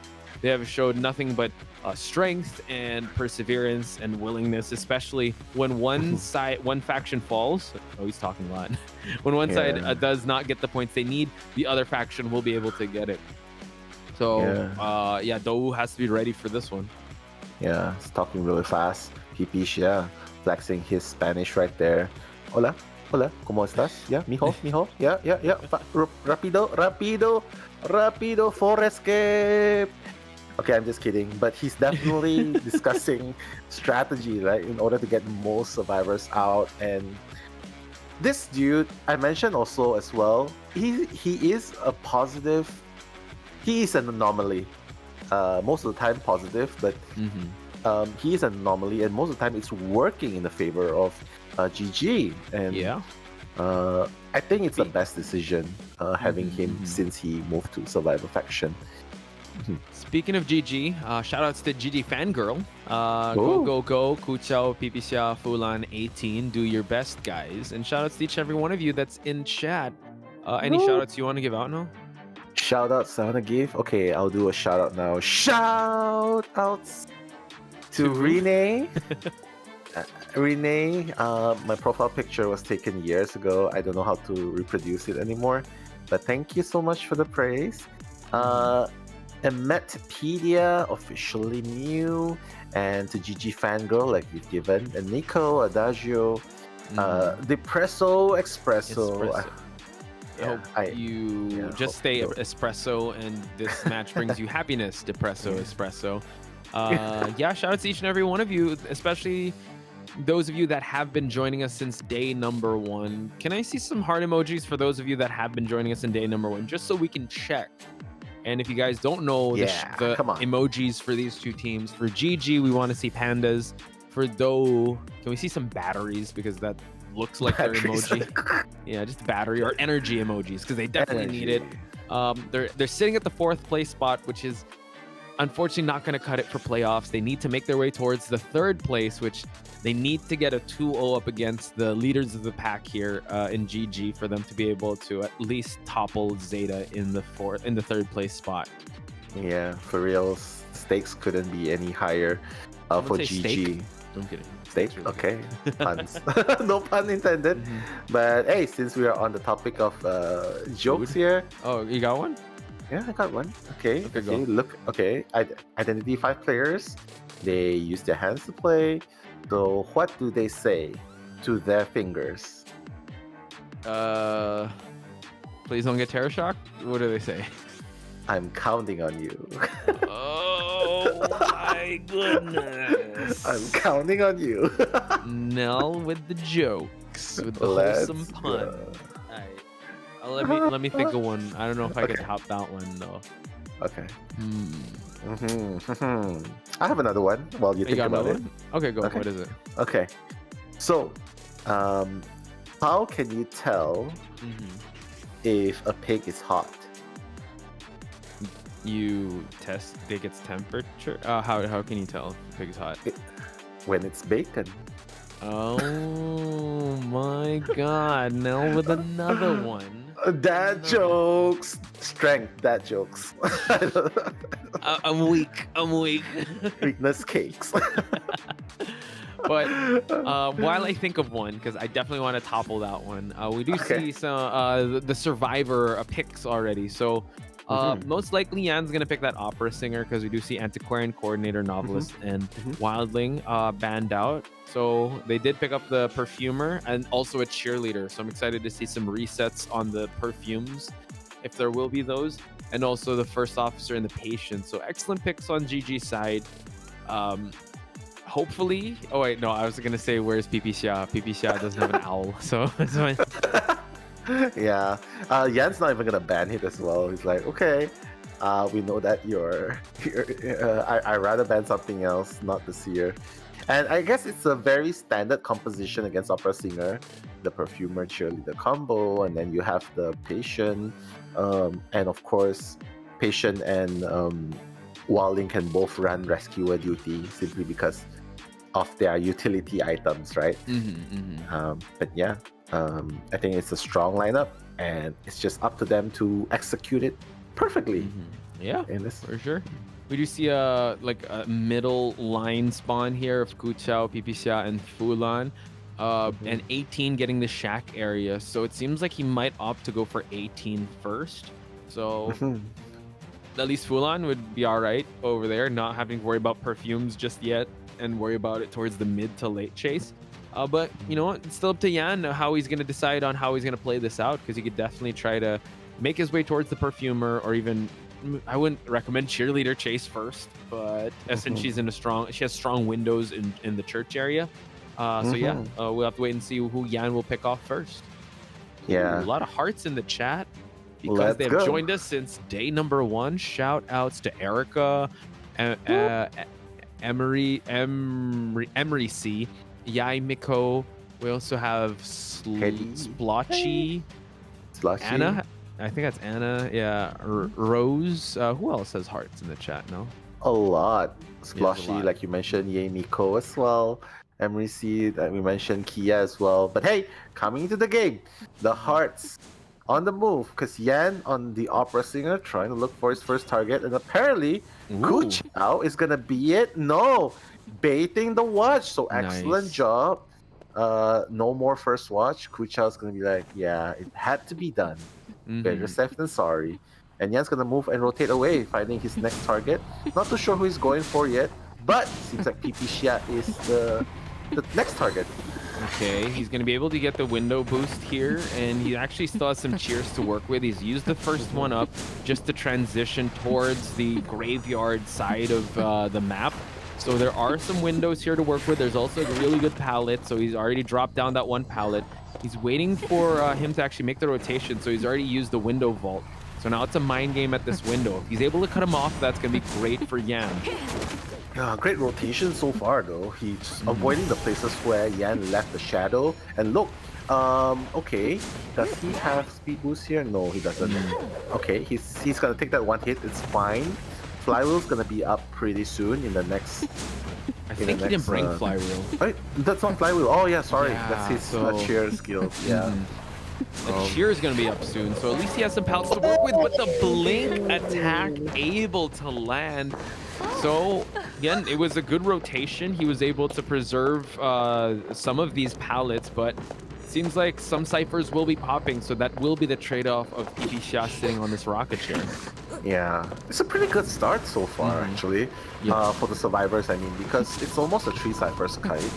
they have showed nothing but strength and perseverance and willingness, especially when one faction falls. Oh, he's talking a lot. When one side does not get the points they need, the other faction will be able to get it. So yeah, Dou has to be ready for this one. Yeah, he's talking really fast. Pipish, yeah, flexing his Spanish right there. Hola, hola, ¿cómo estás? Yeah, mijo, mijo. Yeah. Rapido, rapido, rapido for escape. Okay, I'm just kidding, but he's definitely discussing strategy, right, in order to get most survivors out. And this dude, I mentioned also as well, he is a positive. He is an anomaly. Most of the time positive, but he is an anomaly, and most of the time it's working in the favor of GG. And I think it's the best decision having him since he moved to Survivor faction. Speaking of GG, shout outs to GG Fangirl. Go, Kuchao, Pipisha, Fulan, 18. Do your best, guys. And shout outs to each and every one of you that's in chat. Any shout outs you want to give out now? Shout outs I want to give? Okay, I'll do a shout out now. Shout outs to Renee. Renee, my profile picture was taken years ago. I don't know how to reproduce it anymore. But thank you so much for the praise. Emetpedia, officially new, and to GG Fangirl, like we've given, and Nico, Adagio, Depresso, Espresso. I hope you just stay espresso, and this match brings you happiness. Depresso, espresso. Yeah, shout out to each and every one of you, especially those of you that have been joining us since day number 1. Can I see some heart emojis for those of you that have been joining us in day number 1, just so we can check? And if you guys don't know the emojis for these two teams, for GG, we want to see pandas. For Do, can we see some batteries? Because that looks like their emoji. Yeah, just battery or energy emojis, because they definitely need it. They're sitting at the 4th place spot, which is unfortunately not going to cut it for playoffs. They need to make their way towards the 3rd place, which they need to get a 2-0 up against the leaders of the pack here in GG for them to be able to at least topple Zeta in the 3rd place spot. Yeah, for real, stakes couldn't be any higher for GG. Steak? I'm kidding. Steak? Okay. Puns. No pun intended. But hey, since we are on the topic of jokes here. Oh, you got one? Yeah, I got one. Okay. Okay, Okay. Look. Okay. Identity 5 players. They use their hands to play. So what do they say to their fingers? Please don't get Terror Shock. What do they say? I'm counting on you. Oh my goodness. I'm counting on you. Nell with the jokes, with the Let's wholesome pun. go. Alright. Let me think of one. I don't know if I can top that one though. Okay. I have another one while you think got about another it. one? Okay, go. Okay. What is it? Okay. So, how can you tell if a pig is hot? You test pig its temperature. How can you tell if pig is hot? When it's bacon. Oh my God! Nell with another one. Dad jokes. Strength. Dad jokes. I'm weak. Weakness cakes. But while I think of one, because I definitely want to topple that one, we do see some the Survivor picks already. So most likely Yan's gonna pick that opera singer, because we do see Antiquarian, Coordinator, Novelist, and Wildling banned out. So they did pick up the Perfumer and also a Cheerleader. So I'm excited to see some resets on the perfumes, if there will be those, and also the First Officer and the Patient. So excellent picks on GG side. Hopefully, oh wait, no, I was gonna say where's PPXia? PPXia doesn't have an owl, so it's fine. Yeah, Yan's not even gonna ban it as well. He's like, okay, we know that you're I rather ban something else, not the Seer. And I guess it's a very standard composition against Opera Singer, the Perfumer Cheerleader combo, and then you have the Patient, and of course, Patient and Wildling can both run Rescuer duty simply because of their utility items, right? But yeah, I think it's a strong lineup, and it's just up to them to execute it perfectly. Yeah, for sure. We do see a middle line spawn here of Kuchao, PPXia, and Fulan, and 18 getting the shack area. So it seems like he might opt to go for 18 first. So at least Fulan would be all right over there, not having to worry about perfumes just yet, and worry about it towards the mid to late chase. But you know what? It's still up to Yan how he's going to decide on how he's going to play this out, because he could definitely try to make his way towards the Perfumer, or even I wouldn't recommend Cheerleader chase first, but since she has strong windows in the church area. So yeah, we'll have to wait and see who Yan will pick off first. Yeah. Ooh, a lot of hearts in the chat because they have joined us since day number 1. Shout outs to Erica, Emery C, Yai Miko. We also have Splotchy, Anna. I think that's Anna. Yeah, Rose. Who else has hearts in the chat? No. A lot. Sploshy, Yeah, a lot. like you mentioned, Yei Miko as well. Emery C, we mentioned Kia as well. But hey, coming into the game, the hearts on the move, because Yan on the Opera Singer trying to look for his first target, and apparently Kuchao is gonna be it. No, baiting the watch. So excellent job. No more first watch. Kuchao's gonna be like, yeah, it had to be done. Better safe than sorry. And Yan's gonna move and rotate away, finding his next target. Not too sure who he's going for yet, but seems like PPXia is the next target. Okay, he's going to be able to get the window boost here, and he actually still has some cheers to work with. He's used the first one up just to transition towards the graveyard side of the map. So there are some windows here to work with. There's also a really good pallet, so he's already dropped down that one pallet. He's waiting for him to actually make the rotation, so he's already used the window vault. So now it's a mind game at this window. If he's able to cut him off, that's going to be great for Yan. Yeah, great rotation so far though. He's avoiding the places where Yan left the shadow. And look, okay, does he have speed boost here? No, he doesn't. Okay, he's gonna take that one hit. It's fine. Flywheel's gonna be up pretty soon in the next. I think he didn't bring Flywheel. Wait, that's not Flywheel. Oh yeah, sorry, Yeah, that's his cheer skill. Yeah. The cheer is going to be up soon, so at least he has some pallets to work with, but the blink attack able to land. So, again, it was a good rotation. He was able to preserve some of these pallets, but it seems like some ciphers will be popping, so that will be the trade-off of PPXia sitting on this rocket chair. Yeah, it's a pretty good start so far, actually, for the survivors, I mean, because it's almost a 3 ciphers kite.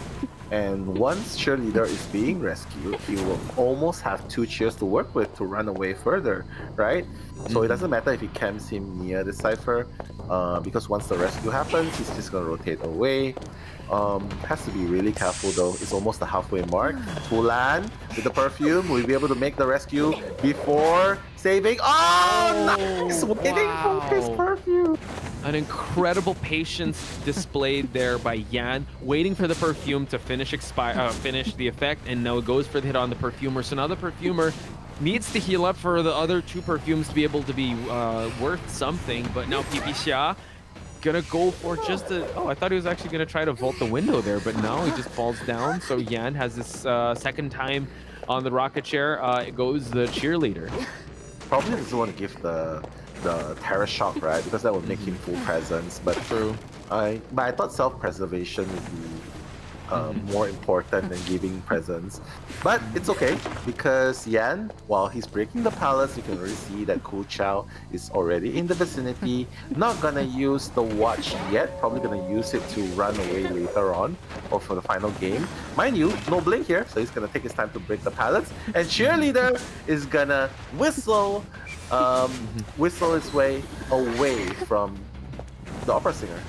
And once cheerleader is being rescued, he will almost have 2 cheers to work with to run away further, right? So it doesn't matter if he camps him near the cipher, because once the rescue happens, he's just gonna rotate away. Has to be really careful though. It's almost the halfway mark. Tulan with the perfume, will be able to make the rescue before saving. Oh, nice! Waiting for his perfume. An incredible patience displayed there by Yan, waiting for the perfume to finish the effect, and now it goes for the hit on the perfumer. So now the perfumer needs to heal up for the other 2 perfumes to be able to be worth something, but now PPXia gonna go for just a... Oh, I thought he was actually gonna try to vault the window there, but now he just falls down. So Yan has this second time on the rocket chair. It goes the cheerleader. Probably doesn't want to give the terror shock, right? Because that would make him full presence. But true. I thought self-preservation would be more important than giving presence. But it's okay, because Yan, while he's breaking the palace, you can already see that Ku Chao is already in the vicinity. Not gonna use the watch yet, probably gonna use it to run away later on, or for the final game. Mind you, no blink here, so he's gonna take his time to break the pallets. And cheerleader is gonna whistle his way away from the opera singer.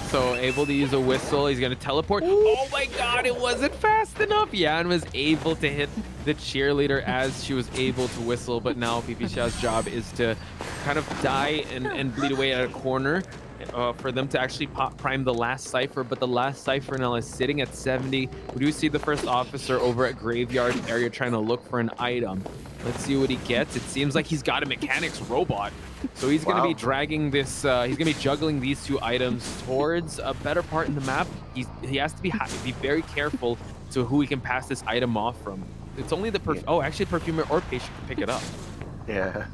So able to use a whistle. He's gonna teleport. Oh my god, it wasn't fast enough. Yan was able to hit the cheerleader as she was able to whistle, but now PPXia's job is to kind of die and bleed away at a corner for them to actually prime the last cipher. But the last cipher now is sitting at 70. We do see the first officer over at graveyard area trying to look for an item. Let's see what he gets. It seems like he's got a mechanics robot. So he's going to be dragging this, he's going to be juggling these 2 items towards a better part in the map. He has to be very careful to who he can pass this item off from. It's only the actually perfumer or patient can pick it up. Yeah.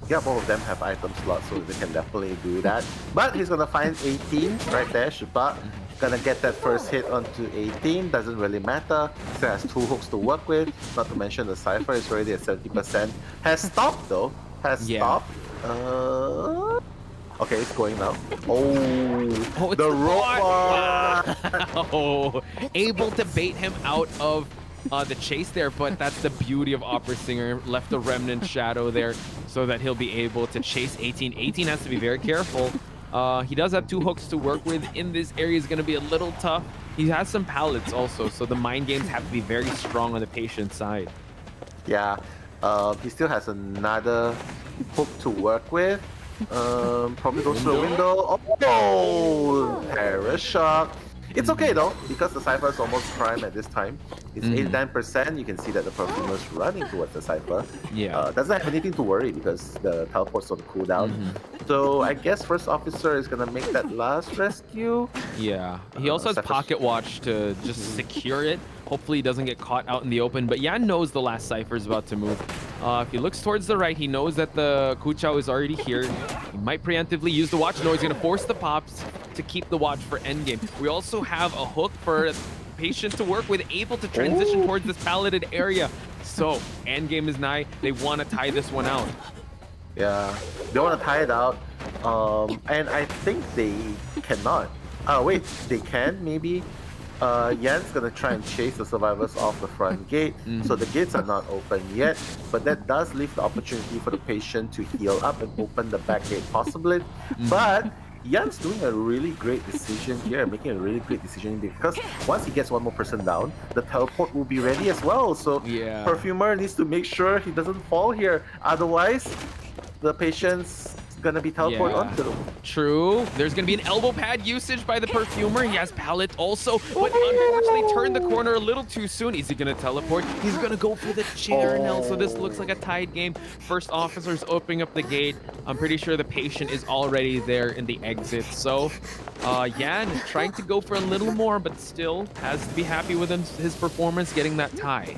Yeah, both of them have item slots, so they can definitely do that. But he's gonna find 18 right there. Shuba gonna get that first hit onto 18. Doesn't really matter. Still has 2 hooks to work with. Not to mention the cipher is already at 70%. Has stopped though. Stopped. Okay, it's going now. Oh, the robot! Wow. Able to bait him out of the chase there, but that's the beauty of Opera Singer. Left a remnant shadow there so that he'll be able to chase 18. 18 has to be very careful. He does have 2 hooks to work with. In this area is going to be a little tough. He has some pallets also, so the mind games have to be very strong on the patient side. Yeah, he still has another hook to work with. Probably goes through the window. Oh, terror shock. It's okay though, because the cipher is almost prime at this time. It's 89%. You can see that the perfumer's running towards the cipher. Yeah. Doesn't have anything to worry because the teleport's on cooldown. So I guess first officer is gonna make that last rescue. Yeah. He also has pocket watch to just secure it. Hopefully he doesn't get caught out in the open. But Yan knows the last cipher is about to move. If he looks towards the right, he knows that the Ku Chao is already here. He might preemptively use the watch. No, he's gonna force the pops to keep the watch for endgame. We also have a hook for patient to work with, able to transition towards this palleted area. So endgame is nigh. They want to tie this one out. Yeah, they want to tie it out. And I think they cannot. Wait, they can maybe. Yan's gonna try and chase the survivors off the front gate, so the gates are not open yet, but that does leave the opportunity for the patient to heal up and open the back gate possibly. But Yan's doing a really great decision here, making a really great decision, because once he gets one more person down, the teleport will be ready as well. So Perfumer needs to make sure he doesn't fall here. Otherwise, the patient's gonna be teleported onto. True. There's gonna be an elbow pad usage by the perfumer. He has pallet also, but unfortunately turned the corner a little too soon. Is he gonna teleport? He's gonna go for the chair now. So this looks like a tied game. First officer's opening up the gate. I'm pretty sure the patient is already there in the exit. So Yan trying to go for a little more, but still has to be happy with his performance, getting that tie.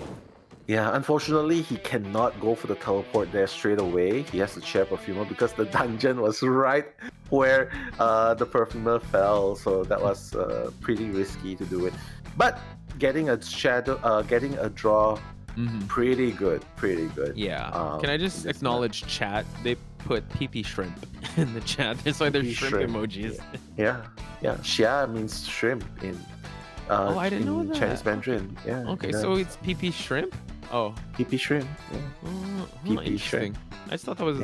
Yeah, unfortunately, he cannot go for the teleport there straight away. He has to chair perfumer because the dungeon was right where the perfumer fell. So that was pretty risky to do it. But getting a draw, pretty good. Yeah. Can I just acknowledge chat? They put PP shrimp in the chat. That's why there's shrimp emojis. Yeah. Xia means shrimp in I didn't know that. Chinese Mandarin. Yeah. Okay, so it's PP shrimp? Oh. PP shrimp. Yeah. PP Interesting. shrimp. I just thought that was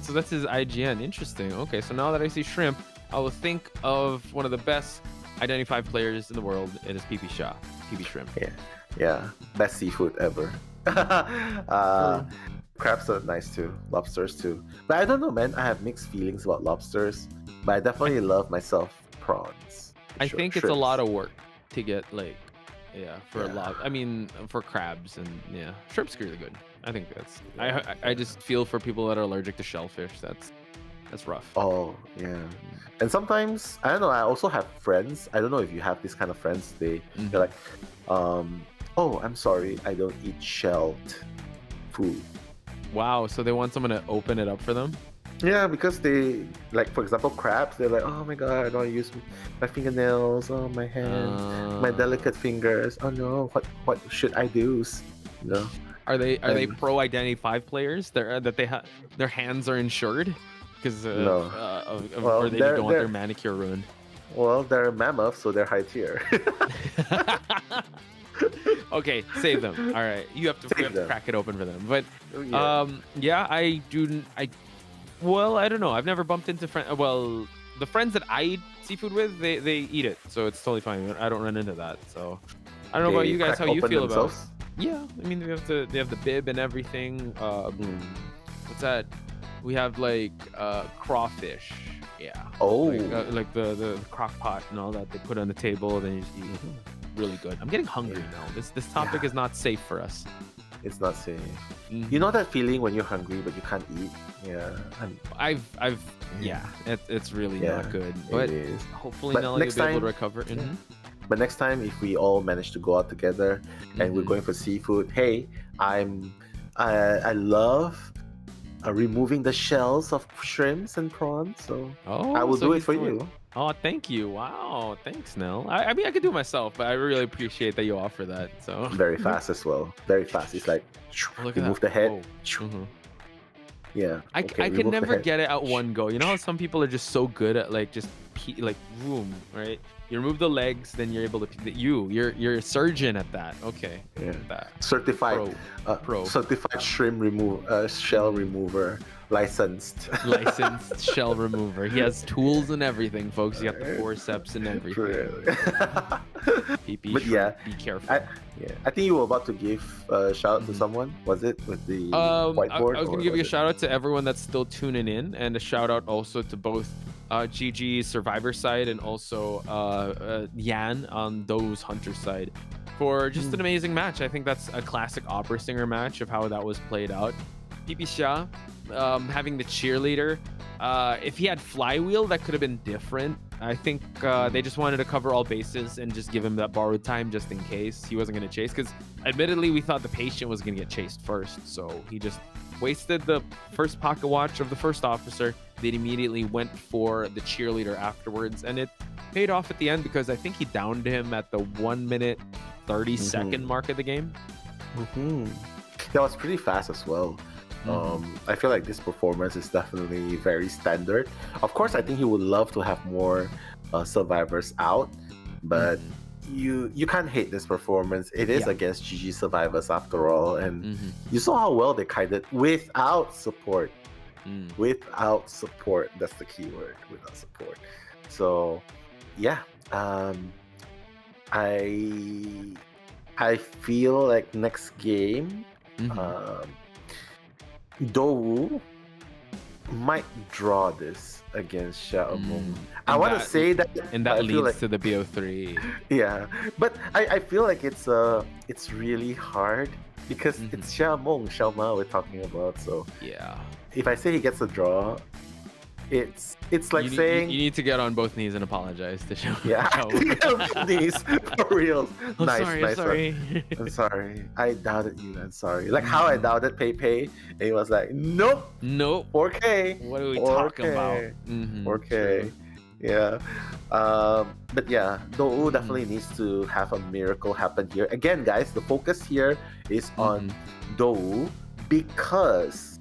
so that's his IGN. Interesting. Okay, so now that I see shrimp, I will think of one of the best identified players in the world. It is PP Shah. PP shrimp. Yeah. Best seafood ever. Crabs are nice too. Lobsters too. But I don't know, man. I have mixed feelings about lobsters. But I definitely love myself prawns. I think it's a lot of work to get for a lot. I mean, for crabs and shrimp's really good. I think that's. I just feel for people that are allergic to shellfish. That's rough. Oh yeah, and sometimes I don't know. I also have friends. I don't know if you have this kind of friends. They're like, oh, I'm sorry, I don't eat shelled food. Wow. So they want someone to open it up for them. Yeah, because they, like, for example, crabs, they're like, oh my god, I don't want to use my fingernails, oh my hands, my delicate fingers, oh no, what should I do? You know? Are they pro Identity 5 players? That they have their hands are insured because or they don't want their manicure ruined? Well, they're mammoths, so they're high tier. Okay, save them. All right, you have to crack it open for them. But well, I don't know. I've never bumped into friends. Well, the friends that I eat seafood with, they eat it, so it's totally fine. I don't run into that. So I don't know about you guys. How you feel about it? Yeah, I mean they have the bib and everything. What's that? We have like crawfish. Yeah. Oh. Like the crock pot and all that they put on the table. Then you just eat. Really good. I'm getting hungry now. This topic is not safe for us. It's not safe. You know that feeling when you're hungry but you can't eat? Yeah. It's really not good. But hopefully Nelly will be able to recover. But next time, if we all manage to go out together and we're going for seafood, hey, I love removing the shells of shrimps and prawns, so I will do it for you. Oh, thank you. Wow, thanks, Nell. I mean, I could do it myself, but I really appreciate that you offer that. So very fast as well. Very fast. It's like remove the head. Yeah. I could never get it at one go. You know how some people are just so good at like just boom, right? You remove the legs, then you're able to. You're a surgeon at that. Okay. Yeah. That. Certified pro. Certified shell remover. Licensed shell remover. He has tools and everything, folks. He got the forceps and everything. But yeah, be careful. I think you were about to give a shout out to someone. Was it with the whiteboard? I was going to give you a shout out to everyone that's still tuning in, and a shout out also to both GG Survivor side and also Yan on those Hunter side for just an amazing match. I think that's a classic opera singer match of how that was played out. PP Shah having the cheerleader. If he had flywheel, that could have been different. I think they just wanted to cover all bases and just give him that borrowed time just in case he wasn't going to chase. Because admittedly, we thought the patient was going to get chased first. So he just wasted the first pocket watch of the first officer. They immediately went for the cheerleader afterwards. And it paid off at the end because I think he downed him at the 1 minute 30-second mark of the game. That was pretty fast as well. I feel like this performance is definitely very standard. Of course, I think he would love to have more survivors out, but you can't hate this performance. It is against GG survivors after all, and you saw how well they kited without support. Without support, that's the key word. Without support. So, yeah, I feel like next game. Dou might draw this against Xiaomeng. I want to say that, and but that I feel leads like, to the BO3. yeah, but I feel like it's really hard because it's Xiaoma we're talking about. So yeah, if I say he gets a draw, it's like you saying you need to get on both knees and apologize to show. yeah, knees for real. I'm Nice, sorry, nice I'm sorry. one. I'm sorry. I doubted you. I'm sorry. Like how I doubted Pei, and he was like, nope, 4K. What are we 4K. talking about? 4K. Yeah. But yeah, Dou definitely needs to have a miracle happen here. Again, guys, the focus here is on Dou because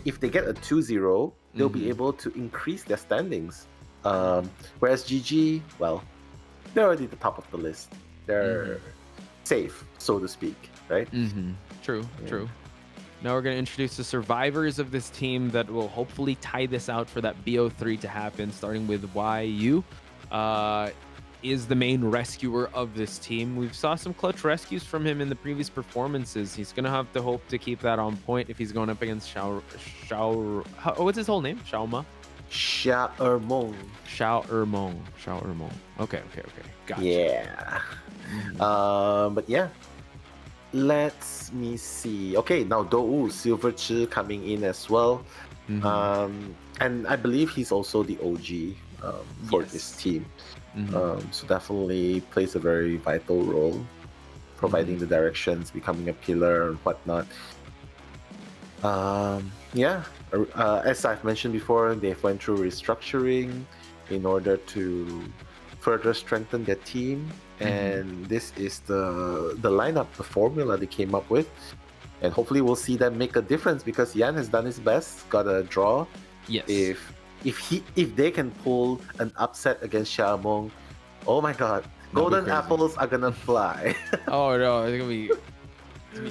if they get a 2-0, they'll be able to increase their standings. Whereas GG, well, they're already at the top of the list. They're safe, so to speak, right? True. Now we're going to introduce the survivors of this team that will hopefully tie this out for that BO3 to happen, starting with YU. Is the main rescuer of this team. We've saw some clutch rescues from him in the previous performances. He's going to have to hope to keep that on point if he's going up against what's his whole name? Xiaomeng. Okay. Gotcha. Yeah. But yeah. Let me see. Okay, now Dou Silver Chi coming in as well. And I believe he's also the OG for this team. So definitely plays a very vital role, providing the directions, becoming a pillar and whatnot. As I've mentioned before, they've went through restructuring in order to further strengthen their team. And this is the lineup, the formula they came up with. And hopefully we'll see them make a difference because Yan has done his best, got a draw. Yes. If they can pull an upset against Xiaomeng, oh my god, golden apples are gonna fly. Oh no, it's gonna be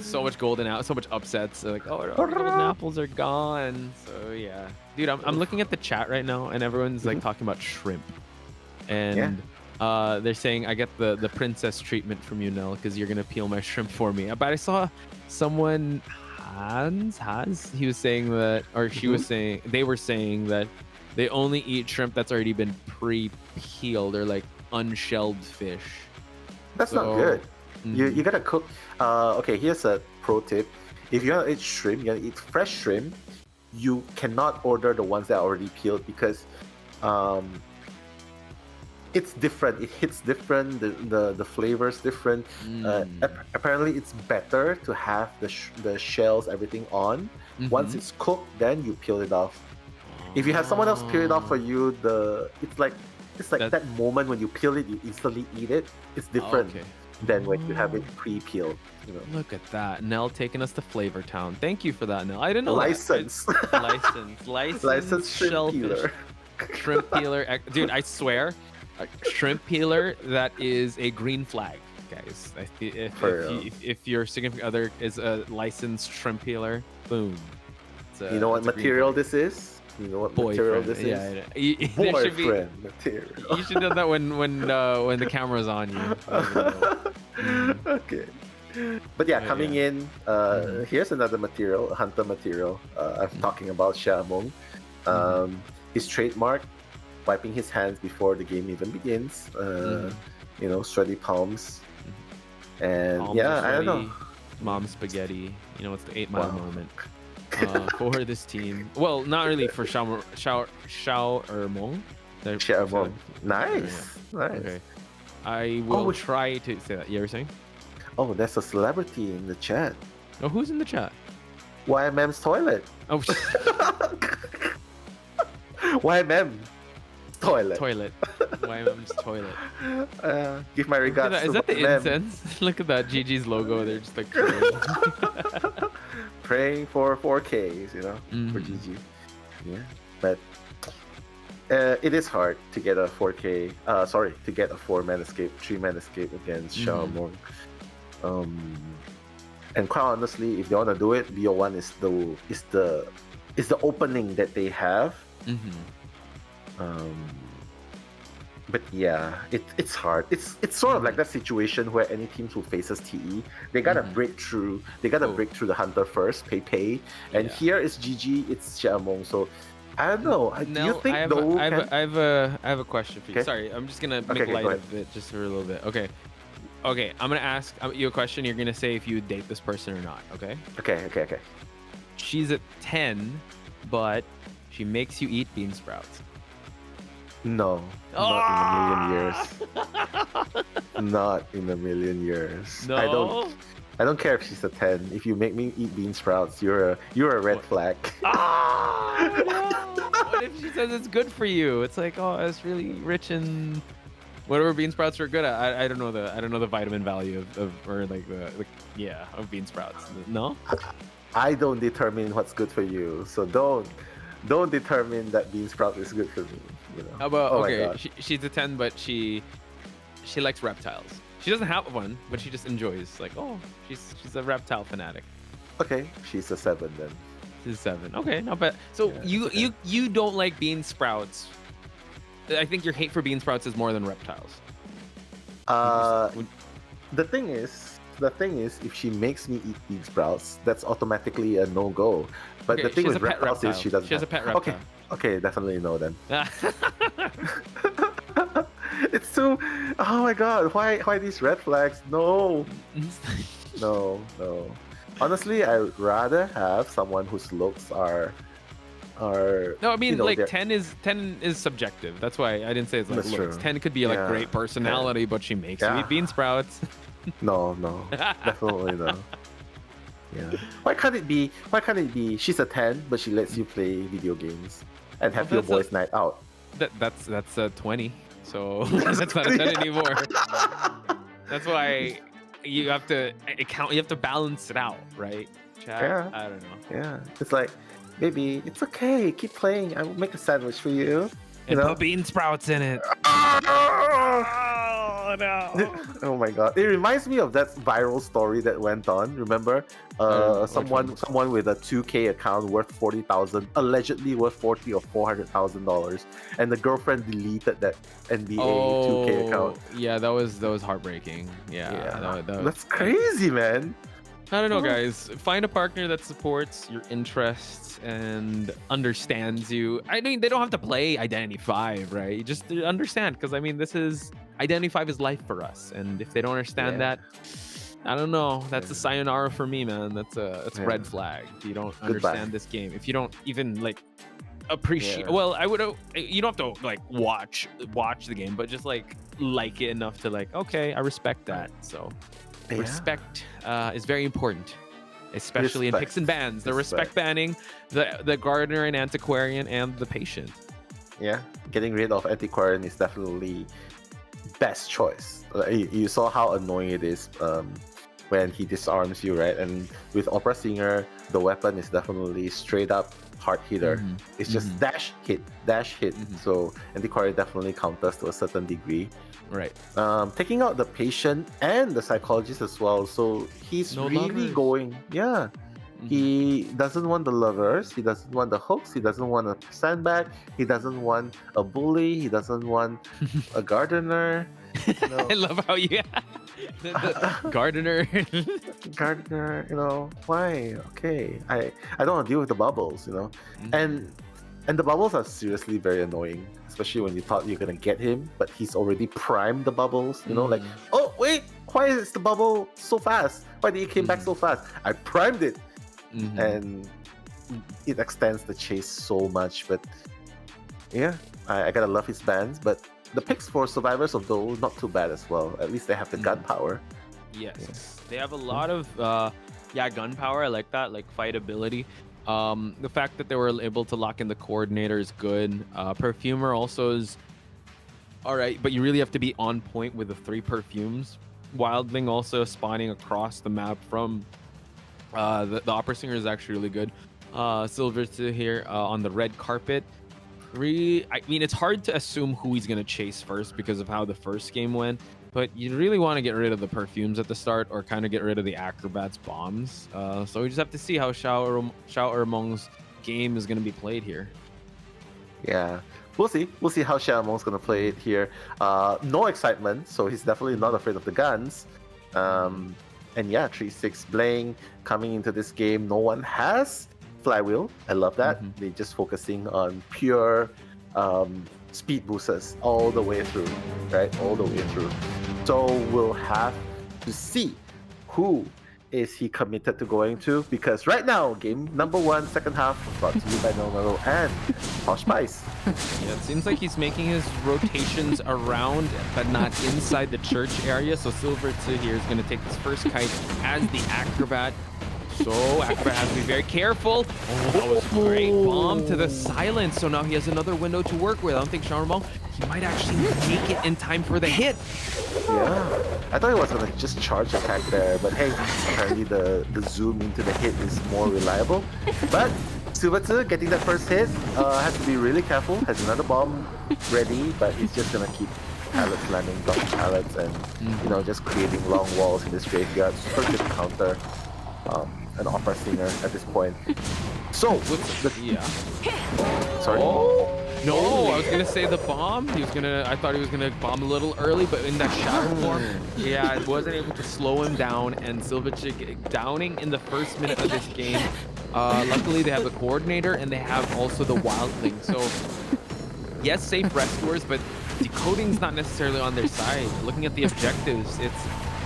so much so much upsets. Like, oh no, golden apples are gone. So yeah, dude, I'm looking at the chat right now, and everyone's like talking about shrimp, and they're saying I get the princess treatment from you, Nell, because you're gonna peel my shrimp for me. But I saw someone, he was saying that, or she was saying, they were saying that they only eat shrimp that's already been pre-peeled or like unshelled fish. That's not good. You gotta cook. Okay, here's a pro tip. If you want to eat shrimp, you want to eat fresh shrimp, you cannot order the ones that are already peeled because it's different. It hits different. The flavor's different. Apparently, it's better to have the shells, everything on. Once it's cooked, then you peel it off. If you have someone else peel it off for you, it's like that moment when you peel it, you instantly eat it. It's different than when you have it pre-peeled. You know. Look at that, Nell taking us to Flavor Town. Thank you for that, Nell. I didn't know license. License shrimp peeler. Shrimp peeler, dude. I swear, a shrimp peeler that is a green flag, guys. If your significant other is a licensed shrimp peeler, boom. You know what material this is? You know what material this is? Yeah. Boyfriend material. You should know that when the camera's on you. Okay. But yeah, coming in, here's another material, a hunter material. I'm talking about Xiaomeng. His trademark, wiping his hands before the game even begins. You know, sweaty palms. And Palms I don't sweaty, know. Mom spaghetti. You know, it's the 8 Mile moment. For this team. Well, not really for Xiaomeng. Xiaomeng. Nice. Nice. Okay. I will try to say that. You were saying? Oh, there's a celebrity in the chat. Oh, who's in the chat? YMM's toilet. Oh, YMM toilet. YMM's toilet. Give my regards. Is that the YMM. incense? Look at that GG's logo. They're just like praying for 4Ks, you know, for GG. Yeah, but it is hard to get a 4K. To get a 4-man escape, 3-man escape against Xiaomeng. And quite honestly, if they want to do it, BO1 is the opening that they have. But yeah, it's hard. It's sort of like that situation where any teams who faces TE, they gotta break through. They gotta break through the hunter first, pay, and here is GG. It's Xiaomong. So I don't know. Do you think I have a question for you. Okay. Sorry, I'm just gonna make Okay, light go of it just for a little bit. Okay, I'm gonna ask you a question. You're gonna say if you would date this person or not. Okay. Okay. She's at 10, but she makes you eat bean sprouts. No, not in a million years. Not in a million years. No? I don't care if she's a 10. If you make me eat bean sprouts, you're a red flag. What if she says it's good for you? It's like, oh, it's really rich in whatever bean sprouts are good at. I don't know the vitamin value of or like the of bean sprouts. No? I don't determine what's good for you, so don't determine that bean sprout is good for me. You know. How about Oh my okay? God. She's a 10, but she likes reptiles. She doesn't have one, but she just enjoys. Like, oh, she's a reptile fanatic. Okay, she's a 7 then. She's a 7. Okay, not bad. So you don't like bean sprouts. I think your hate for bean sprouts is more than reptiles. The thing is, if she makes me eat bean sprouts, that's automatically a no-go. But the Okay, thing she has with a pet reptiles is reptile. she doesn't. She has a pet reptile. Okay, definitely no then. It's too. Oh my God! Why these red flags? No, no. Honestly, I'd rather have someone whose looks are. No, I mean you know, like they're- 10 is subjective. That's why I didn't say it's like That's looks. true. 10 could be like Yeah. great personality, but she makes you Yeah. eat bean sprouts. No, definitely no. Yeah. Why can't it be? She's a 10, but she lets you play video games and have your Well, that's boys' night out. That's a 20. So that's not a 10 anymore. That's why you have to account. You have to balance it out, right? Chat? Yeah. I don't know. Yeah. It's like, baby, it's okay. Keep playing. I will make a sandwich for you. And put bean sprouts in it. Oh no! Oh my God! It reminds me of that viral story that went on. Remember, someone with a 2K account worth 40,000, allegedly worth 40 or $400,000, and the girlfriend deleted that NBA 2K account. Yeah, that was heartbreaking. Yeah, That's crazy, man. I don't know, guys. Find a partner that supports your interests and understands you. I mean, they don't have to play Identity 5, right? You just understand, because I mean, this is Identity 5 is life for us, and if they don't understand that, I don't know. That's a sayonara for me, man. That's a red flag. If you don't understand this game, if you don't even like appreciate, well, I would. You don't have to like watch the game, but just like it enough to like, okay, I respect that. So. Yeah. Respect is very important, especially in picks and bans. The respect banning, the gardener and antiquarian, and the patient. Yeah, getting rid of antiquarian is definitely best choice. You saw how annoying it is when he disarms you, right? And with Opera Singer, the weapon is definitely straight up hard hitter. It's just dash hit. So antiquarian definitely counters to a certain degree. Right. Taking out the patient and the psychologist as well. So he's really lovers. going. Yeah. He doesn't want the lovers. He doesn't want the hooks. He doesn't want a sandbag. He doesn't want a bully. He doesn't want a gardener. I love how you the gardener. Gardener, why? Okay. I don't want to deal with the bubbles, And the bubbles are seriously very annoying, especially when you thought you're gonna get him, but he's already primed the bubbles, like, oh wait, why is the bubble so fast? Why did it came back so fast? I primed it. And it extends the chase so much, but yeah, I gotta love his bans, but the picks for Survivors of Dole, not too bad as well. At least they have the gunpowder. Yes. They have a lot of gunpowder. I like that, like fight ability. The fact that they were able to lock in the coordinator is good. Perfumer also is all right, but you really have to be on point with the 3 perfumes. Wildling also spawning across the map from the Opera Singer is actually really good. Silver to here on the red carpet. I mean, it's hard to assume who he's gonna chase first because of how the first game went. But you really want to get rid of the perfumes at the start, or kind of get rid of the acrobats bombs. So we just have to see how Xiao Ermong's game is going to be played here. Yeah, we'll see. We'll see how Xiaomo's gonna play it here. No excitement, so he's definitely not afraid of the guns. And yeah, 3-6 Bling coming into this game. No one has flywheel. I love that. They're just focusing on pure speed boosters all the way through, right? All the way through. So we'll have to see who is he committed to going to, because right now, game number 1, second half, brought to you by Nomero and Posh Spice. Yeah, it seems like he's making his rotations around, but not inside the church area. So Silvertsu here is going to take his first kite as the Acrobat. So Acrobat has to be very careful. Oh, that was a great bomb to the silence. So now he has another window to work with. I don't think Shawarma, he might actually make it in time for the hit. Yeah, I thought he was gonna just charge attack there, but hey, apparently the zoom into the hit is more reliable. But Silvertsu getting that first hit has to be really careful. Has another bomb ready, but he's just gonna keep pallets landing, dropping pallets, and you know, just creating long walls in this graveyard. Super good counter. An opera singer at this point. So, sorry. Oh, no, I was gonna say the bomb. I thought he was gonna bomb a little early, but in that shadow form, yeah, it wasn't able to slow him down. And Silvertsu downing in the first minute of this game. Luckily, they have the coordinator and they have also the wild thing. So, yes, safe rescuers, but decoding's not necessarily on their side. Looking at the objectives, it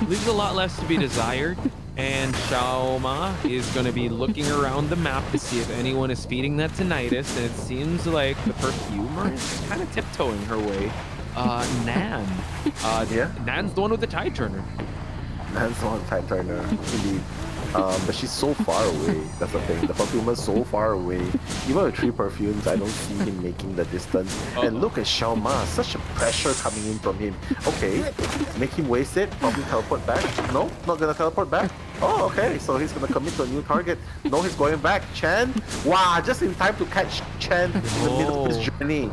leaves a lot less to be desired. And Xiaoma is going to be looking around the map to see if anyone is feeding that tinnitus, and it seems like the perfumer is kind of tiptoeing her way. Nan. Yeah? Nan's the one with the tide turner. Nan's the one with the tide turner, indeed. But she's so far away. That's the thing. The perfumer's so far away. Even with 3 perfumes, I don't see him making the distance. And look at Xiaoma, such a pressure coming in from him. Okay, make him waste it. Probably teleport back. No, not gonna teleport back. Oh, okay. So he's gonna commit to a new target. No, he's going back. Chen. Wow, just in time to catch Chen in the middle of his journey.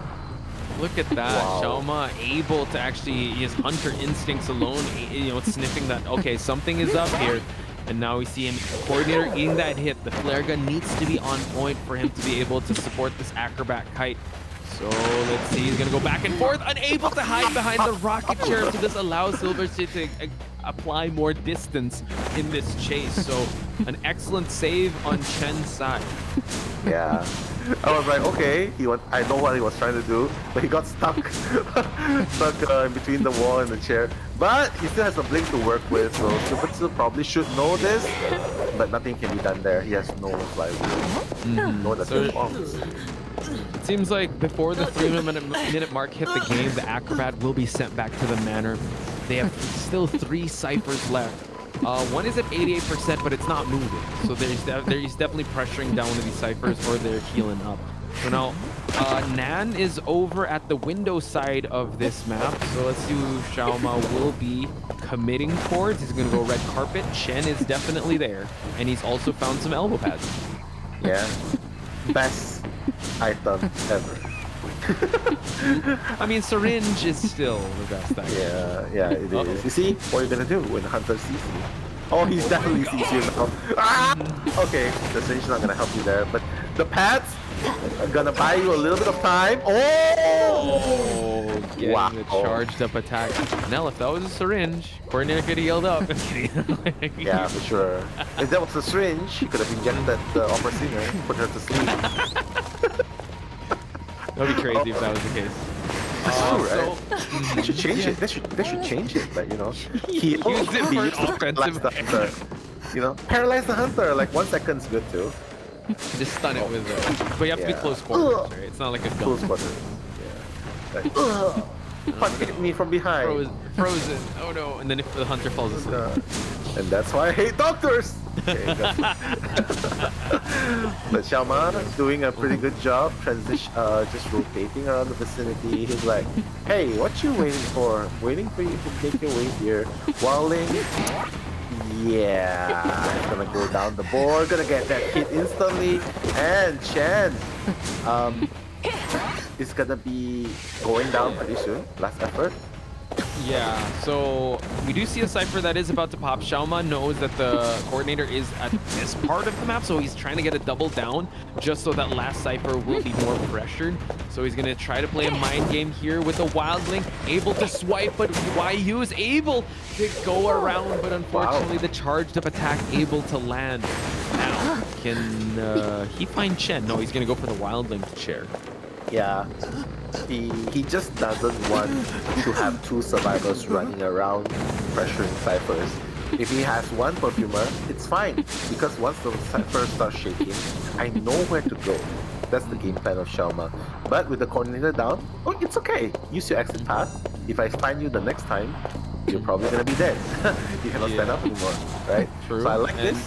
Look at that. Wow. Xiaoma able to actually, his hunter instincts alone, you know, sniffing that, okay, something is up here. And now we see him, coordinator eating that hit. The flare gun needs to be on point for him to be able to support this Acrobat kite. So let's see, he's gonna go back and forth, unable to hide behind the rocket chair. So this allows Silvertsu to apply more distance in this chase. So an excellent save on Chen's side. Yeah. I was like, okay, I know what he was trying to do, but he got stuck in between the wall and the chair. But he still has a blink to work with, so Silvertsu probably should know this, but nothing can be done there. He has no flywheel. No, that's no bombs. It seems like before the 3-minute mark hit the game, the Acrobat will be sent back to the manor. They have still 3 ciphers left. One is at 88%, but it's not moving. So he's definitely pressuring down one of these ciphers, or they're healing up. So now, Nan is over at the window side of this map. So let's see who Xiaoma will be committing towards. He's going to go red carpet. Chen is definitely there. And he's also found some elbow pads. Yeah. Best item ever. I mean, syringe is still the best item. Yeah, it is. You see what you're gonna do when the hunter sees you. Oh, he's definitely sees you now. Okay, the syringe is not gonna help you there, but the pads are gonna buy you a little bit of time. Oh, getting the charged up attack. Now, if that was a syringe, coordinator could have healed up. Yeah, for sure. If that was a syringe, he could have injected the opera singer and put her to sleep. That would be crazy if that was the case. Right? They should change it. They should change it. Like, you know, heal the hunter. You know, paralyze the hunter. Like 1 second's good too. Just stun it with but you have to be close quarters, right? It's not like a gun. Close quarters. Yeah. Like, what hit me from behind? Frozen. Oh no! And then if the hunter falls asleep. And that's why I hate doctors. Okay, but Xiaoma doing a pretty good job just rotating around the vicinity. He's like, hey, what you waiting for? Waiting for you to make your way here. Walling. Yeah, he's gonna go down the board, gonna get that hit instantly. And Chen is gonna be going down pretty soon. Last effort. Yeah, so we do see a Cypher that is about to pop. Xiaoma knows that the coordinator is at this part of the map, so he's trying to get a double down just so that last Cypher will be more pressured. So he's going to try to play a mind game here with the Wildling, able to swipe, but YU is able to go around, but unfortunately the charged up attack able to land. Now, can he find Chen? No, he's going to go for the Wildling chair. Yeah. He just doesn't want to have two survivors running around pressuring Cyphers. If he has one Perfumer, it's fine, because once the Cypher starts shaking, I know where to go. That's the game plan of Xiaoma. But with the coordinator down, oh, it's okay. Use your exit path. If I find you the next time, you're probably gonna be dead. You cannot stand up anymore, right? True. So I like this.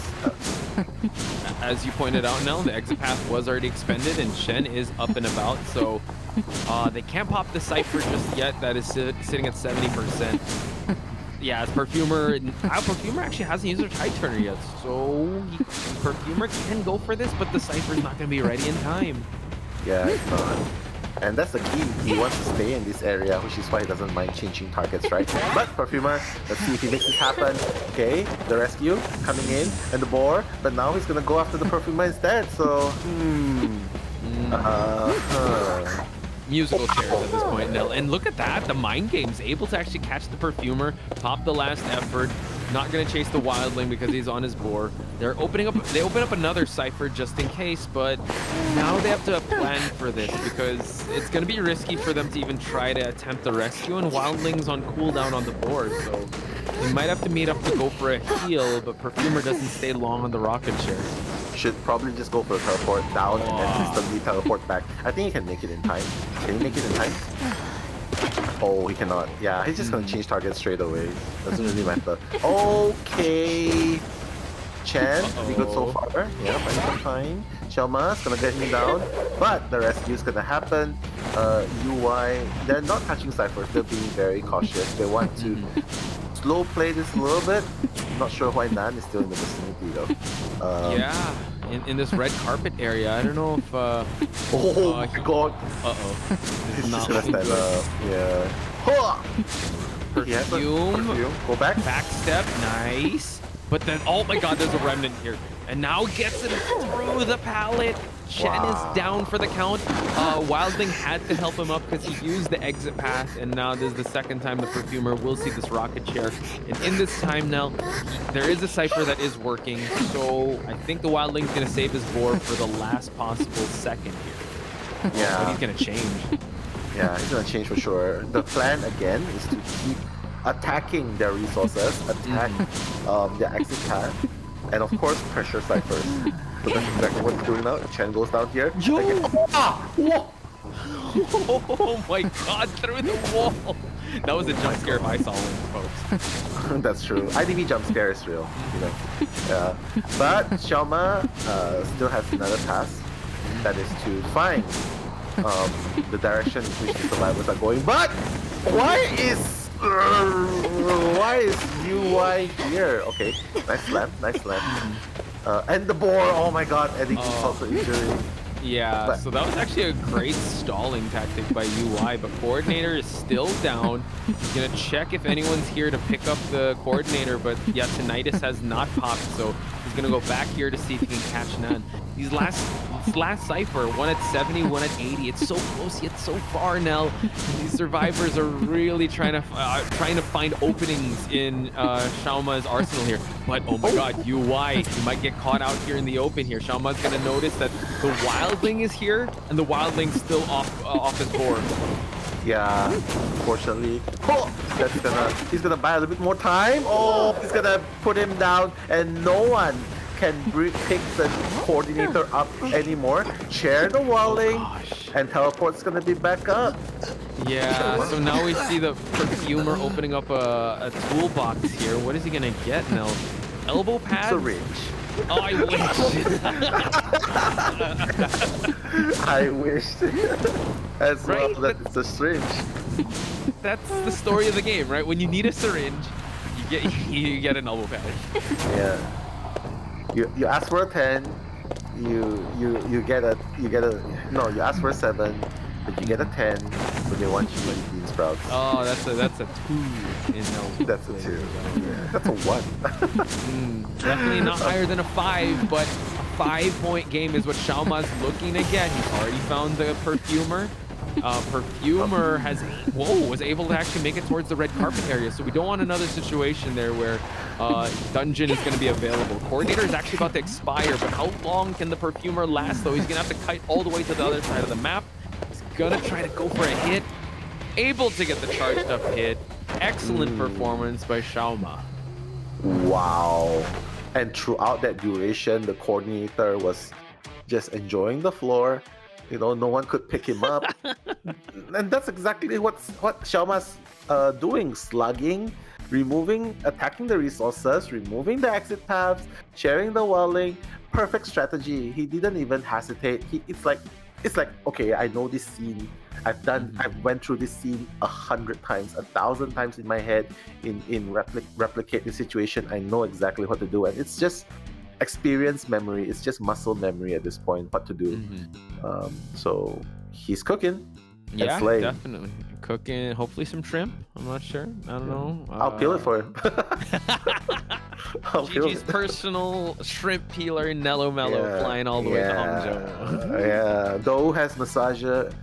As you pointed out, Nell, the exit path was already expended and Shen is up and about, so they can't pop the Cypher just yet. That is sitting at 70%. Yeah, as Perfumer actually hasn't used her Tide Turner yet, so Perfumer can go for this, but the Cypher's not going to be ready in time. Yeah, it's not. And that's the key. He wants to stay in this area, which is why he doesn't mind changing targets, right? But Perfumer, let's see if he makes this happen. Okay, the rescue coming in, and the boar, but now he's gonna go after the Perfumer instead, so... Musical chairs at this point, Nell. And look at that, the mind game's able to actually catch the Perfumer, pop the last effort. Not gonna chase the Wildling because he's on his boar. They open up another Cypher just in case, but now they have to plan for this because it's gonna be risky for them to even try to attempt the rescue, and Wildling's on cooldown on the board, so they might have to meet up to go for a heal, but Perfumer doesn't stay long on the rocket chair. Should probably just go for a teleport down and then instantly teleport back. I think he can make it in time. Can he make it in time? Oh, he cannot. Yeah, he's just gonna change target straight away. Doesn't really matter. Okay. Chen, pretty good so far. Yeah, finding some time. Xiaoma's gonna get him down, but the rescue's gonna happen. UI, they're not touching Cyphers. They're being very cautious. They want to slow play this a little bit. Not sure why Nan is still in the vicinity though. Yeah, in this red carpet area. I don't know if... oh my god. Uh-oh. This is He's not just gonna looking stand good. up. Yeah. Perfume. Go back. Backstep. Nice. But then, oh my god, there's a remnant here. And now gets it through the pallet. Chen is down for the count. Wildling had to help him up because he used the exit path, and now this is the second time the Perfumer will see this rocket chair. And in this time now, there is a Cypher that is working, so I think the Wildling's going to save his board for the last possible second here. Yeah. But he's going to change. Yeah, he's going to change for sure. The plan again is to keep attacking their resources, attack their exit path, and of course pressure Cyphers. So that's exactly what he's doing now. Chen goes down here. Oh my god, through the wall! That was a jump scare if I saw one, folks. That's true. IDV jump scare is real, you know. Yeah. But Xiaoma still has another task. That is to find the direction in which the survivors are going. But why is UI here? Okay, nice slam, nice slam. And the boar, oh my god, adding insult to injury. Yeah, But- so that was actually a great stalling tactic by UI, but Coordinator is still down. He's gonna check if anyone's here to pick up the Coordinator, but yeah, Tinnitus has not popped, so he's gonna go back here to see if he can catch none. These last Cypher, one at 70, one at 80. It's so close yet so far, Nell. These survivors are really trying to find openings in Xiaoma's arsenal here. But oh my god, UI, he might get caught out here in the open here. Xiaoma's gonna notice that the Wildling is here, and the Wildling's still off his board. Yeah, unfortunately. Oh, he's gonna buy a little bit more time. Oh, he's gonna put him down, and no one can pick the Coordinator up anymore. Chair the Wildling, and Teleport's gonna be back up. Yeah, so now we see the Perfumer opening up a toolbox here. What is he gonna get now? Elbow pads? Syringe. Oh, I wish. I wish. As well, Right? that it's a syringe. That's the story of the game, right? When you need a syringe, you get an elbow pad. Yeah. You ask for a 10, you get a you ask for a 7, but you get a 10 when they want you to eat bean sprouts. Oh, that's a 2 in no. That's a 2. Yeah, that's a 1. Definitely not higher than a 5, but a 5-point game is what Xiaoma's looking to get. He's already found the Perfumer. Perfumer was able to actually make it towards the red carpet area, so we don't want another situation there where Dungeon is going to be available. Coordinator is actually about to expire, but how long can the Perfumer last, though? He's going to have to kite all the way to the other side of the map. He's going to try to go for a hit. Able to get the charged up hit. Excellent performance by Xiaoma. Wow. And throughout that duration, the Coordinator was just enjoying the floor. You know, no one could pick him up. And that's exactly what Xiaoma's doing. Slugging, attacking the resources, removing the exit paths, sharing the welling. Perfect strategy. He didn't even hesitate. It's like, okay, I know this scene. I've went through this scene 100 times, 1,000 times in my head in replicate the situation. I know exactly what to do. And it's just experience memory. It's just muscle memory at this point, what to do. So he's cooking. Yeah, slaying. definitely cooking. Hopefully some shrimp. I'm not sure. I don't know. I'll peel it for him. Gigi's personal shrimp peeler, Nello Mello, flying all the way to Hangzhou. Yeah, Dou has massager.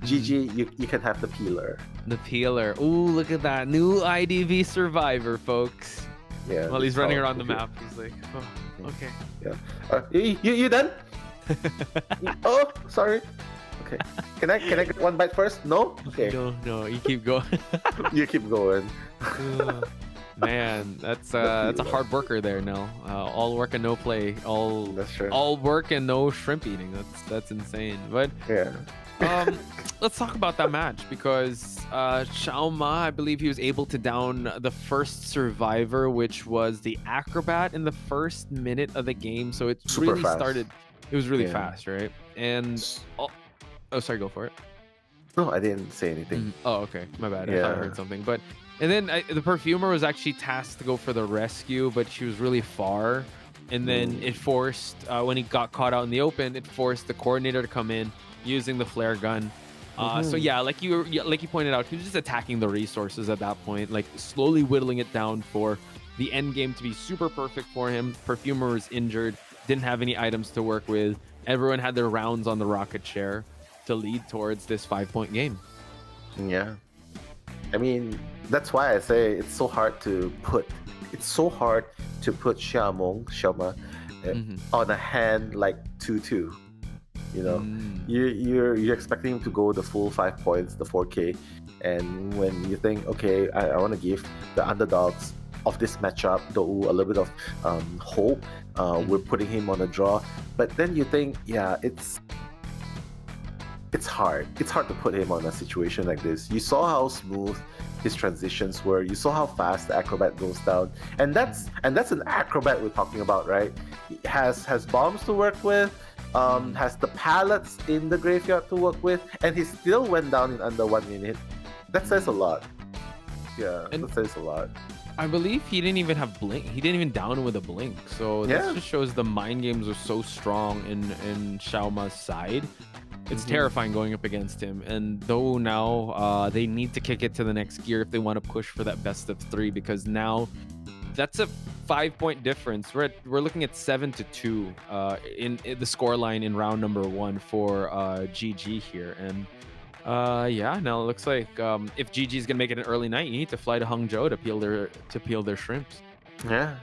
Gigi, you can have the peeler. The peeler. Ooh, look at that. New IDV survivor, folks. Yeah. While he's running around the map, he's like, oh, okay. Yeah. You done? Oh, sorry. Okay. Can I get one bite first? No? Okay. No, you keep going. You keep going. Man, that's a hard worker there, Nell. All work and no play. All work and no shrimp eating. That's insane. But yeah. Let's talk about that match, because Xiaoma, I believe he was able to down the first survivor, which was the Acrobat, in the first minute of the game. So it Super really fast. started. It was really fast, right? And oh, sorry, go for it. No, I didn't say anything. Oh, okay, my bad. I thought I heard something. But and then the Perfumer was actually tasked to go for the rescue, but she was really far. And then it forced, when he got caught out in the open, it forced the Coordinator to come in using the flare gun. So yeah, like you pointed out, he was just attacking the resources at that point, like slowly whittling it down for the end game to be super perfect for him. Perfumer was injured, didn't have any items to work with. Everyone had their rounds on the rocket chair to lead towards this 5-point game. Yeah. I mean, that's why I say it's so hard to put Xiaoma on a hand like 2-2. You know, you're expecting him to go the full 5 points, the 4K, and when you think, okay, I want to give the underdogs of this matchup Dou a little bit of hope, we're putting him on a draw, but then you think, yeah, it's hard. It's hard to put him on a situation like this. You saw how smooth his transitions were. You saw how fast the Acrobat goes down, and that's an Acrobat we're talking about, right? He has bombs to work with. Has the pallets in the graveyard to work with, and he still went down in under 1 minute. That says a lot. Yeah, that says a lot. I believe he didn't even have blink. He didn't even down with a blink. So this just shows the mind games are so strong in Xiaoma's side. It's terrifying going up against him. And though now they need to kick it to the next gear if they want to push for that best of 3, because now that's a 5-point difference. We're looking at 7-2 in the scoreline in round number 1 for GG here. And yeah, now it looks like if GG is gonna make it an early night, you need to fly to Hangzhou to peel their shrimps. Yeah.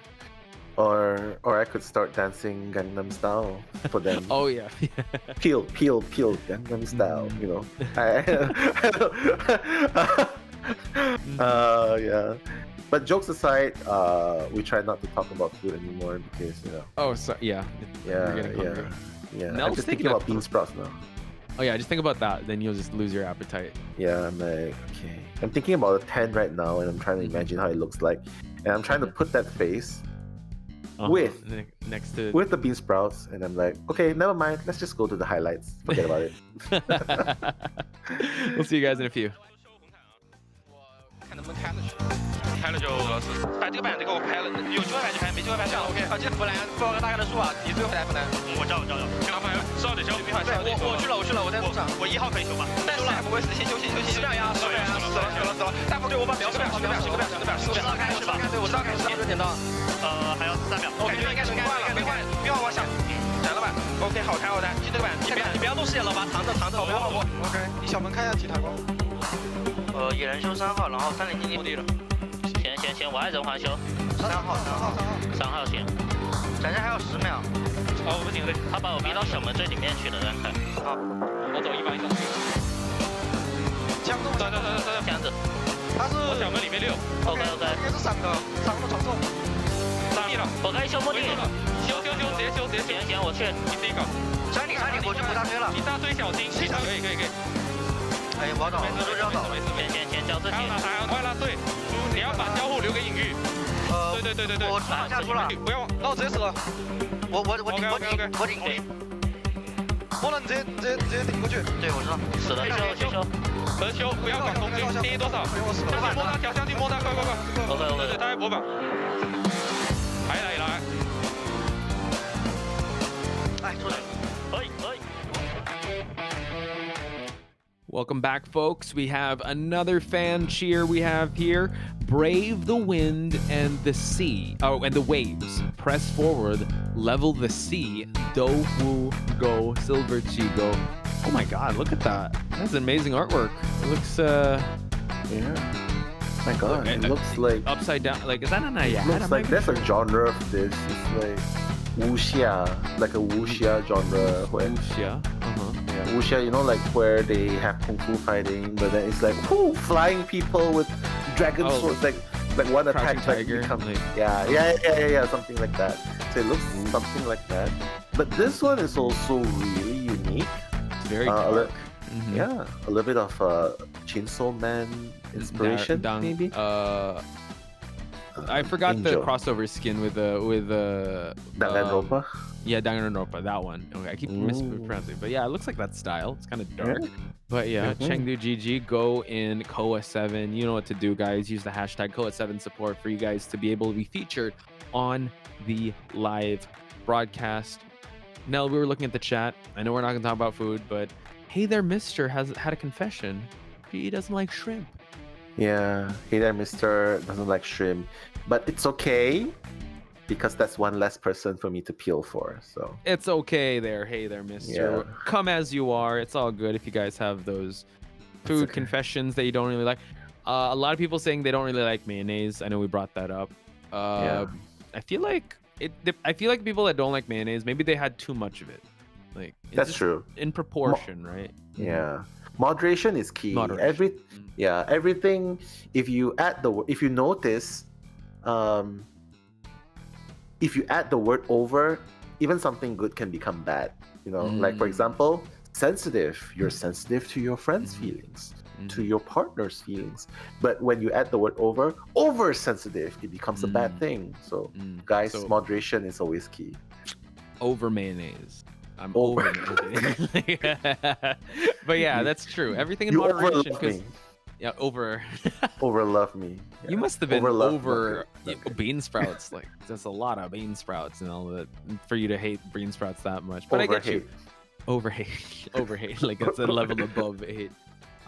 Or I could start dancing Gangnam Style for them. Oh yeah. Peel Gangnam Style, you know. Yeah. But jokes aside, we try not to talk about food anymore because, you know. Oh, so yeah. Yeah. I'm just thinking about bean sprouts now. Oh yeah, just think about that. Then you'll just lose your appetite. Yeah, I'm like, okay. I'm thinking about a 10 right now, and I'm trying to imagine how it looks like, and I'm trying to put that face with next to with the bean sprouts, and I'm like, okay, never mind. Let's just go to the highlights. Forget about it. We'll see you guys in a few. 看能不能开得了就摆这个板，这个我拍了，有机会拍就拍，没机会拍算了。OK。记得弗兰报个大概的数啊，你最后来弗兰。我知道。麻烦10号得修。我去了，我在路上。我1号可以修吧？但是还不会死，先修。10秒呀，10秒呀，死了。大夫对我把秒10个秒，10号开始吧。对，我知道开始。就点到。还要3秒。感觉应该是快了，别往我想。来了吧 ？OK， 好抬。记这个板，你不要动视野了吧？藏着。好不 ？OK， 你小门看一下体抬光。野人修3号，然后30经地了。行，我按人环修。3号行。咱这还有10秒。好，我不行了。他把我逼到小门最里面去了，让开。好，我走100以上。枪子。枪子。他是。我小门里面6。OK。应该是3个传送。3了。我可以修墓地。修，直接修。行，我去。你自己搞。山里，我就不大推了。一大堆小心，可以。哎，我倒，没事，先交自己。还要快了，对，你要把交互留给隐喻。对，我下出了，不要，那我直接死了。我顶过去。我能直接顶过去。对，我知道。死了，修，不要管空军，定义多少？将军摸他，快。对，他还模仿。来。哎，出来。可以。Welcome back, folks. We have another fan cheer we have here. Brave the wind and the sea. Oh, and the waves. Press forward. Level the sea. Dofu go. Silver Chigo. Oh my god, look at that. That's amazing artwork. It looks, Yeah. My god, it looks like... Upside down. Like, is that an ayah? Looks like there's a genre of this. It's like... Wuxia. Like a wuxia genre. Wuxia? Yeah, wuxia, you know, like where they have kung fu fighting, but then it's like flying people with dragon swords, like one attack tiger. Yeah, something like that. So it looks something like that. But this one is also really unique. It's very dark. Yeah, a little bit of Chainsaw Man inspiration, maybe. I forgot Angel. the crossover skin with Danganronpa. Yeah, Danganronpa, that one. Okay, I keep mispronouncing it, but yeah, it looks like that style. It's kind of dark. But yeah, Chengdu GG, go in COAVII. You know what to do, guys. Use the hashtag COAVII support for you guys to be able to be featured on the live broadcast. Nell, we were looking at the chat. I know we're not gonna talk about food, but hey there, Mister has had a confession. He doesn't like shrimp. Yeah, hey there, Mister doesn't like shrimp, but it's okay because that's one less person for me to peel for. So it's okay there. Hey there, Mister. Yeah. Come as you are. It's all good if you guys have those food confessions that you don't really like. A lot of people saying they don't really like mayonnaise. I know we brought that up. I feel like people that don't like mayonnaise, maybe they had too much of it. Like that's true. In proportion, right? Yeah. Moderation is key. Moderation. Everything. If you notice, if you add the word over, even something good can become bad. You know, like for example, sensitive. You're sensitive to your friends' feelings, to your partner's feelings. But when you add the word over sensitive, it becomes a bad thing. So, guys, moderation is always key. Over mayonnaise. I'm over mayonnaise. But yeah, that's true. Everything in moderation. Yeah, over. Overlove me. Yeah. You must have been over bean sprouts. Like, there's a lot of bean sprouts and all that for you to hate bean sprouts that much. But I get you. Overhate. Like, it's a level above hate.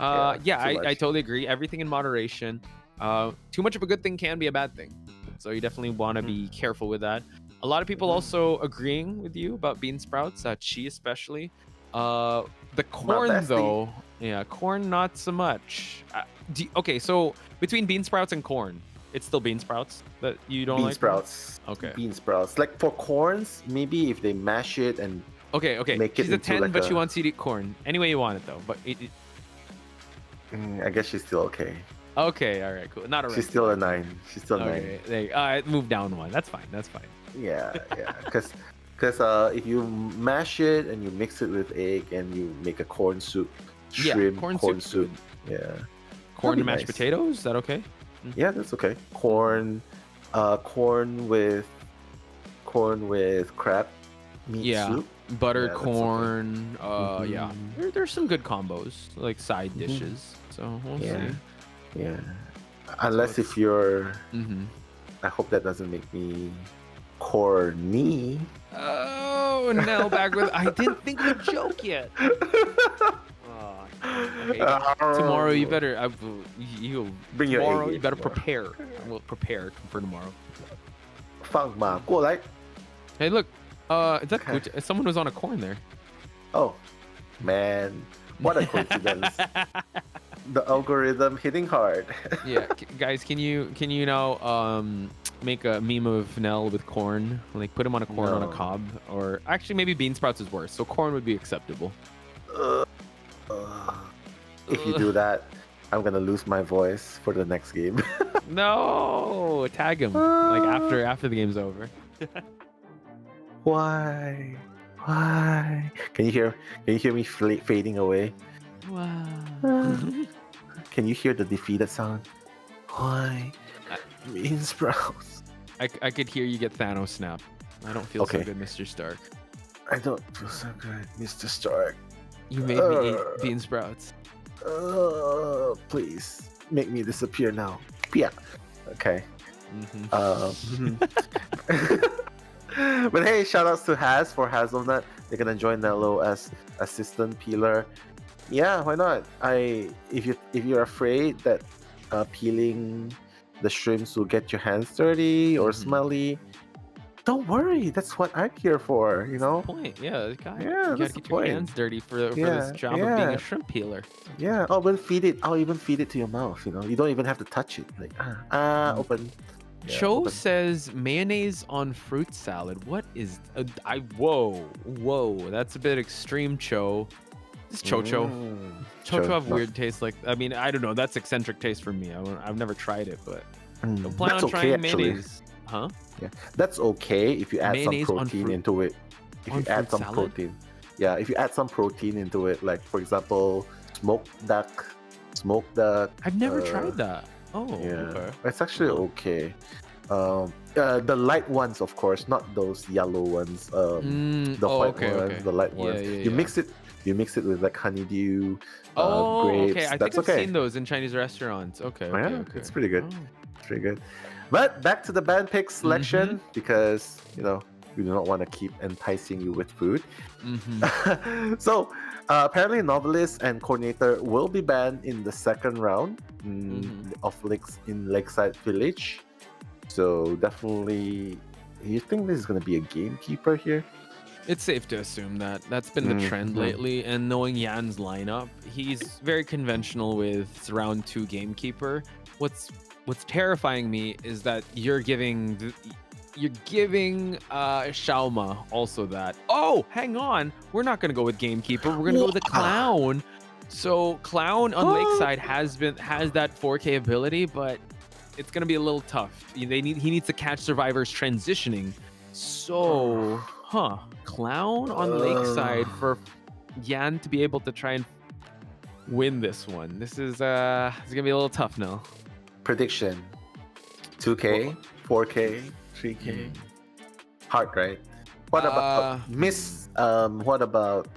I totally agree. Everything in moderation. Too much of a good thing can be a bad thing. So you definitely want to be careful with that. A lot of people also agreeing with you about bean sprouts, Chi especially. The corn though, corn not so much. Okay, so between bean sprouts and corn, it's still bean sprouts that you don't like? Bean sprouts. Okay. Bean sprouts. Like for corns, maybe if they mash it and okay. Make she's it a 10, like but she wants you to eat corn. Any way you want it though, but I guess she's still okay. Okay, all right, cool. Not a She's still a 9. She's still a 9. Move down one. That's fine. Yeah. Because if you mash it and you mix it with egg and you make a corn soup, shrimp corn soup. Yeah. Corn and mashed potatoes. Is that okay? Yeah, that's okay. Corn with crab meat soup. Butter corn. Okay. Yeah. There's some good combos like side dishes. So we'll see. Yeah. Unless if you're... Mm-hmm. I hope that doesn't make me corny. Oh, Nell back with... I didn't think of a joke yet. Okay, tomorrow you better... Bring your tomorrow A you game better tomorrow. prepare. I will prepare for tomorrow. 放马过来. Hey, look. Is that someone was on a corn there? Oh, man. What a coincidence. The algorithm hitting hard. Yeah, guys, can you now make a meme of Nell with corn? Like put him on a corn on a cob, or actually maybe bean sprouts is worse. So corn would be acceptable. If you do that, I'm gonna lose my voice for the next game. No, tag him like after the game's over. Why? Why? Can you hear me fading away? Wow. Can you hear the defeated sound? Why? Bean sprouts. I could hear you get Thanos snap. I don't feel so good, Mr. Stark. I don't feel so good, Mr. Stark. You made me eat bean sprouts. Please make me disappear now. Yeah. Okay. But hey, shout outs to Haz for Hazelnut. They're gonna join Nello as assistant peeler. Yeah, why not? If you're afraid that peeling the shrimps will get your hands dirty or smelly, don't worry. That's what I'm here for. You know. Point. Yeah. You that's gotta the get your point. hands dirty for this job of being a shrimp peeler. Yeah. I'll even feed it to your mouth. You know. You don't even have to touch it. Like open. Yeah, Cho open. says mayonnaise on fruit salad. What is whoa, that's a bit extreme, Cho. This Cho have weird taste. Like, I mean, I don't know, that's eccentric taste for me. I've never tried it, but don't plan That's on trying okay, actually. mayonnaise. Huh? Yeah, that's okay if you add Mayonnaise some on protein fruit- into it. If on you add fruit some salad? protein. Yeah, if you add some protein into it, like for example, smoked duck. I've never tried that. Oh, Yeah, okay. it's actually okay. The light ones, of course, not those yellow ones. The white ones, the light ones. You mix it with like honeydew, grapes. Okay. I That's think I've okay. seen those in Chinese restaurants. Okay. Yeah, Okay. it's pretty good. It's pretty good. But back to the band pick selection because we do not want to keep enticing you with food. So apparently, novelist and coordinator will be banned in the second round of Lakeside Village. So definitely, you think this is going to be a gamekeeper here? It's safe to assume that that's been the trend lately, and knowing Yan's lineup, he's very conventional with round 2 gamekeeper. What's terrifying me is that you're giving Shaoma also that. Oh, hang on, we're not gonna go with gamekeeper. We're gonna go with the clown. So clown on Lakeside has that 4K ability, but it's gonna be a little tough. He needs to catch survivors transitioning. So, clown on Lakeside for Yan to be able to try and win this one. This is it's gonna be a little tough now. Prediction: 2K, 4K, 3K. Hard, right? What about What about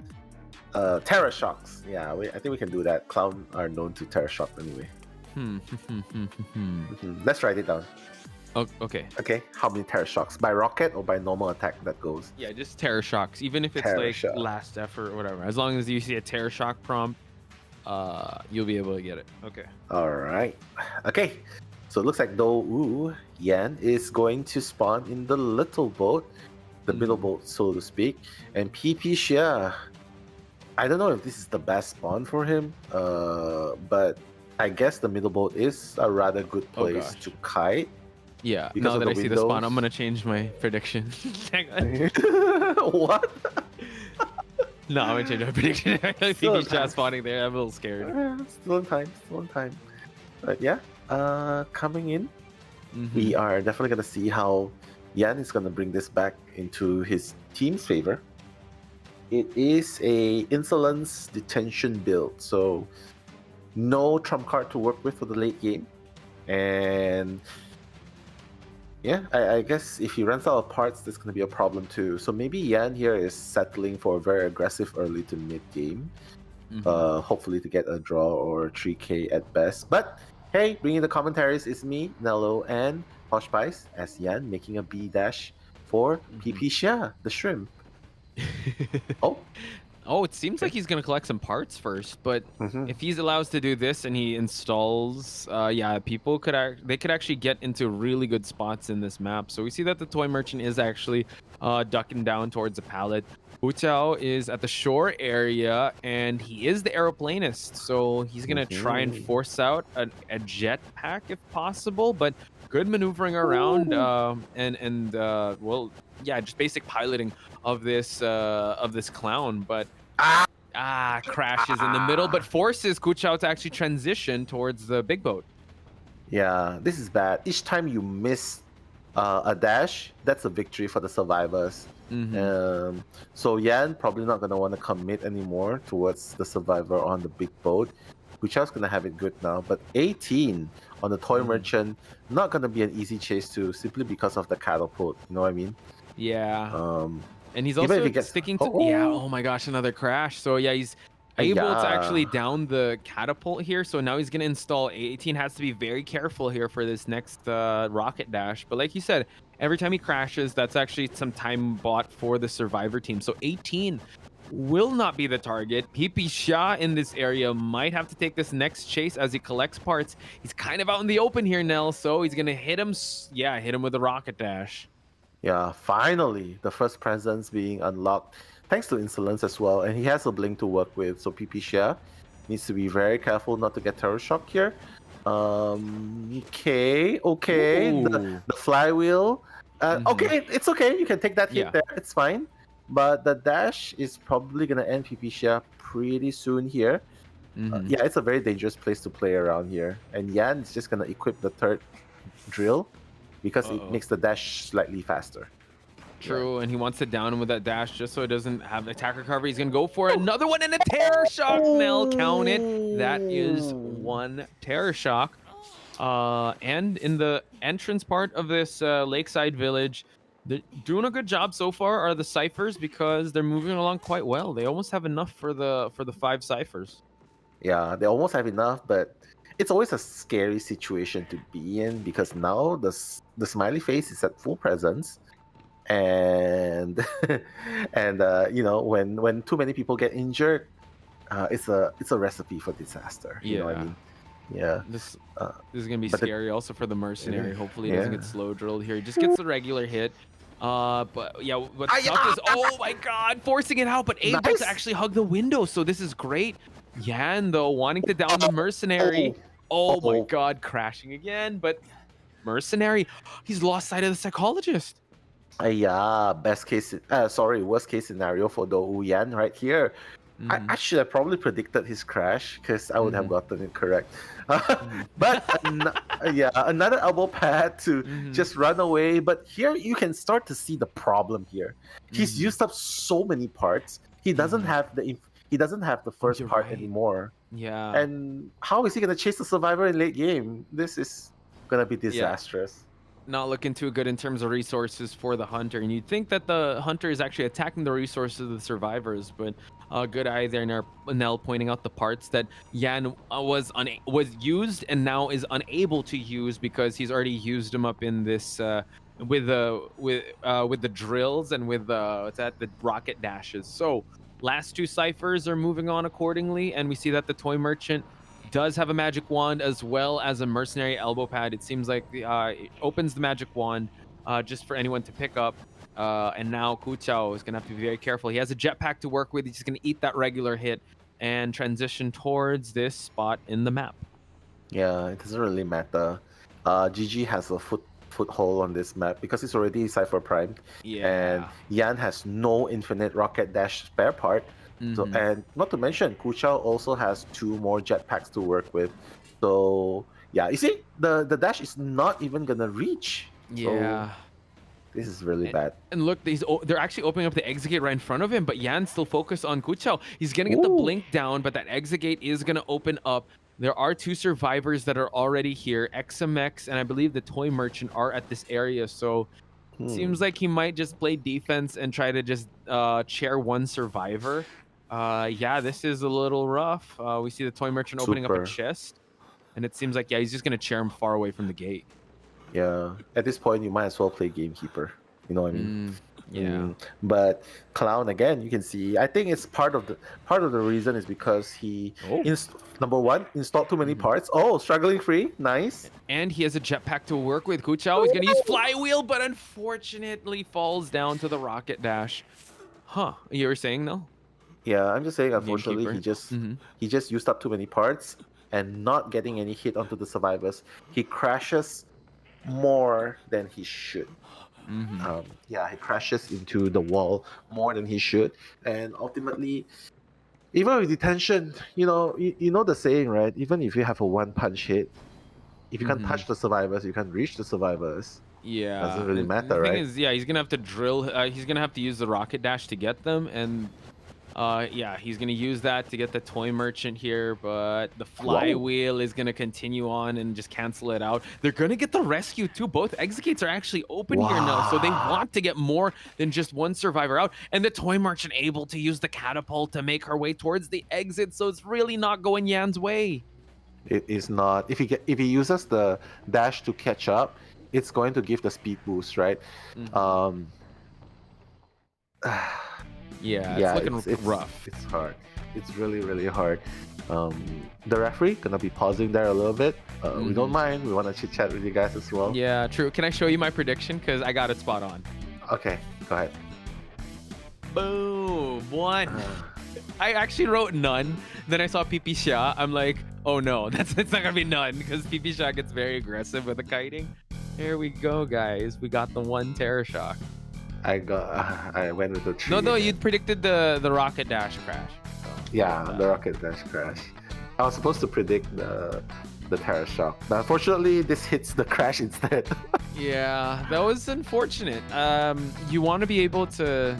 Terra Shocks? Yeah, I think we can do that. Clown are known to Terra Shock anyway. Let's write it down. Okay. Okay. How many Terra Shocks? By rocket or by normal attack that goes? Yeah, just Terror Shocks. Even if it's Terror like Shock. last effort or whatever. As long as you see a Terror Shock prompt, you'll be able to get it. Okay. All right. Okay. So it looks like Yan is going to spawn in the little boat, the middle boat, so to speak. And PP Xia, I don't know if this is the best spawn for him, but I guess the middle boat is a rather good place to kite. Yeah, because now of that the I see the spawn, windows. I'm gonna change my prediction. Hang on. What? No, I'm gonna change my prediction. I think Still he's in time. just spawning there. I'm a little scared. Still in time. But yeah, coming in, we are definitely gonna see how Yan is gonna bring this back into his team's favor. It is a insolence detention build, so no trump card to work with for the late game, and yeah, I guess if he runs out of parts, that's going to be a problem too. So maybe Yan here is settling for a very aggressive early to mid game, hopefully to get a draw or 3K at best. But Hey, bringing the commentaries is me, Nello, and Posh Spice as Yan making a B dash for PP Xia, the shrimp. Oh, it seems like he's gonna collect some parts first, but if he's allowed to do this and he installs, yeah, people could they could actually get into really good spots in this map. So we see that the toy merchant is actually ducking down towards the pallet. Hu Chao is at the shore area, and he is the aeroplanist, so he's gonna try and force out a jetpack if possible. But good maneuvering around, and well, yeah, just basic piloting of this clown, but crashes in the middle, but forces Hu Chao to actually transition towards the big boat. Yeah, this is bad. Each time you miss a dash, that's a victory for the survivors. So Yan probably not gonna want to commit anymore towards the survivor on the big boat. Hu Chao's gonna have it good now, but 18 on the toy merchant, not gonna be an easy chase to simply because of the catapult. You know what I mean? Yeah. And he's Even if also he gets- sticking to yeah. Oh my gosh, another crash. So yeah, he's able to actually down the catapult here. So now he's gonna install 18. Has to be very careful here for this next rocket dash. But like you said, every time he crashes, that's actually some time bought for the survivor team. So 18 will not be the target. PP Xia in this area might have to take this next chase as he collects parts. He's kind of out in the open here, Nell. So he's gonna hit him. Yeah, hit him with a rocket dash. Yeah, finally, the first presence being unlocked, thanks to Insolence as well, and he has a blink to work with, so PP Xia needs to be very careful not to get Terror Shock here. Okay, the flywheel. Okay, it's okay, you can take that hit there, it's fine. But the dash is probably going to end PP Xia pretty soon here. Yeah, it's a very dangerous place to play around here. And Yan is just going to equip the third drill, because it makes the dash slightly faster. True, and he wants to down him with that dash just so it doesn't have attack recovery. He's gonna go for another one and a terror shock. Nell, count it. That is one terror shock. And in the entrance part of this lakeside village, they're doing a good job so far are the ciphers, because they're moving along quite well. They almost have enough for the 5 ciphers. Yeah, they almost have enough, but it's always a scary situation to be in, because now the smiley face is at full presence, and and you know, when too many people get injured, it's a recipe for disaster. You know what I mean? Yeah. This is gonna be scary also for the mercenary. Hopefully he doesn't get slow drilled here. He just gets the regular hit. But yeah, what's tough is, oh my god, forcing it out, but able to actually hug the window. So this is great. Yan though wanting to down the mercenary. Oh my god, crashing again. But mercenary, he's lost sight of the psychologist. Yeah, worst case scenario for the Yan right here. I should have probably predicted his crash, because I would have gotten it correct. But yeah, another elbow pad to just run away. But here you can start to see the problem here. He's used up so many parts. He doesn't have the first part anymore. Yeah. And how is he gonna chase the survivor in late game? This is gonna be disastrous. Not looking too good in terms of resources for the hunter, and you'd think that the hunter is actually attacking the resources of the survivors, but good eye there, Nell, pointing out the parts that Yan was used and now is unable to use, because he's already used them up in this with the drills and with the rocket dashes. So last 2 ciphers are moving on accordingly, and we see that the toy merchant does have a magic wand as well as a mercenary elbow pad. It seems like it opens the magic wand just for anyone to pick up. And now Hu Chao is going to have to be very careful. He has a jetpack to work with. He's just going to eat that regular hit and transition towards this spot in the map. Yeah, it doesn't really matter. GG has a foothold on this map because it's already cipher primed. Yeah. And Yan has no infinite rocket dash spare part. So, and not to mention, Hu Chao also has 2 more jetpacks to work with. So yeah, you see, the dash is not even gonna reach. Yeah. So, this is really bad. And look, they're actually opening up the exit gate right in front of him, but Yan's still focused on Hu Chao. He's gonna get the blink down, but that exit gate is gonna open up. There are 2 survivors that are already here. XMX and I believe the toy merchant are at this area, so it seems like he might just play defense and try to just chair 1 survivor. Yeah, this is a little rough. We see the toy merchant opening up a chest, And it seems like, yeah, he's just going to chair him far away from the gate. Yeah, at this point, you might as well play Gamekeeper. You know what I mean? Yeah. But Clown again, you can see. I think it's part of the reason is because he number one installed too many parts. Oh, struggling free, nice. And he has a jetpack to work with. Hu Chao is going to use flywheel, but unfortunately falls down to the rocket dash. Huh? You were saying no? Yeah, I'm just saying. Unfortunately, Gamekeeper. he just used up too many parts and not getting any hit onto the survivors. He crashes more than he should. Yeah, he crashes into the wall more than he should, and ultimately, even with detention, you know the saying, right? Even if you have a one-punch hit, if you can't touch the survivors, you can't reach the survivors. Yeah, doesn't really matter, the right? thing is, yeah, he's gonna have to drill. He's gonna have to use the rocket dash to get them, and yeah, he's gonna use that to get the toy merchant here. But the flywheel is gonna continue on and just cancel it out. They're gonna get the rescue too. Both exit gates are actually open here now, so they want to get more than just one survivor out. And the toy merchant able to use the catapult to make her way towards the exit, so it's really not going Yan's way. It is not. If he uses the dash to catch up, it's going to give the speed boost, right? Yeah, it's looking rough. It's hard. It's really, really hard. The referee gonna be pausing there a little bit. We don't mind. We want to chit chat with you guys as well. Yeah, true. Can I show you my prediction? Because I got it spot on. Okay, go ahead. Boom, one. I actually wrote none. Then I saw PP Xia. I'm like, oh no, it's not gonna be none because PP Xia gets very aggressive with the kiting. Here we go, guys. We got the one Terror Shock. I went with the tree. No, you predicted the rocket dash crash. So, yeah, the rocket dash crash. I was supposed to predict the Terror Shock, but unfortunately, this hits the crash instead. Yeah, that was unfortunate. You want to be able to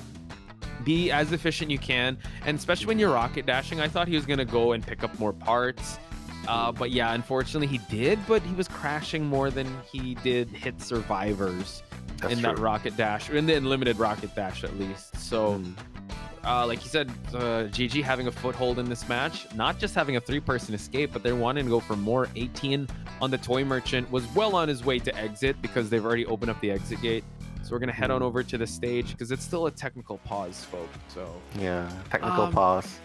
be as efficient you can, and especially when you're rocket dashing. I thought he was gonna go and pick up more parts, but yeah, unfortunately he did. But he was crashing more than he did hit survivors. That's in true. that rocket dash, in the unlimited rocket dash at least. So, like you said, GG having a foothold in this match, not just having a 3-person escape, but they're wanting to go for more. 18 on the toy merchant was well on his way to exit because they've already opened up the exit gate. So we're gonna head on over to the stage because it's still a technical pause, folks. So yeah, technical pause.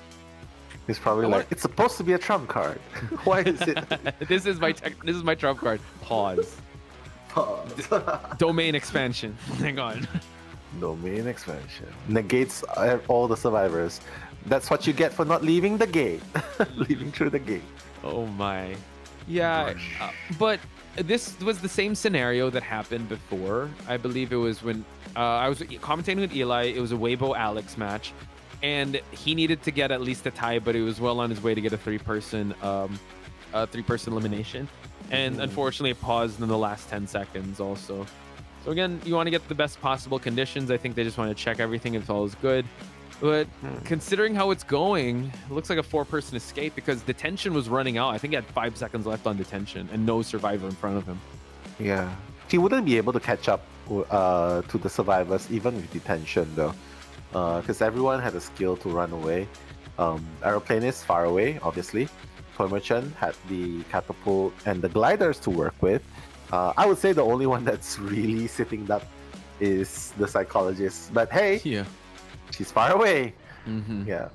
He's probably like, it's supposed to be a trump card. Why is it? This is my trump card. Pause. Domain expansion. Hang on. Domain expansion negates all the survivors. That's what you get for not leaving the gate. Leaving through the gate. Oh my. Yeah, but this was the same scenario that happened before. I believe it was when I was commentating with Eli. It was a Weibo Alex match, and he needed to get at least a tie, but he was well on his way to get a 3-person elimination. And unfortunately, it paused in the last 10 seconds also. So again, you want to get the best possible conditions. I think they just want to check everything if all is good. But considering how it's going, it looks like a 4-person escape because detention was running out. I think he had 5 seconds left on detention and no survivor in front of him. Yeah. He wouldn't be able to catch up to the survivors even with detention though. Because everyone had a skill to run away. Aeroplane is far away, obviously. Toy Merchant had the catapult and the gliders to work with. I would say the only one that's really sitting up is the psychologist. But hey, she's far away. Yeah.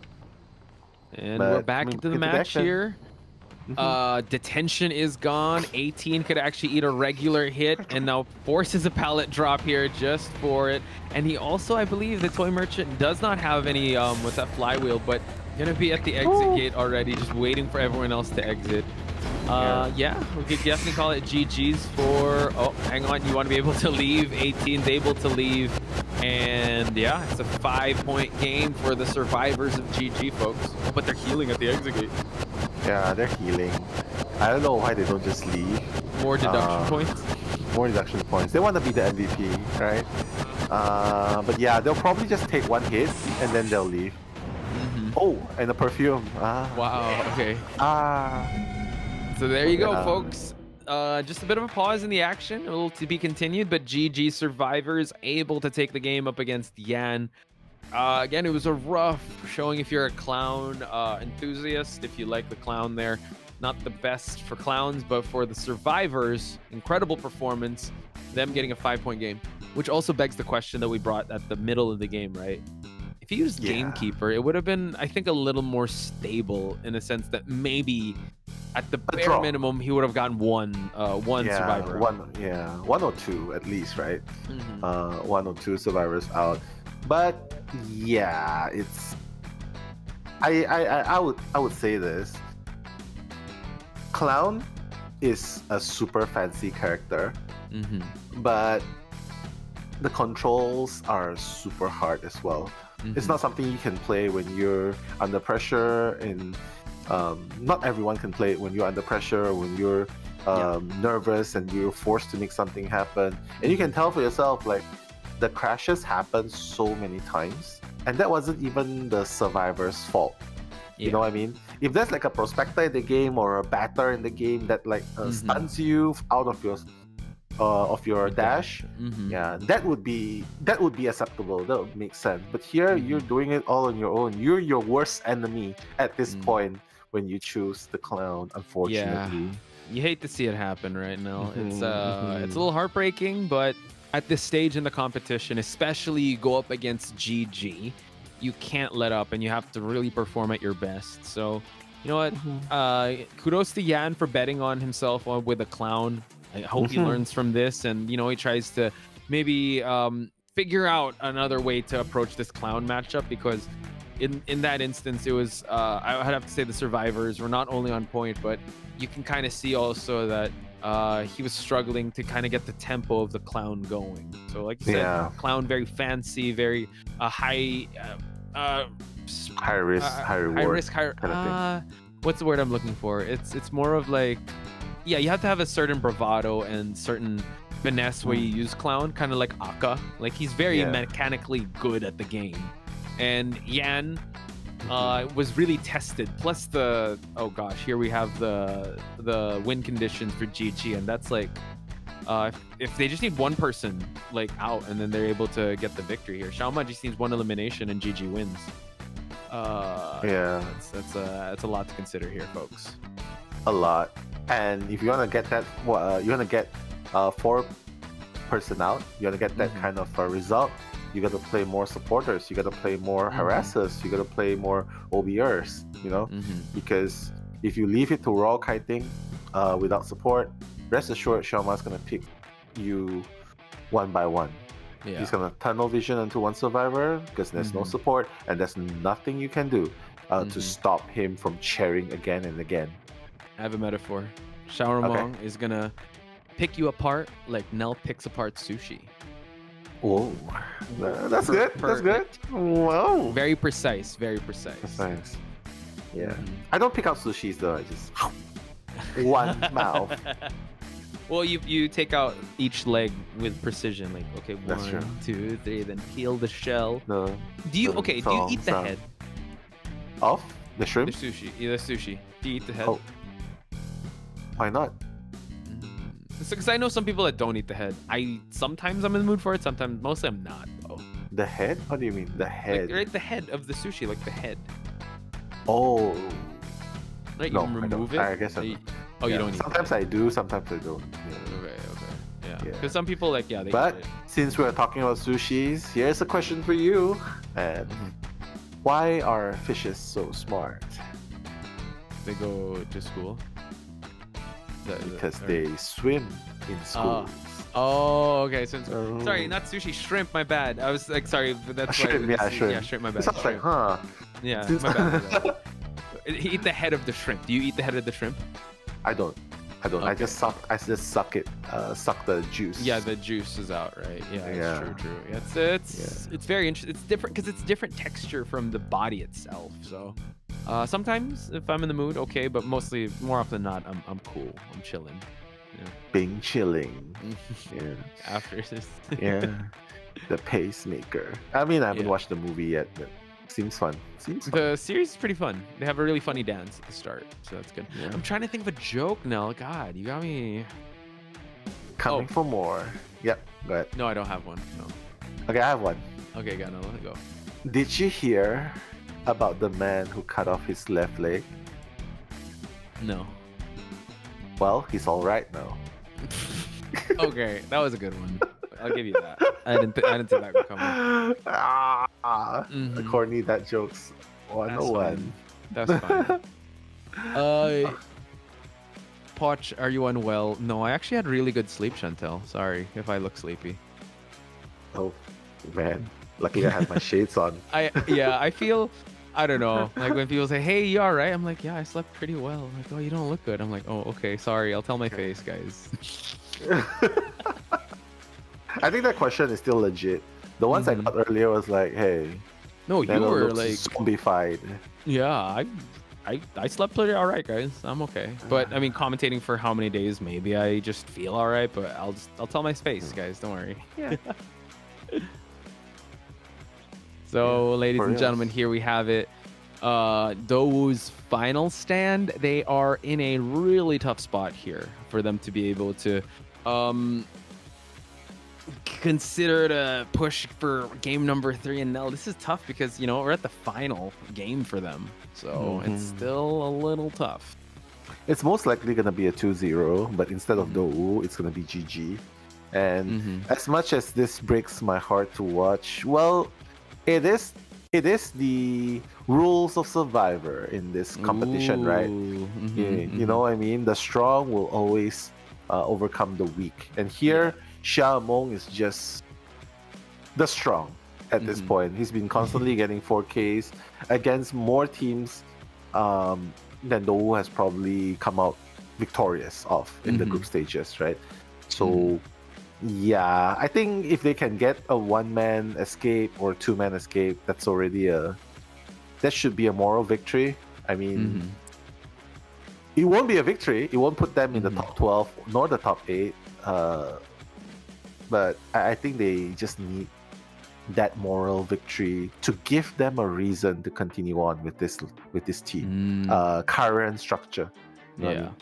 And we're back into the match here. Detention is gone. 18 could actually eat a regular hit and now forces a pallet drop here just for it. And he also, I believe, the Toy Merchant does not have any with that flywheel, but gonna be at the exit gate already, just waiting for everyone else to exit. Yeah, we could definitely call it GG's for... Oh, hang on. You want to be able to leave. 18's able to leave. And yeah, it's a 5-point game for the survivors of GG, folks. But they're healing at the exit gate. Yeah, they're healing. I don't know why they don't just leave. More deduction points? More deduction points. They want to be the MVP, right? But yeah, they'll probably just take one hit and then they'll leave. Oh, and the perfume. Wow, okay. So there you go, folks. Just a bit of a pause in the action, a little to be continued, but GG survivors able to take the game up against Yan. Again, it was a rough showing if you're a clown enthusiast, if you like the clown there. not the best for Clowns, but for the survivors, incredible performance, them getting a 5-point game, which also begs the question that we brought at the middle of the game, right? If he used Gamekeeper, it would have been, I think, a little more stable in the sense that maybe at the bare minimum he would have gotten one survivor. One or two at least, right? Mm-hmm. 1 or 2 survivors out. But yeah, it's I would say this. Clown is a super fancy character, but the controls are super hard as well. It's not something you can play when you're under pressure, and not everyone can play it when you're under pressure or when you're nervous and you're forced to make something happen. And you can tell for yourself, like, the crashes happen so many times, and that wasn't even the survivor's fault. You know what I mean? If there's like a prospector in the game or a batter in the game that like stuns you out of your dash, that would be acceptable. That would make sense. But here you're doing it all on your own. You're your worst enemy at this point when you choose the Clown, unfortunately. You hate to see it happen right now. It's a little heartbreaking, but at this stage in the competition, especially you go up against GG, you can't let up and you have to really perform at your best. So, you know what? Kudos to Yan for betting on himself with a Clown. I hope he learns from this, and, you know, he tries to maybe figure out another way to approach this Clown matchup, because in that instance, it was, I'd have to say the survivors were not only on point, but you can kind of see also that he was struggling to kind of get the tempo of the Clown going. So like you said, Clown very fancy, very high risk, high reward. High risk, high kind of thing. What's the word I'm looking for? It's more of like, you have to have a certain bravado and certain finesse where you use Clown, kind of like Aka. Like, he's very mechanically good at the game. And Yan was really tested. Plus the, oh gosh, here we have the win conditions for GG, and that's like, if they just need one person like out, and then they're able to get the victory here. Xiaoma just needs one elimination and GG wins. That's a lot to consider here, folks. A lot. And if you want to get that, you want to get 4 person out, you want to get that kind of result, you got to play more supporters, you got to play more harassers, you got to play more OBRs, you know? Because if you leave it to raw kiting without support, rest assured Xiaoma's going to pick you one by one. He's going to tunnel vision into one survivor because there's no support, and there's nothing you can do to stop him from cheering again and again. I have a metaphor. Xiaomong is going to pick you apart like Nell picks apart sushi. Oh, that's good. That's good. Wow. Very precise. Very precise. Yeah. I don't pick out sushis though. I just one mouth. Well, you take out each leg with precision. Like, okay, 1, 2, 3, then peel the shell. No. Do you eat the head? Of the shrimp? The sushi. Yeah, the sushi. Do you eat the head? Oh. Why not? Because I know some people that don't eat the head. Sometimes I'm in the mood for it. Sometimes, mostly I'm not. Though. The head? What do you mean the head? Like, right, the head of the sushi, like the head. Oh. Right, no, you remove it. I guess I don't. Oh, you don't eat sometimes I do, sometimes I don't. Okay. Yeah. Because some people they eat it. Since we're talking about sushis, here's a question for you. And why are fishes so smart? They go to school. Because they swim in schools. Oh, okay. So sorry, not sushi, shrimp. My bad. I was like, sorry, but that's shrimp. Shrimp. Yeah, shrimp. My bad. It sounds like, huh? Yeah, my bad. Eat the head of the shrimp. Do you eat the head of the shrimp? I don't. Okay. I just suck it. Suck the juice. Yeah, the juice is out, right? Yeah, true. It's very interesting. It's different because it's different texture from the body itself. So. Sometimes if I'm in the mood, okay, but more often than not, I'm cool. I'm chilling. Yeah. Bing chilling. Yeah. After this. Yeah. The pacemaker. I mean, I haven't watched the movie yet, but seems fun. The series is pretty fun. They have a really funny dance at the start, so that's good. Yeah. I'm trying to think of a joke now. God, you got me. Coming for more. Yep. Go ahead. No, I don't have one. No. Okay, I have one. Okay, let it go. Did you hear about the man who cut off his left leg? No. well, he's all right now. Okay, that was a good one. I'll give you that. I didn't see that coming. Corny dad jokes 101. That's fine. Poch, are you unwell? No, I actually had really good sleep, Chantel. Sorry if I look sleepy. Oh, man. Lucky I had my shades on. I feel, I don't know. Like when people say, "Hey, you all right?" I'm like, "Yeah, I slept pretty well." Like, "Oh, you don't look good." I'm like, "Oh, okay, sorry. I'll tell my face, guys." I think that question is still legit. The ones I got earlier was like, "Hey, no, you were like zombified." Yeah, I slept pretty all right, guys. I'm okay. But I mean, commentating for how many days? Maybe I just feel all right. But I'll tell my face, guys. Don't worry. Yeah. So, ladies and gentlemen, here we have it. Dowoo's final stand. They are in a really tough spot here for them to be able to consider to push for game number 3 and Nell. This is tough because, you know, we're at the final game for them. So it's still a little tough. It's most likely going to be a 2-0, but instead of Dowoo, it's going to be GG. And as much as this breaks my heart to watch, well, it is the rules of Survivor in this competition, right? You know what I mean? The strong will always overcome the weak. And here, Xiaomong is just the strong at this point. He's been constantly getting 4Ks against more teams than Dowoo has probably come out victorious of in the group stages, right? So yeah, I think if they can get a 1-man escape or 2-man escape, that's already that should be a moral victory. I mean, it won't be a victory. It won't put them in the top 12 nor the top 8. But I think they just need that moral victory to give them a reason to continue on with this team current structure. You know what I mean?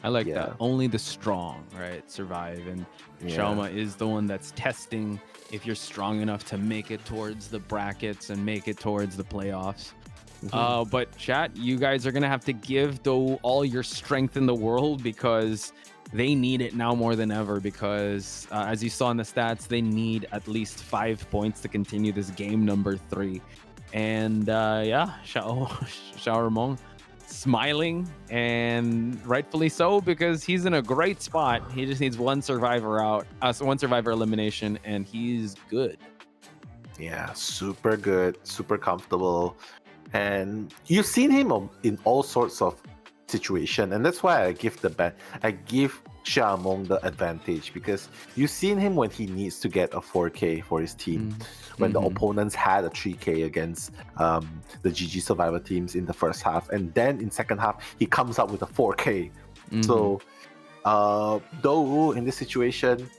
I like that. Only the strong, right, survive. And Xiaoma is the one that's testing if you're strong enough to make it towards the brackets and make it towards the playoffs. But chat, you guys are going to have to give Dowoo all your strength in the world because they need it now more than ever because as you saw in the stats, they need at least 5 points to continue this game number 3. And Xiaomong smiling, and rightfully so because he's in a great spot. He just needs one survivor elimination, and he's good. Yeah, super good, super comfortable, and you've seen him in all sorts of situations, and that's why I give Xiaomong the advantage because you've seen him when he needs to get a 4K for his team, when the opponents had a 3K against the GG Survivor teams in the first half, and then in second half he comes up with a 4K. So Dowoo in this situation,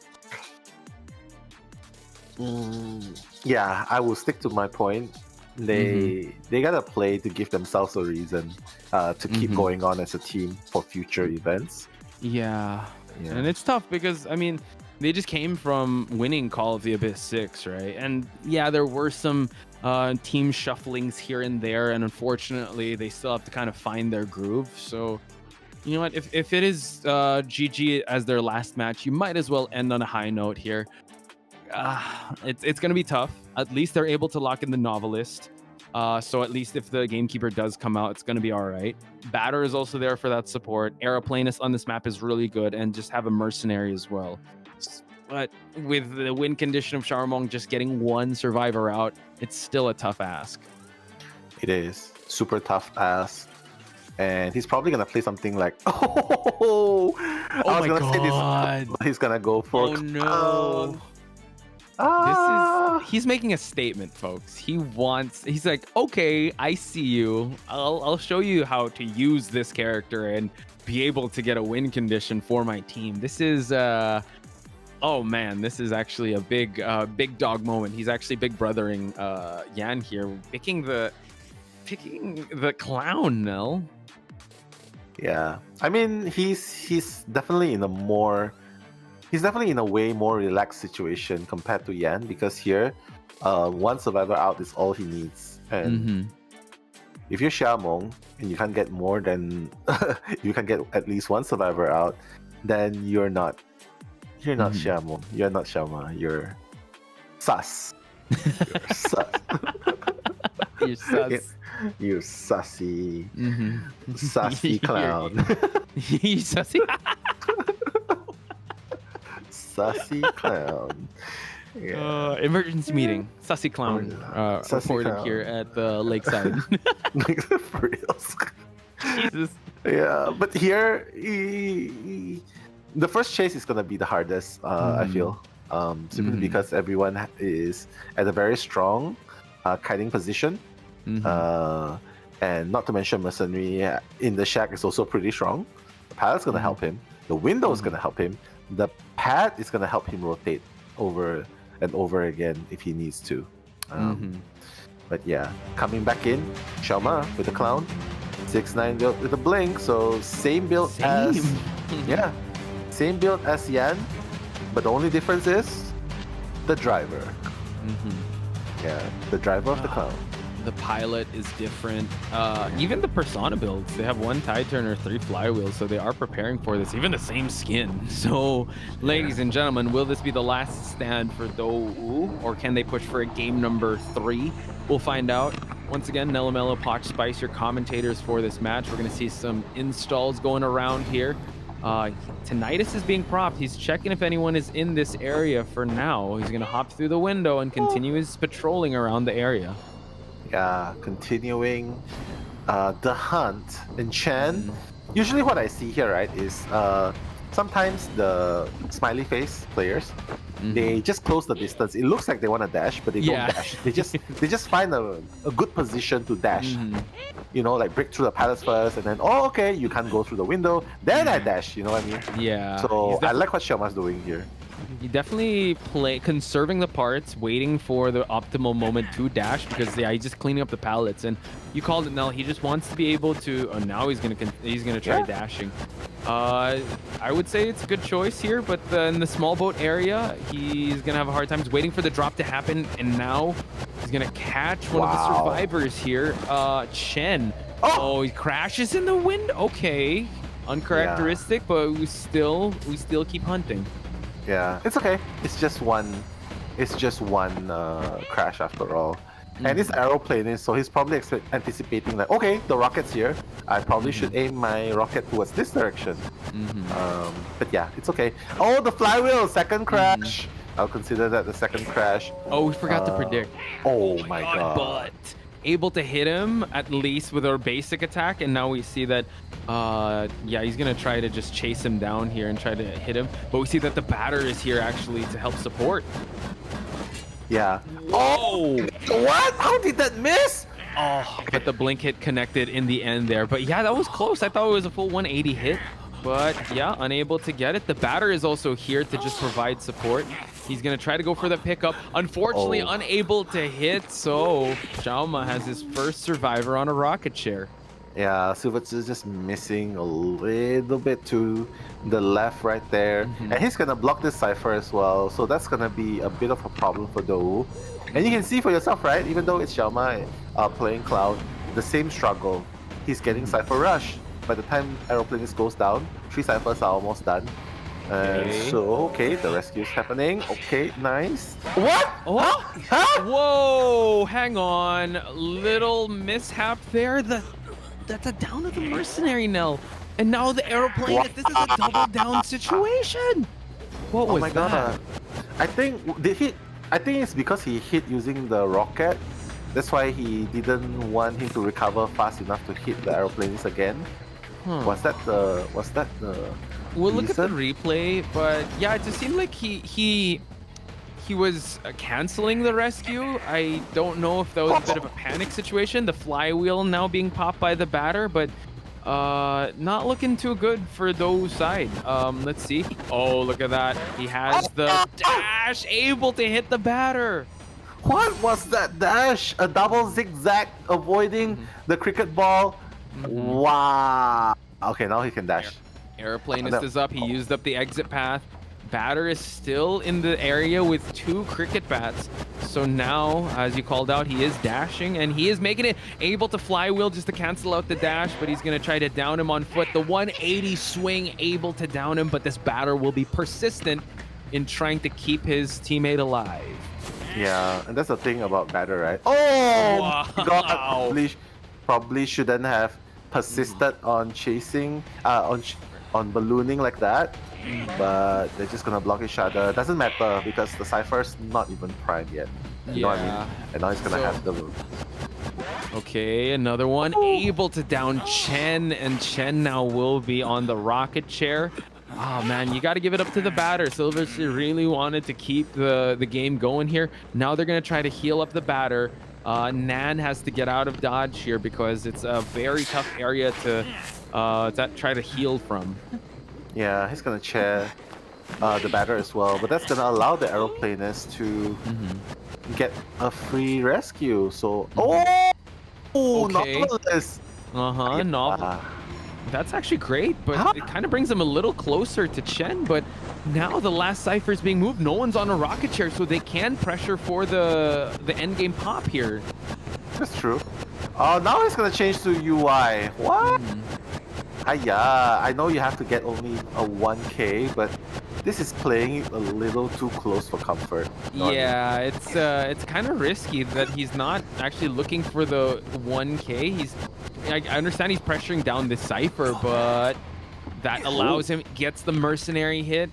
I will stick to my point. They gotta play to give themselves a reason to keep going on as a team for future events. Yeah. And it's tough because, I mean, they just came from winning Call of the Abyss 6, right? And yeah, there were some team shufflings here and there, and unfortunately, they still have to kind of find their groove. So, you know what? If it is GG as their last match, you might as well end on a high note here. It's going to be tough. At least they're able to lock in the Novelist. So at least if the Gamekeeper does come out, it's going to be all right. Batter is also there for that support. Aeroplanist on this map is really good, and just have a Mercenary as well. But with the win condition of Xiaomong just getting one survivor out, it's still a tough ask. It is. Super tough ask. And he's probably going to play something like, I was going to say this, but he's going to go for... He's making a statement, folks. He's like, okay, I see you. I'll show you how to use this character and be able to get a win condition for my team. This is oh man, this is actually a big dog moment. He's actually big brothering Yan here, picking the clown, Nell. Yeah, I mean he's definitely in a way more relaxed situation compared to Yan, because here one survivor out is all he needs, and if you're Xiaomong and you can't get more than you can get at least one survivor out, then you're not Xiaomong. You're not Xiaoma. You're sus. You're sus. You're sus. You sussy, sussy clown. You sussy. Sussy clown. Yeah. Emergency meeting. Sussy clown. Sussy Reported clown. here at the lakeside. For reals. Jesus. Yeah, but here, the first chase is gonna be the hardest. I feel, simply because everyone is at a very strong kiting position, and not to mention mercenary in the shack is also pretty strong. The pallet's gonna help him. The window is gonna help him. The pad is gonna help him rotate over and over again if he needs to. But yeah, coming back in, Xiaoma with the clown, 6'9" build with the blink, so same build as same build as Yan, but the only difference is the driver. Yeah, the driver of the clown. The pilot is different. Even the persona builds, they have 1 tide turner, 3 flywheels, so they are preparing for this. Even the same skin. So, ladies and gentlemen, will this be the last stand for Dou, or can they push for a game number 3? We'll find out. Once again, Nellamelo, Potch Spice, your commentators for this match. We're going to see some installs going around here. Tinnitus is being propped. He's checking if anyone is in this area for now. He's going to hop through the window and continue his patrolling around the area. Yeah, continuing the hunt. And Chen, usually what I see here, right, is sometimes the smiley face players, they just close the distance. It looks like they want to dash, but they don't dash. They just find a good position to dash. You know, like break through the pallets first, and then okay, you can't go through the window. Then I dash. You know what I mean? Yeah. So I like what Xiaoma's doing here. You definitely play conserving the parts, waiting for the optimal moment to dash, because he's just cleaning up the pallets. And you called it, Nell. He just wants to be able to. Oh, now he's gonna try dashing. I would say it's a good choice here, but in the small boat area, he's gonna have a hard time. He's waiting for the drop to happen, and now he's gonna catch one of the survivors here. Chen. Oh, he crashes in the window. Okay, uncharacteristic, but we still keep hunting. Yeah, it's okay. It's just one crash after all. And it's aeroplane, so he's probably anticipating like, okay, the rocket's here. I probably should aim my rocket towards this direction. But yeah, it's okay. Oh, the flywheel, second crash. I'll consider that the second crash. Oh, we forgot to predict. Oh my god. But able to hit him at least with our basic attack, and now we see that he's gonna try to just chase him down here and try to hit him, but we see that the batter is here actually to help support. Yeah. Oh, what? How did that miss? Oh, but the blink hit connected in the end there. But yeah, that was close. I thought it was a full 180 hit, but yeah, unable to get it. The batter is also here to just provide support. He's gonna try to go for the pickup. Unfortunately, unable to hit, so Xiaoma has his first survivor on a rocket share. Yeah, Suvatsu is just missing a little bit to the left right there. And he's gonna block this Cypher as well, so that's gonna be a bit of a problem for Dou. And you can see for yourself, right? Even though it's Xiaoma playing Cloud, the same struggle. He's getting Cypher Rush. By the time Aeroplanes goes down, 3 Cyphers are almost done. So, okay, the rescue is happening. Okay, nice. What? Oh. Huh? Whoa, hang on. Little mishap there. That's a down of the mercenary, Nell. And now the aeroplane, this is a double down situation. What was that? God. I think it's because he hit using the rocket. That's why he didn't want him to recover fast enough to hit the aeroplanes again. Was that the We'll look at the replay, but yeah, it just seemed like he was canceling the rescue. I don't know if that was a bit of a panic situation. The flywheel now being popped by the batter, but not looking too good for Dou's side. Let's see. Oh, look at that. He has the dash, able to hit the batter. What was that dash? A double zigzag avoiding the cricket ball. Wow. Okay, now he can dash. Airplanist is up. He used up the exit path. Batter is still in the area with 2 cricket bats. So now, as you called out, he is dashing, and he is making it able to flywheel just to cancel out the dash, but he's going to try to down him on foot. The 180 swing able to down him, but this batter will be persistent in trying to keep his teammate alive. Yeah, and that's the thing about batter, right? Oh, wow. God, probably shouldn't have persisted on chasing, on ballooning like that. But they're just gonna block each other. Doesn't matter because the Cypher's not even primed yet. You know what I mean? And now he's gonna have the loop. Okay, another one able to down Chen, and Chen now will be on the rocket chair. Oh man, you got to give it up to the batter. Silverchair really wanted to keep the game going here. Now they're gonna try to heal up the batter. Nan has to get out of dodge here because it's a very tough area to try to heal from. Yeah, he's gonna chair the batter as well, but that's gonna allow the aeroplanist to get a free rescue. So, Okay. Nautilus. Novel. That's actually great, but it kind of brings them a little closer to Chen. But now the last Cypher is being moved. No one's on a rocket chair, so they can pressure for the end game pop here. That's true. Oh, now it's gonna change to UI. What? I know you have to get only a 1K, but this is playing a little too close for comfort. Yeah, it's kind of risky that he's not actually looking for the 1K. I understand he's pressuring down this Cypher, but that allows him, gets the mercenary hit,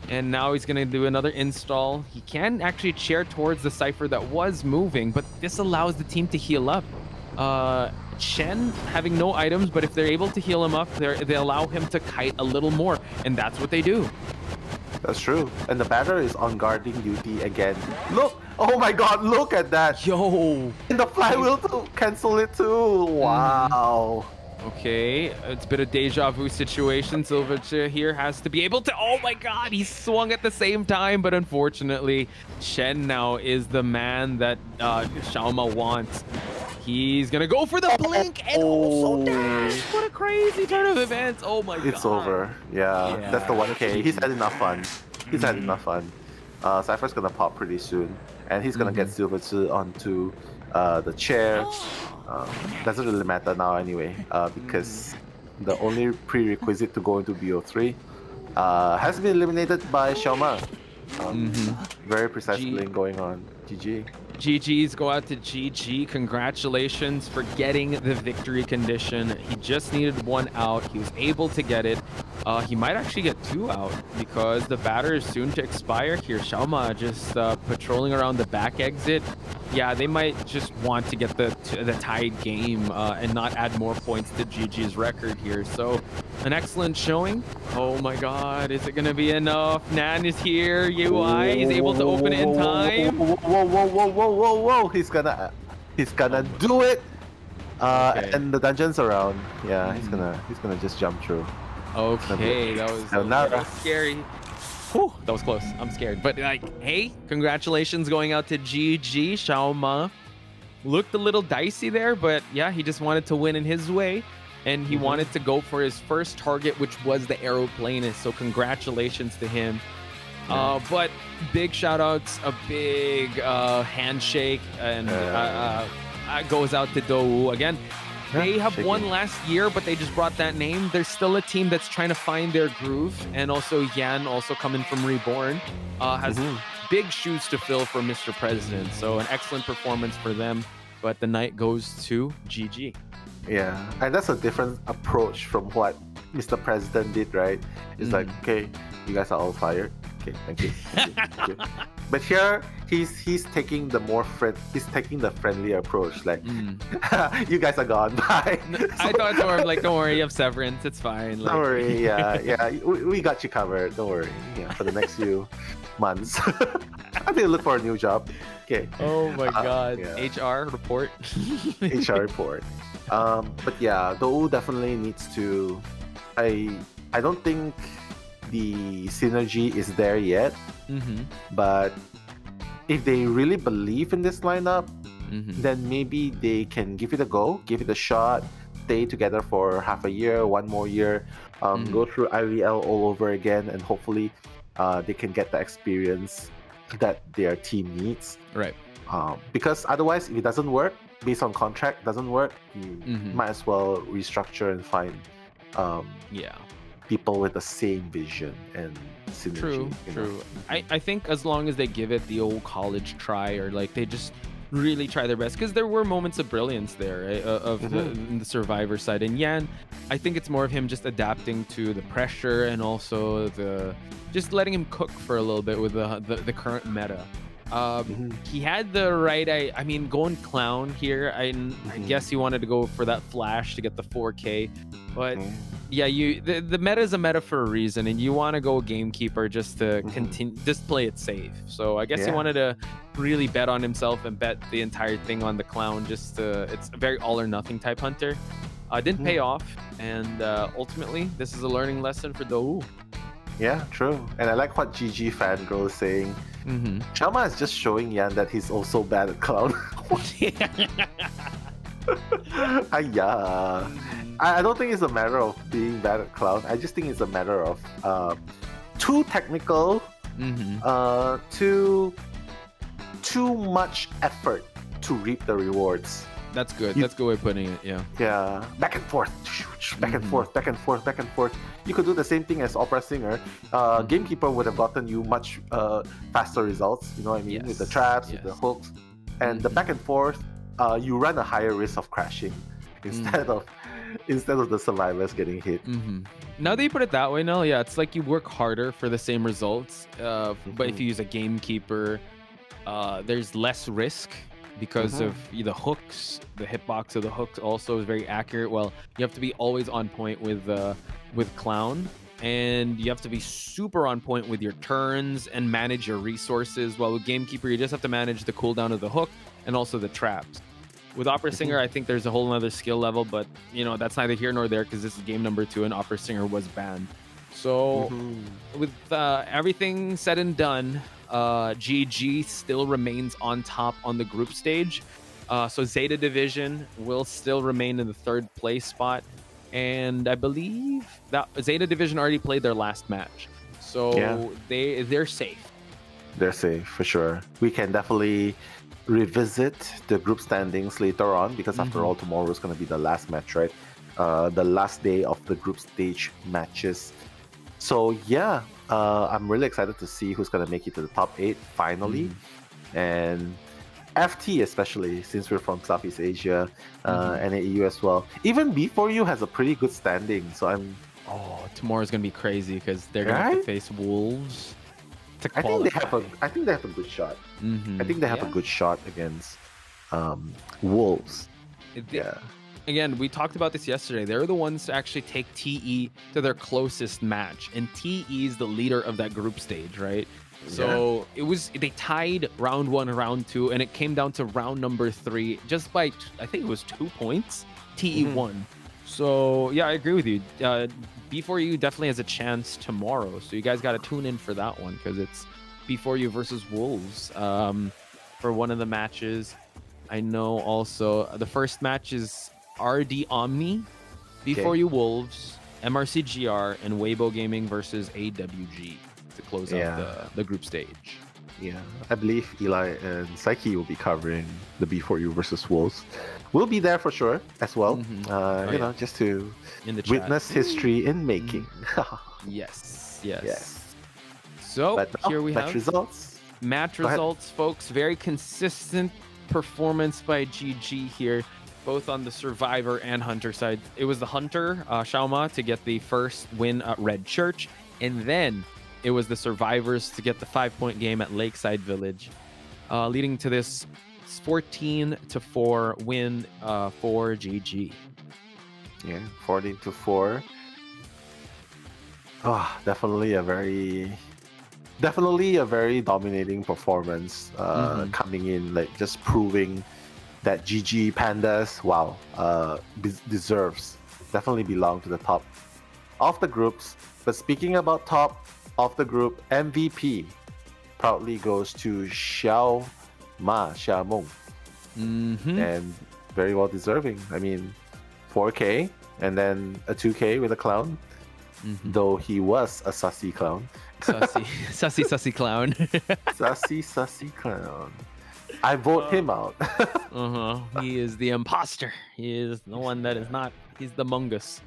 and now he's gonna do another install. He can actually chair towards the Cypher that was moving, but this allows the team to heal up. Chen having no items, but if they're able to heal him up, they allow him to kite a little more, and that's what they do. That's true. And the batter is on guarding duty again. Look! Oh my god, look at that! Yo! And the flywheel to cancel it too! Wow! Okay, it's a bit of deja vu situation. Silverchair here has to be able to... Oh my god, he swung at the same time, but unfortunately, Chen now is the man that Xiaoma wants. He's gonna go for the blink and also dash. What a crazy turn of events. Oh my god. It's over. Yeah, that's the 1K. He's had enough fun. He's had enough fun. Cypher's gonna pop pretty soon. And he's gonna get Silverchair onto the chair. Doesn't really matter now anyway, because the only prerequisite to go into BO3 has been eliminated by Xiaoma. Very precise playing going on. GG. GG's go out to GG. Congratulations for getting the victory condition. He just needed one out. He was able to get it. He might actually get 2 out because the batter is soon to expire here. Xiaoma just patrolling around the back exit. Yeah, they might just want to get the tied game and not add more points to GG's record here. So an excellent showing. Oh my god, is it going to be enough? Nan is here. UI is able to open it in time. Whoa! He's gonna do it. And the dungeon's around. Yeah, he's gonna just jump through. Okay, that was scary. Whew, that was close. I'm scared. But like, hey, congratulations going out to GG. Xiaoma looked a little dicey there, but yeah, he just wanted to win in his way. And he wanted to go for his first target, which was the aeroplanist. So congratulations to him. But big shout outs, a big handshake, and goes out to Dou again. They have won last year, but they just brought that name. There's still a team that's trying to find their groove. And also Yan, also coming from Reborn, has big shoes to fill for Mr. President. So an excellent performance for them. But the night goes to GG. Yeah, and that's a different approach from what Mr. President did, right? It's like, okay, you guys are all fired. Okay, thank you. Thank you. But here, he's taking the he's taking the friendly approach. Like, you guys are gone. Bye. I thought it's more like, don't worry, you have severance. It's fine. Like... Don't worry. Yeah. We got you covered. Don't worry. Yeah, for the next few months. I think look for a new job. Okay. Oh my God. HR report. HR report. But yeah, Dou definitely needs to. I don't think the synergy is there yet. But if they really believe in this lineup, then maybe they can give it a go, give it a shot, stay together for half a year, 1 more year, go through IVL all over again, and hopefully they can get the experience that their team needs. Right. Because otherwise, if it doesn't work, based on contract doesn't work, you might as well restructure and find people with the same vision and synergy. True, you true. know? I think as long as they give it the old college try, or like they just really try their best, because there were moments of brilliance there, right, of the Survivor side. And Yan, I think it's more of him just adapting to the pressure and also just letting him cook for a little bit with the current meta. He had the right, I mean, going clown here. I guess he wanted to go for that flash to get the 4K, but yeah, the meta is a meta for a reason, and you want to go gamekeeper just to continue, just play it safe. So I guess he wanted to really bet on himself and bet the entire thing on the clown. Just it's a very all or nothing type hunter. Didn't pay off, and ultimately this is a learning lesson for Dou. Yeah, true. And I like what GG Fangirl is saying. Chama is just showing Yan that he's also bad at clown. I don't think it's a matter of being bad at clown. I just think it's a matter of too technical, too much effort to reap the rewards. That's good. That's a good way of putting it. Yeah. Yeah. Back and forth, back and forth, back and forth, back and forth. You could do the same thing as Opera Singer. Gamekeeper would have gotten you much faster results. You know what I mean? With the traps, with the hooks, and the back and forth. You run a higher risk of crashing instead of the survivors getting hit. Now that you put it that way, no, yeah, it's like you work harder for the same results. But if you use a gamekeeper, there's less risk because of the hooks. The hitbox of the hooks also is very accurate. Well, you have to be always on point with clown, and you have to be super on point with your turns and manage your resources. While with gamekeeper, you just have to manage the cooldown of the hook and also the traps. With Opera Singer, I think there's a whole other skill level, but you know, that's neither here nor there because this is game number 2 and Opera Singer was banned. So with everything said and done, GG still remains on top on the group stage. So Zeta Division will still remain in the 3rd place spot. And I believe that Zeta Division already played their last match. So they're safe. They're safe for sure. We can definitely revisit the group standings later on because after all, tomorrow is going to be the last match, right? The last day of the group stage matches. So yeah, I'm really excited to see who's going to make it to the top 8 finally. And FT especially, since we're from Southeast Asia, and AEU as well. Even B4U has a pretty good standing, so I'm... Oh, tomorrow's going to be crazy because they're going to have to face Wolves. I think they have a good shot. I think they have a good shot against Wolves. Again, we talked about this yesterday. They're the ones to actually take TE to their closest match, and TE is the leader of that group stage, right? So they tied round 1 and round 2, and it came down to round number 3 just by I think it was 2 points. TE won. So yeah, I agree with you. B4U definitely has a chance tomorrow, so you guys got to tune in for that one because it's B4U versus Wolves for one of the matches. I know also the first match is RD Omni, B4U Wolves, MRCGR, and Weibo Gaming versus AWG to close out the group stage. Yeah, I believe Eli and Psyche will be covering the B4U versus Wolves. We'll be there for sure as well. You know, just to witness history in making. Yes. So here we have match results, folks. Very consistent performance by GG here, both on the Survivor and Hunter side. It was the Hunter, Xiaoma, to get the first win at Red Church, and then it was the Survivors to get the 5-point game at Lakeside Village, leading to this 14-4 win for GG. Yeah, 14-4. Oh, definitely a very dominating performance coming in, like just proving that GG Pandas, wow, deserves, definitely belong to the top of the groups. But speaking about top of the group, MVP proudly goes to Xiao Meng. And very well deserving. I mean, 4K and then a 2K with a clown, though he was a sussy clown. Sussy clown. Sussy clown. I vote him out. He is the imposter. He is the one that is not. He's the mungus.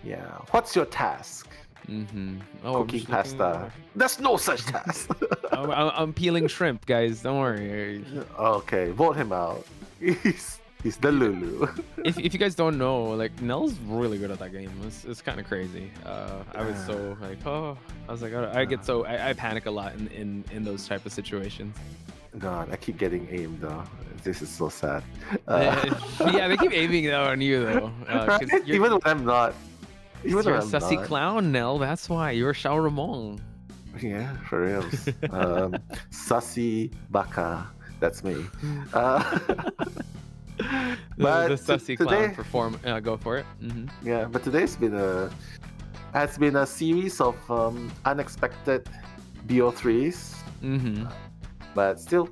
Yeah. What's your task? Oh, cooking pasta. There's no such task. I'm peeling shrimp, guys. Don't worry. Okay, vote him out. He's the Lulu. if you guys don't know, like Nell's really good at that game. It's kind of crazy. I was so like, I panic a lot in those type of situations. God, I keep getting aimed though. This is so sad. Yeah, they keep aiming though on you though. Even when I'm not. You're a sussy clown, Nell. That's why you're Xiao Ramon. Yeah, for real. Sussy Baka. That's me. But the sussy clown perform. Go for it. Yeah, but today's been a series of unexpected BO3s. But still,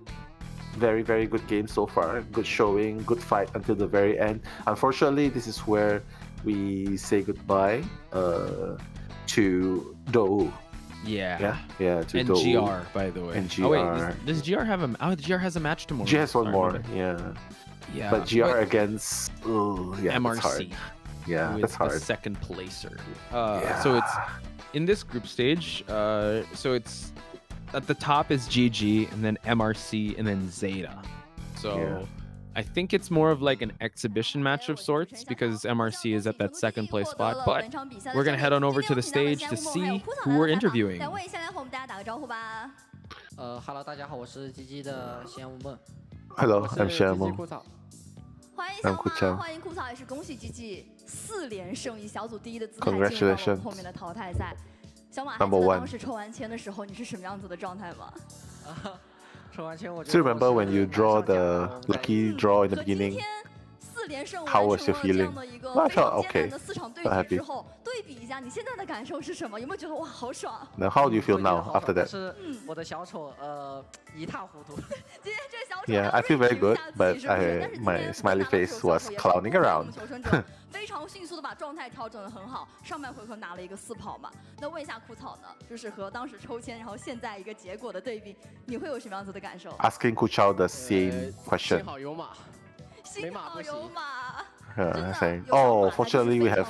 very, very good game so far. Good showing, good fight until the very end. Unfortunately, this is where we say goodbye to Do. Yeah. To and Do. GR, by the way. And GR. Oh wait, does GR have a? Oh, GR has a match tomorrow. GR has one more. Yeah. But GR against MRC. That's hard. Yeah, that's hard. The second placer. So it's in this group stage. So it's at the top is GG, and then MRC, and then Zeta. So I think it's more of like an exhibition match of sorts because MRC is at that second place spot. But we're gonna head on over to the stage to see who we're interviewing. Hello， 大家好，我是 GG 的西安无梦。 Hello, I'm Xiaomeng. 欢迎小马，欢迎枯草，也是恭喜 GG 4连胜，以小组第一的姿态进入到了后面的淘汰赛。小马，还记得当时抽完签的时候你是什么样子的状态吗？抽完签我。Do you remember when you draw the lucky draw in the beginning? How was your feeling? I felt okay. Felt happy. 对比一下，你现在的感受是什么？有没有觉得哇，好爽 Now, how do you feel now after that? 是我的小丑一塌糊涂。今天这小丑 Yeah, I feel very good, but my smiley face was clowning around. 非常迅速的把状态调整得很好，上半回合拿了一个4跑嘛。那问一下枯草呢，就是和当时抽签，然后现在一个结果的对比，你会有什么样子的感受 ？Asking Kuchao the same question. 幸好有马，没马不行。 saying, oh, fortunately we have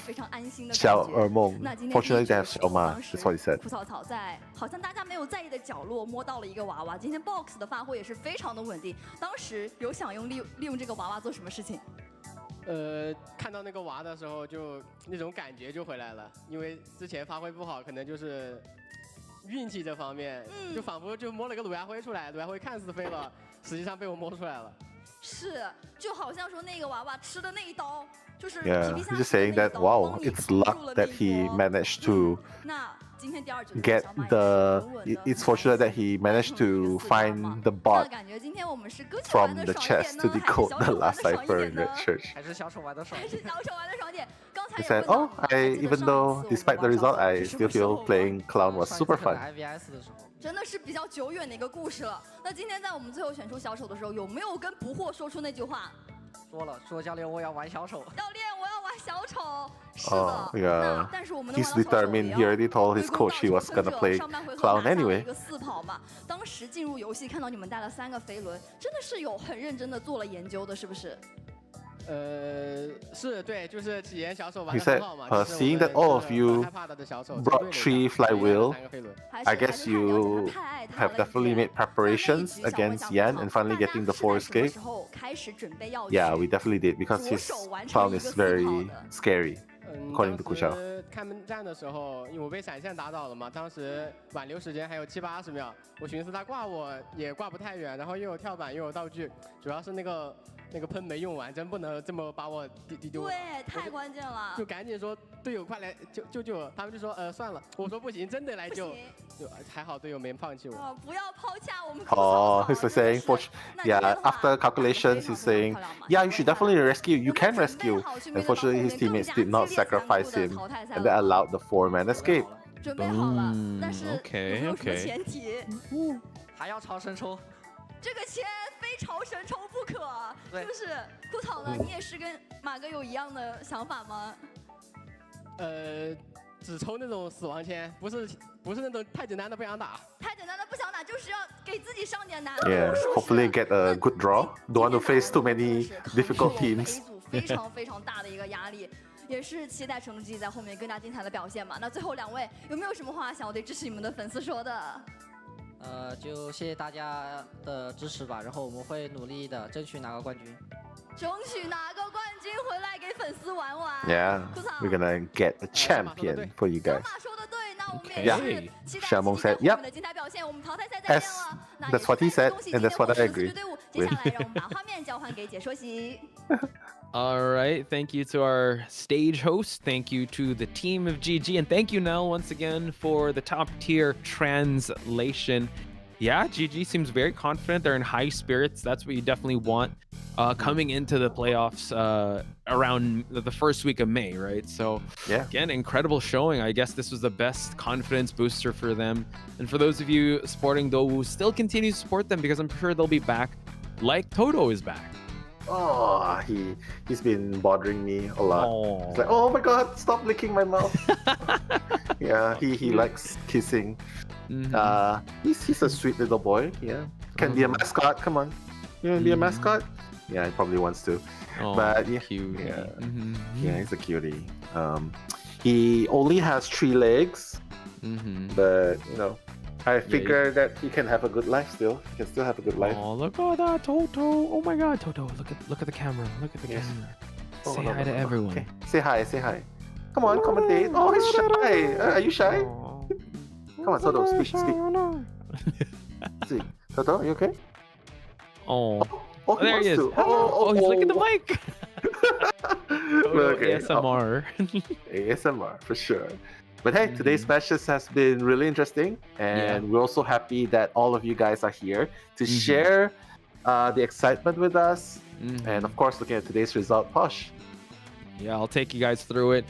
Xiao Ermong. Fortunately they have Xiao Ma. That's what he said. 枯草草在好像大家没有在意的角落摸到了一个娃娃。今天 Box 的发挥也是非常的稳定。当时有想利用这个娃娃做什么事情？看到那个娃的时候，就那种感觉就回来了。因为之前发挥不好，可能就是运气这方面，就仿佛就摸了个鲁亚辉出来，鲁亚辉看似飞了，实际上被我摸出来了。 是，就好像说那个娃娃吃的那一刀，就是皮 Yeah, 皮虾 he's just saying that wow, it's luck that he managed to get the. It's fortunate that he managed to find the bot from the chest to decode the last cipher in Red Church. 还是小丑玩的爽。 He said, "Oh, even though despite the result, I still feel playing clown was super fun." 真的是比较久远的一个故事了。那今天在我们最后选出小丑的时候，有没有跟不惑说出那句话？说教练我要玩小丑。教练我要玩小丑。是的。Yeah. 但是我们的 He's determined. He already told his coach he was gonna play clown anyway. 一个4跑嘛，当时进入游戏看到你们带了3个飞轮，真的是有很认真的做了研究的，是不是？ 是对，就是体验小丑玩 He 得 said, 很好嘛。 seeing that all of you brought 3 flywheel, I guess you have definitely made preparations against Yan and finally getting the 4 escape. Yeah, we definitely did because his clown is very scary, according to Kuchao. 开门战的时候，因为我被闪现打倒了嘛，当时挽留时间还有70-80秒，我寻思他挂我也挂不太远，然后又有跳板又有道具，主要是那个喷没用完，真不能这么把我丢。对，太关键了。就赶紧说队友快来救我，他们就说算了，我说不行，真的来救。就还好队友没放弃我。不要抛下我们。Oh, he's saying, yeah. After calculations, he's saying, yeah, you should definitely rescue. You can rescue. Unfortunately, his teammates did not sacrifice him, and that allowed the 4-man escape. 准备好了，但是 OK。前提，还要超神抽。 这个签非朝神抽不可，是不是？枯草呢？你也是跟马哥有一样的想法吗？只抽那种死亡签，不不是那种太简单的不想打。太简单的不想打，就是要给自己上点难度。 Yeah, hopefully get a good draw. Don't want to face too many difficult teams. 非常非常大的一个压力，也是期待成都G在后面更加精彩的表现嘛。那最后2位有没有什么话想要对支持你们的粉丝说的？就谢谢大家的支持吧，然后我们会努力的争取拿个冠军。争取拿个冠军回来给粉丝玩玩。 Yeah, we're gonna get a champion for you guys. 说的对，那我们也 Yeah, 是期待 Shamong 我 said, 们 yep. 的精彩表现。我们淘汰赛再见 Yes, 了。 that's what he said, and that's what I agree 接下来让我们把画面交换给解说席。 All right, thank you to our stage host, thank you to the team of GG, and thank you, Nell, once again for the top tier translation. Yeah, GG seems very confident. They're in high spirits. That's what you definitely want coming into the playoffs around the first week of May, right? So, yeah, again, incredible showing. I guess this was the best confidence booster for them. And for those of you supporting Dowu, still continue to support them because I'm sure they'll be back like Toto is back. Oh, he's been bothering me a lot. Oh. He's like, oh my god, stop licking my mouth. Yeah, he likes kissing. He's a sweet little boy. Yeah, can be a mascot. Come on, you want to be a mascot? Yeah, he probably wants to. Oh, but yeah, cute. Yeah, he's a cutie. He only has 3 legs, but you know, I figure that he can have a good life still. He can still have a good life. Oh, look at that, Toto. Oh my god, Toto, look at the camera. Look at the camera. Oh, Say no, hi no, to no. everyone. Okay. Say hi, say hi. Come on, commentate. Oh, he's shy. Are you shy? Come on, Toto, speak. Speak. Toto, you okay? Oh, Oh, he there he is. wants to. Oh, he's licking the mic. Toto Okay. ASMR. ASMR for sure. But hey, today's matches has been really interesting, and we're also happy that all of you guys are here to share the excitement with us. And of course, looking at today's result, Posh. Yeah, I'll take you guys through it.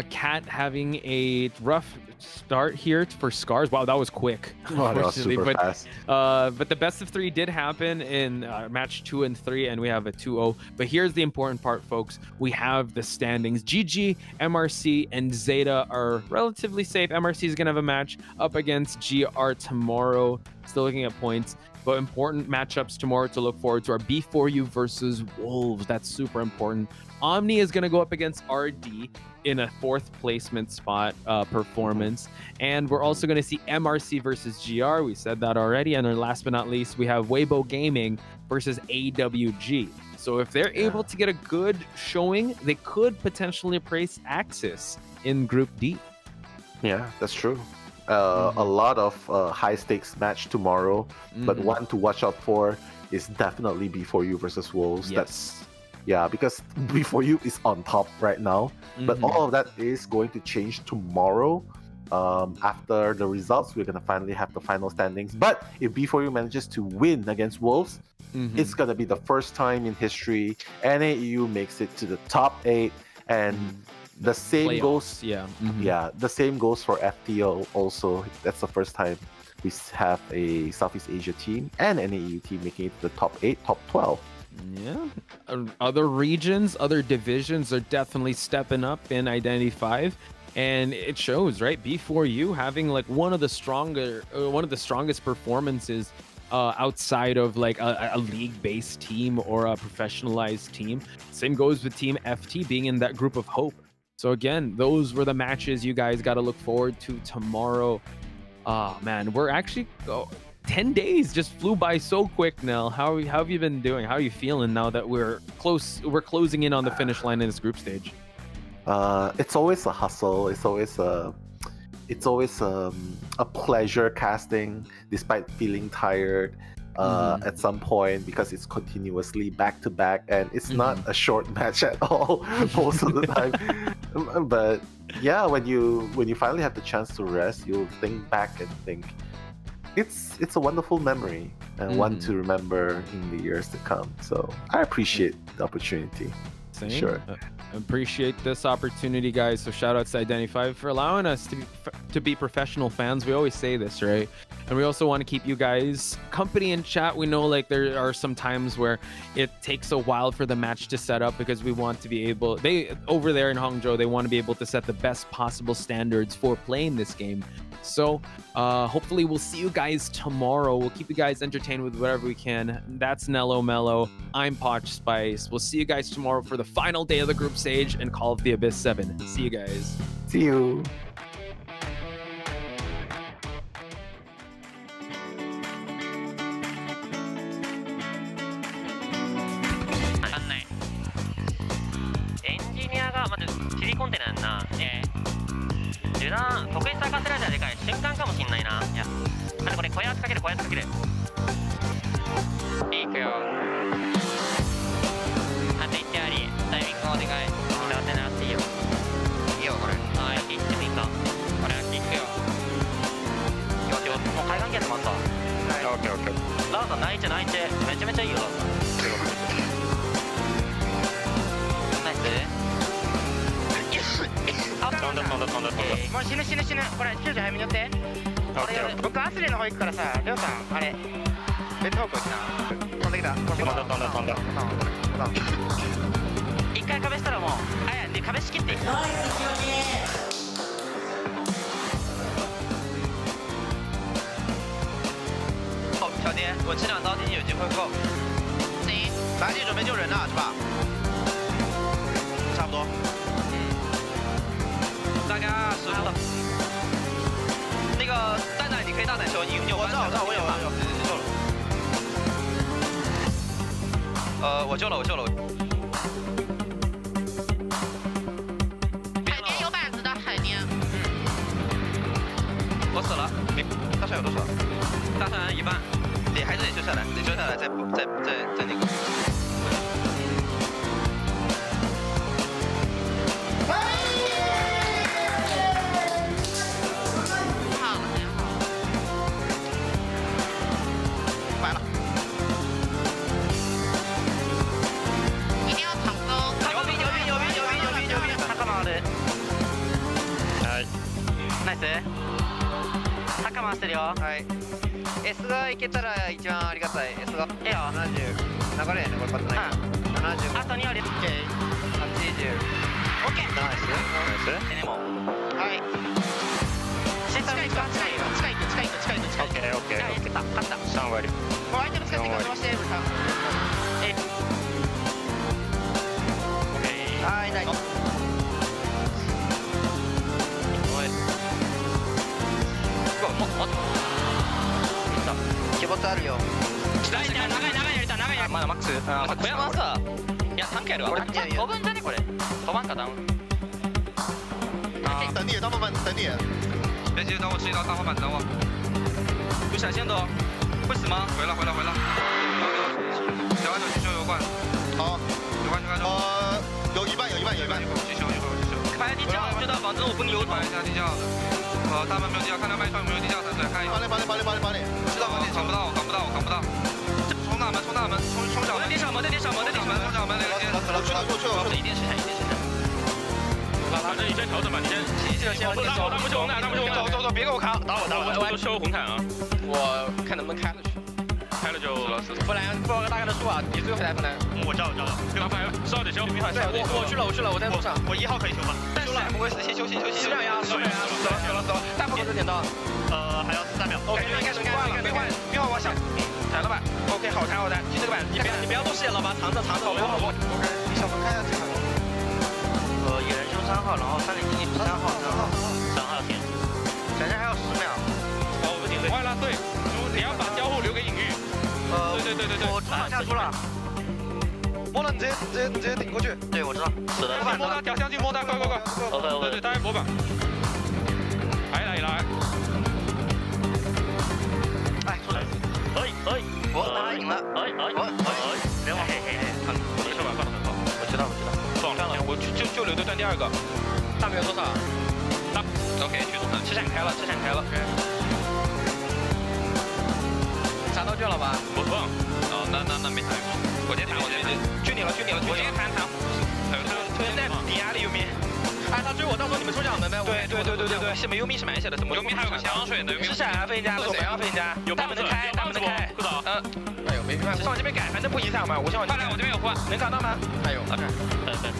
Cat having a rough start here for Scars. Wow, that was quick. Oh, that was super fast. But the best of 3 did happen in match 2 and 3, and we have a 2-0. But here's the important part, folks. We have the standings. GG, MRC, and Zeta are relatively safe. MRC is going to have a match up against GR tomorrow. Still looking at points. But important matchups tomorrow to look forward to are B4U versus Wolves. That's super important. Omni is going to go up against RD in a 4th placement spot performance. And we're also going to see MRC versus GR. We said that already. And then last but not least, we have Weibo Gaming versus AWG. So if they're able to get a good showing, they could potentially place AXIZ in Group D. Yeah, that's true. A lot of high stakes match tomorrow, but one to watch out for is definitely B4U versus Wolves. Yes. Yeah, because B4U is on top right now, but all of that is going to change tomorrow. After the results, we're gonna finally have the final standings. But if B4U manages to win against Wolves, it's gonna be the first time in history NAEU makes it to the top 8, and the same Playoffs, goes. The same goes for FTO also. That's the first time we have a Southeast Asia team and NAEU team making it to the top 8, top 12. Yeah. Other regions, other divisions are definitely stepping up in Identity 5. And it shows, right? B4U having like one of the strongest performances outside of like a league-based team or a professionalized team. Same goes with Team FT being in that group of hope. So again, those were the matches you guys got to look forward to tomorrow. Man, we're actually 10 days just flew by so quick, Nell. How have you been doing? How are you feeling now that we're closing in on the finish line in this group stage? It's always a hustle. It's always a pleasure casting despite feeling tired at some point, because it's continuously back to back, and it's not a short match at all most of the time. But yeah, when you finally have the chance to rest, you'll think back and think it's a wonderful memory and one to remember in the years to come. So I appreciate the opportunity. Same. Sure. Appreciate this opportunity, guys. So shout out to Identity 5 for allowing us to be professional fans. We always say this, right? And we also want to keep you guys company in chat. We know like there are some times where it takes a while for the match to set up because we want to be able, over there in Hangzhou, they want to be able to set the best possible standards for playing this game. So hopefully we'll see you guys tomorrow. We'll keep you guys entertained with whatever we can. That's Nello Mello. I'm Poch Spice. We'll see you guys tomorrow for the final day of the group stage and Call of the Abyss 7. See you guys. See you.得意さがせられたらでかい瞬間かもしんないな。いや、これ小屋かける小屋かける。いくよ。あと1あり、タイミングお願い。狙っていいよ。いいよこれ。ああ、焼きいってもいいか。これ焼きいくよ。よもう海岸ゲートもあった。オッケーオッケー。ラーさん泣いてめちゃめちゃいいよラーさん。ナイス。飛んだ。もう死ぬ。これ救助早めに寄って。僕アスレの方行くからさ、りょうさんあれベッド方向行きな。飛んできた。飛んだ。一回壁したらもうで壁仕切っていく。小蝶，我吃2刀进去有机会够。行，妲己准备救人了是吧？差不多。大概15了。那个蛋蛋，你可以大胆修，你有我知道，我有。我救了。海绵有板子的海绵。我死了，大山有多少？大山一半，得还是得救下来，再那个。ナイス。サッカー回してるよ。はい。S がいけたら一番ありがたい。S が。いいよ。70。流れやね、これパッとない。70。あと2割。OK。80。OK。ナイス。でねも。はい。近い。OK。勝った。3割。もう相手の使って飛ばしてる。はい、ナイス。気持ちあるよ。長いやりたい。まだマックス。小山はさ、いや3回やるわ。飛ぶんじゃねこれ。飛ばんかダウン。等你，大伙伴等你。别急，等我吃一刀大伙伴，等我。有闪现的，会死吗？回来。小安去修油罐。好。油罐。有一半。去修。拍地窖，知道，反正我不牛。拍一下地窖。大门没有地窖，看他麦上有没有地窖才对。看一下。帮你。知道我扛不到。冲大门，冲小门。在小门那个街。我去了。一定是闪。反正你先调整吧，你先。我打不凶，走，别给我扛，打我。我修红毯啊。我看能不能开了去。开了就不然报个大概的数啊，你最后才不能。我知道。10号得修。对，我去了，我在路上。我1号可以修吗？修了，不会死，先修。是这样呀，走。大部分都点到。还要3秒。OK， 应该是变换我想。抬了吧 ？OK， 好抬。记这个板，你不要多视野了吧，藏着。OK， 你小门开下去。野人修3号，然后3点进去3号停。闪现还有10秒。我不顶对。快了，对，你要把交互留给隐喻。对，我下出了。摸了，你直接顶过去。对，我知道。是的。摸他，调相机摸他，快。OK。对，大家模板。来。哎，出来。可以。我打赢了。别往后。我的手板放得很好。我知道。撞了，我就留对段第2个。大没有多少？大。OK， 去中场。吃闪开了。啥都救了吧？不放。那没参与。我直接弹。拒你了。我直接弹。在底下里有没？哎，他追我，到时候你们抽奖门呗。对，是没有米是卖下的，什么？有米还有个香水的，是谁啊？分家，是谁啊？分家，有他们能开，他们能开，不早。哎呦，没办法，往这边改，反正不影响嘛。我先往这边。我这边有货，能看到吗？还有 ，OK， 对。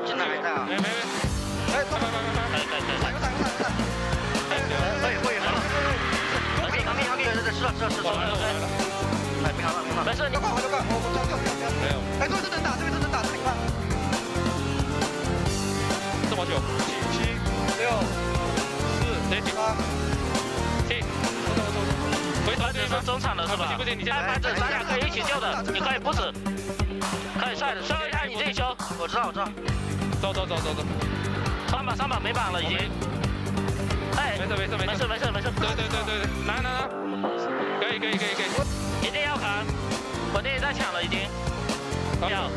进来没啊？没。哎，快！是。哎，没好了。没事，你快，我没有。哎，这边能打，这里快。这么久，7、6、4、8、7，回团这是中场的是吧？不行，你先来。反正咱俩可以一起救的，你可以不死，可以帅的，修一下你自己修。我知道。走。上把没绑了已经。哎，没事。对，拿，可以，一定要扛，我这里在抢了已经，要。